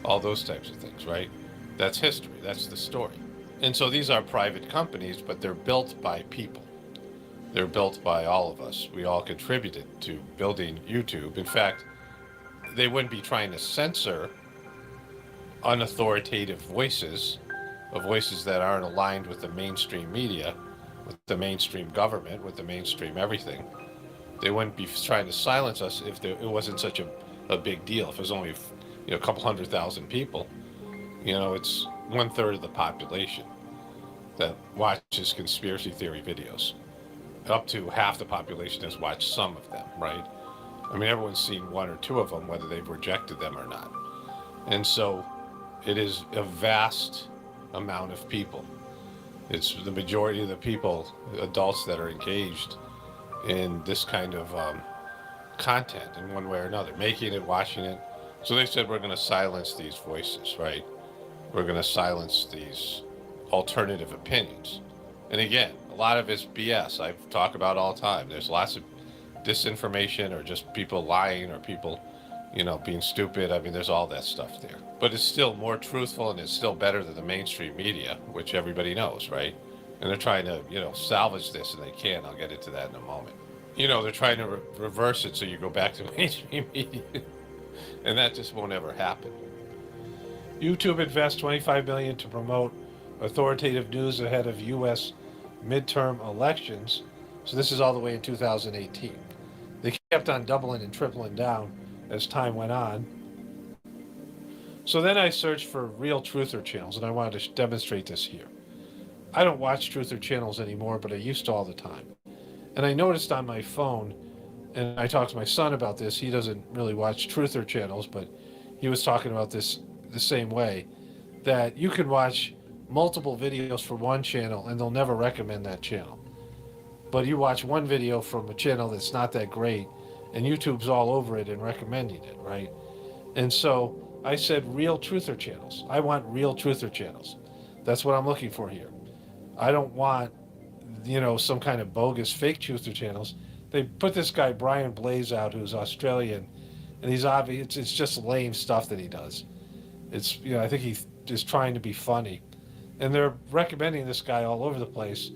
all those types of things, right? That's history. That's the story. And so these are private companies, but they're built by people. They're built by all of us. We all contributed to building YouTube. In fact, they wouldn't be trying to censor unauthoritative voices, of voices that aren't aligned with the mainstream media, with the mainstream government, with the mainstream everything. They wouldn't be trying to silence us if it wasn't such a big deal. If it was only a couple 100,000 people, it's 1/3 of the population that watches conspiracy theory videos. Up to half the population has watched some of them, right? I mean, everyone's seen 1 or 2 of them, whether they've rejected them or not. And so it is a vast amount of people. It's the majority of the people, adults, that are engaged in this kind of content in one way or another, making it, watching it. So they said, we're going to silence these voices, right? We're going to silence these alternative opinions. And again, a lot of it's BS. I talk about all the time. There's lots of disinformation, or just people lying, or people, being stupid. I mean, there's all that stuff there. But it's still more truthful, and it's still better than the mainstream media, which everybody knows, right? And they're trying to, salvage this, and they can't. I'll get into that in a moment. They're trying to reverse it so you go back to mainstream media. And that just won't ever happen. YouTube invests $25 million to promote authoritative news ahead of U.S. midterm elections. So this is all the way in 2018. They kept on doubling and tripling down as time went on. So then I searched for real truther channels, and I wanted to demonstrate this here. I don't watch truther channels anymore, but I used to all the time. And I noticed on my phone, and I talked to my son about this, he doesn't really watch truther channels, but he was talking about this the same way, that you can watch multiple videos for one channel and they'll never recommend that channel. But you watch one video from a channel that's not that great, and YouTube's all over it and recommending it, right? And so I said real truther channels. I want real truther channels. That's what I'm looking for here. I don't want some kind of bogus fake truther channels. They put this guy Brian Blaze out, who's Australian, and he's obvious. It's just lame stuff that he does. It's I think he is trying to be funny, and they're recommending this guy all over the place,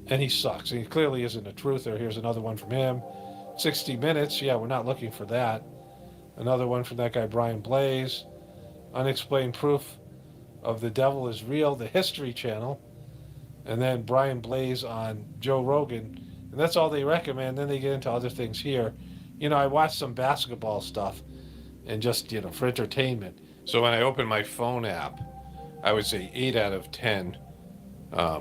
and he sucks. And he clearly isn't a truther. Here's another one from him. 60 Minutes. Yeah, we're not looking for that. Another one from that guy Brian Blaze. Unexplained Proof of the Devil is Real, the History Channel. And then Brian Blaze on Joe Rogan. And that's all they recommend. Then they get into other things here. I watch some basketball stuff and just, for entertainment. So when I open my phone app, I would say 8 out of 10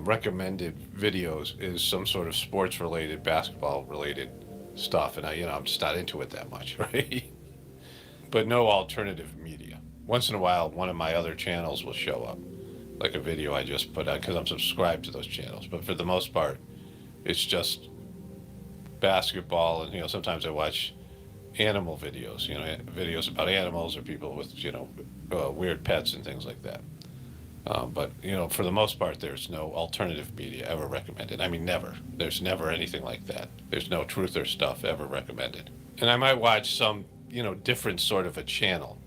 recommended videos is some sort of sports-related, basketball-related stuff. And I'm just not into it that much, right? But no alternative media. Once in a while, one of my other channels will show up, like a video I just put out, because I'm subscribed to those channels. But for the most part, it's just basketball, and sometimes I watch animal videos, videos about animals or people with weird pets and things like that. But for the most part, there's no alternative media ever recommended. I mean, never. There's never anything like that. There's no truther stuff ever recommended. And I might watch some different sort of a channel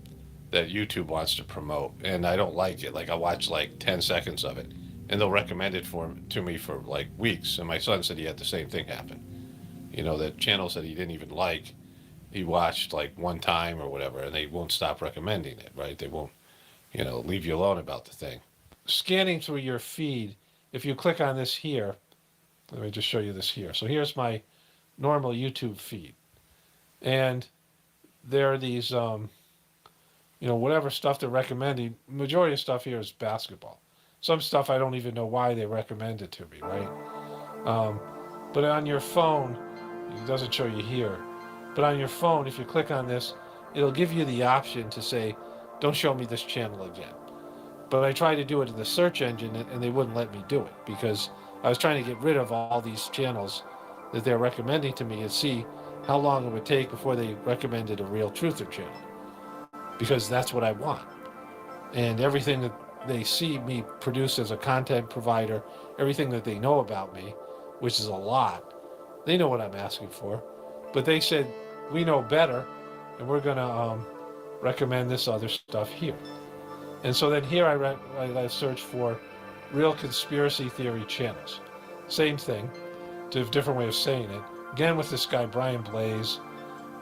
that YouTube wants to promote, and I don't like it. Like, I watch like 10 seconds of it, and they'll recommend it to me for like weeks. And my son said he had the same thing happen. The channels that he didn't even like, he watched like one time or whatever, and they won't stop recommending it, right? They won't, leave you alone about the thing. Scanning through your feed, if you click on this here, let me just show you this here. So here's my normal YouTube feed. And there are these, whatever stuff they're recommending. Majority of stuff here is basketball. Some stuff I don't even know why they recommend it to me, right? But on your phone, it doesn't show you here, but on your phone, if you click on this, it'll give you the option to say, don't show me this channel again. But I tried to do it in the search engine, and they wouldn't let me do it, because I was trying to get rid of all these channels that they're recommending to me and see how long it would take before they recommended a real truther channel, because that's what I want. And everything that they see me produce as a content provider, everything that they know about me, which is a lot, they know what I'm asking for. But they said, we know better, and we're going to recommend this other stuff here. And so then here I search for real conspiracy theory channels. Same thing, to a different way of saying it. Again with this guy, Brian Blaze.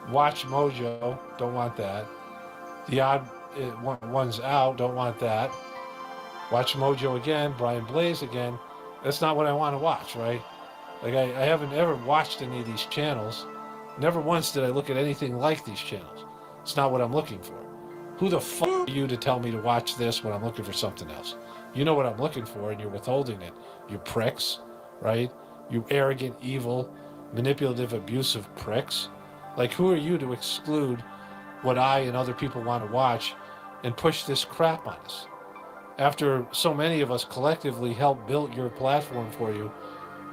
Watch Mojo, don't want that. The Odd Ones Out, don't want that. Watch Mojo again, Brian Blaze again. That's not what I want to watch, right? Like, I haven't ever watched any of these channels. Never once did I look at anything like these channels. It's not what I'm looking for. Who the fuck are you to tell me to watch this when I'm looking for something else? You know what I'm looking for, and you're withholding it. You pricks, right? You arrogant, evil, manipulative, abusive pricks. Like, who are you to exclude what I and other people want to watch and push this crap on us? After so many of us collectively helped build your platform for you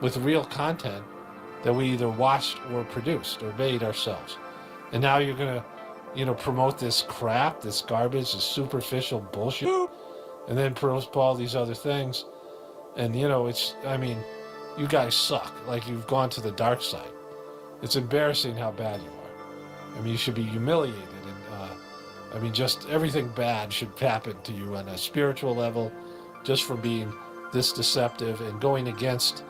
with real content that we either watched or produced or made ourselves. And now you're going to, promote this crap, this garbage, this superficial bullshit, and then promote all these other things. And, you guys suck. Like, you've gone to the dark side. It's embarrassing how bad you are. You should be humiliated. And, just everything bad should happen to you on a spiritual level just for being this deceptive and going against,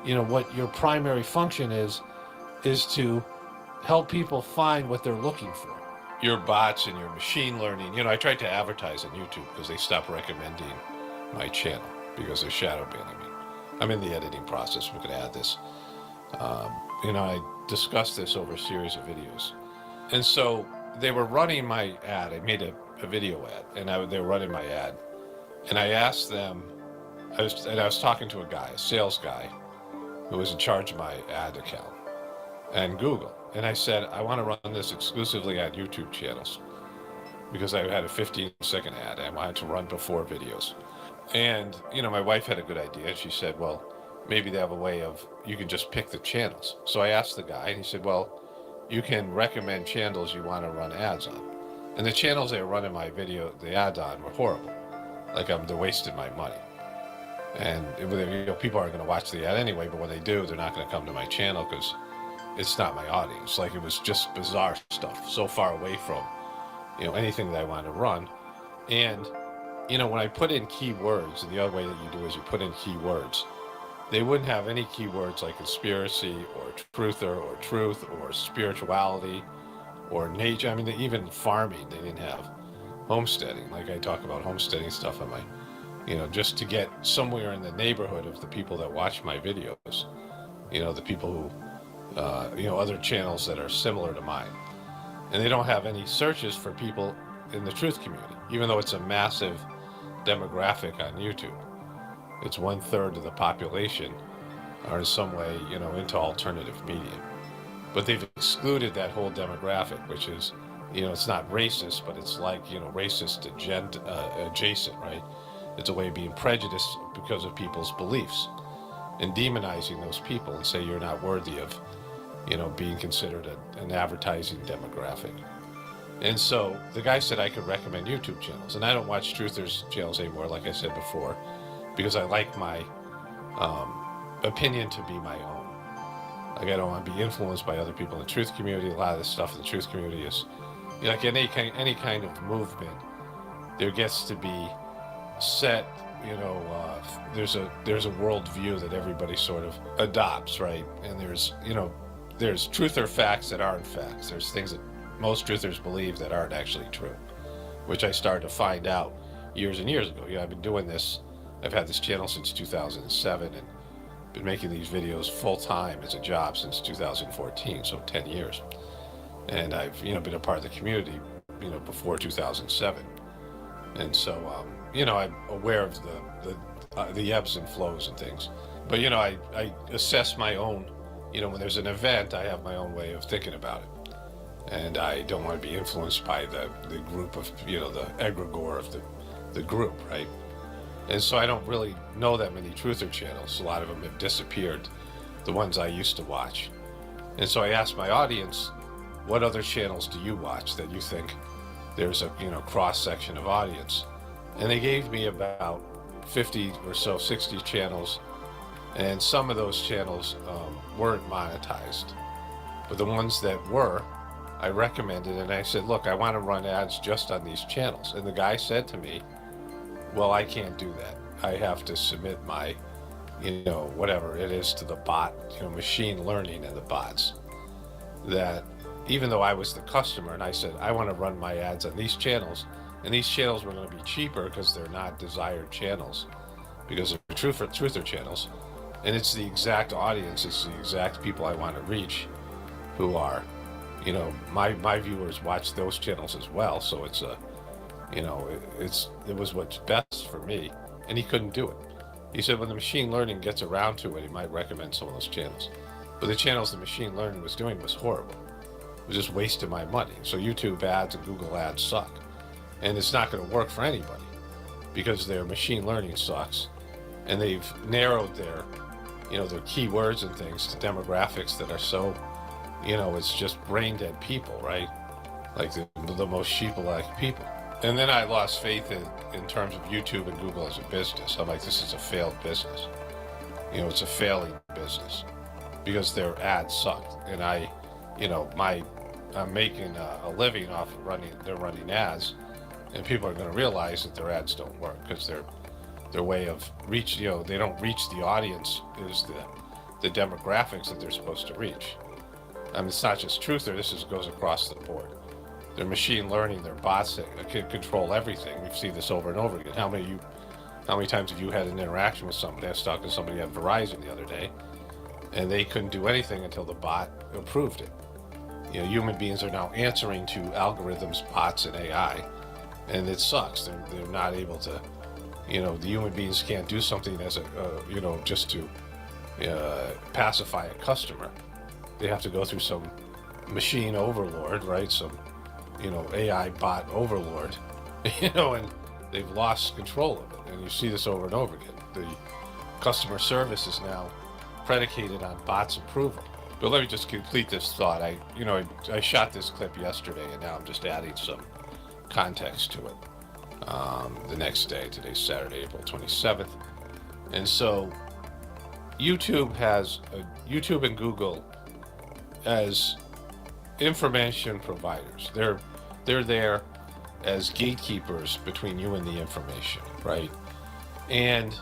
what your primary function is to help people find what they're looking for. Your bots and your machine learning. I tried to advertise on YouTube because they stopped recommending my channel because they're shadow banning me. I'm in the editing process. We could add this. I discussed this over a series of videos. And so they were running my ad. I made a video ad, and they were running my ad. And I asked them, I was talking to a sales guy, who was in charge of my ad account and Google. And I said, I want to run this exclusively on YouTube channels because I had a 15-second ad I wanted to run before videos. And, my wife had a good idea. And she said, well, maybe they have a way of, you can just pick the channels. So I asked the guy, and he said, well, you can recommend channels you want to run ads on. And the channels they were running the ads on were horrible. Like, they're wasting my money. And people aren't going to watch the ad anyway, but when they do, they're not going to come to my channel because it's not my audience. Like, it was just bizarre stuff, so far away from, anything that I want to run. And, when I put in keywords, and the other way that you do is you put in keywords, they wouldn't have any keywords like conspiracy or truther or truth or spirituality or nature. I mean, even farming, they didn't have homesteading. Like, I talk about homesteading stuff on my, just to get somewhere in the neighborhood of the people that watch my videos, the people who, other channels that are similar to mine. And they don't have any searches for people in the truth community, even though it's a massive demographic on YouTube. It's 1/3 of the population are in some way, into alternative media. But they've excluded that whole demographic, which is, it's not racist, but it's like, racist adjacent, right? It's a way of being prejudiced because of people's beliefs and demonizing those people and say you're not worthy of, being considered an advertising demographic. And so the guy said I could recommend YouTube channels, and I don't watch truthers channels anymore, like I said before, because I like my opinion to be my own. Like, I don't want to be influenced by other people in the truth community. A lot of the stuff in the truth community is, like any kind of movement, there gets to be set, there's a worldview that everybody sort of adopts, right? And there's truther facts that aren't facts. There's things that most truthers believe that aren't actually true, which I started to find out years and years ago. I've been doing this. I've had this channel since 2007 and been making these videos full time as a job since 2014, so 10 years. And I've, been a part of the community, before 2007. And so, I'm aware of the ebbs and flows and things. But, I assess my own, when there's an event, I have my own way of thinking about it. And I don't want to be influenced by the group of, the egregore of the group, right? And so I don't really know that many truther channels. A lot of them have disappeared, the ones I used to watch. And so I asked my audience, what other channels do you watch that you think there's a cross-section of audience? And they gave me about 50 or so, 60 channels, and some of those channels weren't monetized. But the ones that were, I recommended, and I said, look, I want to run ads just on these channels. And the guy said to me, well, I can't do that. I have to submit my, whatever it is to the bot, machine learning and the bots. That even though I was the customer and I said, I want to run my ads on these channels, and these channels were going to be cheaper because they're not desired channels, because they're truther channels. And it's the exact audience, it's the exact people I want to reach who are, my viewers watch those channels as well. So it's a, it was what's best for me, and he couldn't do it. He said when the machine learning gets around to it, he might recommend some of those channels. But the channels the machine learning was doing was horrible. It was just wasting my money. So YouTube ads and Google ads suck. And it's not going to work for anybody because their machine learning sucks. And they've narrowed their, their keywords and things to demographics that are so, it's just brain dead people, right? Like the most sheeple-like people. And then I lost faith in terms of YouTube and Google as a business. I'm like, this is a failed business. It's a failing business because their ads sucked. And I'm making a living off of they're running ads, and people are going to realize that their ads don't work because their way of reach, they don't reach the audience is the demographics that they're supposed to reach. I mean, it's not just truther, goes across the board. Their machine learning, their bots that can control everything. We've seen this over and over again. How many times have you had an interaction with somebody? I was talking to somebody at Verizon the other day, and they couldn't do anything until the bot approved it. Human beings are now answering to algorithms, bots, and AI, and it sucks. They're not able to, the human beings can't do something as a, just to pacify a customer. They have to go through some machine overlord, right? Some, AI bot overlord, and they've lost control of it. And you see this over and over again. The customer service is now predicated on bots' approval. But let me just complete this thought. I shot this clip yesterday, and now I'm just adding some context to it. The next day, today's Saturday, April 27th, And so YouTube and Google as information providers. They're there as gatekeepers between you and the information, right? And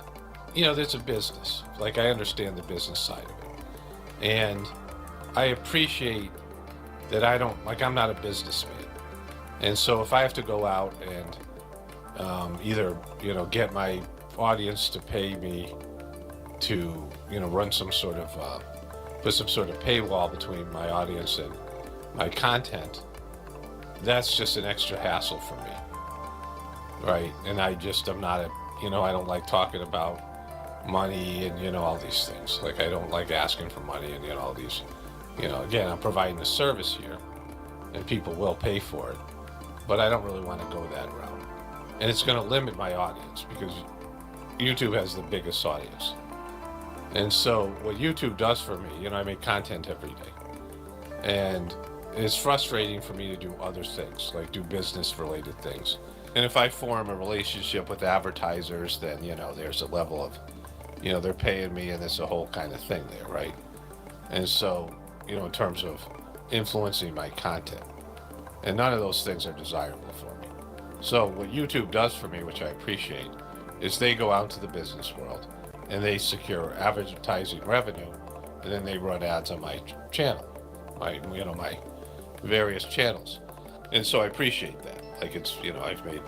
there's a business. Like, I understand the business side of it. And I appreciate that I'm not a businessman. And so if I have to go out and either, get my audience to pay me to, run some sort of, put some sort of paywall between my audience and my content, that's just an extra hassle for me, right? And I'm not I don't like talking about money and, all these things. Like, I don't like asking for money and, all these, again, I'm providing a service here and people will pay for it, but I don't really want to go that route. And it's going to limit my audience because YouTube has the biggest audience. And so what YouTube does for me, I make content every day. And it's frustrating for me to do other things, like do business related things. And if I form a relationship with advertisers, then, there's a level of, they're paying me and it's a whole kind of thing there, right? And so, in terms of influencing my content, and none of those things are desirable for me. So what YouTube does for me, which I appreciate, is they go out to the business world and they secure advertising revenue, and then they run ads on my channel, my various channels. And so I appreciate that. Like, it's, I've made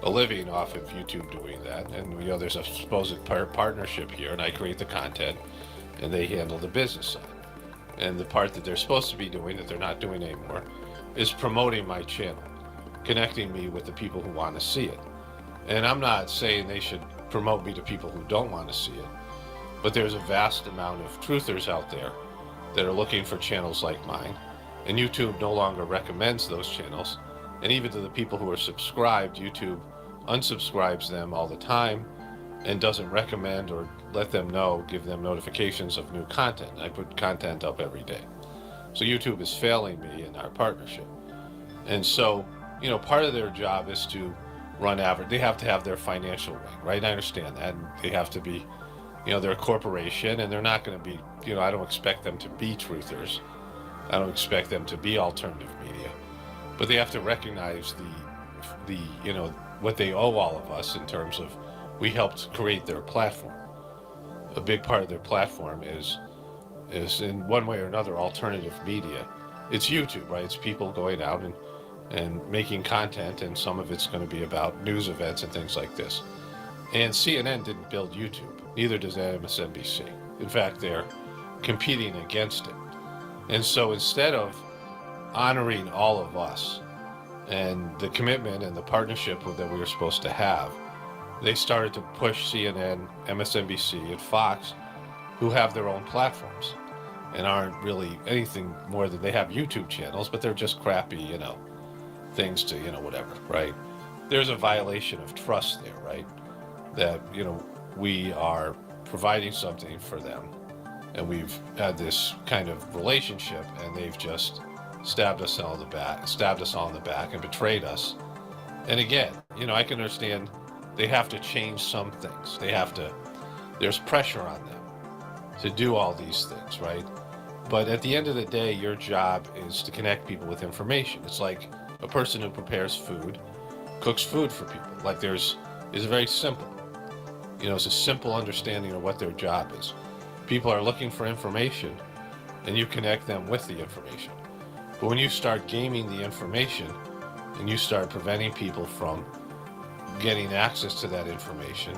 a living off of YouTube doing that, and there's a supposed partnership here, and I create the content and they handle the business side. And the part that they're supposed to be doing that they're not doing anymore is promoting my channel, connecting me with the people who want to see it. And I'm not saying they should promote me to people who don't want to see it, but there's a vast amount of truthers out there that are looking for channels like mine, and YouTube no longer recommends those channels. And even to the people who are subscribed, YouTube unsubscribes them all the time and doesn't recommend or let them know, give them notifications of new content. I put content up every day. So YouTube is failing me in our partnership. And so, part of their job is to run they have to have their financial wing, right? I understand that. And they have to be, they're a corporation, and they're not going to be, I don't expect them to be truthers. I don't expect them to be alternative media, but they have to recognize the what they owe all of us in terms of we helped create their platform. A big part of their platform is in one way or another alternative media. It's YouTube, right? It's people going out and making content, and some of it's going to be about news events and things like this. And CNN didn't build YouTube, neither does MSNBC. In fact, they're competing against it. And so instead of honoring all of us and the commitment and the partnership that we were supposed to have, they started to push CNN, MSNBC, and Fox, who have their own platforms and aren't really anything more than they have YouTube channels, but they're just crappy, things to, whatever, right? There's a violation of trust there, right? That, we are providing something for them, and we've had this kind of relationship, and they've just stabbed us all in the back and betrayed us. And again, I can understand they have to change some things. There's pressure on them to do all these things, right? But at the end of the day, your job is to connect people with information. It's like a person who prepares food, cooks food for people. Like it's very simple. It's a simple understanding of what their job is. People are looking for information, and you connect them with the information. But when you start gaming the information and you start preventing people from getting access to that information,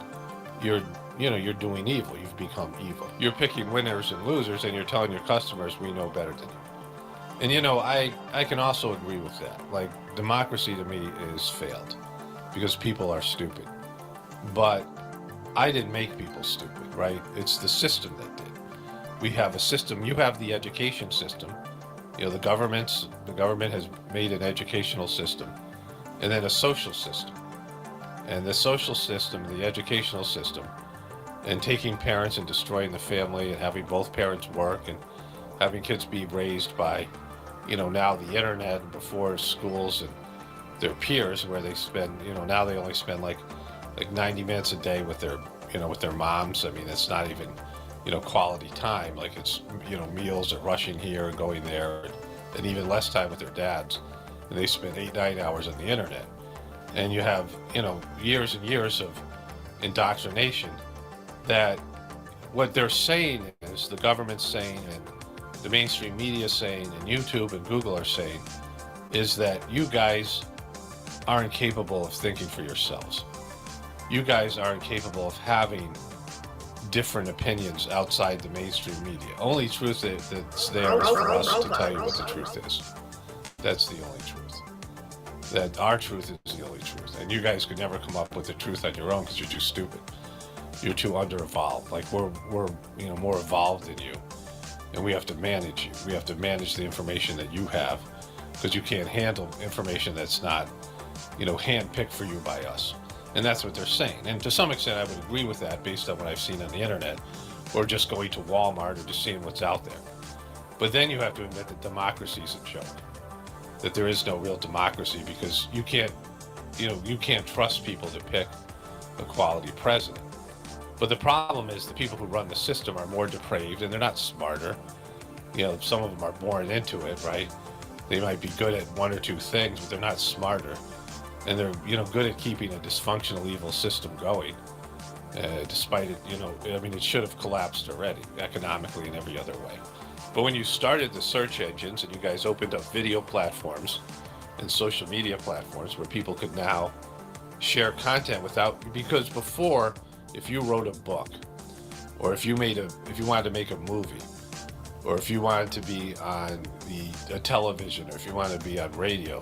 you're doing evil. You've become evil. You're picking winners and losers, and you're telling your customers, we know better than you. And I can also agree with that. Like, democracy to me is failed because people are stupid. But I didn't make people stupid, right? It's the system that did. We have a system. You have the education system. The government has made an educational system, and then a social system. And the social system, the educational system, and taking parents and destroying the family and having both parents work and having kids be raised by, now the internet and before schools and their peers, where they spend, now they only spend like like 90 minutes a day with their, with their moms. I mean, it's not even, quality time. Like it's, meals at rushing here and going there, and even less time with their dads. And they spend 8-9 hours on the internet. And you have, years and years of indoctrination that what they're saying is, the government's saying and the mainstream media is saying and YouTube and Google are saying, is that you guys aren't capable of thinking for yourselves. You guys aren't capable of having different opinions outside the mainstream media. Only truth that's there is for us to tell you what the truth is. That's the only truth. That our truth is the only truth. And you guys could never come up with the truth on your own because you're too stupid. You're too under-evolved. Like we're more evolved than you. And we have to manage you. We have to manage the information that you have, because you can't handle information that's not, handpicked for you by us. And that's what they're saying. And to some extent, I would agree with that based on what I've seen on the internet, or just going to Walmart or just seeing what's out there. But then you have to admit that democracy is a joke. That there is no real democracy, because you can't trust people to pick a quality president. But the problem is the people who run the system are more depraved, and they're not smarter. Some of them are born into it, right? They might be good at one or two things, but they're not smarter. And they're, good at keeping a dysfunctional, evil system going, despite it, it should have collapsed already, economically and every other way. But when you started the search engines and you guys opened up video platforms and social media platforms where people could now share content because before, if you wrote a book, or if you wanted to make a movie, or if you wanted to be on the television, or if you wanted to be on radio,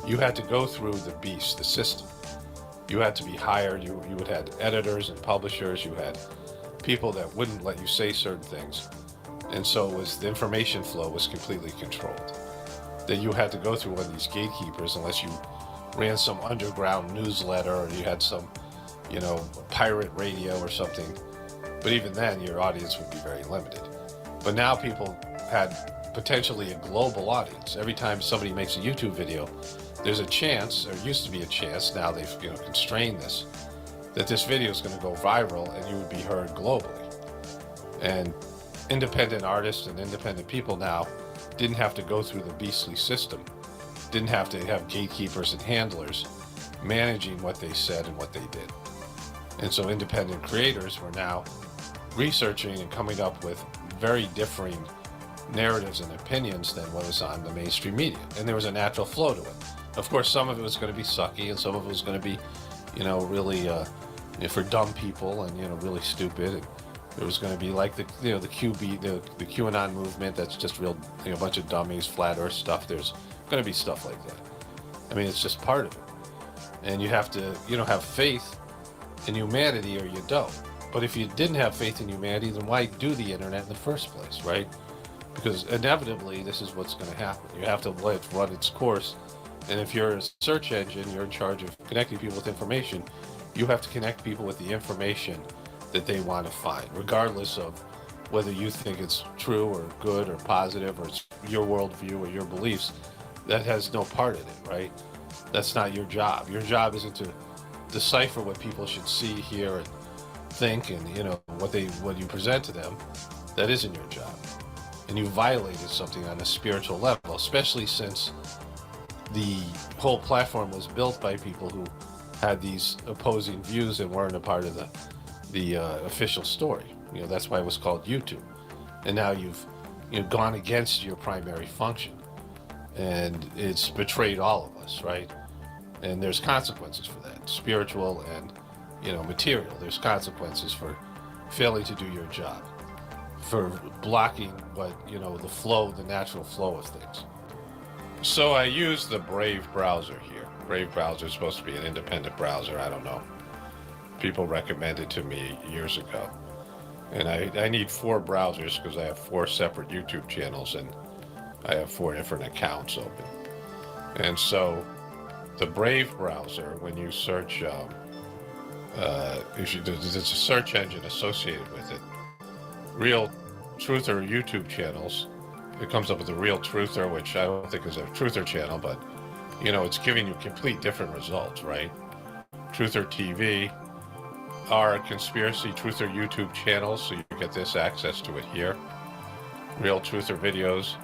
you had to go through the beast, the system. You had to be hired. You would have editors and publishers. You had people that wouldn't let you say certain things. And so the information flow was completely controlled. That you had to go through one of these gatekeepers unless you ran some underground newsletter, or you had some, pirate radio or something. But even then, your audience would be very limited. But now people had potentially a global audience. Every time somebody makes a YouTube video, there's a chance, or used to be a chance, now they've constrained this, that this video is going to go viral and you would be heard globally. And independent artists and independent people now didn't have to go through the beastly system, didn't have to have gatekeepers and handlers managing what they said and what they did. And so independent creators were now researching and coming up with very differing narratives and opinions than what was on the mainstream media. And there was a natural flow to it. Of course, some of it was going to be sucky, and some of it was going to be, really for dumb people and, really stupid. And there was going to be like the QAnon movement that's just real, a bunch of dummies, flat earth stuff. There's going to be stuff like that. I mean, it's just part of it. And you have to, have faith in humanity or you don't. But if you didn't have faith in humanity, then why do the internet in the first place, right? Because inevitably, this is what's going to happen. You have to let it run its course. And if you're a search engine, you're in charge of connecting people with information, you have to connect people with the information that they want to find, regardless of whether you think it's true or good or positive, or it's your worldview or your beliefs. That has no part in it, right? That's not your job. Your job isn't to decipher what people should see, hear, and think, and what you present to them. That isn't your job. And you violated something on a spiritual level, especially since the whole platform was built by people who had these opposing views and weren't a part of the official story. That's why it was called YouTube. And now you've gone against your primary function, and it's betrayed all of us, right? And there's consequences for that, spiritual and material. There's consequences for failing to do your job, for blocking what the natural flow of things. So I use the Brave browser here. Brave browser is supposed to be an independent browser. I don't know. People recommended it to me years ago. And I need 4 browsers because I have 4 separate YouTube channels and I have 4 different accounts open. And so the Brave browser, when you search, there's a search engine associated with it. Real Truther YouTube channels. It comes up with a Real Truther, which I don't think is a Truther channel, but it's giving you complete different results, right? Truther TV are conspiracy Truther YouTube channels, so you get this access to it here. Real Truther videos,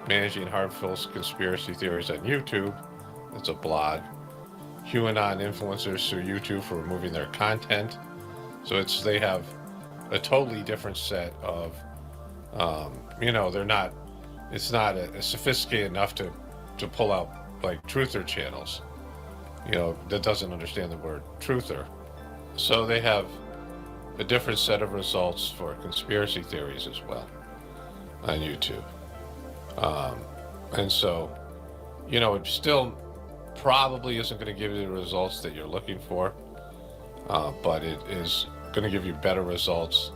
managing harmful conspiracy theories on YouTube. It's a blog. QAnon influencers sue YouTube for removing their content. So they have a totally different set of, it's not sophisticated enough to pull out like truther channels, that doesn't understand the word truther. So they have a different set of results for conspiracy theories as well on YouTube. And so, it still probably isn't going to give you the results that you're looking for, but it is going to give you better results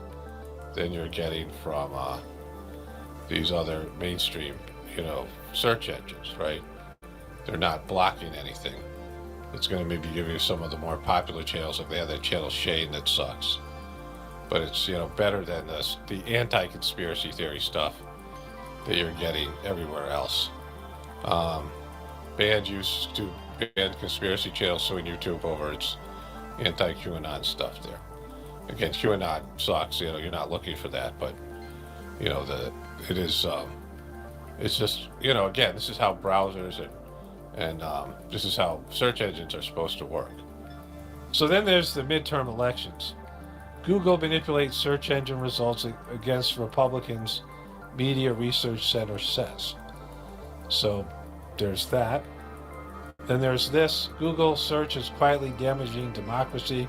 than you're getting from these other mainstream, search engines, right? They're not blocking anything. It's going to maybe give you some of the more popular channels. Like they have that channel Shane that sucks, but it's better than the anti-conspiracy theory stuff that you're getting everywhere else. Banned conspiracy channels suing YouTube over its anti-QAnon stuff there. Again, QAnon sucks. You're not looking for that, but it is. It's just again, this is how browsers and this is how search engines are supposed to work. So then there's the midterm elections. Google manipulates search engine results against Republicans, Media Research Center says. So there's that. Then there's this. Google search is quietly damaging democracy.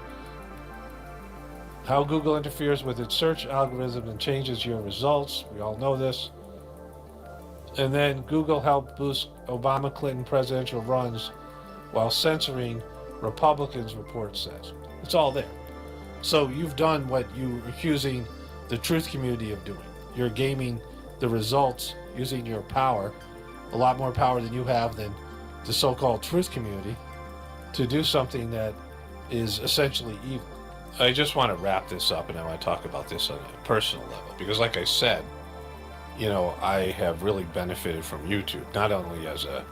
How Google interferes with its search algorithm and changes your results. We all know this. And then Google helped boost Obama-Clinton presidential runs while censoring Republicans, report says. It's all there. So you've done what you're accusing the truth community of doing. You're gaming the results using your power, a lot more power than you have than the so-called truth community, to do something that is essentially evil. I just want to wrap this up, and I want to talk about this on a personal level, because like I said, I have really benefited from YouTube, not only as a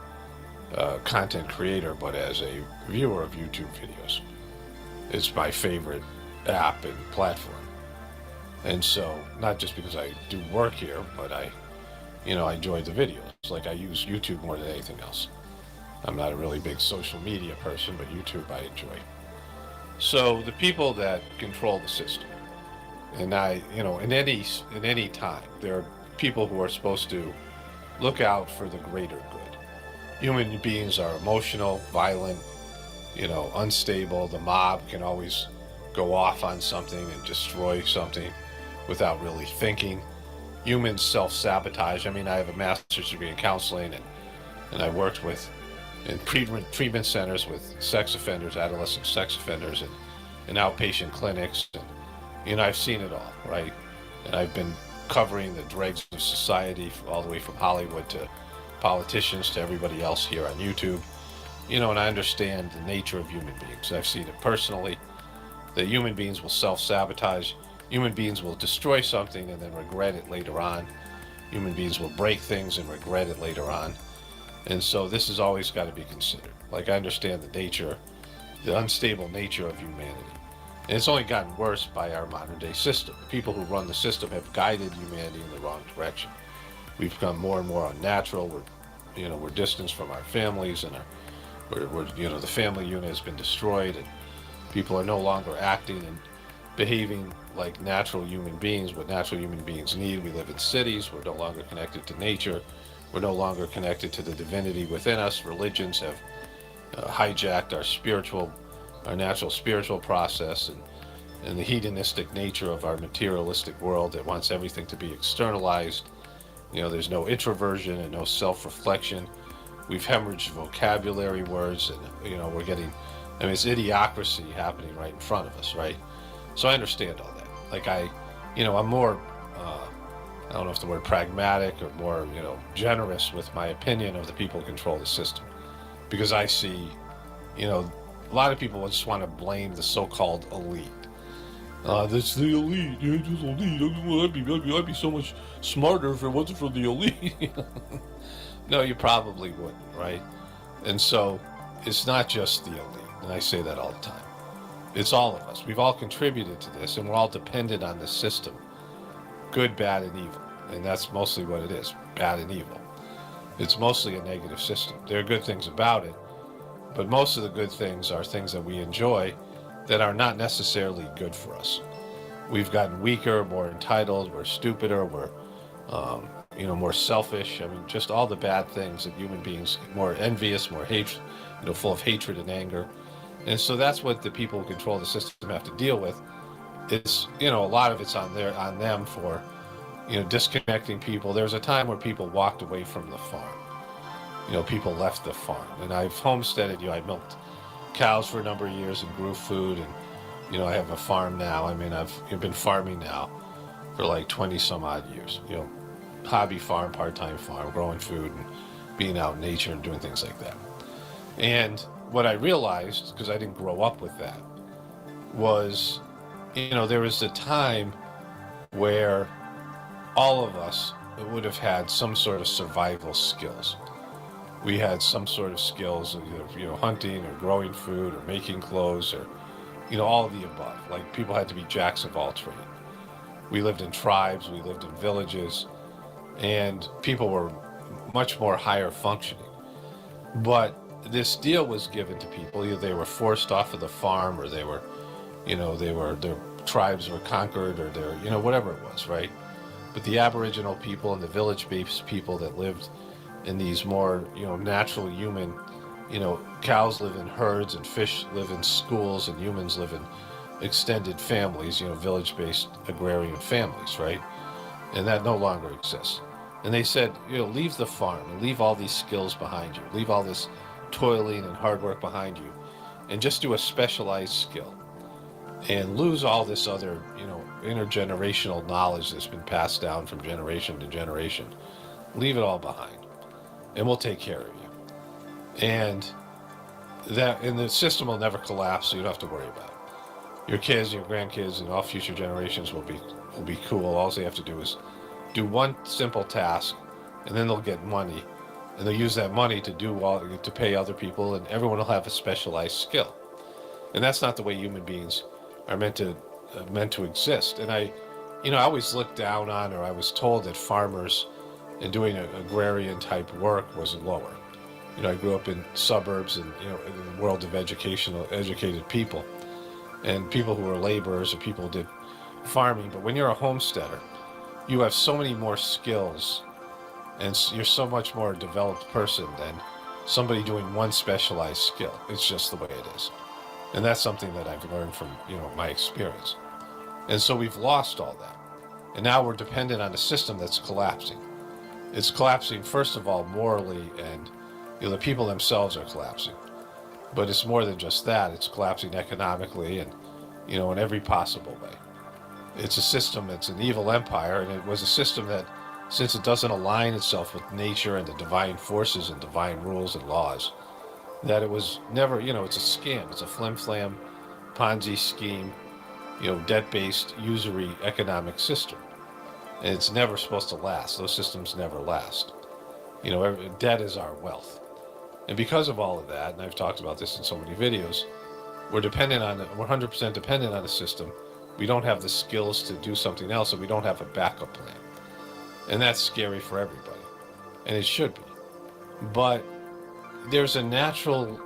content creator, but as a viewer of YouTube videos. It's my favorite app and platform. And so, not just because I do work here, but I enjoy the videos. Like I use YouTube more than anything else. I'm not a really big social media person, but YouTube I enjoy. So the people that control the system, and in any time, there are people who are supposed to look out for the greater good. Human beings are emotional, violent, unstable. The mob can always go off on something and destroy something without really thinking. Humans self-sabotage. I have a master's degree in counseling, and I worked in treatment centers with sex offenders, adolescent sex offenders, and outpatient clinics. And, I've seen it all, right? And I've been covering the dregs of society all the way from Hollywood to politicians to everybody else here on YouTube. And I understand the nature of human beings. I've seen it personally, that human beings will self-sabotage. Human beings will destroy something and then regret it later on. Human beings will break things and regret it later on. And so this has always got to be considered. Like I understand the unstable nature of humanity. And it's only gotten worse by our modern day system. The people who run the system have guided humanity in the wrong direction. We've become more and more unnatural. We're distanced from our families, and the family unit has been destroyed, and people are no longer acting and behaving like natural human beings, what natural human beings need. We live in cities. We're no longer connected to nature. We're no longer connected to the divinity within us. Religions have hijacked our natural spiritual process, and the hedonistic nature of our materialistic world that wants everything to be externalized. There's no introversion and no self-reflection. We've hemorrhaged vocabulary words, and we're getting, it's idiocracy happening right in front of us, right? So I understand all that. Like I'm more, I don't know if the word pragmatic or more, generous with my opinion of the people who control the system. Because I see, a lot of people just want to blame the so-called elite. That's the elite. You're just elite. I'd be so much smarter if it wasn't for the elite. No, you probably wouldn't, right? And so it's not just the elite, and I say that all the time. It's all of us. We've all contributed to this, and we're all dependent on this system. Good, bad, and evil. And that's mostly what it is, bad and evil. It's mostly a negative system. There are good things about it, but most of the good things are things that we enjoy that are not necessarily good for us. We've gotten weaker, more entitled, we're stupider, we're more selfish. I mean, just all the bad things that human beings, more envious, more hatred, full of hatred and anger. And so that's what the people who control the system have to deal with. It's, a lot of it's on them for, disconnecting people. There was a time where people walked away from the farm. People left the farm. And I've homesteaded, I milked cows for a number of years and grew food. And, I have a farm now. I mean, I've been farming now for like 20 some odd years. Hobby farm, part-time farm, growing food and being out in nature and doing things like that. And what I realized, because I didn't grow up with that, was, there was a time where all of us would have had some sort of survival skills. We had some sort of skills of either, hunting or growing food or making clothes or, all of the above. Like people had to be jacks of all trades. We lived in tribes, we lived in villages, and people were much more higher functioning. But this deal was given to people. Either they were forced off of the farm, or they were, their tribes were conquered, or their, whatever it was, right? But the Aboriginal people and the village-based people that lived in these more, natural human, cows live in herds and fish live in schools and humans live in extended families, village-based agrarian families, right? And that no longer exists. And they said, leave the farm and leave all these skills behind you. Leave all this toiling and hard work behind you and just do a specialized skill and lose all this other, intergenerational knowledge that's been passed down from generation to generation. Leave it all behind and we'll take care of you. And the system will never collapse, so you don't have to worry about it. Your kids, your grandkids, and all future generations will be cool. All they have to do is do one simple task, and then they'll get money, and they'll use that money to pay other people, and everyone will have a specialized skill. And that's not the way human beings are meant to exist. And I always looked down on, or I was told that farmers and doing agrarian type work was lower. I grew up in suburbs and in the world of educated people, and people who were laborers or people who did farming. But when you're a homesteader, you have so many more skills, and you're so much more developed person than somebody doing one specialized skill. It's just the way it is. And that's something that I've learned from, my experience. And so we've lost all that. And now we're dependent on a system that's collapsing. It's collapsing, first of all, morally, and the people themselves are collapsing. But it's more than just that. It's collapsing economically and, in every possible way. It's a system, it's an evil empire, and it was a system that, since it doesn't align itself with nature and the divine forces and divine rules and laws, that it was never, it's a scam. It's a flim-flam, Ponzi scheme, debt-based, usury economic system. And it's never supposed to last. Those systems never last. Debt is our wealth. And because of all of that, and I've talked about this in so many videos, we're 100% dependent on a system. We don't have the skills to do something else, and we don't have a backup plan. And that's scary for everybody. And it should be. But there's a natural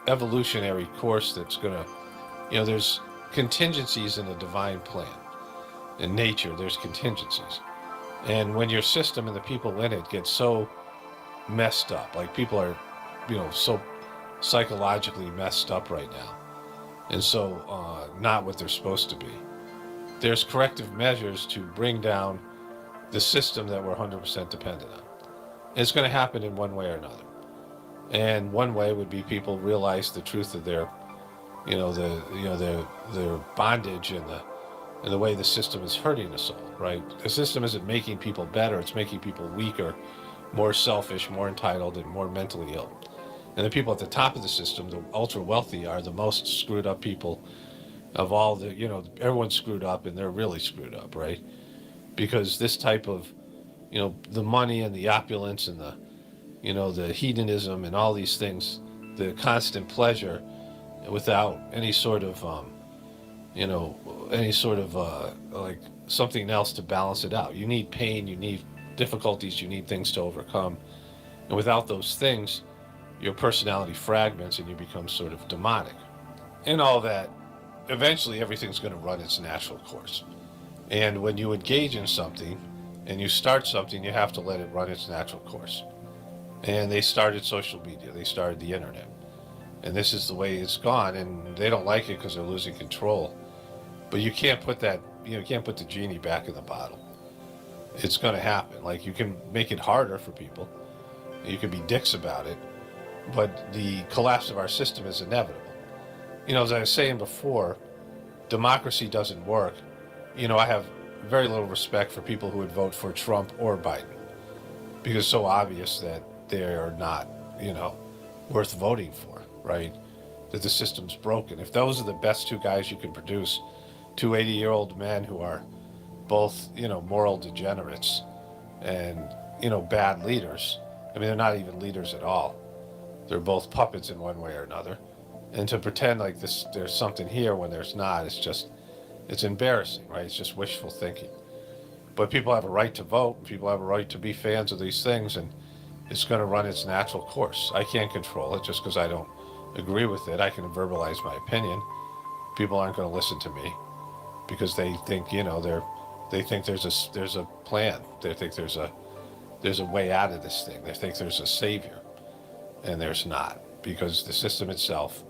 evolutionary course that's going to, there's contingencies in a divine plan. In nature, there's contingencies. And when your system and the people in it get so messed up, like people are, so psychologically messed up right now, and so not what they're supposed to be, there's corrective measures to bring down the system that we're 100% dependent on. And it's going to happen in one way or another. And one way would be people realize the truth of their, their bondage and the way the system is hurting us all, right? The system isn't making people better, it's making people weaker, more selfish, more entitled, and more mentally ill. And the people at the top of the system, the ultra wealthy, are the most screwed up people of all the, everyone's screwed up, and they're really screwed up, right? Because this type of, the money and the opulence and the hedonism and all these things, the constant pleasure without any sort of, any sort of like something else to balance it out. You need pain, you need difficulties, you need things to overcome. And without those things, your personality fragments and you become sort of demonic. And all that, eventually everything's going to run its natural course. And when you engage in something and you start something, you have to let it run its natural course. And they started social media, they started the internet. And this is the way it's gone, and they don't like it because they're losing control. But you can't put that, you can't put the genie back in the bottle. It's going to happen. Like, you can make it harder for people. You can be dicks about it, but the collapse of our system is inevitable. As I was saying before, democracy doesn't work. I have very little respect for people who would vote for Trump or Biden, because it's so obvious that they are not, worth voting for, right? That the system's broken. If those are the best two guys you can produce, two 80-year-old men who are both, moral degenerates and, bad leaders. I mean, they're not even leaders at all. They're both puppets in one way or another. And to pretend like there's something here when there's not, it's embarrassing, right? It's just wishful thinking. But people have a right to vote. People have a right to be fans of these things, and it's going to run its natural course. I can't control it just because I don't agree with it. I can verbalize my opinion. People aren't going to listen to me because they think, they think there's a plan. They think there's a way out of this thing. They think there's a savior, and there's not, because the system itself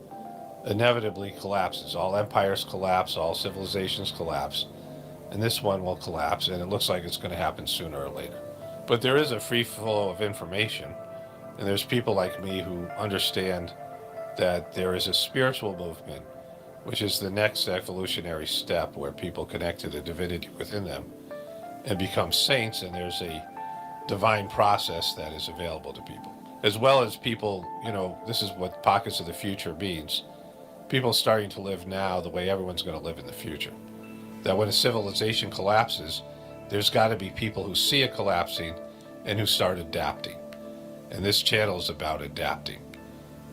inevitably collapses. All empires collapse, all civilizations collapse, and this one will collapse, and it looks like it's going to happen sooner or later. But there is a free flow of information, and there's people like me who understand that there is a spiritual movement, which is the next evolutionary step where people connect to the divinity within them and become saints, and there's a divine process that is available to people. As well as people, this is what pockets of the future means. People starting to live now the way everyone's going to live in the future. That when a civilization collapses, there's got to be people who see it collapsing and who start adapting. And this channel is about adapting.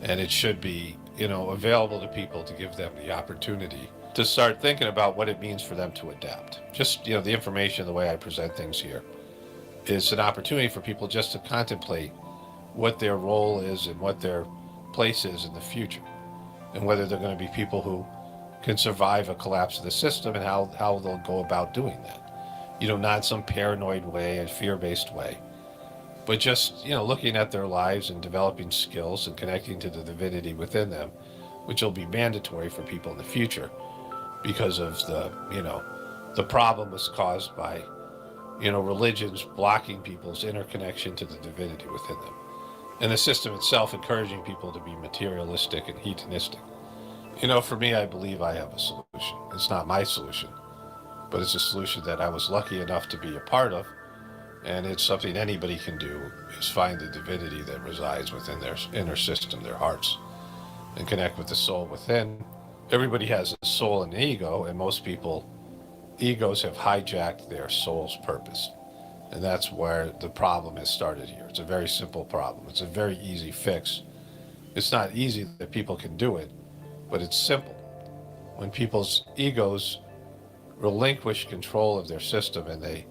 And it should be, available to people to give them the opportunity to start thinking about what it means for them to adapt. Just, the information, the way I present things here, is an opportunity for people just to contemplate what their role is and what their place is in the future, and whether they're going to be people who can survive a collapse of the system and how they'll go about doing that. Not in some paranoid way and fear-based way, but just, looking at their lives and developing skills and connecting to the divinity within them, which will be mandatory for people in the future because of the problem was caused by, religions blocking people's interconnection to the divinity within them. And the system itself encouraging people to be materialistic and hedonistic. For me, I believe I have a solution. It's not my solution, but it's a solution that I was lucky enough to be a part of. And it's something anybody can do, is find the divinity that resides within their inner system, their hearts, and connect with the soul within. Everybody has a soul and ego, and most people, egos have hijacked their soul's purpose. And that's where the problem has started here. It's a very simple problem. It's a very easy fix. It's not easy that people can do it, but it's simple. When people's egos relinquish control of their system and they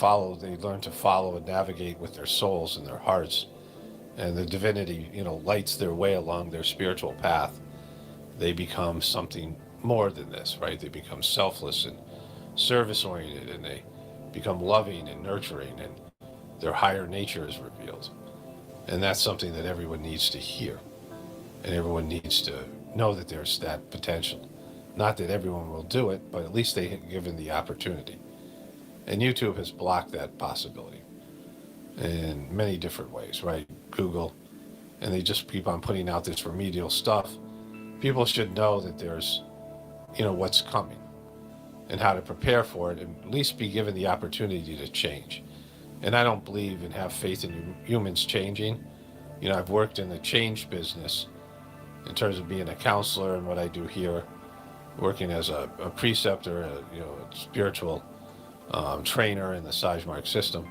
learn to follow and navigate with their souls and their hearts, and the divinity, lights their way along their spiritual path, they become something more than this, right? They become selfless and service-oriented, and they become loving and nurturing, and their higher nature is revealed. And that's something that everyone needs to hear, and everyone needs to know that there's that potential. Not that everyone will do it, but at least they have given the opportunity. And YouTube has blocked that possibility in many different ways, right? Google, and they just keep on putting out this remedial stuff. People should know that there's, what's coming and how to prepare for it, and at least be given the opportunity to change. And I don't believe and have faith in humans changing. I've worked in the change business in terms of being a counselor and what I do here, working as a preceptor, a spiritual trainer in the Sajmark system.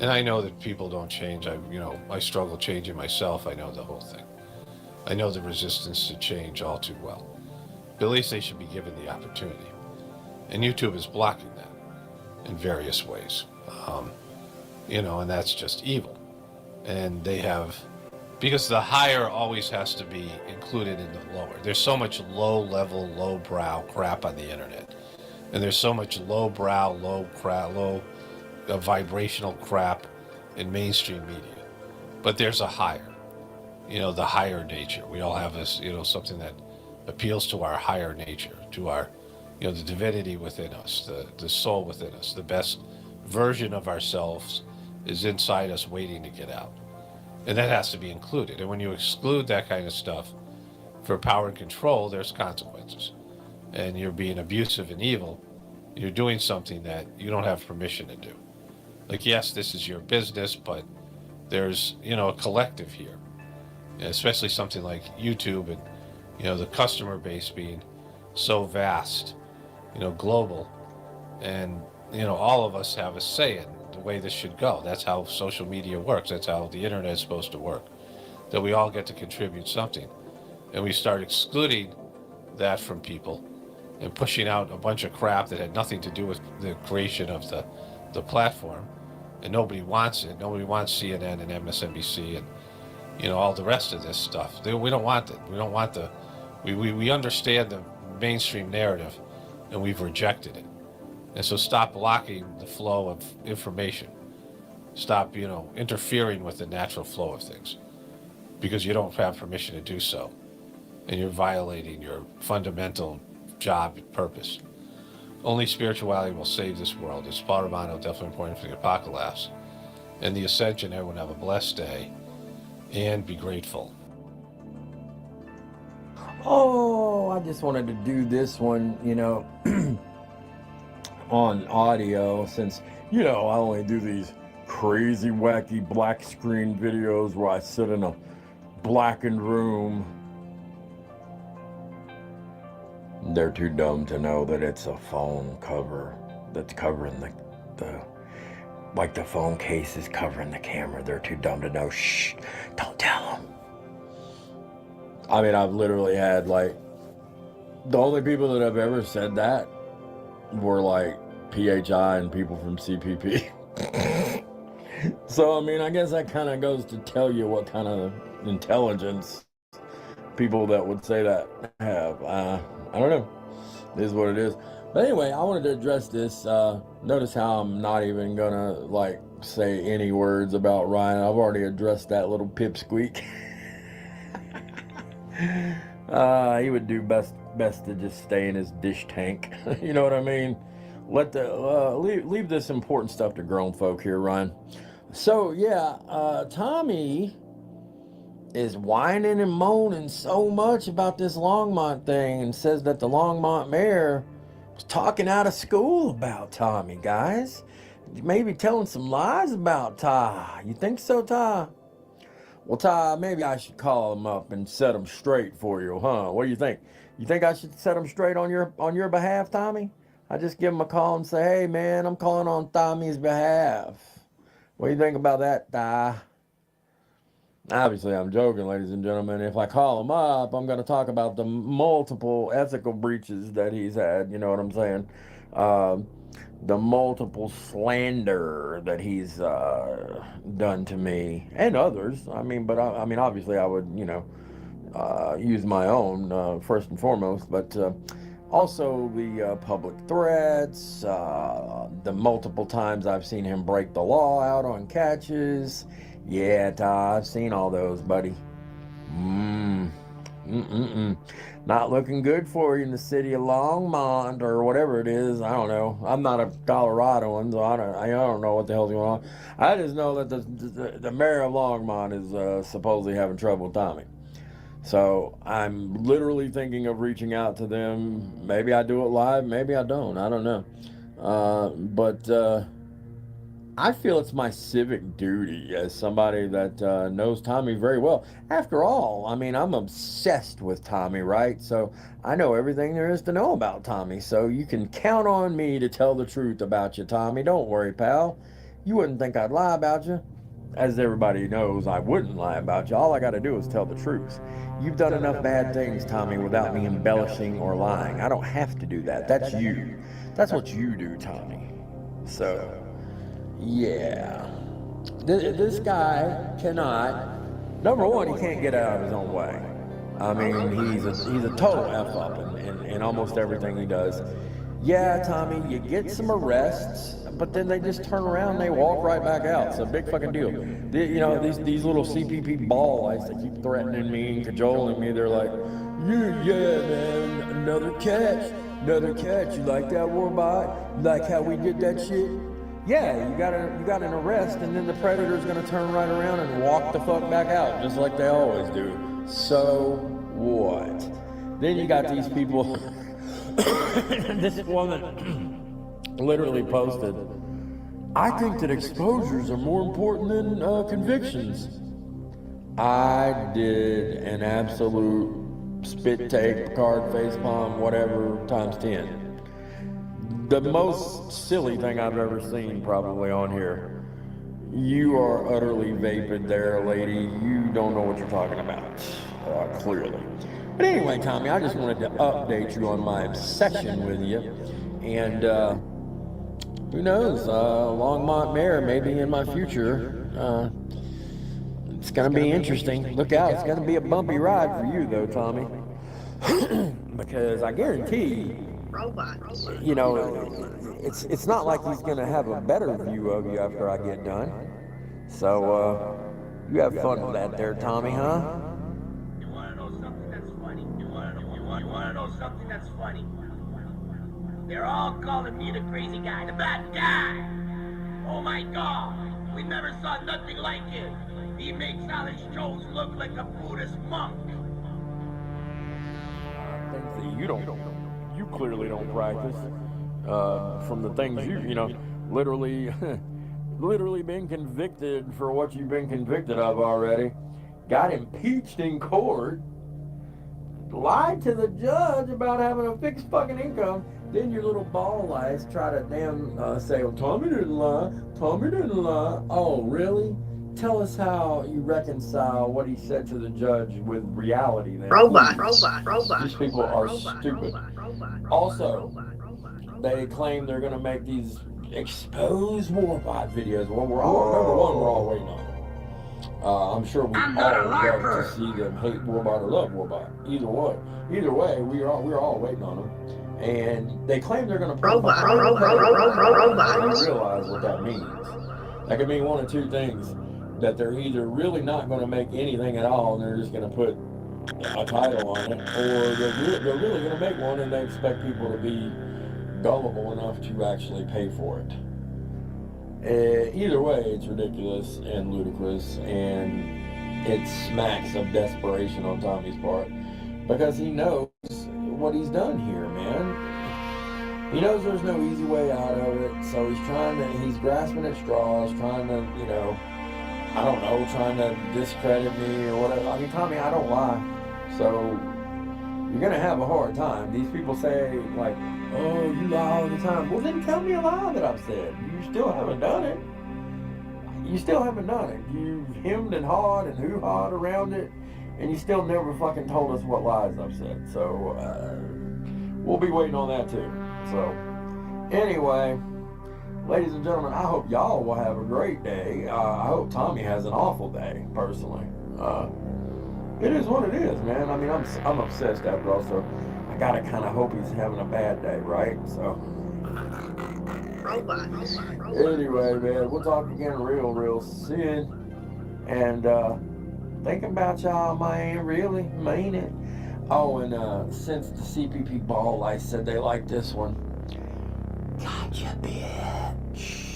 And I know that people don't change. I struggle changing myself. I know the whole thing. I know the resistance to change all too well. But at least they should be given the opportunity. And YouTube is blocking that in various ways. And that's just evil. And they have, because the higher always has to be included in the lower. There's so much low-level, low-brow crap on the internet. And there's so much low-brow, low vibrational crap in mainstream media. But there's a higher, the higher nature. We all have this, something that appeals to our higher nature, to our, the divinity within us, the soul within us. The best version of ourselves is inside us waiting to get out. And that has to be included. And when you exclude that kind of stuff for power and control, there's consequences. And you're being abusive and evil. You're doing something that you don't have permission to do. Like, yes, this is your business, but there's, a collective here. Especially something like YouTube and, the customer base being so vast, global. And, all of us have a say in the way this should go. That's how social media works. That's how the internet is supposed to work. That we all get to contribute something. And we start excluding that from people and pushing out a bunch of crap that had nothing to do with the creation of the platform. And nobody wants it. Nobody wants CNN and MSNBC and, all the rest of this stuff. We don't want it. We don't want we understand the mainstream narrative and we've rejected it. And so stop blocking the flow of information. Stop, interfering with the natural flow of things because you don't have permission to do so. And you're violating your fundamental job and purpose. Only spirituality will save this world. It's Paul Romano, definitely important for the apocalypse. And the ascension, everyone have a blessed day and be grateful. Oh, I just wanted to do this one, on audio since, I only do these crazy, wacky black screen videos where I sit in a blackened room. They're too dumb to know that it's a phone cover that's covering the phone case is covering the camera. They're too dumb to know. Shh, don't tell them. I mean, I've literally had the only people that have ever said that were PHI and people from CPP. So, I mean, I guess that kind of goes to tell you what kind of intelligence people that would say that have. I don't know. It is what it is. But anyway, I wanted to address this. Notice how I'm not even gonna say any words about Ryan. I've already addressed that little pipsqueak. He would do best to just stay in his dish tank. You know what I mean? Let leave this important stuff to grown folk here, Ryan. So yeah, Tommy is whining and moaning so much about this Longmont thing and says that the Longmont mayor was talking out of school about Tommy, guys. Maybe telling some lies about Ty. You think so, Ty? Well, Ty, maybe I should call him up and set him straight for you, huh? What do you think? You think I should set him straight on your behalf, Tommy? I just give him a call and say, hey, man, I'm calling on Tommy's behalf. What do you think about that, Ty? Obviously, I'm joking, ladies and gentlemen. If I call him up, I'm going to talk about the multiple ethical breaches that he's had. You know what I'm saying? The multiple slander that he's done to me and others. I mean, but I mean, obviously, I would, use my own first and foremost. But also the public threats, the multiple times I've seen him break the law out on catches. Yeah, Ty, I've seen all those, buddy. Not looking good for you in the city of Longmont or whatever it is. I don't know. I'm not a Coloradoan, so I don't know what the hell's going on. I just know that the mayor of Longmont is supposedly having trouble with Tommy. So I'm literally thinking of reaching out to them. Maybe I do it live, maybe I don't. I don't know. But I feel it's my civic duty as somebody that knows Tommy very well. After all, I mean, I'm obsessed with Tommy, right? So I know everything there is to know about Tommy. So you can count on me to tell the truth about you, Tommy. Don't worry, pal. You wouldn't think I'd lie about you. as everybody knows, I wouldn't lie about you. All I got to do is tell the truth. You've done enough bad things, Tommy, without me embellishing or lying. I don't have to do that. That's you. That's what you do, Tommy. So, yeah. This guy cannot, number one, he can't get out of his own way. I mean, he's a total F up in almost everything he does. Yeah, Tommy, you get some arrests, but then they just turn around and they walk right back out. It's a big fucking deal. These little CPP ball lights that keep threatening me and cajoling me, they're like, yeah, man, another catch. You like that, Warbot? You like how we did that shit? Yeah, you got an arrest, and then the predator's gonna turn right around and walk the fuck back out, just like they always do. So what? Then you got these people. This woman literally posted, I think that exposures are more important than convictions. I did an absolute spit take, card, face palm, whatever, times 10. The most silly thing I've ever seen probably on here. You are utterly vapid there, lady. You don't know what you're talking about, clearly. But anyway, Tommy, I just wanted to update you on my obsession with you. And who knows, Longmont Mayor may be in my future. It's going to be interesting. Look out, it's going to be a bumpy ride for you, though, Tommy. Because I guarantee, you know, it's not like he's going to have a better view of you after I get done. So, you have fun with that there, Tommy, huh? You wanna know something that's funny? They're all calling me the crazy guy, the bad guy. Oh my God, we never saw nothing like it. He makes Alex Jones look like a Buddhist monk. Things that you clearly don't practice. From the things you know, literally been convicted for what you've been convicted of already. Got impeached in court. Lied to the judge about having a fixed fucking income. Then your little ball lies try to damn say, well, Tommy didn't lie. Oh, really? Tell us how you reconcile what he said to the judge with reality then. Robot. These people are stupid. Also, they claim they're going to make these exposed Warbot videos. Well, we're all waiting on. I'm sure we all love to see them hate Warbot or love Warbot. Either way, we're all waiting on them. And they claim they're going to robot. I realize what that means. That could mean one of two things: that they're either really not going to make anything at all, and they're just going to put a title on it, or they're really going to make one, and they expect people to be gullible enough to actually pay for it. Either way, it's ridiculous and ludicrous, and it smacks of desperation on Tommy's part, because he knows what he's done here, man. He knows there's no easy way out of it, so he's grasping at straws, trying to, you know, I don't know, trying to discredit me or whatever. I mean, Tommy, I don't lie, so you're gonna have a hard time. These people say, like, oh, you lie all the time. Well, then tell me a lie that I've said. You still haven't done it. You've hemmed and hawed and hoo-hawed around it, and you still never fucking told us what lies I've said. So, we'll be waiting on that too. So, anyway, ladies and gentlemen, I hope y'all will have a great day. I hope Tommy has an awful day, personally. It is what it is, man. I mean, I'm obsessed after all, so I gotta kind of hope he's having a bad day, right? So, anyway, man, we'll talk again real soon. And thinking about y'all, man, really mean it. Oh, and since the CPP ball lights said they like this one, gotcha, bitch.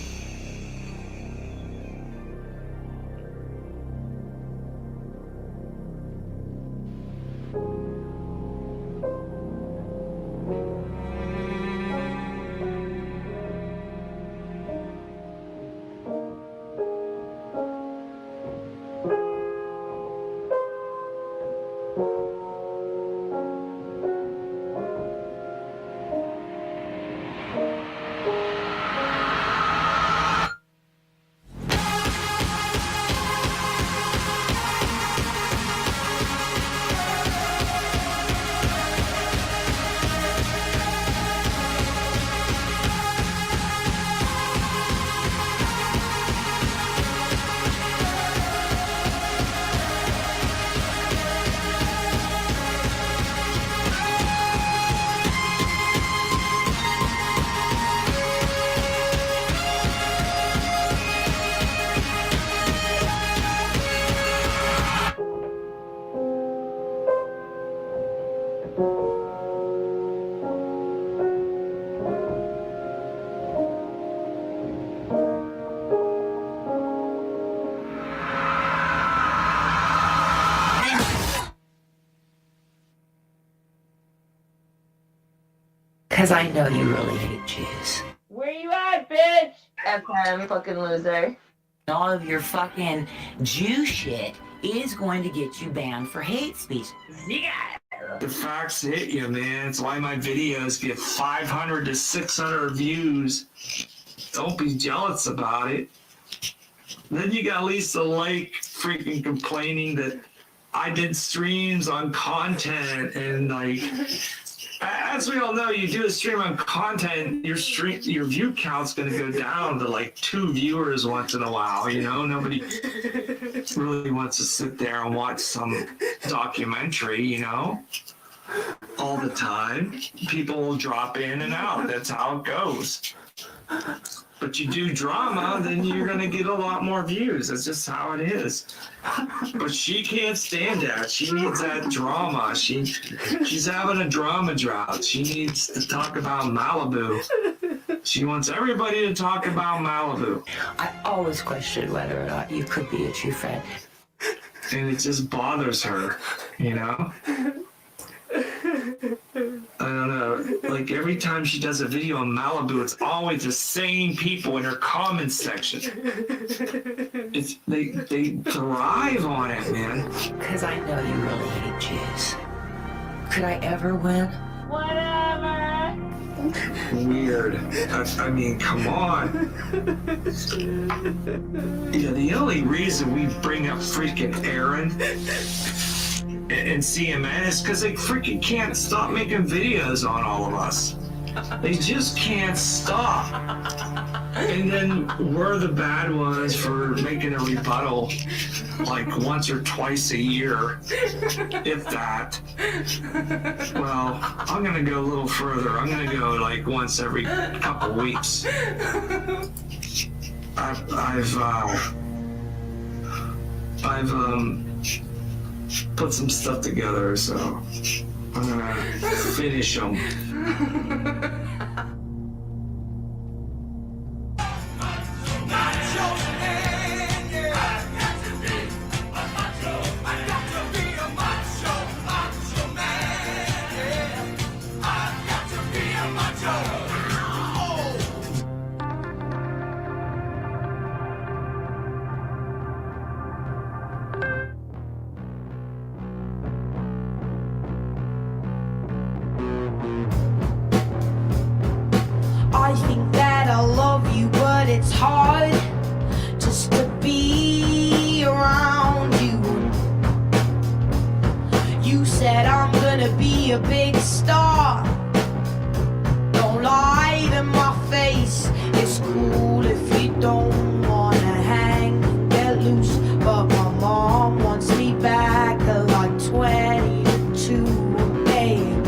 I know you really hate Jews. Where you at, bitch? FM, fucking loser. All of your fucking Jew shit is going to get you banned for hate speech. Yeah. The facts hit you, man. It's why my videos get 500 to 600 views. Don't be jealous about it. Then you got Lisa Lake freaking complaining that I did streams on content, and like, as we all know, you do a stream on content, your view count's gonna go down to like 2 viewers once in a while. You know, nobody really wants to sit there and watch some documentary, you know, all the time. People will drop in and out. That's how it goes. But you do drama, then you're gonna get a lot more views. That's just how it is. But she can't stand that. She needs that drama. She's having a drama drought. She needs to talk about Malibu. She wants everybody to talk about Malibu. I always question whether or not you could be a true friend. And it just bothers her, you know? I don't know, like every time she does a video on Malibu, it's always the same people in her comments section. They thrive on it, man. Because I know you really hate Jews. Could I ever win? Whatever. Weird. I mean, come on. Yeah, the only reason we bring up freaking Aaron and CNN is because they freaking can't stop making videos on all of us. They just can't stop. And then we're the bad ones for making a rebuttal like once or twice a year, if that. Well, I'm gonna go a little further. I'm gonna go like once every couple weeks. I've put some stuff together, so I'm gonna finish them. I think that I love you, but it's hard just to be around you. You said I'm gonna be a big star. Don't lie to my face. It's cool if you don't wanna hang, get loose. But my mom wants me back at like 20 to 2 a.m.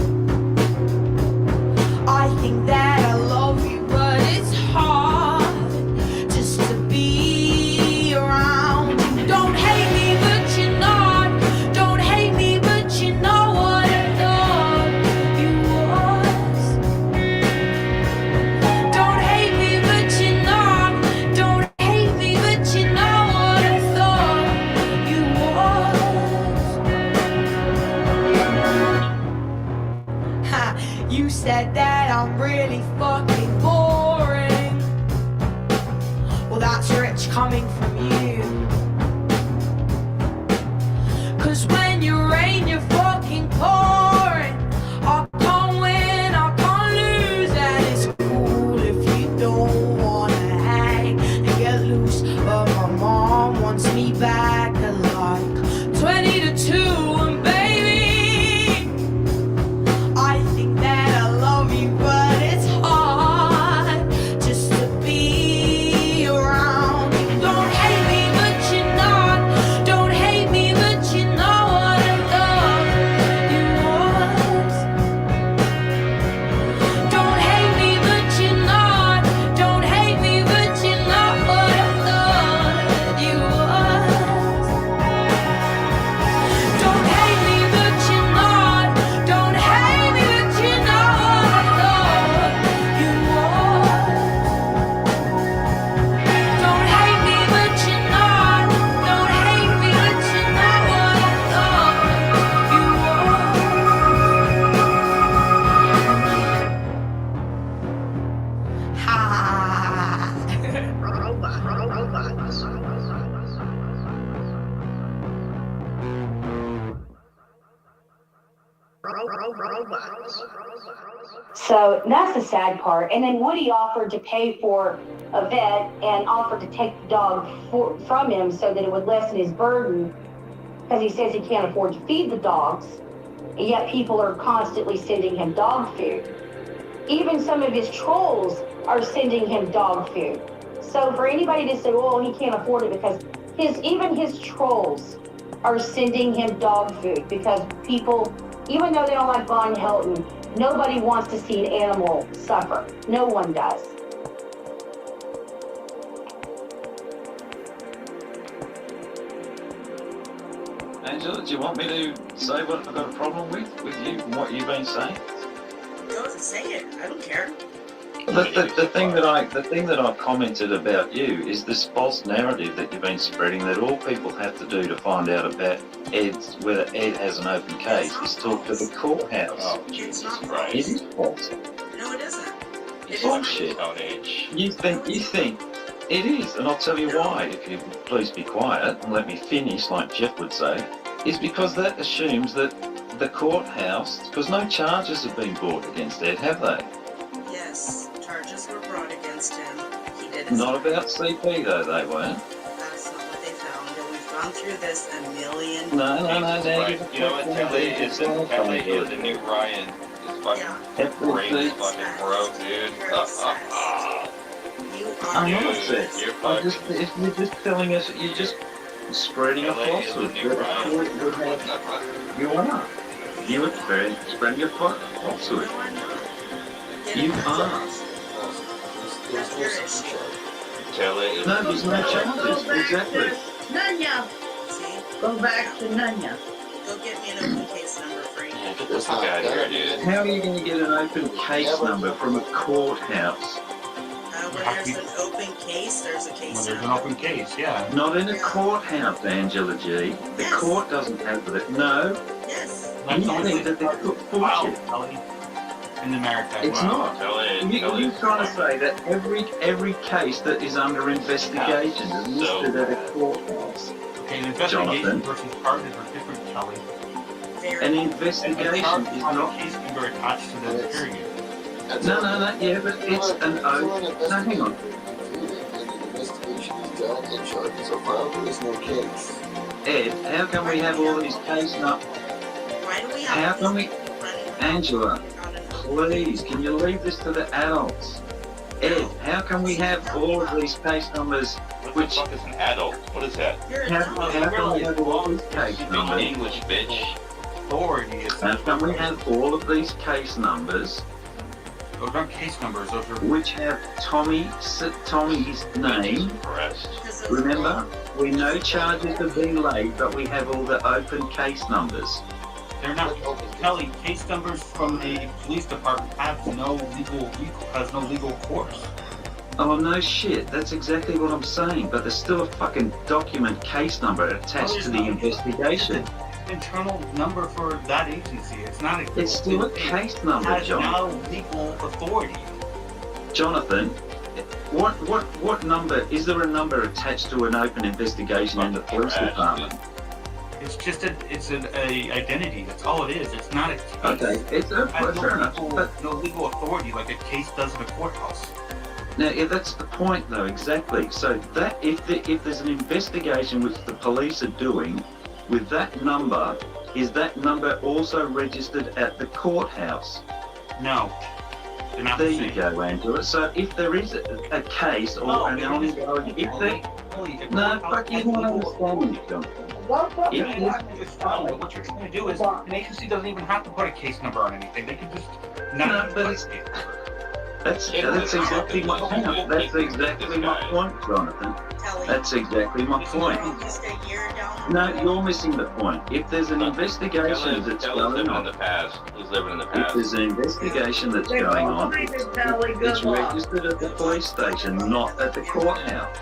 I think that I love you, but it's hard just to be around you. Don't hate me, but you're not. Don't hate me, but you know what I thought you was. Don't hate me, but you're not. Don't hate me, but you know what I thought you was. Ha, you said that I'm really fucking boring. Well, that's rich coming from you. 'Cause when you rain, you're fucking pouring. I can't win, I can't lose, and it's cool if you don't wanna hang and get loose. But my mom wants me back at like 20 to 2, and baby, I think that I love you, but it's hard just to be around you. Don't hate robots. So that's the sad part. And then Woody offered to pay for a vet and offered to take the dog from him so that it would lessen his burden, because he says he can't afford to feed the dogs, and yet people are constantly sending him dog food. Even some of his trolls are sending him dog food. So for anybody to say, oh, he can't afford it, because even his trolls are sending him dog food, because people, even though they don't like Von Helton, nobody wants to see an animal suffer. No one does. Angela, do you want me to say what I've got a problem with you and what you've been saying? Go say it. I don't care. The thing that I commented about you is this false narrative that you've been spreading, that all people have to do to find out about whether Ed has an open case is talk to the courthouse. Oh, it's not false. It is false. No, it isn't. It's bullshit. You think it is, and I'll tell you why, if you please be quiet and let me finish, like Jeff would say, is because that assumes that the courthouse, because no charges have been brought against Ed, have they? Yes, charges were brought against him. He did his Not about CP though, they weren't. That's not what they found. And we've gone through this a million No. Right. You know what, Kelly is the new Ryan. Is fucking great, is fucking broke, dude. I'm not upset. If you're just telling us, you're just spreading a falsehood. You are. You are spreading a falsehood. You are. Kelly. No, there's no charges. Exactly. Nunya. Go back to Nunya. Go get me an open case number for you. Get this fuck out of here, dude. How are you going to get an open case number from a courthouse? When there's an open case, there's a case When there's number. an open case, yeah. Not in a courthouse, Angela G. The court doesn't have it. No. Yes. You think that they put bullshit. In America. It's not. You're trying to say that every case that is under investigation is listed at a courthouse. Okay, an investigation Jonathan. versus charges are different, Kelly. An investigation is not. Case can be attached to the period. No, yeah, but it's an oath. No, hang on. Ed, how can we have all of these case numbers? How can we... Angela, please, can you leave this to the adults? Ed, how can we have all of these case numbers which... What the fuck is an adult? What is that? How can we have all these case numbers? English, bitch. Authority is... How can we have all of these case numbers... Those aren't case numbers, those are... which have Tommy's name. Remember, we know charges have been laid, but we have all the open case numbers. They're not... Kelly, case numbers from the police department have no legal course. Oh, no shit, that's exactly what I'm saying, but there's still a fucking document case number attached to the investigation. Internal number for that agency. It's not a... It's still a case number, has John. no legal authority. Jonathan, what number, is there a number attached to an open investigation in the police department? It's just an identity. That's all it is. It's not a case. Okay, it's It has fair enough. no legal authority like a case does in a courthouse. Now, yeah, that's the point, though, exactly. So that if there's an investigation which the police are doing with that number, is that number also registered at the courthouse? No. There you go, Angela. So if there is a case or an ongoing, if there... No, fuck, you don't understand me, Jonathan. What you're trying to do is, an agency doesn't even have to put a case number on anything. They can just not put a case number. That's exactly my point. That's exactly my point, Jonathan. That's exactly my point. No, you're missing the point. If there's an investigation that's going on, He's living in the if past. there's an investigation that's going on, it's registered at the police station, not at the courthouse.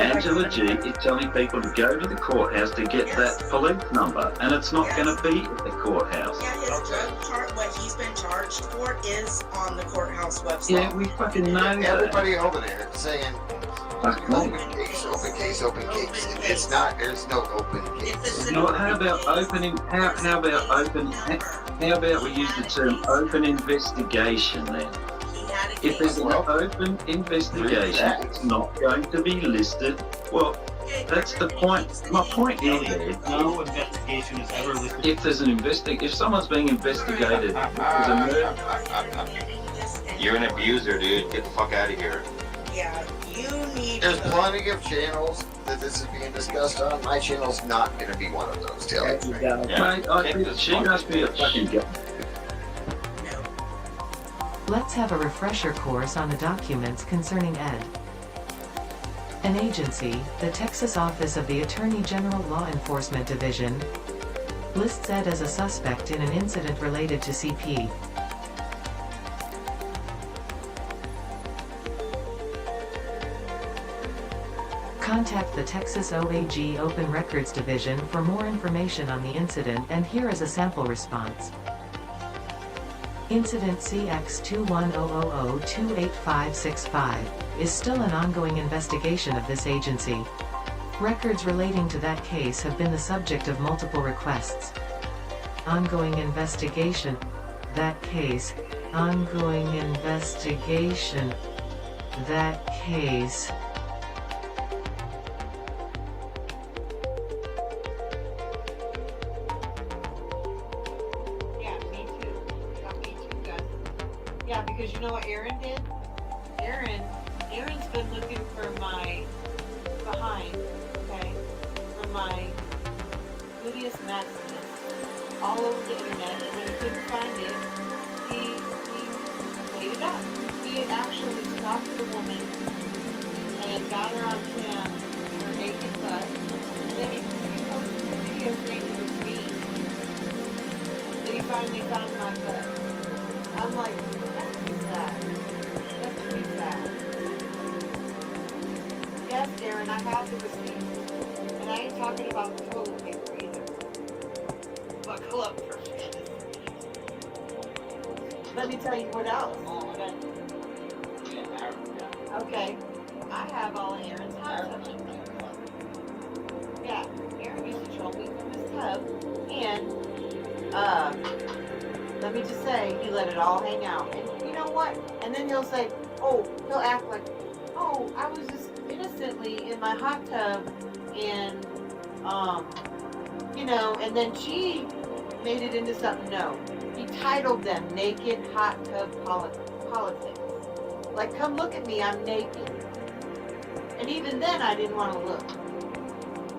Angela G is telling people to go to the courthouse to get that police number, and it's not going to be at the courthouse. Yeah, his drug chart, what he's been charged for, is on the courthouse website. Yeah, we fucking know that. Everybody over there saying open case, open case, open case. If it's not, there's no open case. Well, how about opening? How about we use the term open investigation then? If there's an open investigation, it's not going to be listed. Well, that's the point. My point is No investigation is ever listed. if there's an if someone's being investigated as a murder. You're an abuser, dude. Get the fuck out of here. Yeah, you need There's plenty of channels that this is being discussed on. My channel's not going to be one of those. Tell you. Mate, I think she must be a fucking guy. Let's have a refresher course on the documents concerning Ed. An agency, the Texas Office of the Attorney General Law Enforcement Division, lists Ed as a suspect in an incident related to CP. Contact the Texas OAG Open Records Division for more information on the incident, and here is a sample response. Incident CX21000-28565 is still an ongoing investigation of this agency. Records relating to that case have been the subject of multiple requests. Ongoing investigation. That case. Ongoing investigation. That case. Yeah, because you know what Aaron did? Aaron's been looking for my behind, okay? For my gluteus maximus all over the internet, and when he couldn't find it, he made it up. He had actually stalked the woman and got her on cam, her naked butt, and then he posted a video saying it was me. Then he finally found my butt. I'm like, that's pretty sad. That's pretty sad. Yes, Darren, I have the receipt. And I ain't talking about the toilet paper either. Buckle up for me. Let me tell you what else. Okay. I have all of Aaron's hot tub. Yeah, Aaron used to troll me from his tub. And, let me just say, he let it all hang out. And you know what? And then he'll say, oh, he'll act like, oh, I was just innocently in my hot tub and, you know, and then she made it into something. No. He titled them Naked Hot Tub Politics. Like, come look at me, I'm naked. And even then, I didn't want to look.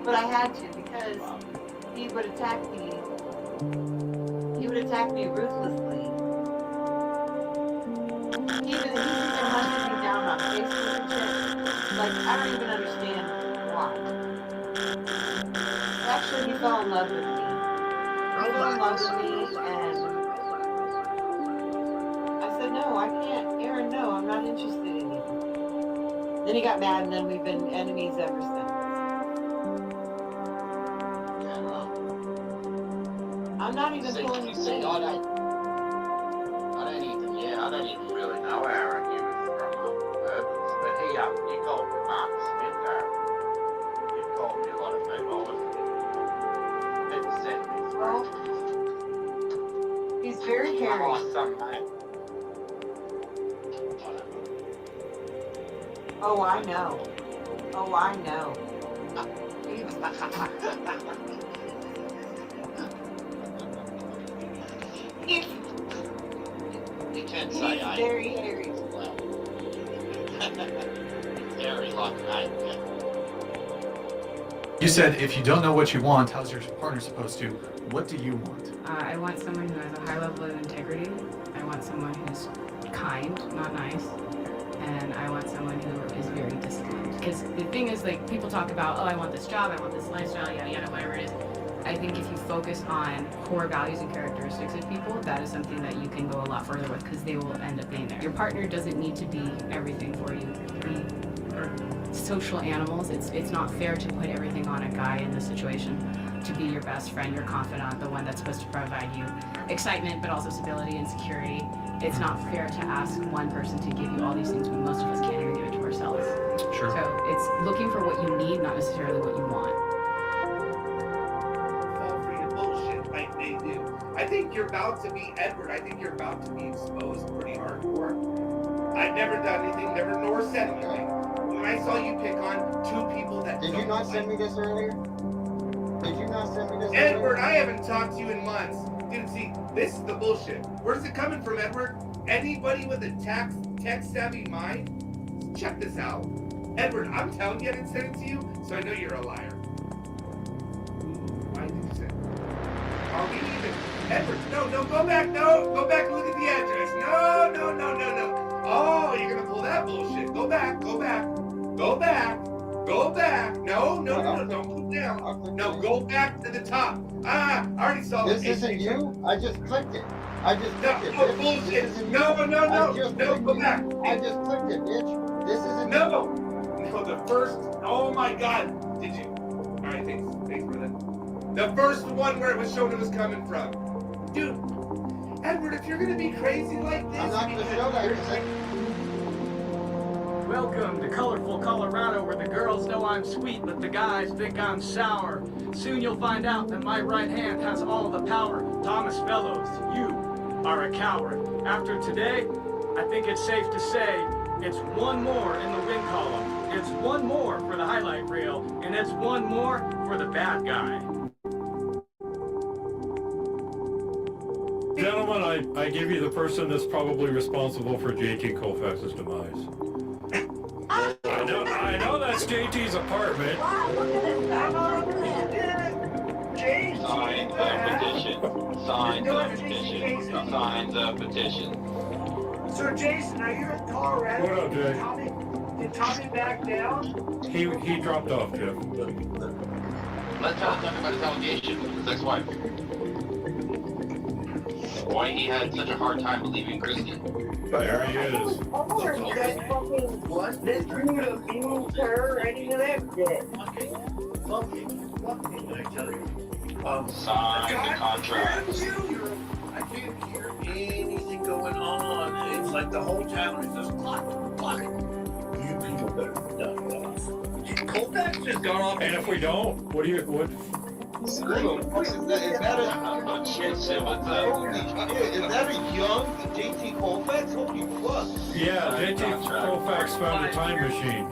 But I had to because he would attack me. He would attack me ruthlessly. He even hunted me down on Facebook and shit. Like, I don't even understand why. Actually, he fell in love with me. He fell in love with me, and I said, no, I can't. Aaron, no, I'm not interested in you. Then he got mad, and then we've been enemies ever since. I'm not even pulling you see, I don't even really know Aaron. You were from Urbans, but you called me Mark Smith, Aaron. You called me a lot of people. People said things. Well, he's very hairy. My son, mate. Oh, I know. Oh, I know. You can't He's say I very hairy. well. Hairy like I. You said if you don't know what you want, how's your partner supposed to? What do you want? I want someone who has a high level of integrity. I want someone who's kind, not nice. And I want someone who is very disciplined. Because the thing is, like, people talk about, oh, I want this job, I want this lifestyle, yada yada, whatever it is. I think if you focus on core values and characteristics of people, that is something that you can go a lot further with because they will end up being there. Your partner doesn't need to be everything for you. social animals. It's not fair to put everything on a guy in this situation, to be your best friend, your confidant, the one that's supposed to provide you excitement, but also stability and security. It's not fair to ask one person to give you all these things when most of us can't even give it to ourselves. Sure. So it's looking for what you need, not necessarily what you want. Fall for your bullshit like they do. I think you're about to be Edward. I think you're about to be exposed pretty hardcore. I've never done anything, never nor said anything. When I saw you pick on two people that Did you not send me this earlier? Did you not send me this Edward, earlier? I haven't talked to you in months. Dude, see, this is the bullshit. Where's it coming from, Edward? Anybody with a tech-savvy mind? Check this out. Edward, I'm telling you I didn't send it to you, so I know you're a liar. Why did you send it? Are we even? Edward, no, go back, go back and look at the address. No. Oh, you're gonna pull that bullshit. Go back. No, don't put down. No, go back to the top. I already saw This isn't you? I just clicked it. No, bullshit. No, go back. I just clicked it, bitch. This isn't No, the first, oh my God. Did you? All right, thanks for that. The first one where it was shown it was coming from. Dude, Edward, if you're gonna be crazy like this, I'm not gonna show that. Welcome to colorful Colorado, where the girls know I'm sweet, but the guys think I'm sour. Soon you'll find out that my right hand has all the power. Thomas Fellows, you are a coward. After today, I think it's safe to say it's one more in the win column. It's one more for the highlight reel, and it's one more for the bad guy. Gentlemen, I give you the person that's probably responsible for JT Colfax's demise. I know that's JT's apartment. Sign the petition. So Jason, are you in Colorado? What up, Jay? Did Tommy back down? He dropped off, Jeff. Let's talk about his allegation with his ex-wife. Why he had such a hard time believing Christy. There he is. What? This dude abused her and he lived it. I tell you. Sign the contract. I can't hear anything going on. It's like the whole town is just clock. You people better duck off. Colfax just gone off. And if we don't, what? Is that a young JT Colfax? Holy fuck. Yeah, JT Colfax found a time machine.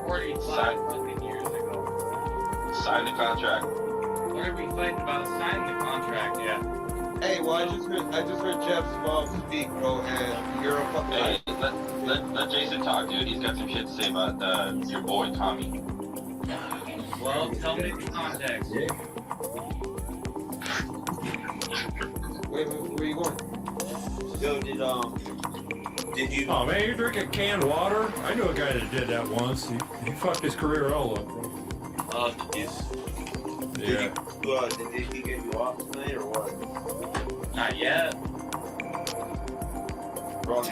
45 fucking years ago. Sign the contract. What are we fighting about signing the contract yet? Hey, well, I just heard Jeff's mom speak, bro, and you're a fucking. Hey, let Jason talk, dude. He's got some shit to say about your boy Tommy. Well, tell me the context. Where you going? Yo, did you? Oh man, you're drinking canned water? I knew a guy that did that once. He fucked his career all up, bro. Yeah. Did he get you off tonight or what? Not yet. Wrong.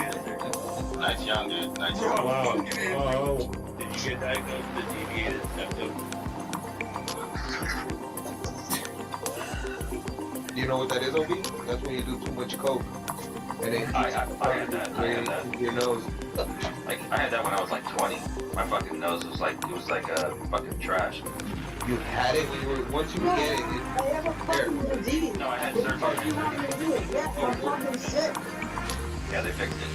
Nice young dude. Nice young. Wow. Oh. Did you get diagnosed with deviated septum? Do you know what that is, Obi? That's when you do too much coke. And it I had that. Your nose. I had that when I was like 20. My fucking nose was like, it was like fucking trash. You had it when you were, once you get it. I have a fucking disease. No, I had surgery. Yes, I'm fucking sick. Yeah, they fixed it.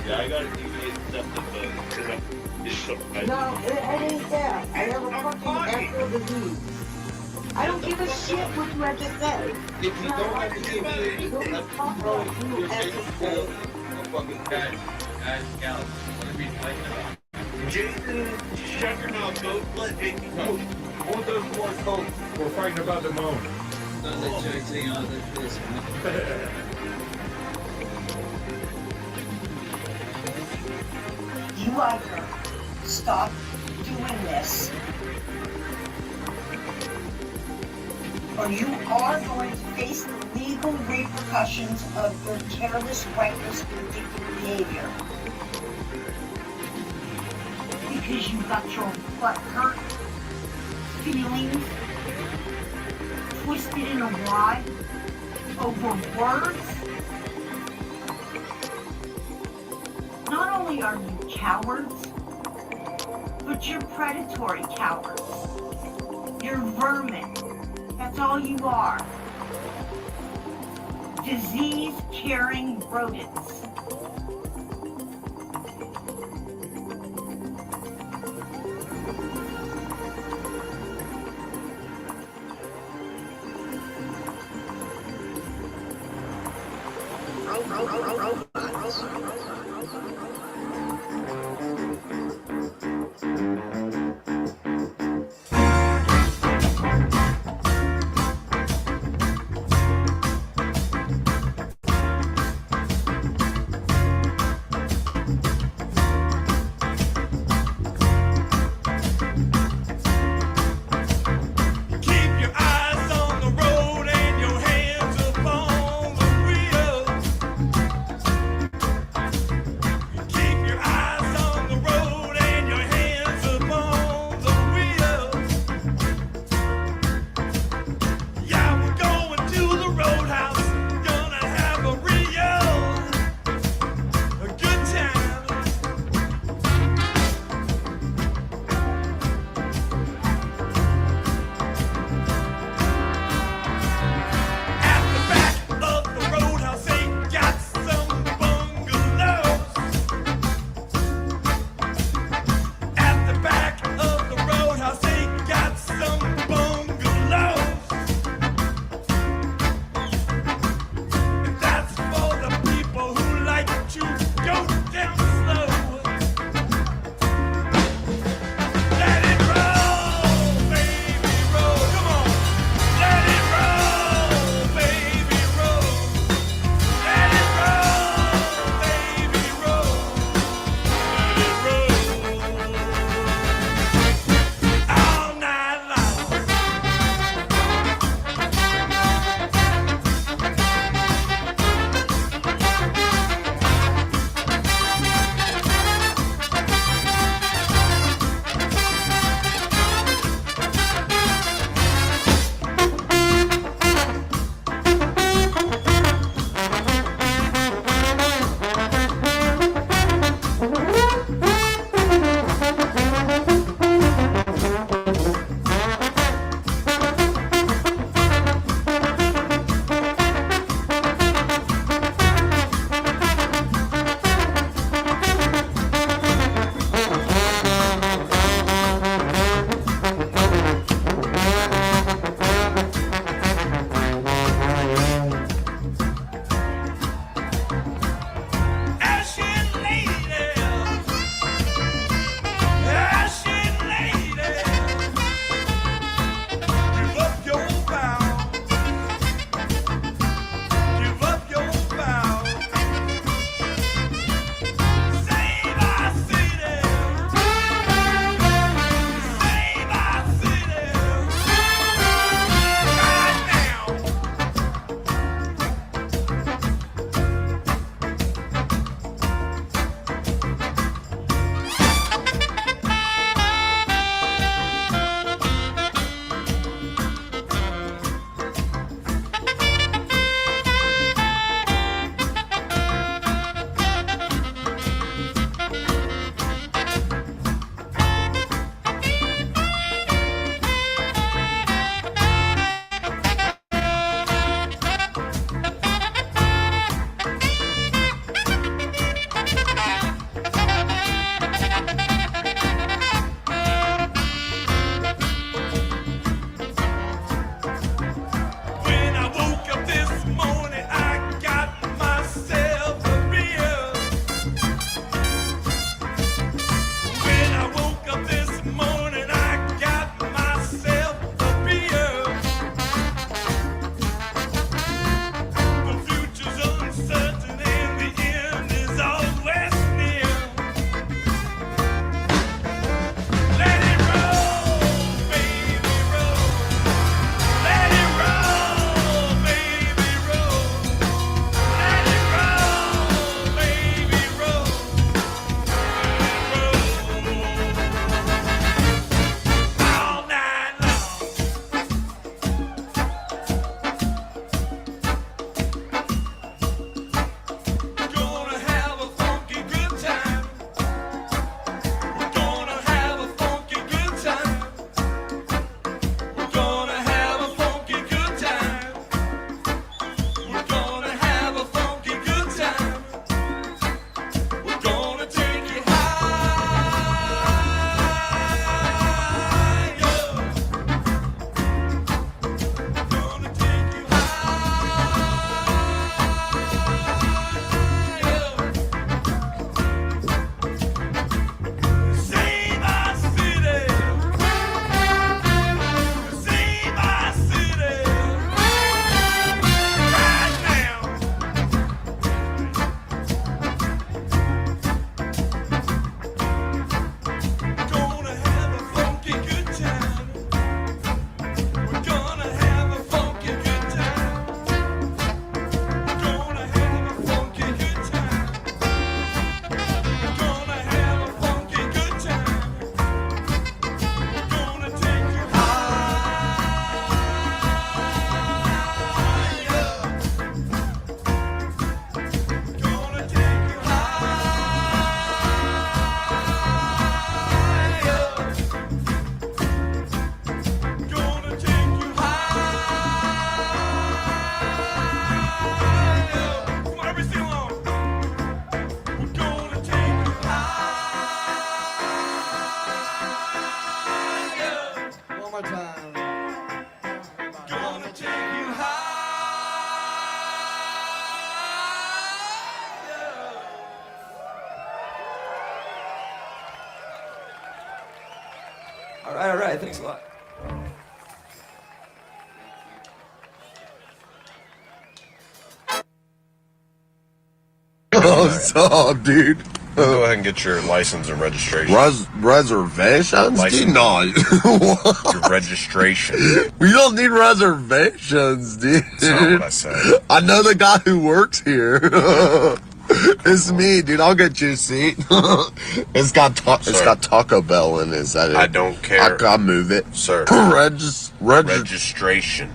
Yeah, I got a deviated septum, but it's so No, it ain't that. I have a fucking actual disease. I don't give a shit what you have to say. If you don't have to give me Guys, gals, what are we fighting about? Jason, shut your mouth. Don't let JT talk. Who does more coke? We're fighting about the moon. You either stop doing this, or you are going to face the legal repercussions of your careless, reckless, ridiculous behavior. because you got your butt hurt feelings twisted in a wad over words? Not only are you cowards, but you're predatory cowards. You're vermin. That's all you are. Disease-carrying rodents. All right. Thanks a lot. What's up, dude? Go ahead and get your license and registration. Reservations? License. Dude, no. Your registration. We don't need reservations, dude. That's not what I said. I know the guy who works here. It's me, dude. I'll get you a seat. It's got Taco Bell in it. Is that it? I don't care. I'll move it. Sir. Registration.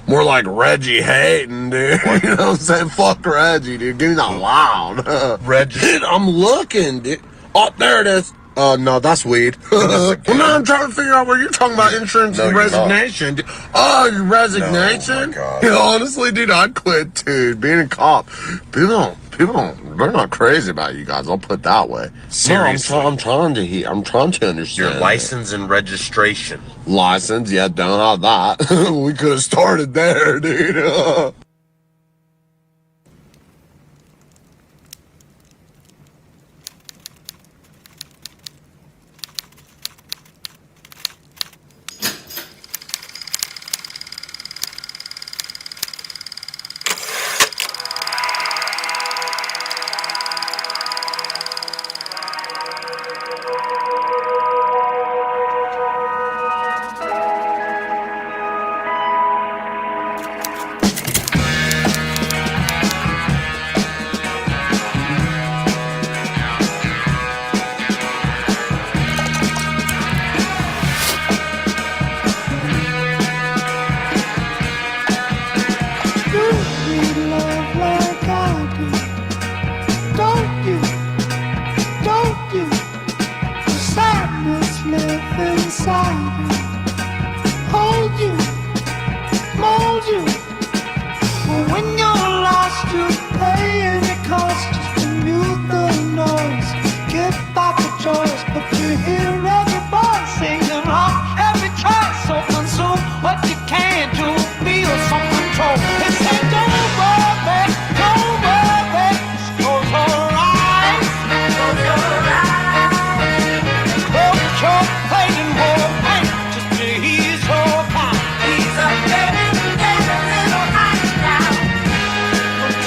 More like Reggie hating, dude. You know what I'm saying? Fuck Reggie, dude. Give me that loud. Dude, I'm looking, dude. Oh, there it is. No, that's weed. Well, now I'm trying to figure out what you're talking about. Insurance and resignation. Dude. Oh, your resignation? No, my God. You know, honestly, dude, I'd quit too. Being a cop. People don't, they're not crazy about you guys. I'll put it that way. Seriously. No, I'm trying to understand. Your license and registration. License? Yeah, don't have that. We could have started there, dude.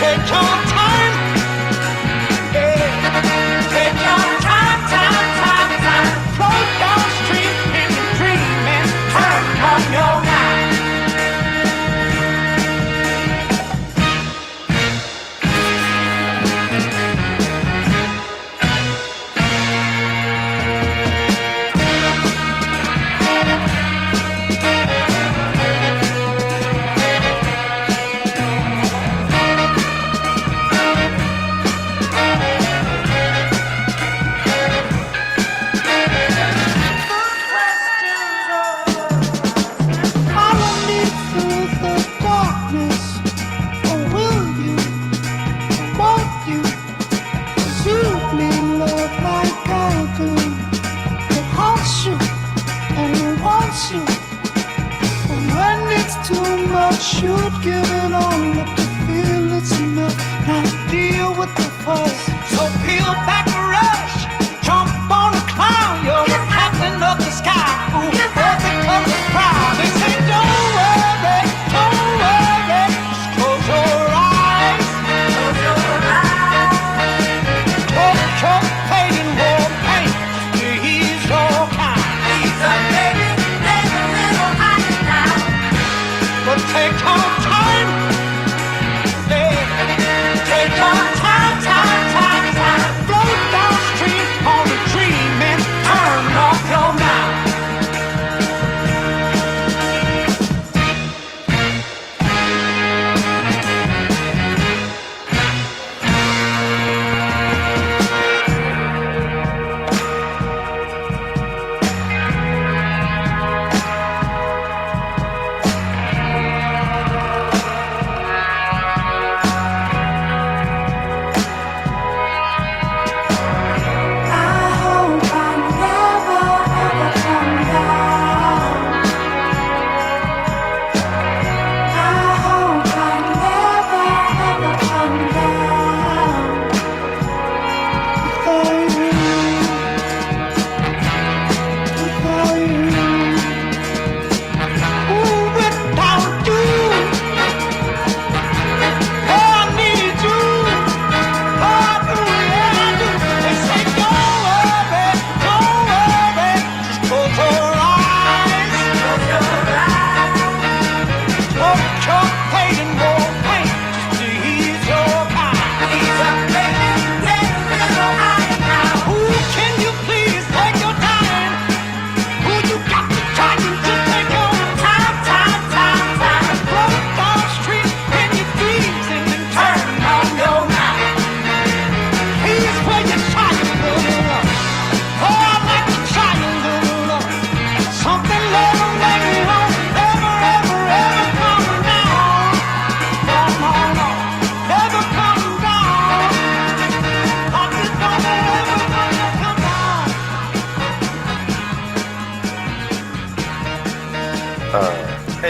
Take your time.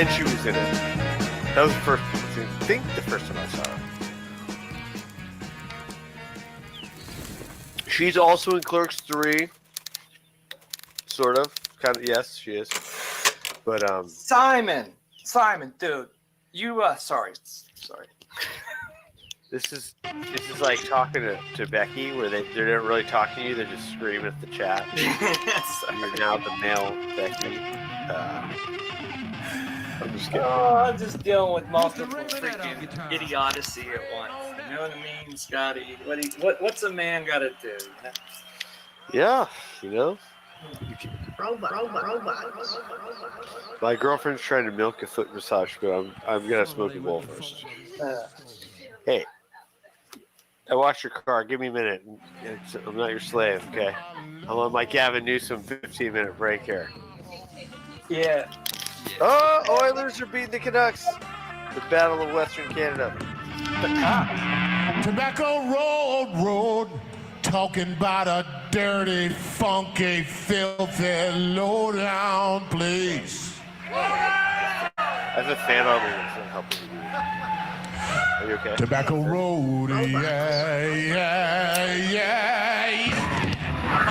And she was in it. That was the first, I think the first time I saw her. She's also in Clerks 3. Sort of. Kind of, yes, she is. But, Simon, dude. You, sorry. This is like talking to Becky, where they're not really talking to you, they're just screaming at the chat. You're now the male Becky. I'm just kidding. Oh, I'm just dealing with multiple freaking idiocy at once. You know what I mean, Scotty? What's a man got to do? Yeah, you know. Robot. My girlfriend's trying to milk a foot massage, but I'm gonna smoke a bowl first. Hey, I washed your car. Give me a minute. I'm not your slave, okay? I'm on my Gavin Newsom 15-minute break here. Yeah. Oh, Oilers are beating the Canucks. The Battle of Western Canada. Tobacco Road, talking about a dirty, funky, filthy, low-down place. I have a fan on me that's not helping me. Are you okay? Tobacco Road, yeah.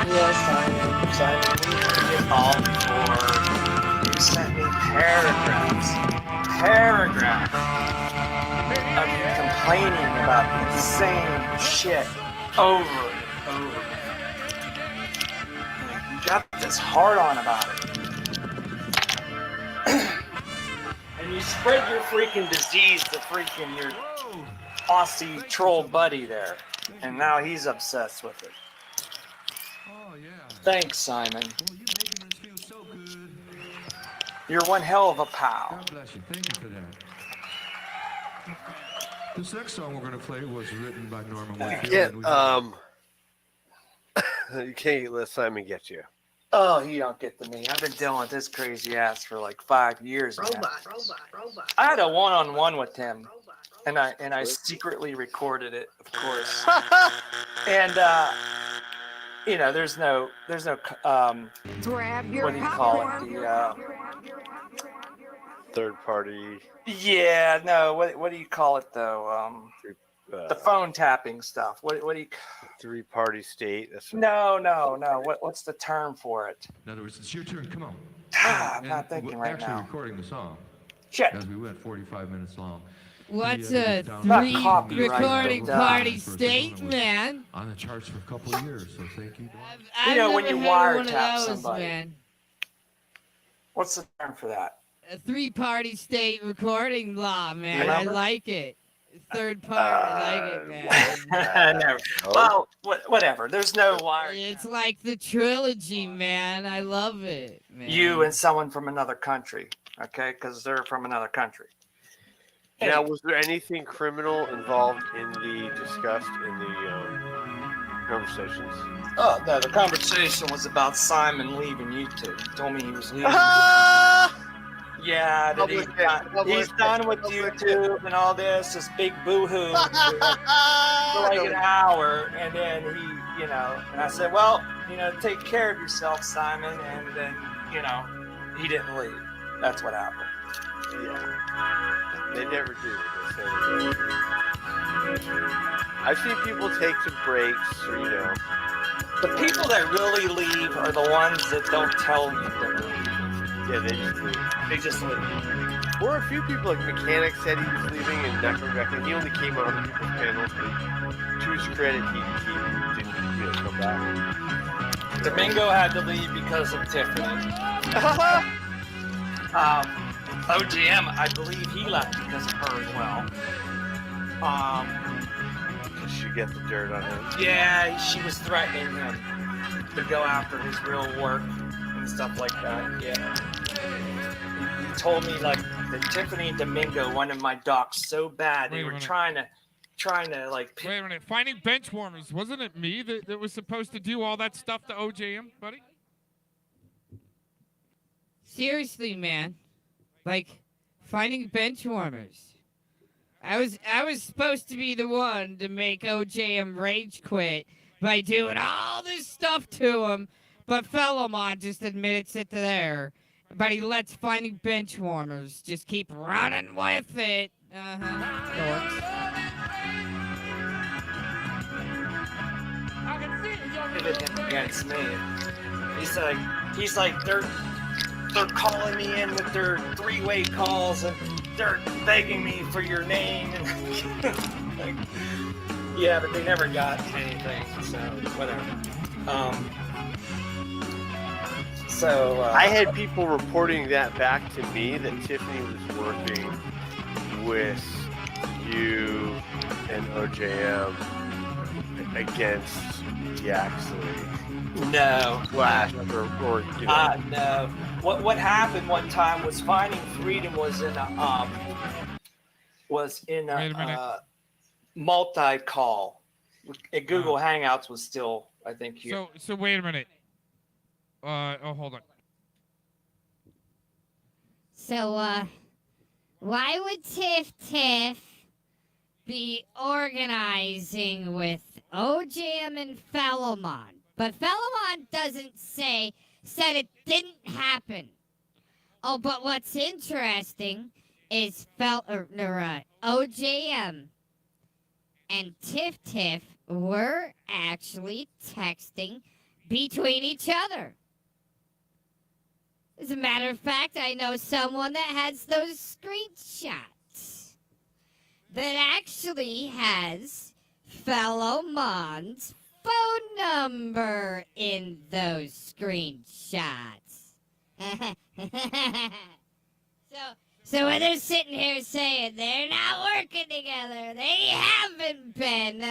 Yes, Simon. You called before. You sent me paragraphs of you complaining about the same shit over and over. You got this hard on about it. And you spread your freaking disease to freaking your Aussie troll buddy there. And now he's obsessed with it. Thanks, Simon. You're one hell of a pal. God bless you. Thank you for that. This next song we're going to play was written by Norman Whitfield. You can't let Simon get you. Oh, he don't get to me. I've been dealing with this crazy ass for like 5 years now. Robot. I had a one-on-one with him, and I secretly recorded it, of course. And you know, there's no Grab your what do you call it? The third party. yeah, no. What do you call it though? The phone tapping stuff. What do you? Three-party state. That's No. What's the term for it? In other words, it's your turn. Come on. I'm not thinking we're right actually now. recording the song. Shit. As we went 45 minutes long. What's The, a not three copyright, recording but, party first state, one was man? On the charts for a couple of years, so thank you. I've know, when never you heard one of wiretap those, somebody. man. What's the term for that? A three-party state recording law, man. You I remember? like it. Third party, I like it, man. No. Well, whatever. There's no wire. It's like the trilogy, man. I love it, man. You and someone from another country, okay? Because they're from another country. Now, was there anything criminal involved in the discussed in the conversations? Oh no, the conversation was about Simon leaving YouTube. He told me he was leaving. Yeah, that he's done with YouTube and all this big boo-hoo for like an hour, and then he, and I said, well, take care of yourself, Simon, and then, he didn't leave. That's what happened. Yeah. They never do. They say they do. I've seen people take some breaks, or, The people that really leave are the ones that don't tell you they're leaving. Yeah, they just leave. They just leave. Or a few people, like Mechanic said he was leaving, and Necrobeck, he only came on other people's panels, but to his credit, he didn't come back. Domingo had to leave because of Tiffany. OGM, I believe he left because of her as well. Did she get the dirt on him? Yeah, she was threatening him to go after his real work and stuff like that. Yeah. He told me like that Tiffany and Domingo wanted my docs so bad they were trying to like. Wait a minute, finding bench warmers. Wasn't it me that was supposed to do all that stuff to OJM, buddy? Seriously, man. Like, finding bench warmers. I was supposed to be the one to make OJM rage quit by doing all this stuff to him, but Felomon just admitted it there. but he lets finding bench warmers just keep running with it. Dorks. Pitted him against me. He's like they're calling me in with their three-way calls and they're begging me for your name and like, yeah, but they never got anything, so whatever. I had people reporting that back to me that Tiffany was working with you and OJM against Yaxley. No. Flash or you know. No. What happened one time was Finding Freedom was in a multi-call. Google Hangouts was still, I think, here. So wait a minute. Hold on. So, why would Tiff be organizing with OJM and Fellowmon? But Fellowmon said it didn't happen. Oh, but what's interesting is OJM and Tiff were actually texting between each other. As a matter of fact, I know someone that has those screenshots that actually has Fellowmon's phone number in those screenshots. So when they're sitting here saying they're not working together, they haven't been.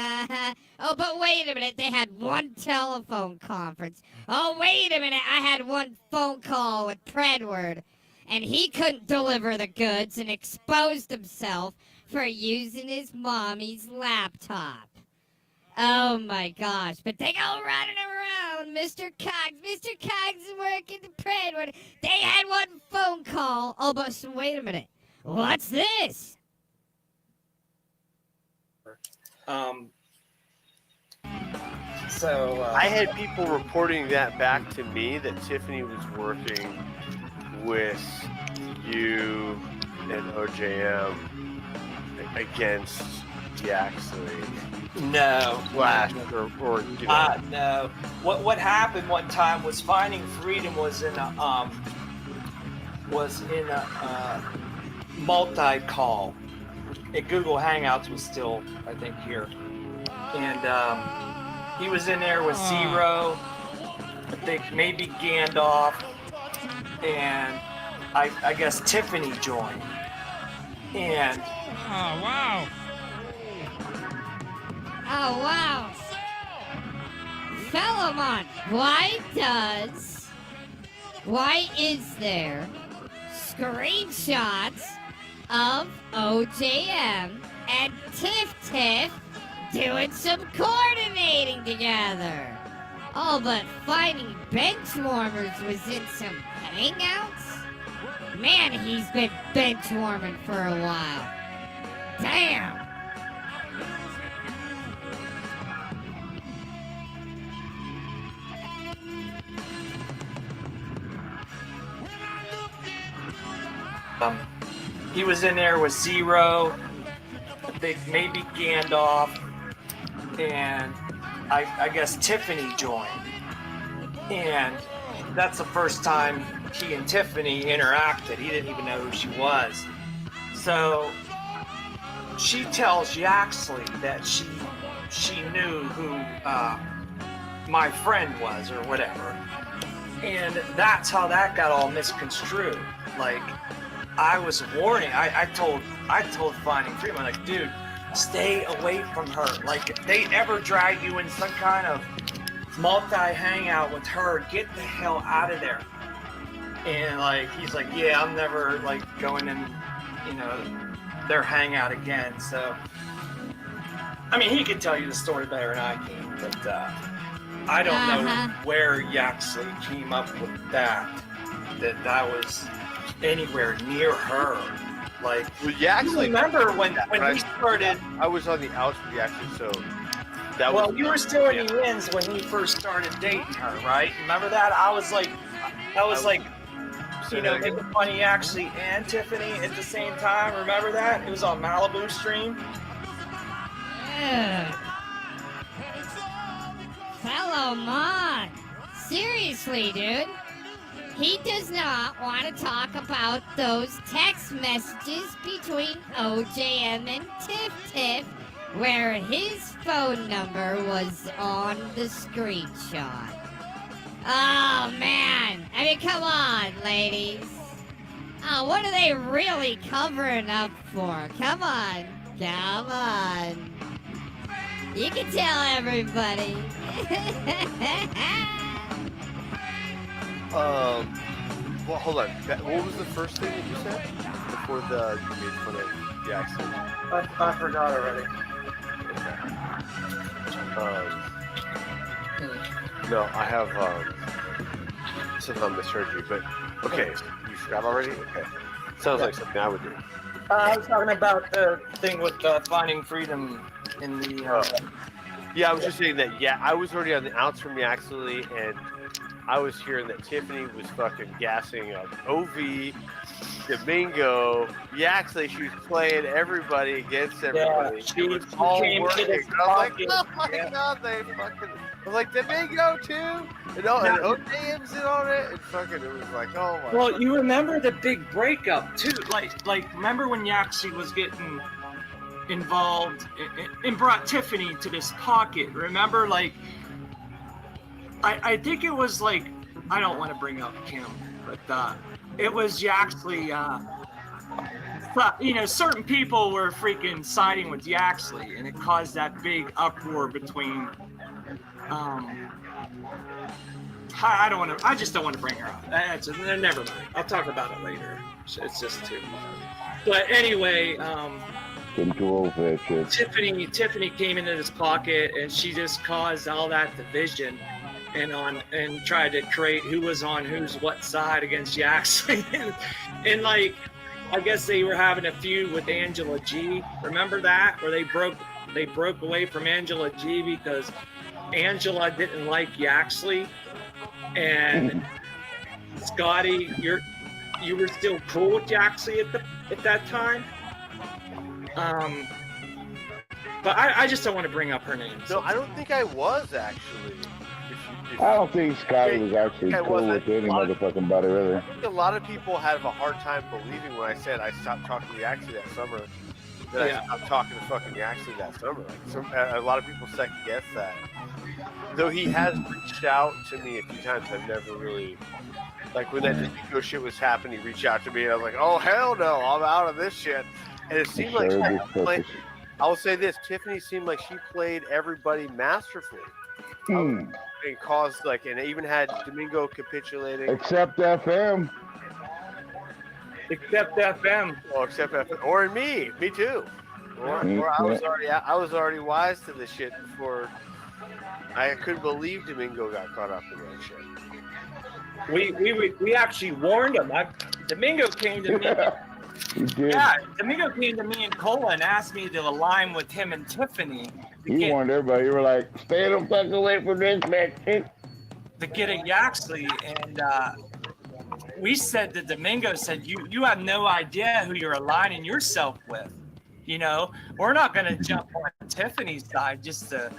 Oh, but wait a minute, they had one telephone conference. Oh, wait a minute, I had one phone call with Predward, and he couldn't deliver the goods and exposed himself for using his mommy's laptop. Oh my gosh, but they go running around, Mr. Cox is working the Predward. They had one phone call. Oh, but so wait a minute. What's this? I had people reporting that back to me that Tiffany was working with you and OJM against Yaxley. No. Flash or you know. No. What happened one time was Finding Freedom was in a multi-call. Google Hangouts was still, I think, here. And he was in there with Zero, I think maybe Gandalf, and I guess Tiffany joined. And oh wow. Oh, wow. Fellowmon, why is there screenshots of OJM and Tiff doing some coordinating together? Oh, but Finding Benchwarmers was in some hangouts? Man, he's been benchwarming for a while. Damn. He was in there with Zero, I think maybe Gandalf, and I guess Tiffany joined. And that's the first time he and Tiffany interacted. He didn't even know who she was. So she tells Yaxley that she knew who my friend was or whatever. And that's how that got all misconstrued. Like, I was warning. I told Finding Freedom, I'm like, dude, stay away from her. Like, if they ever drag you in some kind of multi-hangout with her, get the hell out of there. And like, he's like, yeah, I'm never like going in, their hangout again. So, I mean, he could tell you the story better than I can, but I don't know where Yaxley came up with that was anywhere near her. Like, well, Yaxley, remember when he started? I was on the outs with Yaxley, so that well, was. you were still in the ends when he first started dating her, right? Remember that? I was like making fun of Yaxley and Tiffany at the same time. Remember that? It was on Malibu stream. Ugh. Fellow Mon, seriously, dude. He does not want to talk about those text messages between OJM and Tiff Tiff, where his phone number was on the screenshot. Oh, man. I mean, come on, ladies. Oh, what are they really covering up for? Come on. Come on. You can tell everybody. Well, hold on. What was the first thing that you said before you made fun of the accent? I forgot already. No, I have somehow misheard you, but okay, you forgot already? Okay. Sounds like something I would do. I was talking about the thing with finding freedom in the... Yeah, I was just saying that, yeah, I was already on the outs from Yaxley, and I was hearing that Tiffany was fucking gassing up OV, Domingo, Yaxley. She was playing everybody against everybody. Yeah, she was all came to working. this I was like, pocket. oh my god, they fucking... I was like, Domingo too? And OJM's in on it? And fucking, it was like, oh my Well, god. you remember the big breakup too. Like remember when Yaxley was getting involved and brought Tiffany to this pocket? Remember, like, I think it was like, I don't want to bring up Kim, but it was Yaxley. Certain people were freaking siding with Yaxley, and it caused that big uproar between. I don't want to. I just don't want to bring her up. Never mind. I'll talk about it later. It's just too much. But anyway, Getting too old for that shit. Tiffany came into this pocket, and she just caused all that division, and tried to create who was on whose what side against Yaxley, and like, I guess they were having a feud with Angela G. Remember that, where they broke away from Angela G because Angela didn't like Yaxley, and Scotty, you were still cool with Yaxley at that time. But I just don't want to bring up her name. No, I don't think I was actually. I don't think Scotty was actually cool with any motherfucking body, really. I think a lot of people have a hard time believing when I said I stopped talking to Yaxley that summer, that I stopped talking to fucking Yaxley that summer. Like, a lot of people second guess that. Though he has reached out to me a few times, I've never really, like when that Domingo shit was happening, he reached out to me and I was like, oh hell no, I'm out of this shit. And it seemed like I will say this, Tiffany seemed like she played everybody masterfully. And caused and even had Domingo capitulating. Except FM. Except FM. Oh, except FM. Or me too. Or I was already wise to this shit before. I couldn't believe Domingo got caught up in that shit. We actually warned him. Domingo came to me. Yeah, Domingo came to me and Cola and asked me to align with him and Tiffany. You warned everybody. You were like, stay the fuck away from this man. To get at Yaxley, and we said that Domingo said, you have no idea who you're aligning yourself with. We're not going to jump on Tiffany's side just to,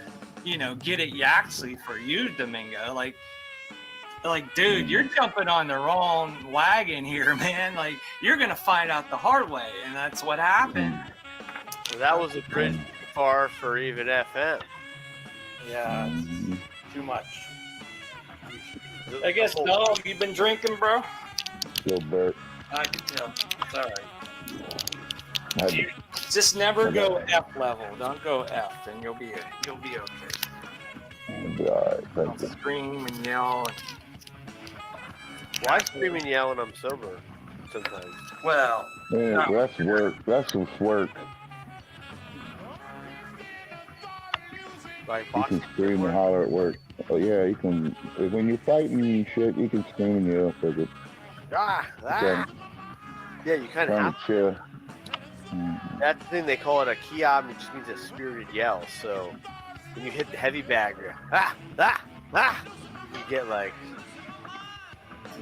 get at Yaxley for you, Domingo. Like, dude, you're jumping on the wrong wagon here, man. Like, you're going to find out the hard way, and that's what happened. Well, that was a bridge far for even FM. Yeah, too much. I guess, no, you've been drinking, bro? Still burnt. I can tell. It's all right. Just never go F level. Don't go F, and you'll be okay. Don't scream and yell. Why scream and yell when I'm sober sometimes? Well, yeah, that's work. That's some work. Like you can scream and holler at work. Oh yeah, you can. When you're fighting and shit, you can scream and yell for it. Yeah, you kind of have to. Chill. That's the thing, they call it a kiyam. It just means a spirited yell. So when you hit the heavy bag, you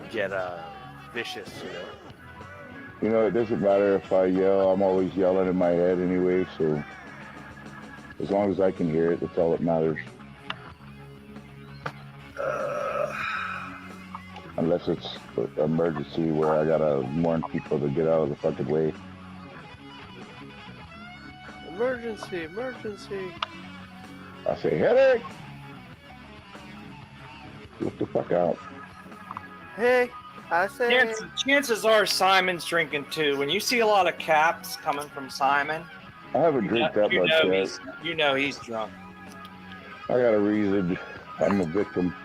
get vicious, you know. You know, it doesn't matter if I yell. I'm always yelling in my head anyway, so as long as I can hear it, that's all that matters. Unless it's an emergency where I gotta warn people to get out of the fucking way. Emergency, emergency. I say, headache! Get the fuck out. Hey, I say. Chances are Simon's drinking too. When you see a lot of caps coming from Simon, I haven't drank that much yet. You know he's drunk. I got a reason. I'm a victim.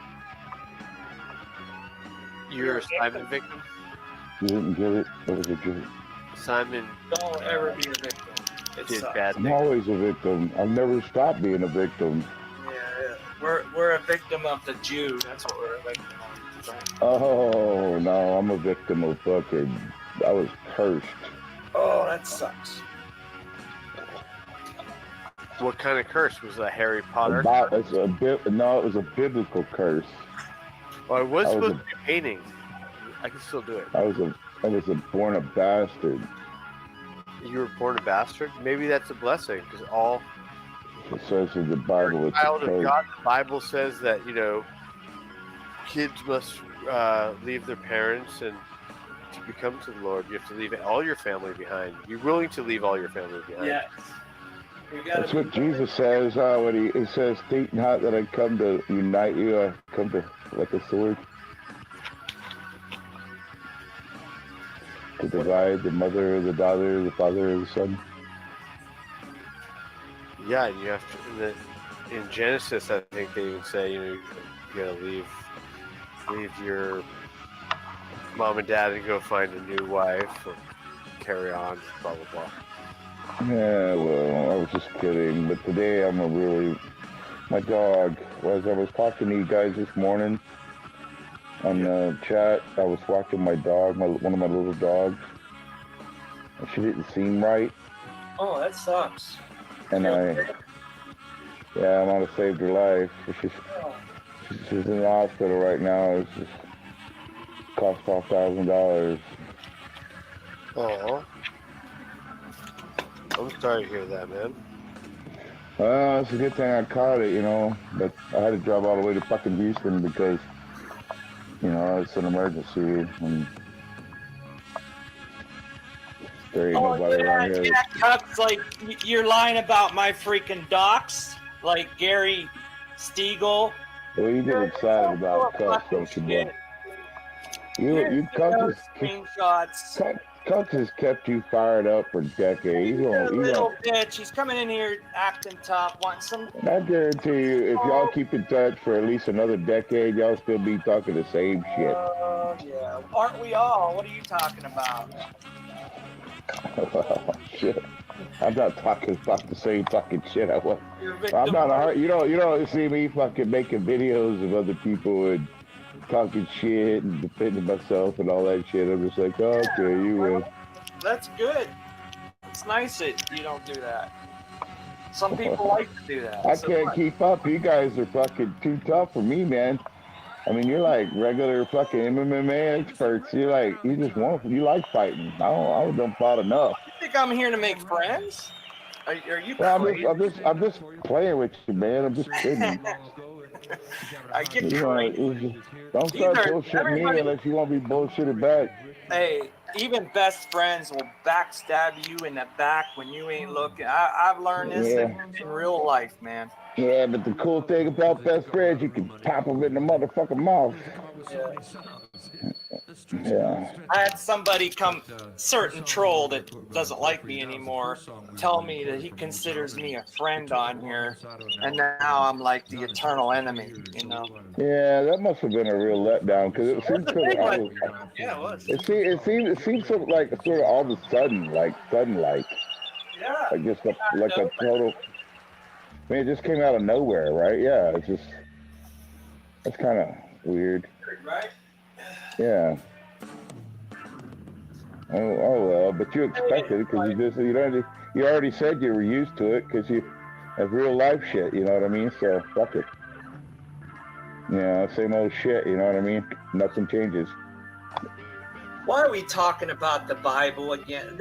You're a Simon victim? You didn't get it? What was it? Simon. Don't ever be a victim. Did bad I'm things. always a victim. I've never stopped being a victim. Yeah. We're a victim of the Jew. That's what we're a victim of. Oh, no, I'm a victim of fucking... I was cursed. Oh, that sucks. What kind of curse? Was it a Harry Potter? It's no, it was a biblical curse. Oh, I was supposed to be painting. I can still do it. I was born a bastard. You were born a bastard? Maybe that's a blessing, because all... It says in the Bible, it's child a of curse. God, the Bible says that, you know, kids must leave their parents, and to become to the Lord, you have to leave all your family behind. You're willing to leave all your family behind. Yes. That's what Jesus says. When he says, "Think not that I come to unite you. I come to like a sword to divide the mother, the daughter, the father, the son." Yeah, and you have to. In Genesis, I think they even say, you know, you gotta leave your mom and dad and go find a new wife, or carry on, blah blah blah. Yeah, well, I was just kidding. But today my dog, as I was talking to you guys this morning on the chat, I was walking my dog, one of my little dogs, and she didn't seem right. Oh, that sucks. And I might have saved her life. She's in the hospital right now. It's just cost $12,000. Oh. I'm sorry to hear that, man. Well, it's a good thing I caught it, you know, but I had to drive all the way to fucking Houston because, you know, it's an emergency and there ain't nobody around here. Yeah, Cuts, like, you're lying about my freaking docs, like Gary Stiegel. Well, you get excited about cuts, don't you, bro? You cuts Screenshots. Cuts has kept you fired up for decades. He's a little bitch. He's coming in here acting tough, wanting some. I guarantee you, if y'all keep in touch for at least another decade, y'all still be talking the same shit. Yeah. Aren't we all? What are you talking about? Oh, shit. I'm not talking about the same fucking shit I was. I'm not a hard. You don't see me fucking making videos of other people and talking shit and defending myself and all that shit. I'm just like, oh, okay, you win. That's good. It's nice that you don't do that. Some people like to do that. I can't keep up. You guys are fucking too tough for me, man. I mean, you're like regular fucking MMA experts. You like fighting. I don't fight enough. You think I'm here to make friends? Are you Well, crazy? I'm just playing with you, man. I'm just kidding. I get crazy. Don't start bullshitting me unless you want to be bullshitted back. Hey, even best friends will backstab you in the back when you ain't looking. I've learned this in real life, man. Yeah, but the cool thing about best friends, you can pop them in the motherfucking mouth. Yeah. I had somebody certain troll that doesn't like me anymore, tell me that he considers me a friend on here, and now I'm like the eternal enemy, you know? Yeah, that must have been a real letdown, because it seems yeah, it was. It seems sort of all of a sudden, like. Yeah. Like just a total. I mean, it just came out of nowhere, right? Yeah, it's kind of weird. Right? Yeah. Oh well, but you expected it because you already said you were used to it because you have real life shit. You know what I mean? So fuck it. Yeah, same old shit. You know what I mean? Nothing changes. Why are we talking about the Bible again?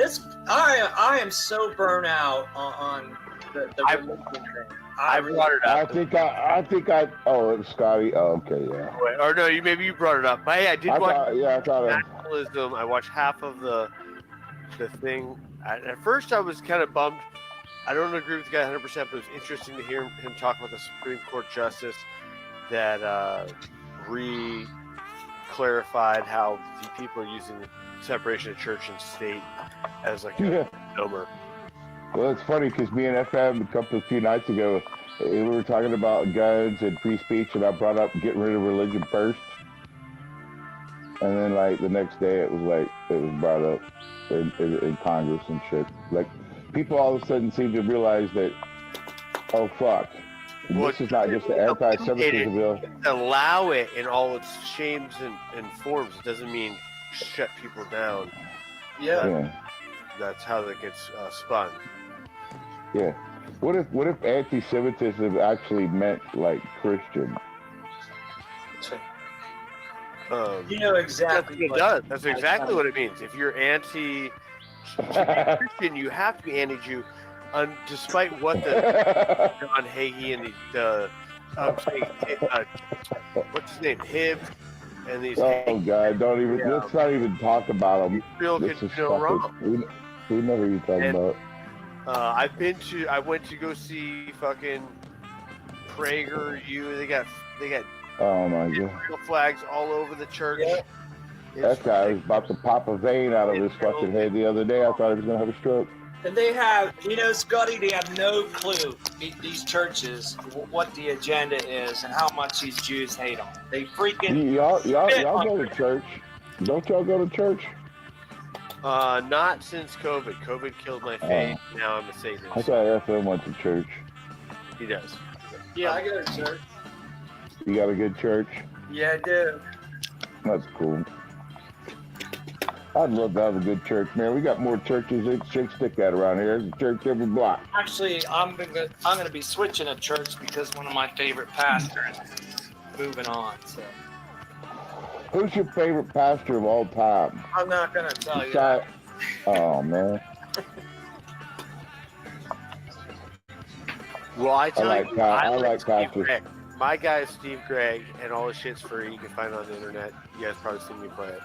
I am so burnt out on the religion thing. I brought it up. I think I. Oh, it was Scotty. Oh, okay, yeah. Or no, maybe you brought it up. But hey, I did watch I thought nationalism. I watched half of the thing. At first, I was kind of bummed. I don't agree with the guy 100%, but it was interesting to hear him talk about the Supreme Court justice that clarified how the people are using the separation of church and state as like a number. Well, it's funny because me and FM a few nights ago, we were talking about guns and free speech, and I brought up getting rid of religion first. And then, like, the next day, it was brought up in Congress and shit. Like, people all of a sudden seem to realize that, oh, fuck. This is not just the anti-Semitism bill. Allow it in all its shames and forms. It doesn't mean shut people down. Yeah. That's how that gets spun. Yeah. What if anti-Semitism actually meant like Christian? You know exactly what it does. That's exactly what it means. If you're anti-Christian, you have to be anti-Jew, despite what the John HeyyA and what's his name, Hib, and these. Oh God! Don't even. Let's not even talk about them. This is wrong. We know who you're talking about. I went to go see fucking PragerU. They got oh my God, flags all over the church. Yeah. That guy was about to pop a vein out of his fucking head the other day. I thought he was gonna have a stroke. And they have, Scotty, they have no clue, these churches, what the agenda is and how much these Jews hate them. They freaking y'all go to church. Don't y'all go to church? Not since COVID. COVID killed my faith. Now I'm a Satanist. I thought FM went to church. He does. Yeah, I go to church. You got a good church? Yeah, I do. That's cool. I'd love to have a good church, man. We got more churches than chicks stick at around here. There's a church every block. Actually, I'm gonna be switching a church because one of my favorite pastors is moving on. So. Who's your favorite pastor of all time? I'm not gonna tell you that. Oh man. Well, I like pastors. Gregg. My guy is Steve Gregg, and all his shit's free. You can find it on the internet. You guys probably seen me play it.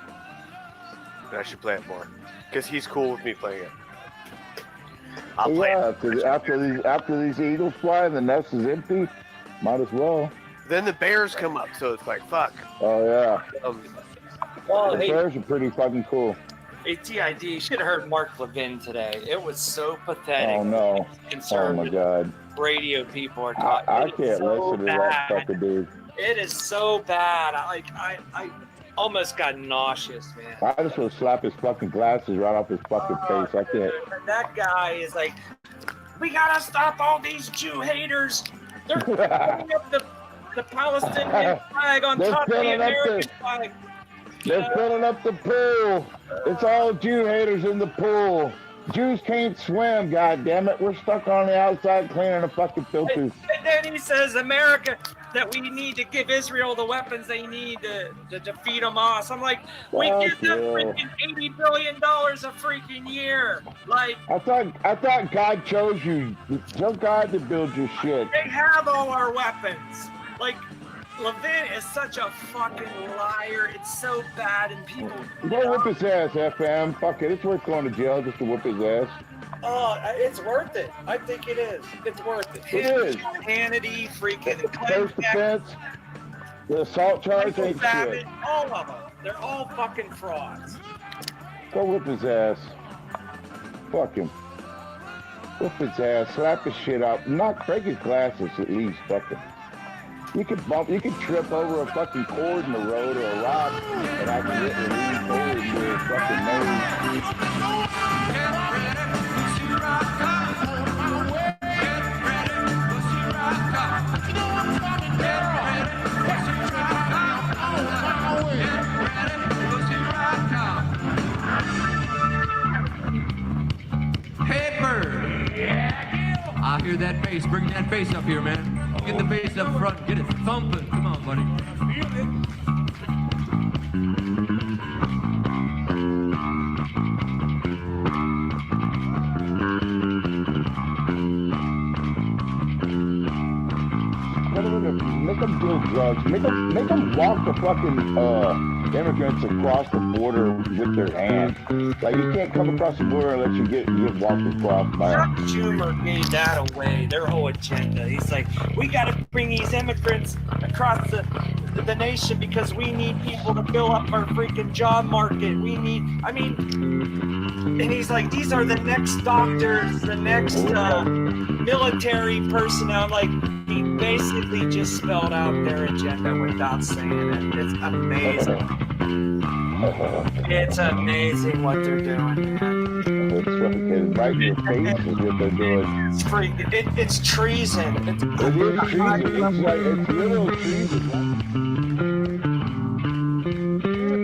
But I should play it more because he's cool with me playing it. I'll play it. After these eagles fly and the nest is empty, might as well. Then the bears come up, so it's like fuck. Oh yeah. Well, the bears are pretty fucking cool. Hey, TID, you should have heard Mark Levin today. It was so pathetic. Oh no. Oh my God. Radio people are talking. I can't listen to that fucking dude. It is so bad. I almost got nauseous, man. I just want to slap his fucking glasses right off his fucking face. I can't. That guy is like, we gotta stop all these Jew haters. They're putting up the Palestinian flag on top of the American flag. They're filling up the pool. It's all Jew haters in the pool. Jews can't swim, goddammit. We're stuck on the outside cleaning the fucking filters. And then he says, America, that we need to give Israel the weapons they need to defeat Hamas. I'm like, we give them freaking $80 billion a freaking year. Like, I thought God chose you. Tell God to build your shit. They have all our weapons. Like, Levin is such a fucking liar. It's so bad, and people. Go whip his ass, FM. Fuck it. It's worth going to jail just to whip his ass. Oh, it's worth it. I think it is. It's worth it. It is. Hannity, freaking. First offense. The assault charge ain't shit. All of them. They're all fucking frauds. Go whip his ass. Fuck him. Whip his ass. Slap his shit up. Break his glasses at least. Fuck him. You could trip over a fucking cord in the road or a rock and accidentally lean forward to your fucking nose. Hey, Bird. I hear that bass. Bring that bass up here, man. Get the bass up front. Get it thumping. Come on, buddy. Make them walk the fucking immigrants across the border with their hands. Like you can't come across the border unless you get walked across by. Schumer gave that away. Their whole agenda. He's like, we got to bring these immigrants across the nation because we need people to fill up our freaking job market. We need. I mean, and he's like, these are the next doctors, the next military personnel. Like. He basically just spelled out their agenda without saying it. It's amazing. It's amazing what they're doing. It's fucking right in your face is what they're doing. It's freaking. It's treason. It is treason. It's literal treason.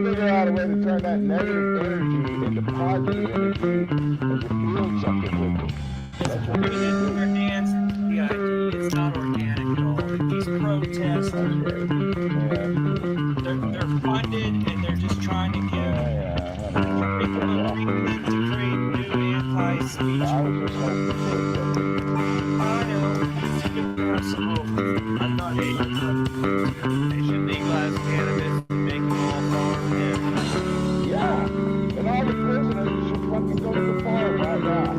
Figure out a way to turn that negative energy into positive energy and to feel something with it. That's what they're dancing. It's not organic at all. These protests, they're funded and they're just trying to get people to create new anti-speech. I know. I'm not able to. They should legalize cannabis and make them all farm. Yeah. And all the prisoners should fucking go to the farm right now.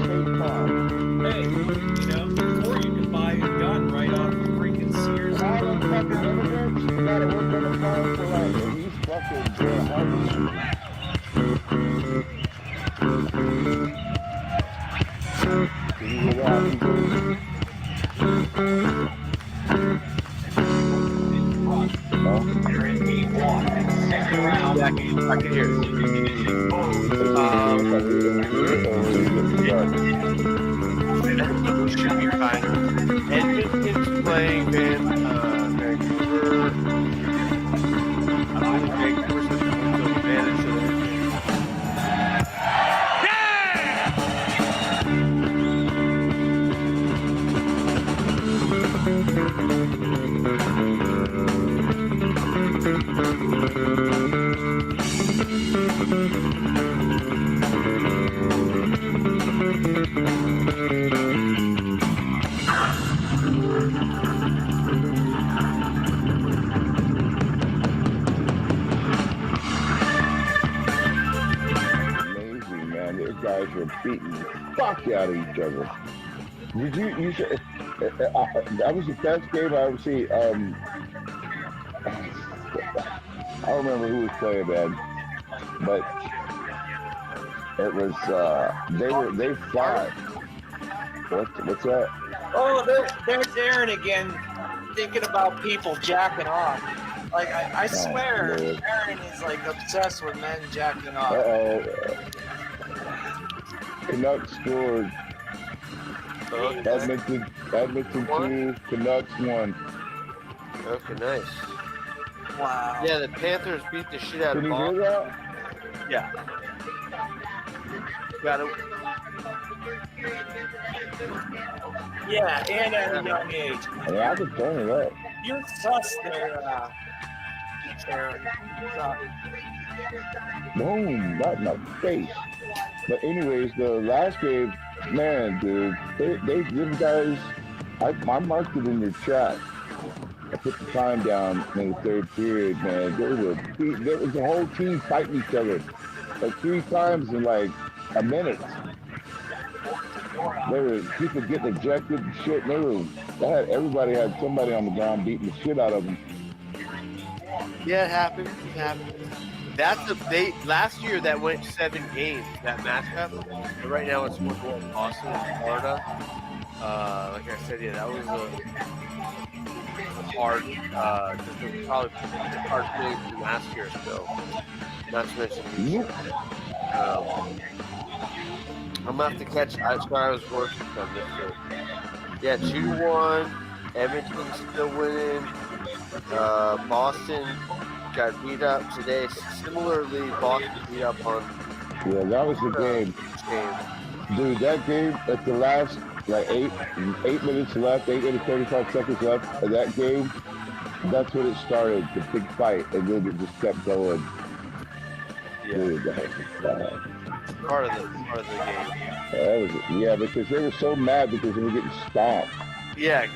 State farm. Hey, you know, or you can buy a gun right off the freaking Sears. All them fucking immigrants, you gotta work on the farm for like at least fucking harvest. I can hear it. Should be fine. Edmonton's playing Vancouver. Vancouver's supposed to advantage of their Guys were beating the fuck out of each other. Did you should, that was the best game I ever seen. I don't remember who was playing, man, but it was they fought. What's that? Oh, there's Aaron again, thinking about people jacking off. Like I swear, Aaron is like obsessed with men jacking off. Canucks scored. Edmonton 2, Canucks 1. Okay, nice. Wow. Yeah, the Panthers beat the shit out of Boston. Can you hear that? Yeah. Got it. Yeah, and at a young age. Yeah, I can turn it up. You're sus there, Aaron. Boom, right in my face. But anyways, the last game, man, dude, these guys, I marked it in your chat. I put the time down in the third period, man. There was a whole team fighting each other like 3 times in like a minute. There were people getting ejected and shit. Everybody had somebody on the ground beating the shit out of them. Yeah, it happened. It happened. Last year that went 7 games, that matchup. But right now it's 1-1 Boston and Florida. Like I said, yeah, that was a hard, just probably a hard game from last year still. Not to mention I'm gonna have to catch. I was working on this year. Yeah, 2-1. Edmonton's still winning. Boston got beat up today. Similarly, Boston beat up on. Yeah, that was the game. Dude, that game at the last like 8 minutes left, 8 minutes 35 seconds left of that game. That's when it started, the big fight, and then it just kept going. Yeah. Dude, that was part of the game. Yeah, because they were so mad because they were getting stomped. Yeah,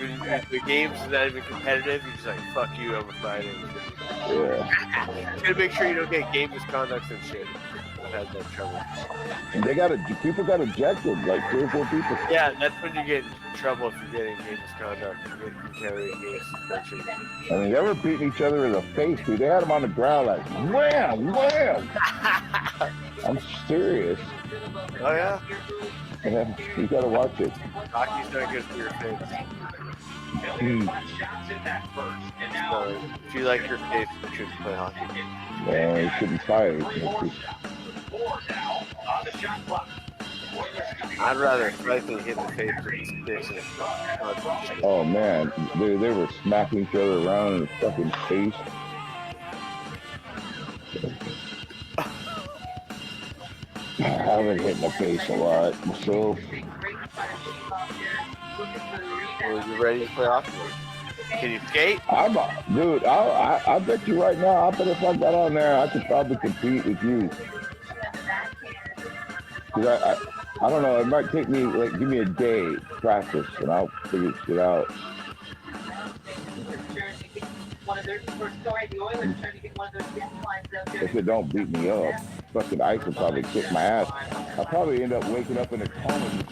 the game's not even competitive. You're just like, fuck you, I'm fighting. Yeah. You gotta make sure you don't get game misconduct and shit. I've had that trouble. And people got ejected, like 3 or 4 people. Yeah, that's when you get in trouble if you're getting game misconduct. You carry game suspension. I mean, they were beating each other in the face, dude. They had them on the ground like, wham, wham. I'm serious. Oh, yeah? Yeah, you gotta watch it. Hockey's not good for your face. So, if you like your face, you should play hockey. Yeah, you shouldn't fight. I'd rather fight than hit the face with sticks. Oh man, they were smacking each other around in the fucking face. I've been hit in the face a lot. So, Well, you ready to play hockey? Can you skate? Dude, I bet you right now, I bet if I got on there, I could probably compete with you. Cause I don't know, it might take me, like, give me a day practice and I'll figure shit out. If it don't beat me up, fucking ice will probably kick my ass. I'll probably end up waking up in a coma.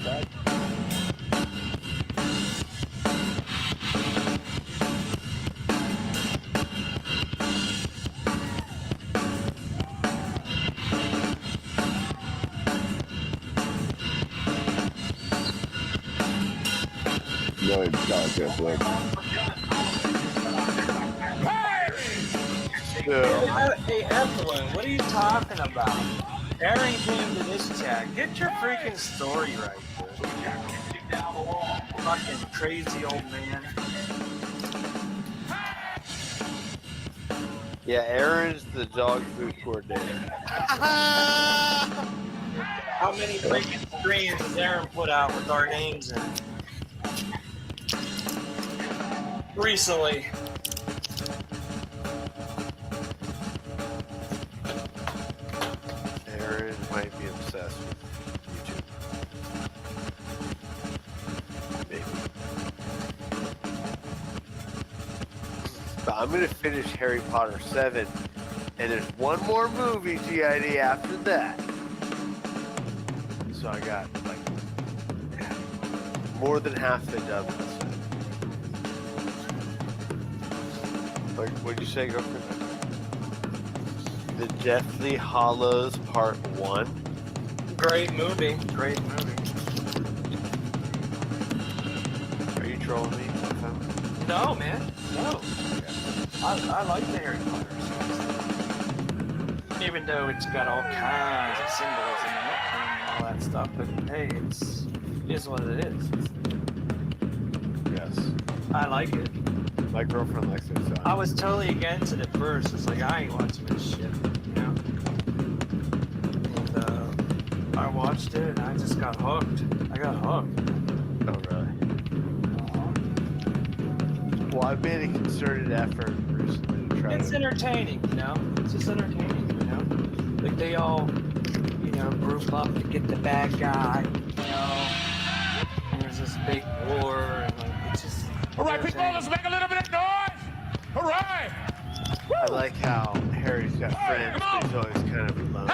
Go ahead, Blake. Hey, Evelyn, what are you talking about? Aaron came to this chat. Get your freaking story right, dude. Fucking crazy old man. Yeah, Aaron's the dog food coordinator. How many freaking screens has Aaron put out with our names in it? Recently. Aaron might be obsessed with YouTube. Maybe. But I'm gonna finish Harry Potter 7, and there's one more movie GID after that. So I got like more than half the done. Like, what'd you say, girlfriend? The Deathly Hallows Part 1. Great movie. Great movie. Are you trolling me? No, man. No. I like the Harry Potter series. Even though it's got all kinds of symbolism in it and all that stuff, but hey, it is what it is. Yes. I like it. My girlfriend likes it, so. I was totally against it at first. It's like, I ain't watching this shit, you know? And I watched it and I just got hooked. I got hooked. Oh, really? Well, I made a concerted effort recently to try It's entertaining, you know? It's just entertaining, you know? Like, they all, you know, group up to get the bad guy, you know? And there's this big war, and like, it's just... All right, people, let's make a little bit of noise. All right. I like how Harry's got friends, but he's always kind of alone.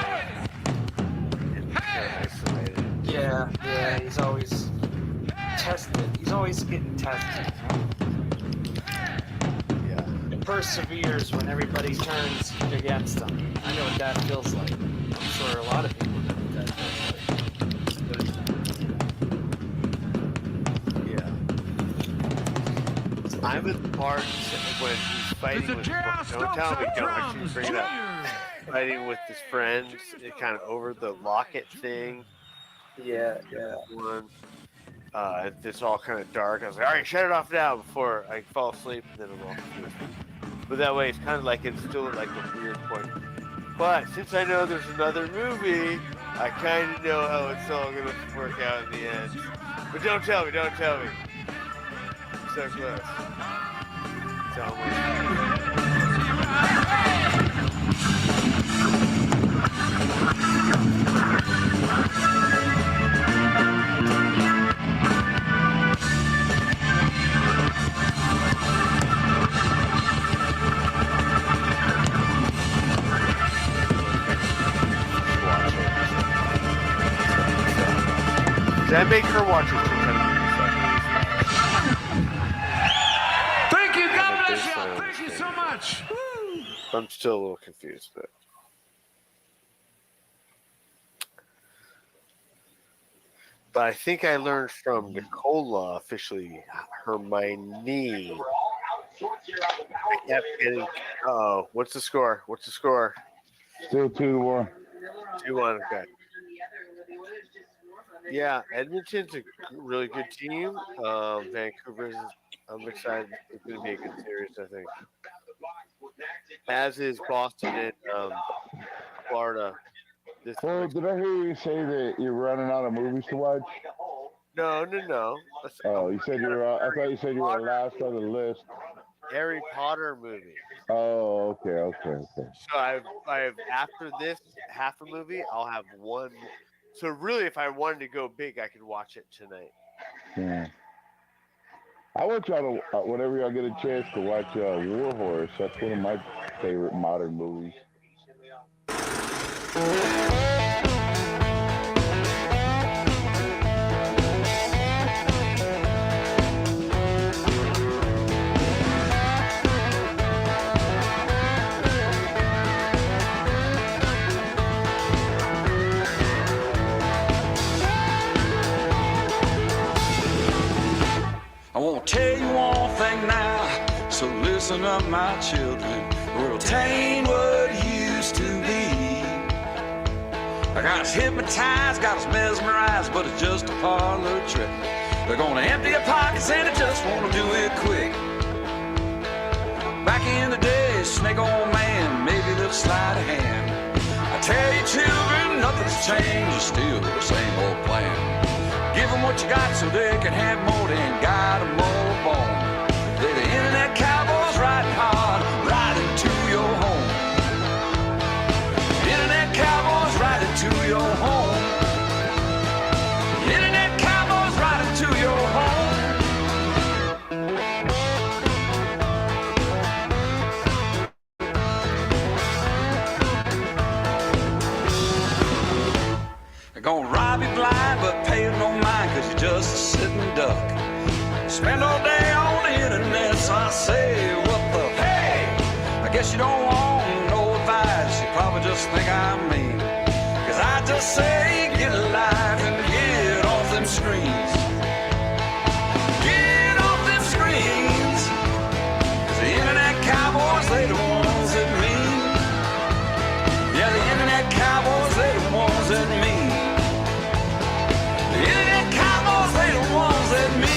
And kind of isolated. Yeah, he's always tested. He's always getting tested, you know? Yeah. And perseveres when everybody turns against him. I know what that feels like. I'm sure a lot of people know what that feels like. I'm at the part when he's fighting with. Don't tell me, don't actually bring it up. Fighting with his friends, it kind of over the locket thing. Yeah. One. It's all kind of dark. I was like, all right, shut it off now before I fall asleep, and then I'm off. But that way, it's kind of like it's still like a weird point. But since I know there's another movie, I kind of know how it's all gonna work out in the end. But don't tell me. So close. So much. See, I make her watch it. Thank you. God bless you. Thank you so much. I'm still a little confused, but I think I learned from Nicola officially Hermione. I kept getting. Oh, what's the score? What's the score? Still 2-1. 2-1. Okay. Yeah, Edmonton's a really good team. Vancouver's. I'm excited. It's going to be a good series, I think. As is Boston and Florida. Well, did I hear you say that you're running out of movies to watch? No. Oh, you said you were. I thought you said you were last on the list. Harry Potter movie. Oh, okay. So I have after this half a movie, I'll have one. So really, if I wanted to go big, I could watch it tonight. Yeah. I want y'all to, whenever y'all get a chance to watch War Horse. That's one of my favorite modern movies. I want to tell you one thing now, so listen up, my children. The world ain't what it used to be. I got us hypnotized, got us mesmerized, but it's just a parlor trick. They're gonna empty your pockets and they just wanna do it quick. Back in the day, snake old man, maybe a little sleight of hand. I tell you children, nothing's changed, it's still the same old plan. Give them what you got so they can have more than got them more bone. They're the internet cowboys riding hard, riding to your home. Internet cowboys riding to your home. Internet cowboys riding to your home. They're gonna rob you blind, but pay you no mind, cause you're just a sitting duck. Spend all day on the internet, so I say, what the hey? I guess you don't want no advice, you probably just think I'm mean. Cause I just say, get alive and get off them screens. Get off them screens. Cause the internet cowboys, they the ones that mean. Yeah, the internet cowboys, they the ones that mean. The internet cowboys, they the ones that mean.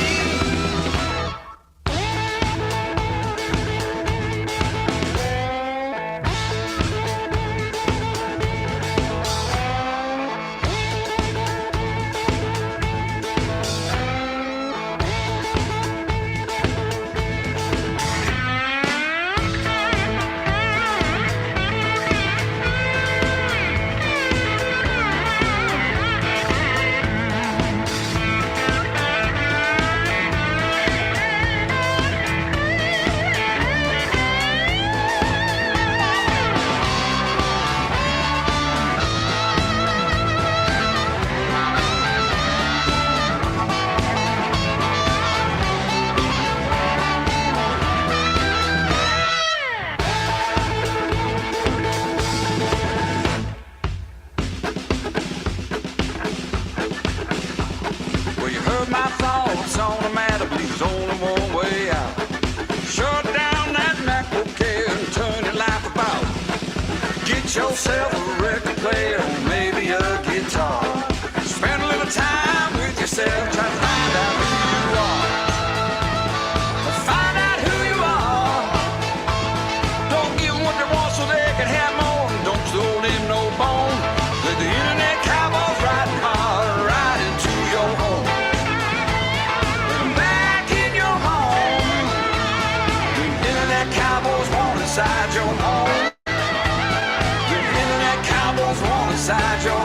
Well, you heard my thoughts on the matter, but there's only one way out. Shut down that MacBook Air and turn your life about. Get yourself a record player or maybe a guitar. Spend a little time with yourself, try to find out who you are. Find out who you are. Don't give them what they want so they can have more. Don't throw them no bone. Let the internet cowboys riding hard, riding to your home. Let them back in your home. The internet cowboys want inside your home. The internet cowboys want inside your